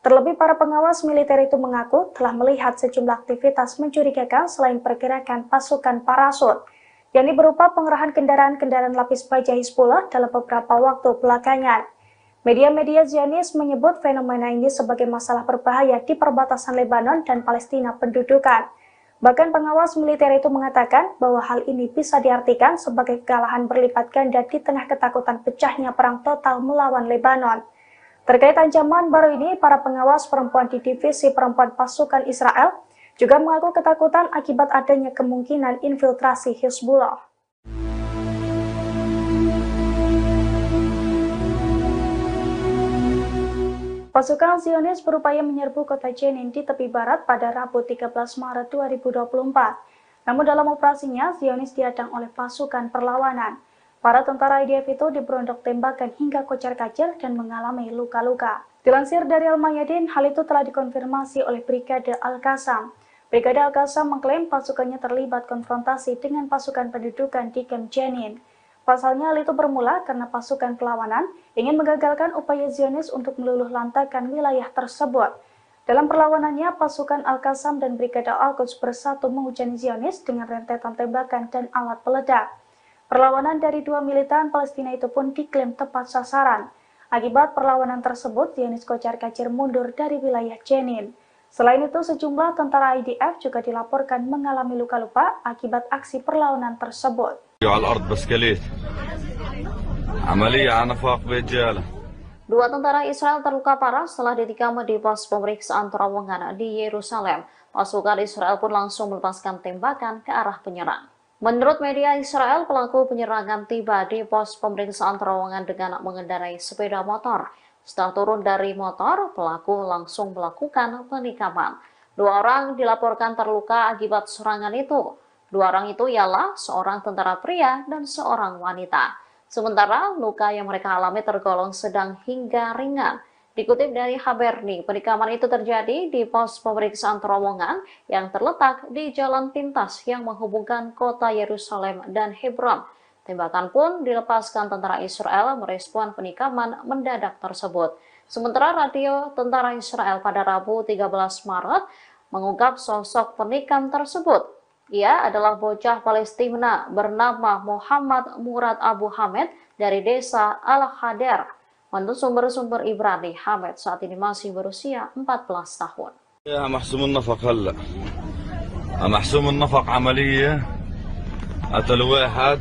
Terlebih para pengawas militer itu mengaku telah melihat sejumlah aktivitas mencurigakan selain pergerakan pasukan parasut, yakni berupa pengerahan kendaraan-kendaraan lapis baja Hizbullah dalam beberapa waktu belakangan. Media-media Zionis menyebut fenomena ini sebagai masalah berbahaya di perbatasan Lebanon dan Palestina pendudukan. Bahkan pengawas militer itu mengatakan bahwa hal ini bisa diartikan sebagai kekalahan berlipat ganda di tengah ketakutan pecahnya perang total melawan Lebanon. Terkait ancaman baru ini, para pengawas perempuan di divisi perempuan pasukan Israel juga mengaku ketakutan akibat adanya kemungkinan infiltrasi Hizbullah. Pasukan Zionis berupaya menyerbu kota Jenin di tepi barat pada Rabu 13 Maret 2024. Namun dalam operasinya, Zionis dihadang oleh pasukan perlawanan. Para tentara IDF itu diberondok tembakan hingga kocar-kacir dan mengalami luka-luka. Dilansir dari Al-Mayadin, hal itu telah dikonfirmasi oleh Brigade Al-Qassam. Brigade Al-Qassam mengklaim pasukannya terlibat konfrontasi dengan pasukan pendudukan di Camp Jenin. Pasalnya hal itu bermula karena pasukan perlawanan ingin menggagalkan upaya Zionis untuk meluluh lantakan wilayah tersebut. Dalam perlawanannya, pasukan Al-Qassam dan Brigade Al-Quds bersatu menghujani Zionis dengan rentetan tembakan dan alat peledak. Perlawanan dari dua militan Palestina itu pun diklaim tepat sasaran. Akibat perlawanan tersebut, Zionis kocar-kacir mundur dari wilayah Jenin. Selain itu, sejumlah tentara IDF juga dilaporkan mengalami luka-luka akibat aksi perlawanan tersebut. Dua tentara Israel terluka parah setelah ditikam di pos pemeriksaan terowongan di Yerusalem. Pasukan Israel pun langsung melepaskan tembakan ke arah penyerang. Menurut media Israel, pelaku penyerangan tiba di pos pemeriksaan terowongan dengan mengendarai sepeda motor. Setelah turun dari motor, pelaku langsung melakukan penikaman. Dua orang dilaporkan terluka akibat serangan itu. Dua orang itu ialah seorang tentara pria dan seorang wanita. Sementara luka yang mereka alami tergolong sedang hingga ringan. Dikutip dari Haberni, penikaman itu terjadi di pos pemeriksaan terowongan yang terletak di jalan pintas yang menghubungkan kota Yerusalem dan Hebron. Tembakan pun dilepaskan tentara Israel merespon penikaman mendadak tersebut. Sementara radio tentara Israel pada Rabu 13 Maret mengungkap sosok penikam tersebut. Ia adalah bocah Palestina bernama Muhammad Murad Abu Hamed dari desa Al-Hadar. Menurut sumber-sumber Ibrani, Hamed saat ini masih berusia 14 tahun. يا محسوم النفق هلا محسوم النفق عملية قتل واحد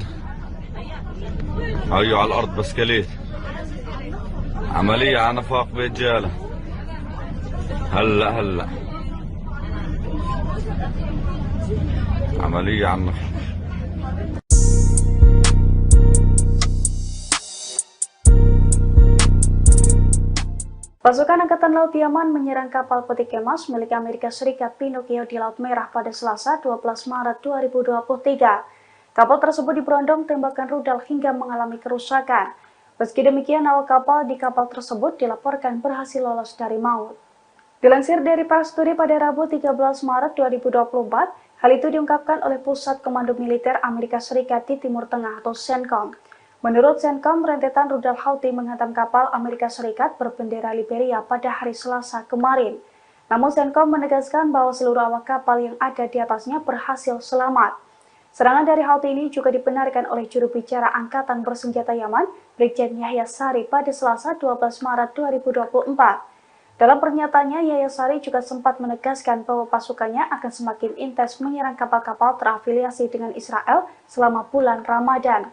هيو على الأرض بسكليت عملية على نفاق برجالة هلا عملية على النفاق. Pasukan Angkatan Laut Yaman menyerang kapal peti kemas milik Amerika Serikat Pinocchio di Laut Merah pada Selasa 12 Maret 2023. Kapal tersebut diberondong tembakan rudal hingga mengalami kerusakan. Meski demikian, awak kapal di kapal tersebut dilaporkan berhasil lolos dari maut. Dilansir dari Pars Today pada Rabu 13 Maret 2024, hal itu diungkapkan oleh Pusat Komando Militer Amerika Serikat di Timur Tengah atau CENTCOM. Menurut CENTCOM, rentetan rudal Houthi menghantam kapal Amerika Serikat berbendera Liberia pada hari Selasa kemarin. Namun CENTCOM menegaskan bahwa seluruh awak kapal yang ada di atasnya berhasil selamat. Serangan dari Houthi ini juga dibenarkan oleh juru bicara Angkatan Bersenjata Yaman, Brigjen Yahya Sari pada Selasa 12 Maret 2024. Dalam pernyataannya, Yahya Sari juga sempat menegaskan bahwa pasukannya akan semakin intens menyerang kapal-kapal terafiliasi dengan Israel selama bulan Ramadan.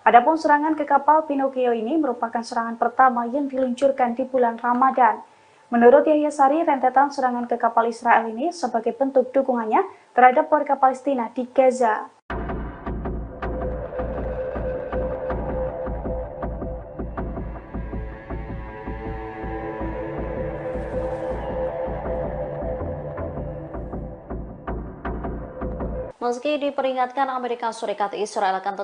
Adapun serangan ke kapal Pinocchio ini merupakan serangan pertama yang diluncurkan di bulan Ramadan. Menurut Yahya Sari, rentetan serangan ke kapal Israel ini sebagai bentuk dukungannya terhadap warga Palestina di Gaza. Meski diperingatkan Amerika Serikat, Israel akan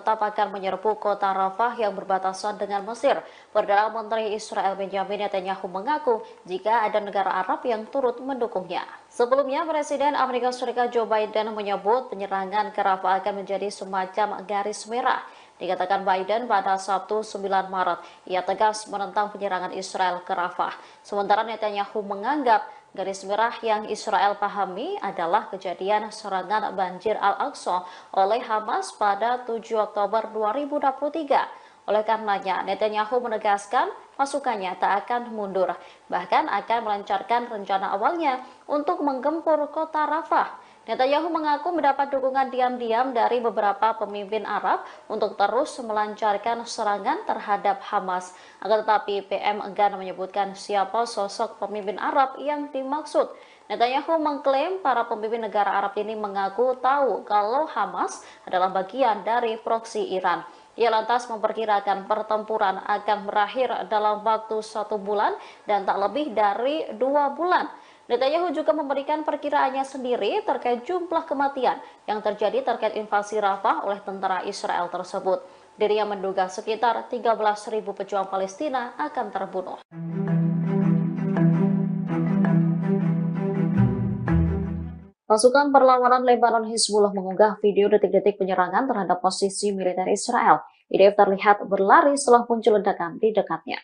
menyerbu kota Rafah yang berbatasan dengan Mesir. Perdana Menteri Israel Benjamin Netanyahu mengaku jika ada negara Arab yang turut mendukungnya. Sebelumnya, Presiden Amerika Serikat Joe Biden menyebut penyerangan ke Rafah akan menjadi semacam garis merah. Dikatakan Biden pada Sabtu 9 Maret, ia tegas menentang penyerangan Israel ke Rafah. Sementara Netanyahu menganggap garis merah yang Israel pahami adalah kejadian serangan banjir Al-Aqsa oleh Hamas pada 7 Oktober 2023. Oleh karenanya, Netanyahu menegaskan pasukannya tak akan mundur, bahkan akan melancarkan rencana awalnya untuk menggempur kota Rafah. Netanyahu mengaku mendapat dukungan diam-diam dari beberapa pemimpin Arab untuk terus melancarkan serangan terhadap Hamas. Akan tetapi PM enggan menyebutkan siapa sosok pemimpin Arab yang dimaksud. Netanyahu mengklaim para pemimpin negara Arab ini mengaku tahu kalau Hamas adalah bagian dari proksi Iran. Ia lantas memperkirakan pertempuran akan berakhir dalam waktu 1 bulan dan tak lebih dari 2 bulan. Netanyahu juga memberikan perkiraannya sendiri terkait jumlah kematian yang terjadi terkait invasi Rafah oleh tentara Israel tersebut. Dirinya menduga sekitar 13.000 pejuang Palestina akan terbunuh. Pasukan perlawanan Lebanon Hizbullah mengunggah video detik-detik penyerangan terhadap posisi militer Israel. IDF terlihat berlari setelah muncul ledakan di dekatnya.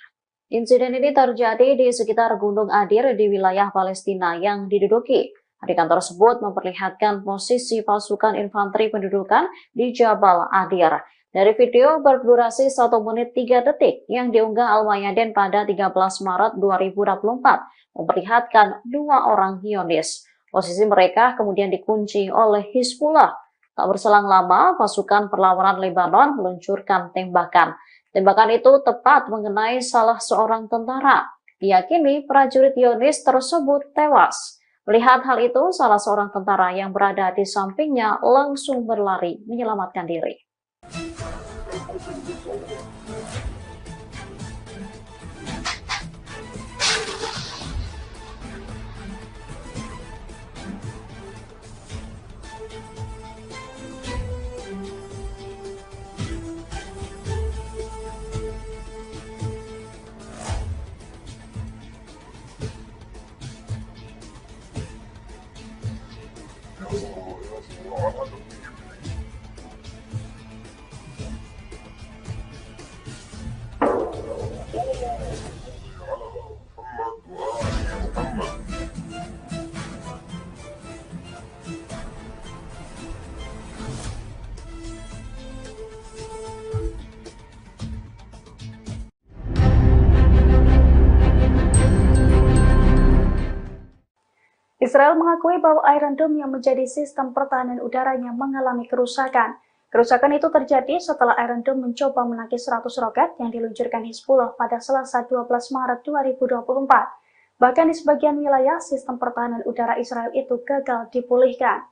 Insiden ini terjadi di sekitar Gunung Adir di wilayah Palestina yang diduduki. Adegan tersebut memperlihatkan posisi pasukan infanteri pendudukan di Jabal Adir. Dari video berdurasi 1 menit 3 detik yang diunggah Al-Mayadin pada 13 Maret 2024, memperlihatkan 2 orang Zionis. Posisi mereka kemudian dikunci oleh Hizbullah. Tak berselang lama, pasukan perlawanan Lebanon meluncurkan tembakan. Tembakan itu tepat mengenai salah seorang tentara. Diyakini prajurit Zionis tersebut tewas. Melihat hal itu, salah seorang tentara yang berada di sampingnya langsung berlari menyelamatkan diri. Israel mengakui bahwa Iron Dome yang menjadi sistem pertahanan udaranya mengalami kerusakan. Kerusakan itu terjadi setelah Iron Dome mencoba menangkis 100 roket yang diluncurkan Hizbullah pada Selasa 12 Maret 2024. Bahkan di sebagian wilayah, sistem pertahanan udara Israel itu gagal dipulihkan.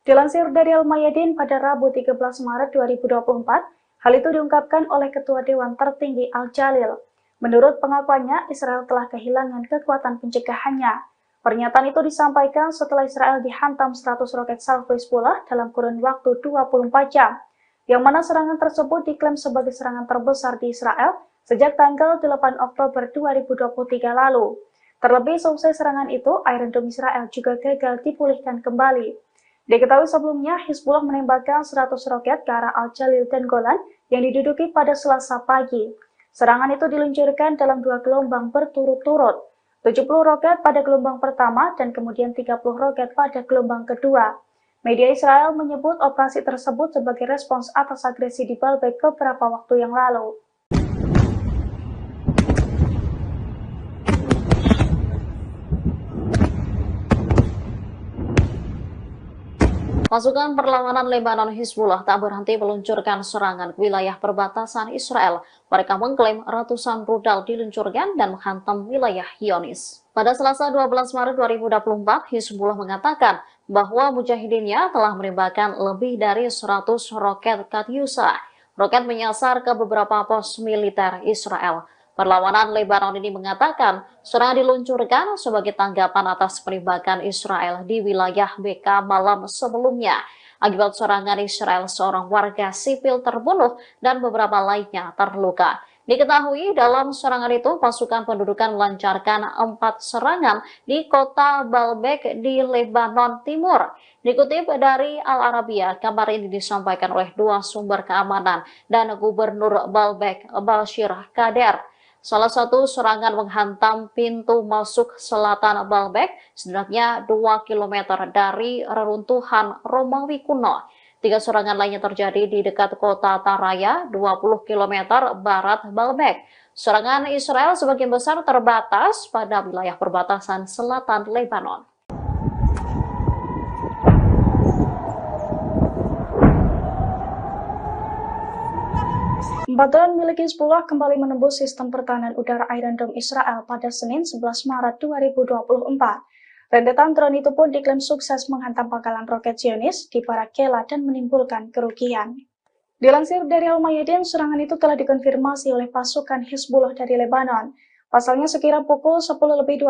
Dilansir dari Al-Mayadin pada Rabu 13 Maret 2024, hal itu diungkapkan oleh Ketua Dewan Tertinggi Al-Jalil. Menurut pengakuannya, Israel telah kehilangan kekuatan pencegahannya. Pernyataan itu disampaikan setelah Israel dihantam 100 roket salvo Hizbullah dalam kurun waktu 24 jam, yang mana serangan tersebut diklaim sebagai serangan terbesar di Israel sejak tanggal 8 Oktober 2023 lalu. Terlebih selesai serangan itu, Iron Dome Israel juga gagal dipulihkan kembali. Diketahui sebelumnya, Hizbullah menembakkan 100 roket ke arah Al-Jalil dan Golan yang diduduki pada Selasa pagi. Serangan itu diluncurkan dalam 2 gelombang berturut-turut, 70 roket pada gelombang pertama dan kemudian 30 roket pada gelombang kedua. Media Israel menyebut operasi tersebut sebagai respons atas agresi di Baalbek beberapa waktu yang lalu. Pasukan perlawanan Lebanon Hizbullah tak berhenti meluncurkan serangan ke wilayah perbatasan Israel. Mereka mengklaim ratusan rudal diluncurkan dan menghantam wilayah Zionis. Pada Selasa 12 Maret 2024, Hizbullah mengatakan bahwa mujahidinnya telah menembakkan lebih dari 100 roket Katyusha. Roket menyasar ke beberapa pos militer Israel. Perlawanan Lebanon ini mengatakan serangan diluncurkan sebagai tanggapan atas penembakan Israel di wilayah BK malam sebelumnya. Akibat serangan Israel, seorang warga sipil terbunuh dan beberapa lainnya terluka. Diketahui dalam serangan itu pasukan pendudukan melancarkan 4 serangan di kota Baalbek di Lebanon Timur. Dikutip dari Al Arabiya, kabar ini disampaikan oleh 2 sumber keamanan dan Gubernur Baalbek, Bashir Kader. Salah satu serangan menghantam pintu masuk selatan Baalbek, setidaknya 2 km dari reruntuhan Romawi kuno. 3 serangan lainnya terjadi di dekat kota Taraya, 20 km barat Baalbek. Serangan Israel sebagian besar terbatas pada wilayah perbatasan selatan Lebanon. Drone milik Hizbullah kembali menembus sistem pertahanan udara Iron Dome Israel pada Senin 11 Maret 2024. Rentetan drone itu pun diklaim sukses menghantam pangkalan roket Zionis di Barak Kela dan menimbulkan kerugian. Dilansir dari Al-Mayadin, serangan itu telah dikonfirmasi oleh pasukan Hizbullah dari Lebanon. Pasalnya sekira pukul 10.25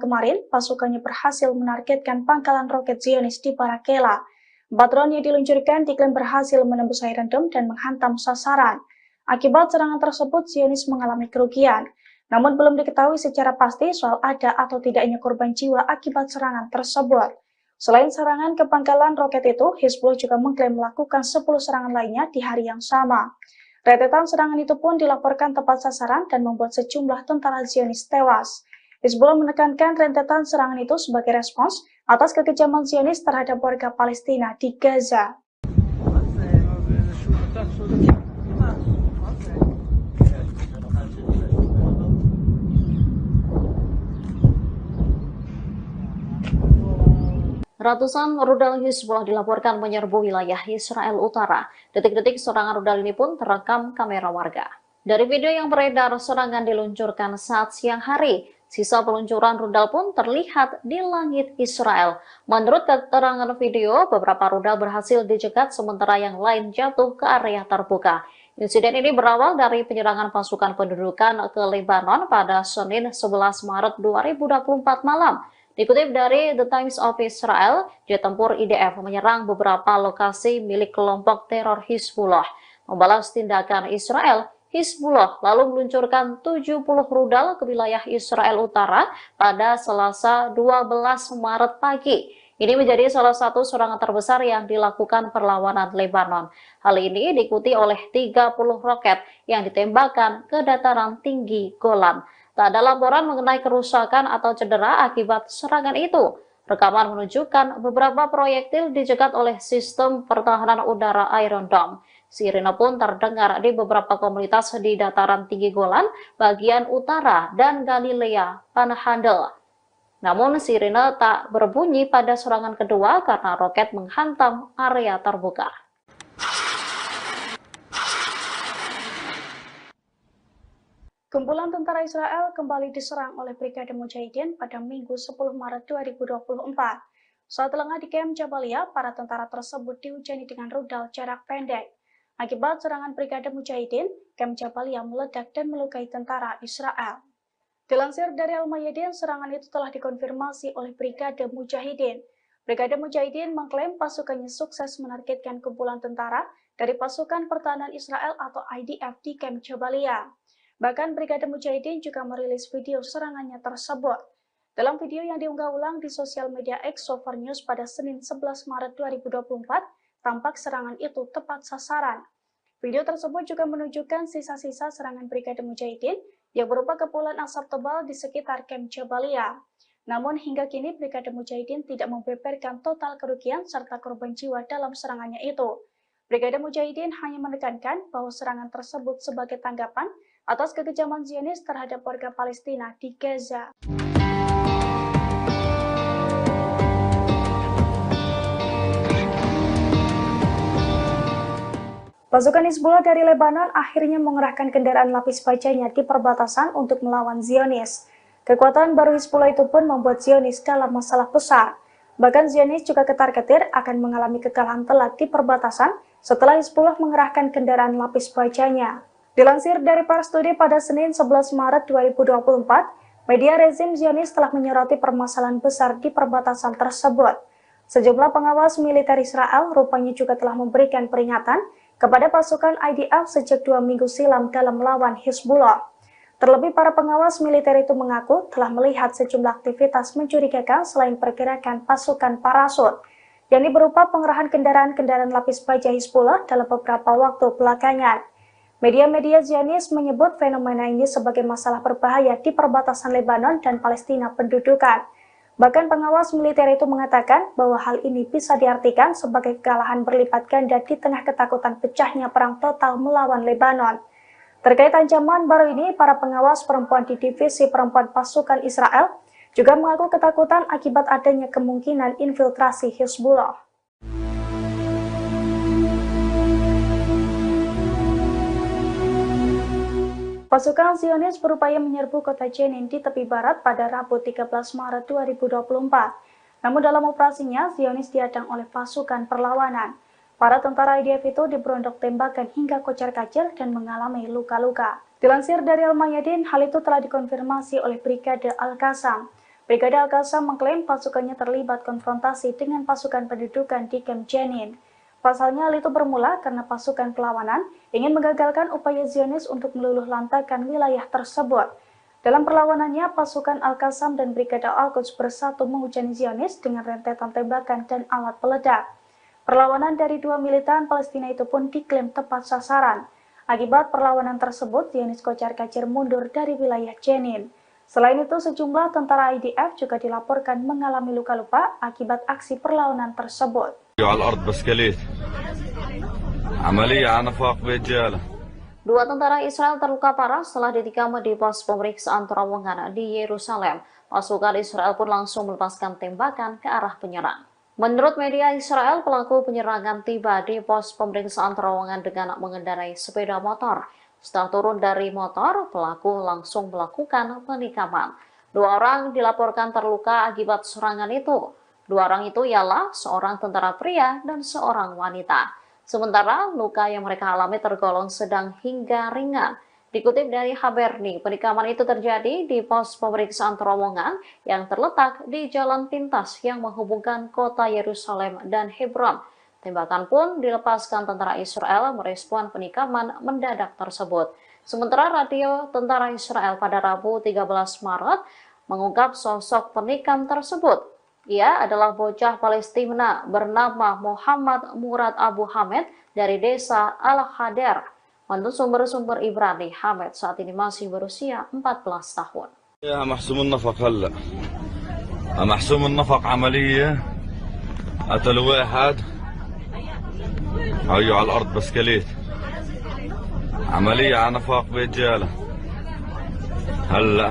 kemarin, pasukannya berhasil menargetkan pangkalan roket Zionis di Barak Kela. 4 drone yang diluncurkan diklaim berhasil menembus Iron Dome dan menghantam sasaran. Akibat serangan tersebut, Zionis mengalami kerugian. Namun belum diketahui secara pasti soal ada atau tidaknya korban jiwa akibat serangan tersebut. Selain serangan ke pangkalan roket itu, Hizbullah juga mengklaim melakukan 10 serangan lainnya di hari yang sama. Rentetan serangan itu pun dilaporkan tepat sasaran dan membuat sejumlah tentara Zionis tewas. Hizbullah menekankan rentetan serangan itu sebagai respons atas kekejaman Zionis terhadap warga Palestina di Gaza. Ratusan rudal Hizbullah dilaporkan menyerbu wilayah Israel Utara. Detik-detik serangan rudal ini pun terekam kamera warga. Dari video yang beredar, serangan diluncurkan saat siang hari. Sisa peluncuran rudal pun terlihat di langit Israel. Menurut keterangan video, beberapa rudal berhasil dicegat sementara yang lain jatuh ke area terbuka. Insiden ini berawal dari penyerangan pasukan pendudukan ke Lebanon pada Senin 11 Maret 2024 malam. Dikutip dari The Times of Israel, jet tempur IDF menyerang beberapa lokasi milik kelompok teror Hizbullah. Membalas tindakan Israel, Hizbullah lalu meluncurkan 70 rudal ke wilayah Israel Utara pada Selasa 12 Maret pagi. Ini menjadi salah satu serangan terbesar yang dilakukan perlawanan Lebanon. Hal ini diikuti oleh 30 roket yang ditembakkan ke dataran tinggi Golan. Tak ada laporan mengenai kerusakan atau cedera akibat serangan itu. Rekaman menunjukkan beberapa proyektil dicegat oleh sistem pertahanan udara Iron Dome. Sirine pun terdengar di beberapa komunitas di dataran tinggi Golan, bagian utara, dan Galilea Panhandle. Namun sirine tak berbunyi pada serangan kedua karena roket menghantam area terbuka. Kumpulan tentara Israel kembali diserang oleh Brigade Mujahidin pada Minggu 10 Maret 2024. Saat lengah di Kem Jabalia, para tentara tersebut dihujani dengan rudal jarak pendek. Akibat serangan Brigade Mujahidin, Kem Jabalia meledak dan melukai tentara Israel. Dilansir dari Al-Mayadin, serangan itu telah dikonfirmasi oleh Brigade Mujahidin. Brigade Mujahidin mengklaim pasukannya sukses menargetkan kumpulan tentara dari pasukan pertahanan Israel atau IDF di Kem Jabalia. Bahkan Brigade Mujahidin juga merilis video serangannya tersebut. Dalam video yang diunggah ulang di sosial media X Sover News pada Senin 11 Maret 2024, tampak serangan itu tepat sasaran. Video tersebut juga menunjukkan sisa-sisa serangan Brigade Mujahidin yang berupa kepulan asap tebal di sekitar Camp Jabalia. Namun hingga kini Brigade Mujahidin tidak membeberkan total kerugian serta korban jiwa dalam serangannya itu. Brigade Mujahidin hanya menekankan bahwa serangan tersebut sebagai tanggapan atas kekejaman Zionis terhadap warga Palestina di Gaza. Pasukan Hizbullah dari Lebanon akhirnya mengerahkan kendaraan lapis bajanya di perbatasan untuk melawan Zionis. Kekuatan baru Hizbullah itu pun membuat Zionis dalam masalah besar. Bahkan Zionis juga ketar-ketir akan mengalami kekalahan telak di perbatasan setelah Hizbullah mengerahkan kendaraan lapis bajanya. Dilansir dari Pars Today pada Senin 11 Maret 2024, media rezim Zionis telah menyoroti permasalahan besar di perbatasan tersebut. Sejumlah pengawas militer Israel rupanya juga telah memberikan peringatan kepada pasukan IDF sejak 2 minggu silam dalam melawan Hizbullah. Terlebih para pengawas militer itu mengaku telah melihat sejumlah aktivitas mencurigakan selain pergerakan pasukan parasut, yakni berupa pengerahan kendaraan-kendaraan lapis baja Hizbullah dalam beberapa waktu belakangan. Media-media Zionis menyebut fenomena ini sebagai masalah berbahaya di perbatasan Lebanon dan Palestina pendudukan. Bahkan pengawas militer itu mengatakan bahwa hal ini bisa diartikan sebagai kekalahan berlipat ganda di tengah ketakutan pecahnya perang total melawan Lebanon. Terkait ancaman baru ini, para pengawas perempuan di divisi perempuan pasukan Israel juga mengaku ketakutan akibat adanya kemungkinan infiltrasi Hizbullah. Pasukan Zionis berupaya menyerbu kota Jenin di tepi barat pada Rabu 13 Maret 2024. Namun dalam operasinya, Zionis dihadang oleh pasukan perlawanan. Para tentara IDF itu diberondok tembakan hingga kocar-kacir dan mengalami luka-luka. Dilansir dari Al-Mayadin, hal itu telah dikonfirmasi oleh Brigade Al-Qassam. Brigade Al-Qassam mengklaim pasukannya terlibat konfrontasi dengan pasukan pendudukan di Camp Jenin. Pasalnya hal itu bermula karena pasukan perlawanan ingin menggagalkan upaya Zionis untuk meluluh lantakan wilayah tersebut. Dalam perlawanannya, pasukan Al-Qassam dan Brigade Al-Quds bersatu menghujani Zionis dengan rentetan tembakan dan alat peledak. Perlawanan dari dua militan Palestina itu pun diklaim tepat sasaran. Akibat perlawanan tersebut, Zionis kocar-kacir mundur dari wilayah Jenin. Selain itu, sejumlah tentara IDF juga dilaporkan mengalami luka-luka akibat aksi perlawanan tersebut. Dua tentara Israel terluka parah setelah ditikam di pos pemeriksaan terowongan di Yerusalem. Pasukan Israel pun langsung melepaskan tembakan ke arah penyerang. Menurut media Israel, pelaku penyerangan tiba di pos pemeriksaan terowongan dengan mengendarai sepeda motor. Setelah turun dari motor, pelaku langsung melakukan penikaman. Dua orang dilaporkan terluka akibat serangan itu. Dua orang itu ialah seorang tentara pria dan seorang wanita. Sementara luka yang mereka alami tergolong sedang hingga ringan. Dikutip dari Haberni, penikaman itu terjadi di pos pemeriksaan terowongan yang terletak di jalan pintas yang menghubungkan kota Yerusalem dan Hebron. Tembakan pun dilepaskan tentara Israel merespon penikaman mendadak tersebut. Sementara radio tentara Israel pada Rabu 13 Maret mengungkap sosok penikam tersebut. Ia adalah bocah Palestina bernama Muhammad Murad Abu Hamed dari desa Al-Hader. Menurut sumber-sumber Ibrani, Hamed saat ini masih berusia 14 tahun. يا محسوم النفق هلا محسوم النفق عملية قتلوا واحد هيو على الأرض بسكليت عملية على نفاق برجالة هلا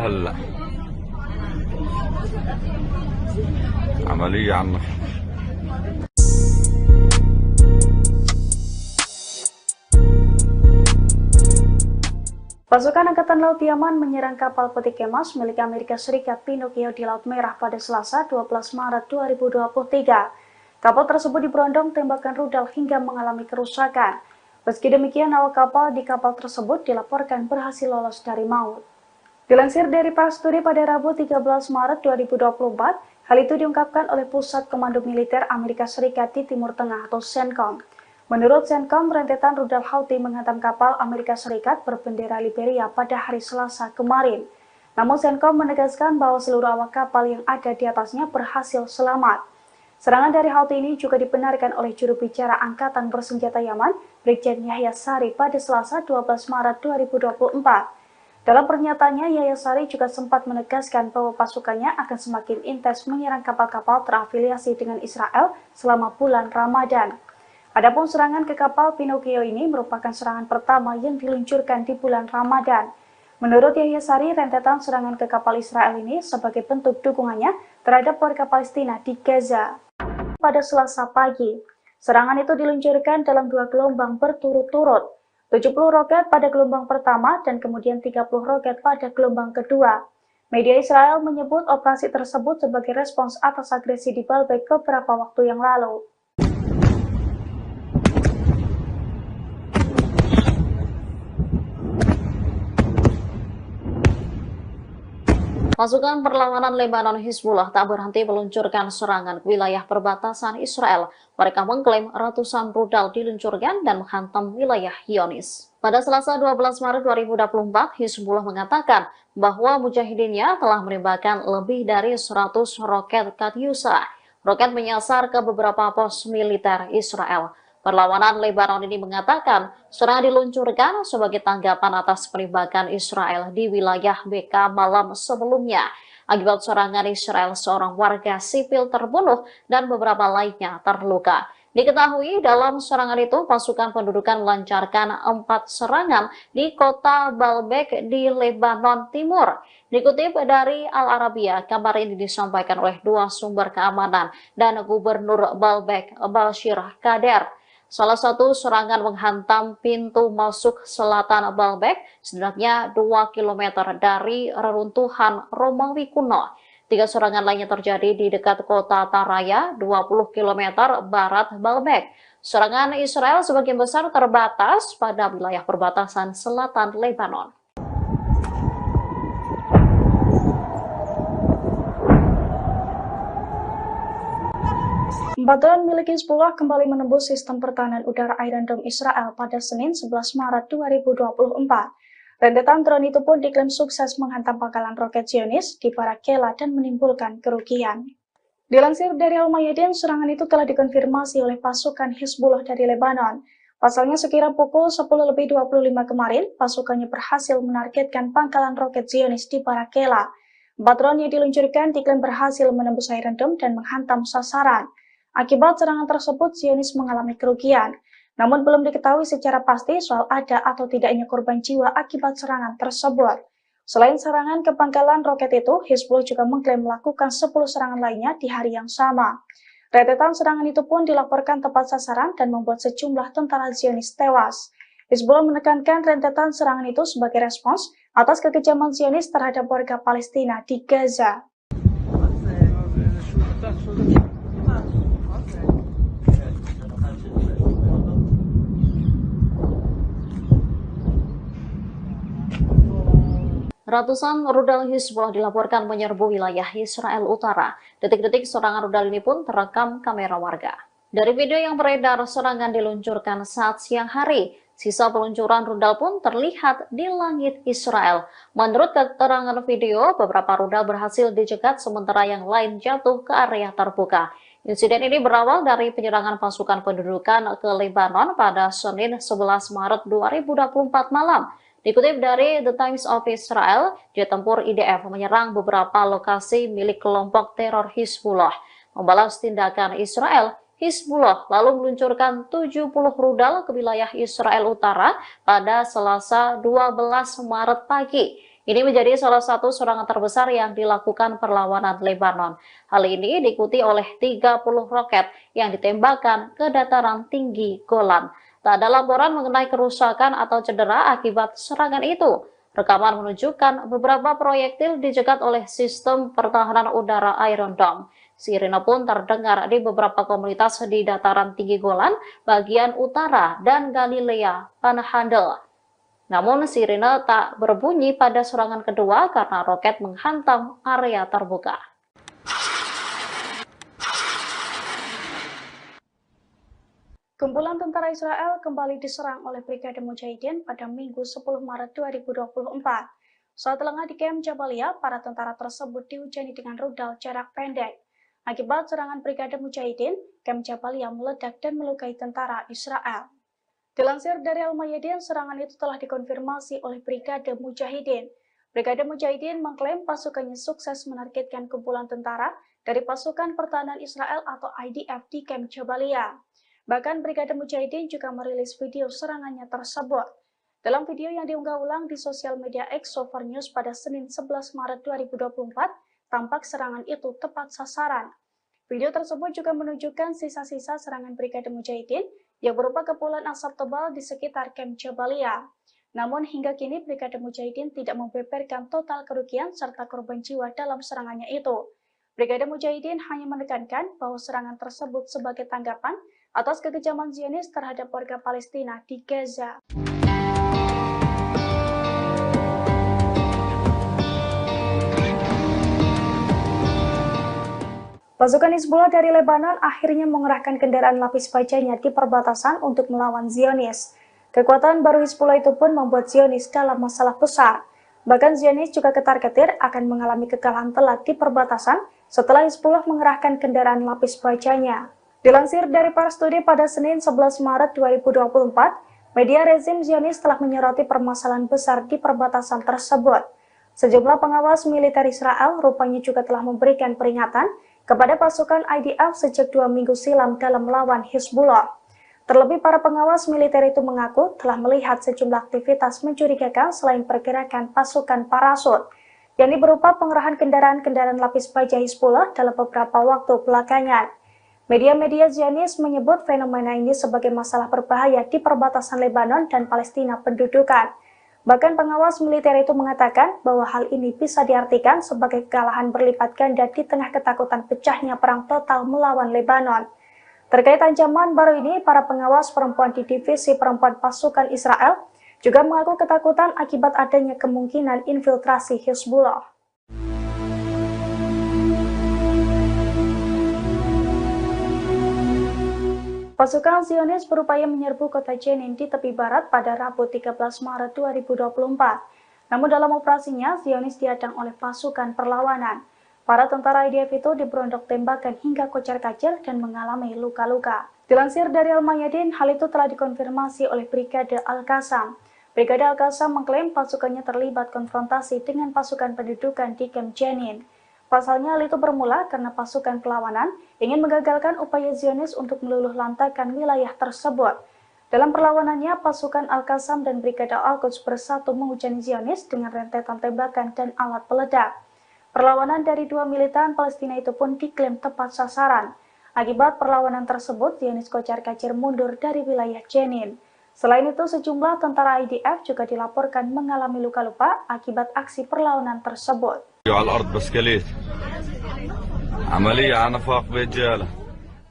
عملية على النفاق. Pasukan Angkatan Laut Yaman menyerang kapal peti kemas milik Amerika Serikat Pinocchio di Laut Merah pada Selasa 12 Maret 2023. Kapal tersebut diberondong tembakan rudal hingga mengalami kerusakan. Meski demikian, awak kapal di kapal tersebut dilaporkan berhasil lolos dari maut. Dilansir dari Pars Today pada Rabu 13 Maret 2024, hal itu diungkapkan oleh Pusat Komando Militer Amerika Serikat di Timur Tengah atau CENTCOM. Menurut CENTCOM, rentetan rudal Houthi menghantam kapal Amerika Serikat berbendera Liberia pada hari Selasa kemarin. Namun CENTCOM menegaskan bahwa seluruh awak kapal yang ada di atasnya berhasil selamat. Serangan dari Houthi ini juga dibenarkan oleh juru bicara Angkatan Bersenjata Yaman, Brigjen Yahya Sari pada Selasa 12 Maret 2024. Dalam pernyataannya, Yahya Sari juga sempat menegaskan bahwa pasukannya akan semakin intens menyerang kapal-kapal terafiliasi dengan Israel selama bulan Ramadan. Adapun serangan ke kapal Pinocchio ini merupakan serangan pertama yang diluncurkan di bulan Ramadan. Menurut Yahya Sari, rentetan serangan ke kapal Israel ini sebagai bentuk dukungannya terhadap warga Palestina di Gaza. Pada Selasa pagi, serangan itu diluncurkan dalam 2 gelombang berturut-turut, 70 roket pada gelombang pertama dan kemudian 30 roket pada gelombang kedua. Media Israel menyebut operasi tersebut sebagai respons atas agresi di Baalbek beberapa waktu yang lalu. Pasukan perlawanan Lebanon Hizbullah tak berhenti meluncurkan serangan ke wilayah perbatasan Israel. Mereka mengklaim ratusan rudal diluncurkan dan menghantam wilayah Zionis. Pada Selasa 12 Maret 2024, Hizbullah mengatakan bahwa mujahidinnya telah menembakkan lebih dari 100 roket Katyusha. Roket menyasar ke beberapa pos militer Israel. Perlawanan Lebanon ini mengatakan serangan diluncurkan sebagai tanggapan atas penembakan Israel di wilayah BK malam sebelumnya. Akibat serangan Israel, seorang warga sipil terbunuh dan beberapa lainnya terluka. Diketahui dalam serangan itu pasukan pendudukan melancarkan 4 serangan di kota Baalbek di Lebanon Timur. Dikutip dari Al Arabiya, kabar ini disampaikan oleh 2 sumber keamanan dan Gubernur Baalbek, Bashir Kader. Salah satu serangan menghantam pintu masuk selatan Baalbek, setidaknya 2 km dari reruntuhan Romawi kuno. 3 serangan lainnya terjadi di dekat kota Taraya, 20 km barat Baalbek. Serangan Israel sebagian besar terbatas pada wilayah perbatasan selatan Lebanon. Drone milik Hizbullah kembali menembus sistem pertahanan udara Iron Dome Israel pada Senin 11 Maret 2024. Rentetan drone itu pun diklaim sukses menghantam pangkalan roket Zionis di Barakela dan menimbulkan kerugian. Dilansir dari Al-Mayadin, serangan itu telah dikonfirmasi oleh pasukan Hizbullah dari Lebanon. Pasalnya sekira pukul 10.25 kemarin, pasukannya berhasil menargetkan pangkalan roket Zionis di Barakela. 4 drone yang diluncurkan diklaim berhasil menembus Iron Dome dan menghantam sasaran. Akibat serangan tersebut, Zionis mengalami kerugian. Namun belum diketahui secara pasti soal ada atau tidaknya korban jiwa akibat serangan tersebut. Selain serangan ke pangkalan roket itu, Hizbullah juga mengklaim melakukan 10 serangan lainnya di hari yang sama. Rentetan serangan itu pun dilaporkan tepat sasaran dan membuat sejumlah tentara Zionis tewas. Hizbullah menekankan rentetan serangan itu sebagai respons atas kekejaman Zionis terhadap warga Palestina di Gaza. Ratusan rudal Hizbullah dilaporkan menyerbu wilayah Israel Utara. Detik-detik serangan rudal ini pun terekam kamera warga. Dari video yang beredar, serangan diluncurkan saat siang hari. Sisa peluncuran rudal pun terlihat di langit Israel. Menurut keterangan video, beberapa rudal berhasil dicegat sementara yang lain jatuh ke area terbuka. Insiden ini berawal dari penyerangan pasukan pendudukan ke Lebanon pada Senin 11 Maret 2024 malam. Dikutip dari The Times of Israel, jet tempur IDF menyerang beberapa lokasi milik kelompok teror Hizbullah. Membalas tindakan Israel, Hizbullah lalu meluncurkan 70 rudal ke wilayah Israel Utara pada Selasa 12 Maret pagi. Ini menjadi salah satu serangan terbesar yang dilakukan perlawanan Lebanon. Hal ini diikuti oleh 30 roket yang ditembakkan ke dataran tinggi Golan. Tak ada laporan mengenai kerusakan atau cedera akibat serangan itu. Rekaman menunjukkan beberapa proyektil dicegat oleh sistem pertahanan udara Iron Dome. Sirine pun terdengar di beberapa komunitas di dataran tinggi Golan, bagian utara, dan Galilea Panhandle. Namun sirine tak berbunyi pada serangan kedua karena roket menghantam area terbuka. Kumpulan tentara Israel kembali diserang oleh Brigade Mujahidin pada Minggu 10 Maret 2024. Saat lengah di Kem Jabalia, para tentara tersebut dihujani dengan rudal jarak pendek. Akibat serangan Brigade Mujahidin, Kem Jabalia meledak dan melukai tentara Israel. Dilansir dari Al-Mayadin, serangan itu telah dikonfirmasi oleh Brigade Mujahidin. Brigade Mujahidin mengklaim pasukannya sukses menargetkan kumpulan tentara dari pasukan pertahanan Israel atau IDF di Kem Jabalia. Bahkan Brigade Mujahidin juga merilis video serangannya tersebut. Dalam video yang diunggah ulang di sosial media X Sover News pada Senin 11 Maret 2024, tampak serangan itu tepat sasaran. Video tersebut juga menunjukkan sisa-sisa serangan Brigade Mujahidin yang berupa kepulan asap tebal di sekitar Kem Jabalia. Namun hingga kini Brigade Mujahidin tidak membeberkan total kerugian serta korban jiwa dalam serangannya itu. Brigade Mujahidin hanya menekankan bahwa serangan tersebut sebagai tanggapan atas kekejaman Zionis terhadap warga Palestina di Gaza. Pasukan Hizbullah dari Lebanon akhirnya mengerahkan kendaraan lapis bajanya di perbatasan untuk melawan Zionis. Kekuatan baru Hizbullah itu pun membuat Zionis dalam masalah besar. Bahkan Zionis juga ketar-ketir akan mengalami kekalahan telak di perbatasan setelah Hizbullah mengerahkan kendaraan lapis bajanya. Dilansir dari Pars Today pada Senin 11 Maret 2024, media rezim Zionis telah menyoroti permasalahan besar di perbatasan tersebut. Sejumlah pengawas militer Israel rupanya juga telah memberikan peringatan kepada pasukan IDF sejak 2 minggu silam dalam melawan Hizbullah. Terlebih para pengawas militer itu mengaku telah melihat sejumlah aktivitas mencurigakan selain pergerakan pasukan parasut, yakni berupa pengerahan kendaraan-kendaraan lapis baja Hizbullah dalam beberapa waktu belakangan. Media-media Zionis menyebut fenomena ini sebagai masalah berbahaya di perbatasan Lebanon dan Palestina pendudukan. Bahkan pengawas militer itu mengatakan bahwa hal ini bisa diartikan sebagai kekalahan berlipat ganda di tengah ketakutan pecahnya perang total melawan Lebanon. Terkait ancaman baru ini, para pengawas perempuan di divisi perempuan pasukan Israel juga mengaku ketakutan akibat adanya kemungkinan infiltrasi Hizbullah. Pasukan Zionis berupaya menyerbu kota Jenin di tepi barat pada Rabu 13 Maret 2024. Namun dalam operasinya, Zionis dihadang oleh pasukan perlawanan. Para tentara IDF itu diberondok tembakan hingga kocar-kacir dan mengalami luka-luka. Dilansir dari Al-Mayadin, hal itu telah dikonfirmasi oleh Brigade Al-Qassam. Brigade Al-Qassam mengklaim pasukannya terlibat konfrontasi dengan pasukan pendudukan di Kem Jenin. Pasalnya hal itu bermula karena pasukan perlawanan ingin menggagalkan upaya Zionis untuk meluluh lantakan wilayah tersebut. Dalam perlawanannya, pasukan Al-Qassam dan Brigade Al-Quds bersatu menghujani Zionis dengan rentetan tembakan dan alat peledak. Perlawanan dari dua militan Palestina itu pun diklaim tepat sasaran. Akibat perlawanan tersebut, Zionis kocar-kacir mundur dari wilayah Jenin. Selain itu, sejumlah tentara IDF juga dilaporkan mengalami luka-luka akibat aksi perlawanan tersebut.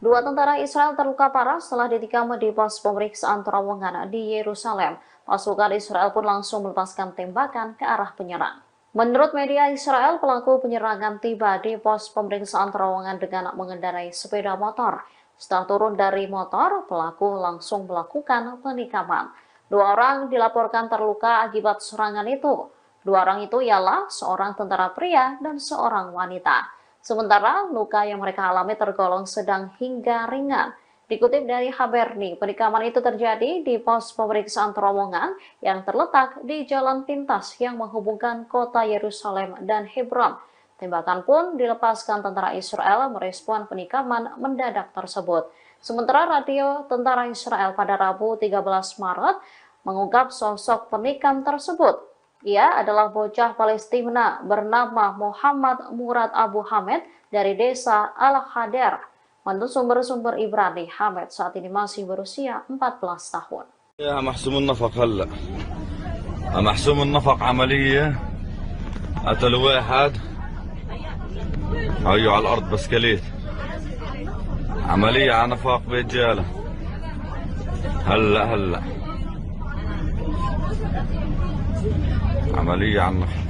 Dua tentara Israel terluka parah setelah ditikam di pos pemeriksaan terowongan di Yerusalem. Pasukan Israel pun langsung melepaskan tembakan ke arah penyerang. Menurut media Israel, pelaku penyerangan tiba di pos pemeriksaan terowongan dengan mengendarai sepeda motor. Setelah turun dari motor, pelaku langsung melakukan penikaman. Dua orang dilaporkan terluka akibat serangan itu. Dua orang itu ialah seorang tentara pria dan seorang wanita. Sementara luka yang mereka alami tergolong sedang hingga ringan. Dikutip dari Haberni, penikaman itu terjadi di pos pemeriksaan terowongan yang terletak di jalan pintas yang menghubungkan kota Yerusalem dan Hebron. Tembakan pun dilepaskan tentara Israel merespon penikaman mendadak tersebut. Sementara radio tentara Israel pada Rabu 13 Maret mengungkap sosok penikam tersebut. Ia adalah bocah Palestina bernama Muhammad Murad Abu Hamed dari desa Al-Hader. Menurut sumber-sumber Ibrani, Hamed saat ini masih berusia 14 tahun. يا محسوم النفق هلا محسوم النفق عملية قتلوا واحد هيو على الأرض بسكليت عملية على نفق برجالة هلا عملية على النفق.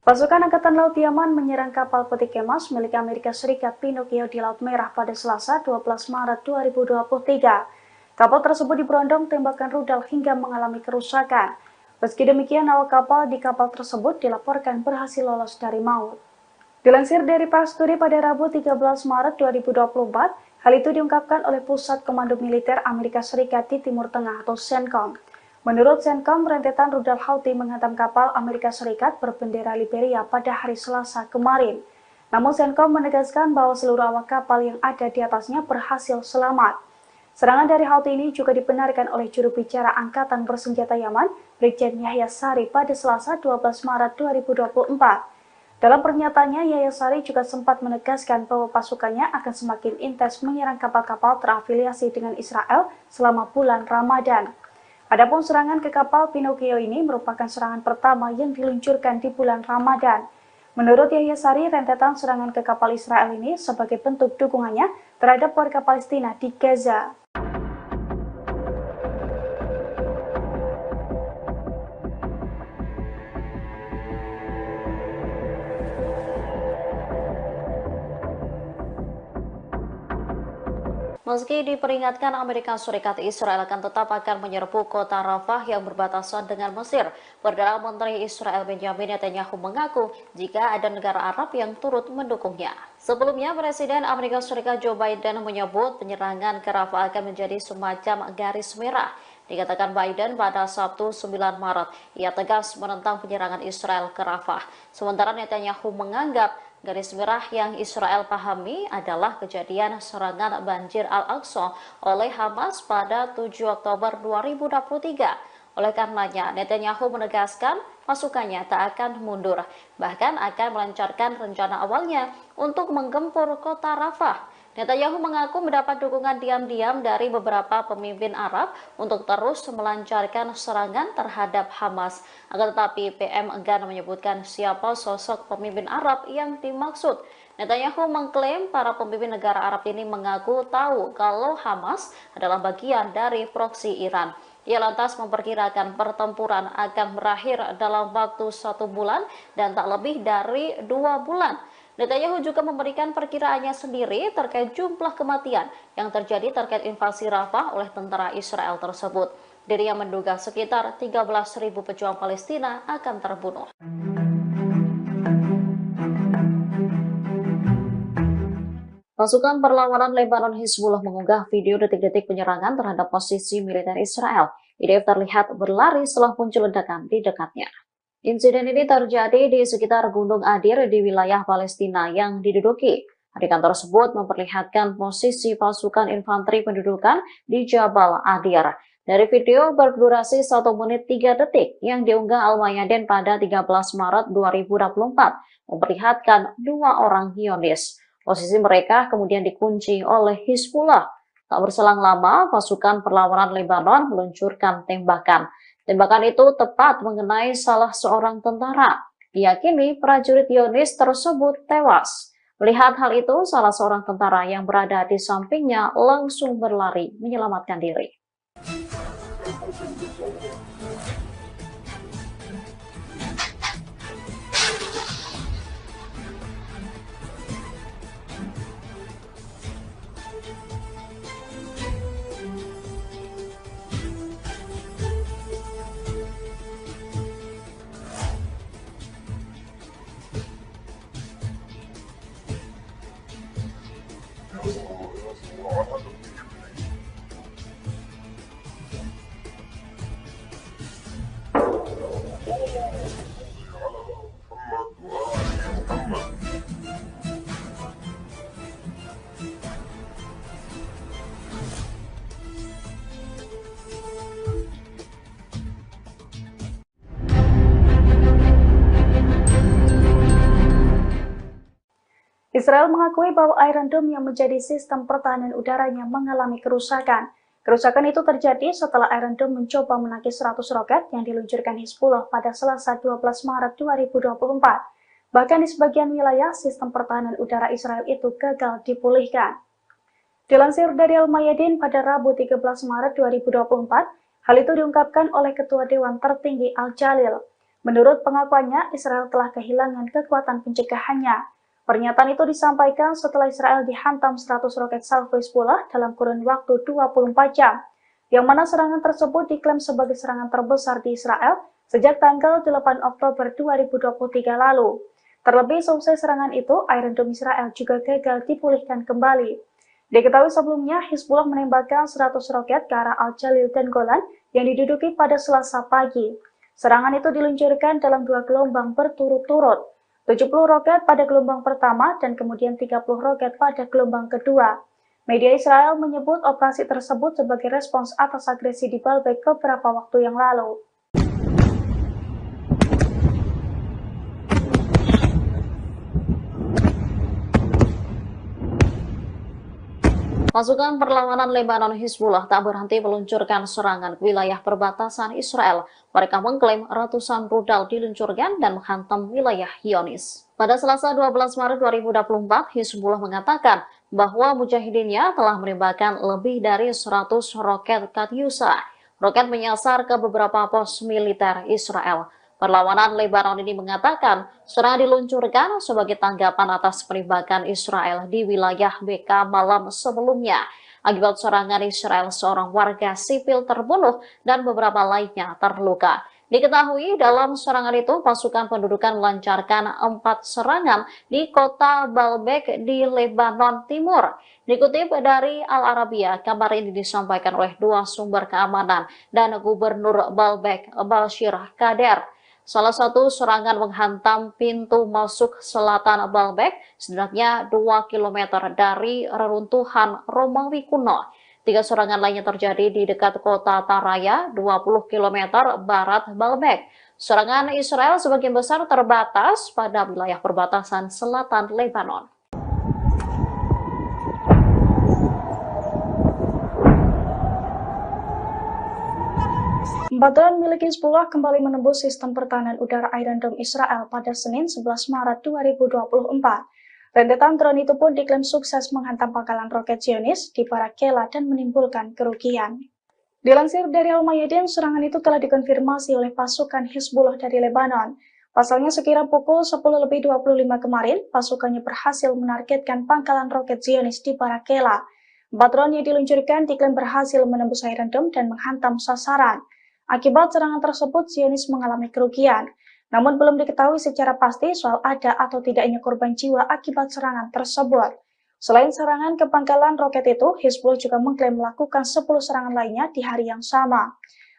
Pasukan Angkatan Laut Yaman menyerang kapal peti kemas milik Amerika Serikat Pinocchio di Laut Merah pada Selasa 12 Maret 2023. Kapal tersebut diberondong tembakan rudal hingga mengalami kerusakan. Meski demikian, awak kapal di kapal tersebut dilaporkan berhasil lolos dari maut. Dilansir dari Pars Today pada Rabu 13 Maret 2024, hal itu diungkapkan oleh Pusat Komando Militer Amerika Serikat di Timur Tengah atau CENTCOM. Menurut CENTCOM, rentetan rudal Houthi menghantam kapal Amerika Serikat berbendera Liberia pada hari Selasa kemarin. Namun CENTCOM menegaskan bahwa seluruh awak kapal yang ada di atasnya berhasil selamat. Serangan dari Houthi ini juga dibenarkan oleh juru bicara Angkatan Bersenjata Yaman, Brigjen Yahya Sari pada Selasa 12 Maret 2024. Dalam pernyataannya, Yahya Sari juga sempat menegaskan bahwa pasukannya akan semakin intens menyerang kapal-kapal terafiliasi dengan Israel selama bulan Ramadan. Adapun serangan ke kapal Pinocchio ini merupakan serangan pertama yang diluncurkan di bulan Ramadan. Menurut Yahya Sari, rentetan serangan ke kapal Israel ini sebagai bentuk dukungannya terhadap warga Palestina di Gaza. Meski diperingatkan Amerika Serikat, Israel akan tetap akan menyerbu kota Rafah yang berbatasan dengan Mesir. Perdana Menteri Israel Benjamin Netanyahu mengaku jika ada negara Arab yang turut mendukungnya. Sebelumnya, Presiden Amerika Serikat Joe Biden menyebut penyerangan ke Rafah akan menjadi semacam garis merah. Dikatakan Biden pada Sabtu 9 Maret, ia tegas menentang penyerangan Israel ke Rafah. Sementara Netanyahu menganggap garis merah yang Israel pahami adalah kejadian serangan banjir Al-Aqsa oleh Hamas pada 7 Oktober 2023. Oleh karenanya, Netanyahu menegaskan pasukannya tak akan mundur, bahkan akan melancarkan rencana awalnya untuk menggempur kota Rafah. Netanyahu mengaku mendapat dukungan diam-diam dari beberapa pemimpin Arab untuk terus melancarkan serangan terhadap Hamas. Akan tetapi PM enggan menyebutkan siapa sosok pemimpin Arab yang dimaksud. Netanyahu mengklaim para pemimpin negara Arab ini mengaku tahu kalau Hamas adalah bagian dari proksi Iran. Ia lantas memperkirakan pertempuran akan berakhir dalam waktu 1 bulan dan tak lebih dari 2 bulan. Netanyahu juga memberikan perkiraannya sendiri terkait jumlah kematian yang terjadi terkait invasi Rafah oleh tentara Israel tersebut. Dirinya menduga sekitar 13.000 pejuang Palestina akan terbunuh. Pasukan perlawanan Lebanon Hizbullah mengunggah video detik-detik penyerangan terhadap posisi militer Israel. IDF terlihat berlari setelah muncul ledakan di dekatnya. Insiden ini terjadi di sekitar Gunung Adir di wilayah Palestina yang diduduki. Adegan tersebut memperlihatkan posisi pasukan infanteri pendudukan di Jabal Adir. Dari video berdurasi 1 menit 3 detik yang diunggah Al-Mayadin pada 13 Maret 2024, memperlihatkan 2 orang Zionis. Posisi mereka kemudian dikunci oleh Hizbullah. Tak berselang lama, pasukan perlawanan Lebanon meluncurkan tembakan. Tembakan itu tepat mengenai salah seorang tentara. Diyakini prajurit Zionis tersebut tewas. Melihat hal itu, salah seorang tentara yang berada di sampingnya langsung berlari menyelamatkan diri. Israel mengakui bahwa Iron Dome yang menjadi sistem pertahanan udaranya mengalami kerusakan. Kerusakan itu terjadi setelah Iron Dome mencoba menangkis 100 roket yang diluncurkan Hizbullah pada Selasa 12 Maret 2024. Bahkan di sebagian wilayah, sistem pertahanan udara Israel itu gagal dipulihkan. Dilansir dari Al-Mayadin pada Rabu 13 Maret 2024, hal itu diungkapkan oleh Ketua Dewan Tertinggi Al-Jalil. Menurut pengakuannya, Israel telah kehilangan kekuatan pencegahannya. Pernyataan itu disampaikan setelah Israel dihantam 100 roket salvo Hizbullah dalam kurun waktu 24 jam, yang mana serangan tersebut diklaim sebagai serangan terbesar di Israel sejak tanggal 8 Oktober 2023 lalu. Terlebih selesai serangan itu, Iron Dome Israel juga gagal dipulihkan kembali. Diketahui sebelumnya, Hizbullah menembakkan 100 roket ke arah Al-Jalil dan Golan yang diduduki pada Selasa pagi. Serangan itu diluncurkan dalam 2 gelombang berturut-turut, 70 roket pada gelombang pertama dan kemudian 30 roket pada gelombang kedua. Media Israel menyebut operasi tersebut sebagai respons atas agresi di Baalbek beberapa waktu yang lalu. Pasukan perlawanan Lebanon Hizbullah tak berhenti meluncurkan serangan ke wilayah perbatasan Israel. Mereka mengklaim ratusan rudal diluncurkan dan menghantam wilayah Zionis. Pada Selasa 12 Maret 2024, Hizbullah mengatakan bahwa mujahidinnya telah menembakkan lebih dari 100 roket Katyusha. Roket menyasar ke beberapa pos militer Israel. Perlawanan Lebanon ini mengatakan serangan diluncurkan sebagai tanggapan atas penembakan Israel di wilayah BK malam sebelumnya. Akibat serangan Israel, seorang warga sipil terbunuh dan beberapa lainnya terluka. Diketahui dalam serangan itu pasukan pendudukan melancarkan 4 serangan di kota Baalbek di Lebanon Timur. Dikutip dari Al Arabiya, kabar ini disampaikan oleh 2 sumber keamanan dan Gubernur Baalbek, Bashir Kader. Salah satu serangan menghantam pintu masuk selatan Baalbek, setidaknya 2 km dari reruntuhan Romawi kuno. 3 serangan lainnya terjadi di dekat kota Taraya, 20 km barat Baalbek. Serangan Israel sebagian besar terbatas pada wilayah perbatasan selatan Lebanon. Drone milik Hizbullah kembali menembus sistem pertahanan udara Iron Dome Israel pada Senin 11 Maret 2024. Rentetan drone itu pun diklaim sukses menghantam pangkalan roket Zionis di Barakela dan menimbulkan kerugian. Dilansir dari Al-Mayadin, serangan itu telah dikonfirmasi oleh pasukan Hizbullah dari Lebanon. Pasalnya sekira pukul 10.25 kemarin, pasukannya berhasil menargetkan pangkalan roket Zionis di Barakela. 4 drone yang diluncurkan diklaim berhasil menembus Iron Dome dan menghantam sasaran. Akibat serangan tersebut, Zionis mengalami kerugian. Namun belum diketahui secara pasti soal ada atau tidaknya korban jiwa akibat serangan tersebut. Selain serangan ke pangkalan roket itu, Hizbullah juga mengklaim melakukan 10 serangan lainnya di hari yang sama.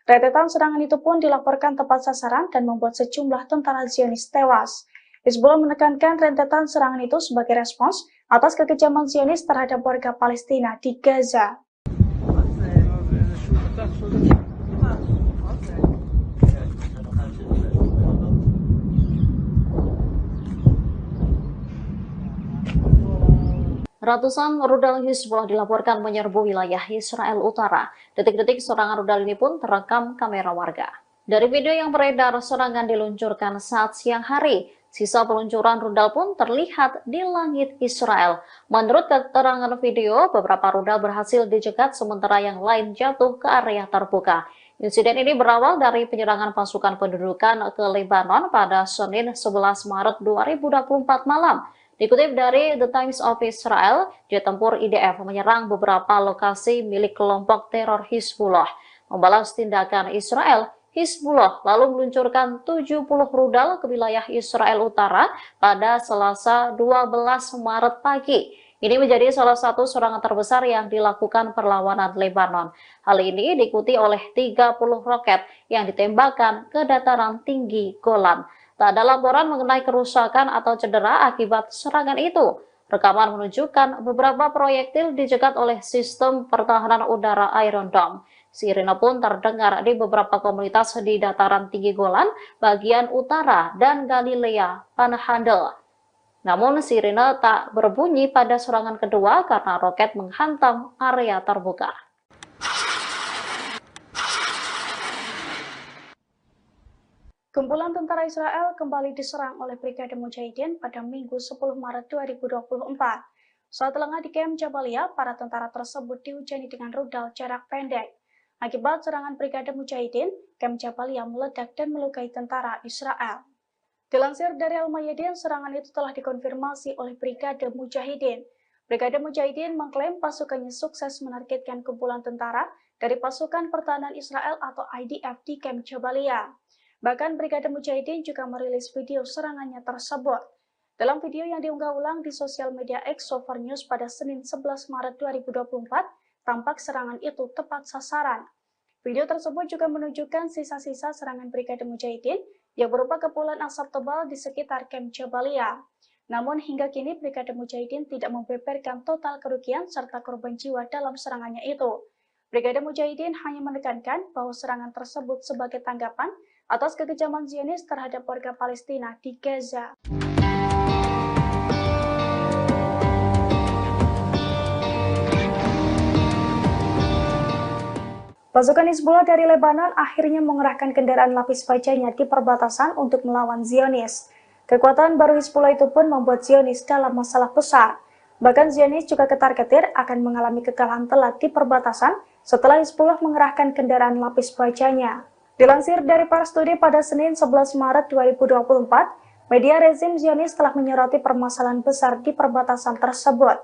Rentetan serangan itu pun dilaporkan tepat sasaran dan membuat sejumlah tentara Zionis tewas. Hizbullah menekankan rentetan serangan itu sebagai respons atas kekejaman Zionis terhadap warga Palestina di Gaza. Ratusan rudal Hizbullah dilaporkan menyerbu wilayah Israel Utara. Detik-detik serangan rudal ini pun terekam kamera warga. Dari video yang beredar, serangan diluncurkan saat siang hari. Sisa peluncuran rudal pun terlihat di langit Israel. Menurut keterangan video, beberapa rudal berhasil dicegat sementara yang lain jatuh ke area terbuka. Insiden ini berawal dari penyerangan pasukan pendudukan ke Lebanon pada Senin 11 Maret 2024 malam. Dikutip dari The Times of Israel, jet tempur IDF menyerang beberapa lokasi milik kelompok teror Hizbullah. Membalas tindakan Israel, Hizbullah lalu meluncurkan 70 rudal ke wilayah Israel Utara pada Selasa 12 Maret pagi. Ini menjadi salah satu serangan terbesar yang dilakukan perlawanan Lebanon. Hal ini diikuti oleh 30 roket yang ditembakkan ke dataran tinggi Golan. Tak ada laporan mengenai kerusakan atau cedera akibat serangan itu. Rekaman menunjukkan beberapa proyektil dicegat oleh sistem pertahanan udara Iron Dome. Sirine pun terdengar di beberapa komunitas di dataran tinggi Golan, bagian utara, dan Galilea Panhandle. Namun sirine tak berbunyi pada serangan kedua karena roket menghantam area terbuka. Kumpulan tentara Israel kembali diserang oleh Brigade Mujahidin pada Minggu 10 Maret 2024. Saat lengah di Kem Jabalia, para tentara tersebut dihujani dengan rudal jarak pendek. akibat serangan Brigade Mujahidin, Camp Jabalia meledak dan melukai tentara Israel. Dilansir dari Al-Mayadin, serangan itu telah dikonfirmasi oleh Brigade Mujahidin. Brigade Mujahidin mengklaim pasukannya sukses menargetkan kumpulan tentara dari pasukan pertahanan Israel atau IDF di Camp Jabalia. Bahkan Brigade Mujahidin juga merilis video serangannya tersebut. Dalam video yang diunggah ulang di sosial media X Sofar News pada Senin 11 Maret 2024, tampak serangan itu tepat sasaran. Video tersebut juga menunjukkan sisa-sisa serangan Brigade Mujahidin yang berupa kepulan asap tebal di sekitar Camp Jabalia. Namun hingga kini Brigade Mujahidin tidak membeberkan total kerugian serta korban jiwa dalam serangannya itu. Brigade Mujahidin hanya menekankan bahwa serangan tersebut sebagai tanggapan atas kekejaman Zionis terhadap warga Palestina di Gaza. Pasukan Hizbullah dari Lebanon akhirnya mengerahkan kendaraan lapis bajanya di perbatasan untuk melawan Zionis. Kekuatan baru Hizbullah itu pun membuat Zionis dalam masalah besar. Bahkan Zionis juga ketar-ketir akan mengalami kekalahan telak di perbatasan setelah Hizbullah mengerahkan kendaraan lapis bajanya. Dilansir dari Pars Today pada Senin 11 Maret 2024, media rezim Zionis telah menyoroti permasalahan besar di perbatasan tersebut.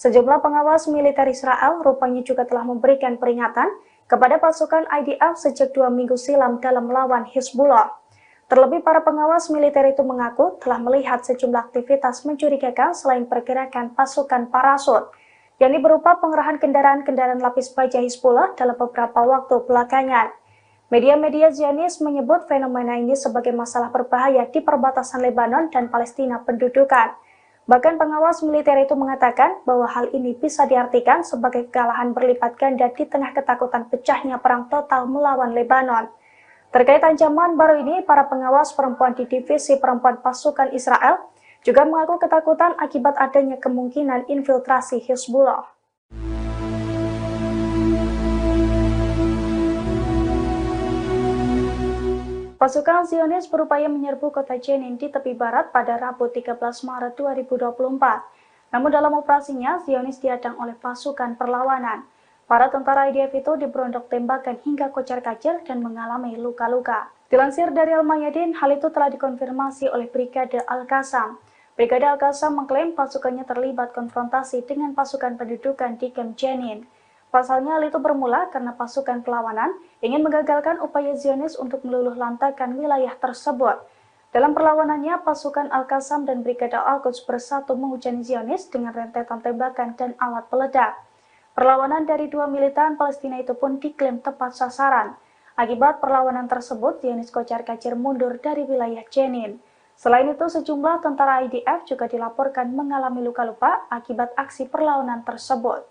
Sejumlah pengawas militer Israel rupanya juga telah memberikan peringatan kepada pasukan IDF sejak 2 minggu silam dalam melawan Hizbullah. Terlebih para pengawas militer itu mengaku telah melihat sejumlah aktivitas mencurigakan selain pergerakan pasukan parasut, yakni berupa pengerahan kendaraan-kendaraan lapis baja Hizbullah dalam beberapa waktu belakangan. Media-media Zionis menyebut fenomena ini sebagai masalah berbahaya di perbatasan Lebanon dan Palestina pendudukan. Bahkan pengawas militer itu mengatakan bahwa hal ini bisa diartikan sebagai kekalahan berlipat ganda di tengah ketakutan pecahnya perang total melawan Lebanon. Terkait ancaman baru ini, para pengawas perempuan di divisi perempuan pasukan Israel juga mengaku ketakutan akibat adanya kemungkinan infiltrasi Hizbullah. Pasukan Zionis berupaya menyerbu kota Jenin di tepi barat pada Rabu 13 Maret 2024. Namun dalam operasinya, Zionis dihadang oleh pasukan perlawanan. Para tentara IDF itu diberondok tembakan hingga kocar-kacir dan mengalami luka-luka. Dilansir dari Al-Mayadin, hal itu telah dikonfirmasi oleh Brigade Al-Qassam. Brigade Al-Qassam mengklaim pasukannya terlibat konfrontasi dengan pasukan pendudukan di Camp Jenin. Pasalnya hal itu bermula karena pasukan perlawanan ingin menggagalkan upaya Zionis untuk meluluh lantakan wilayah tersebut. Dalam perlawanannya, pasukan Al-Qassam dan Brigade Al-Quds bersatu menghujani Zionis dengan rentetan tembakan dan alat peledak. Perlawanan dari dua militan Palestina itu pun diklaim tepat sasaran. Akibat perlawanan tersebut, Zionis kocar-kacir mundur dari wilayah Jenin. Selain itu, sejumlah tentara IDF juga dilaporkan mengalami luka-luka akibat aksi perlawanan tersebut.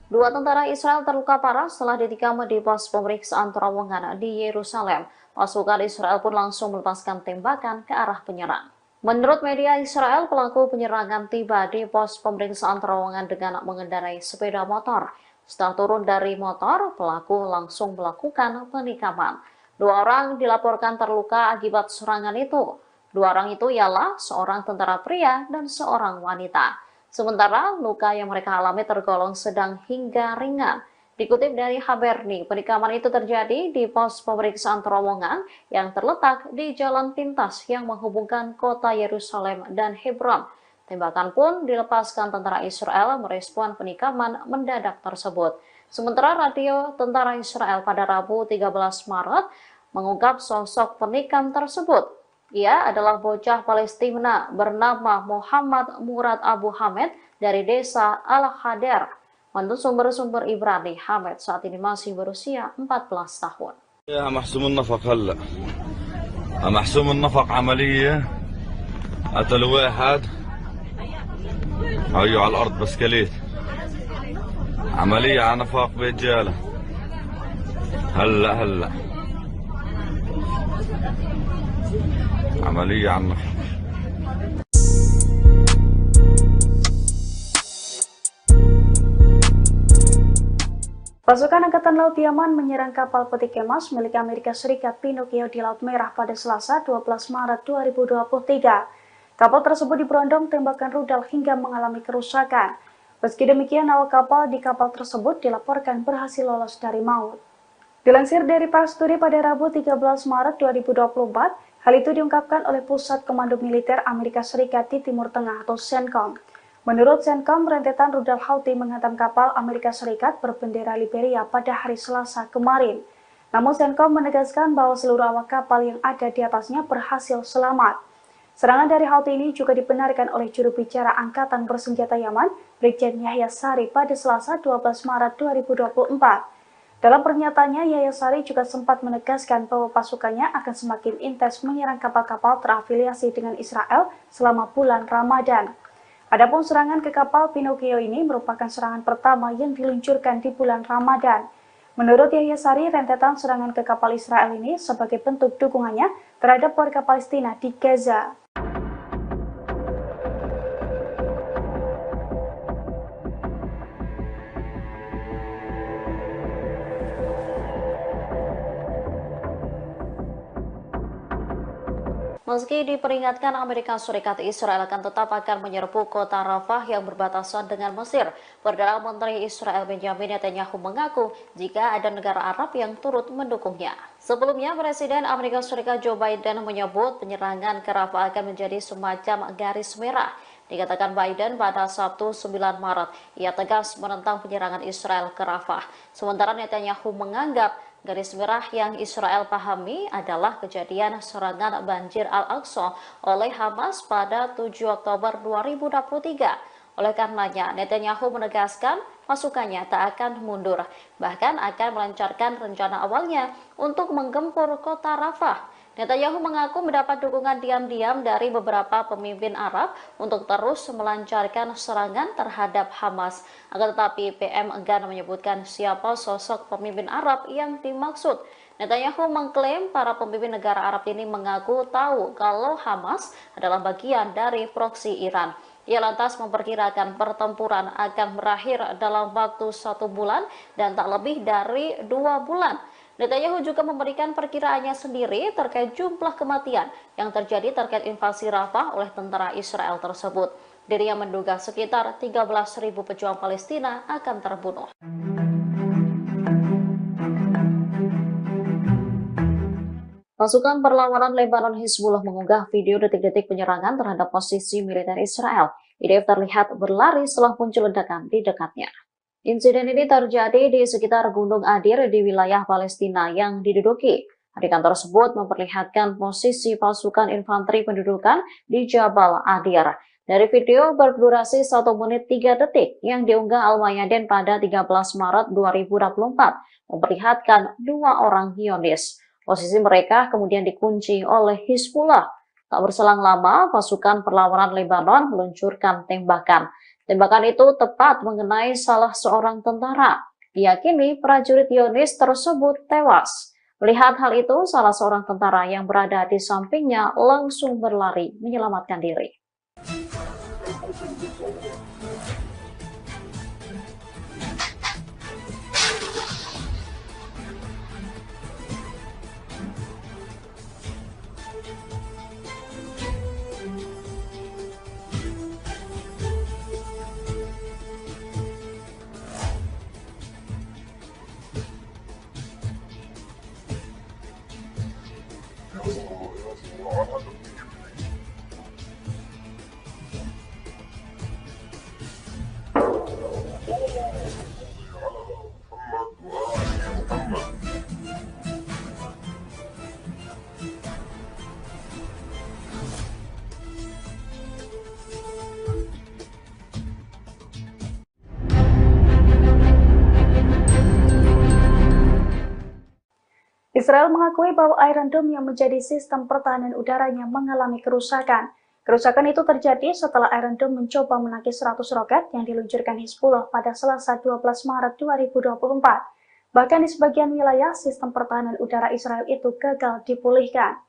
Dua tentara Israel terluka parah setelah ditikam di pos pemeriksaan terowongan di Yerusalem. Pasukan Israel pun langsung melepaskan tembakan ke arah penyerang. Menurut media Israel, pelaku penyerangan tiba di pos pemeriksaan terowongan dengan mengendarai sepeda motor. Setelah turun dari motor, pelaku langsung melakukan penikaman. Dua orang dilaporkan terluka akibat serangan itu. Dua orang itu ialah seorang tentara pria dan seorang wanita. Sementara luka yang mereka alami tergolong sedang hingga ringan. Dikutip dari Haberni, penikaman itu terjadi di pos pemeriksaan terowongan yang terletak di jalan pintas yang menghubungkan kota Yerusalem dan Hebron. Tembakan pun dilepaskan tentara Israel merespon penikaman mendadak tersebut. Sementara radio tentara Israel pada Rabu 13 Maret mengungkap sosok penikam tersebut. Ia adalah bocah Palestina bernama Muhammad Murad Abu Hamed dari desa Al-Hadar. Menurut sumber-sumber Ibrani, Hamed saat ini masih berusia 14 tahun. يا محسوم النفق هلا محسوم النفق عملية قتل واحد هيو على الأرض بسكليت عملية على نفاق برجالة هلا عملية على النفاق. Pasukan Angkatan Laut Yaman menyerang kapal peti kemas milik Amerika Serikat Pinocchio di Laut Merah pada Selasa 12 Maret 2023. Kapal tersebut diberondong tembakan rudal hingga mengalami kerusakan. Meski demikian, awak kapal di kapal tersebut dilaporkan berhasil lolos dari maut. Dilansir dari Pars Today pada Rabu 13 Maret 2024, hal itu diungkapkan oleh Pusat Komando Militer Amerika Serikat di Timur Tengah atau CENTCOM. Menurut CENTCOM, rentetan rudal Houthi menghantam kapal Amerika Serikat berbendera Liberia pada hari Selasa kemarin. Namun CENTCOM menegaskan bahwa seluruh awak kapal yang ada di atasnya berhasil selamat. Serangan dari Houthi ini juga dibenarkan oleh juru bicara Angkatan Bersenjata Yaman, Brigjen Yahya Sari pada Selasa 12 Maret 2024. Dalam pernyataannya, Yahya Sari juga sempat menegaskan bahwa pasukannya akan semakin intens menyerang kapal-kapal terafiliasi dengan Israel selama bulan Ramadan. Adapun serangan ke kapal Pinocchio ini merupakan serangan pertama yang diluncurkan di bulan Ramadan. Menurut Yahya Sari, rentetan serangan ke kapal Israel ini sebagai bentuk dukungannya terhadap warga Palestina di Gaza. Meski diperingatkan Amerika Serikat, Israel akan menyerbu kota Rafah yang berbatasan dengan Mesir. Perdana Menteri Israel Benjamin Netanyahu mengaku jika ada negara Arab yang turut mendukungnya. Sebelumnya, Presiden Amerika Serikat Joe Biden menyebut penyerangan ke Rafah akan menjadi semacam garis merah. Dikatakan Biden pada Sabtu 9 Maret, ia tegas menentang penyerangan Israel ke Rafah. Sementara Netanyahu menganggap garis merah yang Israel pahami adalah kejadian serangan banjir Al-Aqsa oleh Hamas pada 7 Oktober 2023. Oleh karenanya, Netanyahu menegaskan pasukannya tak akan mundur, bahkan akan melancarkan rencana awalnya untuk menggempur kota Rafah. Netanyahu mengaku mendapat dukungan diam-diam dari beberapa pemimpin Arab untuk terus melancarkan serangan terhadap Hamas. Akan tetapi PM enggan menyebutkan siapa sosok pemimpin Arab yang dimaksud. Netanyahu mengklaim para pemimpin negara Arab ini mengaku tahu kalau Hamas adalah bagian dari proksi Iran. Ia lantas memperkirakan pertempuran akan berakhir dalam waktu 1 bulan dan tak lebih dari 2 bulan. Netanyahu juga memberikan perkiraannya sendiri terkait jumlah kematian yang terjadi terkait invasi Rafah oleh tentara Israel tersebut. Dirinya menduga sekitar 13.000 pejuang Palestina akan terbunuh. Pasukan perlawanan Lebanon Hizbullah mengunggah video detik-detik penyerangan terhadap posisi militer Israel. IDF terlihat berlari setelah muncul ledakan di dekatnya. Insiden ini terjadi di sekitar Gunung Adir di wilayah Palestina yang diduduki. Adegan tersebut memperlihatkan posisi pasukan infanteri pendudukan di Jabal Adir. Dari video berdurasi 1 menit 3 detik yang diunggah Al-Mayadin pada 13 Maret 2024, memperlihatkan 2 orang Zionis. Posisi mereka kemudian dikunci oleh Hizbullah. Tak berselang lama, pasukan perlawanan Lebanon meluncurkan tembakan. Tembakan itu tepat mengenai salah seorang tentara. Diyakini prajurit Zionis tersebut tewas. Melihat hal itu, salah seorang tentara yang berada di sampingnya langsung berlari menyelamatkan diri. Israel mengakui bahwa Iron Dome yang menjadi sistem pertahanan udaranya mengalami kerusakan. Kerusakan itu terjadi setelah Iron Dome mencoba menangkis 100 roket yang diluncurkan Hizbullah pada Selasa 12 Maret 2024. Bahkan di sebagian wilayah, sistem pertahanan udara Israel itu gagal dipulihkan.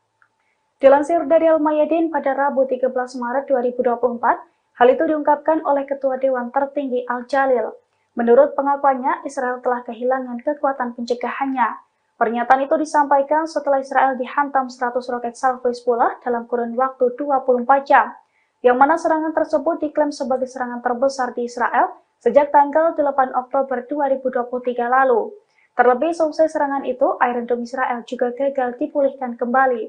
Dilansir dari Al-Mayadin pada Rabu 13 Maret 2024, hal itu diungkapkan oleh Ketua Dewan Tertinggi Al-Jalil. Menurut pengakuannya, Israel telah kehilangan kekuatan pencegahannya. Pernyataan itu disampaikan setelah Israel dihantam 100 roket salvo Hizbullah dalam kurun waktu 24 jam, yang mana serangan tersebut diklaim sebagai serangan terbesar di Israel sejak tanggal 8 Oktober 2023 lalu. Terlebih selesai serangan itu, Iron Dome Israel juga gagal dipulihkan kembali.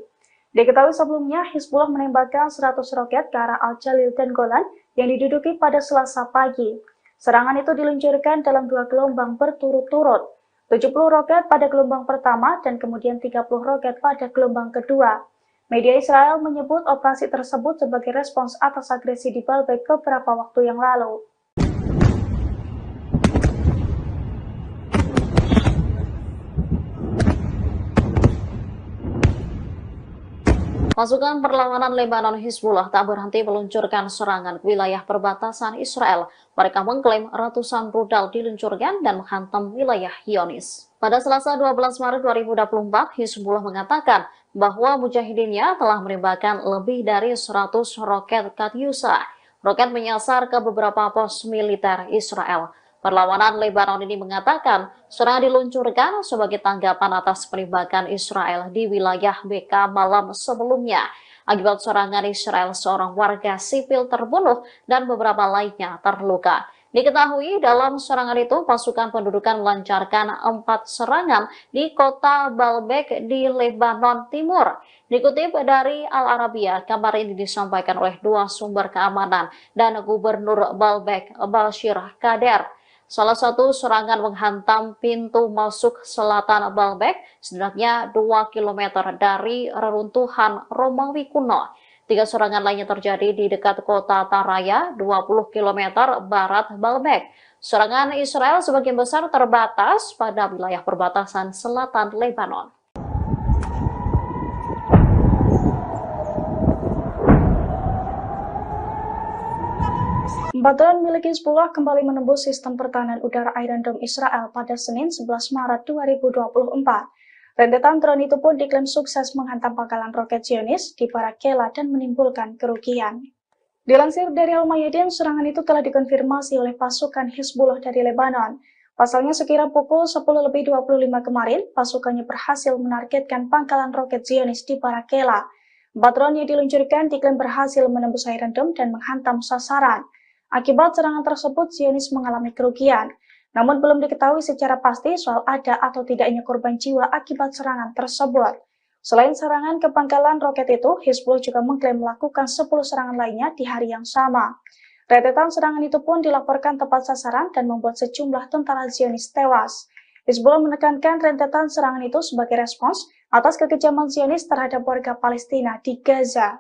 Diketahui sebelumnya, Hizbullah menembakkan 100 roket ke arah Al-Jalil dan Golan yang diduduki pada Selasa pagi. Serangan itu diluncurkan dalam 2 gelombang berturut-turut, 70 roket pada gelombang pertama dan kemudian 30 roket pada gelombang kedua. Media Israel menyebut operasi tersebut sebagai respons atas agresi di Baalbek beberapa waktu yang lalu. Pasukan perlawanan Lebanon Hizbullah tak berhenti meluncurkan serangan ke wilayah perbatasan Israel. Mereka mengklaim ratusan rudal diluncurkan dan menghantam wilayah Zionis. Pada Selasa 12 Maret 2024, Hizbullah mengatakan bahwa mujahidinnya telah menembakkan lebih dari 100 roket Katyusha. Roket menyasar ke beberapa pos militer Israel. Perlawanan Lebanon ini mengatakan serangan diluncurkan sebagai tanggapan atas penembakan Israel di wilayah BK malam sebelumnya. Akibat serangan Israel, seorang warga sipil terbunuh dan beberapa lainnya terluka. Diketahui dalam serangan itu pasukan pendudukan melancarkan 4 serangan di kota Baalbek di Lebanon Timur. Dikutip dari Al Arabiya, kabar ini disampaikan oleh 2 sumber keamanan dan Gubernur Baalbek, Bashir Kader. Salah satu serangan menghantam pintu masuk selatan Baalbek, setidaknya 2 km dari reruntuhan Romawi kuno. 3 serangan lainnya terjadi di dekat kota Taraya, 20 km barat Baalbek. Serangan Israel sebagian besar terbatas pada wilayah perbatasan selatan Lebanon. Drone milik Hizbullah kembali menembus sistem pertahanan udara Iron Dome Israel pada Senin 11 Maret 2024. Rentetan drone itu pun diklaim sukses menghantam pangkalan roket Zionis di Barak Kela dan menimbulkan kerugian. Dilansir dari Al-Mayadin, serangan itu telah dikonfirmasi oleh pasukan Hizbullah dari Lebanon. Pasalnya sekira pukul 10.25 kemarin, pasukannya berhasil menargetkan pangkalan roket Zionis di Barak Kela. 4 drone yang diluncurkan diklaim berhasil menembus Iron Dome dan menghantam sasaran. Akibat serangan tersebut, Zionis mengalami kerugian. Namun belum diketahui secara pasti soal ada atau tidaknya korban jiwa akibat serangan tersebut. Selain serangan ke pangkalan roket itu, Hizbullah juga mengklaim melakukan 10 serangan lainnya di hari yang sama. Rentetan serangan itu pun dilaporkan tepat sasaran dan membuat sejumlah tentara Zionis tewas. Hizbullah menekankan rentetan serangan itu sebagai respons atas kekejaman Zionis terhadap warga Palestina di Gaza.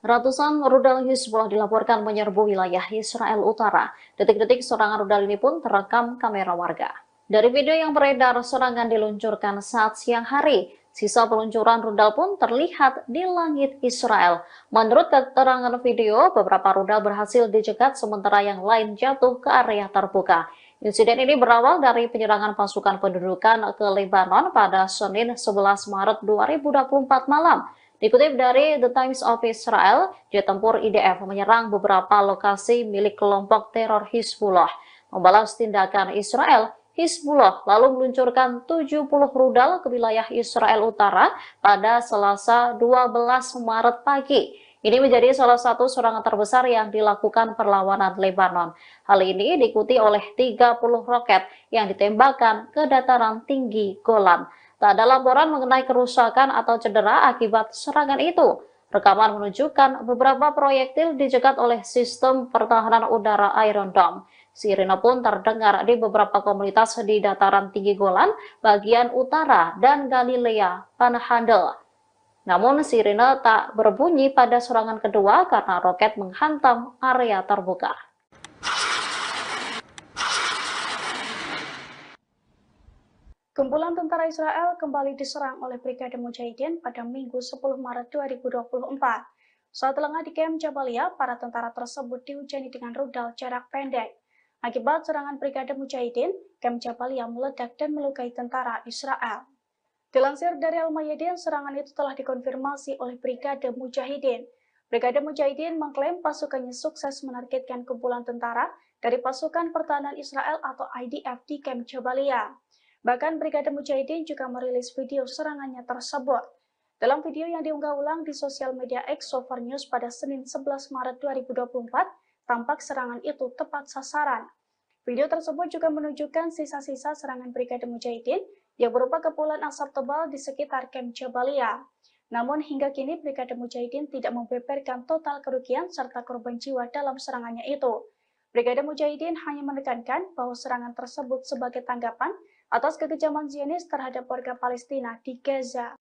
Ratusan rudal Hizbullah dilaporkan menyerbu wilayah Israel Utara. Detik-detik serangan rudal ini pun terekam kamera warga. Dari video yang beredar, serangan diluncurkan saat siang hari. Sisa peluncuran rudal pun terlihat di langit Israel. Menurut keterangan video, beberapa rudal berhasil dicegat sementara yang lain jatuh ke area terbuka. Insiden ini berawal dari penyerangan pasukan pendudukan ke Lebanon pada Senin 11 Maret 2024 malam. Dikutip dari The Times of Israel, jet tempur IDF menyerang beberapa lokasi milik kelompok teror Hizbullah. Membalas tindakan Israel, Hizbullah lalu meluncurkan 70 rudal ke wilayah Israel Utara pada Selasa 12 Maret pagi. Ini menjadi salah satu serangan terbesar yang dilakukan perlawanan Lebanon. Hal ini diikuti oleh 30 roket yang ditembakkan ke dataran tinggi Golan. Tak ada laporan mengenai kerusakan atau cedera akibat serangan itu. Rekaman menunjukkan beberapa proyektil dicegat oleh sistem pertahanan udara Iron Dome. Sirine pun terdengar di beberapa komunitas di dataran tinggi Golan, bagian utara, dan Galilea Panhandle. Namun sirine tak berbunyi pada serangan kedua karena roket menghantam area terbuka. Kumpulan tentara Israel kembali diserang oleh Brigade Mujahidin pada Minggu 10 Maret 2024. Saat lengah di Kem Jabalia, para tentara tersebut dihujani dengan rudal jarak pendek. Akibat serangan Brigade Mujahidin, Kem Jabalia meledak dan melukai tentara Israel. Dilansir dari Al-Mayadin, serangan itu telah dikonfirmasi oleh Brigade Mujahidin. Brigade Mujahidin mengklaim pasukannya sukses menargetkan kumpulan tentara dari pasukan pertahanan Israel atau IDF di Kem Jabalia. Bahkan Brigade Mujahidin juga merilis video serangannya tersebut. Dalam video yang diunggah ulang di sosial media X Sover News pada Senin 11 Maret 2024, tampak serangan itu tepat sasaran. Video tersebut juga menunjukkan sisa-sisa serangan Brigade Mujahidin yang berupa kepulan asap tebal di sekitar Camp Jabalia. Namun hingga kini Brigade Mujahidin tidak membeberkan total kerugian serta korban jiwa dalam serangannya itu. Brigade Mujahidin hanya menekankan bahwa serangan tersebut sebagai tanggapan atas kekejaman Zionis terhadap warga Palestina di Gaza.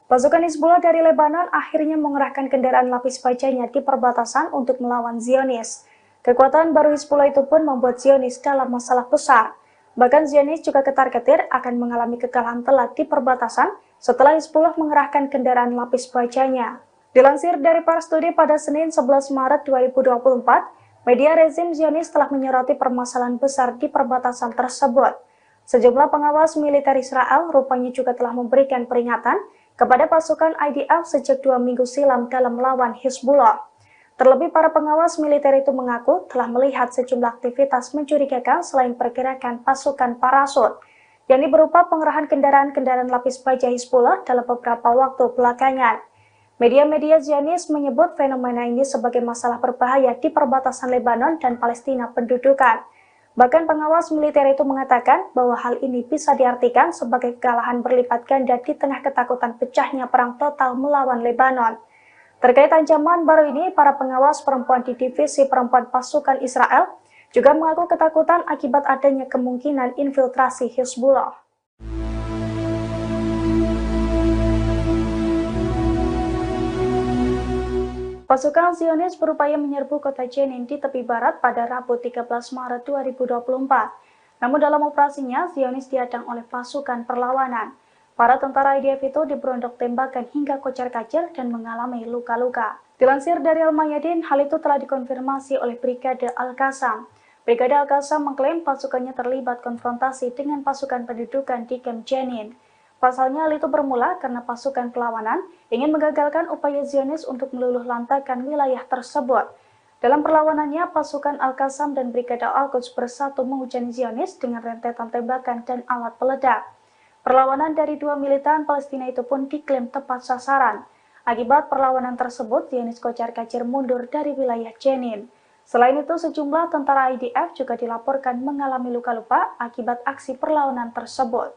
Pasukan Hizbullah dari Lebanon akhirnya mengerahkan kendaraan lapis bajanya di perbatasan untuk melawan Zionis. Kekuatan baru Hizbullah itu pun membuat Zionis dalam masalah besar. Bahkan Zionis juga ketar-ketir akan mengalami kekalahan telak di perbatasan setelah Hizbullah mengerahkan kendaraan lapis bajanya. Dilansir dari Pars Today pada Senin 11 Maret 2024, media rezim Zionis telah menyoroti permasalahan besar di perbatasan tersebut. Sejumlah pengawas militer Israel rupanya juga telah memberikan peringatan kepada pasukan IDF sejak 2 minggu silam dalam melawan Hizbullah. Terlebih para pengawas militer itu mengaku telah melihat sejumlah aktivitas mencurigakan selain pergerakan pasukan parasut, yakni berupa pengerahan kendaraan-kendaraan lapis baja Hizbullah dalam beberapa waktu belakangan. Media-media Zionis menyebut fenomena ini sebagai masalah berbahaya di perbatasan Lebanon dan Palestina pendudukan. Bahkan pengawas militer itu mengatakan bahwa hal ini bisa diartikan sebagai kekalahan berlipat ganda di tengah ketakutan pecahnya perang total melawan Lebanon. Terkait ancaman baru ini, para pengawas perempuan di divisi perempuan pasukan Israel juga mengaku ketakutan akibat adanya kemungkinan infiltrasi Hizbullah. Pasukan Zionis berupaya menyerbu kota Jenin di tepi barat pada Rabu 13 Maret 2024. Namun dalam operasinya, Zionis dihadang oleh pasukan perlawanan. Para tentara IDF itu diberondok tembakan hingga kocar-kacir dan mengalami luka-luka. Dilansir dari Al-Mayadin, hal itu telah dikonfirmasi oleh Brigade Al-Qassam. Brigade Al-Qassam mengklaim pasukannya terlibat konfrontasi dengan pasukan pendudukan di Camp Jenin. Pasalnya hal itu bermula karena pasukan perlawanan ingin menggagalkan upaya Zionis untuk meluluh lantakan wilayah tersebut. Dalam perlawanannya, pasukan Al-Qassam dan Brigade Al-Quds bersatu menghujani Zionis dengan rentetan tembakan dan alat peledak. Perlawanan dari dua militan Palestina itu pun diklaim tepat sasaran. Akibat perlawanan tersebut, Zionis kocar-kacir mundur dari wilayah Jenin. Selain itu, sejumlah tentara IDF juga dilaporkan mengalami luka-luka akibat aksi perlawanan tersebut.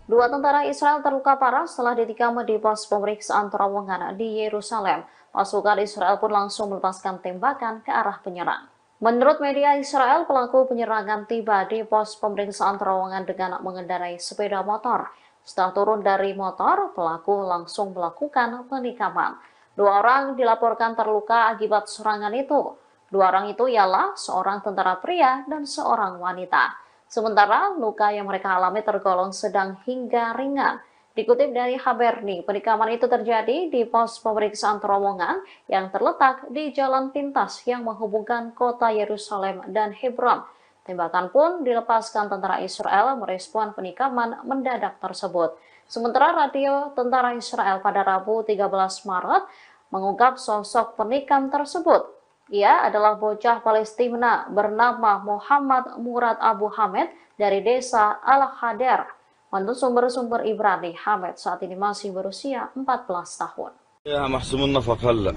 Dua tentara Israel terluka parah setelah ditikam di pos pemeriksaan terowongan di Yerusalem. Pasukan Israel pun langsung melepaskan tembakan ke arah penyerang. Menurut media Israel, pelaku penyerangan tiba di pos pemeriksaan terowongan dengan mengendarai sepeda motor. Setelah turun dari motor, pelaku langsung melakukan penikaman. Dua orang dilaporkan terluka akibat serangan itu. Dua orang itu ialah seorang tentara pria dan seorang wanita. Sementara luka yang mereka alami tergolong sedang hingga ringan. Dikutip dari Haberni, penikaman itu terjadi di pos pemeriksaan terowongan yang terletak di jalan pintas yang menghubungkan kota Yerusalem dan Hebron. Tembakan pun dilepaskan tentara Israel merespon penikaman mendadak tersebut. Sementara radio tentara Israel pada Rabu 13 Maret mengungkap sosok penikam tersebut. Ia adalah bocah Palestina bernama Muhammad Murad Abu Hamed dari desa Al-Hadar. Menurut sumber-sumber Ibrani, Hamed saat ini masih berusia 14 tahun. يا محسوم النفق هلا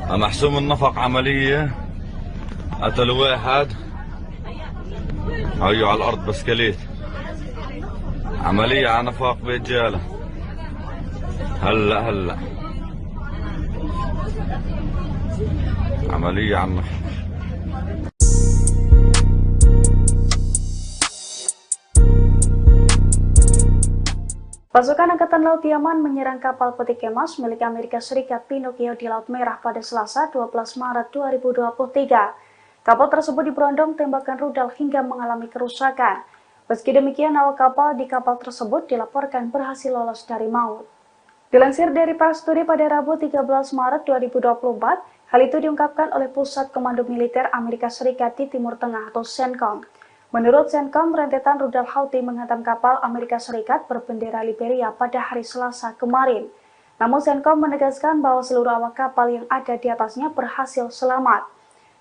محسوم النفق عملية قتل واحد هيو على الأرض بسكليت عملية على نفاق برجالة هلا عملية على النفاق. Pasukan Angkatan Laut Yaman menyerang kapal peti kemas milik Amerika Serikat Pinocchio di Laut Merah pada Selasa 12 Maret 2023. Kapal tersebut diberondong tembakan rudal hingga mengalami kerusakan. Meski demikian, awak kapal di kapal tersebut dilaporkan berhasil lolos dari maut. Dilansir dari Pars Today pada Rabu 13 Maret 2024, hal itu diungkapkan oleh Pusat Komando Militer Amerika Serikat di Timur Tengah atau CENTCOM. Menurut CENTCOM, rentetan rudal Houthi menghantam kapal Amerika Serikat berbendera Liberia pada hari Selasa kemarin. Namun CENTCOM menegaskan bahwa seluruh awak kapal yang ada di atasnya berhasil selamat.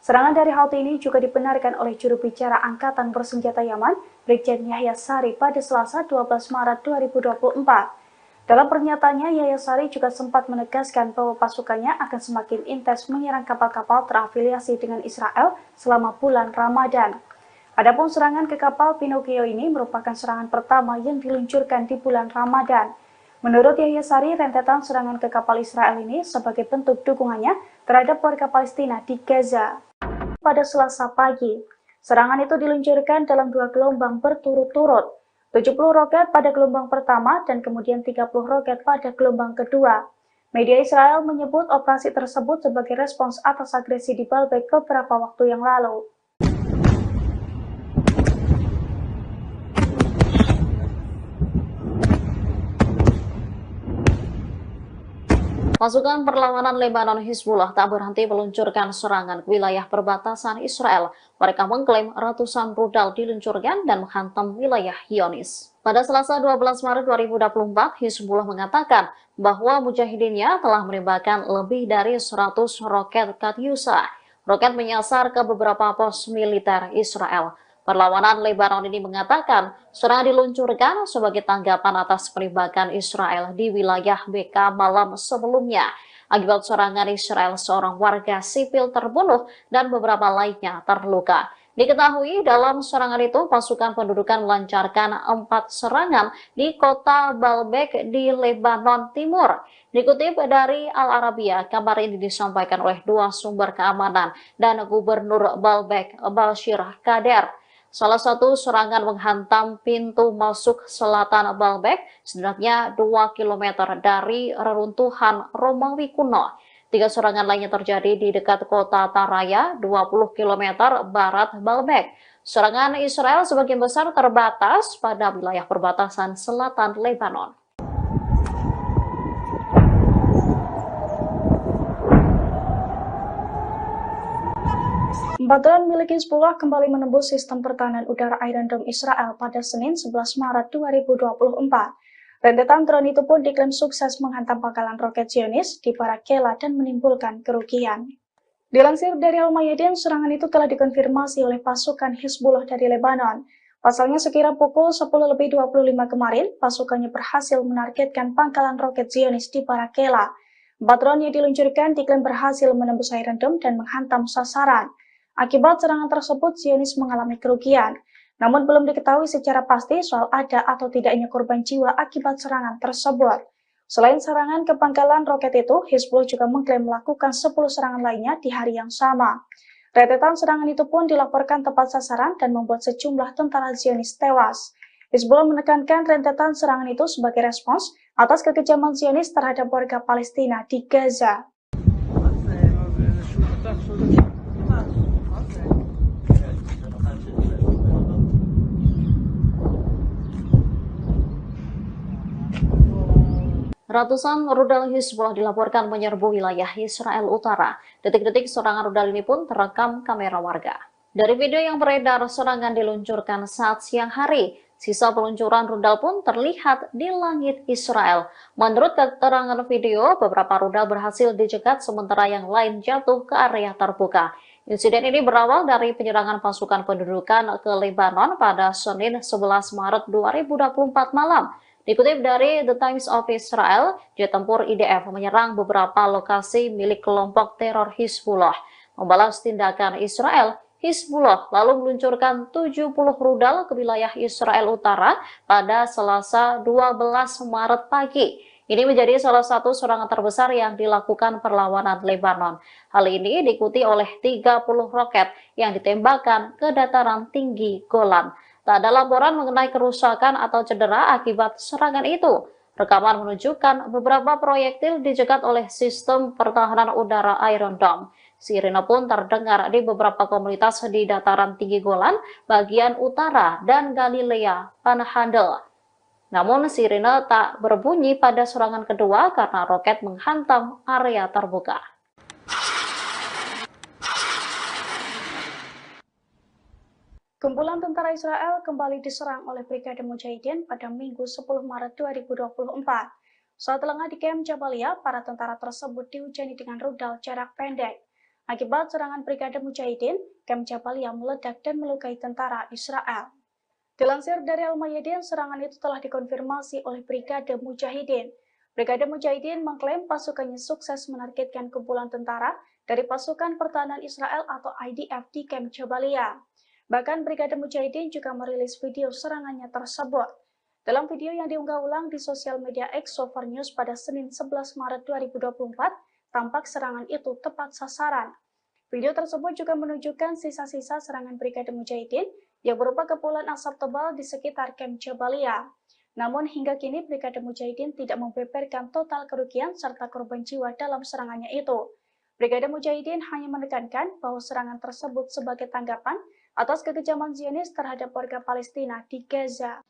Serangan dari Houthi ini juga dibenarkan oleh juru bicara Angkatan Bersenjata Yaman, Brigjen Yahya Sari pada Selasa 12 Maret 2024. Dalam pernyataannya, Yahya Sari juga sempat menegaskan bahwa pasukannya akan semakin intens menyerang kapal-kapal terafiliasi dengan Israel selama bulan Ramadan. Adapun serangan ke kapal Pinocchio ini merupakan serangan pertama yang diluncurkan di bulan Ramadan. Menurut Yahya Sari, rentetan serangan ke kapal Israel ini sebagai bentuk dukungannya terhadap warga Palestina di Gaza. Pada Selasa pagi, serangan itu diluncurkan dalam 2 gelombang berturut-turut, 70 roket pada gelombang pertama dan kemudian 30 roket pada gelombang kedua. Media Israel menyebut operasi tersebut sebagai respons atas agresi di Baalbek beberapa waktu yang lalu. Pasukan perlawanan Lebanon Hizbullah tak berhenti meluncurkan serangan ke wilayah perbatasan Israel. Mereka mengklaim ratusan rudal diluncurkan dan menghantam wilayah Zionis. Pada Selasa 12 Maret 2024, Hizbullah mengatakan bahwa mujahidinnya telah menembakkan lebih dari 100 roket Katyusha. Roket menyasar ke beberapa pos militer Israel. Perlawanan Lebanon ini mengatakan serangan diluncurkan sebagai tanggapan atas penembakan Israel di wilayah BK malam sebelumnya. Akibat serangan Israel, seorang warga sipil terbunuh dan beberapa lainnya terluka. Diketahui dalam serangan itu pasukan pendudukan melancarkan 4 serangan di kota Baalbek di Lebanon Timur. Dikutip dari Al Arabiya, kabar ini disampaikan oleh 2 sumber keamanan dan Gubernur Baalbek, Bashir Kader. Salah satu serangan menghantam pintu masuk selatan Baalbek, sebenarnya 2 km dari reruntuhan Romawi kuno. 3 serangan lainnya terjadi di dekat kota Taraya, 20 km barat Baalbek. Serangan Israel sebagian besar terbatas pada wilayah perbatasan selatan Lebanon. Drone milik Hizbullah kembali menembus sistem pertahanan udara Iron Dome Israel pada Senin 11 Maret 2024. Rentetan drone itu pun diklaim sukses menghantam pangkalan roket Zionis di Barak Kela dan menimbulkan kerugian. Dilansir dari Al-Mayadin, serangan itu telah dikonfirmasi oleh pasukan Hizbullah dari Lebanon. Pasalnya sekira pukul 10.25 kemarin, pasukannya berhasil menargetkan pangkalan roket Zionis di Barak Kela. 4 drone yang diluncurkan diklaim berhasil menembus Iron Dome dan menghantam sasaran. Akibat serangan tersebut, Zionis mengalami kerugian. Namun belum diketahui secara pasti soal ada atau tidaknya korban jiwa akibat serangan tersebut. Selain serangan ke pangkalan roket itu, Hizbullah juga mengklaim melakukan 10 serangan lainnya di hari yang sama. Rentetan serangan itu pun dilaporkan tepat sasaran dan membuat sejumlah tentara Zionis tewas. Hizbullah menekankan rentetan serangan itu sebagai respons atas kekejaman Zionis terhadap warga Palestina di Gaza. Ratusan rudal Hizbullah dilaporkan menyerbu wilayah Israel Utara. Detik-detik serangan rudal ini pun terekam kamera warga. Dari video yang beredar, serangan diluncurkan saat siang hari. Sisa peluncuran rudal pun terlihat di langit Israel. Menurut keterangan video, beberapa rudal berhasil dicegat sementara yang lain jatuh ke area terbuka. Insiden ini berawal dari penyerangan pasukan pendudukan ke Lebanon pada Senin 11 Maret 2024 malam. Dikutip dari The Times of Israel, jet tempur IDF menyerang beberapa lokasi milik kelompok teror Hizbullah. Membalas tindakan Israel, Hizbullah lalu meluncurkan 70 rudal ke wilayah Israel Utara pada Selasa 12 Maret pagi. Ini menjadi salah satu serangan terbesar yang dilakukan perlawanan Lebanon. Hal ini diikuti oleh 30 roket yang ditembakkan ke dataran tinggi Golan. Tak ada laporan mengenai kerusakan atau cedera akibat serangan itu. Rekaman menunjukkan beberapa proyektil dicegat oleh sistem pertahanan udara Iron Dome. Sirine pun terdengar di beberapa komunitas di dataran tinggi Golan, bagian utara, dan Galilea Panhandle. Namun sirine tak berbunyi pada serangan kedua karena roket menghantam area terbuka. Kumpulan tentara Israel kembali diserang oleh Brigade Mujahidin pada Minggu 10 Maret 2024. Saat lengah di kamp Jabalia, para tentara tersebut dihujani dengan rudal jarak pendek. Akibat serangan Brigade Mujahidin, kamp Jabalia meledak dan melukai tentara Israel. Dilansir dari Al-Mayadin, serangan itu telah dikonfirmasi oleh Brigade Mujahidin. Brigade Mujahidin mengklaim pasukannya sukses menargetkan kumpulan tentara dari pasukan pertahanan Israel atau IDF di kamp Jabalia. Bahkan Brigade Mujahidin juga merilis video serangannya tersebut. Dalam video yang diunggah ulang di sosial media X Sover News pada Senin 11 Maret 2024, tampak serangan itu tepat sasaran. Video tersebut juga menunjukkan sisa-sisa serangan Brigade Mujahidin yang berupa kepulan asap tebal di sekitar kamp Jabalia. Namun hingga kini Brigade Mujahidin tidak membeberkan total kerugian serta korban jiwa dalam serangannya itu. Brigade Mujahidin hanya menekankan bahwa serangan tersebut sebagai tanggapan atas kekejaman Zionis terhadap warga Palestina di Gaza.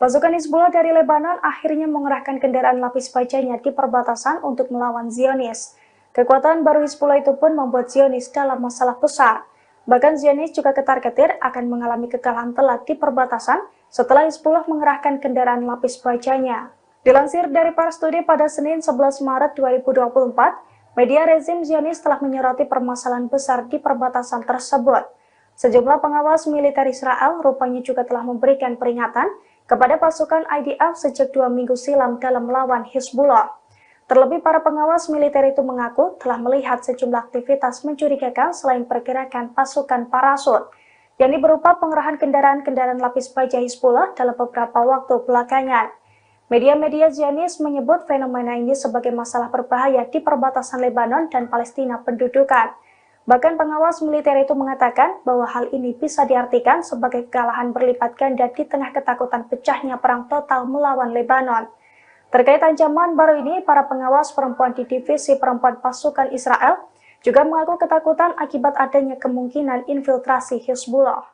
Pasukan Hizbullah dari Lebanon akhirnya mengerahkan kendaraan lapis bajanya di perbatasan untuk melawan Zionis. Kekuatan baru Hizbullah itu pun membuat Zionis dalam masalah besar. Bahkan Zionis juga ketar-ketir akan mengalami kekalahan telak di perbatasan setelah Hizbullah mengerahkan kendaraan lapis bajanya. Dilansir dari Pars Today pada Senin 11 Maret 2024, media rezim Zionis telah menyoroti permasalahan besar di perbatasan tersebut. Sejumlah pengawas militer Israel rupanya juga telah memberikan peringatan kepada pasukan IDF sejak 2 minggu silam dalam melawan Hizbullah. Terlebih para pengawas militer itu mengaku telah melihat sejumlah aktivitas mencurigakan selain pergerakan pasukan parasut, yakni berupa pengerahan kendaraan-kendaraan lapis baja Hizbullah dalam beberapa waktu belakangan. Media-media Zionis menyebut fenomena ini sebagai masalah berbahaya di perbatasan Lebanon dan Palestina pendudukan. Bahkan pengawas militer itu mengatakan bahwa hal ini bisa diartikan sebagai kekalahan berlipat ganda di tengah ketakutan pecahnya perang total melawan Lebanon. Terkait ancaman baru ini, para pengawas perempuan di divisi perempuan pasukan Israel juga mengaku ketakutan akibat adanya kemungkinan infiltrasi Hizbullah.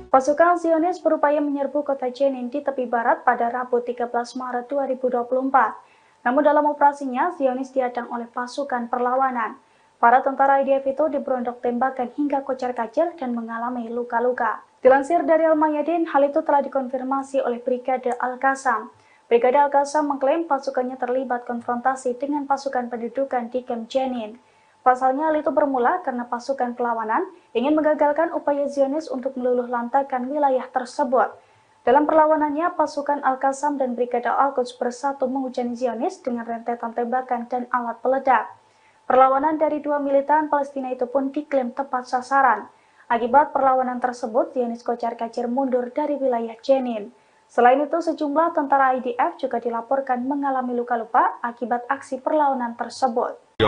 Pasukan Zionis berupaya menyerbu kota Jenin di tepi barat pada Rabu 13 Maret 2024. Namun dalam operasinya, Zionis dihadang oleh pasukan perlawanan. Para tentara IDF itu diberondok tembakan hingga kocar-kacir dan mengalami luka-luka. Dilansir dari Al-Mayadin, hal itu telah dikonfirmasi oleh Brigade Al-Qassam. Brigade Al-Qassam mengklaim pasukannya terlibat konfrontasi dengan pasukan pendudukan di kamp Jenin. Pasalnya hal itu bermula karena pasukan perlawanan ingin menggagalkan upaya Zionis untuk meluluh lantakan wilayah tersebut. Dalam perlawanannya, pasukan Al-Qassam dan Brigade Al-Quds bersatu menghujani Zionis dengan rentetan tembakan dan alat peledak. Perlawanan dari dua militan Palestina itu pun diklaim tepat sasaran. Akibat perlawanan tersebut, Zionis kocar-kacir mundur dari wilayah Jenin. Selain itu, sejumlah tentara IDF juga dilaporkan mengalami luka-luka akibat aksi perlawanan tersebut.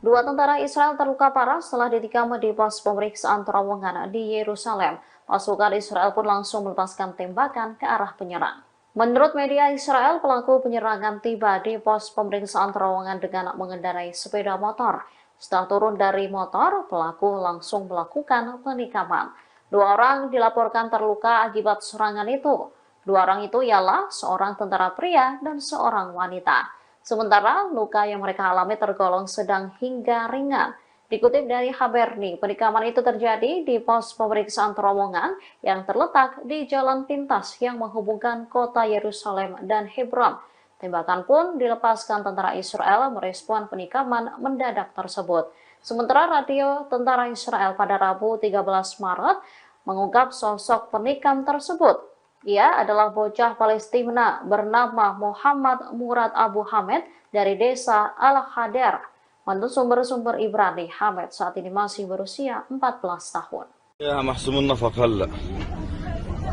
Dua tentara Israel terluka parah setelah ditikam di pos pemeriksaan terowongan di Yerusalem. Pasukan Israel pun langsung melepaskan tembakan ke arah penyerang. Menurut media Israel, pelaku penyerangan tiba di pos pemeriksaan terowongan dengan mengendarai sepeda motor. Setelah turun dari motor, pelaku langsung melakukan penikaman. Dua orang dilaporkan terluka akibat serangan itu. Dua orang itu ialah seorang tentara pria dan seorang wanita. Sementara luka yang mereka alami tergolong sedang hingga ringan. Dikutip dari Haberni, penikaman itu terjadi di pos pemeriksaan terowongan yang terletak di jalan pintas yang menghubungkan kota Yerusalem dan Hebron. Tembakan pun dilepaskan tentara Israel merespon penikaman mendadak tersebut. Sementara radio tentara Israel pada Rabu 13 Maret mengungkap sosok penikam tersebut. Ia adalah bocah Palestina bernama Muhammad Murad Abu Hamed dari desa Al-Hader. Menurut sumber-sumber Ibrani, Hamed saat ini masih berusia 14 tahun. يا محسوم النفق هلا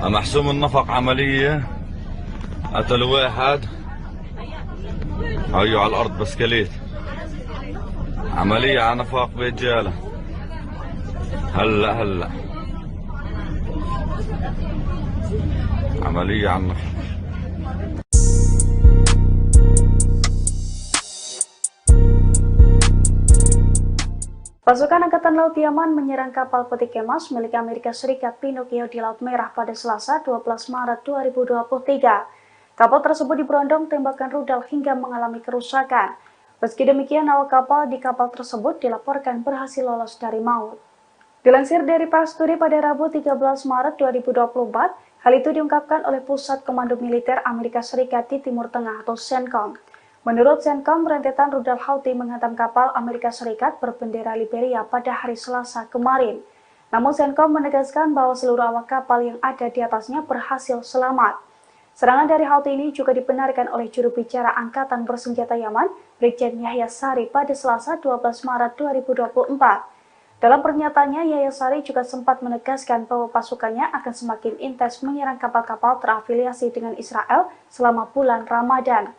محسوم النفق عملية قتلوا واحد هيو على الأرض بسكليت عملية على نفاق برجالة هلا عملية على النفاق. Pasukan Angkatan Laut Yaman menyerang kapal peti kemas milik Amerika Serikat Pinocchio di Laut Merah pada Selasa 12 Maret 2023. Kapal tersebut diberondong tembakan rudal hingga mengalami kerusakan. Meski demikian, awak kapal di kapal tersebut dilaporkan berhasil lolos dari maut. Dilansir dari Pasturi pada Rabu 13 Maret 2024, hal itu diungkapkan oleh Pusat Komando Militer Amerika Serikat di Timur Tengah atau CENTCOM. Menurut CENTCOM, rentetan rudal Houthi menghantam kapal Amerika Serikat berbendera Liberia pada hari Selasa kemarin. Namun CENTCOM menegaskan bahwa seluruh awak kapal yang ada di atasnya berhasil selamat. Serangan dari Houthi ini juga dibenarkan oleh juru bicara Angkatan Bersenjata Yaman, Brigjen Yahya Sari pada Selasa 12 Maret 2024. Dalam pernyataannya, Yahya Sari juga sempat menegaskan bahwa pasukannya akan semakin intens menyerang kapal-kapal terafiliasi dengan Israel selama bulan Ramadan.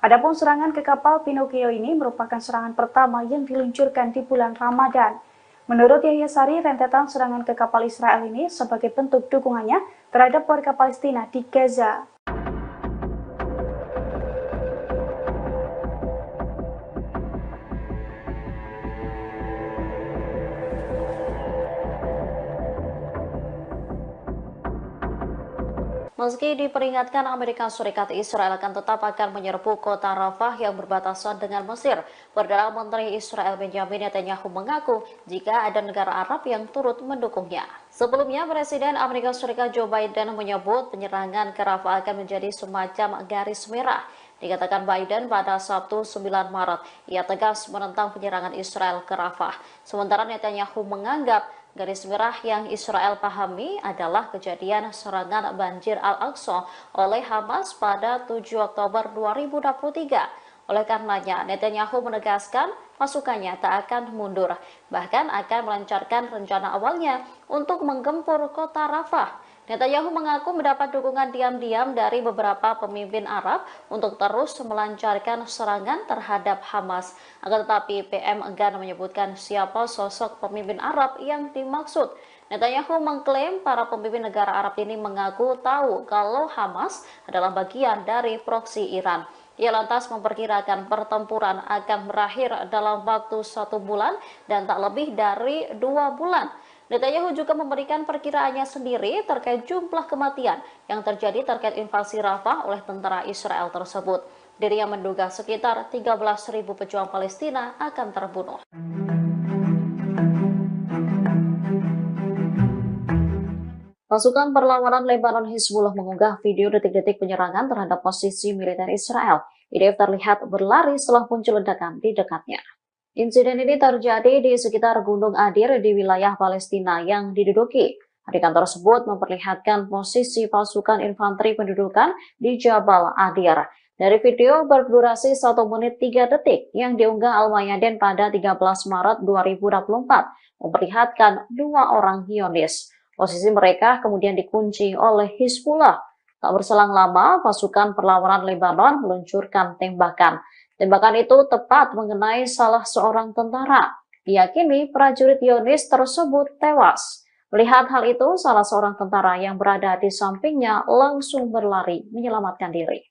Adapun serangan ke kapal Pinocchio ini merupakan serangan pertama yang diluncurkan di bulan Ramadan. Menurut Yahya Sari, rentetan serangan ke kapal Israel ini sebagai bentuk dukungannya terhadap warga Palestina di Gaza. Meski diperingatkan Amerika Serikat, Israel akan tetap akan menyerbu kota Rafah yang berbatasan dengan Mesir. Perdana Menteri Israel Benjamin Netanyahu mengaku jika ada negara Arab yang turut mendukungnya. Sebelumnya, Presiden Amerika Serikat Joe Biden menyebut penyerangan ke Rafah akan menjadi semacam garis merah. Dikatakan Biden pada Sabtu 9 Maret, ia tegas menentang penyerangan Israel ke Rafah. Sementara Netanyahu menganggap garis merah yang Israel pahami adalah kejadian serangan banjir Al-Aqsa oleh Hamas pada 7 Oktober 2023. Oleh karenanya, Netanyahu menegaskan pasukannya tak akan mundur, bahkan akan melancarkan rencana awalnya untuk menggempur kota Rafah. Netanyahu mengaku mendapat dukungan diam-diam dari beberapa pemimpin Arab untuk terus melancarkan serangan terhadap Hamas. Akan tetapi PM enggan menyebutkan siapa sosok pemimpin Arab yang dimaksud. Netanyahu mengklaim para pemimpin negara Arab ini mengaku tahu kalau Hamas adalah bagian dari proksi Iran. Ia lantas memperkirakan pertempuran akan berakhir dalam waktu 1 bulan dan tak lebih dari 2 bulan. Netanyahu juga memberikan perkiraannya sendiri terkait jumlah kematian yang terjadi terkait invasi Rafah oleh tentara Israel tersebut. Dirinya menduga sekitar 13.000 pejuang Palestina akan terbunuh. Pasukan perlawanan Lebanon Hizbullah mengunggah video detik-detik penyerangan terhadap posisi militer Israel. IDF terlihat berlari setelah muncul ledakan di dekatnya. Insiden ini terjadi di sekitar Gunung Adir di wilayah Palestina yang diduduki. Adegan tersebut memperlihatkan posisi pasukan infanteri pendudukan di Jabal Adir. Dari video berdurasi 1 menit 3 detik yang diunggah Al-Mayadin pada 13 Maret 2024, memperlihatkan 2 orang Zionis. Posisi mereka kemudian dikunci oleh Hizbullah. Tak berselang lama, pasukan perlawanan Lebanon meluncurkan tembakan. Tembakan itu tepat mengenai salah seorang tentara. Diyakini prajurit Zionis tersebut tewas. Melihat hal itu, salah seorang tentara yang berada di sampingnya langsung berlari menyelamatkan diri.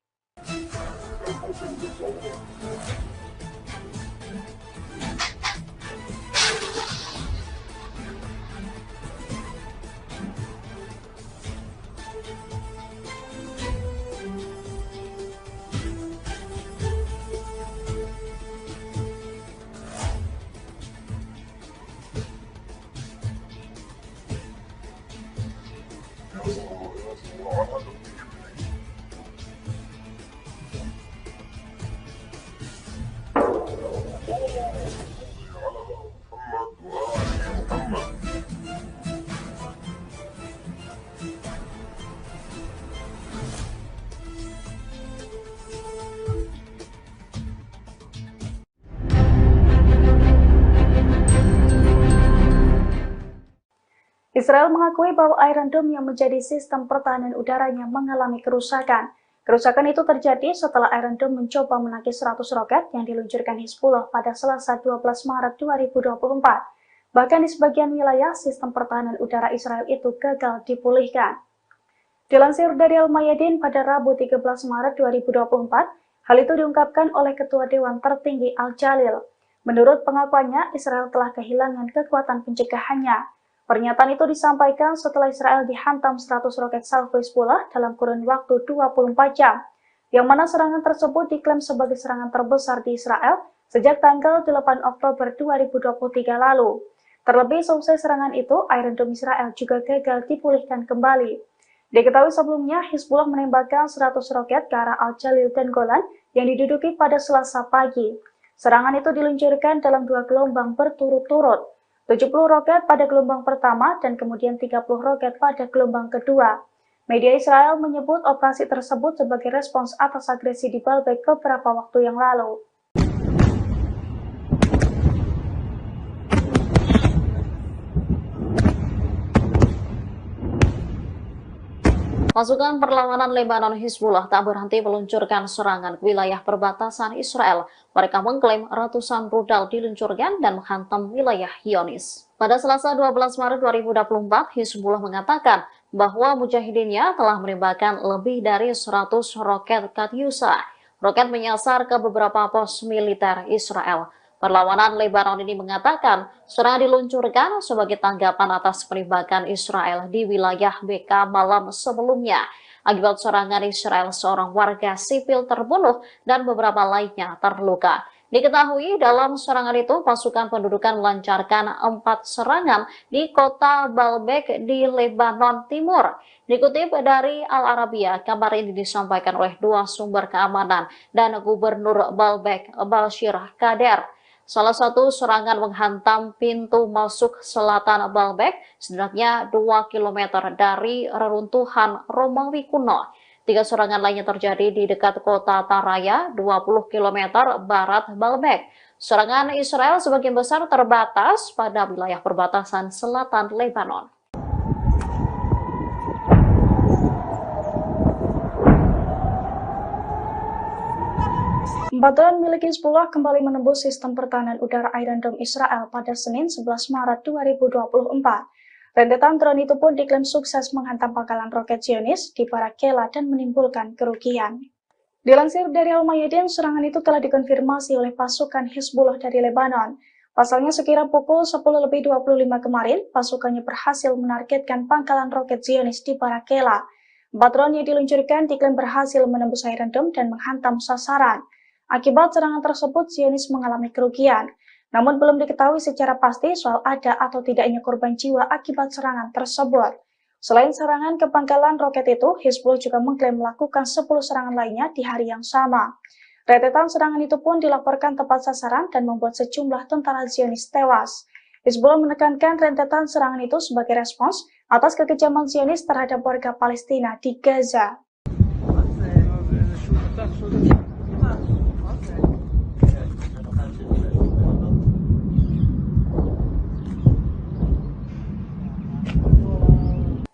Israel mengakui bahwa Iron Dome yang menjadi sistem pertahanan udaranya mengalami kerusakan. Kerusakan itu terjadi setelah Iron Dome mencoba menangkis 100 roket yang diluncurkan Hizbullah pada Selasa 12 Maret 2024. Bahkan di sebagian wilayah, sistem pertahanan udara Israel itu gagal dipulihkan. Dilansir dari Al-Mayadin pada Rabu 13 Maret 2024, hal itu diungkapkan oleh Ketua Dewan Tertinggi Al-Jalil. Menurut pengakuannya, Israel telah kehilangan kekuatan pencegahannya. Pernyataan itu disampaikan setelah Israel dihantam 100 roket salvo Hizbullah dalam kurun waktu 24 jam, yang mana serangan tersebut diklaim sebagai serangan terbesar di Israel sejak tanggal 8 Oktober 2023 lalu. Terlebih selesai serangan itu, Iron Dome Israel juga gagal dipulihkan kembali. Diketahui sebelumnya, Hizbullah menembakkan 100 roket ke arah Al-Jalil dan Golan yang diduduki pada Selasa pagi. Serangan itu diluncurkan dalam 2 gelombang berturut-turut, 70 roket pada gelombang pertama dan kemudian 30 roket pada gelombang kedua. Media Israel menyebut operasi tersebut sebagai respons atas agresi di Baalbek beberapa waktu yang lalu. Pasukan perlawanan Lebanon Hizbullah tak berhenti meluncurkan serangan ke wilayah perbatasan Israel. Mereka mengklaim ratusan rudal diluncurkan dan menghantam wilayah Zionis. Pada Selasa 12 Maret 2024, Hizbullah mengatakan bahwa mujahidinnya telah menembakkan lebih dari 100 roket Katyusha. Roket menyasar ke beberapa pos militer Israel. Perlawanan Lebanon ini mengatakan serangan diluncurkan sebagai tanggapan atas penembakan Israel di wilayah BK malam sebelumnya. Akibat serangan Israel, seorang warga sipil terbunuh dan beberapa lainnya terluka. Diketahui dalam serangan itu pasukan pendudukan melancarkan 4 serangan di kota Baalbek di Lebanon Timur. Dikutip dari Al Arabiya, kabar ini disampaikan oleh 2 sumber keamanan dan Gubernur Baalbek, Bashir Kader. Salah satu serangan menghantam pintu masuk selatan Baalbek, setidaknya 2 km dari reruntuhan Romawi kuno. 3 serangan lainnya terjadi di dekat kota Taraya, 20 km barat Baalbek. Serangan Israel sebagian besar terbatas pada wilayah perbatasan selatan Lebanon. Drone milik Hizbullah kembali menembus sistem pertahanan udara Iron Dome Israel pada Senin 11 Maret 2024. Rentetan drone itu pun diklaim sukses menghantam pangkalan roket Zionis di Barak Kela dan menimbulkan kerugian. Dilansir dari Al-Mayadin, serangan itu telah dikonfirmasi oleh pasukan Hizbullah dari Lebanon. Pasalnya sekira pukul 10.25 kemarin, pasukannya berhasil menargetkan pangkalan roket Zionis di Barak Kela. 4 drone yang diluncurkan diklaim berhasil menembus Iron Dome dan menghantam sasaran. Akibat serangan tersebut, Zionis mengalami kerugian. Namun belum diketahui secara pasti soal ada atau tidaknya korban jiwa akibat serangan tersebut. Selain serangan ke pangkalan roket itu, Hizbullah juga mengklaim melakukan 10 serangan lainnya di hari yang sama. Rentetan serangan itu pun dilaporkan tepat sasaran dan membuat sejumlah tentara Zionis tewas. Hizbullah menekankan rentetan serangan itu sebagai respons atas kekejaman Zionis terhadap warga Palestina di Gaza.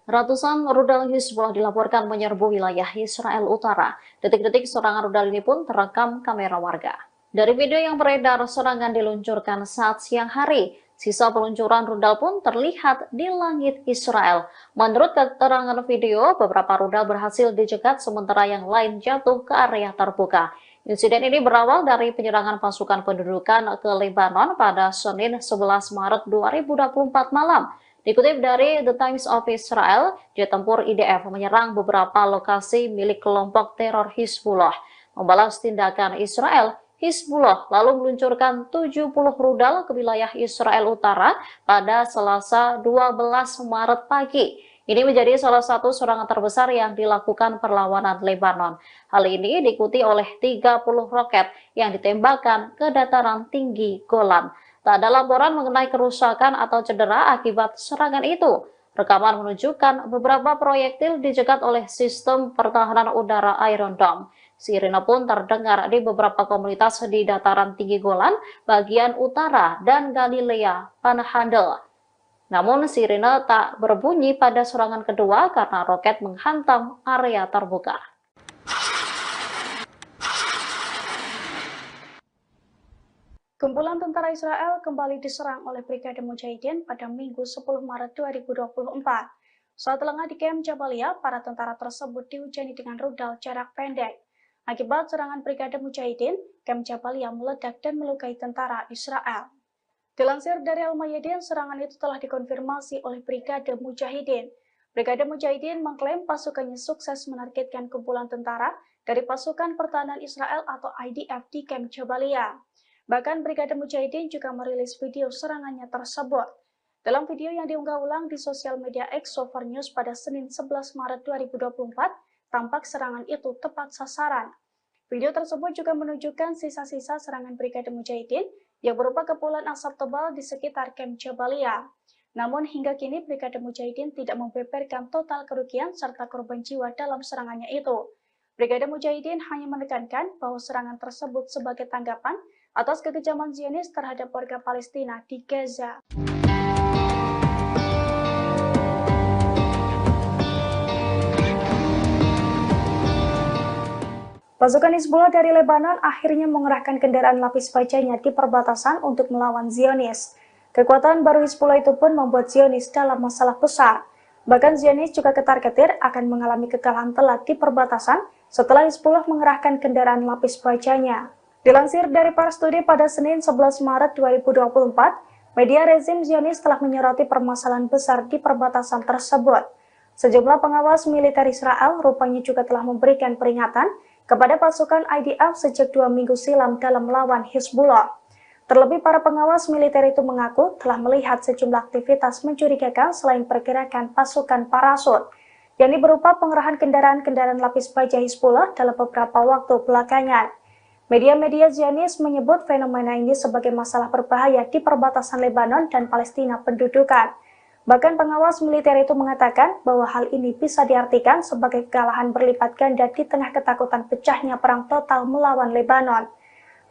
Ratusan rudal Hizbullah dilaporkan menyerbu wilayah Israel Utara. Detik-detik serangan rudal ini pun terekam kamera warga. Dari video yang beredar, serangan diluncurkan saat siang hari. Sisa peluncuran rudal pun terlihat di langit Israel. Menurut keterangan video, beberapa rudal berhasil dicegat sementara yang lain jatuh ke area terbuka. Insiden ini berawal dari penyerangan pasukan pendudukan ke Lebanon pada Senin 11 Maret 2024 malam. Dikutip dari The Times of Israel, jet tempur IDF menyerang beberapa lokasi milik kelompok teror Hizbullah. Membalas tindakan Israel, Hizbullah lalu meluncurkan 70 rudal ke wilayah Israel Utara pada Selasa 12 Maret pagi. Ini menjadi salah satu serangan terbesar yang dilakukan perlawanan Lebanon. Hal ini diikuti oleh 30 roket yang ditembakkan ke dataran tinggi Golan. Tak ada laporan mengenai kerusakan atau cedera akibat serangan itu. Rekaman menunjukkan beberapa proyektil dicegat oleh sistem pertahanan udara Iron Dome. Sirine pun terdengar di beberapa komunitas di dataran tinggi Golan, bagian utara, dan Galilea Panhandle. Namun sirine tak berbunyi pada serangan kedua karena roket menghantam area terbuka. Kumpulan tentara Israel kembali diserang oleh Brigade Mujahidin pada Minggu 10 Maret 2024. Saat lengah di Kem Jabalia, para tentara tersebut dihujani dengan rudal jarak pendek. Akibat serangan Brigade Mujahidin, kamp Jabalia meledak dan melukai tentara Israel. Dilansir dari Al-Mayadin, serangan itu telah dikonfirmasi oleh Brigade Mujahidin. Brigade Mujahidin mengklaim pasukannya sukses menargetkan kumpulan tentara dari pasukan pertahanan Israel atau IDF di kamp Jabalia. Bahkan Brigade Mujahidin juga merilis video serangannya tersebut. Dalam video yang diunggah ulang di sosial media X Sofer News pada Senin 11 Maret 2024, tampak serangan itu tepat sasaran. Video tersebut juga menunjukkan sisa-sisa serangan Brigade Mujahidin yang berupa kepulan asap tebal di sekitar kamp Jabalia. Namun hingga kini Brigade Mujahidin tidak membeberkan total kerugian serta korban jiwa dalam serangannya itu. Brigade Mujahidin hanya menekankan bahwa serangan tersebut sebagai tanggapan atas kekejaman Zionis terhadap warga Palestina di Gaza. Pasukan Hizbullah dari Lebanon akhirnya mengerahkan kendaraan lapis bajanya di perbatasan untuk melawan Zionis. Kekuatan baru Hizbullah itu pun membuat Zionis dalam masalah besar. Bahkan Zionis juga ketar-ketir akan mengalami kekalahan telak di perbatasan setelah Hizbullah mengerahkan kendaraan lapis bajanya. Dilansir dari Pars Today pada Senin 11 Maret 2024, media rezim Zionis telah menyoroti permasalahan besar di perbatasan tersebut. Sejumlah pengawas militer Israel rupanya juga telah memberikan peringatan kepada pasukan IDF sejak 2 minggu silam dalam melawan Hizbullah. Terlebih para pengawas militer itu mengaku telah melihat sejumlah aktivitas mencurigakan selain pergerakan pasukan parasut, yakni berupa pengerahan kendaraan-kendaraan lapis baja Hizbullah dalam beberapa waktu belakangan. Media-media Zionis menyebut fenomena ini sebagai masalah berbahaya di perbatasan Lebanon dan Palestina pendudukan. Bahkan pengawas militer itu mengatakan bahwa hal ini bisa diartikan sebagai kekalahan berlipat ganda di tengah ketakutan pecahnya perang total melawan Lebanon.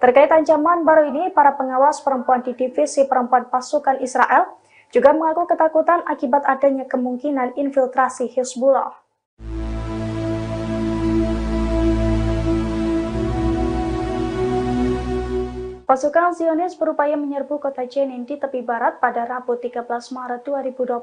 Terkait ancaman baru ini, para pengawas perempuan di divisi perempuan pasukan Israel juga mengaku ketakutan akibat adanya kemungkinan infiltrasi Hizbullah. Pasukan Zionis berupaya menyerbu kota Jenin di tepi barat pada Rabu 13 Maret 2024.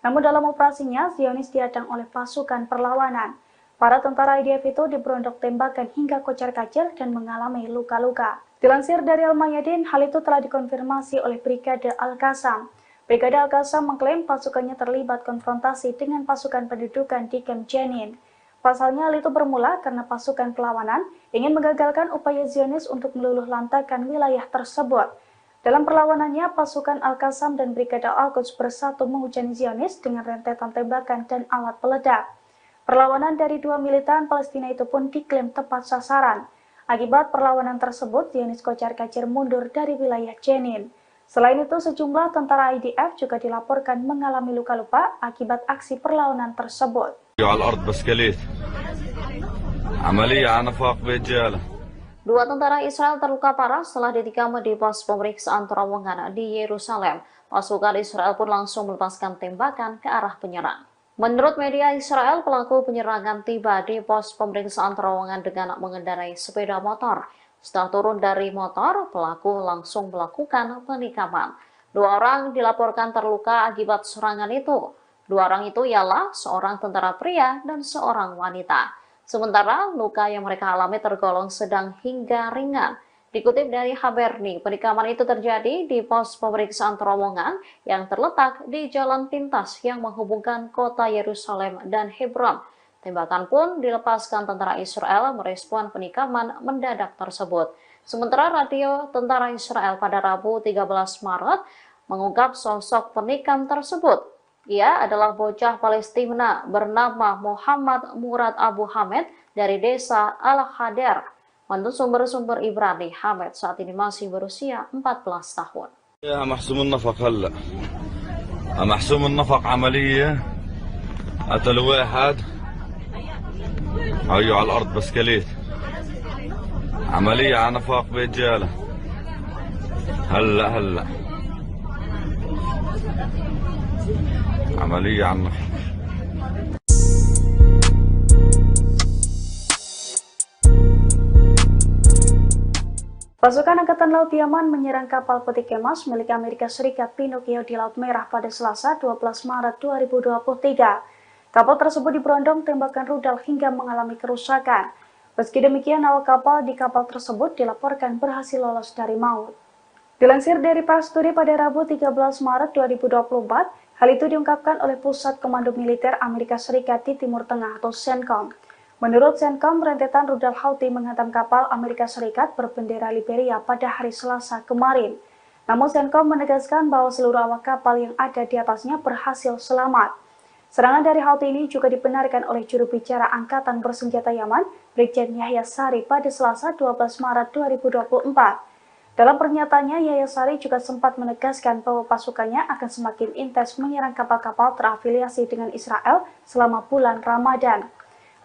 Namun dalam operasinya, Zionis dihadang oleh pasukan perlawanan. Para tentara IDF itu diberondok tembakan hingga kocar-kacir dan mengalami luka-luka. Dilansir dari Al-Mayadin, hal itu telah dikonfirmasi oleh Brigade Al-Qassam. Brigade Al-Qassam mengklaim pasukannya terlibat konfrontasi dengan pasukan pendudukan di kamp Jenin. Pasalnya hal itu bermula karena pasukan perlawanan ingin mengagalkan upaya Zionis untuk meluluh lantakan wilayah tersebut. Dalam perlawanannya, pasukan Al-Qassam dan Brigade Al-Quds bersatu menghujani Zionis dengan rentetan tembakan dan alat peledak. Perlawanan dari dua militan Palestina itu pun diklaim tepat sasaran. Akibat perlawanan tersebut, Zionis kocar-kacir mundur dari wilayah Jenin. Selain itu, sejumlah tentara IDF juga dilaporkan mengalami luka-luka akibat aksi perlawanan tersebut. Dua tentara Israel terluka parah setelah ditikam di pos pemeriksaan terowongan di Yerusalem. Pasukan Israel pun langsung melepaskan tembakan ke arah penyerang. Menurut media Israel, pelaku penyerangan tiba di pos pemeriksaan terowongan dengan mengendarai sepeda motor. Setelah turun dari motor, pelaku langsung melakukan penikaman. Dua orang dilaporkan terluka akibat serangan itu. Dua orang itu ialah seorang tentara pria dan seorang wanita. Sementara luka yang mereka alami tergolong sedang hingga ringan. Dikutip dari Haberni, penikaman itu terjadi di pos pemeriksaan terowongan yang terletak di jalan pintas yang menghubungkan kota Yerusalem dan Hebron. Tembakan pun dilepaskan tentara Israel merespon penikaman mendadak tersebut. Sementara radio tentara Israel pada Rabu 13 Maret mengungkap sosok penikam tersebut. Ia adalah bocah Palestina bernama Muhammad Murad Abu Hamed dari desa Al-Hadar. Menurut sumber-sumber Ibrani, Hamed saat ini masih berusia 14 tahun. يا محسوم النفق هلا محسوم النفق عملية قتل واحد هيو على الأرض بسكليت عملية على نفاق بيت جاله هلا عملية على النفاق. Pasukan Angkatan Laut Yaman menyerang kapal peti kemas milik Amerika Serikat Pinocchio di Laut Merah pada Selasa 12 Maret 2023. Kapal tersebut diberondong tembakan rudal hingga mengalami kerusakan. Meski demikian, awak kapal di kapal tersebut dilaporkan berhasil lolos dari maut. Dilansir dari Pasturi pada Rabu 13 Maret 2024, hal itu diungkapkan oleh Pusat Komando Militer Amerika Serikat di Timur Tengah atau CENTCOM. Menurut CENTCOM, rentetan rudal Houthi menghantam kapal Amerika Serikat berbendera Liberia pada hari Selasa kemarin. Namun CENTCOM menegaskan bahwa seluruh awak kapal yang ada di atasnya berhasil selamat. Serangan dari Houthi ini juga dibenarkan oleh juru bicara Angkatan Bersenjata Yaman, Brigjen Yahya Sari pada Selasa 12 Maret 2024. Dalam pernyataannya, Yahya Sari juga sempat menegaskan bahwa pasukannya akan semakin intens menyerang kapal-kapal terafiliasi dengan Israel selama bulan Ramadan.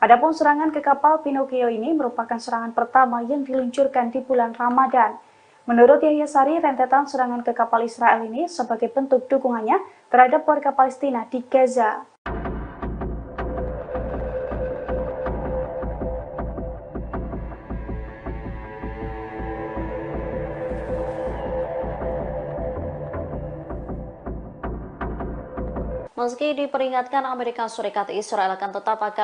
Adapun serangan ke kapal Pinocchio ini merupakan serangan pertama yang diluncurkan di bulan Ramadan. Menurut Yahya Sari, rentetan serangan ke kapal Israel ini sebagai bentuk dukungannya terhadap warga Palestina di Gaza. Meski diperingatkan Amerika Serikat, Israel akan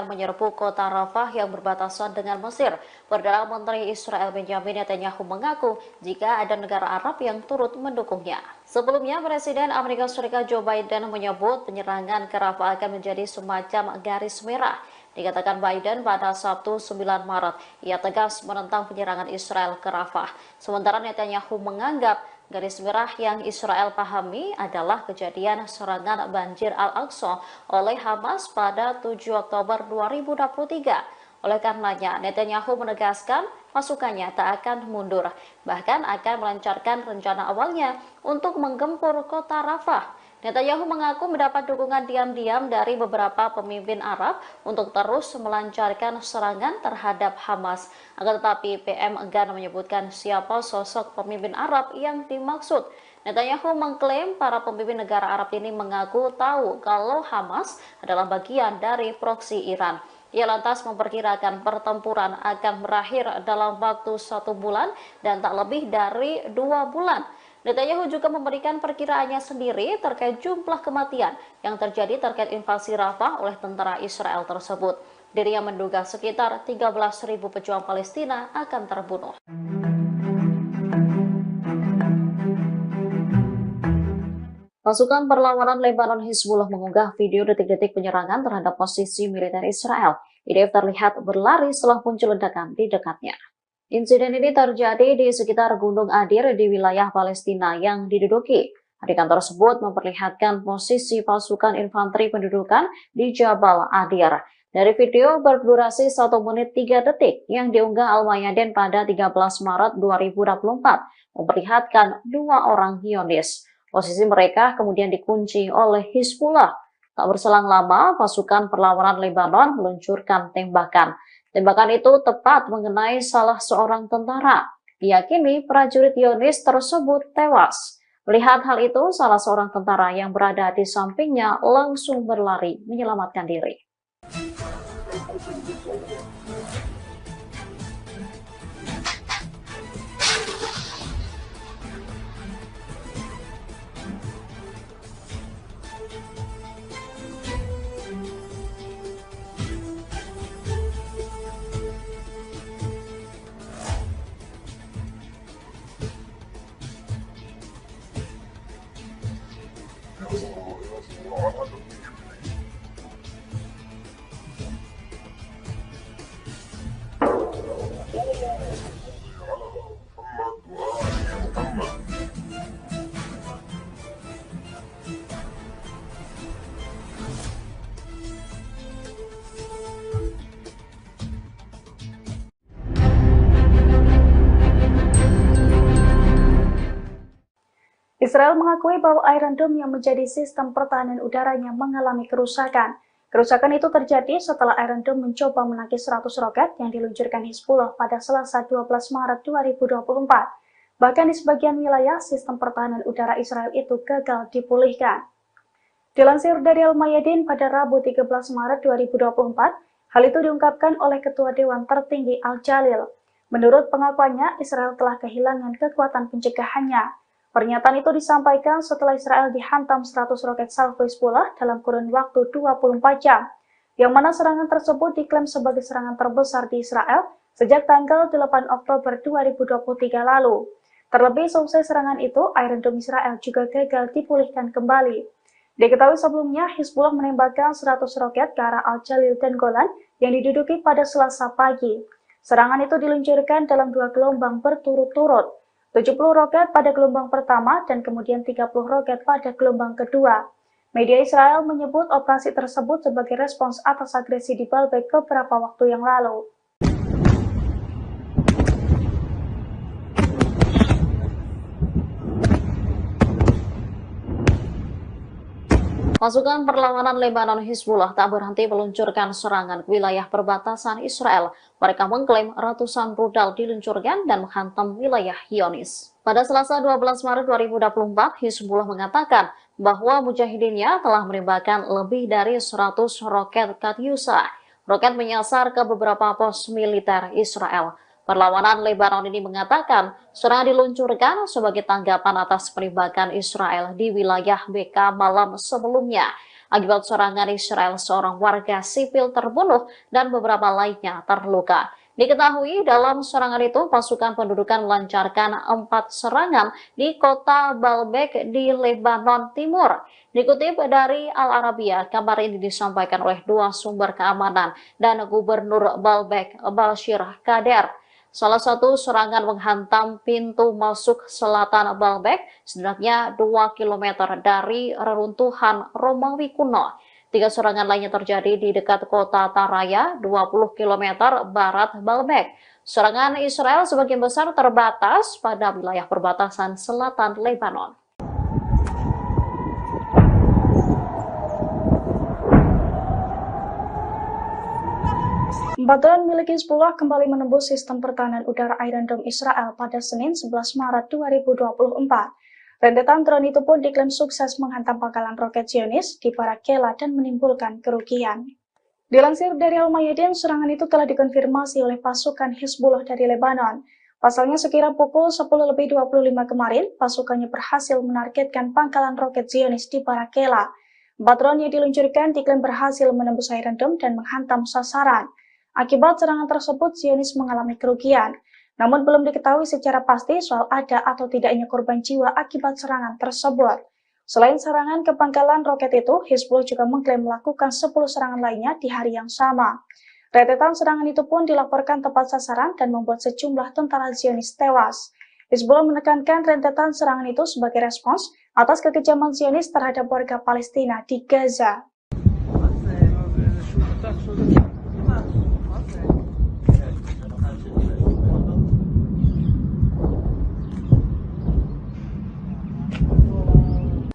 menyerbu kota Rafah yang berbatasan dengan Mesir. Perdana Menteri Israel Benjamin Netanyahu mengaku jika ada negara Arab yang turut mendukungnya. Sebelumnya, Presiden Amerika Serikat Joe Biden menyebut penyerangan ke Rafah akan menjadi semacam garis merah. Dikatakan Biden pada Sabtu 9 Maret, ia tegas menentang penyerangan Israel ke Rafah. Sementara Netanyahu menganggap garis merah yang Israel pahami adalah kejadian serangan banjir Al-Aqsa oleh Hamas pada 7 Oktober 2023. Oleh karenanya, Netanyahu menegaskan pasukannya tak akan mundur, bahkan akan melancarkan rencana awalnya untuk menggempur kota Rafah. Netanyahu mengaku mendapat dukungan diam-diam dari beberapa pemimpin Arab untuk terus melancarkan serangan terhadap Hamas. Akan tetapi PM enggan menyebutkan siapa sosok pemimpin Arab yang dimaksud. Netanyahu mengklaim para pemimpin negara Arab ini mengaku tahu kalau Hamas adalah bagian dari proksi Iran. Ia lantas memperkirakan pertempuran akan berakhir dalam waktu 1 bulan dan tak lebih dari 2 bulan. Netanyahu juga memberikan perkiraannya sendiri terkait jumlah kematian yang terjadi terkait invasi Rafah oleh tentara Israel tersebut. Dirinya menduga sekitar 13.000 pejuang Palestina akan terbunuh. Pasukan perlawanan Lebanon Hizbullah mengunggah video detik-detik penyerangan terhadap posisi militer Israel. IDF terlihat berlari setelah muncul ledakan di dekatnya. Insiden ini terjadi di sekitar Gunung Adir di wilayah Palestina yang diduduki. Adegan tersebut memperlihatkan posisi pasukan infanteri pendudukan di Jabal Adir. Dari video berdurasi 1 menit 3 detik yang diunggah Al-Mayadin pada 13 Maret 2024, memperlihatkan 2 orang Zionis. Posisi mereka kemudian dikunci oleh Hizbullah. Tak berselang lama, pasukan perlawanan Lebanon meluncurkan tembakan. Tembakan itu tepat mengenai salah seorang tentara. Diyakini prajurit Zionis tersebut tewas. Melihat hal itu, salah seorang tentara yang berada di sampingnya langsung berlari menyelamatkan diri. Israel mengakui bahwa Iron Dome yang menjadi sistem pertahanan udaranya mengalami kerusakan. Kerusakan itu terjadi setelah Iron Dome mencoba menangkis 100 roket yang diluncurkan Hizbullah pada Selasa 12 Maret 2024. Bahkan di sebagian wilayah, sistem pertahanan udara Israel itu gagal dipulihkan. Dilansir dari Al-Mayadin pada Rabu 13 Maret 2024, hal itu diungkapkan oleh Ketua Dewan Tertinggi Al-Jalil. Menurut pengakuannya, Israel telah kehilangan kekuatan pencegahannya. Pernyataan itu disampaikan setelah Israel dihantam 100 roket salvo Hizbullah dalam kurun waktu 24 jam, yang mana serangan tersebut diklaim sebagai serangan terbesar di Israel sejak tanggal 8 Oktober 2023 lalu. Terlebih selesai serangan itu, Iron Dome Israel juga gagal dipulihkan kembali. Diketahui sebelumnya, Hizbullah menembakkan 100 roket ke arah Al-Jalil dan Golan yang diduduki pada Selasa pagi. Serangan itu diluncurkan dalam 2 gelombang berturut-turut, 70 roket pada gelombang pertama dan kemudian 30 roket pada gelombang kedua. Media Israel menyebut operasi tersebut sebagai respons atas agresi di Baalbek beberapa waktu yang lalu. Pasukan perlawanan Lebanon Hizbullah tak berhenti meluncurkan serangan ke wilayah perbatasan Israel. Mereka mengklaim ratusan rudal diluncurkan dan menghantam wilayah Zionis. Pada Selasa 12 Maret 2024, Hizbullah mengatakan bahwa mujahidinnya telah menembakkan lebih dari 100 roket Katyusha. Roket menyasar ke beberapa pos militer Israel. Perlawanan Lebanon ini mengatakan serangan diluncurkan sebagai tanggapan atas penembakan Israel di wilayah BK malam sebelumnya. Akibat serangan Israel, seorang warga sipil terbunuh dan beberapa lainnya terluka. Diketahui dalam serangan itu pasukan pendudukan melancarkan 4 serangan di kota Baalbek di Lebanon Timur. Dikutip dari Al Arabiya, kabar ini disampaikan oleh 2 sumber keamanan dan Gubernur Baalbek, Bashir Kader. Salah satu serangan menghantam pintu masuk selatan Baalbek, setidaknya 2 km dari reruntuhan Romawi kuno. 3 serangan lainnya terjadi di dekat kota Taraya, 20 km barat Baalbek. Serangan Israel sebagian besar terbatas pada wilayah perbatasan selatan Lebanon. Drone milik Hizbullah kembali menembus sistem pertahanan udara Iron Dome Israel pada Senin 11 Maret 2024. Rentetan drone itu pun diklaim sukses menghantam pangkalan roket Zionis di Barakela dan menimbulkan kerugian. Dilansir dari Al-Mayadin, serangan itu telah dikonfirmasi oleh pasukan Hizbullah dari Lebanon. Pasalnya sekira pukul 10:25 kemarin, pasukannya berhasil menargetkan pangkalan roket Zionis di Barakela. 4 drone yang diluncurkan diklaim berhasil menembus Iron Dome dan menghantam sasaran. Akibat serangan tersebut, Zionis mengalami kerugian. Namun belum diketahui secara pasti soal ada atau tidaknya korban jiwa akibat serangan tersebut. Selain serangan ke pangkalan roket itu, Hizbullah juga mengklaim melakukan 10 serangan lainnya di hari yang sama. Rentetan serangan itu pun dilaporkan tepat sasaran dan membuat sejumlah tentara Zionis tewas. Hizbullah menekankan rentetan serangan itu sebagai respons atas kekejaman Zionis terhadap warga Palestina di Gaza.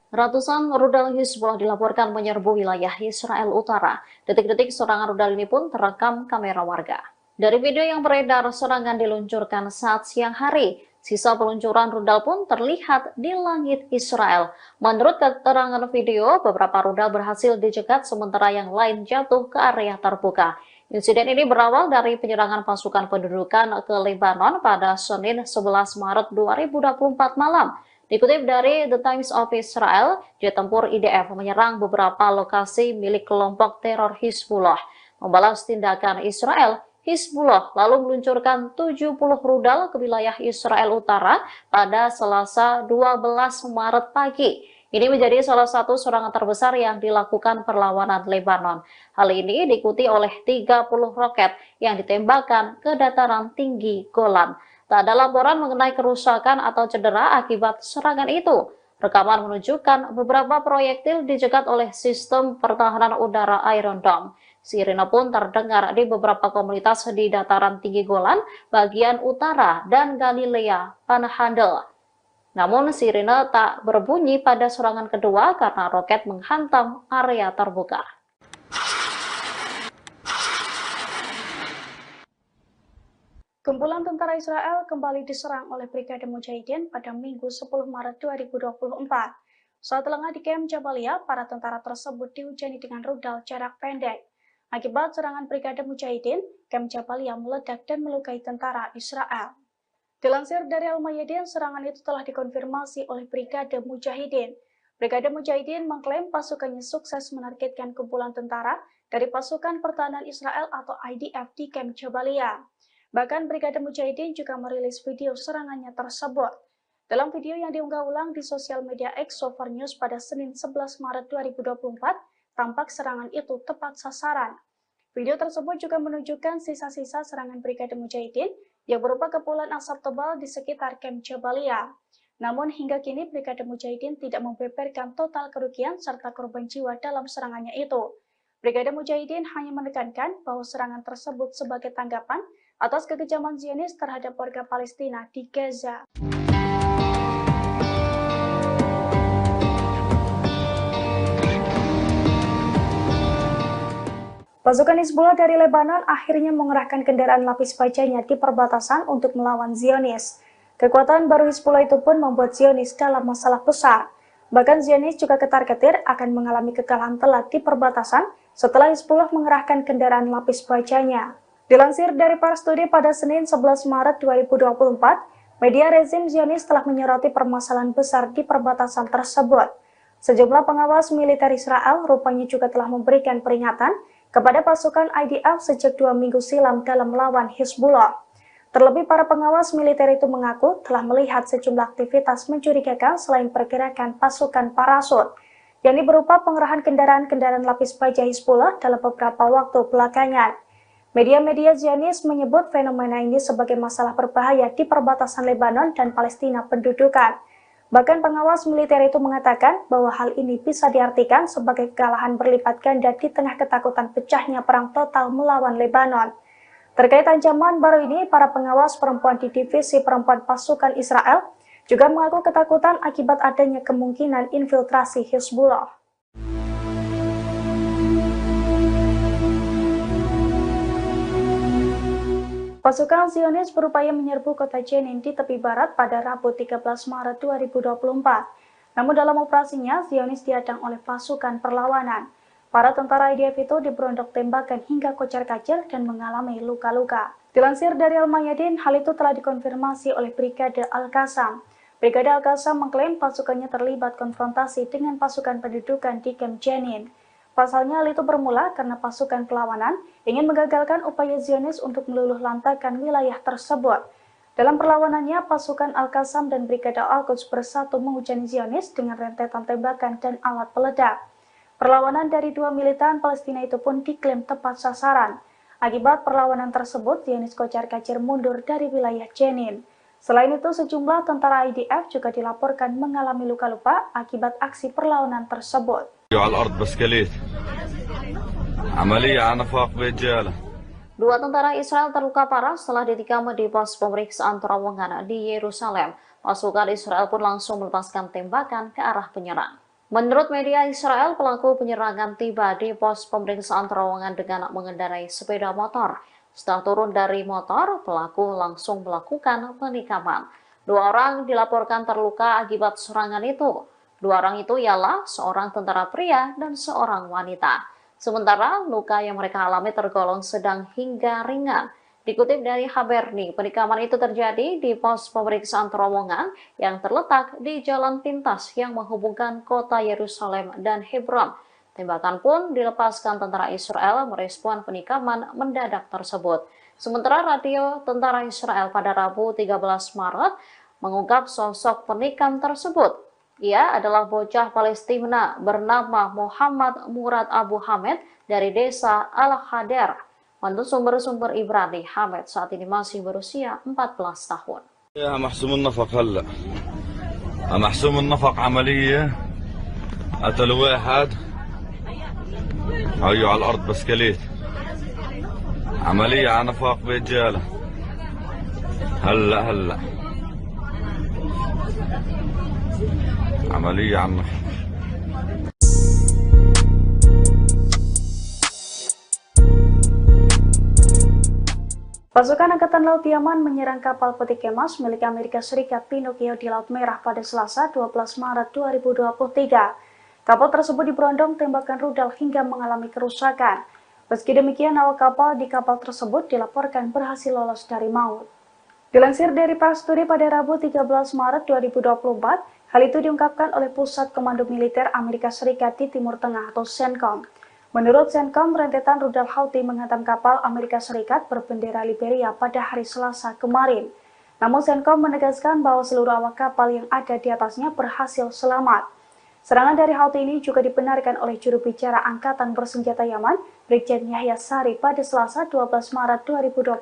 Ratusan rudal Hizbullah dilaporkan menyerbu wilayah Israel Utara. Detik-detik serangan rudal ini pun terekam kamera warga. Dari video yang beredar, serangan diluncurkan saat siang hari. Sisa peluncuran rudal pun terlihat di langit Israel. Menurut keterangan video, beberapa rudal berhasil dicegat sementara yang lain jatuh ke area terbuka. Insiden ini berawal dari penyerangan pasukan pendudukan ke Lebanon pada Senin 11 Maret 2024 malam. Dikutip dari The Times of Israel, jet tempur IDF menyerang beberapa lokasi milik kelompok teror Hizbullah. Membalas tindakan Israel, Hizbullah lalu meluncurkan 70 rudal ke wilayah Israel Utara pada Selasa 12 Maret pagi. Ini menjadi salah satu serangan terbesar yang dilakukan perlawanan Lebanon. Hal ini diikuti oleh 30 roket yang ditembakkan ke dataran tinggi Golan. Tak ada laporan mengenai kerusakan atau cedera akibat serangan itu. Rekaman menunjukkan beberapa proyektil dicegat oleh sistem pertahanan udara Iron Dome. Sirine pun terdengar di beberapa komunitas di dataran tinggi Golan, bagian utara, dan Galilea Panhandle. Namun sirine tak berbunyi pada serangan kedua karena roket menghantam area terbuka. Kumpulan tentara Israel kembali diserang oleh Brigade Mujahidin pada Minggu 10 Maret 2024. Saat lengah di Kem Jabalia, para tentara tersebut dihujani dengan rudal jarak pendek. Akibat serangan Brigade Mujahidin, Kem Jabalia meledak dan melukai tentara Israel. Dilansir dari Al-Mayadin, serangan itu telah dikonfirmasi oleh Brigade Mujahidin. Brigade Mujahidin mengklaim pasukannya sukses menargetkan kumpulan tentara dari pasukan pertahanan Israel atau IDF di Kem Jabalia. Bahkan Brigade Mujahidin juga merilis video serangannya tersebut. Dalam video yang diunggah ulang di sosial media X Sofar News pada Senin 11 Maret 2024, tampak serangan itu tepat sasaran. Video tersebut juga menunjukkan sisa-sisa serangan Brigade Mujahidin yang berupa kepulan asap tebal di sekitar Camp Jabalia. Namun hingga kini Brigade Mujahidin tidak membeberkan total kerugian serta korban jiwa dalam serangannya itu. Brigade Mujahidin hanya menekankan bahwa serangan tersebut sebagai tanggapan atas kekejaman Zionis terhadap warga Palestina di Gaza. Pasukan Hizbullah dari Lebanon akhirnya mengerahkan kendaraan lapis bajanya di perbatasan untuk melawan Zionis. Kekuatan baru Hizbullah itu pun membuat Zionis dalam masalah besar. Bahkan Zionis juga ketar-ketir akan mengalami kekalahan telak di perbatasan setelah Hizbullah mengerahkan kendaraan lapis bajanya. Dilansir dari Pars Today pada Senin 11 Maret 2024, media rezim Zionis telah menyoroti permasalahan besar di perbatasan tersebut. Sejumlah pengawas militer Israel rupanya juga telah memberikan peringatan kepada pasukan IDF sejak 2 minggu silam dalam melawan Hizbullah. Terlebih para pengawas militer itu mengaku telah melihat sejumlah aktivitas mencurigakan selain pergerakan pasukan parasut, yakni berupa pengerahan kendaraan-kendaraan lapis baja Hizbullah dalam beberapa waktu belakangan. Media-media Zionis menyebut fenomena ini sebagai masalah berbahaya di perbatasan Lebanon dan Palestina pendudukan. Bahkan pengawas militer itu mengatakan bahwa hal ini bisa diartikan sebagai kekalahan berlipat ganda di tengah ketakutan pecahnya perang total melawan Lebanon. Terkait ancaman baru ini, para pengawas perempuan di divisi perempuan pasukan Israel juga mengaku ketakutan akibat adanya kemungkinan infiltrasi Hizbullah. Pasukan Zionis berupaya menyerbu kota Jenin di tepi barat pada Rabu 13 Maret 2024. Namun dalam operasinya, Zionis dihadang oleh pasukan perlawanan. Para tentara IDF itu diberondok tembakan hingga kocar-kacir dan mengalami luka-luka. Dilansir dari Al-Mayadin, hal itu telah dikonfirmasi oleh Brigade Al-Qassam. Brigade Al-Qassam mengklaim pasukannya terlibat konfrontasi dengan pasukan pendudukan di Camp Jenin. Pasalnya hal itu bermula karena pasukan perlawanan ingin menggagalkan upaya Zionis untuk meluluh lantakan wilayah tersebut. Dalam perlawanannya, pasukan Al-Qassam dan Brigade Al-Quds bersatu menghujani Zionis dengan rentetan tembakan dan alat peledak. Perlawanan dari dua militan Palestina itu pun diklaim tepat sasaran. Akibat perlawanan tersebut, Zionis kocar-kacir mundur dari wilayah Jenin. Selain itu, sejumlah tentara IDF juga dilaporkan mengalami luka-luka akibat aksi perlawanan tersebut. Dua tentara Israel terluka parah setelah ditikam di pos pemeriksaan terowongan di Yerusalem. Pasukan Israel pun langsung melepaskan tembakan ke arah penyerang. Menurut media Israel, pelaku penyerangan tiba di pos pemeriksaan terowongan dengan mengendarai sepeda motor. Setelah turun dari motor, pelaku langsung melakukan penikaman. Dua orang dilaporkan terluka akibat serangan itu. Dua orang itu ialah seorang tentara pria dan seorang wanita. Sementara luka yang mereka alami tergolong sedang hingga ringan. Dikutip dari Haberni, penikaman itu terjadi di pos pemeriksaan terowongan yang terletak di jalan pintas yang menghubungkan kota Yerusalem dan Hebron. Tembakan pun dilepaskan tentara Israel merespon penikaman mendadak tersebut. Sementara radio tentara Israel pada Rabu 13 Maret mengungkap sosok penikam tersebut. Ia adalah bocah Palestina bernama Muhammad Murad Abu Hamed dari desa Al-Hadar. Menurut sumber-sumber Ibrani, Hamed saat ini masih berusia 14 tahun. يا محسوم النفق هلا محسوم النفق عملية قتل واحد هيو على الأرض بسكليت عملية على نفاق برجالة هلا عملية عن Pasukan Angkatan Laut Yaman menyerang kapal peti kemas milik Amerika Serikat Pinocchio di Laut Merah pada Selasa 12 Maret 2023. Kapal tersebut diberondong tembakan rudal hingga mengalami kerusakan. Meski demikian, awak kapal di kapal tersebut dilaporkan berhasil lolos dari maut. Dilansir dari Pars Today pada Rabu 13 Maret 2024, hal itu diungkapkan oleh Pusat Komando Militer Amerika Serikat di Timur Tengah atau CENTCOM. Menurut Centcom, rentetan rudal Houthi menghantam kapal Amerika Serikat berbendera Liberia pada hari Selasa kemarin. Namun Centcom menegaskan bahwa seluruh awak kapal yang ada di atasnya berhasil selamat. Serangan dari Houthi ini juga dibenarkan oleh juru bicara Angkatan Bersenjata Yaman, Brigjen Yahya Sari pada Selasa 12 Maret 2024.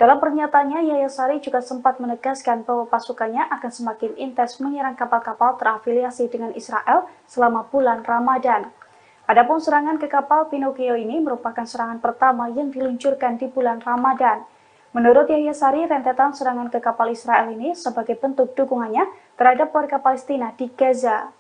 Dalam pernyataannya, Yahya Sari juga sempat menegaskan bahwa pasukannya akan semakin intens menyerang kapal-kapal terafiliasi dengan Israel selama bulan Ramadan. Adapun serangan ke kapal Pinocchio ini merupakan serangan pertama yang diluncurkan di bulan Ramadan. Menurut Yahya Sari, rentetan serangan ke kapal Israel ini sebagai bentuk dukungannya terhadap warga Palestina di Gaza.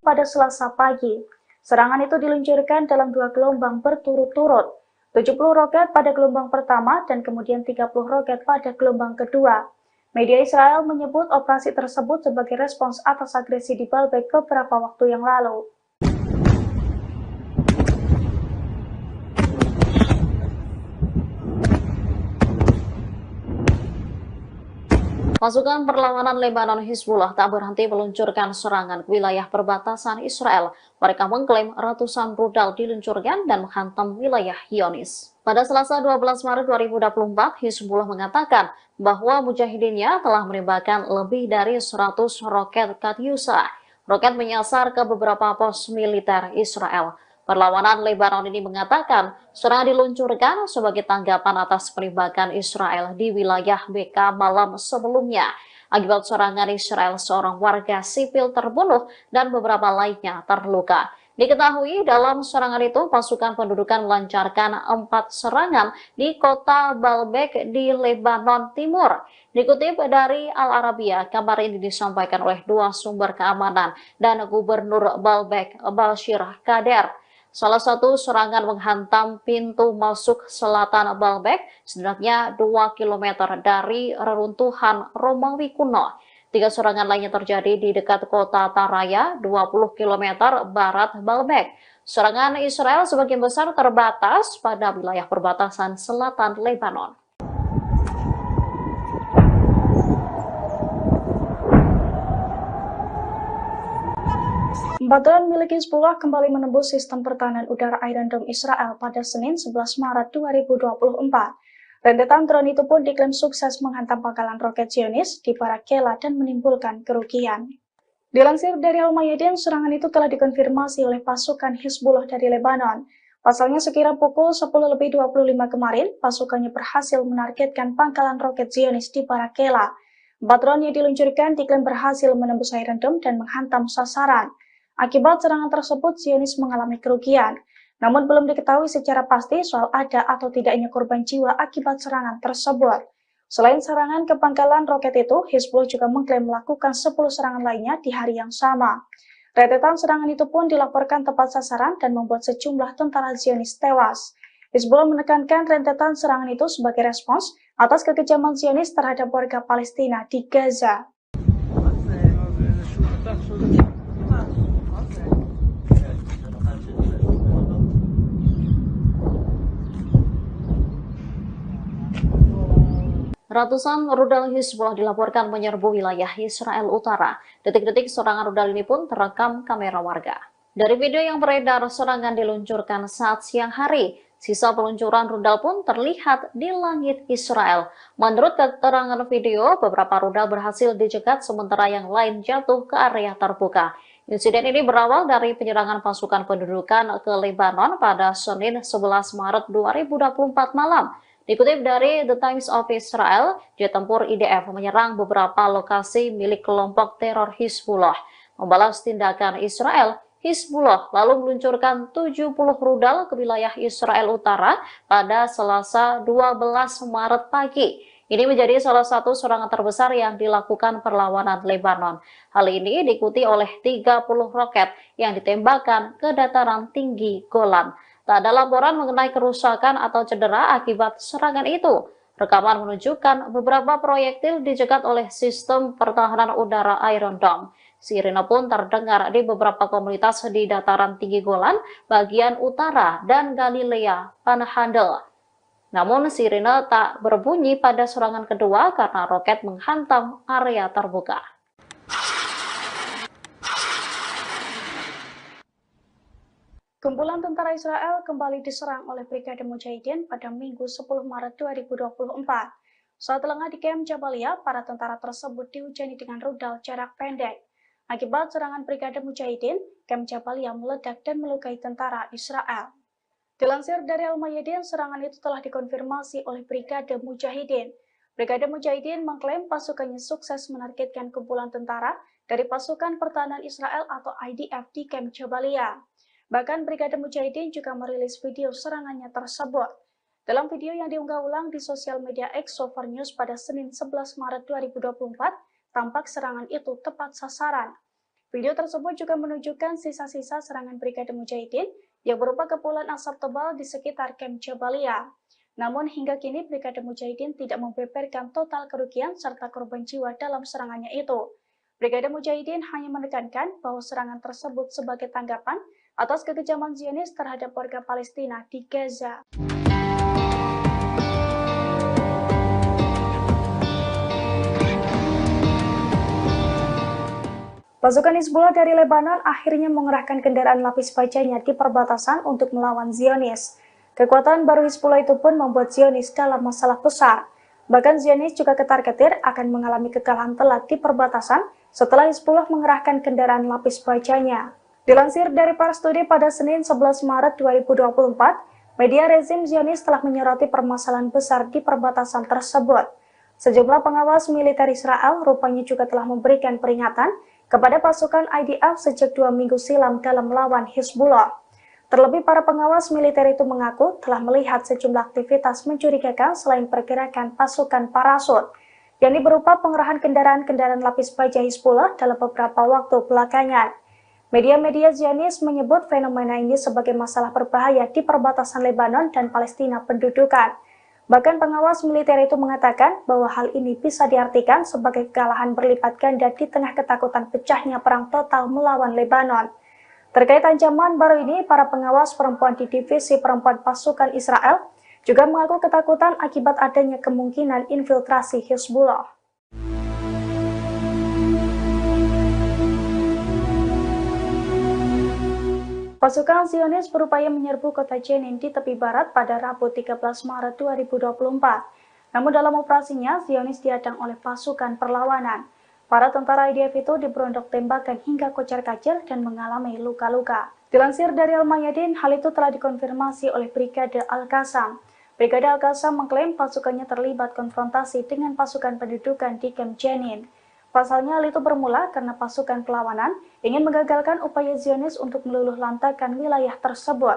Pada Selasa pagi, serangan itu diluncurkan dalam 2 gelombang berturut-turut, 70 roket pada gelombang pertama dan kemudian 30 roket pada gelombang kedua. Media Israel menyebut operasi tersebut sebagai respons atas agresi di Baalbek beberapa waktu yang lalu. Pasukan perlawanan Lebanon Hizbullah tak berhenti meluncurkan serangan ke wilayah perbatasan Israel. Mereka mengklaim ratusan rudal diluncurkan dan menghantam wilayah Zionis. Pada Selasa 12 Maret 2024, Hizbullah mengatakan bahwa mujahidinnya telah menembakkan lebih dari 100 roket Katyusha. Roket menyasar ke beberapa pos militer Israel. Perlawanan Lebanon ini mengatakan serangan diluncurkan sebagai tanggapan atas penembakan Israel di wilayah Beka malam sebelumnya. Akibat serangan Israel, seorang warga sipil terbunuh dan beberapa lainnya terluka. Diketahui dalam serangan itu pasukan pendudukan melancarkan 4 serangan di kota Baalbek di Lebanon Timur. Dikutip dari Al Arabiya, kabar ini disampaikan oleh 2 sumber keamanan dan Gubernur Baalbek, Bashir Kader. Salah satu serangan menghantam pintu masuk selatan Baalbek, setidaknya 2 km dari reruntuhan Romawi kuno. 3 serangan lainnya terjadi di dekat kota Taraya, 20 km barat Baalbek. Serangan Israel sebagian besar terbatas pada wilayah perbatasan selatan Lebanon. Drone milik Hizbullah kembali menembus sistem pertahanan udara Iron Dome Israel pada Senin 11 Maret 2024. Rentetan drone itu pun diklaim sukses menghantam pangkalan roket Zionis di Barak Kela dan menimbulkan kerugian. Dilansir dari Al-Mayadin, serangan itu telah dikonfirmasi oleh pasukan Hizbullah dari Lebanon. Pasalnya sekira pukul 10.25 kemarin, pasukannya berhasil menargetkan pangkalan roket Zionis di Barak Kela. 4 drone yang diluncurkan diklaim berhasil menembus Iron Dome dan menghantam sasaran. Akibat serangan tersebut, Zionis mengalami kerugian. Namun belum diketahui secara pasti soal ada atau tidaknya korban jiwa akibat serangan tersebut. Selain serangan ke pangkalan roket itu, Hizbullah juga mengklaim melakukan 10 serangan lainnya di hari yang sama. Rentetan serangan itu pun dilaporkan tepat sasaran dan membuat sejumlah tentara Zionis tewas. Hizbullah menekankan rentetan serangan itu sebagai respons atas kekejaman Zionis terhadap warga Palestina di Gaza. Ratusan rudal Hizbullah dilaporkan menyerbu wilayah Israel Utara. Detik-detik serangan rudal ini pun terekam kamera warga. Dari video yang beredar, serangan diluncurkan saat siang hari. Sisa peluncuran rudal pun terlihat di langit Israel. Menurut keterangan video, beberapa rudal berhasil dicegat sementara yang lain jatuh ke area terbuka. Insiden ini berawal dari penyerangan pasukan pendudukan ke Lebanon pada Senin 11 Maret 2024 malam. Dikutip dari The Times of Israel, jet tempur IDF menyerang beberapa lokasi milik kelompok teror Hizbullah. Membalas tindakan Israel, Hizbullah lalu meluncurkan 70 rudal ke wilayah Israel Utara pada Selasa 12 Maret pagi. Ini menjadi salah satu serangan terbesar yang dilakukan perlawanan Lebanon. Hal ini diikuti oleh 30 roket yang ditembakkan ke dataran tinggi Golan. Tak ada laporan mengenai kerusakan atau cedera akibat serangan itu. Rekaman menunjukkan beberapa proyektil dicegat oleh sistem pertahanan udara Iron Dome. Sirine pun terdengar di beberapa komunitas di dataran tinggi Golan, bagian utara, dan Galilea Panhandle. Namun sirine tak berbunyi pada serangan kedua karena roket menghantam area terbuka. Kumpulan tentara Israel kembali diserang oleh Brigade Mujahidin pada Minggu 10 Maret 2024. Saat lengah di Kem Jabalia, para tentara tersebut dihujani dengan rudal jarak pendek. Akibat serangan Brigade Mujahidin, Kem Jabalia meledak dan melukai tentara Israel. Dilansir dari Al-Mayadin, serangan itu telah dikonfirmasi oleh Brigade Mujahidin. Brigade Mujahidin mengklaim pasukannya sukses menargetkan kumpulan tentara dari pasukan pertahanan Israel atau IDF di Kem Jabalia. Bahkan Brigade Mujahidin juga merilis video serangannya tersebut. Dalam video yang diunggah ulang di sosial media X Sover News pada Senin 11 Maret 2024, tampak serangan itu tepat sasaran. Video tersebut juga menunjukkan sisa-sisa serangan Brigade Mujahidin yang berupa kepulan asap tebal di sekitar Kem Jabalia. Namun hingga kini Brigade Mujahidin tidak membeberkan total kerugian serta korban jiwa dalam serangannya itu. Brigade Mujahidin hanya menekankan bahwa serangan tersebut sebagai tanggapan atas kekejaman Zionis terhadap warga Palestina di Gaza. Pasukan Hizbullah dari Lebanon akhirnya mengerahkan kendaraan lapis bajanya di perbatasan untuk melawan Zionis. Kekuatan baru Hizbullah itu pun membuat Zionis dalam masalah besar. Bahkan Zionis juga ketar-ketir akan mengalami kekalahan telak di perbatasan setelah Hizbullah mengerahkan kendaraan lapis bajanya. Dilansir dari Pars Today pada Senin 11 Maret 2024, media rezim Zionis telah menyoroti permasalahan besar di perbatasan tersebut. Sejumlah pengawas militer Israel rupanya juga telah memberikan peringatan kepada pasukan IDF sejak 2 minggu silam dalam melawan Hizbullah. Terlebih para pengawas militer itu mengaku telah melihat sejumlah aktivitas mencurigakan selain pergerakan pasukan parasut, yakni berupa pengerahan kendaraan-kendaraan lapis baja Hizbullah dalam beberapa waktu belakangan. Media-media Zionis menyebut fenomena ini sebagai masalah berbahaya di perbatasan Lebanon dan Palestina pendudukan. Bahkan pengawas militer itu mengatakan bahwa hal ini bisa diartikan sebagai kekalahan berlipat ganda di tengah ketakutan pecahnya perang total melawan Lebanon. Terkait ancaman baru ini, para pengawas perempuan di divisi perempuan pasukan Israel juga mengaku ketakutan akibat adanya kemungkinan infiltrasi Hizbullah. Pasukan Zionis berupaya menyerbu kota Jenin di tepi barat pada Rabu 13 Maret 2024. Namun dalam operasinya, Zionis dihadang oleh pasukan perlawanan. Para tentara IDF itu diberondok tembakan hingga kocar-kacir dan mengalami luka-luka. Dilansir dari Al-Mayadin, hal itu telah dikonfirmasi oleh Brigade Al-Qassam. Brigade Al-Qassam mengklaim pasukannya terlibat konfrontasi dengan pasukan pendudukan di Kem Jenin. Pasalnya hal itu bermula karena pasukan perlawanan ingin menggagalkan upaya Zionis untuk meluluh lantakan wilayah tersebut.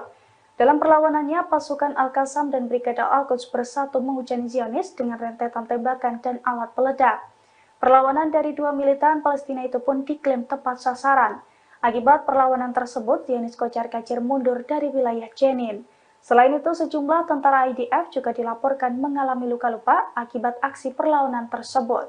Dalam perlawanannya, pasukan Al-Qassam dan Brigade Al-Quds bersatu menghujani Zionis dengan rentetan tembakan dan alat peledak. Perlawanan dari dua militan Palestina itu pun diklaim tepat sasaran. Akibat perlawanan tersebut, Zionis kocar-kacir mundur dari wilayah Jenin. Selain itu, sejumlah tentara IDF juga dilaporkan mengalami luka-luka akibat aksi perlawanan tersebut.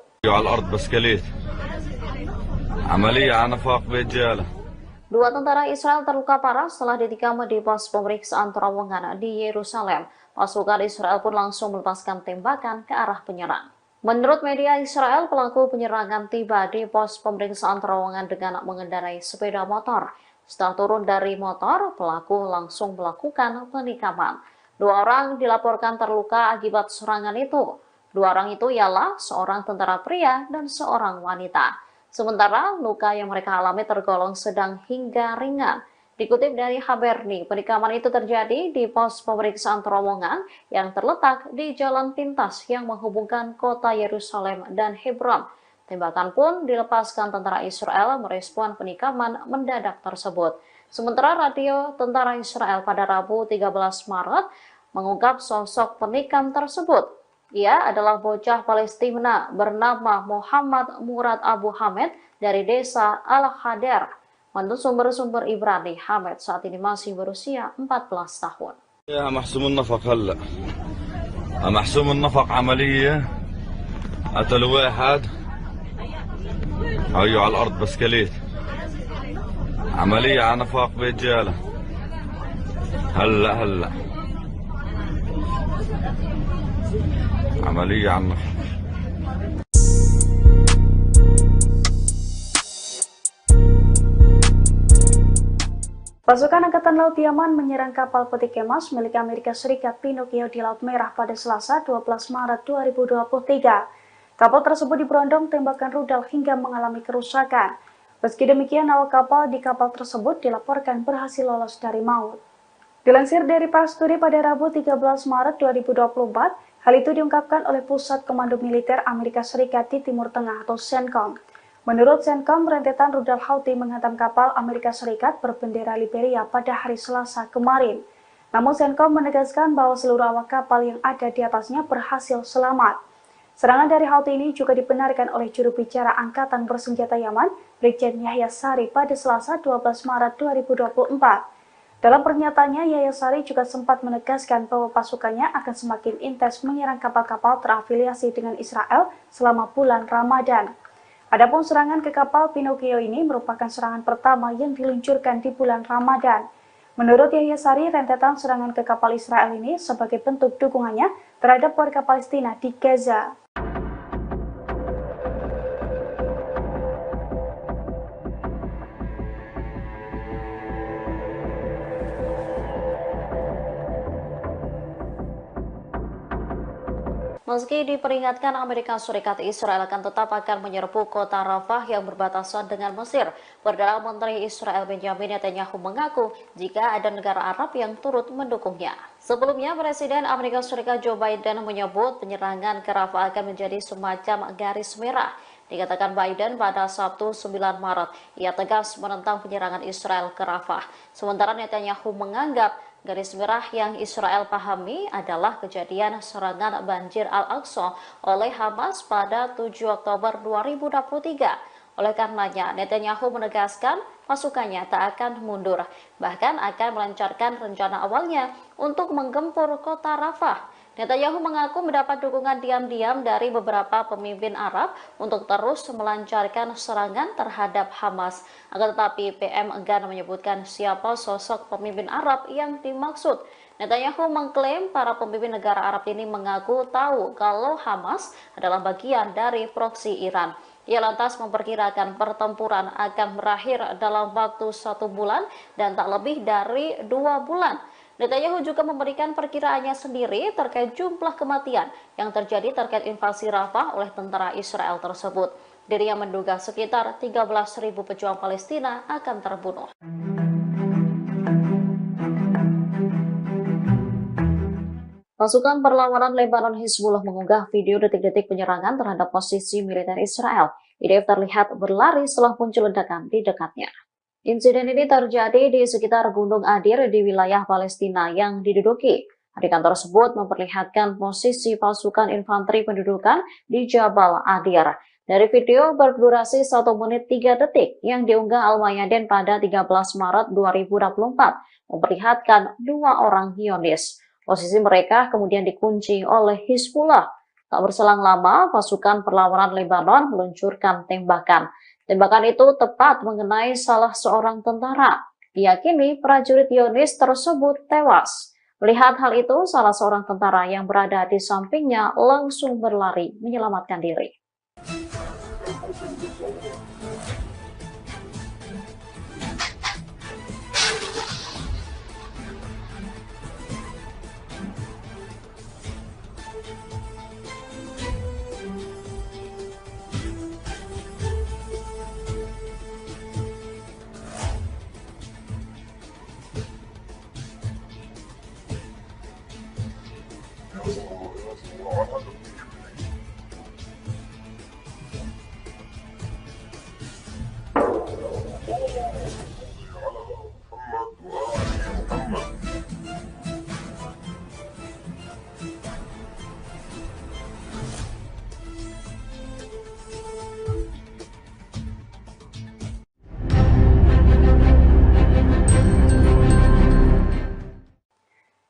Dua tentara Israel terluka parah setelah ditikam di pos pemeriksaan terowongan di Yerusalem. Pasukan Israel pun langsung melepaskan tembakan ke arah penyerang. Menurut media Israel, pelaku penyerangan tiba di pos pemeriksaan terowongan dengan mengendarai sepeda motor. Setelah turun dari motor, pelaku langsung melakukan penikaman. Dua orang dilaporkan terluka akibat serangan itu. Dua orang itu ialah seorang tentara pria dan seorang wanita. Sementara luka yang mereka alami tergolong sedang hingga ringan. Dikutip dari Haberni, penikaman itu terjadi di pos pemeriksaan terowongan yang terletak di jalan pintas yang menghubungkan kota Yerusalem dan Hebron. Tembakan pun dilepaskan tentara Israel merespon penikaman mendadak tersebut. Sementara radio tentara Israel pada Rabu 13 Maret mengungkap sosok penikam tersebut. Ia adalah bocah Palestina bernama Muhammad Murad Abu Hamed dari desa Al-Hadar. Menurut sumber-sumber Ibrani, Hamed saat ini masih berusia 14 tahun. يا محسوم النفق هلا محسوم النفق عملية قتلوا واحد هيو على الأرض بسكليت عملية على نفق برجالة هلا عملية على النفق. Pasukan Angkatan Laut Yaman menyerang kapal peti kemas milik Amerika Serikat Pinocchio di Laut Merah pada Selasa 12 Maret 2023. Kapal tersebut diberondong tembakan rudal hingga mengalami kerusakan. Meski demikian, awak kapal di kapal tersebut dilaporkan berhasil lolos dari maut. Dilansir dari Pasturi pada Rabu 13 Maret 2024, hal itu diungkapkan oleh Pusat Komando Militer Amerika Serikat di Timur Tengah atau CENTCOM. Menurut CENTCOM, rentetan rudal Houthi menghantam kapal Amerika Serikat berbendera Liberia pada hari Selasa kemarin. Namun CENTCOM menegaskan bahwa seluruh awak kapal yang ada di atasnya berhasil selamat. Serangan dari Houthi ini juga dibenarkan oleh juru bicara Angkatan Bersenjata Yaman, Brigjen Yahya Sari pada Selasa 12 Maret 2024. Dalam pernyataannya, Yahya Sari juga sempat menegaskan bahwa pasukannya akan semakin intens menyerang kapal-kapal terafiliasi dengan Israel selama bulan Ramadan. Adapun serangan ke kapal Pinocchio ini merupakan serangan pertama yang diluncurkan di bulan Ramadan. Menurut Yahya Sari, rentetan serangan ke kapal Israel ini sebagai bentuk dukungannya terhadap warga Palestina di Gaza. Meski diperingatkan Amerika Serikat, Israel akan menyerbu kota Rafah yang berbatasan dengan Mesir. Perdana Menteri Israel Benjamin Netanyahu mengaku jika ada negara Arab yang turut mendukungnya. Sebelumnya, Presiden Amerika Serikat Joe Biden menyebut penyerangan ke Rafah akan menjadi semacam garis merah. Dikatakan Biden pada Sabtu 9 Maret, ia tegas menentang penyerangan Israel ke Rafah. Sementara Netanyahu menganggap garis merah yang Israel pahami adalah kejadian serangan banjir Al-Aqsa oleh Hamas pada 7 Oktober 2023. Oleh karenanya, Netanyahu menegaskan pasukannya tak akan mundur, bahkan akan melancarkan rencana awalnya untuk menggempur kota Rafah. Netanyahu mengaku mendapat dukungan diam-diam dari beberapa pemimpin Arab untuk terus melancarkan serangan terhadap Hamas. Akan tetapi PM enggan menyebutkan siapa sosok pemimpin Arab yang dimaksud. Netanyahu mengklaim para pemimpin negara Arab ini mengaku tahu kalau Hamas adalah bagian dari proksi Iran. Ia lantas memperkirakan pertempuran akan berakhir dalam waktu 1 bulan dan tak lebih dari 2 bulan. Netanyahu juga memberikan perkiraannya sendiri terkait jumlah kematian yang terjadi terkait invasi Rafah oleh tentara Israel tersebut. Dirinya menduga sekitar 13.000 pejuang Palestina akan terbunuh. Pasukan perlawanan Lebanon Hizbullah mengunggah video detik-detik penyerangan terhadap posisi militer Israel. IDF terlihat berlari setelah muncul ledakan di dekatnya. Insiden ini terjadi di sekitar Gunung Adir di wilayah Palestina yang diduduki. Adegan tersebut memperlihatkan posisi pasukan infanteri pendudukan di Jabal Adir. Dari video berdurasi 1 menit 3 detik yang diunggah Al-Mayadin pada 13 Maret 2024, memperlihatkan 2 orang Zionis. Posisi mereka kemudian dikunci oleh Hizbullah. Tak berselang lama, pasukan perlawanan Lebanon meluncurkan tembakan. Tembakan itu tepat mengenai salah seorang tentara. Diyakini prajurit Zionis tersebut tewas. Melihat hal itu, salah seorang tentara yang berada di sampingnya langsung berlari menyelamatkan diri.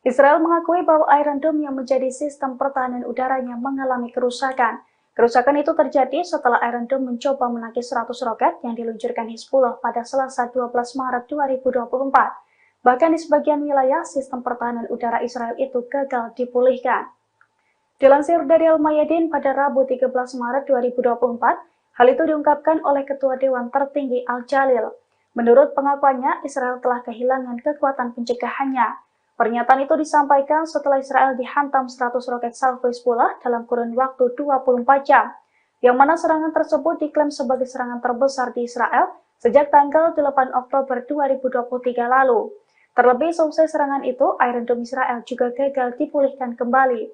Israel mengakui bahwa Iron Dome yang menjadi sistem pertahanan udaranya mengalami kerusakan. Kerusakan itu terjadi setelah Iron Dome mencoba menangkis 100 roket yang diluncurkan Hizbullah pada Selasa 12 Maret 2024. Bahkan di sebagian wilayah, sistem pertahanan udara Israel itu gagal dipulihkan. Dilansir dari Al-Mayadin pada Rabu 13 Maret 2024, hal itu diungkapkan oleh Ketua Dewan Tertinggi Al-Jalil. Menurut pengakuannya, Israel telah kehilangan kekuatan pencegahannya. Pernyataan itu disampaikan setelah Israel dihantam 100 roket salvo Hizbullah dalam kurun waktu 24 jam, yang mana serangan tersebut diklaim sebagai serangan terbesar di Israel sejak tanggal 8 Oktober 2023 lalu. Terlebih selesai serangan itu, Iron Dome Israel juga gagal dipulihkan kembali.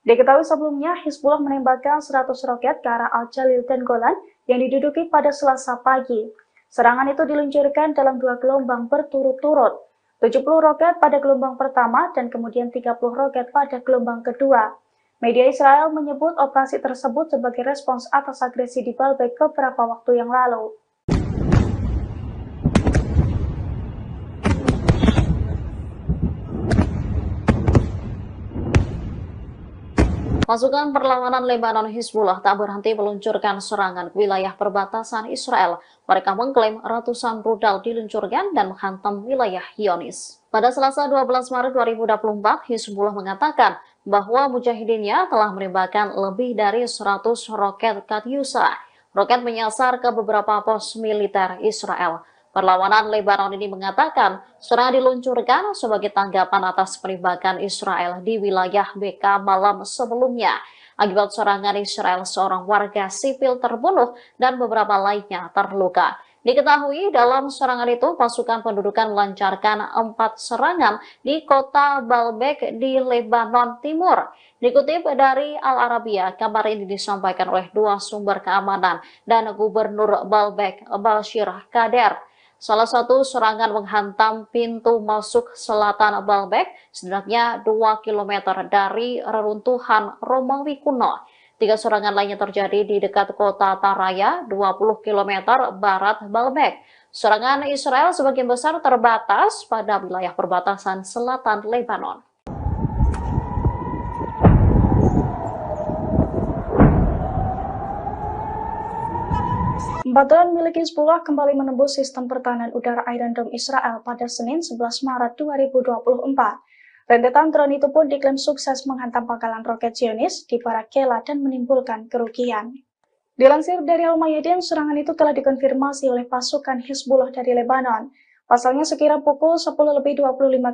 Diketahui sebelumnya, Hizbullah menembakkan 100 roket ke arah Al-Jalil dan Golan yang diduduki pada Selasa pagi. Serangan itu diluncurkan dalam 2 gelombang berturut-turut, 70 roket pada gelombang pertama dan kemudian 30 roket pada gelombang kedua. Media Israel menyebut operasi tersebut sebagai respons atas agresi di Baalbek beberapa waktu yang lalu. Pasukan perlawanan Lebanon Hizbullah tak berhenti meluncurkan serangan ke wilayah perbatasan Israel. Mereka mengklaim ratusan rudal diluncurkan dan menghantam wilayah Zionis. Pada Selasa 12 Maret 2024, Hizbullah mengatakan bahwa mujahidinnya telah menembakkan lebih dari 100 roket Katyusha. Roket menyasar ke beberapa pos militer Israel. Perlawanan Lebanon ini mengatakan serangan diluncurkan sebagai tanggapan atas penembakan Israel di wilayah BK malam sebelumnya. Akibat serangan Israel, seorang warga sipil terbunuh dan beberapa lainnya terluka. Diketahui dalam serangan itu pasukan pendudukan melancarkan 4 serangan di kota Baalbek di Lebanon Timur. Dikutip dari Al Arabiya, kabar ini disampaikan oleh 2 sumber keamanan dan Gubernur Baalbek, Bashir Kader. Salah satu serangan menghantam pintu masuk selatan Baalbek, setidaknya 2 km dari reruntuhan Romawi kuno. 3 serangan lainnya terjadi di dekat kota Taraya, 20 km barat Baalbek. Serangan Israel sebagian besar terbatas pada wilayah perbatasan selatan Lebanon. Drone milik Hizbullah kembali menembus sistem pertahanan udara Iron Dome Israel pada Senin 11 Maret 2024. Rentetan drone itu pun diklaim sukses menghantam pangkalan roket Zionis di Barakela dan menimbulkan kerugian. Dilansir dari Al-Mayadin, serangan itu telah dikonfirmasi oleh pasukan Hizbullah dari Lebanon. Pasalnya sekira pukul 10.25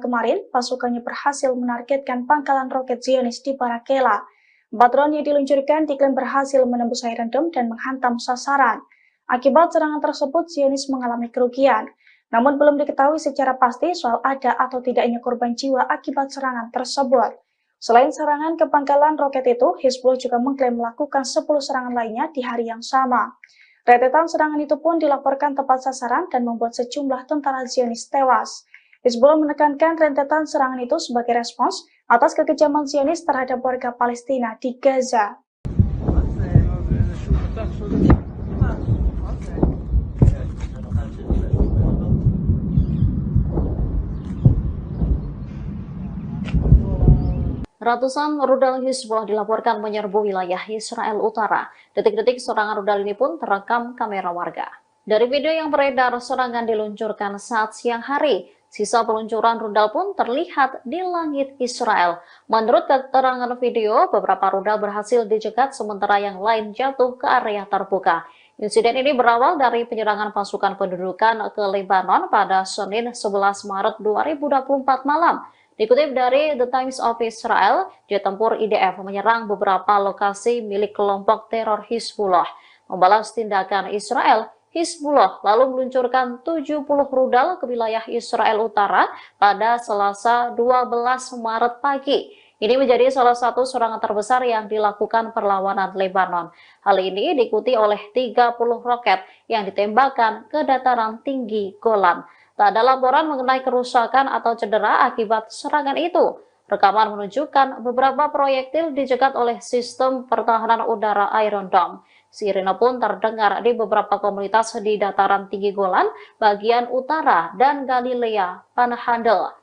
kemarin, pasukannya berhasil menargetkan pangkalan roket Zionis di Barakela. 4 drone yang diluncurkan diklaim berhasil menembus Iron Dome dan menghantam sasaran. Akibat serangan tersebut, Zionis mengalami kerugian. Namun belum diketahui secara pasti soal ada atau tidaknya korban jiwa akibat serangan tersebut. Selain serangan ke pangkalan roket itu, Hizbullah juga mengklaim melakukan 10 serangan lainnya di hari yang sama. Rentetan serangan itu pun dilaporkan tepat sasaran dan membuat sejumlah tentara Zionis tewas. Hizbullah menekankan rentetan serangan itu sebagai respons atas kekejaman Zionis terhadap warga Palestina di Gaza. Ratusan rudal Hizbullah dilaporkan menyerbu wilayah Israel Utara. Detik-detik serangan rudal ini pun terekam kamera warga. Dari video yang beredar, serangan diluncurkan saat siang hari. Sisa peluncuran rudal pun terlihat di langit Israel. Menurut keterangan video, beberapa rudal berhasil dicegat sementara yang lain jatuh ke area terbuka. Insiden ini berawal dari penyerangan pasukan pendudukan ke Lebanon pada Senin 11 Maret 2024 malam. Dikutip dari The Times of Israel, jet tempur IDF menyerang beberapa lokasi milik kelompok teror Hizbullah. Membalas tindakan Israel, Hizbullah lalu meluncurkan 70 rudal ke wilayah Israel Utara pada Selasa 12 Maret pagi. Ini menjadi salah satu serangan terbesar yang dilakukan perlawanan Lebanon. Hal ini diikuti oleh 30 roket yang ditembakkan ke dataran tinggi Golan. Tak ada laporan mengenai kerusakan atau cedera akibat serangan itu. Rekaman menunjukkan beberapa proyektil dicegat oleh sistem pertahanan udara Iron Dome. Sirine pun terdengar di beberapa komunitas di dataran tinggi Golan, bagian utara, dan Galilea Panhandle.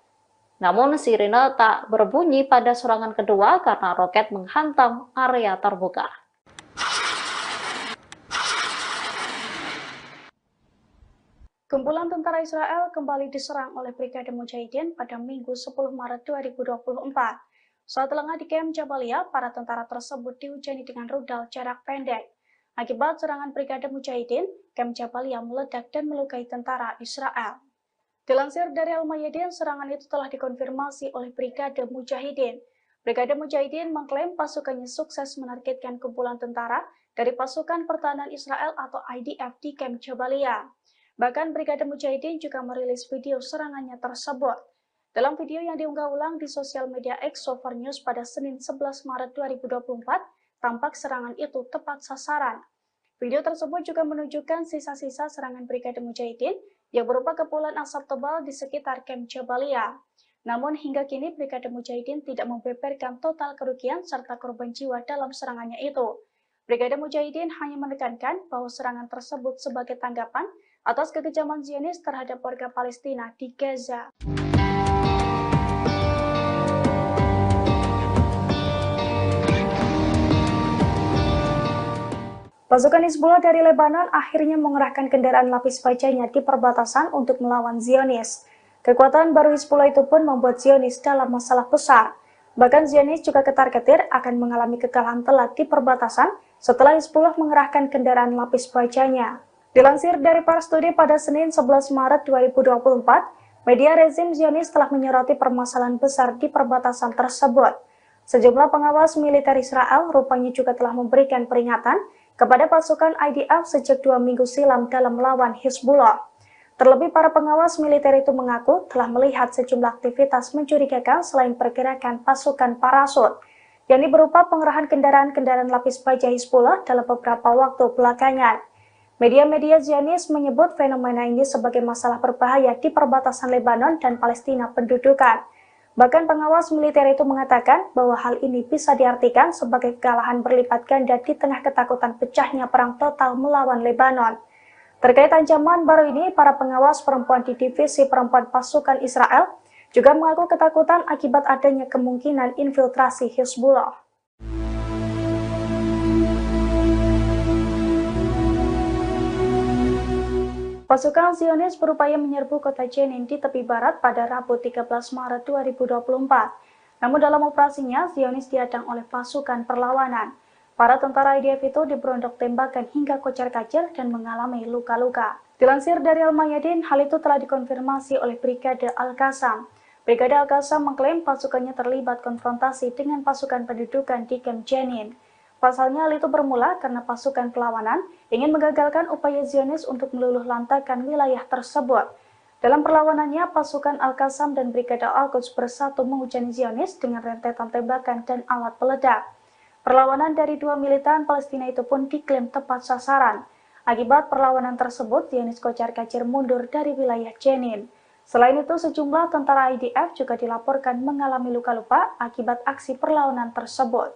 Namun sirine tak berbunyi pada serangan kedua karena roket menghantam area terbuka. Kumpulan tentara Israel kembali diserang oleh Brigade Mujahidin pada Minggu 10 Maret 2024. Saat lengah di Kem Jabalia, para tentara tersebut dihujani dengan rudal jarak pendek. Akibat serangan Brigade Mujahidin, Camp Jabalia meledak dan melukai tentara Israel. Dilansir dari Al-Mayadin, serangan itu telah dikonfirmasi oleh Brigade Mujahidin. Brigade Mujahidin mengklaim pasukannya sukses menargetkan kumpulan tentara dari pasukan pertahanan Israel atau IDF di Camp Jabalia. Bahkan Brigade Mujahidin juga merilis video serangannya tersebut. Dalam video yang diunggah ulang di sosial media X Sofar News pada Senin 11 Maret 2024, tampak serangan itu tepat sasaran. Video tersebut juga menunjukkan sisa-sisa serangan Brigade Mujahidin yang berupa kepulan asap tebal di sekitar Camp Jabalia. Namun hingga kini Brigade Mujahidin tidak membeberkan total kerugian serta korban jiwa dalam serangannya itu. Brigade Mujahidin hanya menekankan bahwa serangan tersebut sebagai tanggapan atas kekejaman Zionis terhadap warga Palestina di Gaza. Pasukan Hizbullah dari Lebanon akhirnya mengerahkan kendaraan lapis bajanya di perbatasan untuk melawan Zionis. Kekuatan baru Hizbullah itu pun membuat Zionis dalam masalah besar. Bahkan Zionis juga ketar-ketir akan mengalami kekalahan telak di perbatasan setelah Hizbullah mengerahkan kendaraan lapis bajanya. Dilansir dari Pars Today pada Senin 11 Maret 2024, media rezim Zionis telah menyoroti permasalahan besar di perbatasan tersebut. Sejumlah pengawas militer Israel rupanya juga telah memberikan peringatan kepada pasukan IDF sejak 2 minggu silam dalam melawan Hizbullah. Terlebih para pengawas militer itu mengaku telah melihat sejumlah aktivitas mencurigakan selain pergerakan pasukan parasut, yakni berupa pengerahan kendaraan-kendaraan lapis baja Hizbullah dalam beberapa waktu belakangan. Media-media Zionis menyebut fenomena ini sebagai masalah berbahaya di perbatasan Lebanon dan Palestina pendudukan. Bahkan pengawas militer itu mengatakan bahwa hal ini bisa diartikan sebagai kekalahan berlipat ganda di tengah ketakutan pecahnya perang total melawan Lebanon. Terkait ancaman baru ini, para pengawas perempuan di divisi perempuan pasukan Israel juga mengaku ketakutan akibat adanya kemungkinan infiltrasi Hizbullah. Pasukan Zionis berupaya menyerbu kota Jenin di tepi barat pada Rabu 13 Maret 2024. Namun dalam operasinya, Zionis dihadang oleh pasukan perlawanan. Para tentara IDF itu diberondok tembakan hingga kocar-kacir dan mengalami luka-luka. Dilansir dari Al-Mayadin, hal itu telah dikonfirmasi oleh Brigade Al-Qassam. Brigade Al-Qassam mengklaim pasukannya terlibat konfrontasi dengan pasukan pendudukan di Camp Jenin. Pasalnya hal itu bermula karena pasukan perlawanan ingin menggagalkan upaya Zionis untuk meluluh lantakan wilayah tersebut. Dalam perlawanannya, pasukan Al-Qassam dan Brigade Al-Quds bersatu menghujani Zionis dengan rentetan tembakan dan alat peledak. Perlawanan dari dua militan Palestina itu pun diklaim tepat sasaran. Akibat perlawanan tersebut, Zionis kocar-kacir mundur dari wilayah Jenin. Selain itu, sejumlah tentara IDF juga dilaporkan mengalami luka-luka akibat aksi perlawanan tersebut.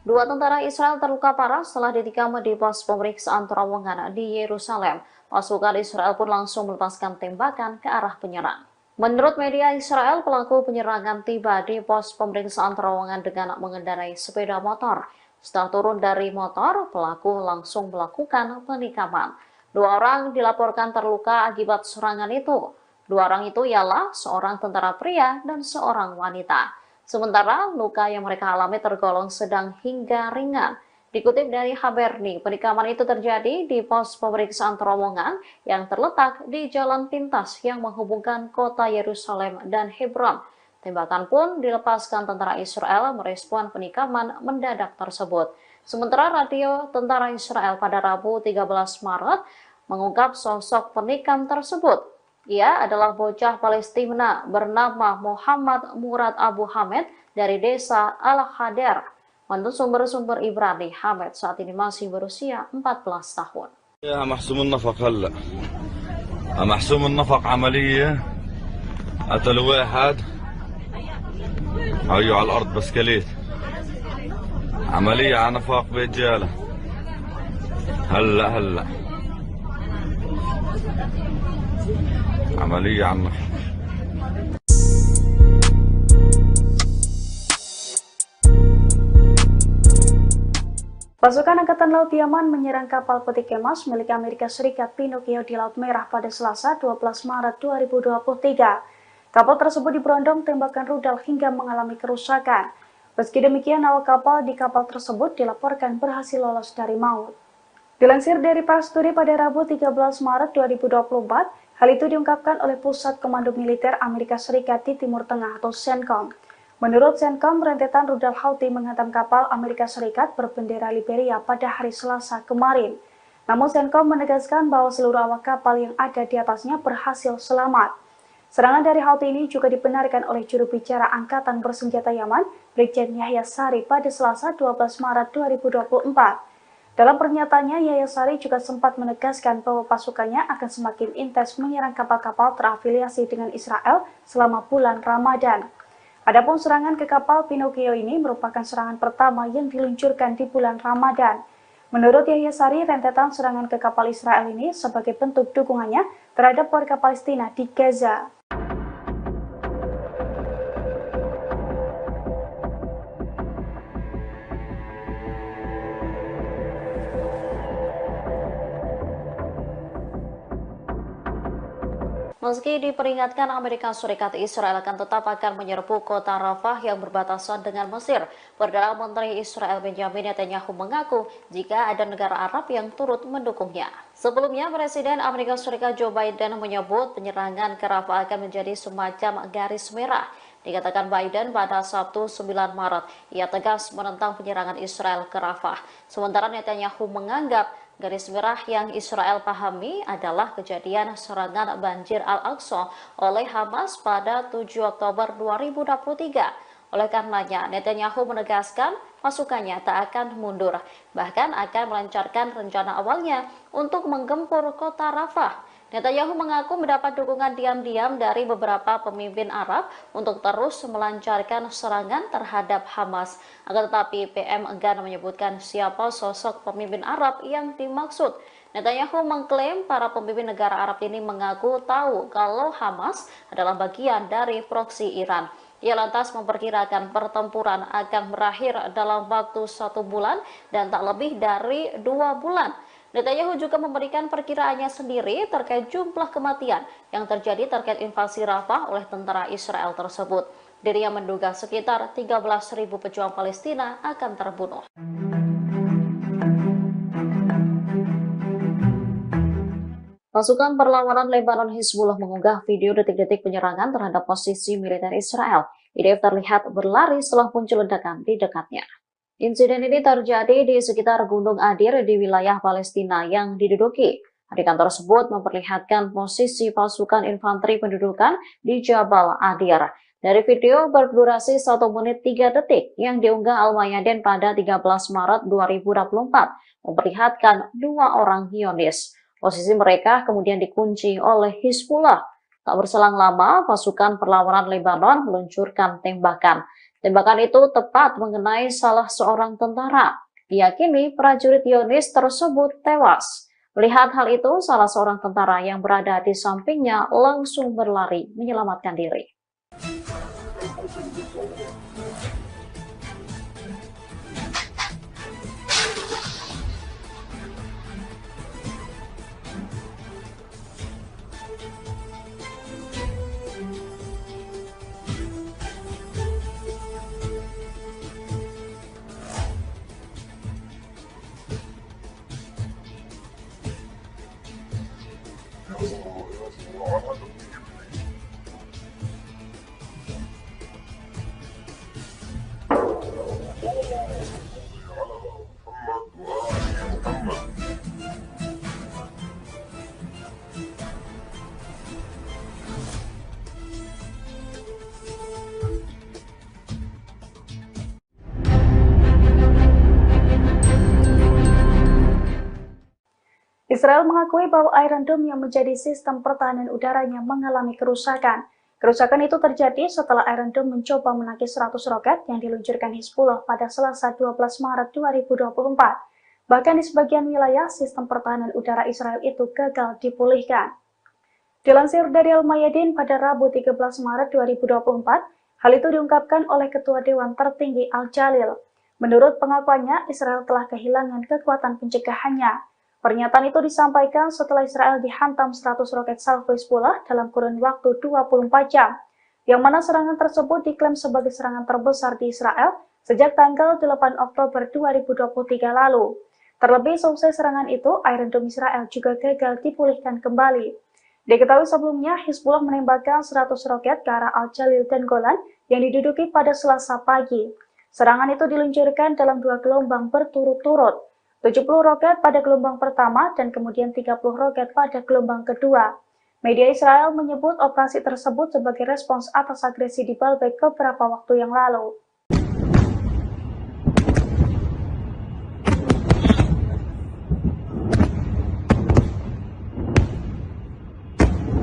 Dua tentara Israel terluka parah setelah ditikam di pos pemeriksaan terowongan di Yerusalem. Pasukan Israel pun langsung melepaskan tembakan ke arah penyerang. Menurut media Israel, pelaku penyerangan tiba di pos pemeriksaan terowongan dengan mengendarai sepeda motor. Setelah turun dari motor, pelaku langsung melakukan penikaman. Dua orang dilaporkan terluka akibat serangan itu. Dua orang itu ialah seorang tentara pria dan seorang wanita. Sementara luka yang mereka alami tergolong sedang hingga ringan. Dikutip dari Haberni, penikaman itu terjadi di pos pemeriksaan terowongan yang terletak di jalan pintas yang menghubungkan kota Yerusalem dan Hebron. Tembakan pun dilepaskan tentara Israel merespon penikaman mendadak tersebut. Sementara radio tentara Israel pada Rabu 13 Maret mengungkap sosok penikam tersebut. Ia adalah bocah Palestina bernama Muhammad Murad Abu Hamed dari desa Al-Hader. Menurut sumber-sumber Ibrani, Hamed saat ini masih berusia 14 tahun. يا محسوم النفق هلا محسوم النفق عملية قتلوا واحد هيو على الأرض بسكليت عملية على نفاق بيت جالة هلا عملية على النفاق. Pasukan Angkatan Laut Yaman menyerang kapal peti kemas milik Amerika Serikat Pinocchio di Laut Merah pada Selasa 12 Maret 2023. Kapal tersebut diberondong tembakan rudal hingga mengalami kerusakan. Meski demikian, awak kapal di kapal tersebut dilaporkan berhasil lolos dari maut. Dilansir dari Pasturi pada Rabu 13 Maret 2024, hal itu diungkapkan oleh Pusat Komando Militer Amerika Serikat di Timur Tengah atau CENTCOM. Menurut CENTCOM, rentetan rudal Houthi menghantam kapal Amerika Serikat berbendera Liberia pada hari Selasa kemarin. Namun CENTCOM menegaskan bahwa seluruh awak kapal yang ada di atasnya berhasil selamat. Serangan dari Houthi ini juga dibenarkan oleh juru bicara Angkatan Bersenjata Yaman, Brigjen Yahya Sari pada Selasa 12 Maret 2024. Dalam pernyataannya, Yahya Sari juga sempat menegaskan bahwa pasukannya akan semakin intens menyerang kapal-kapal terafiliasi dengan Israel selama bulan Ramadan. Adapun serangan ke kapal Pinocchio ini merupakan serangan pertama yang diluncurkan di bulan Ramadan. Menurut Yahya Sari, rentetan serangan ke kapal Israel ini sebagai bentuk dukungannya terhadap warga Palestina di Gaza. Meski diperingatkan Amerika Serikat, Israel akan tetap akan menyerbu kota Rafah yang berbatasan dengan Mesir. Perdana Menteri Israel Benjamin Netanyahu mengaku jika ada negara Arab yang turut mendukungnya. Sebelumnya, Presiden Amerika Serikat Joe Biden menyebut penyerangan ke Rafah akan menjadi semacam garis merah. Dikatakan Biden pada Sabtu 9 Maret, ia tegas menentang penyerangan Israel ke Rafah. Sementara Netanyahu menganggap garis merah yang Israel pahami adalah kejadian serangan banjir Al-Aqsa oleh Hamas pada 7 Oktober 2023. Oleh karenanya, Netanyahu menegaskan pasukannya tak akan mundur, bahkan akan melancarkan rencana awalnya untuk menggempur kota Rafah. Netanyahu mengaku mendapat dukungan diam-diam dari beberapa pemimpin Arab untuk terus melancarkan serangan terhadap Hamas. Akan tetapi PM enggan menyebutkan siapa sosok pemimpin Arab yang dimaksud. Netanyahu mengklaim para pemimpin negara Arab ini mengaku tahu kalau Hamas adalah bagian dari proksi Iran. Ia lantas memperkirakan pertempuran akan berakhir dalam waktu 1 bulan dan tak lebih dari 2 bulan. Netanyahu juga memberikan perkiraannya sendiri terkait jumlah kematian yang terjadi terkait invasi Rafah oleh tentara Israel tersebut. Dirinya menduga sekitar 13.000 pejuang Palestina akan terbunuh. Pasukan perlawanan Lebanon Hizbullah mengunggah video detik-detik penyerangan terhadap posisi militer Israel. IDF terlihat berlari setelah muncul ledakan di dekatnya. Insiden ini terjadi di sekitar Gunung Adir di wilayah Palestina yang diduduki. Adegan tersebut memperlihatkan posisi pasukan infanteri pendudukan di Jabal Adir. Dari video berdurasi 1 menit 3 detik yang diunggah Al-Mayadin pada 13 Maret 2024, memperlihatkan 2 orang Zionis. Posisi mereka kemudian dikunci oleh Hizbullah. Tak berselang lama, pasukan perlawanan Lebanon meluncurkan tembakan. Tembakan itu tepat mengenai salah seorang tentara. Diyakini prajurit Zionis tersebut tewas. Melihat hal itu, salah seorang tentara yang berada di sampingnya langsung berlari menyelamatkan diri. Israel mengakui bahwa Iron Dome yang menjadi sistem pertahanan udaranya mengalami kerusakan. Kerusakan itu terjadi setelah Iron Dome mencoba menangkis 100 roket yang diluncurkan Hizbullah pada Selasa 12 Maret 2024. Bahkan di sebagian wilayah, sistem pertahanan udara Israel itu gagal dipulihkan. Dilansir dari Al-Mayadin pada Rabu 13 Maret 2024, hal itu diungkapkan oleh Ketua Dewan Tertinggi Al-Jalil. Menurut pengakuannya, Israel telah kehilangan kekuatan pencegahannya. Pernyataan itu disampaikan setelah Israel dihantam 100 roket salvo Hizbullah dalam kurun waktu 24 jam, yang mana serangan tersebut diklaim sebagai serangan terbesar di Israel sejak tanggal 8 Oktober 2023 lalu. Terlebih selesai serangan itu, Iron Dome Israel juga gagal dipulihkan kembali. Diketahui sebelumnya, Hizbullah menembakkan 100 roket ke arah Al-Jalil dan Golan yang diduduki pada Selasa pagi. Serangan itu diluncurkan dalam 2 gelombang berturut-turut, 70 roket pada gelombang pertama dan kemudian 30 roket pada gelombang kedua. Media Israel menyebut operasi tersebut sebagai respons atas agresi di Baalbek beberapa waktu yang lalu.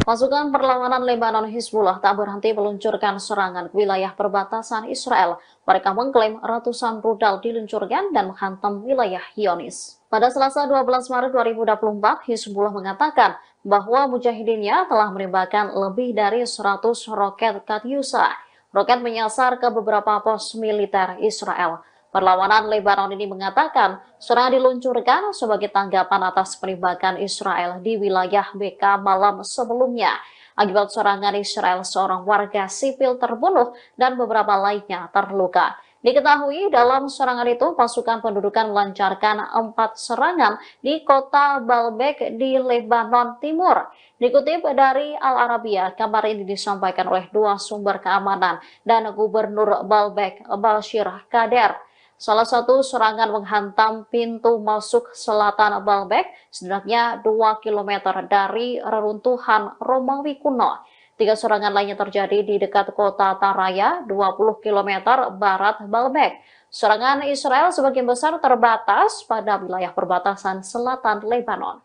Pasukan perlawanan Lebanon Hizbullah tak berhenti meluncurkan serangan ke wilayah perbatasan Israel. Mereka mengklaim ratusan rudal diluncurkan dan menghantam wilayah Zionis. Pada Selasa 12 Maret 2024, Hizbullah mengatakan bahwa mujahidinnya telah menembakkan lebih dari 100 roket Katyusha. Roket menyasar ke beberapa pos militer Israel. Perlawanan Lebanon ini mengatakan serangan diluncurkan sebagai tanggapan atas penembakan Israel di wilayah BK malam sebelumnya. Akibat serangan Israel, seorang warga sipil terbunuh dan beberapa lainnya terluka. Diketahui dalam serangan itu pasukan pendudukan melancarkan 4 serangan di kota Baalbek di Lebanon Timur. Dikutip dari Al Arabiya, kabar ini disampaikan oleh 2 sumber keamanan dan Gubernur Baalbek, Bashir Kader. Salah satu serangan menghantam pintu masuk selatan Baalbek, setidaknya 2 km dari reruntuhan Romawi kuno. 3 serangan lainnya terjadi di dekat kota Taraya, 20 km barat Baalbek. Serangan Israel sebagian besar terbatas pada wilayah perbatasan selatan Lebanon.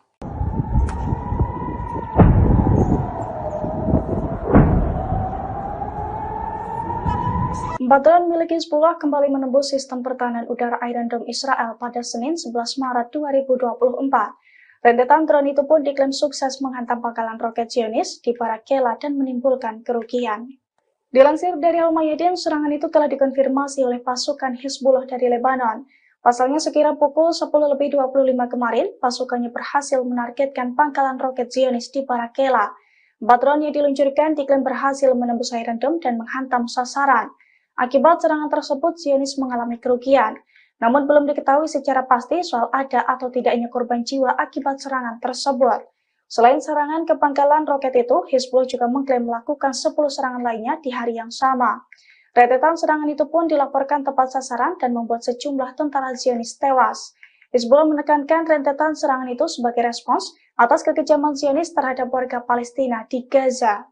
Drone milik Hizbullah kembali menembus sistem pertahanan udara Iron Dome Israel pada Senin 11 Maret 2024. Rentetan drone itu pun diklaim sukses menghantam pangkalan roket Zionis di Barak Kela dan menimbulkan kerugian. Dilansir dari Al-Mayadin, serangan itu telah dikonfirmasi oleh pasukan Hizbullah dari Lebanon. Pasalnya sekira pukul 10.25 kemarin, pasukannya berhasil menargetkan pangkalan roket Zionis di Barak Kela. 4 drone yang diluncurkan diklaim berhasil menembus Iron Dome dan menghantam sasaran. Akibat serangan tersebut, Zionis mengalami kerugian. Namun belum diketahui secara pasti soal ada atau tidaknya korban jiwa akibat serangan tersebut. Selain serangan ke pangkalan roket itu, Hizbullah juga mengklaim melakukan 10 serangan lainnya di hari yang sama. Rentetan serangan itu pun dilaporkan tepat sasaran dan membuat sejumlah tentara Zionis tewas. Hizbullah menekankan rentetan serangan itu sebagai respons atas kekejaman Zionis terhadap warga Palestina di Gaza.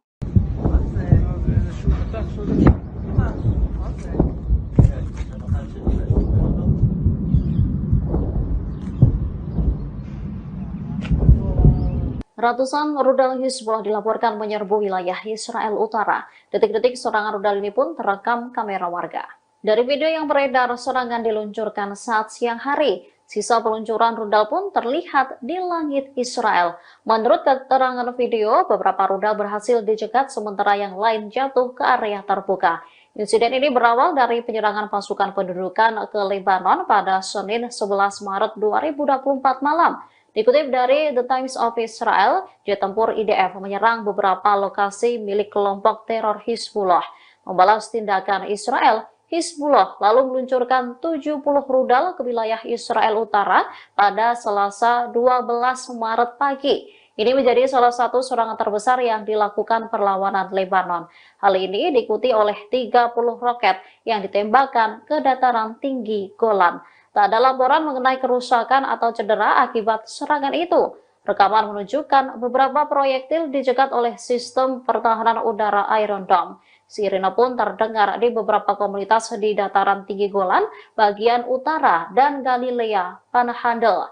Ratusan rudal Hizbullah dilaporkan menyerbu wilayah Israel Utara. Detik-detik serangan rudal ini pun terekam kamera warga. Dari video yang beredar, serangan diluncurkan saat siang hari. Sisa peluncuran rudal pun terlihat di langit Israel. Menurut keterangan video, beberapa rudal berhasil dicegat sementara yang lain jatuh ke area terbuka. Insiden ini berawal dari penyerangan pasukan pendudukan ke Lebanon pada Senin 11 Maret 2024 malam. Dikutip dari The Times of Israel, jet tempur IDF menyerang beberapa lokasi milik kelompok teror Hizbullah. Membalas tindakan Israel, Hizbullah lalu meluncurkan 70 rudal ke wilayah Israel Utara pada Selasa 12 Maret pagi. Ini menjadi salah satu serangan terbesar yang dilakukan perlawanan Lebanon. Hal ini diikuti oleh 30 roket yang ditembakkan ke dataran tinggi Golan. Tak ada laporan mengenai kerusakan atau cedera akibat serangan itu. Rekaman menunjukkan beberapa proyektil dicegat oleh sistem pertahanan udara Iron Dome. Sirine pun terdengar di beberapa komunitas di dataran tinggi Golan, bagian utara, dan Galilea Panhandle.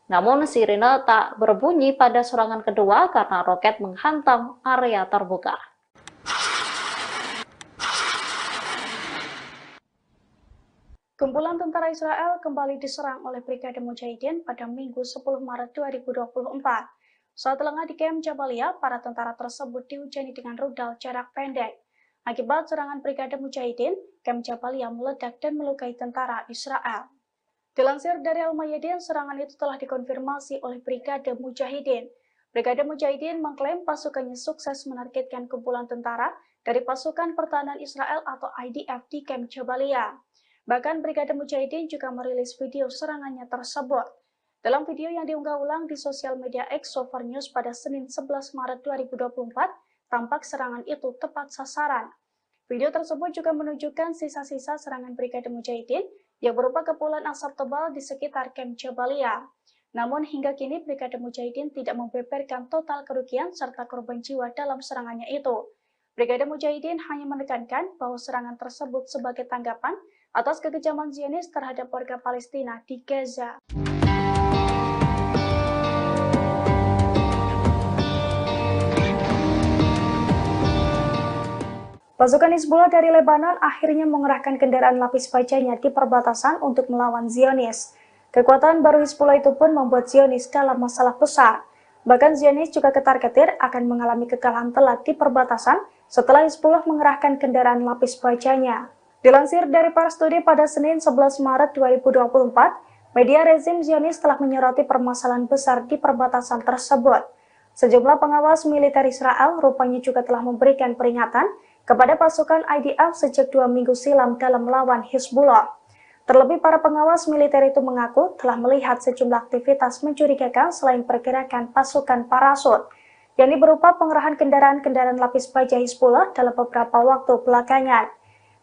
Namun sirine tak berbunyi pada serangan kedua karena roket menghantam area terbuka. Kumpulan tentara Israel kembali diserang oleh Brigade Mujahidin pada Minggu 10 Maret 2024. Saat lengah di Kem Jabalia, para tentara tersebut dihujani dengan rudal jarak pendek. Akibat serangan Brigade Mujahidin, Kem Jabalia meledak dan melukai tentara Israel. Dilansir dari Al-Mayadin, serangan itu telah dikonfirmasi oleh Brigade Mujahidin. Brigade Mujahidin mengklaim pasukannya sukses menargetkan kumpulan tentara dari pasukan pertahanan Israel atau IDF di Kem Jabalia. Bahkan Brigade Mujahidin juga merilis video serangannya tersebut. Dalam video yang diunggah ulang di sosial media X Sover News pada Senin 11 Maret 2024, tampak serangan itu tepat sasaran. Video tersebut juga menunjukkan sisa-sisa serangan Brigade Mujahidin yang berupa kepulan asap tebal di sekitar Camp Jabalia. Namun hingga kini Brigade Mujahidin tidak membeberkan total kerugian serta korban jiwa dalam serangannya itu. Brigade Mujahidin hanya menekankan bahwa serangan tersebut sebagai tanggapan atas kekejaman Zionis terhadap warga Palestina di Gaza. Pasukan Hizbullah dari Lebanon akhirnya mengerahkan kendaraan lapis bajanya di perbatasan untuk melawan Zionis. Kekuatan baru Hizbullah itu pun membuat Zionis dalam masalah besar. Bahkan Zionis juga ketar-ketir akan mengalami kekalahan telak di perbatasan setelah Hizbullah mengerahkan kendaraan lapis bajanya. Dilansir dari Pars Today pada Senin 11 Maret 2024, media rezim Zionis telah menyoroti permasalahan besar di perbatasan tersebut. Sejumlah pengawas militer Israel rupanya juga telah memberikan peringatan kepada pasukan IDF sejak 2 minggu silam dalam melawan Hizbullah. Terlebih para pengawas militer itu mengaku telah melihat sejumlah aktivitas mencurigakan selain pergerakan pasukan parasut, yakni berupa pengerahan kendaraan-kendaraan lapis baja Hizbullah dalam beberapa waktu belakangan.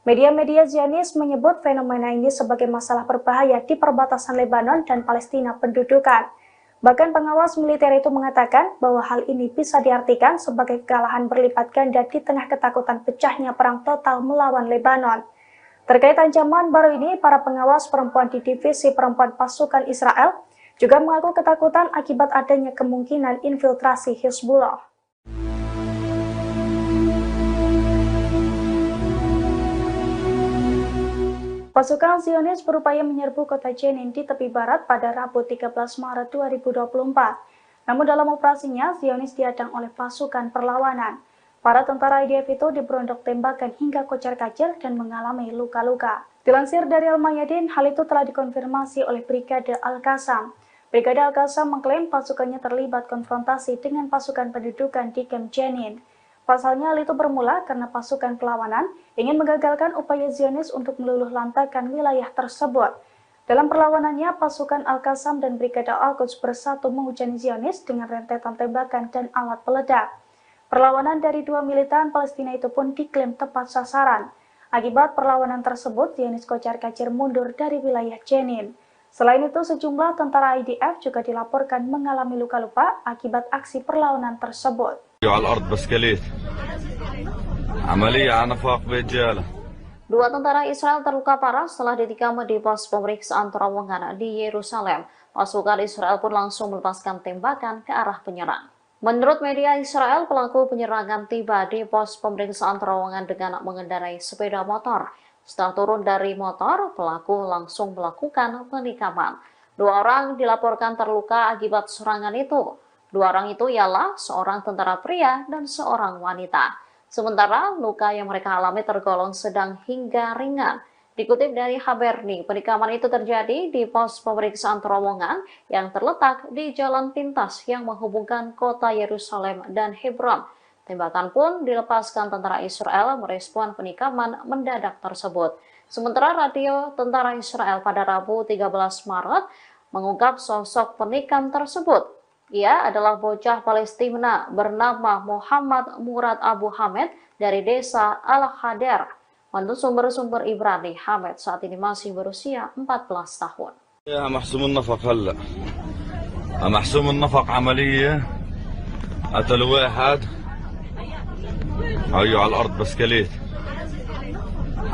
Media-media Zionis menyebut fenomena ini sebagai masalah berbahaya di perbatasan Lebanon dan Palestina pendudukan. Bahkan pengawas militer itu mengatakan bahwa hal ini bisa diartikan sebagai kekalahan berlipat ganda di tengah ketakutan pecahnya perang total melawan Lebanon. Terkait ancaman baru ini, para pengawas perempuan di divisi perempuan pasukan Israel juga mengaku ketakutan akibat adanya kemungkinan infiltrasi Hizbullah. Pasukan Zionis berupaya menyerbu kota Jenin di tepi barat pada Rabu 13 Maret 2024. Namun dalam operasinya, Zionis dihadang oleh pasukan perlawanan. Para tentara IDF itu diberondok tembakan hingga kocar-kacir dan mengalami luka-luka. Dilansir dari Al-Mayadin, hal itu telah dikonfirmasi oleh Brigade Al-Qassam. Brigade Al-Qassam mengklaim pasukannya terlibat konfrontasi dengan pasukan pendudukan di Camp Jenin. Pasalnya hal itu bermula karena pasukan perlawanan ingin mengagalkan upaya Zionis untuk meluluh lantakan wilayah tersebut. Dalam perlawanannya, pasukan Al-Qassam dan Brigade Al-Quds bersatu menghujani Zionis dengan rentetan tembakan dan alat peledak. Perlawanan dari dua militan Palestina itu pun diklaim tepat sasaran. Akibat perlawanan tersebut, Zionis kocar-kacir mundur dari wilayah Jenin. Selain itu, sejumlah tentara IDF juga dilaporkan mengalami luka-luka akibat aksi perlawanan tersebut. Dua tentara Israel terluka parah setelah ditikam di pos pemeriksaan terowongan di Yerusalem. Pasukan Israel pun langsung melepaskan tembakan ke arah penyerang. Menurut media Israel, pelaku penyerangan tiba di pos pemeriksaan terowongan dengan mengendarai sepeda motor. Setelah turun dari motor, pelaku langsung melakukan penikaman. 2 orang dilaporkan terluka akibat serangan itu. 2 orang itu ialah seorang tentara pria dan seorang wanita. Sementara luka yang mereka alami tergolong sedang hingga ringan. Dikutip dari Haberni, penikaman itu terjadi di pos pemeriksaan terowongan yang terletak di jalan pintas yang menghubungkan kota Yerusalem dan Hebron. Tembakan pun dilepaskan tentara Israel merespon penikaman mendadak tersebut. Sementara radio tentara Israel pada Rabu 13 Maret mengungkap sosok penikam tersebut. Ia adalah bocah Palestina bernama Muhammad Murad Abu Hamed dari desa Al-Hadar. Menurut sumber-sumber Ibrani, Hamed saat ini masih berusia 14 tahun. يا محسوم النفق هلا محسوم النفق عملية قتل واحد هيو على الأرض بسكليت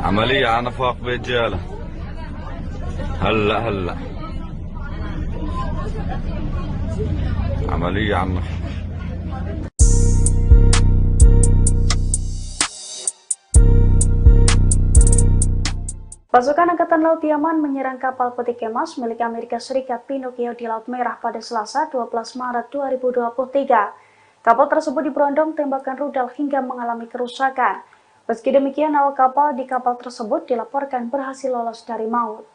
عملية على نفاق برجالة هلا عملية على النفاق. Pasukan Angkatan Laut Yaman menyerang kapal peti kemas milik Amerika Serikat Pinocchio di Laut Merah pada Selasa 12 Maret 2023. Kapal tersebut diberondong tembakan rudal hingga mengalami kerusakan. Meski demikian, awak kapal di kapal tersebut dilaporkan berhasil lolos dari maut.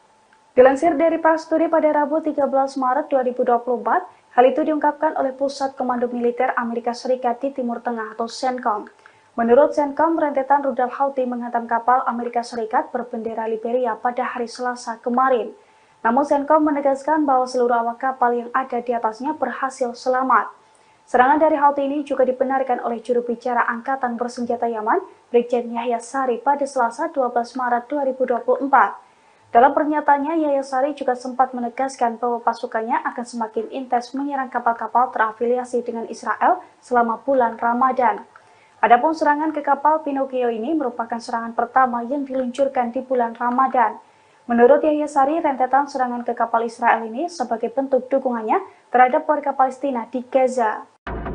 Dilansir dari Pars Today pada Rabu 13 Maret 2024, hal itu diungkapkan oleh Pusat Komando Militer Amerika Serikat di Timur Tengah atau CENTCOM. Menurut CENTCOM, rentetan rudal Houthi menghantam kapal Amerika Serikat berbendera Liberia pada hari Selasa kemarin. Namun CENTCOM menegaskan bahwa seluruh awak kapal yang ada di atasnya berhasil selamat. Serangan dari Houthi ini juga dibenarkan oleh juru bicara Angkatan Bersenjata Yaman, Brigjen Yahya Sari pada Selasa 12 Maret 2024. Dalam pernyataannya, Yahya Sari juga sempat menegaskan bahwa pasukannya akan semakin intens menyerang kapal-kapal terafiliasi dengan Israel selama bulan Ramadan. Adapun serangan ke kapal Pinocchio ini merupakan serangan pertama yang diluncurkan di bulan Ramadan. Menurut Yahya Sari, rentetan serangan ke kapal Israel ini sebagai bentuk dukungannya terhadap warga Palestina di Gaza.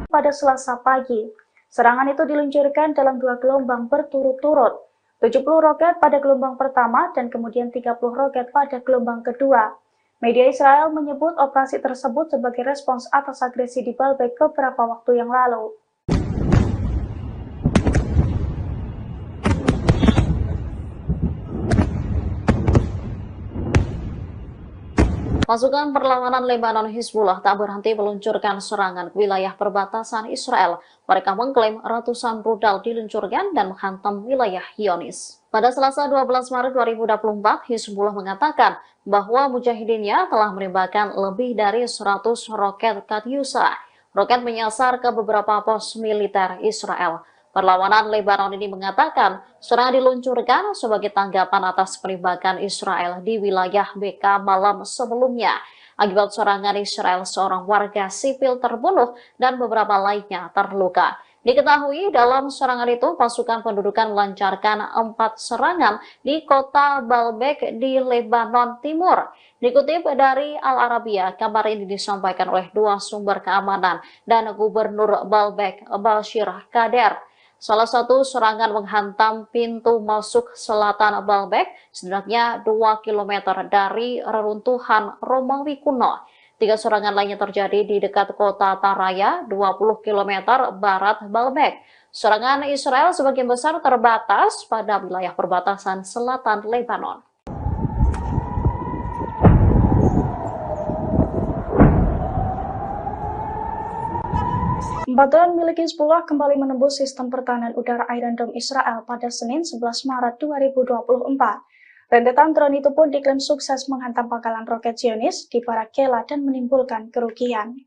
Pada Selasa pagi, serangan itu diluncurkan dalam 2 gelombang berturut-turut, 70 roket pada gelombang pertama dan kemudian 30 roket pada gelombang kedua. Media Israel menyebut operasi tersebut sebagai respons atas agresi di Baalbek beberapa waktu yang lalu. Pasukan perlawanan Lebanon Hizbullah tak berhenti meluncurkan serangan ke wilayah perbatasan Israel. Mereka mengklaim ratusan rudal diluncurkan dan menghantam wilayah Zionis. Pada Selasa 12 Maret 2024, Hizbullah mengatakan bahwa mujahidinnya telah menembakkan lebih dari 100 roket Katyusha. Roket menyasar ke beberapa pos militer Israel. Perlawanan Lebanon ini mengatakan serangan diluncurkan sebagai tanggapan atas penembakan Israel di wilayah BK malam sebelumnya. Akibat serangan Israel, seorang warga sipil terbunuh dan beberapa lainnya terluka. Diketahui dalam serangan itu pasukan pendudukan melancarkan 4 serangan di kota Baalbek di Lebanon Timur. Dikutip dari Al Arabiya, kabar ini disampaikan oleh 2 sumber keamanan dan Gubernur Baalbek, Bashir Kader. Salah satu serangan menghantam pintu masuk selatan Baalbek, setidaknya 2 km dari reruntuhan Romawi kuno. 3 serangan lainnya terjadi di dekat kota Taraya, 20 km barat Baalbek. Serangan Israel sebagian besar terbatas pada wilayah perbatasan selatan Lebanon. Batuan milik Hizbullah kembali menembus sistem pertahanan udara Iron Dome Israel pada Senin 11 Maret 2024. Rentetan drone itu pun diklaim sukses menghantam pangkalan roket Zionis di Barak Kela dan menimbulkan kerugian.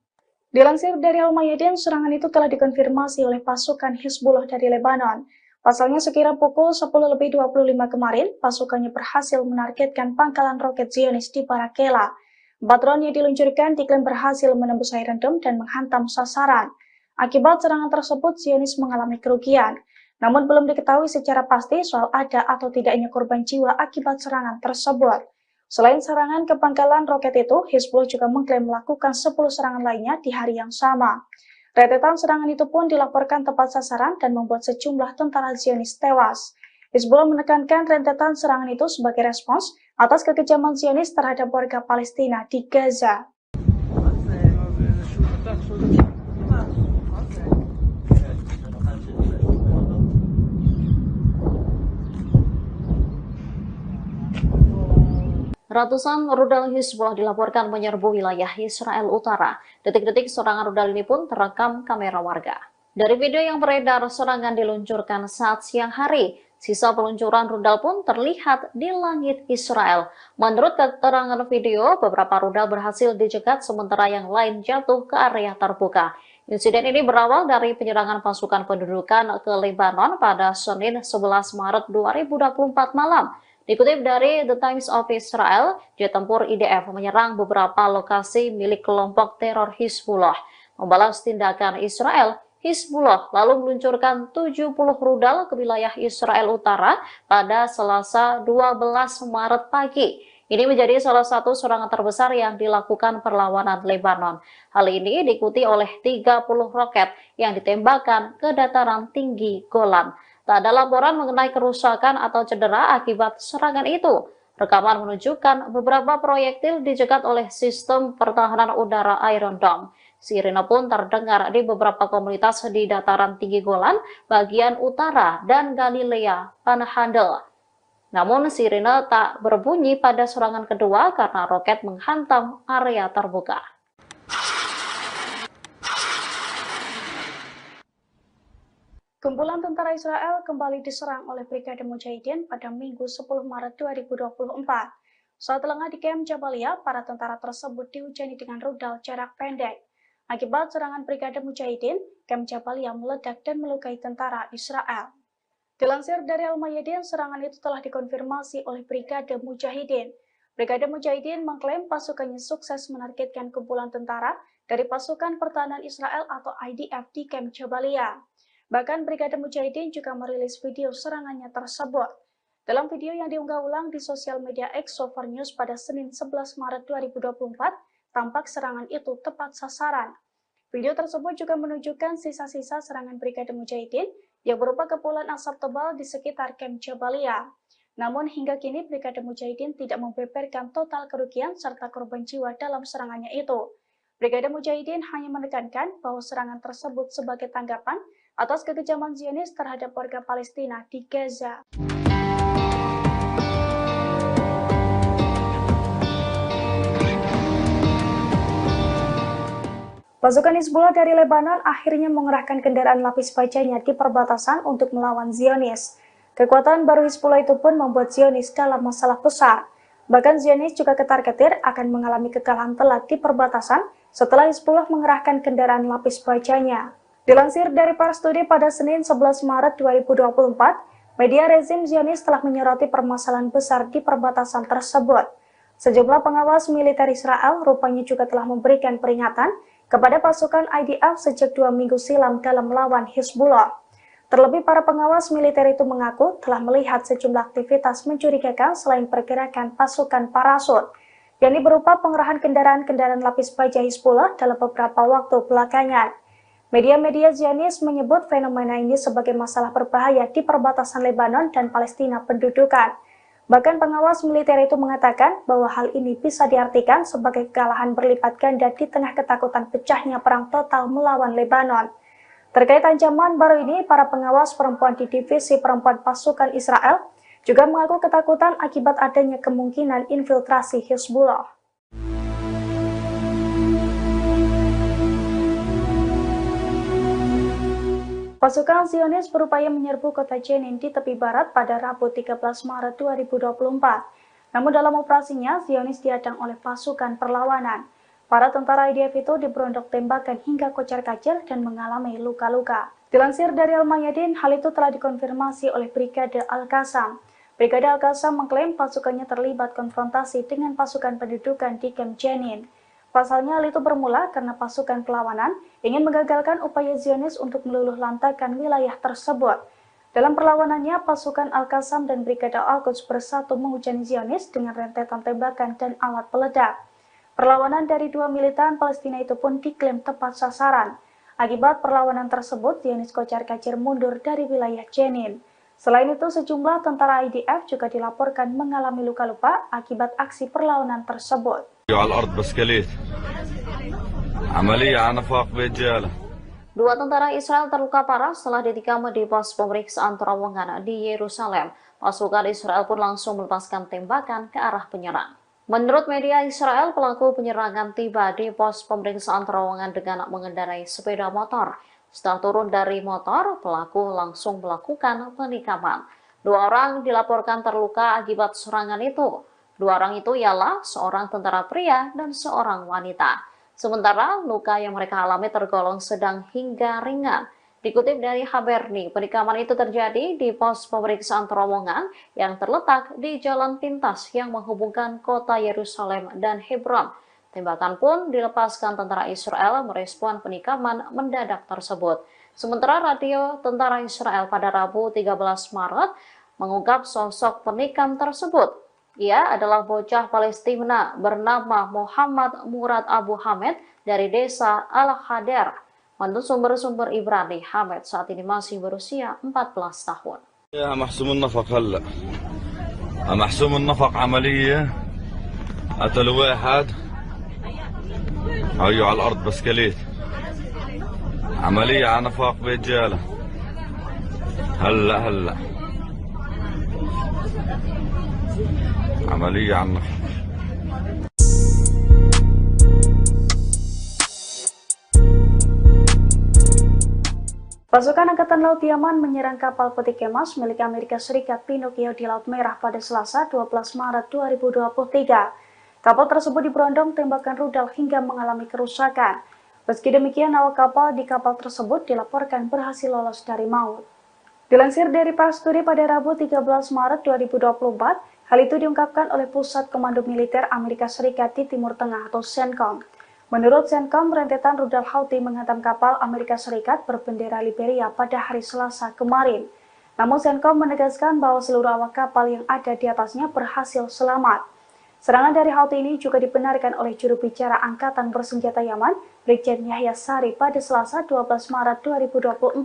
Dilansir dari Al-Mayadin, serangan itu telah dikonfirmasi oleh pasukan Hizbullah dari Lebanon. Pasalnya sekira pukul 10.25 kemarin, pasukannya berhasil menargetkan pangkalan roket Zionis di Barak Kela. 4 drone yang diluncurkan diklaim berhasil menembus Iron Dome dan menghantam sasaran. Akibat serangan tersebut, Zionis mengalami kerugian. Namun belum diketahui secara pasti soal ada atau tidaknya korban jiwa akibat serangan tersebut. Selain serangan ke pangkalan roket itu, Hizbullah juga mengklaim melakukan 10 serangan lainnya di hari yang sama. Rentetan serangan itu pun dilaporkan tepat sasaran dan membuat sejumlah tentara Zionis tewas. Hizbullah menekankan rentetan serangan itu sebagai respons atas kekejaman Zionis terhadap warga Palestina di Gaza. Ratusan rudal Hizbullah dilaporkan menyerbu wilayah Israel Utara. Detik-detik serangan rudal ini pun terekam kamera warga. Dari video yang beredar, serangan diluncurkan saat siang hari. Sisa peluncuran rudal pun terlihat di langit Israel. Menurut keterangan video, beberapa rudal berhasil dicegat sementara yang lain jatuh ke area terbuka. Insiden ini berawal dari penyerangan pasukan pendudukan ke Lebanon pada Senin 11 Maret 2024 malam. Dikutip dari The Times of Israel, jet tempur IDF menyerang beberapa lokasi milik kelompok teror Hizbullah. Membalas tindakan Israel, Hizbullah lalu meluncurkan 70 rudal ke wilayah Israel Utara pada Selasa 12 Maret pagi. Ini menjadi salah satu serangan terbesar yang dilakukan perlawanan Lebanon. Hal ini diikuti oleh 30 roket yang ditembakkan ke dataran tinggi Golan. Tak ada laporan mengenai kerusakan atau cedera akibat serangan itu. Rekaman menunjukkan beberapa proyektil dicegat oleh sistem pertahanan udara Iron Dome. Sirine pun terdengar di beberapa komunitas di dataran tinggi Golan, bagian utara, dan Galilea Panhandle. Namun sirine tak berbunyi pada serangan kedua karena roket menghantam area terbuka. Kumpulan tentara Israel kembali diserang oleh Brigade Mujahidin pada Minggu 10 Maret 2024. Saat lengah di Kem Jabalia, para tentara tersebut dihujani dengan rudal jarak pendek. Akibat serangan Brigade Mujahidin, Kem Jabalia meledak dan melukai tentara Israel. Dilansir dari Al-Mayadin, serangan itu telah dikonfirmasi oleh Brigade Mujahidin. Brigade Mujahidin mengklaim pasukannya sukses menargetkan kumpulan tentara dari pasukan pertahanan Israel atau IDF di Kem Jabalia. Bahkan Brigade Mujahidin juga merilis video serangannya tersebut. Dalam video yang diunggah ulang di sosial media X Sover News pada Senin 11 Maret 2024, tampak serangan itu tepat sasaran. Video tersebut juga menunjukkan sisa-sisa serangan Brigade Mujahidin yang berupa kepulan asap tebal di sekitar Kem Jabalia. Namun hingga kini Brigade Mujahidin tidak membeberkan total kerugian serta korban jiwa dalam serangannya itu. Brigade Mujahidin hanya menekankan bahwa serangan tersebut sebagai tanggapan atas kekejaman Zionis terhadap warga Palestina di Gaza. Pasukan Hizbullah dari Lebanon akhirnya mengerahkan kendaraan lapis bajanya di perbatasan untuk melawan Zionis. Kekuatan baru Hizbullah itu pun membuat Zionis dalam masalah besar. Bahkan Zionis juga ketar-ketir akan mengalami kekalahan telak di perbatasan setelah Hizbullah mengerahkan kendaraan lapis bajanya. Dilansir dari Pars Today pada Senin 11 Maret 2024, media rezim Zionis telah menyoroti permasalahan besar di perbatasan tersebut. Sejumlah pengawas militer Israel rupanya juga telah memberikan peringatan kepada pasukan IDF sejak 2 minggu silam dalam melawan Hizbullah. Terlebih para pengawas militer itu mengaku telah melihat sejumlah aktivitas mencurigakan selain pergerakan pasukan parasut, yakni berupa pengerahan kendaraan-kendaraan lapis baja Hizbullah dalam beberapa waktu belakangan. Media-media Zionis menyebut fenomena ini sebagai masalah berbahaya di perbatasan Lebanon dan Palestina pendudukan. Bahkan pengawas militer itu mengatakan bahwa hal ini bisa diartikan sebagai kekalahan berlipat ganda di tengah ketakutan pecahnya perang total melawan Lebanon. Terkait ancaman baru ini, para pengawas perempuan di divisi perempuan pasukan Israel juga mengaku ketakutan akibat adanya kemungkinan infiltrasi Hizbullah. Pasukan Zionis berupaya menyerbu kota Jenin di tepi barat pada Rabu 13 Maret 2024. Namun dalam operasinya, Zionis dihadang oleh pasukan perlawanan. Para tentara IDF itu diberondok tembakan hingga kocar-kacir dan mengalami luka-luka. Dilansir dari Al-Mayadin, hal itu telah dikonfirmasi oleh Brigade Al-Qassam. Brigade Al-Qassam mengklaim pasukannya terlibat konfrontasi dengan pasukan pendudukan di Kem Jenin. Pasalnya hal itu bermula karena pasukan perlawanan ingin menggagalkan upaya Zionis untuk meluluh lantakan wilayah tersebut. Dalam perlawanannya, pasukan Al-Qassam dan Brigade Al-Quds bersatu menghujani Zionis dengan rentetan tembakan dan alat peledak. Perlawanan dari dua militan Palestina itu pun diklaim tepat sasaran. Akibat perlawanan tersebut, Zionis kocar-kacir mundur dari wilayah Jenin. Selain itu, sejumlah tentara IDF juga dilaporkan mengalami luka-luka akibat aksi perlawanan tersebut. Dua tentara Israel terluka parah setelah ditikam di pos pemeriksaan terowongan di Yerusalem. Pasukan Israel pun langsung melepaskan tembakan ke arah penyerang. Menurut media Israel, pelaku penyerangan tiba di pos pemeriksaan terowongan dengan mengendarai sepeda motor. Setelah turun dari motor, pelaku langsung melakukan penikaman. Dua orang dilaporkan terluka akibat serangan itu. Dua orang itu ialah seorang tentara pria dan seorang wanita. Sementara luka yang mereka alami tergolong sedang hingga ringan. Dikutip dari Haberni, penikaman itu terjadi di pos pemeriksaan terowongan yang terletak di jalan pintas yang menghubungkan kota Yerusalem dan Hebron. Tembakan pun dilepaskan tentara Israel merespon penikaman mendadak tersebut. Sementara radio tentara Israel pada Rabu 13 Maret mengungkap sosok penikam tersebut. Ia adalah bocah Palestina bernama Muhammad Murad Abu Hamed dari desa Al-Hadar. Menurut sumber-sumber Ibrani, Hamed saat ini masih berusia 14 tahun. يا محسوم النفق هلا محسوم النفق عملية قتلوا واحد هيو على الأرض بسكليت عملية على نفق برجالة هلا عملية على النفق. Pasukan Angkatan Laut Yaman menyerang kapal peti kemas milik Amerika Serikat Pinocchio di Laut Merah pada Selasa 12 Maret 2023. Kapal tersebut diberondong tembakan rudal hingga mengalami kerusakan. Meski demikian, awak kapal di kapal tersebut dilaporkan berhasil lolos dari maut. Dilansir dari Pars Today pada Rabu 13 Maret 2024, hal itu diungkapkan oleh Pusat Komando Militer Amerika Serikat di Timur Tengah atau CENTCOM. Menurut CENTCOM, rentetan rudal Houthi menghantam kapal Amerika Serikat berbendera Liberia pada hari Selasa kemarin. Namun CENTCOM menegaskan bahwa seluruh awak kapal yang ada di atasnya berhasil selamat. Serangan dari Houthi ini juga dibenarkan oleh juru bicara Angkatan Bersenjata Yaman, Brigjen Yahya Sari pada Selasa 12 Maret 2024.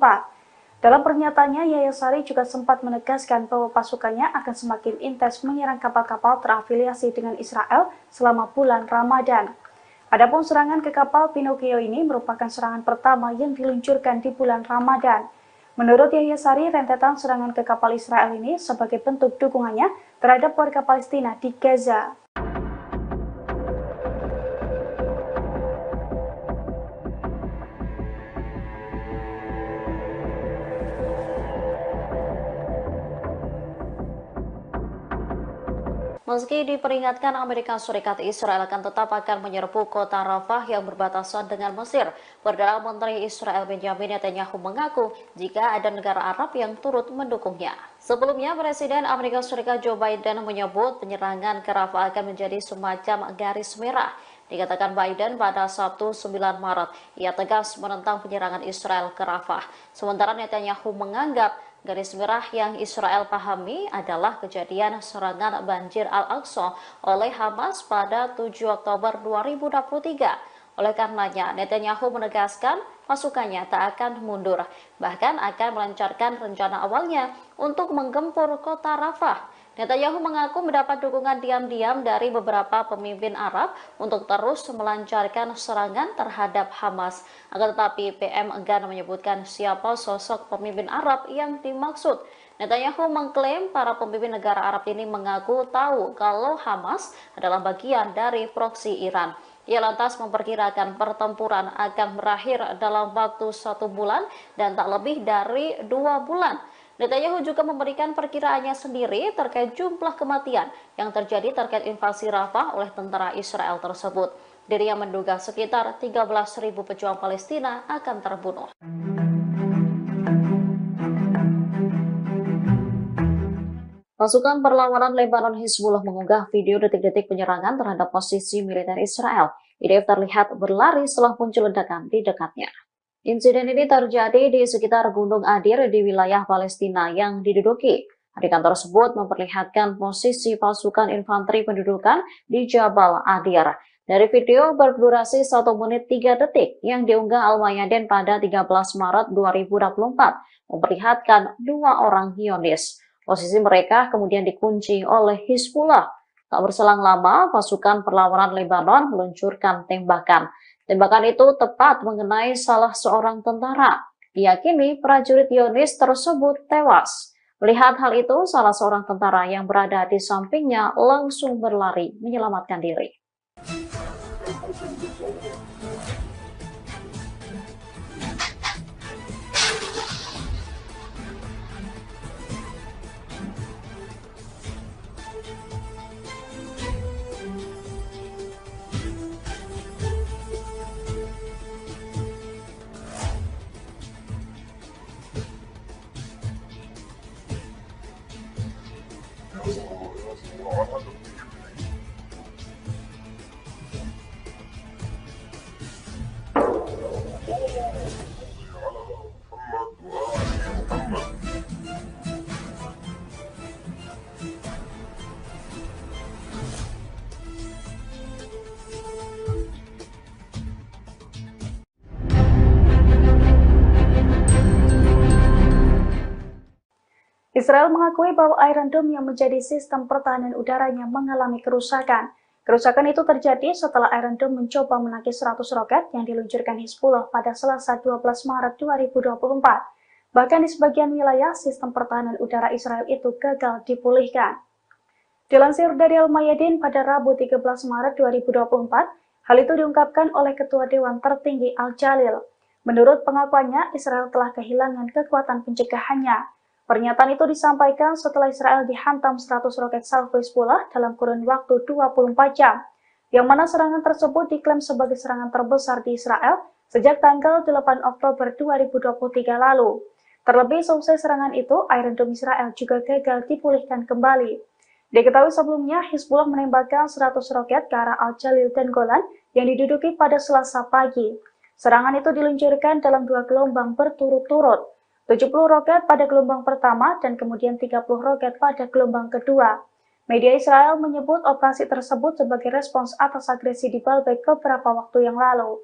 Dalam pernyataannya, Yahya Sari juga sempat menegaskan bahwa pasukannya akan semakin intens menyerang kapal-kapal terafiliasi dengan Israel selama bulan Ramadan. Adapun serangan ke kapal Pinocchio ini merupakan serangan pertama yang diluncurkan di bulan Ramadan. Menurut Yahya Sari, rentetan serangan ke kapal Israel ini sebagai bentuk dukungannya terhadap warga Palestina di Gaza. Meski diperingatkan Amerika Serikat, Israel akan menyerbu kota Rafah yang berbatasan dengan Mesir. Perdana Menteri Israel Benjamin Netanyahu mengaku jika ada negara Arab yang turut mendukungnya. Sebelumnya, Presiden Amerika Serikat Joe Biden menyebut penyerangan ke Rafah akan menjadi semacam garis merah. Dikatakan Biden pada Sabtu 9 Maret, ia tegas menentang penyerangan Israel ke Rafah. Sementara Netanyahu menganggap garis merah yang Israel pahami adalah kejadian serangan banjir Al-Aqsa oleh Hamas pada 7 Oktober 2023. Oleh karenanya, Netanyahu menegaskan pasukannya tak akan mundur, bahkan akan melancarkan rencana awalnya untuk menggempur kota Rafah. Netanyahu mengaku mendapat dukungan diam-diam dari beberapa pemimpin Arab untuk terus melancarkan serangan terhadap Hamas. Akan tetapi PM enggan menyebutkan siapa sosok pemimpin Arab yang dimaksud. Netanyahu mengklaim para pemimpin negara Arab ini mengaku tahu kalau Hamas adalah bagian dari proksi Iran. Ia lantas memperkirakan pertempuran akan berakhir dalam waktu 1 bulan dan tak lebih dari 2 bulan. Netanyahu juga memberikan perkiraannya sendiri terkait jumlah kematian yang terjadi terkait invasi Rafah oleh tentara Israel tersebut. Dirinya menduga sekitar 13.000 pejuang Palestina akan terbunuh. Pasukan perlawanan Lebanon Hizbullah mengunggah video detik-detik penyerangan terhadap posisi militer Israel. IDF terlihat berlari setelah muncul ledakan di dekatnya. Insiden ini terjadi di sekitar Gunung Adir di wilayah Palestina yang diduduki. Adegan tersebut memperlihatkan posisi pasukan infanteri pendudukan di Jabal Adir. Dari video berdurasi 1 menit 3 detik yang diunggah Al-Mayadin pada 13 Maret 2024, memperlihatkan 2 orang Zionis. Posisi mereka kemudian dikunci oleh Hizbullah. Tak berselang lama, pasukan perlawanan Lebanon meluncurkan tembakan. Tembakan itu tepat mengenai salah seorang tentara. Diyakini prajurit Zionis tersebut tewas. Melihat hal itu, salah seorang tentara yang berada di sampingnya langsung berlari menyelamatkan diri. Israel mengakui bahwa Iron Dome yang menjadi sistem pertahanan udaranya mengalami kerusakan. Kerusakan itu terjadi setelah Iron Dome mencoba menangkis 100 roket yang diluncurkan Hizbullah pada Selasa 12 Maret 2024. Bahkan di sebagian wilayah, sistem pertahanan udara Israel itu gagal dipulihkan. Dilansir dari Al-Mayadin pada Rabu 13 Maret 2024, hal itu diungkapkan oleh Ketua Dewan Tertinggi Al-Jalil. Menurut pengakuannya, Israel telah kehilangan kekuatan pencegahannya. Pernyataan itu disampaikan setelah Israel dihantam 100 roket salvo Hizbullah dalam kurun waktu 24 jam, yang mana serangan tersebut diklaim sebagai serangan terbesar di Israel sejak tanggal 8 Oktober 2023 lalu. Terlebih selesai serangan itu, Iron Dome Israel juga gagal dipulihkan kembali. Diketahui sebelumnya, Hizbullah menembakkan 100 roket ke arah Al-Jalil dan Golan yang diduduki pada Selasa pagi. Serangan itu diluncurkan dalam 2 gelombang berturut-turut, 70 roket pada gelombang pertama dan kemudian 30 roket pada gelombang kedua. Media Israel menyebut operasi tersebut sebagai respons atas agresi di Baalbek beberapa waktu yang lalu.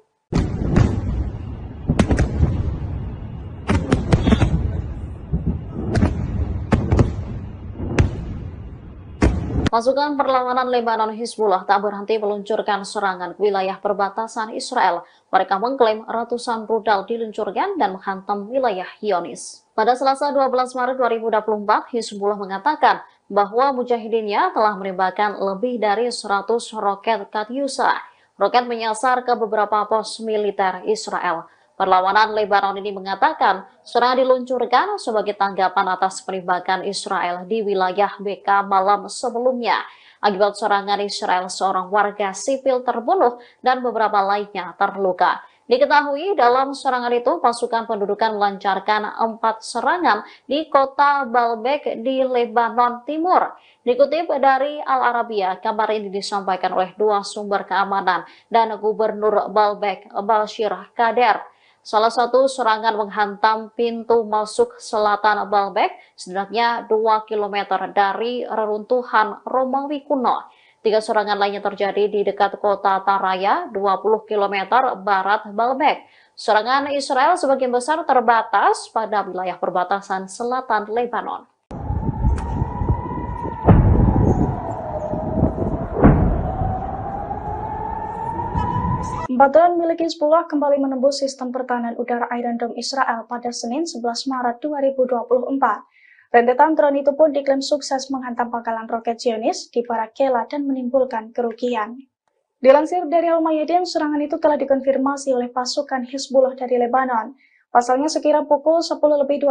Pasukan perlawanan Lebanon Hizbullah tak berhenti meluncurkan serangan ke wilayah perbatasan Israel. Mereka mengklaim ratusan rudal diluncurkan dan menghantam wilayah Zionis. Pada Selasa 12 Maret 2024, Hizbullah mengatakan bahwa mujahidinnya telah menembakkan lebih dari 100 roket Katyusha. Roket menyasar ke beberapa pos militer Israel. Perlawanan Lebanon ini mengatakan serangan diluncurkan sebagai tanggapan atas penembakan Israel di wilayah BK malam sebelumnya. Akibat serangan Israel, seorang warga sipil terbunuh dan beberapa lainnya terluka. Diketahui dalam serangan itu pasukan pendudukan melancarkan 4 serangan di kota Baalbek di Lebanon Timur. Dikutip dari Al Arabiya, kabar ini disampaikan oleh 2 sumber keamanan dan Gubernur Baalbek, Bashir Kader. Salah satu serangan menghantam pintu masuk selatan Baalbek, setidaknya 2 km dari reruntuhan Romawi kuno. 3 serangan lainnya terjadi di dekat kota Taraya, 20 km barat Baalbek. Serangan Israel sebagian besar terbatas pada wilayah perbatasan selatan Lebanon. Drone milik Hizbullah kembali menembus sistem pertahanan udara Iron Dome Israel pada Senin 11 Maret 2024. Rentetan drone itu pun diklaim sukses menghantam pangkalan roket Zionis di Barakela dan menimbulkan kerugian. Dilansir dari Al-Mayadin, serangan itu telah dikonfirmasi oleh pasukan Hizbullah dari Lebanon. Pasalnya sekira pukul 10.25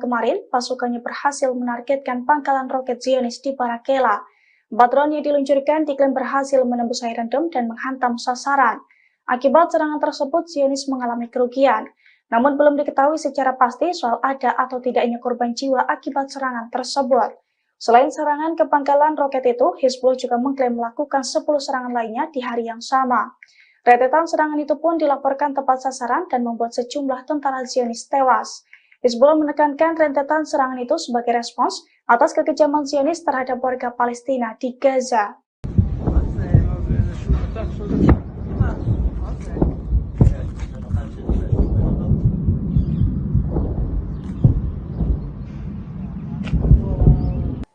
kemarin, pasukannya berhasil menargetkan pangkalan roket Zionis di Barakela. 4 drone yang diluncurkan diklaim berhasil menembus Iron Dome dan menghantam sasaran. Akibat serangan tersebut, Zionis mengalami kerugian. Namun belum diketahui secara pasti soal ada atau tidaknya korban jiwa akibat serangan tersebut. Selain serangan ke pangkalan roket itu, Hizbullah juga mengklaim melakukan 10 serangan lainnya di hari yang sama. Rentetan serangan itu pun dilaporkan tepat sasaran dan membuat sejumlah tentara Zionis tewas. Hizbullah menekankan rentetan serangan itu sebagai respons atas kekejaman Zionis terhadap warga Palestina di Gaza.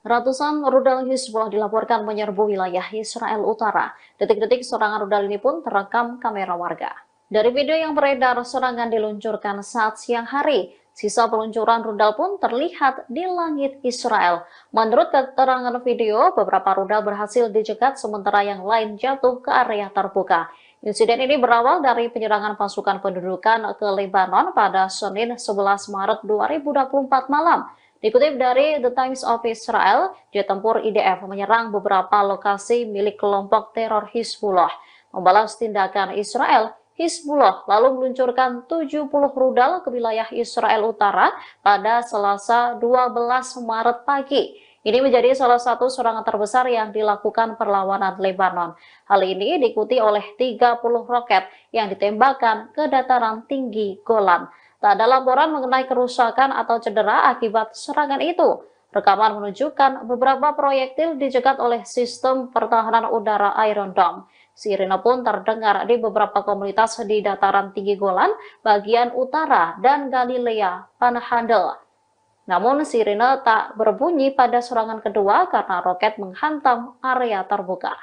Ratusan rudal Hizbullah dilaporkan menyerbu wilayah Israel Utara. Detik-detik serangan rudal ini pun terekam kamera warga. Dari video yang beredar, serangan diluncurkan saat siang hari. Sisa peluncuran rudal pun terlihat di langit Israel. Menurut keterangan video, beberapa rudal berhasil dicegat sementara yang lain jatuh ke area terbuka. Insiden ini berawal dari penyerangan pasukan pendudukan ke Lebanon pada Senin 11 Maret 2024 malam. Dikutip dari The Times of Israel, jet tempur IDF menyerang beberapa lokasi milik kelompok teror Hizbullah. Membalas tindakan Israel, Hizbullah lalu meluncurkan 70 rudal ke wilayah Israel Utara pada Selasa 12 Maret pagi. Ini menjadi salah satu serangan terbesar yang dilakukan perlawanan Lebanon. Hal ini diikuti oleh 30 roket yang ditembakkan ke dataran tinggi Golan. Tak ada laporan mengenai kerusakan atau cedera akibat serangan itu. Rekaman menunjukkan beberapa proyektil dicegat oleh sistem pertahanan udara Iron Dome. Sirine pun terdengar di beberapa komunitas di dataran tinggi Golan, bagian utara, dan Galilea Panhandle. Namun sirine tak berbunyi pada serangan kedua karena roket menghantam area terbuka.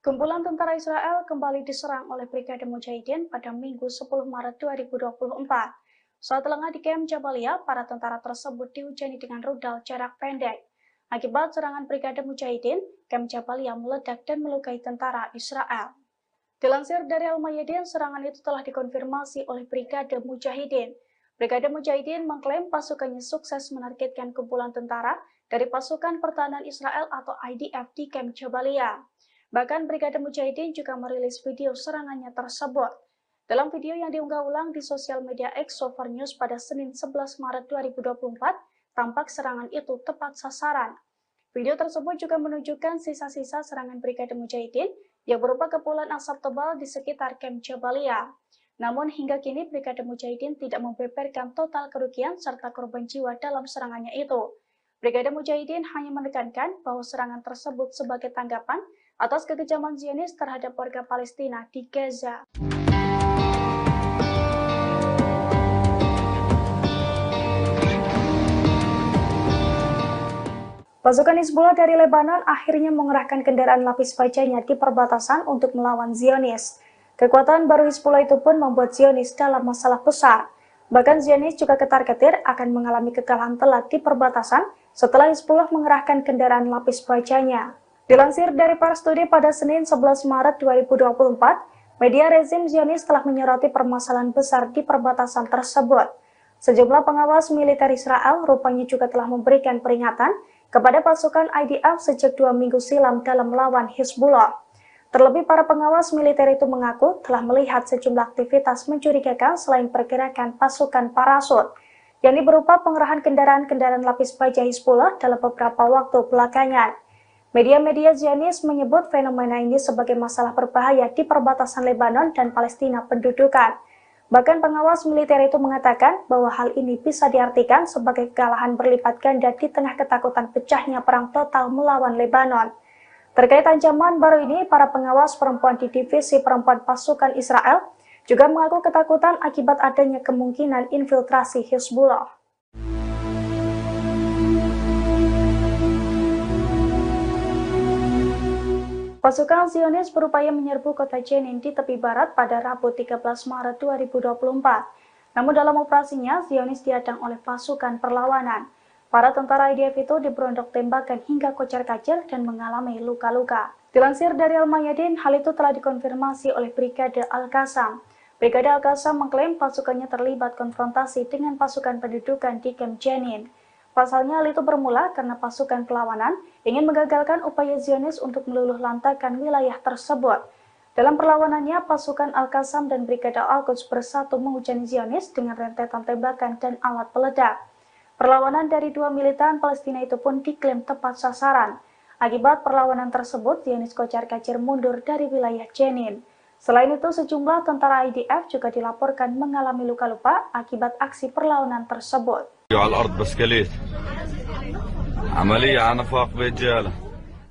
Kumpulan tentara Israel kembali diserang oleh Brigade Mujahidin pada Minggu 10 Maret 2024. Saat lengah di Kem Jabalia, para tentara tersebut dihujani dengan rudal jarak pendek. Akibat serangan Brigade Mujahidin, kamp Jabalia meledak dan melukai tentara Israel. Dilansir dari Al-Mayadin, serangan itu telah dikonfirmasi oleh Brigade Mujahidin. Brigade Mujahidin mengklaim pasukannya sukses menargetkan kumpulan tentara dari pasukan pertahanan Israel atau IDF di kamp Jabalia. Bahkan Brigade Mujahidin juga merilis video serangannya tersebut. Dalam video yang diunggah ulang di sosial media X Sofar News pada Senin 11 Maret 2024, tampak serangan itu tepat sasaran. Video tersebut juga menunjukkan sisa-sisa serangan Brigade Mujahidin yang berupa kepulan asap tebal di sekitar kamp Jabalia. Namun hingga kini Brigade Mujahidin tidak membeberkan total kerugian serta korban jiwa dalam serangannya itu. Brigade Mujahidin hanya menekankan bahwa serangan tersebut sebagai tanggapan atas kekejaman Zionis terhadap warga Palestina di Gaza. Pasukan Hizbullah dari Lebanon akhirnya mengerahkan kendaraan lapis bajanya di perbatasan untuk melawan Zionis. Kekuatan baru Hizbullah itu pun membuat Zionis dalam masalah besar. Bahkan Zionis juga ketar-ketir akan mengalami kekalahan telak di perbatasan setelah Hizbullah mengerahkan kendaraan lapis bajanya. Dilansir dari Pars Today pada Senin 11 Maret 2024, media rezim Zionis telah menyoroti permasalahan besar di perbatasan tersebut. Sejumlah pengawas militer Israel rupanya juga telah memberikan peringatan kepada pasukan IDF sejak 2 minggu silam dalam melawan Hizbullah. Terlebih para pengawas militer itu mengaku telah melihat sejumlah aktivitas mencurigakan selain pergerakan pasukan parasut, yakni berupa pengerahan kendaraan-kendaraan lapis baja Hizbullah dalam beberapa waktu belakangan. Media-media Zionis menyebut fenomena ini sebagai masalah berbahaya di perbatasan Lebanon dan Palestina pendudukan. Bahkan pengawas militer itu mengatakan bahwa hal ini bisa diartikan sebagai kekalahan berlipat ganda di tengah ketakutan pecahnya perang total melawan Lebanon. Terkait ancaman baru ini, para pengawas perempuan di divisi perempuan pasukan Israel juga mengaku ketakutan akibat adanya kemungkinan infiltrasi Hizbullah. Pasukan Zionis berupaya menyerbu kota Jenin di tepi barat pada Rabu 13 Maret 2024. Namun dalam operasinya, Zionis dihadang oleh pasukan perlawanan. Para tentara IDF itu diberondok tembakan hingga kocar-kacir dan mengalami luka-luka. Dilansir dari Al-Mayadin, hal itu telah dikonfirmasi oleh Brigade Al-Qassam. Brigade Al-Qassam mengklaim pasukannya terlibat konfrontasi dengan pasukan pendudukan di kamp Jenin. Pasalnya hal itu bermula karena pasukan perlawanan ingin menggagalkan upaya Zionis untuk meluluh lantakan wilayah tersebut. Dalam perlawanannya, pasukan Al-Qassam dan Brigade Al-Quds bersatu menghujani Zionis dengan rentetan tembakan dan alat peledak. Perlawanan dari dua militan Palestina itu pun diklaim tepat sasaran. Akibat perlawanan tersebut, Zionis kocar-kacir mundur dari wilayah Jenin. Selain itu, sejumlah tentara IDF juga dilaporkan mengalami luka-luka akibat aksi perlawanan tersebut.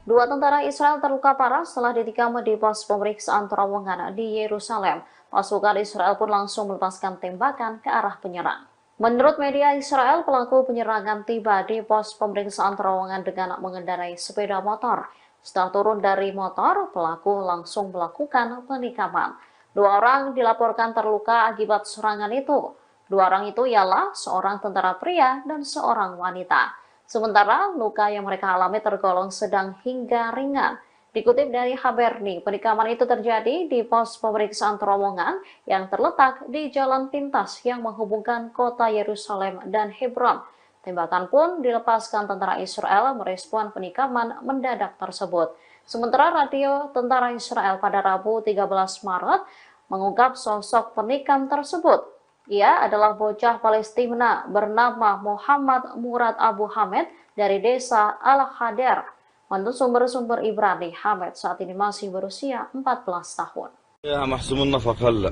Dua tentara Israel terluka parah setelah ditikam di pos pemeriksaan terowongan di Yerusalem. Pasukan Israel pun langsung melepaskan tembakan ke arah penyerang. Menurut media Israel, pelaku penyerangan tiba di pos pemeriksaan terowongan dengan mengendarai sepeda motor. Setelah turun dari motor, pelaku langsung melakukan penikaman. Dua orang dilaporkan terluka akibat serangan itu. Dua orang itu ialah seorang tentara pria dan seorang wanita. Sementara luka yang mereka alami tergolong sedang hingga ringan. Dikutip dari Haberni, penikaman itu terjadi di pos pemeriksaan terowongan yang terletak di jalan pintas yang menghubungkan kota Yerusalem dan Hebron. Tembakan pun dilepaskan tentara Israel merespon penikaman mendadak tersebut. Sementara radio tentara Israel pada Rabu 13 Maret mengungkap sosok penikam tersebut. Ia adalah bocah Palestina bernama Muhammad Murad Abu Hamed dari desa Al-Hader. Menurut sumber-sumber Ibrani, Hamed saat ini masih berusia 14 tahun. يا محسوم النفق هلا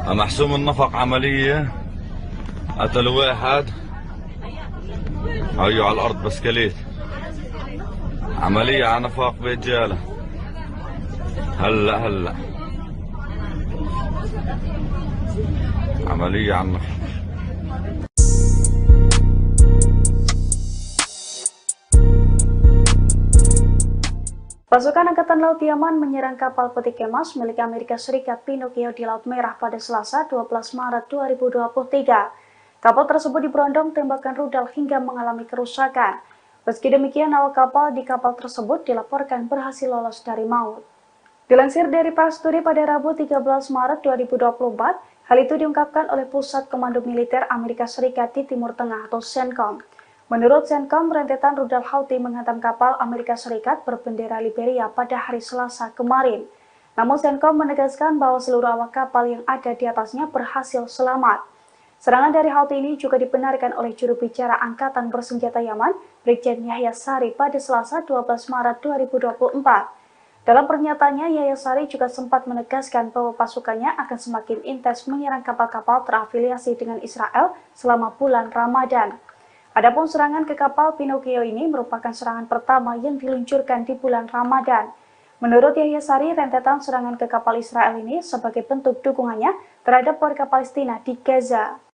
محسوم النفق عملية قتل واحد هيو على الأرض بسكليت عملية على نفاق برجالة هلا عملية على النفاق. Pasukan Angkatan Laut Yaman menyerang kapal peti kemas milik Amerika Serikat Pinocchio di Laut Merah pada Selasa 12 Maret 2023. Kapal tersebut diberondong tembakan rudal hingga mengalami kerusakan. Meski demikian, awak kapal di kapal tersebut dilaporkan berhasil lolos dari maut. Dilansir dari Prasturi pada Rabu 13 Maret 2024, hal itu diungkapkan oleh Pusat Komando Militer Amerika Serikat di Timur Tengah atau CENTCOM. Menurut CENTCOM, rentetan rudal Houthi menghantam kapal Amerika Serikat berbendera Liberia pada hari Selasa kemarin. Namun CENTCOM menegaskan bahwa seluruh awak kapal yang ada di atasnya berhasil selamat. Serangan dari Houthi ini juga dibenarkan oleh juru bicara Angkatan Bersenjata Yaman, Brigjen Yahya Sari pada Selasa 12 Maret 2024. Dalam pernyataannya, Yahya Sari juga sempat menegaskan bahwa pasukannya akan semakin intens menyerang kapal-kapal terafiliasi dengan Israel selama bulan Ramadan. Adapun serangan ke kapal Pinocchio ini merupakan serangan pertama yang diluncurkan di bulan Ramadan. Menurut Yahya Sari, rentetan serangan ke kapal Israel ini sebagai bentuk dukungannya terhadap warga Palestina di Gaza.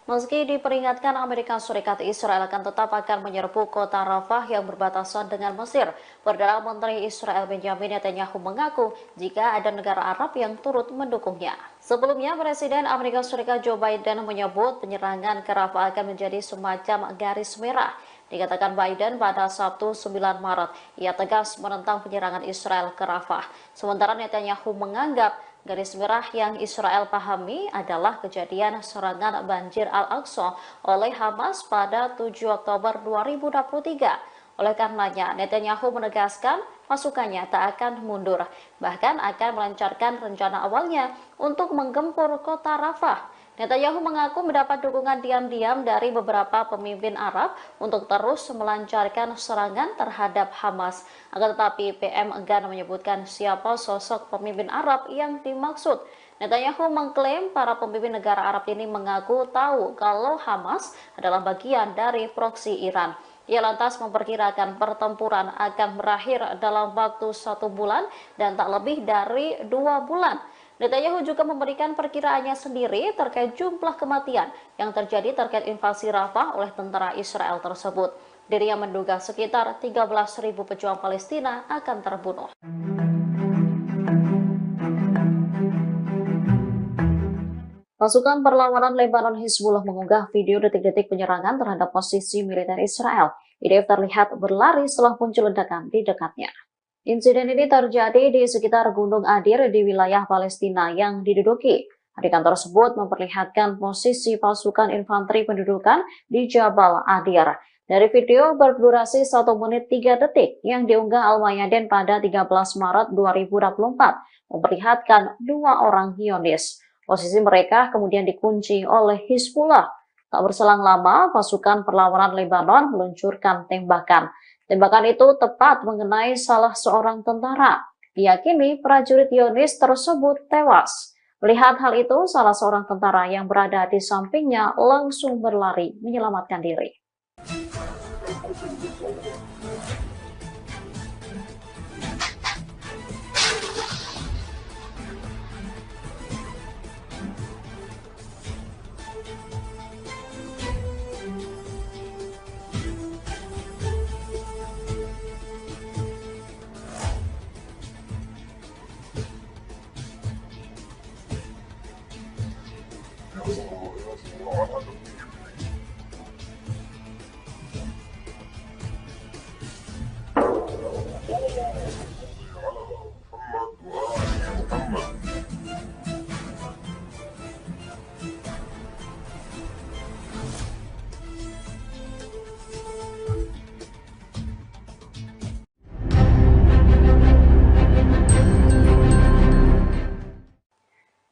Meski diperingatkan Amerika Serikat, Israel akan tetap akan menyerbu kota Rafah yang berbatasan dengan Mesir. Perdana Menteri Israel Benjamin Netanyahu mengaku jika ada negara Arab yang turut mendukungnya. Sebelumnya, Presiden Amerika Serikat Joe Biden menyebut penyerangan ke Rafah akan menjadi semacam garis merah. Dikatakan Biden pada Sabtu 9 Maret, ia tegas menentang penyerangan Israel ke Rafah. Sementara Netanyahu menganggap garis merah yang Israel pahami adalah kejadian serangan banjir Al-Aqsa oleh Hamas pada 7 Oktober 2023. Oleh karenanya, Netanyahu menegaskan pasukannya tak akan mundur, bahkan akan melancarkan rencana awalnya untuk menggempur kota Rafah. Netanyahu mengaku mendapat dukungan diam-diam dari beberapa pemimpin Arab untuk terus melancarkan serangan terhadap Hamas. Akan tetapi PM enggan menyebutkan siapa sosok pemimpin Arab yang dimaksud. Netanyahu mengklaim para pemimpin negara Arab ini mengaku tahu kalau Hamas adalah bagian dari proksi Iran. Ia lantas memperkirakan pertempuran akan berakhir dalam waktu 1 bulan dan tak lebih dari 2 bulan. Netanyahu juga memberikan perkiraannya sendiri terkait jumlah kematian yang terjadi terkait invasi Rafah oleh tentara Israel tersebut. Dirinya menduga sekitar 13.000 pejuang Palestina akan terbunuh. Pasukan perlawanan Lebanon Hizbullah mengunggah video detik-detik penyerangan terhadap posisi militer Israel. IDF terlihat berlari setelah muncul ledakan di dekatnya. Insiden ini terjadi di sekitar Gunung Adir di wilayah Palestina yang diduduki. Adegan tersebut memperlihatkan posisi pasukan infanteri pendudukan di Jabal Adir. Dari video berdurasi 1 menit 3 detik yang diunggah Al-Mayadin pada 13 Maret 2024, memperlihatkan 2 orang Zionis. Posisi mereka kemudian dikunci oleh Hizbullah. Tak berselang lama, pasukan perlawanan Lebanon meluncurkan tembakan. Tembakan itu tepat mengenai salah seorang tentara. Diyakini prajurit Zionis tersebut tewas. Melihat hal itu, salah seorang tentara yang berada di sampingnya langsung berlari menyelamatkan diri.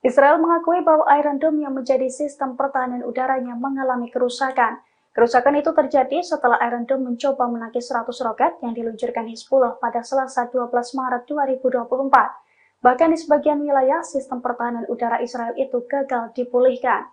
Israel mengakui bahwa Iron Dome yang menjadi sistem pertahanan udaranya mengalami kerusakan. Kerusakan itu terjadi setelah Iron Dome mencoba menangkis 100 roket yang diluncurkan Hizbullah pada Selasa 12 Maret 2024. Bahkan di sebagian wilayah, sistem pertahanan udara Israel itu gagal dipulihkan.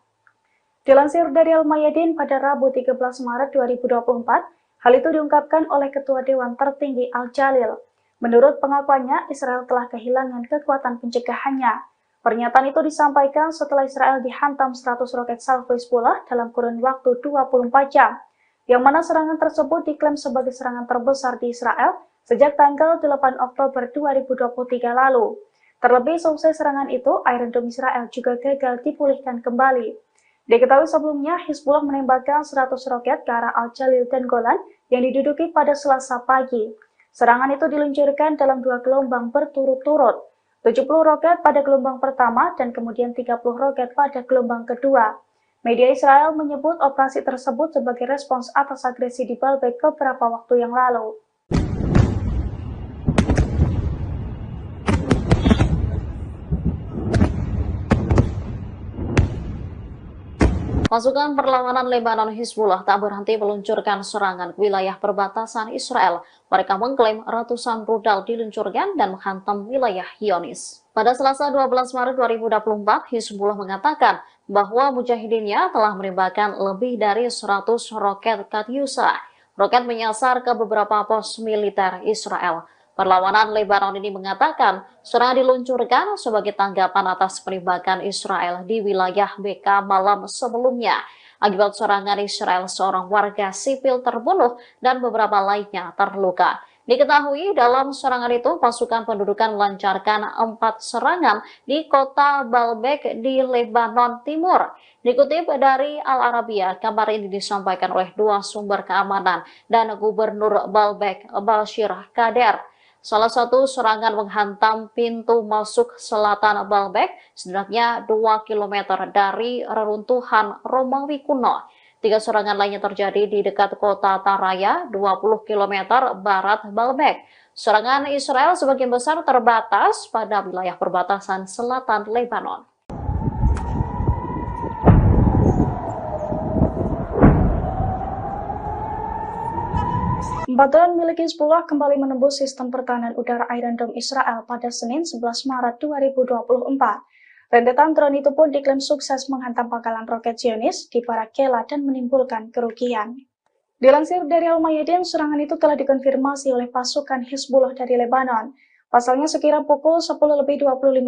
Dilansir dari Al-Mayadin pada Rabu 13 Maret 2024, hal itu diungkapkan oleh Ketua Dewan Tertinggi Al-Jalil. Menurut pengakuannya, Israel telah kehilangan kekuatan pencegahannya. Pernyataan itu disampaikan setelah Israel dihantam 100 roket salvo Hizbullah dalam kurun waktu 24 jam, yang mana serangan tersebut diklaim sebagai serangan terbesar di Israel sejak tanggal 8 Oktober 2023 lalu. Terlebih selesai serangan itu, Iron Dome Israel juga gagal dipulihkan kembali. Diketahui sebelumnya, Hizbullah menembakkan 100 roket ke arah Al-Jalil dan Golan yang diduduki pada Selasa pagi. Serangan itu diluncurkan dalam 2 gelombang berturut-turut, 70 roket pada gelombang pertama dan kemudian 30 roket pada gelombang kedua. Media Israel menyebut operasi tersebut sebagai respons atas agresi di Baalbek beberapa waktu yang lalu. Pasukan perlawanan Lebanon Hizbullah tak berhenti meluncurkan serangan ke wilayah perbatasan Israel. Mereka mengklaim ratusan rudal diluncurkan dan menghantam wilayah Zionis. Pada Selasa 12 Maret 2024, Hizbullah mengatakan bahwa mujahidinnya telah menembakkan lebih dari 100 roket Katyusha. Roket menyasar ke beberapa pos militer Israel. Perlawanan Lebanon ini mengatakan serangan diluncurkan sebagai tanggapan atas penembakan Israel di wilayah BK malam sebelumnya. Akibat serangan Israel, seorang warga sipil terbunuh dan beberapa lainnya terluka. Diketahui dalam serangan itu pasukan pendudukan melancarkan 4 serangan di kota Baalbek di Lebanon Timur. Dikutip dari Al-Arabiya, kabar ini disampaikan oleh 2 sumber keamanan dan Gubernur Baalbek, Bashir Kader. Salah satu serangan menghantam pintu masuk selatan Baalbek, setidaknya 2 km dari reruntuhan Romawi kuno. 3 serangan lainnya terjadi di dekat kota Taraya, 20 km barat Baalbek. Serangan Israel sebagian besar terbatas pada wilayah perbatasan selatan Lebanon. Drone milik Hizbullah kembali menembus sistem pertahanan udara Iron Dome Israel pada Senin 11 Maret 2024. Rentetan drone itu pun diklaim sukses menghantam pangkalan roket Zionis di Barakela dan menimbulkan kerugian. Dilansir dari Al-Mayadin, serangan itu telah dikonfirmasi oleh pasukan Hizbullah dari Lebanon. Pasalnya sekira pukul 10.25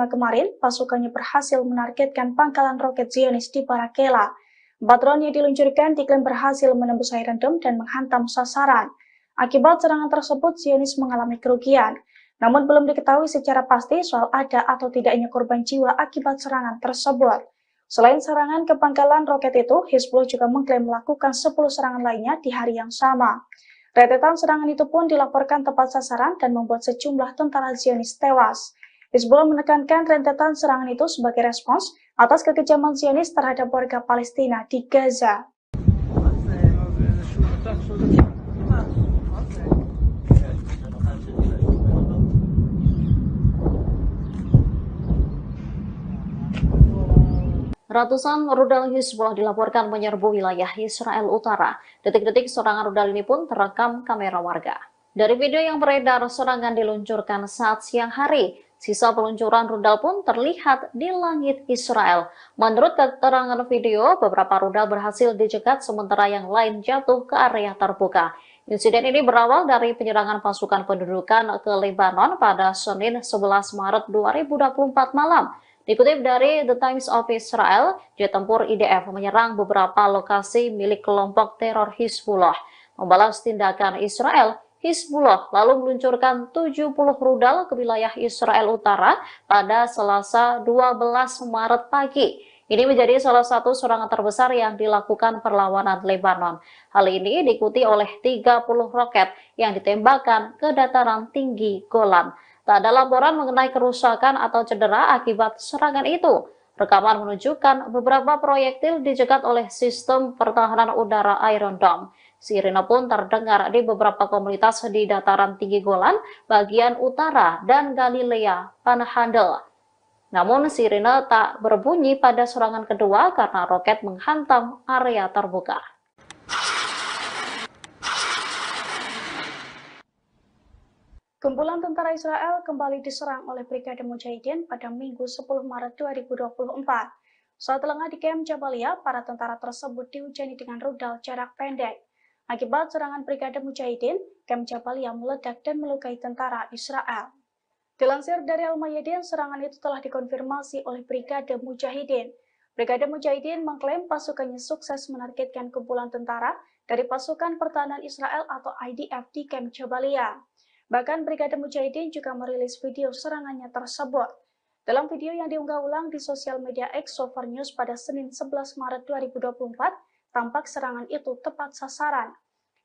kemarin, pasukannya berhasil menargetkan pangkalan roket Zionis di Barakela. 4 drone yang diluncurkan diklaim berhasil menembus Iron Dome dan menghantam sasaran. Akibat serangan tersebut, Zionis mengalami kerugian. Namun belum diketahui secara pasti soal ada atau tidaknya korban jiwa akibat serangan tersebut. Selain serangan ke pangkalan roket itu, Hizbullah juga mengklaim melakukan 10 serangan lainnya di hari yang sama. Rentetan serangan itu pun dilaporkan tepat sasaran dan membuat sejumlah tentara Zionis tewas. Hizbullah menekankan rentetan serangan itu sebagai respons atas kekejaman Zionis terhadap warga Palestina di Gaza. Ratusan rudal Hizbullah dilaporkan menyerbu wilayah Israel Utara. Detik-detik serangan rudal ini pun terekam kamera warga. Dari video yang beredar, serangan diluncurkan saat siang hari. Sisa peluncuran rudal pun terlihat di langit Israel. Menurut keterangan video, beberapa rudal berhasil dicegat sementara yang lain jatuh ke area terbuka. Insiden ini berawal dari penyerangan pasukan pendudukan ke Lebanon pada Senin 11 Maret 2024 malam. Dikutip dari The Times of Israel, jet tempur IDF menyerang beberapa lokasi milik kelompok teror Hizbullah. Membalas tindakan Israel, Hizbullah lalu meluncurkan 70 rudal ke wilayah Israel Utara pada Selasa 12 Maret pagi. Ini menjadi salah satu serangan terbesar yang dilakukan perlawanan Lebanon. Hal ini diikuti oleh 30 roket yang ditembakkan ke dataran tinggi Golan. Tak ada laporan mengenai kerusakan atau cedera akibat serangan itu. Rekaman menunjukkan beberapa proyektil dicegat oleh sistem pertahanan udara Iron Dome. Sirine pun terdengar di beberapa komunitas di dataran tinggi Golan, bagian utara, dan Galilea Panhandle. Namun sirine tak berbunyi pada serangan kedua karena roket menghantam area terbuka. Kumpulan tentara Israel kembali diserang oleh Brigade Mujahidin pada Minggu 10 Maret 2024. Saat lengah di Kem Jabalia, para tentara tersebut dihujani dengan rudal jarak pendek. Akibat serangan Brigade Mujahidin, Kem Jabalia meledak dan melukai tentara Israel. Dilansir dari Al-Mayadin, serangan itu telah dikonfirmasi oleh Brigade Mujahidin. Brigade Mujahidin mengklaim pasukannya sukses menargetkan kumpulan tentara dari pasukan pertahanan Israel atau IDF di Kem Jabalia. Bahkan Brigade Mujahidin juga merilis video serangannya tersebut. Dalam video yang diunggah ulang di sosial media X Sofar News pada Senin 11 Maret 2024, tampak serangan itu tepat sasaran.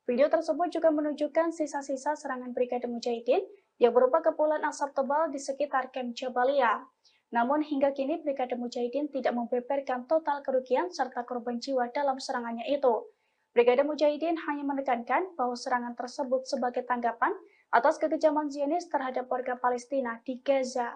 Video tersebut juga menunjukkan sisa-sisa serangan Brigade Mujahidin yang berupa kepulan asap tebal di sekitar Camp Jabalia. Namun hingga kini Brigade Mujahidin tidak membeberkan total kerugian serta korban jiwa dalam serangannya itu. Brigade Mujahidin hanya menekankan bahwa serangan tersebut sebagai tanggapan atas kekejaman Zionis terhadap warga Palestina di Gaza.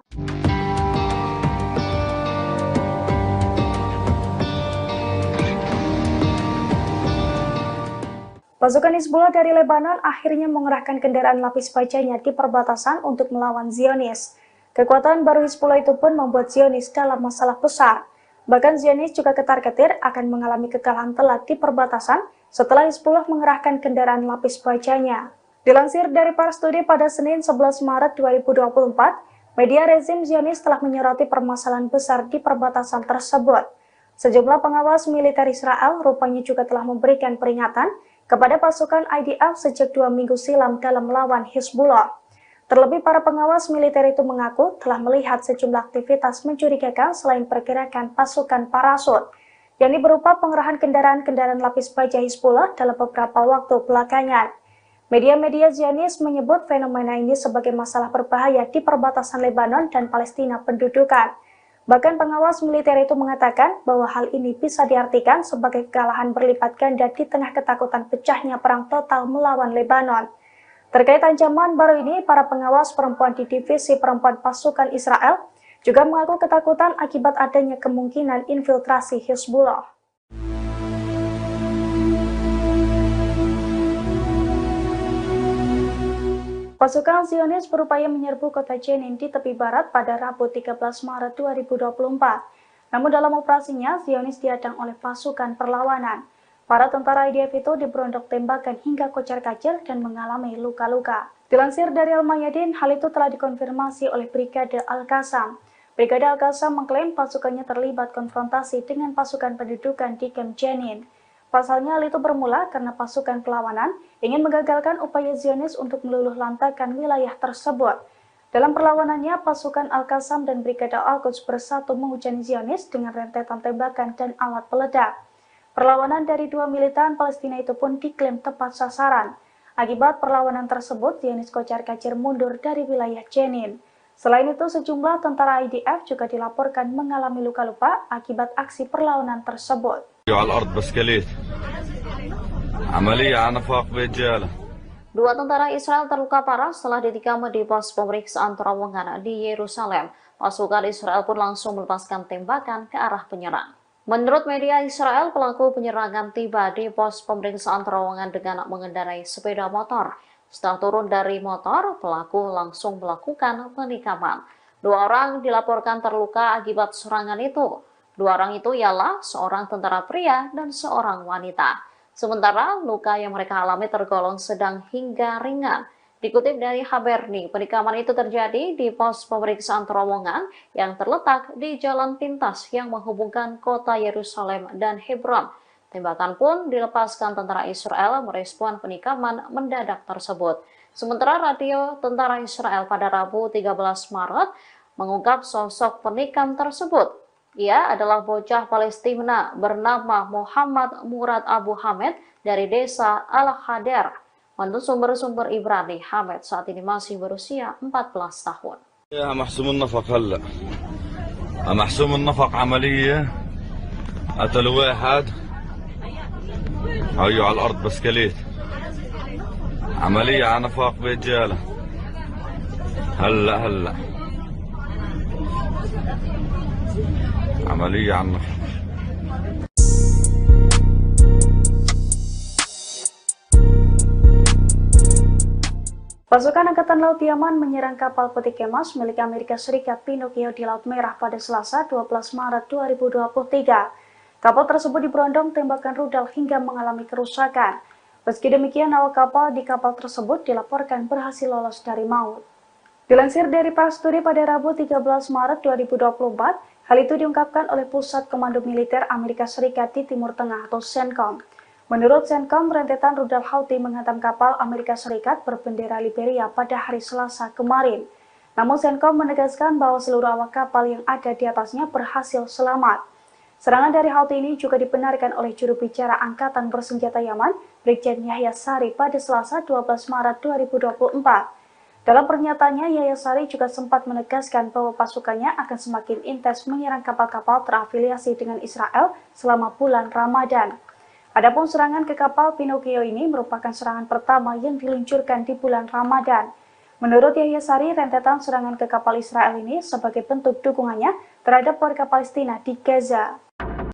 Pasukan Hizbullah dari Lebanon akhirnya mengerahkan kendaraan lapis bajanya di perbatasan untuk melawan Zionis. Kekuatan baru Hizbullah itu pun membuat Zionis dalam masalah besar. Bahkan Zionis juga ketar-ketir akan mengalami kekalahan telak di perbatasan setelah Hizbullah mengerahkan kendaraan lapis bajanya. Dilansir dari Pars Today pada Senin 11 Maret 2024, media rezim Zionis telah menyoroti permasalahan besar di perbatasan tersebut. Sejumlah pengawas militer Israel rupanya juga telah memberikan peringatan kepada pasukan IDF sejak 2 minggu silam dalam melawan Hizbullah. Terlebih para pengawas militer itu mengaku telah melihat sejumlah aktivitas mencurigakan selain pergerakan pasukan parasut, yakni berupa pengerahan kendaraan-kendaraan lapis baja Hizbullah dalam beberapa waktu belakangan. Media-media Zionis menyebut fenomena ini sebagai masalah berbahaya di perbatasan Lebanon dan Palestina pendudukan. Bahkan pengawas militer itu mengatakan bahwa hal ini bisa diartikan sebagai kekalahan berlipat ganda di tengah ketakutan pecahnya perang total melawan Lebanon. Terkait ancaman baru ini, para pengawas perempuan di divisi perempuan pasukan Israel juga mengaku ketakutan akibat adanya kemungkinan infiltrasi Hizbullah. Pasukan Zionis berupaya menyerbu kota Jenin di tepi barat pada Rabu 13 Maret 2024. Namun dalam operasinya, Zionis dihadang oleh pasukan perlawanan. Para tentara IDF itu diberondok tembakan hingga kocar-kacir dan mengalami luka-luka. Dilansir dari Al-Mayadin, hal itu telah dikonfirmasi oleh Brigade Al-Qassam. Brigade Al-Qassam mengklaim pasukannya terlibat konfrontasi dengan pasukan pendudukan di Camp Jenin. Pasalnya hal itu bermula karena pasukan perlawanan ingin menggagalkan upaya Zionis untuk meluluh lantakan wilayah tersebut. Dalam perlawanannya, pasukan Al-Qassam dan Brigade Al-Quds bersatu menghujani Zionis dengan rentetan tembakan dan alat peledak. Perlawanan dari dua militan Palestina itu pun diklaim tepat sasaran. Akibat perlawanan tersebut, Zionis kocar-kacir mundur dari wilayah Jenin. Selain itu, sejumlah tentara IDF juga dilaporkan mengalami luka-luka akibat aksi perlawanan tersebut. Dua tentara Israel terluka parah setelah ditikam di pos pemeriksaan terowongan di Yerusalem. Pasukan Israel pun langsung melepaskan tembakan ke arah penyerang. Menurut media Israel, pelaku penyerangan tiba di pos pemeriksaan terowongan dengan mengendarai sepeda motor. Setelah turun dari motor, pelaku langsung melakukan penikaman. Dua orang dilaporkan terluka akibat serangan itu. Dua orang itu ialah seorang tentara pria dan seorang wanita. Sementara luka yang mereka alami tergolong sedang hingga ringan. Dikutip dari Haberni, penikaman itu terjadi di pos pemeriksaan terowongan yang terletak di jalan pintas yang menghubungkan kota Yerusalem dan Hebron. Tembakan pun dilepaskan tentara Israel merespon penikaman mendadak tersebut. Sementara radio tentara Israel pada Rabu 13 Maret mengungkap sosok penikam tersebut. Ia adalah bocah Palestina bernama Muhammad Murad Abu Hamed dari desa Al-Hadar. Menurut sumber-sumber Ibrani, Hamed saat ini masih berusia 14 tahun. يا محسوم النفق هلا محسوم النفق عملية قتلوا واحد هيو على الأرض بسكليت عملية على نفاق برجالة هلا عملية على النفاق. Pasukan Angkatan Laut Yaman menyerang kapal peti kemas milik Amerika Serikat Pinocchio di Laut Merah pada Selasa 12 Maret 2023. Kapal tersebut diberondong tembakan rudal hingga mengalami kerusakan. Meski demikian, awak kapal di kapal tersebut dilaporkan berhasil lolos dari maut. Dilansir dari Pars Today pada Rabu 13 Maret 2024, hal itu diungkapkan oleh Pusat Komando Militer Amerika Serikat di Timur Tengah atau CENTCOM. Menurut CENTCOM, rentetan rudal Houthi menghantam kapal Amerika Serikat berbendera Liberia pada hari Selasa kemarin. Namun CENTCOM menegaskan bahwa seluruh awak kapal yang ada di atasnya berhasil selamat. Serangan dari Houthi ini juga dibenarkan oleh juru bicara Angkatan Bersenjata Yaman, Brigjen Yahya Sari pada Selasa 12 Maret 2024. Dalam pernyataannya, Yahya Sari juga sempat menegaskan bahwa pasukannya akan semakin intens menyerang kapal-kapal terafiliasi dengan Israel selama bulan Ramadan. Adapun serangan ke kapal Pinocchio ini merupakan serangan pertama yang diluncurkan di bulan Ramadan. Menurut Yahya Sari, rentetan serangan ke kapal Israel ini sebagai bentuk dukungannya terhadap warga Palestina di Gaza.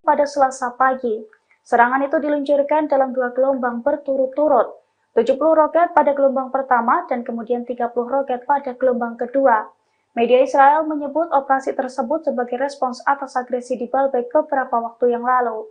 Pada Selasa pagi, serangan itu diluncurkan dalam 2 gelombang berturut-turut, 70 roket pada gelombang pertama dan kemudian 30 roket pada gelombang kedua. Media Israel menyebut operasi tersebut sebagai respons atas agresi di Baalbek beberapa waktu yang lalu.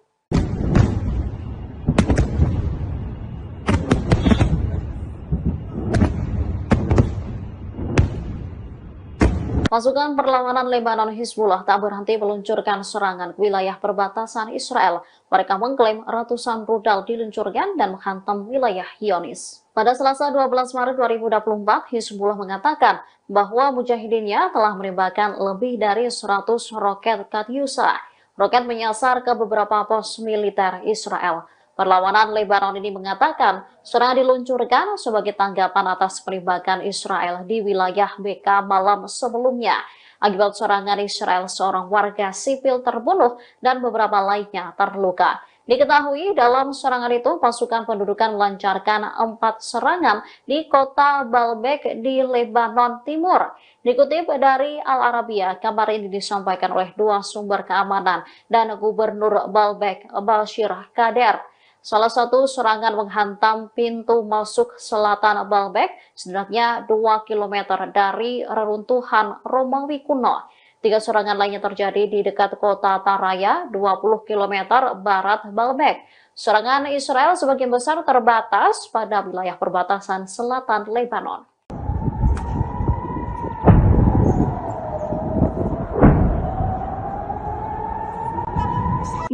Pasukan perlawanan Lebanon Hizbullah tak berhenti meluncurkan serangan ke wilayah perbatasan Israel. Mereka mengklaim ratusan rudal diluncurkan dan menghantam wilayah Zionis. Pada Selasa 12 Maret 2024, Hizbullah mengatakan bahwa mujahidinnya telah menembakkan lebih dari 100 roket Katyusha. Roket menyasar ke beberapa pos militer Israel. Perlawanan Lebanon ini mengatakan serangan diluncurkan sebagai tanggapan atas penembakan Israel di wilayah Beka malam sebelumnya. Akibat serangan Israel, seorang warga sipil terbunuh dan beberapa lainnya terluka. Diketahui dalam serangan itu pasukan pendudukan melancarkan 4 serangan di kota Baalbek di Lebanon Timur. Dikutip dari Al Arabiya, kabar ini disampaikan oleh 2 sumber keamanan dan Gubernur Baalbek, Bashir Kader. Salah satu serangan menghantam pintu masuk selatan Baalbek, setidaknya 2 km dari reruntuhan Romawi kuno. 3 serangan lainnya terjadi di dekat kota Taraya, 20 km barat Baalbek. Serangan Israel sebagian besar terbatas pada wilayah perbatasan selatan Lebanon.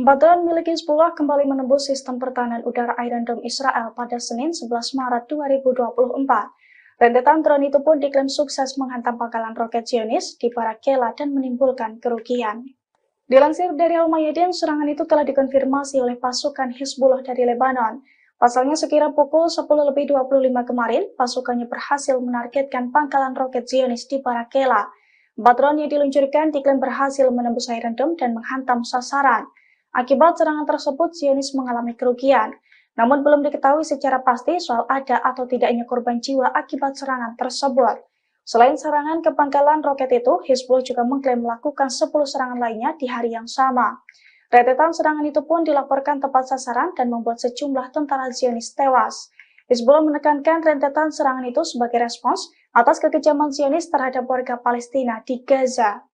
Drone milik Hizbullah kembali menembus sistem pertahanan udara Iron Dome Israel pada Senin 11 Maret 2024. Rentetan drone itu pun diklaim sukses menghantam pangkalan roket Zionis di Barak Kela dan menimbulkan kerugian. Dilansir dari Al-Mayadin, serangan itu telah dikonfirmasi oleh pasukan Hizbullah dari Lebanon. Pasalnya sekira pukul 10.25 kemarin, pasukannya berhasil menargetkan pangkalan roket Zionis di Barak Kela. 4 drone yang diluncurkan diklaim berhasil menembus Iron Dome dan menghantam sasaran. Akibat serangan tersebut, Zionis mengalami kerugian. Namun belum diketahui secara pasti soal ada atau tidaknya korban jiwa akibat serangan tersebut. Selain serangan ke pangkalan roket itu, Hizbullah juga mengklaim melakukan 10 serangan lainnya di hari yang sama. Rentetan serangan itu pun dilaporkan tepat sasaran dan membuat sejumlah tentara Zionis tewas. Hizbullah menekankan rentetan serangan itu sebagai respons atas kekejaman Zionis terhadap warga Palestina di Gaza.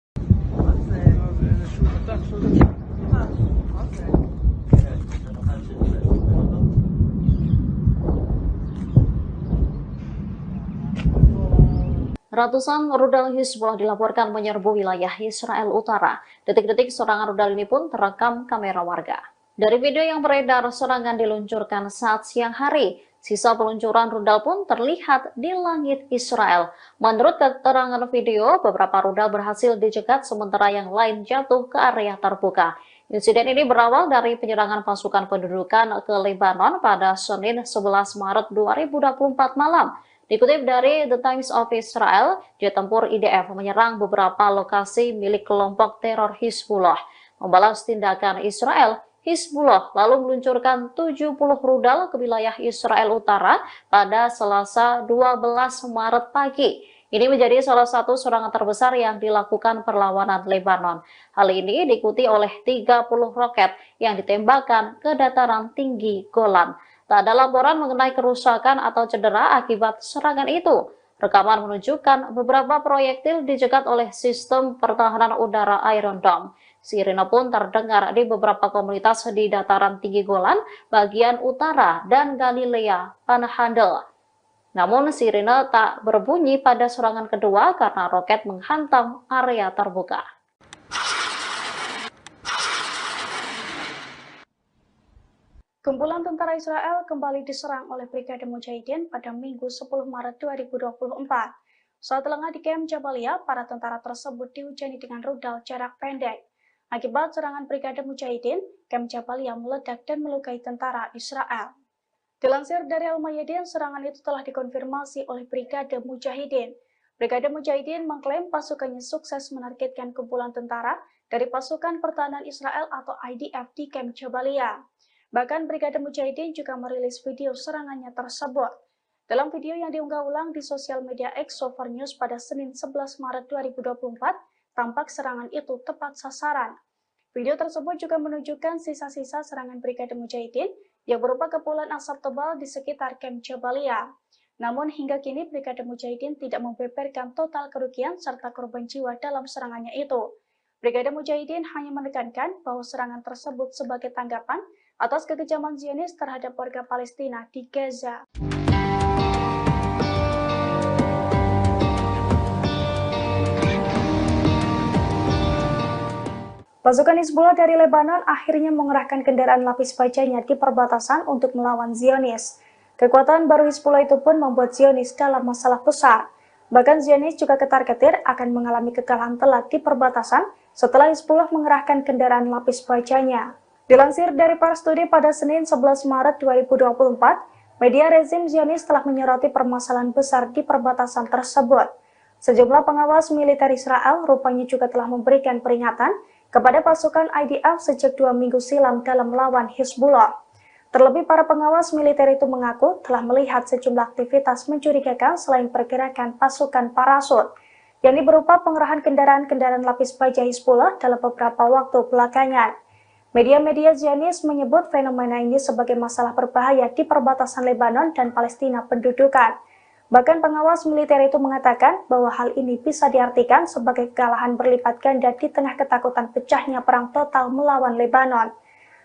Ratusan rudal Hizbullah dilaporkan menyerbu wilayah Israel Utara. Detik-detik serangan rudal ini pun terekam kamera warga. Dari video yang beredar, serangan diluncurkan saat siang hari. Sisa peluncuran rudal pun terlihat di langit Israel. Menurut keterangan video, beberapa rudal berhasil dicegat sementara yang lain jatuh ke area terbuka. Insiden ini berawal dari penyerangan pasukan pendudukan ke Lebanon pada Senin 11 Maret 2024 malam. Dikutip dari The Times of Israel, jet tempur IDF menyerang beberapa lokasi milik kelompok teror Hizbullah. Membalas tindakan Israel, Hizbullah lalu meluncurkan 70 rudal ke wilayah Israel Utara pada Selasa 12 Maret pagi. Ini menjadi salah satu serangan terbesar yang dilakukan perlawanan Lebanon. Hal ini diikuti oleh 30 roket yang ditembakkan ke dataran tinggi Golan. Tak ada laporan mengenai kerusakan atau cedera akibat serangan itu. Rekaman menunjukkan beberapa proyektil dicegat oleh sistem pertahanan udara Iron Dome. Sirine pun terdengar di beberapa komunitas di dataran tinggi Golan, bagian utara, dan Galilea Panhandle. Namun sirine tak berbunyi pada serangan kedua karena roket menghantam area terbuka. Kumpulan tentara Israel kembali diserang oleh Brigade Mujahidin pada Minggu 10 Maret 2024. Saat lengah di Kem Jabalia, para tentara tersebut dihujani dengan rudal jarak pendek. Akibat serangan Brigade Mujahidin, Kem Jabalia meledak dan melukai tentara Israel. Dilansir dari Al-Mayadin, serangan itu telah dikonfirmasi oleh Brigade Mujahidin. Brigade Mujahidin mengklaim pasukannya sukses menargetkan kumpulan tentara dari pasukan pertahanan Israel atau IDF di Kem Jabalia. Bahkan Brigade Mujahidin juga merilis video serangannya tersebut. Dalam video yang diunggah ulang di sosial media X Sover News pada Senin 11 Maret 2024, tampak serangan itu tepat sasaran. Video tersebut juga menunjukkan sisa-sisa serangan Brigade Mujahidin yang berupa kepulan asap tebal di sekitar Kem Jabalia. Namun hingga kini Brigade Mujahidin tidak membeberkan total kerugian serta korban jiwa dalam serangannya itu. Brigade Mujahidin hanya menekankan bahwa serangan tersebut sebagai tanggapan atas kekejaman Zionis terhadap warga Palestina di Gaza. Pasukan Hizbullah dari Lebanon akhirnya mengerahkan kendaraan lapis bajanya di perbatasan untuk melawan Zionis. Kekuatan baru Hizbullah itu pun membuat Zionis dalam masalah besar. Bahkan Zionis juga ketar-ketir akan mengalami kekalahan telak di perbatasan setelah Hizbullah mengerahkan kendaraan lapis bajanya. Dilansir dari Pars Today pada Senin 11 Maret 2024, media rezim Zionis telah menyoroti permasalahan besar di perbatasan tersebut. Sejumlah pengawas militer Israel rupanya juga telah memberikan peringatan kepada pasukan IDF sejak 2 minggu silam dalam melawan Hizbullah. Terlebih para pengawas militer itu mengaku telah melihat sejumlah aktivitas mencurigakan selain pergerakan pasukan parasut, yakni berupa pengerahan kendaraan-kendaraan lapis baja Hizbullah dalam beberapa waktu belakangan. Media-media Zionis menyebut fenomena ini sebagai masalah berbahaya di perbatasan Lebanon dan Palestina pendudukan. Bahkan pengawas militer itu mengatakan bahwa hal ini bisa diartikan sebagai kekalahan berlipat ganda di tengah ketakutan pecahnya perang total melawan Lebanon.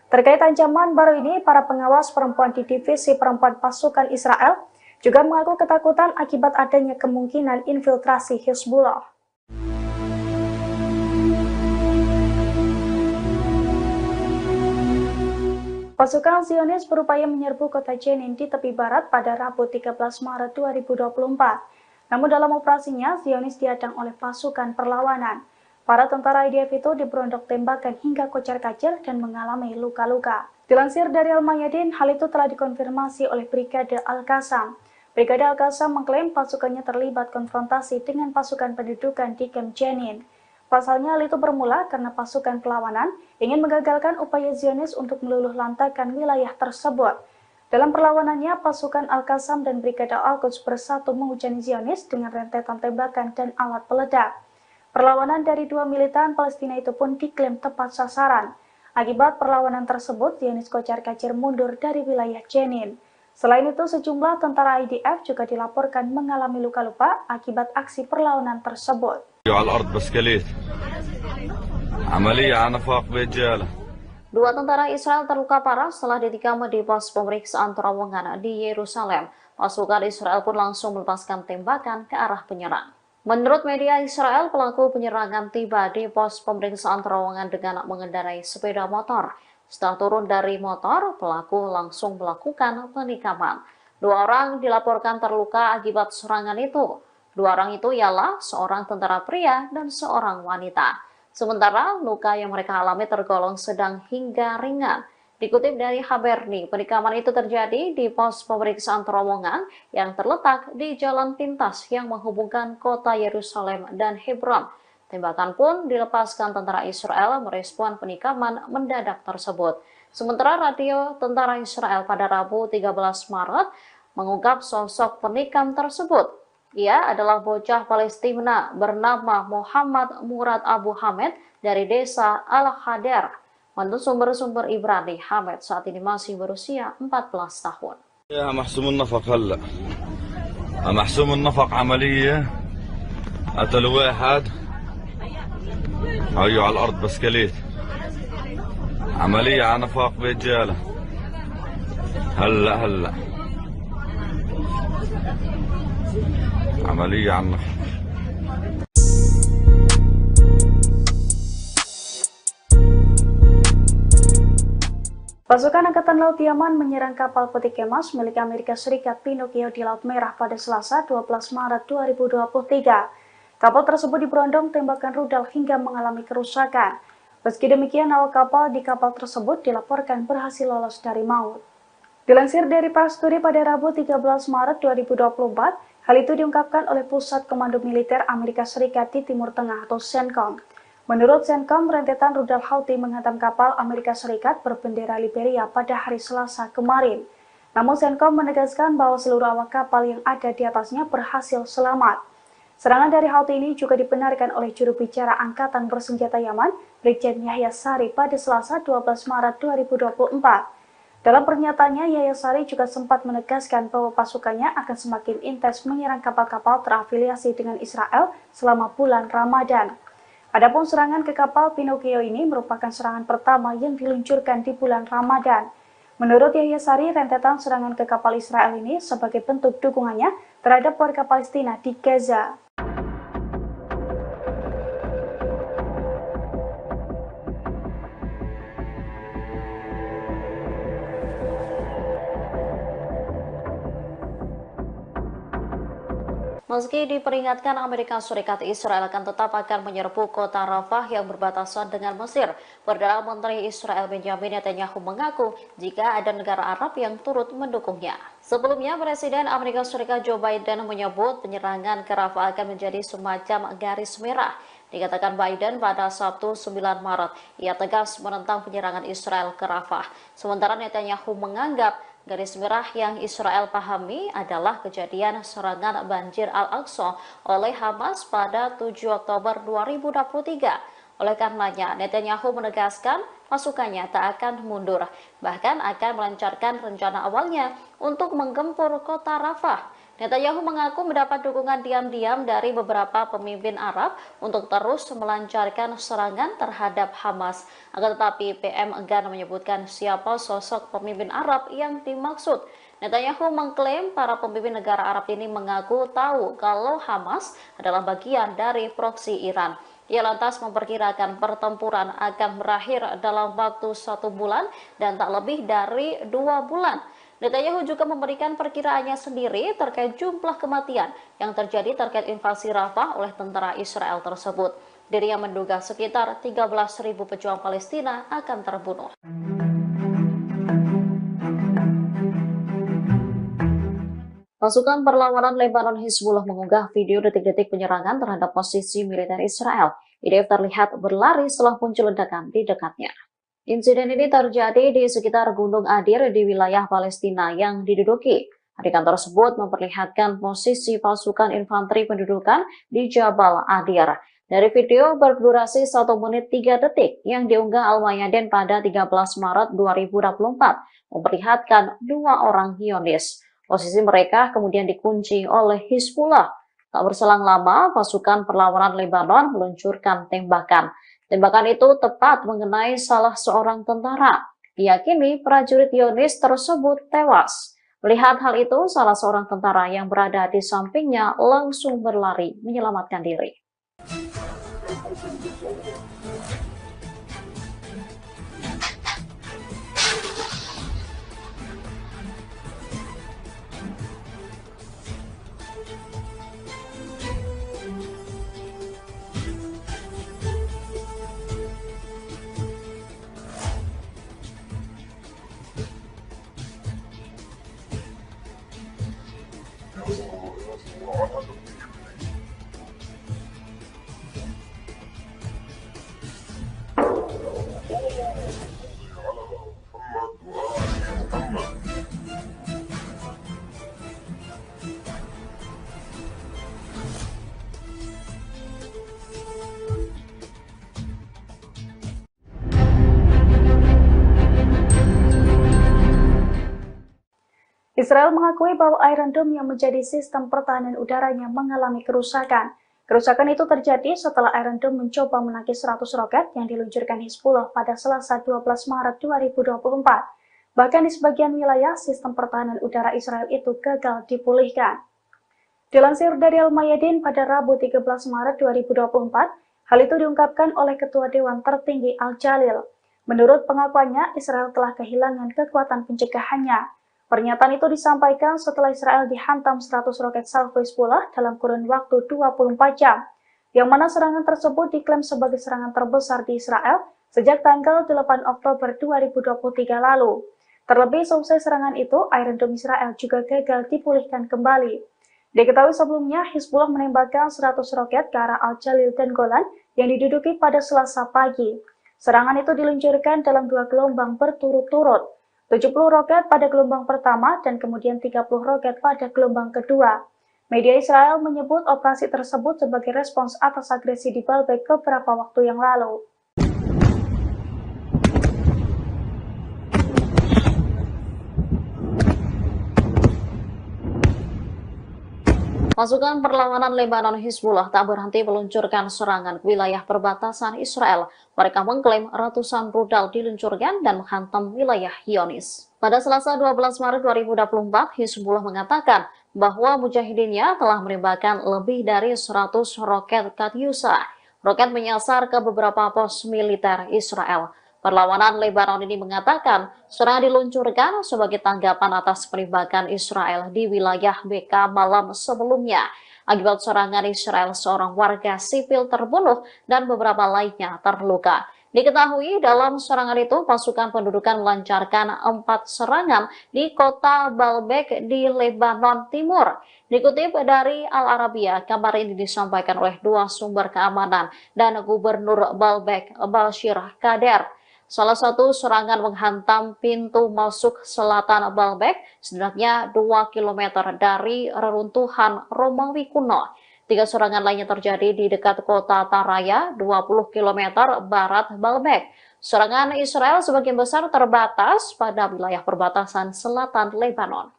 Terkait ancaman baru ini, para pengawas perempuan di divisi perempuan pasukan Israel juga mengaku ketakutan akibat adanya kemungkinan infiltrasi Hizbullah. Pasukan Zionis berupaya menyerbu kota Jenin di tepi barat pada Rabu 13 Maret 2024. Namun dalam operasinya, Zionis dihadang oleh pasukan perlawanan. Para tentara IDF itu diberondok tembakan hingga kocar-kacir dan mengalami luka-luka. Dilansir dari Al-Mayadin, hal itu telah dikonfirmasi oleh Brigade Al-Qassam. Brigade Al-Qassam mengklaim pasukannya terlibat konfrontasi dengan pasukan pendudukan di Kem Jenin. Pasalnya hal itu bermula karena pasukan perlawanan ingin menggagalkan upaya Zionis untuk meluluh lantakan wilayah tersebut. Dalam perlawanannya, pasukan Al-Qassam dan Brigade Al-Quds bersatu menghujani Zionis dengan rentetan tembakan dan alat peledak. Perlawanan dari dua militan Palestina itu pun diklaim tepat sasaran. Akibat perlawanan tersebut, Zionis kocar-kacir mundur dari wilayah Jenin. Selain itu, sejumlah tentara IDF juga dilaporkan mengalami luka-luka akibat aksi perlawanan tersebut. Dua tentara Israel terluka parah setelah ditikam di pos pemeriksaan terowongan di Yerusalem. Pasukan Israel pun langsung melepaskan tembakan ke arah penyerang. Menurut media Israel, pelaku penyerangan tiba di pos pemeriksaan terowongan dengan mengendarai sepeda motor. Setelah turun dari motor, pelaku langsung melakukan penikaman. Dua orang dilaporkan terluka akibat serangan itu. Dua orang itu ialah seorang tentara pria dan seorang wanita. Sementara luka yang mereka alami tergolong sedang hingga ringan. Dikutip dari Haberni, penikaman itu terjadi di pos pemeriksaan terowongan yang terletak di jalan pintas yang menghubungkan kota Yerusalem dan Hebron. Tembakan pun dilepaskan tentara Israel merespon penikaman mendadak tersebut. Sementara radio tentara Israel pada Rabu 13 Maret mengungkap sosok penikam tersebut. Ia adalah bocah Palestina bernama Muhammad Murad Abu Hamed dari desa Al-Hadar. Menurut sumber-sumber Ibrani, Hamed saat ini masih berusia 14 tahun. يا محسوم النفق هلا محسوم النفق عملية قتلوا واحد هيو على الأرض بسكليت عملية على نفق برجالة هلا عملية على النفق. Pasukan Angkatan Laut Yaman menyerang kapal peti kemas milik Amerika Serikat Pinocchio di Laut Merah pada Selasa 12 Maret 2023. Kapal tersebut diberondong tembakan rudal hingga mengalami kerusakan. Meski demikian, awak kapal di kapal tersebut dilaporkan berhasil lolos dari maut. Dilansir dari Pars Today pada Rabu 13 Maret 2024, hal itu diungkapkan oleh Pusat Komando Militer Amerika Serikat di Timur Tengah atau CENTCOM. Menurut CENTCOM, rentetan rudal Houthi menghantam kapal Amerika Serikat berbendera Liberia pada hari Selasa kemarin. Namun CENTCOM menegaskan bahwa seluruh awak kapal yang ada di atasnya berhasil selamat. Serangan dari Houthi ini juga dibenarkan oleh juru bicara Angkatan Bersenjata Yaman, Brigjen Yahya Sari pada Selasa 12 Maret 2024. Dalam pernyataannya, Yahya Sari juga sempat menegaskan bahwa pasukannya akan semakin intens menyerang kapal-kapal terafiliasi dengan Israel selama bulan Ramadan. Adapun serangan ke kapal Pinocchio ini merupakan serangan pertama yang diluncurkan di bulan Ramadan. Menurut Yahya Sari, rentetan serangan ke kapal Israel ini sebagai bentuk dukungannya terhadap warga Palestina di Gaza. Meski diperingatkan Amerika Serikat, Israel akan menyerbu kota Rafah yang berbatasan dengan Mesir. Perdana Menteri Israel Benjamin Netanyahu mengaku jika ada negara Arab yang turut mendukungnya. Sebelumnya, Presiden Amerika Serikat Joe Biden menyebut penyerangan ke Rafah akan menjadi semacam garis merah. Dikatakan Biden pada Sabtu 9 Maret, ia tegas menentang penyerangan Israel ke Rafah. Sementara Netanyahu menganggap garis merah yang Israel pahami adalah kejadian serangan banjir Al-Aqsa oleh Hamas pada 7 Oktober 2023. Oleh karenanya, Netanyahu menegaskan pasukannya tak akan mundur, bahkan akan melancarkan rencana awalnya untuk menggempur kota Rafah. Netanyahu mengaku mendapat dukungan diam-diam dari beberapa pemimpin Arab untuk terus melancarkan serangan terhadap Hamas. Akan tetapi PM enggan menyebutkan siapa sosok pemimpin Arab yang dimaksud. Netanyahu mengklaim para pemimpin negara Arab ini mengaku tahu kalau Hamas adalah bagian dari proksi Iran. Ia lantas memperkirakan pertempuran akan berakhir dalam waktu 1 bulan dan tak lebih dari 2 bulan. Netanyahu juga memberikan perkiraannya sendiri terkait jumlah kematian yang terjadi terkait invasi Rafah oleh tentara Israel tersebut. Dirinya menduga sekitar 13.000 pejuang Palestina akan terbunuh. Pasukan perlawanan Lebanon Hizbullah mengunggah video detik-detik penyerangan terhadap posisi militer Israel. IDF terlihat berlari setelah muncul ledakan di dekatnya. Insiden ini terjadi di sekitar Gunung Adir di wilayah Palestina yang diduduki. Adegan tersebut memperlihatkan posisi pasukan infanteri pendudukan di Jabal Adir. Dari video berdurasi 1 menit 3 detik yang diunggah Al-Mayadin pada 13 Maret 2024, memperlihatkan 2 orang Zionis. Posisi mereka kemudian dikunci oleh Hizbullah. Tak berselang lama, pasukan perlawanan Lebanon meluncurkan tembakan. Tembakan itu tepat mengenai salah seorang tentara. Diyakini prajurit Zionis tersebut tewas. Melihat hal itu, salah seorang tentara yang berada di sampingnya langsung berlari menyelamatkan diri. Israel mengakui bahwa Iron Dome yang menjadi sistem pertahanan udaranya mengalami kerusakan. Kerusakan itu terjadi setelah Iron Dome mencoba menangkis 100 roket yang diluncurkan Hizbullah pada Selasa 12 Maret 2024. Bahkan di sebagian wilayah, sistem pertahanan udara Israel itu gagal dipulihkan. Dilansir dari Al-Mayadin pada Rabu 13 Maret 2024, hal itu diungkapkan oleh Ketua Dewan Tertinggi Al-Jalil. Menurut pengakuannya, Israel telah kehilangan kekuatan pencegahannya. Pernyataan itu disampaikan setelah Israel dihantam 100 roket salvo Hizbullah dalam kurun waktu 24 jam, yang mana serangan tersebut diklaim sebagai serangan terbesar di Israel sejak tanggal 8 Oktober 2023 lalu. Terlebih selesai serangan itu, Iron Dome Israel juga gagal dipulihkan kembali. Diketahui sebelumnya, Hizbullah menembakkan 100 roket ke arah Al-Jalil dan Golan yang diduduki pada Selasa pagi. Serangan itu diluncurkan dalam 2 gelombang berturut-turut, 70 roket pada gelombang pertama dan kemudian 30 roket pada gelombang kedua. Media Israel menyebut operasi tersebut sebagai respons atas agresi di Baalbek beberapa waktu yang lalu. Pasukan perlawanan Lebanon Hizbullah tak berhenti meluncurkan serangan ke wilayah perbatasan Israel. Mereka mengklaim ratusan rudal diluncurkan dan menghantam wilayah Zionis. Pada Selasa 12 Maret 2024, Hizbullah mengatakan bahwa mujahidinnya telah menembakkan lebih dari 100 roket Katyusha. Roket menyasar ke beberapa pos militer Israel. Perlawanan Lebanon ini mengatakan serangan diluncurkan sebagai tanggapan atas penembakan Israel di wilayah Beka malam sebelumnya. Akibat serangan Israel, seorang warga sipil terbunuh dan beberapa lainnya terluka. Diketahui dalam serangan itu pasukan pendudukan melancarkan 4 serangan di kota Baalbek di Lebanon Timur. Dikutip dari Al Arabiya, kabar ini disampaikan oleh 2 sumber keamanan dan Gubernur Baalbek, Bashir Kader. Salah satu serangan menghantam pintu masuk selatan Baalbek, setidaknya 2 km dari reruntuhan Romawi kuno. 3 serangan lainnya terjadi di dekat kota Taraya, 20 km barat Baalbek. Serangan Israel sebagian besar terbatas pada wilayah perbatasan selatan Lebanon.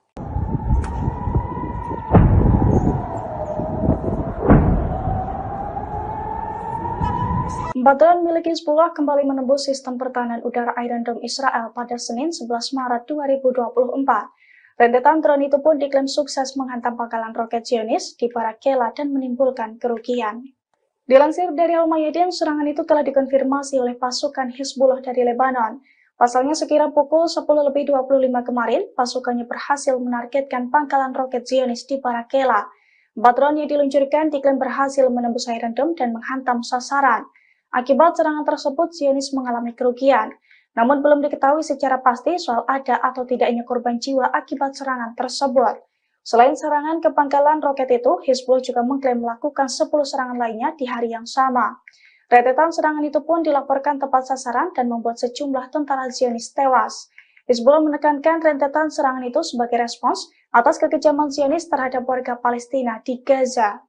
Drone milik Hizbullah kembali menembus sistem pertahanan udara Iron Dome Israel pada Senin 11 Maret 2024. Rentetan drone itu pun diklaim sukses menghantam pangkalan roket Zionis di Barakela dan menimbulkan kerugian. Dilansir dari Al-Mayadin, serangan itu telah dikonfirmasi oleh pasukan Hizbullah dari Lebanon. Pasalnya sekira pukul 10.25 kemarin, pasukannya berhasil menargetkan pangkalan roket Zionis di Barakela. 4 drone yang diluncurkan diklaim berhasil menembus Iron Dome dan menghantam sasaran. Akibat serangan tersebut, Zionis mengalami kerugian. Namun belum diketahui secara pasti soal ada atau tidaknya korban jiwa akibat serangan tersebut. Selain serangan ke pangkalan roket itu, Hizbullah juga mengklaim melakukan 10 serangan lainnya di hari yang sama. Rentetan serangan itu pun dilaporkan tepat sasaran dan membuat sejumlah tentara Zionis tewas. Hizbullah menekankan rentetan serangan itu sebagai respons atas kekejaman Zionis terhadap warga Palestina di Gaza.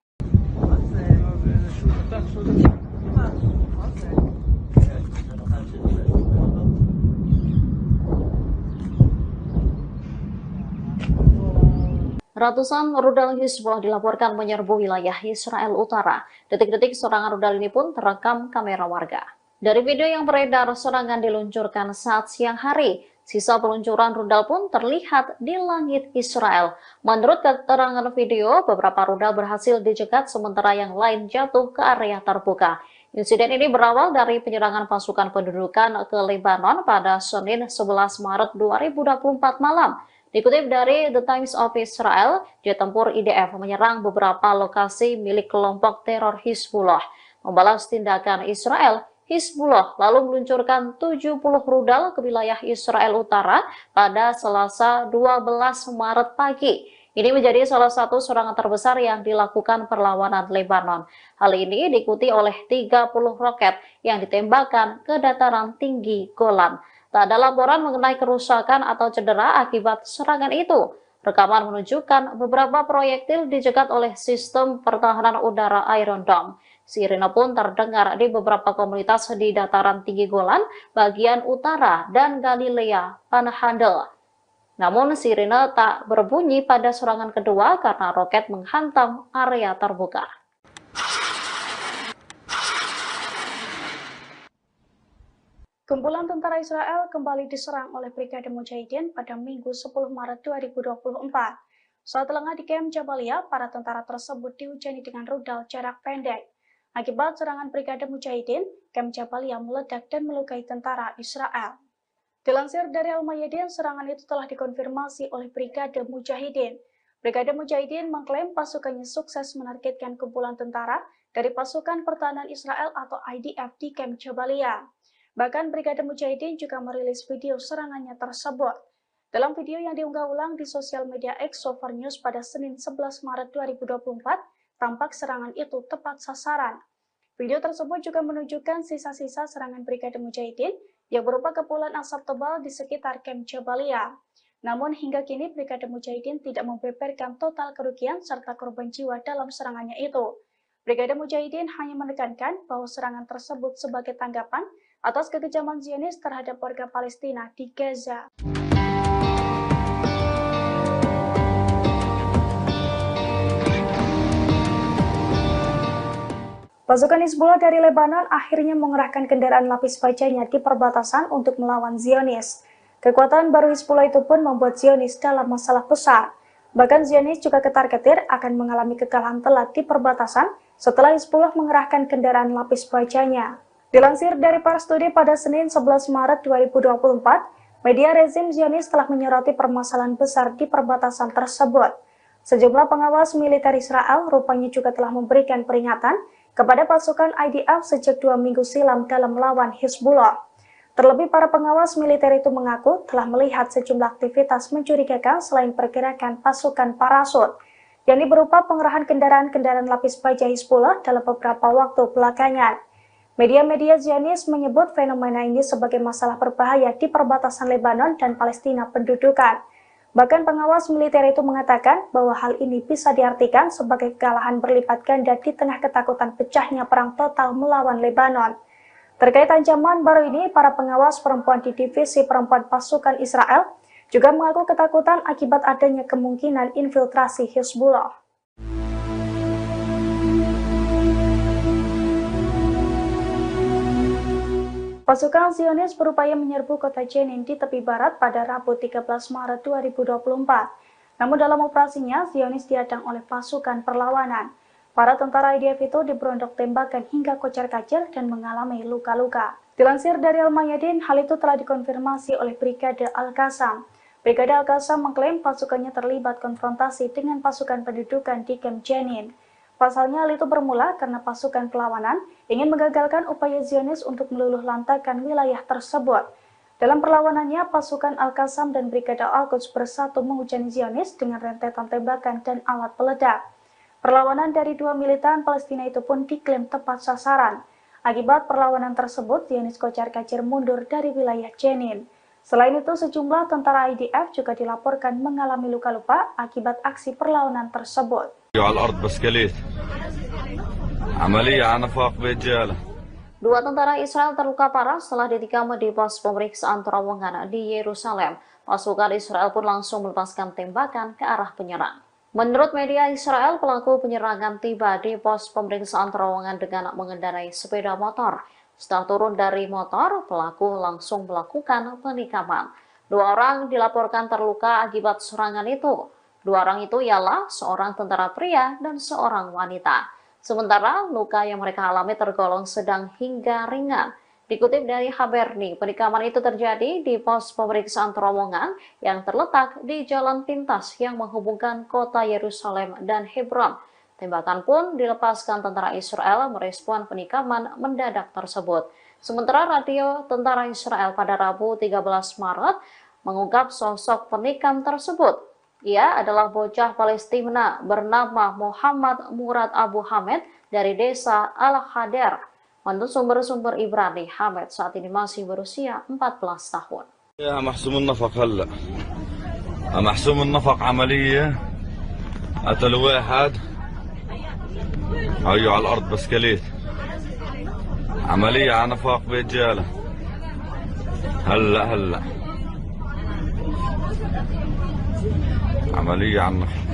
Ratusan rudal Hizbullah dilaporkan menyerbu wilayah Israel Utara. Detik-detik serangan rudal ini pun terekam kamera warga. Dari video yang beredar, serangan diluncurkan saat siang hari. Sisa peluncuran rudal pun terlihat di langit Israel. Menurut keterangan video, beberapa rudal berhasil dicegat sementara yang lain jatuh ke area terbuka. Insiden ini berawal dari penyerangan pasukan pendudukan ke Lebanon pada Senin 11 Maret 2024 malam. Dikutip dari The Times of Israel, jet tempur IDF menyerang beberapa lokasi milik kelompok teror Hizbullah. Membalas tindakan Israel, Hizbullah lalu meluncurkan 70 rudal ke wilayah Israel Utara pada Selasa 12 Maret pagi. Ini menjadi salah satu serangan terbesar yang dilakukan perlawanan Lebanon. Hal ini diikuti oleh 30 roket yang ditembakkan ke dataran tinggi Golan. Tak ada laporan mengenai kerusakan atau cedera akibat serangan itu. Rekaman menunjukkan beberapa proyektil dicegat oleh sistem pertahanan udara Iron Dome. Sirine pun terdengar di beberapa komunitas di dataran tinggi Golan, bagian utara, dan Galilea Panhandle. Namun sirine tak berbunyi pada serangan kedua karena roket menghantam area terbuka. Kumpulan tentara Israel kembali diserang oleh Brigade Mujahidin pada Minggu 10 Maret 2024. Saat lengah di Kem Jabalia, para tentara tersebut dihujani dengan rudal jarak pendek. Akibat serangan Brigade Mujahidin, kamp Jabalia meledak dan melukai tentara Israel. Dilansir dari Al-Mayadin, serangan itu telah dikonfirmasi oleh Brigade Mujahidin. Brigade Mujahidin mengklaim pasukannya sukses menargetkan kumpulan tentara dari pasukan pertahanan Israel atau IDF di kamp Jabalia. Bahkan Brigade Mujahidin juga merilis video serangannya tersebut. Dalam video yang diunggah ulang di sosial media X Sofar News pada Senin 11 Maret 2024, tampak serangan itu tepat sasaran. Video tersebut juga menunjukkan sisa-sisa serangan Brigade Mujahidin yang berupa kepulan asap tebal di sekitar kamp Jabalia. Namun hingga kini Brigade Mujahidin tidak membeberkan total kerugian serta korban jiwa dalam serangannya itu. Brigade Mujahidin hanya menekankan bahwa serangan tersebut sebagai tanggapan atas kekejaman Zionis terhadap warga Palestina di Gaza. Pasukan Hizbullah dari Lebanon akhirnya mengerahkan kendaraan lapis bajanya di perbatasan untuk melawan Zionis. Kekuatan baru Hizbullah itu pun membuat Zionis dalam masalah besar. Bahkan Zionis juga ketar-ketir akan mengalami kekalahan telak di perbatasan setelah Hizbullah mengerahkan kendaraan lapis bajanya. Dilansir dari Pars Today pada Senin 11 Maret 2024, media rezim Zionis telah menyoroti permasalahan besar di perbatasan tersebut. Sejumlah pengawas militer Israel rupanya juga telah memberikan peringatan kepada pasukan IDF sejak 2 minggu silam dalam melawan Hizbullah. Terlebih para pengawas militer itu mengaku telah melihat sejumlah aktivitas mencurigakan selain pergerakan pasukan parasut, yakni berupa pengerahan kendaraan-kendaraan lapis baja Hizbullah dalam beberapa waktu belakangan. Media-media Zionis menyebut fenomena ini sebagai masalah berbahaya di perbatasan Lebanon dan Palestina pendudukan. Bahkan pengawas militer itu mengatakan bahwa hal ini bisa diartikan sebagai kekalahan berlipat ganda di tengah ketakutan pecahnya perang total melawan Lebanon. Terkait ancaman baru ini, para pengawas perempuan di divisi perempuan pasukan Israel juga mengaku ketakutan akibat adanya kemungkinan infiltrasi Hizbullah. Pasukan Zionis berupaya menyerbu kota Jenin di tepi barat pada Rabu 13 Maret 2024. Namun dalam operasinya, Zionis dihadang oleh pasukan perlawanan. Para tentara IDF itu diberondok tembakan hingga kocar-kacir dan mengalami luka-luka. Dilansir dari Al-Mayadin, hal itu telah dikonfirmasi oleh Brigade Al-Qassam. Brigade Al-Qassam mengklaim pasukannya terlibat konfrontasi dengan pasukan pendudukan di kamp Jenin. Pasalnya hal itu bermula karena pasukan perlawanan ingin menggagalkan upaya Zionis untuk meluluh lantakan wilayah tersebut. Dalam perlawanannya, pasukan Al-Qassam dan Brigade Al-Quds bersatu menghujani Zionis dengan rentetan tembakan dan alat peledak. Perlawanan dari dua militan Palestina itu pun diklaim tepat sasaran. Akibat perlawanan tersebut, Zionis kocar-kacir mundur dari wilayah Jenin. Selain itu, sejumlah tentara IDF juga dilaporkan mengalami luka-luka akibat aksi perlawanan tersebut. Dua tentara Israel terluka parah setelah ditikam di pos pemeriksaan terowongan di Yerusalem. Pasukan Israel pun langsung melepaskan tembakan ke arah penyerang. Menurut media Israel, pelaku penyerangan tiba di pos pemeriksaan terowongan dengan mengendarai sepeda motor. Setelah turun dari motor, pelaku langsung melakukan penikaman. Dua orang dilaporkan terluka akibat serangan itu. Dua orang itu ialah seorang tentara pria dan seorang wanita. Sementara luka yang mereka alami tergolong sedang hingga ringan. Dikutip dari Haberni, penikaman itu terjadi di pos pemeriksaan terowongan yang terletak di jalan pintas yang menghubungkan kota Yerusalem dan Hebron. Tembakan pun dilepaskan tentara Israel merespon penikaman mendadak tersebut. Sementara radio tentara Israel pada Rabu 13 Maret mengungkap sosok penikam tersebut. Ia adalah bocah Palestina bernama Muhammad Murad Abu Hamed dari desa Al-Hader. Menurut sumber-sumber Ibrani, Hamed saat ini masih berusia 14 tahun. يا محسوم النفق هلا محسوم النفق عملية قتلوا واحد هيو على الأرض بسكليت عملية على نفاق بيت جالة هلا عملية على النفاق.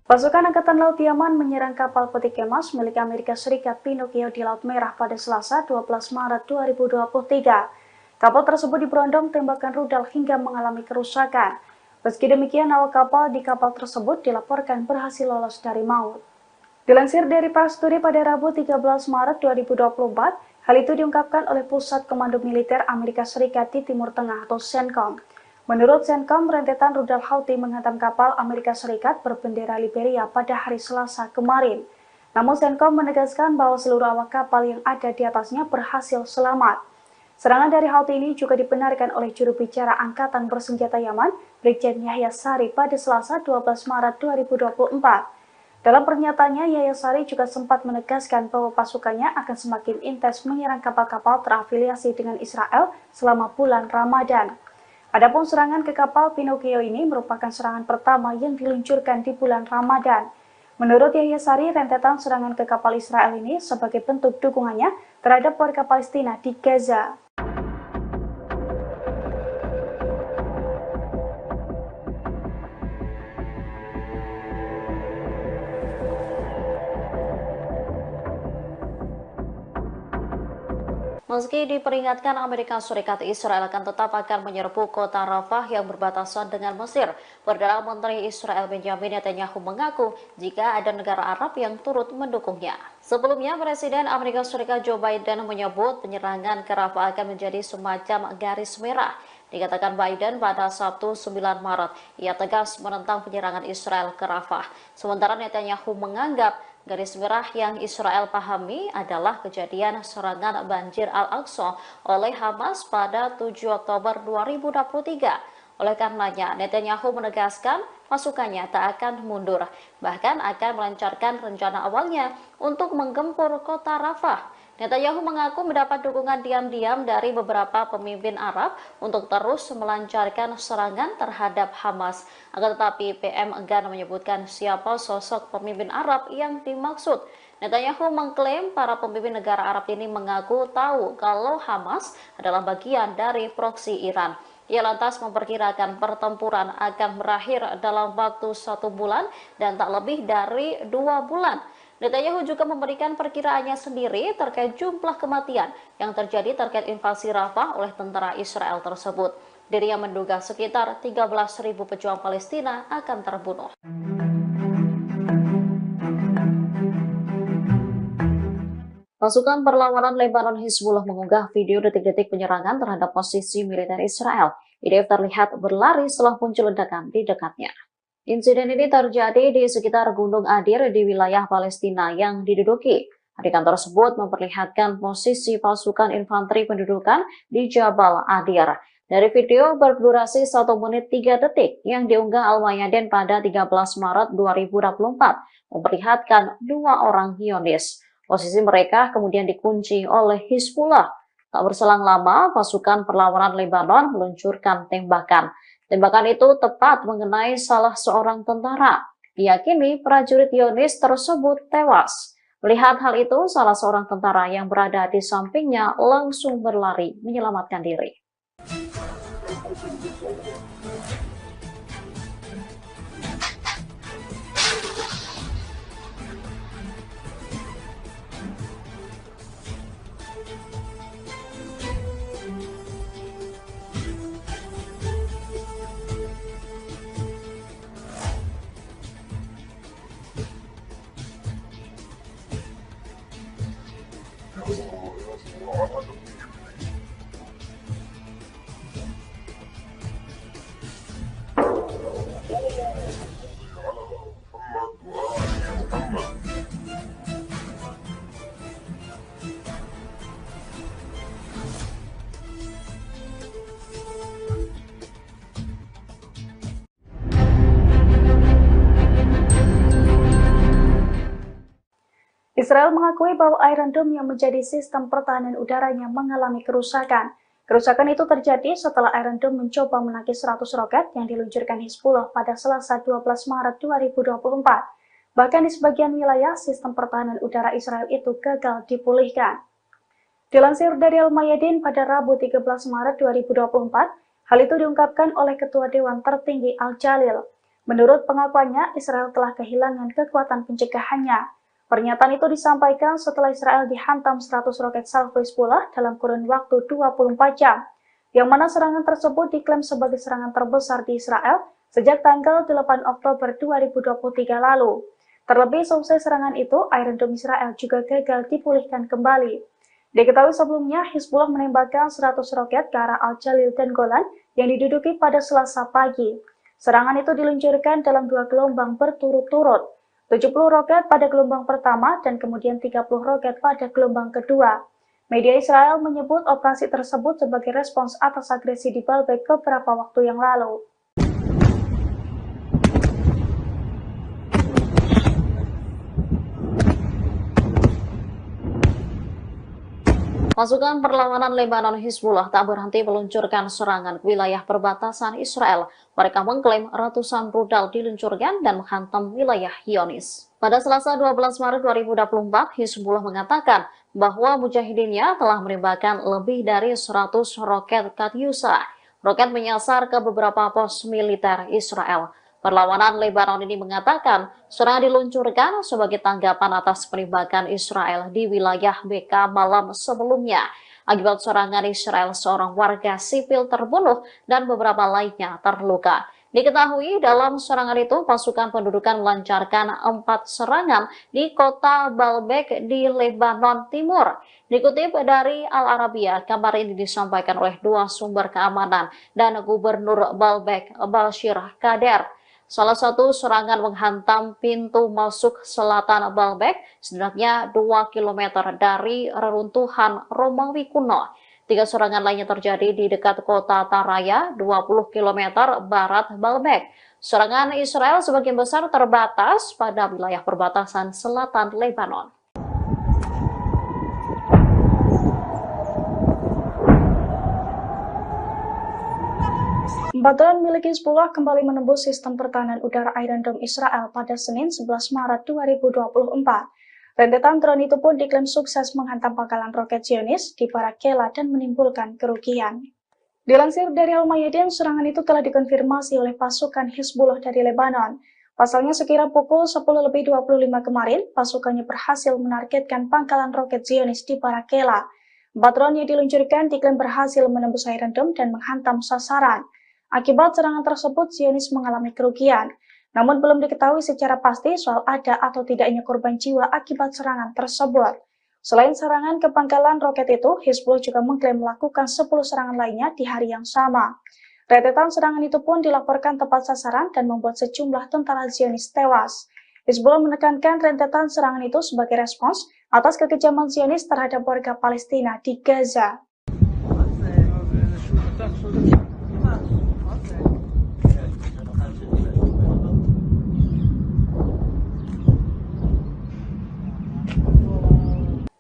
Pasukan Angkatan Laut Yaman menyerang kapal peti kemas milik Amerika Serikat Pinocchio di Laut Merah pada Selasa 12 Maret 2023. Kapal tersebut diberondong tembakan rudal hingga mengalami kerusakan. Meski demikian, awak kapal di kapal tersebut dilaporkan berhasil lolos dari maut. Dilansir dari Prasturi pada Rabu 13 Maret 2024, hal itu diungkapkan oleh Pusat Komando Militer Amerika Serikat di Timur Tengah atau CENTCOM. Menurut CENTCOM, rentetan rudal Houthi menghantam kapal Amerika Serikat berbendera Liberia pada hari Selasa kemarin. Namun CENTCOM menegaskan bahwa seluruh awak kapal yang ada di atasnya berhasil selamat. Serangan dari Houthi ini juga dibenarkan oleh juru bicara Angkatan Bersenjata Yaman, Brigjen Yahya Sari pada Selasa 12 Maret 2024. Dalam pernyataannya, Yahya Sari juga sempat menegaskan bahwa pasukannya akan semakin intens menyerang kapal-kapal terafiliasi dengan Israel selama bulan Ramadan. Adapun serangan ke kapal Pinocchio ini merupakan serangan pertama yang diluncurkan di bulan Ramadan. Menurut Yahya Sari, rentetan serangan ke kapal Israel ini sebagai bentuk dukungannya terhadap warga Palestina di Gaza. Meski diperingatkan Amerika Serikat, Israel akan tetap akan menyerbu kota Rafah yang berbatasan dengan Mesir. Perdana Menteri Israel Benjamin Netanyahu mengaku jika ada negara Arab yang turut mendukungnya. Sebelumnya, Presiden Amerika Serikat Joe Biden menyebut penyerangan ke Rafah akan menjadi semacam garis merah. Dikatakan Biden pada Sabtu 9 Maret, ia tegas menentang penyerangan Israel ke Rafah. Sementara Netanyahu menganggap garis merah yang Israel pahami adalah kejadian serangan banjir Al-Aqsa oleh Hamas pada 7 Oktober 2023. Oleh karenanya, Netanyahu menegaskan pasukannya tak akan mundur, bahkan akan melancarkan rencana awalnya untuk menggempur kota Rafah. Netanyahu mengaku mendapat dukungan diam-diam dari beberapa pemimpin Arab untuk terus melancarkan serangan terhadap Hamas. Akan tetapi PM enggan menyebutkan siapa sosok pemimpin Arab yang dimaksud. Netanyahu mengklaim para pemimpin negara Arab ini mengaku tahu kalau Hamas adalah bagian dari proksi Iran. Ia lantas memperkirakan pertempuran akan berakhir dalam waktu 1 bulan dan tak lebih dari 2 bulan. Netanyahu juga memberikan perkiraannya sendiri terkait jumlah kematian yang terjadi terkait invasi Rafah oleh tentara Israel tersebut. Dirinya menduga sekitar 13.000 pejuang Palestina akan terbunuh. Pasukan perlawanan Lebanon Hizbullah mengunggah video detik-detik penyerangan terhadap posisi militer Israel. IDF terlihat berlari setelah muncul ledakan di dekatnya. Insiden ini terjadi di sekitar Gunung Adir di wilayah Palestina yang diduduki. Adegan tersebut memperlihatkan posisi pasukan infanteri pendudukan di Jabal Adir. Dari video berdurasi 1 menit 3 detik yang diunggah Al-Mayadin pada 13 Maret 2024, memperlihatkan 2 orang Zionis. Posisi mereka kemudian dikunci oleh Hizbullah. Tak berselang lama, pasukan perlawanan Lebanon meluncurkan tembakan. Tembakan itu tepat mengenai salah seorang tentara. Diyakini prajurit Zionis tersebut tewas. Melihat hal itu, salah seorang tentara yang berada di sampingnya langsung berlari menyelamatkan diri. Israel mengakui bahwa Iron Dome yang menjadi sistem pertahanan udaranya mengalami kerusakan. Kerusakan itu terjadi setelah Iron Dome mencoba menangkis 100 roket yang diluncurkan Hizbullah pada Selasa 12 Maret 2024. Bahkan di sebagian wilayah, sistem pertahanan udara Israel itu gagal dipulihkan. Dilansir dari Al-Mayadin pada Rabu 13 Maret 2024, hal itu diungkapkan oleh Ketua Dewan Tertinggi Al-Jalil. Menurut pengakuannya, Israel telah kehilangan kekuatan pencegahannya. Pernyataan itu disampaikan setelah Israel dihantam 100 roket salvo Hizbullah dalam kurun waktu 24 jam, yang mana serangan tersebut diklaim sebagai serangan terbesar di Israel sejak tanggal 8 Oktober 2023 lalu. Terlebih selesai serangan itu, Iron Dome Israel juga gagal dipulihkan kembali. Diketahui sebelumnya, Hizbullah menembakkan 100 roket ke arah Al-Jalil dan Golan yang diduduki pada Selasa pagi. Serangan itu diluncurkan dalam 2 gelombang berturut-turut, 70 roket pada gelombang pertama dan kemudian 30 roket pada gelombang kedua. Media Israel menyebut operasi tersebut sebagai respons atas agresi di Baalbek beberapa waktu yang lalu. Pasukan perlawanan Lebanon Hizbullah tak berhenti meluncurkan serangan ke wilayah perbatasan Israel. Mereka mengklaim ratusan rudal diluncurkan dan menghantam wilayah Zionis. Pada Selasa 12 Maret 2024, Hizbullah mengatakan bahwa mujahidinnya telah menembakkan lebih dari 100 roket Katyusha. Roket menyasar ke beberapa pos militer Israel. Perlawanan Lebanon ini mengatakan serangan diluncurkan sebagai tanggapan atas penembakan Israel di wilayah BK malam sebelumnya. Akibat serangan Israel, seorang warga sipil terbunuh dan beberapa lainnya terluka. Diketahui dalam serangan itu pasukan pendudukan melancarkan 4 serangan di kota Baalbek di Lebanon Timur. Dikutip dari Al-Arabiya, kabar ini disampaikan oleh 2 sumber keamanan dan Gubernur Baalbek, Bashir Kader. Salah satu serangan menghantam pintu masuk selatan Baalbek, setidaknya 2 km dari reruntuhan Romawi kuno. 3 serangan lainnya terjadi di dekat kota Taraya, 20 km barat Baalbek. Serangan Israel sebagian besar terbatas pada wilayah perbatasan selatan Lebanon. Drone milik Hizbullah kembali menembus sistem pertahanan udara Iron Dome Israel pada Senin 11 Maret 2024. Rentetan drone itu pun diklaim sukses menghantam pangkalan roket Zionis di Barak Kela dan menimbulkan kerugian. Dilansir dari Al-Mayadin, serangan itu telah dikonfirmasi oleh pasukan Hizbullah dari Lebanon. Pasalnya sekira pukul 10.25 kemarin, pasukannya berhasil menargetkan pangkalan roket Zionis di Barak Kela. 4 drone yang diluncurkan diklaim berhasil menembus Iron Dome dan menghantam sasaran. Akibat serangan tersebut, Zionis mengalami kerugian. Namun belum diketahui secara pasti soal ada atau tidaknya korban jiwa akibat serangan tersebut. Selain serangan ke pangkalan roket itu, Hizbullah juga mengklaim melakukan 10 serangan lainnya di hari yang sama. Rentetan serangan itu pun dilaporkan tepat sasaran dan membuat sejumlah tentara Zionis tewas. Hizbullah menekankan rentetan serangan itu sebagai respons atas kekejaman Zionis terhadap warga Palestina di Gaza.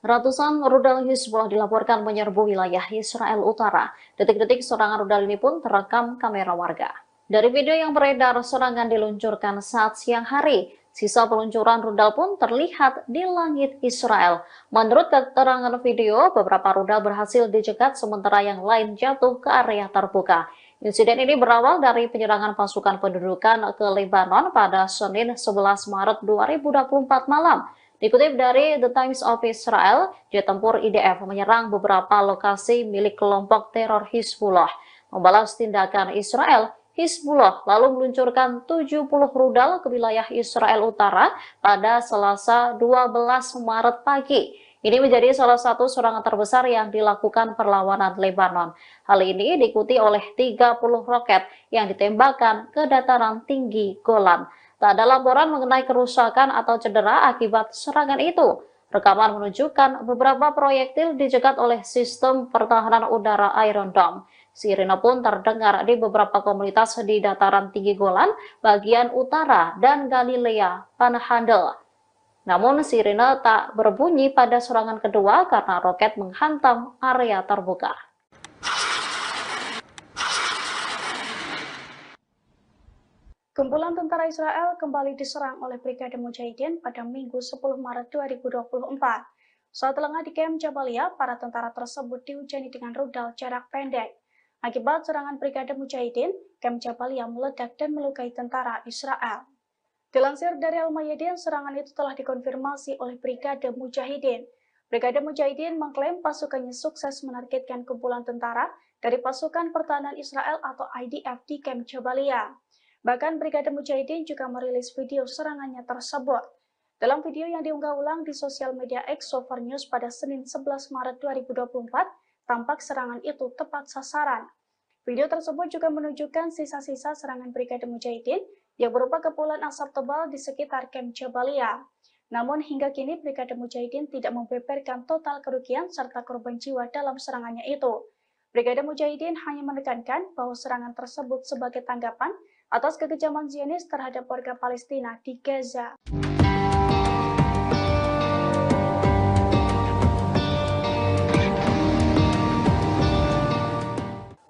Ratusan rudal Hizbullah dilaporkan menyerbu wilayah Israel Utara. Detik-detik serangan rudal ini pun terekam kamera warga. Dari video yang beredar, serangan diluncurkan saat siang hari. Sisa peluncuran rudal pun terlihat di langit Israel. Menurut keterangan video, beberapa rudal berhasil dicegat sementara yang lain jatuh ke area terbuka. Insiden ini berawal dari penyerangan pasukan pendudukan ke Lebanon pada Senin 11 Maret 2024 malam. Dikutip dari The Times of Israel, jet tempur IDF menyerang beberapa lokasi milik kelompok teror Hizbullah. Membalas tindakan Israel, Hizbullah lalu meluncurkan 70 rudal ke wilayah Israel Utara pada Selasa 12 Maret pagi. Ini menjadi salah satu serangan terbesar yang dilakukan perlawanan Lebanon. Hal ini diikuti oleh 30 roket yang ditembakkan ke dataran tinggi Golan. Tak ada laporan mengenai kerusakan atau cedera akibat serangan itu. Rekaman menunjukkan beberapa proyektil dicegat oleh sistem pertahanan udara Iron Dome. Sirine pun terdengar di beberapa komunitas di dataran tinggi Golan, bagian utara, dan Galilea Panhandle. Namun sirine tak berbunyi pada serangan kedua karena roket menghantam area terbuka. Kumpulan tentara Israel kembali diserang oleh Brigade Mujahidin pada Minggu 10 Maret 2024. Saat lengah di Kem Jabalia, para tentara tersebut dihujani dengan rudal jarak pendek. Akibat serangan Brigade Mujahidin, Kem Jabalia meledak dan melukai tentara Israel. Dilansir dari Al-Mayadin, serangan itu telah dikonfirmasi oleh Brigade Mujahidin. Brigade Mujahidin mengklaim pasukannya sukses menargetkan kumpulan tentara dari pasukan pertahanan Israel atau IDF di Kem Jabalia. Bahkan Brigade Mujahidin juga merilis video serangannya tersebut. Dalam video yang diunggah ulang di sosial media X Sover News pada Senin 11 Maret 2024, tampak serangan itu tepat sasaran. Video tersebut juga menunjukkan sisa-sisa serangan Brigade Mujahidin yang berupa kepulan asap tebal di sekitar Camp Jabalia. Namun hingga kini Brigade Mujahidin tidak membeberkan total kerugian serta korban jiwa dalam serangannya itu. Brigade Mujahidin hanya menekankan bahwa serangan tersebut sebagai tanggapan atas kekejaman Zionis terhadap warga Palestina di Gaza.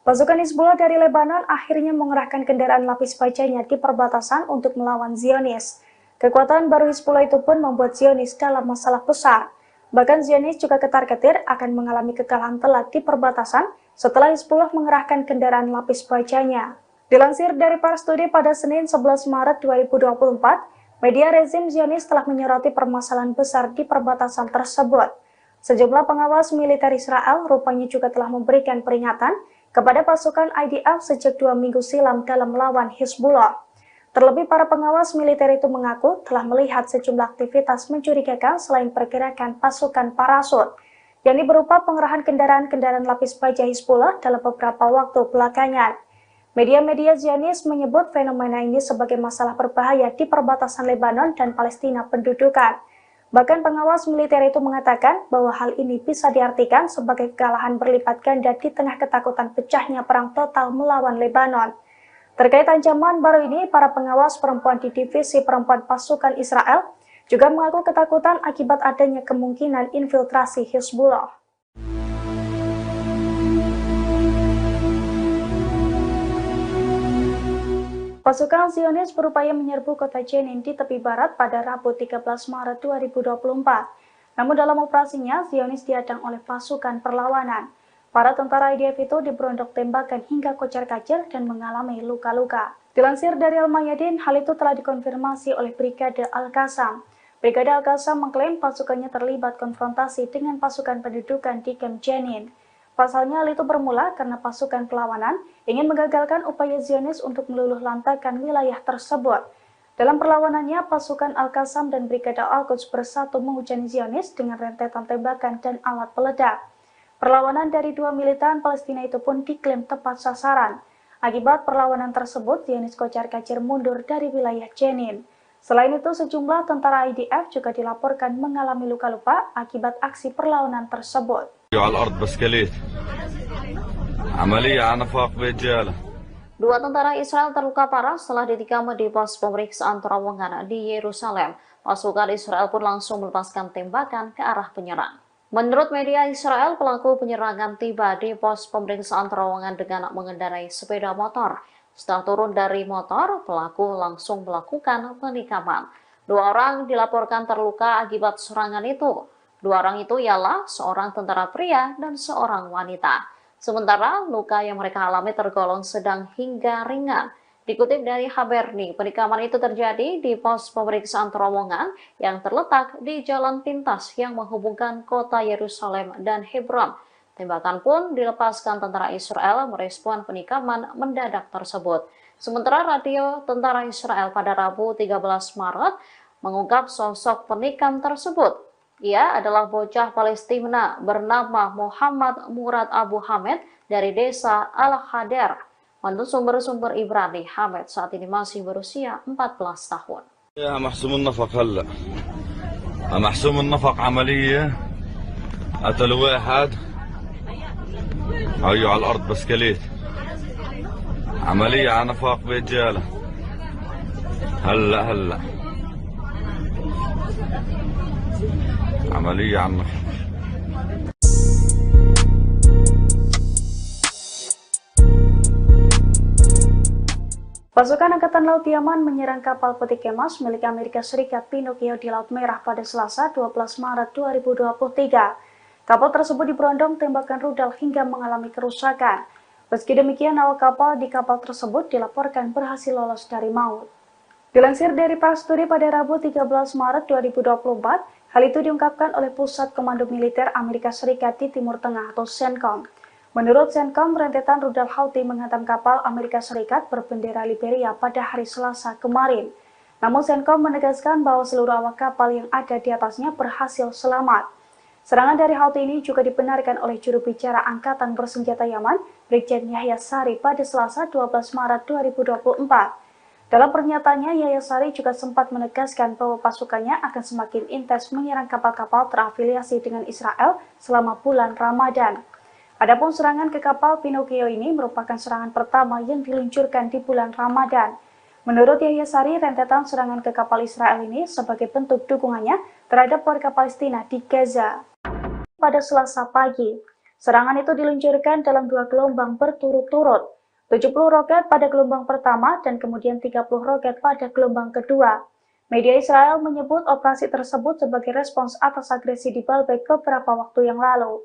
Pasukan Hizbullah dari Lebanon akhirnya mengerahkan kendaraan lapis bajanya di perbatasan untuk melawan Zionis. Kekuatan baru Hizbullah itu pun membuat Zionis dalam masalah besar. Bahkan Zionis juga ketar-ketir akan mengalami kekalahan telak di perbatasan setelah Hizbullah mengerahkan kendaraan lapis bajanya. Dilansir dari Pars Today pada Senin 11 Maret 2024, media rezim Zionis telah menyoroti permasalahan besar di perbatasan tersebut. Sejumlah pengawas militer Israel rupanya juga telah memberikan peringatan kepada pasukan IDF sejak 2 minggu silam dalam melawan Hizbullah. Terlebih para pengawas militer itu mengaku telah melihat sejumlah aktivitas mencurigakan selain pergerakan pasukan parasut, yakni berupa pengerahan kendaraan-kendaraan lapis baja Hizbullah dalam beberapa waktu belakangan. Media-media Zionis menyebut fenomena ini sebagai masalah berbahaya di perbatasan Lebanon dan Palestina pendudukan. Bahkan pengawas militer itu mengatakan bahwa hal ini bisa diartikan sebagai kekalahan berlipat ganda di tengah ketakutan pecahnya perang total melawan Lebanon. Terkait ancaman baru ini, para pengawas perempuan di divisi perempuan pasukan Israel juga mengaku ketakutan akibat adanya kemungkinan infiltrasi Hizbullah. Pasukan Zionis berupaya menyerbu kota Jenin di tepi barat pada Rabu 13 Maret 2024. Namun dalam operasinya, Zionis dihadang oleh pasukan perlawanan. Para tentara IDF itu diberondok tembakan hingga kocar-kacir dan mengalami luka-luka. Dilansir dari Al-Mayadin, hal itu telah dikonfirmasi oleh Brigade Al-Qassam. Brigade Al-Qassam mengklaim pasukannya terlibat konfrontasi dengan pasukan pendudukan di Camp Jenin. Pasalnya hal itu bermula karena pasukan perlawanan ingin mengagalkan upaya Zionis untuk meluluh lantakan wilayah tersebut. Dalam perlawanannya, pasukan Al-Qassam dan Brigade Al-Quds bersatu menghujani Zionis dengan rentetan tembakan dan alat peledak. Perlawanan dari dua militan Palestina itu pun diklaim tepat sasaran. Akibat perlawanan tersebut, Zionis kocar-kacir mundur dari wilayah Jenin. Selain itu, sejumlah tentara IDF juga dilaporkan mengalami luka-luka akibat aksi perlawanan tersebut. Dua tentara Israel terluka parah setelah ditikam di pos pemeriksaan terowongan di Yerusalem. Pasukan Israel pun langsung melepaskan tembakan ke arah penyerang. Menurut media Israel, pelaku penyerangan tiba di pos pemeriksaan terowongan dengan mengendarai sepeda motor. Setelah turun dari motor, pelaku langsung melakukan penikaman. Dua orang dilaporkan terluka akibat serangan itu. Dua orang itu ialah seorang tentara pria dan seorang wanita. Sementara luka yang mereka alami tergolong sedang hingga ringan. Dikutip dari Haberni, penikaman itu terjadi di pos pemeriksaan terowongan yang terletak di jalan pintas yang menghubungkan kota Yerusalem dan Hebron. Tembakan pun dilepaskan tentara Israel merespon penikaman mendadak tersebut. Sementara radio tentara Israel pada Rabu 13 Maret mengungkap sosok penikam tersebut. Ia adalah bocah Palestina bernama Muhammad Murad Abu Hamed dari desa Al-Hadar. Menurut sumber-sumber Ibrani, Hamed saat ini masih berusia 14 tahun. يا محسوم النفق هلا محسوم النفق عملية قتلوا واحد هيو على الأرض بسكليت عملية على نفاق برجالة هلا عملية على النفاق. Pasukan Angkatan Laut Yaman menyerang kapal peti kemas milik Amerika Serikat Pinocchio di Laut Merah pada Selasa 12 Maret 2023. Kapal tersebut diberondong tembakan rudal hingga mengalami kerusakan. Meski demikian, awak kapal di kapal tersebut dilaporkan berhasil lolos dari maut. Dilansir dari Pars Today pada Rabu 13 Maret 2024, hal itu diungkapkan oleh Pusat Komando Militer Amerika Serikat di Timur Tengah atau CENTCOM. Menurut Centcom, rentetan rudal Houthi menghantam kapal Amerika Serikat berbendera Liberia pada hari Selasa kemarin. Namun Centcom menegaskan bahwa seluruh awak kapal yang ada di atasnya berhasil selamat. Serangan dari Houthi ini juga dibenarkan oleh juru bicara Angkatan Bersenjata Yaman, Brigjen Yahya Sari pada Selasa 12 Maret 2024. Dalam pernyataannya, Yahya Sari juga sempat menegaskan bahwa pasukannya akan semakin intens menyerang kapal-kapal terafiliasi dengan Israel selama bulan Ramadan. Adapun serangan ke kapal Pinocchio ini merupakan serangan pertama yang diluncurkan di bulan Ramadan. Menurut Yahya Sari, rentetan serangan ke kapal Israel ini sebagai bentuk dukungannya terhadap warga Palestina di Gaza. Pada Selasa pagi, serangan itu diluncurkan dalam 2 gelombang berturut-turut, 70 roket pada gelombang pertama dan kemudian 30 roket pada gelombang kedua. Media Israel menyebut operasi tersebut sebagai respons atas agresi di Baalbek beberapa waktu yang lalu.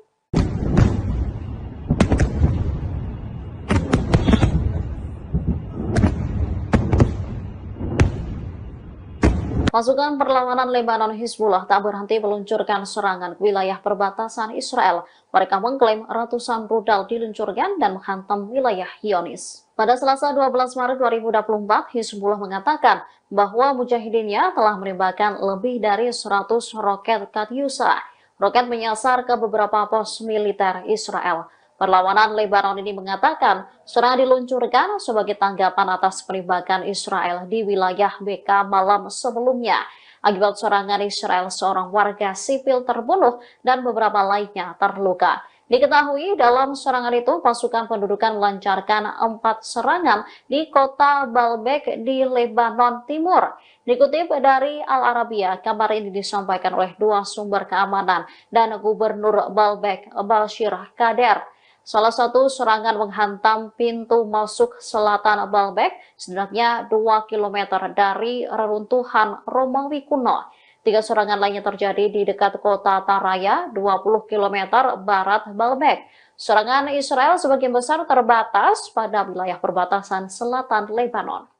Pasukan perlawanan Lebanon Hizbullah tak berhenti meluncurkan serangan ke wilayah perbatasan Israel. Mereka mengklaim ratusan rudal diluncurkan dan menghantam wilayah Zionis. Pada Selasa 12 Maret 2024, Hizbullah mengatakan bahwa mujahidinnya telah menembakkan lebih dari 100 roket Katyusha. Roket menyasar ke beberapa pos militer Israel. Perlawanan Lebanon ini mengatakan serangan diluncurkan sebagai tanggapan atas penembakan Israel di wilayah BK malam sebelumnya. Akibat serangan Israel, seorang warga sipil terbunuh dan beberapa lainnya terluka. Diketahui dalam serangan itu pasukan pendudukan melancarkan 4 serangan di kota Baalbek di Lebanon Timur. Dikutip dari Al Arabiya, kabar ini disampaikan oleh 2 sumber keamanan dan Gubernur Baalbek, Bashir Kader. Salah satu serangan menghantam pintu masuk selatan Baalbek, setidaknya 2 km dari reruntuhan Romawi kuno. 3 serangan lainnya terjadi di dekat kota Taraya, 20 km barat Baalbek. Serangan Israel sebagian besar terbatas pada wilayah perbatasan selatan Lebanon.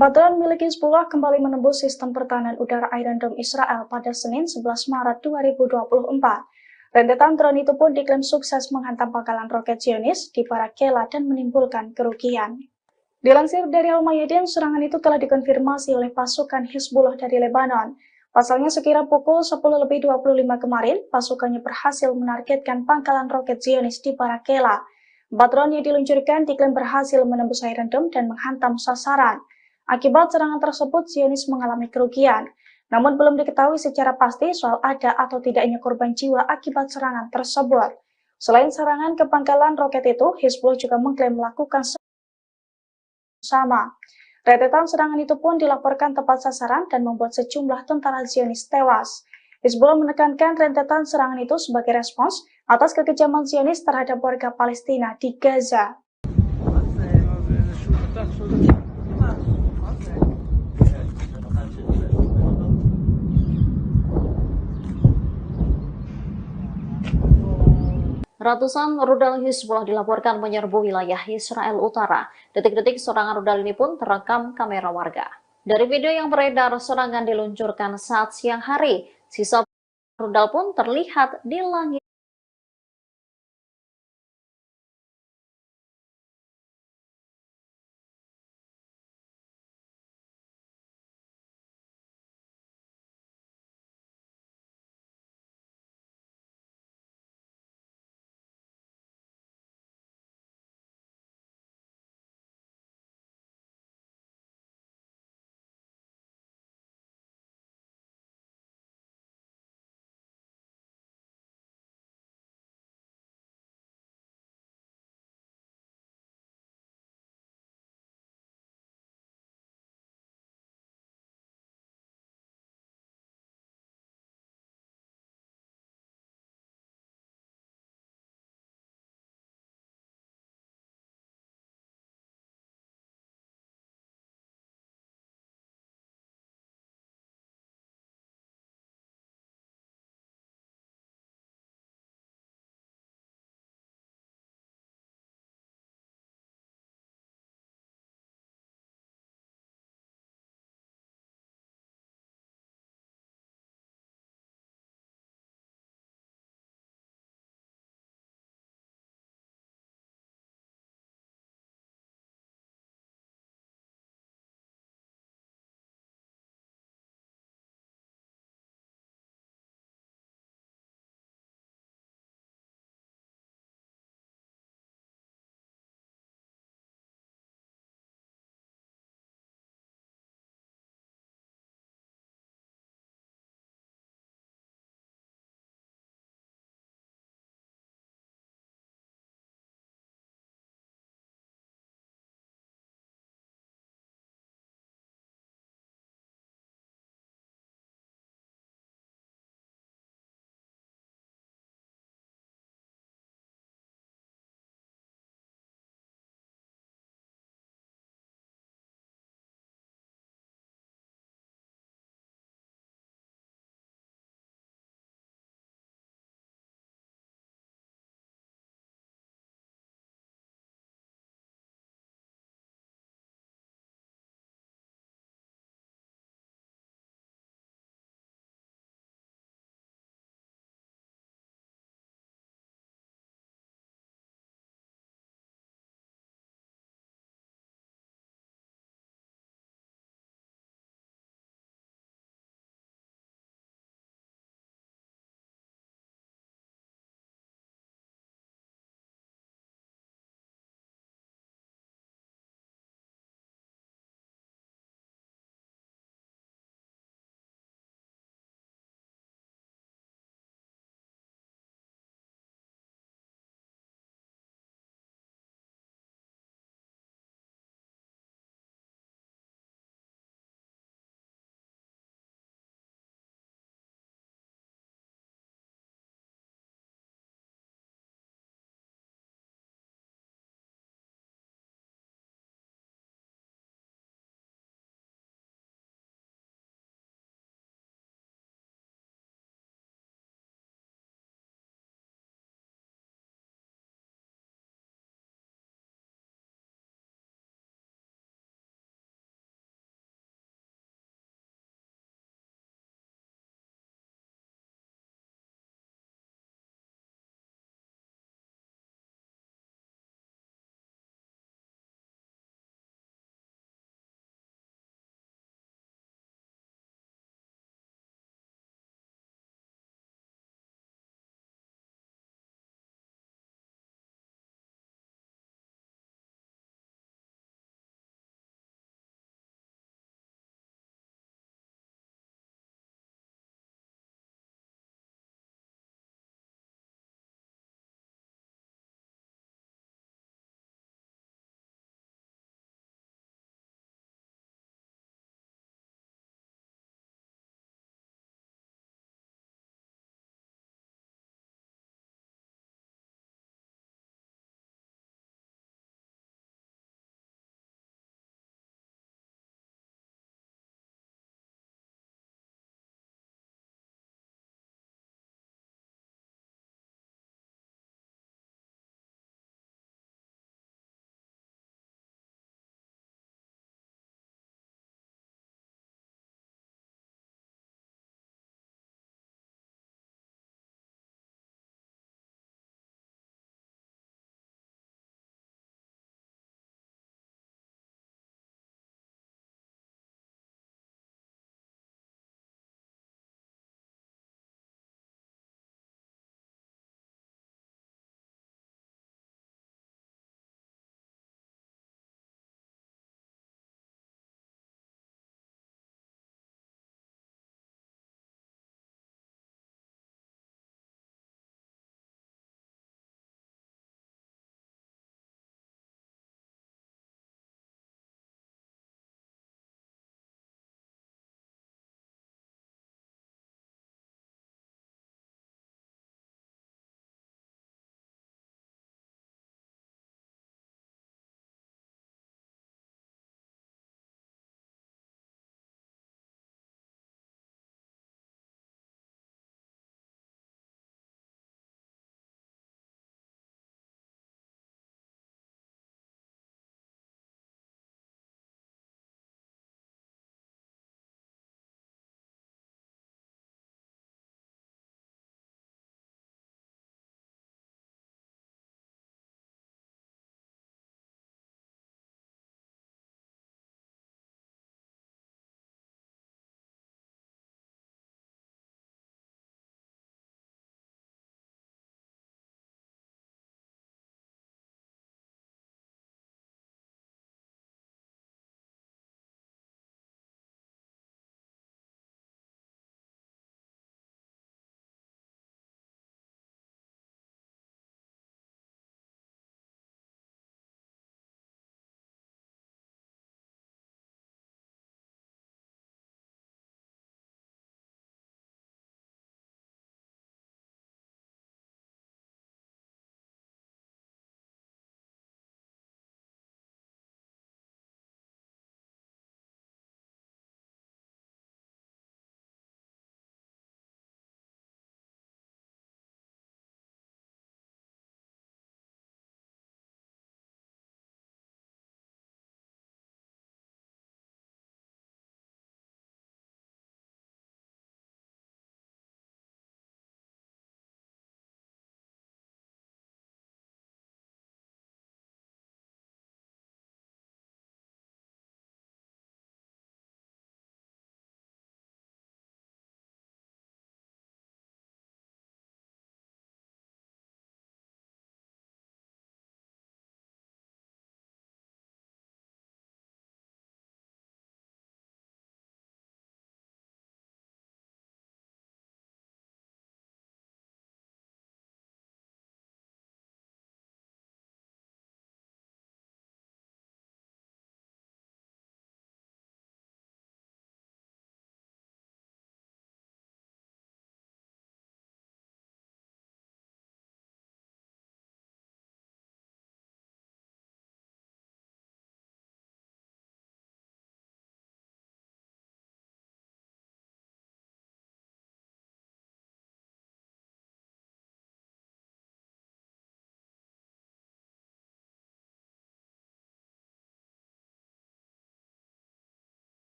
Drone milik Hizbullah kembali menembus sistem pertahanan udara Iron Dome Israel pada Senin 11 Maret 2024. Rentetan drone itu pun diklaim sukses menghantam pangkalan roket Zionis di Barakela dan menimbulkan kerugian. Dilansir dari Al-Mayadin, serangan itu telah dikonfirmasi oleh pasukan Hizbullah dari Lebanon. Pasalnya sekira pukul 10.25 kemarin, pasukannya berhasil menargetkan pangkalan roket Zionis di Barakela. 4 drone yang diluncurkan diklaim berhasil menembus Iron Dome dan menghantam sasaran. Akibat serangan tersebut, Zionis mengalami kerugian. Namun belum diketahui secara pasti soal ada atau tidaknya korban jiwa akibat serangan tersebut. Selain serangan ke pangkalan roket itu, Hizbullah juga mengklaim melakukan sama. Rentetan serangan itu pun dilaporkan tepat sasaran dan membuat sejumlah tentara Zionis tewas. Hizbullah menekankan rentetan serangan itu sebagai respons atas kekejaman Zionis terhadap warga Palestina di Gaza. Ratusan rudal Hizbullah dilaporkan menyerbu wilayah Israel Utara. Detik-detik serangan rudal ini pun terekam kamera warga. Dari video yang beredar, serangan diluncurkan saat siang hari. Sisa rudal pun terlihat di langit.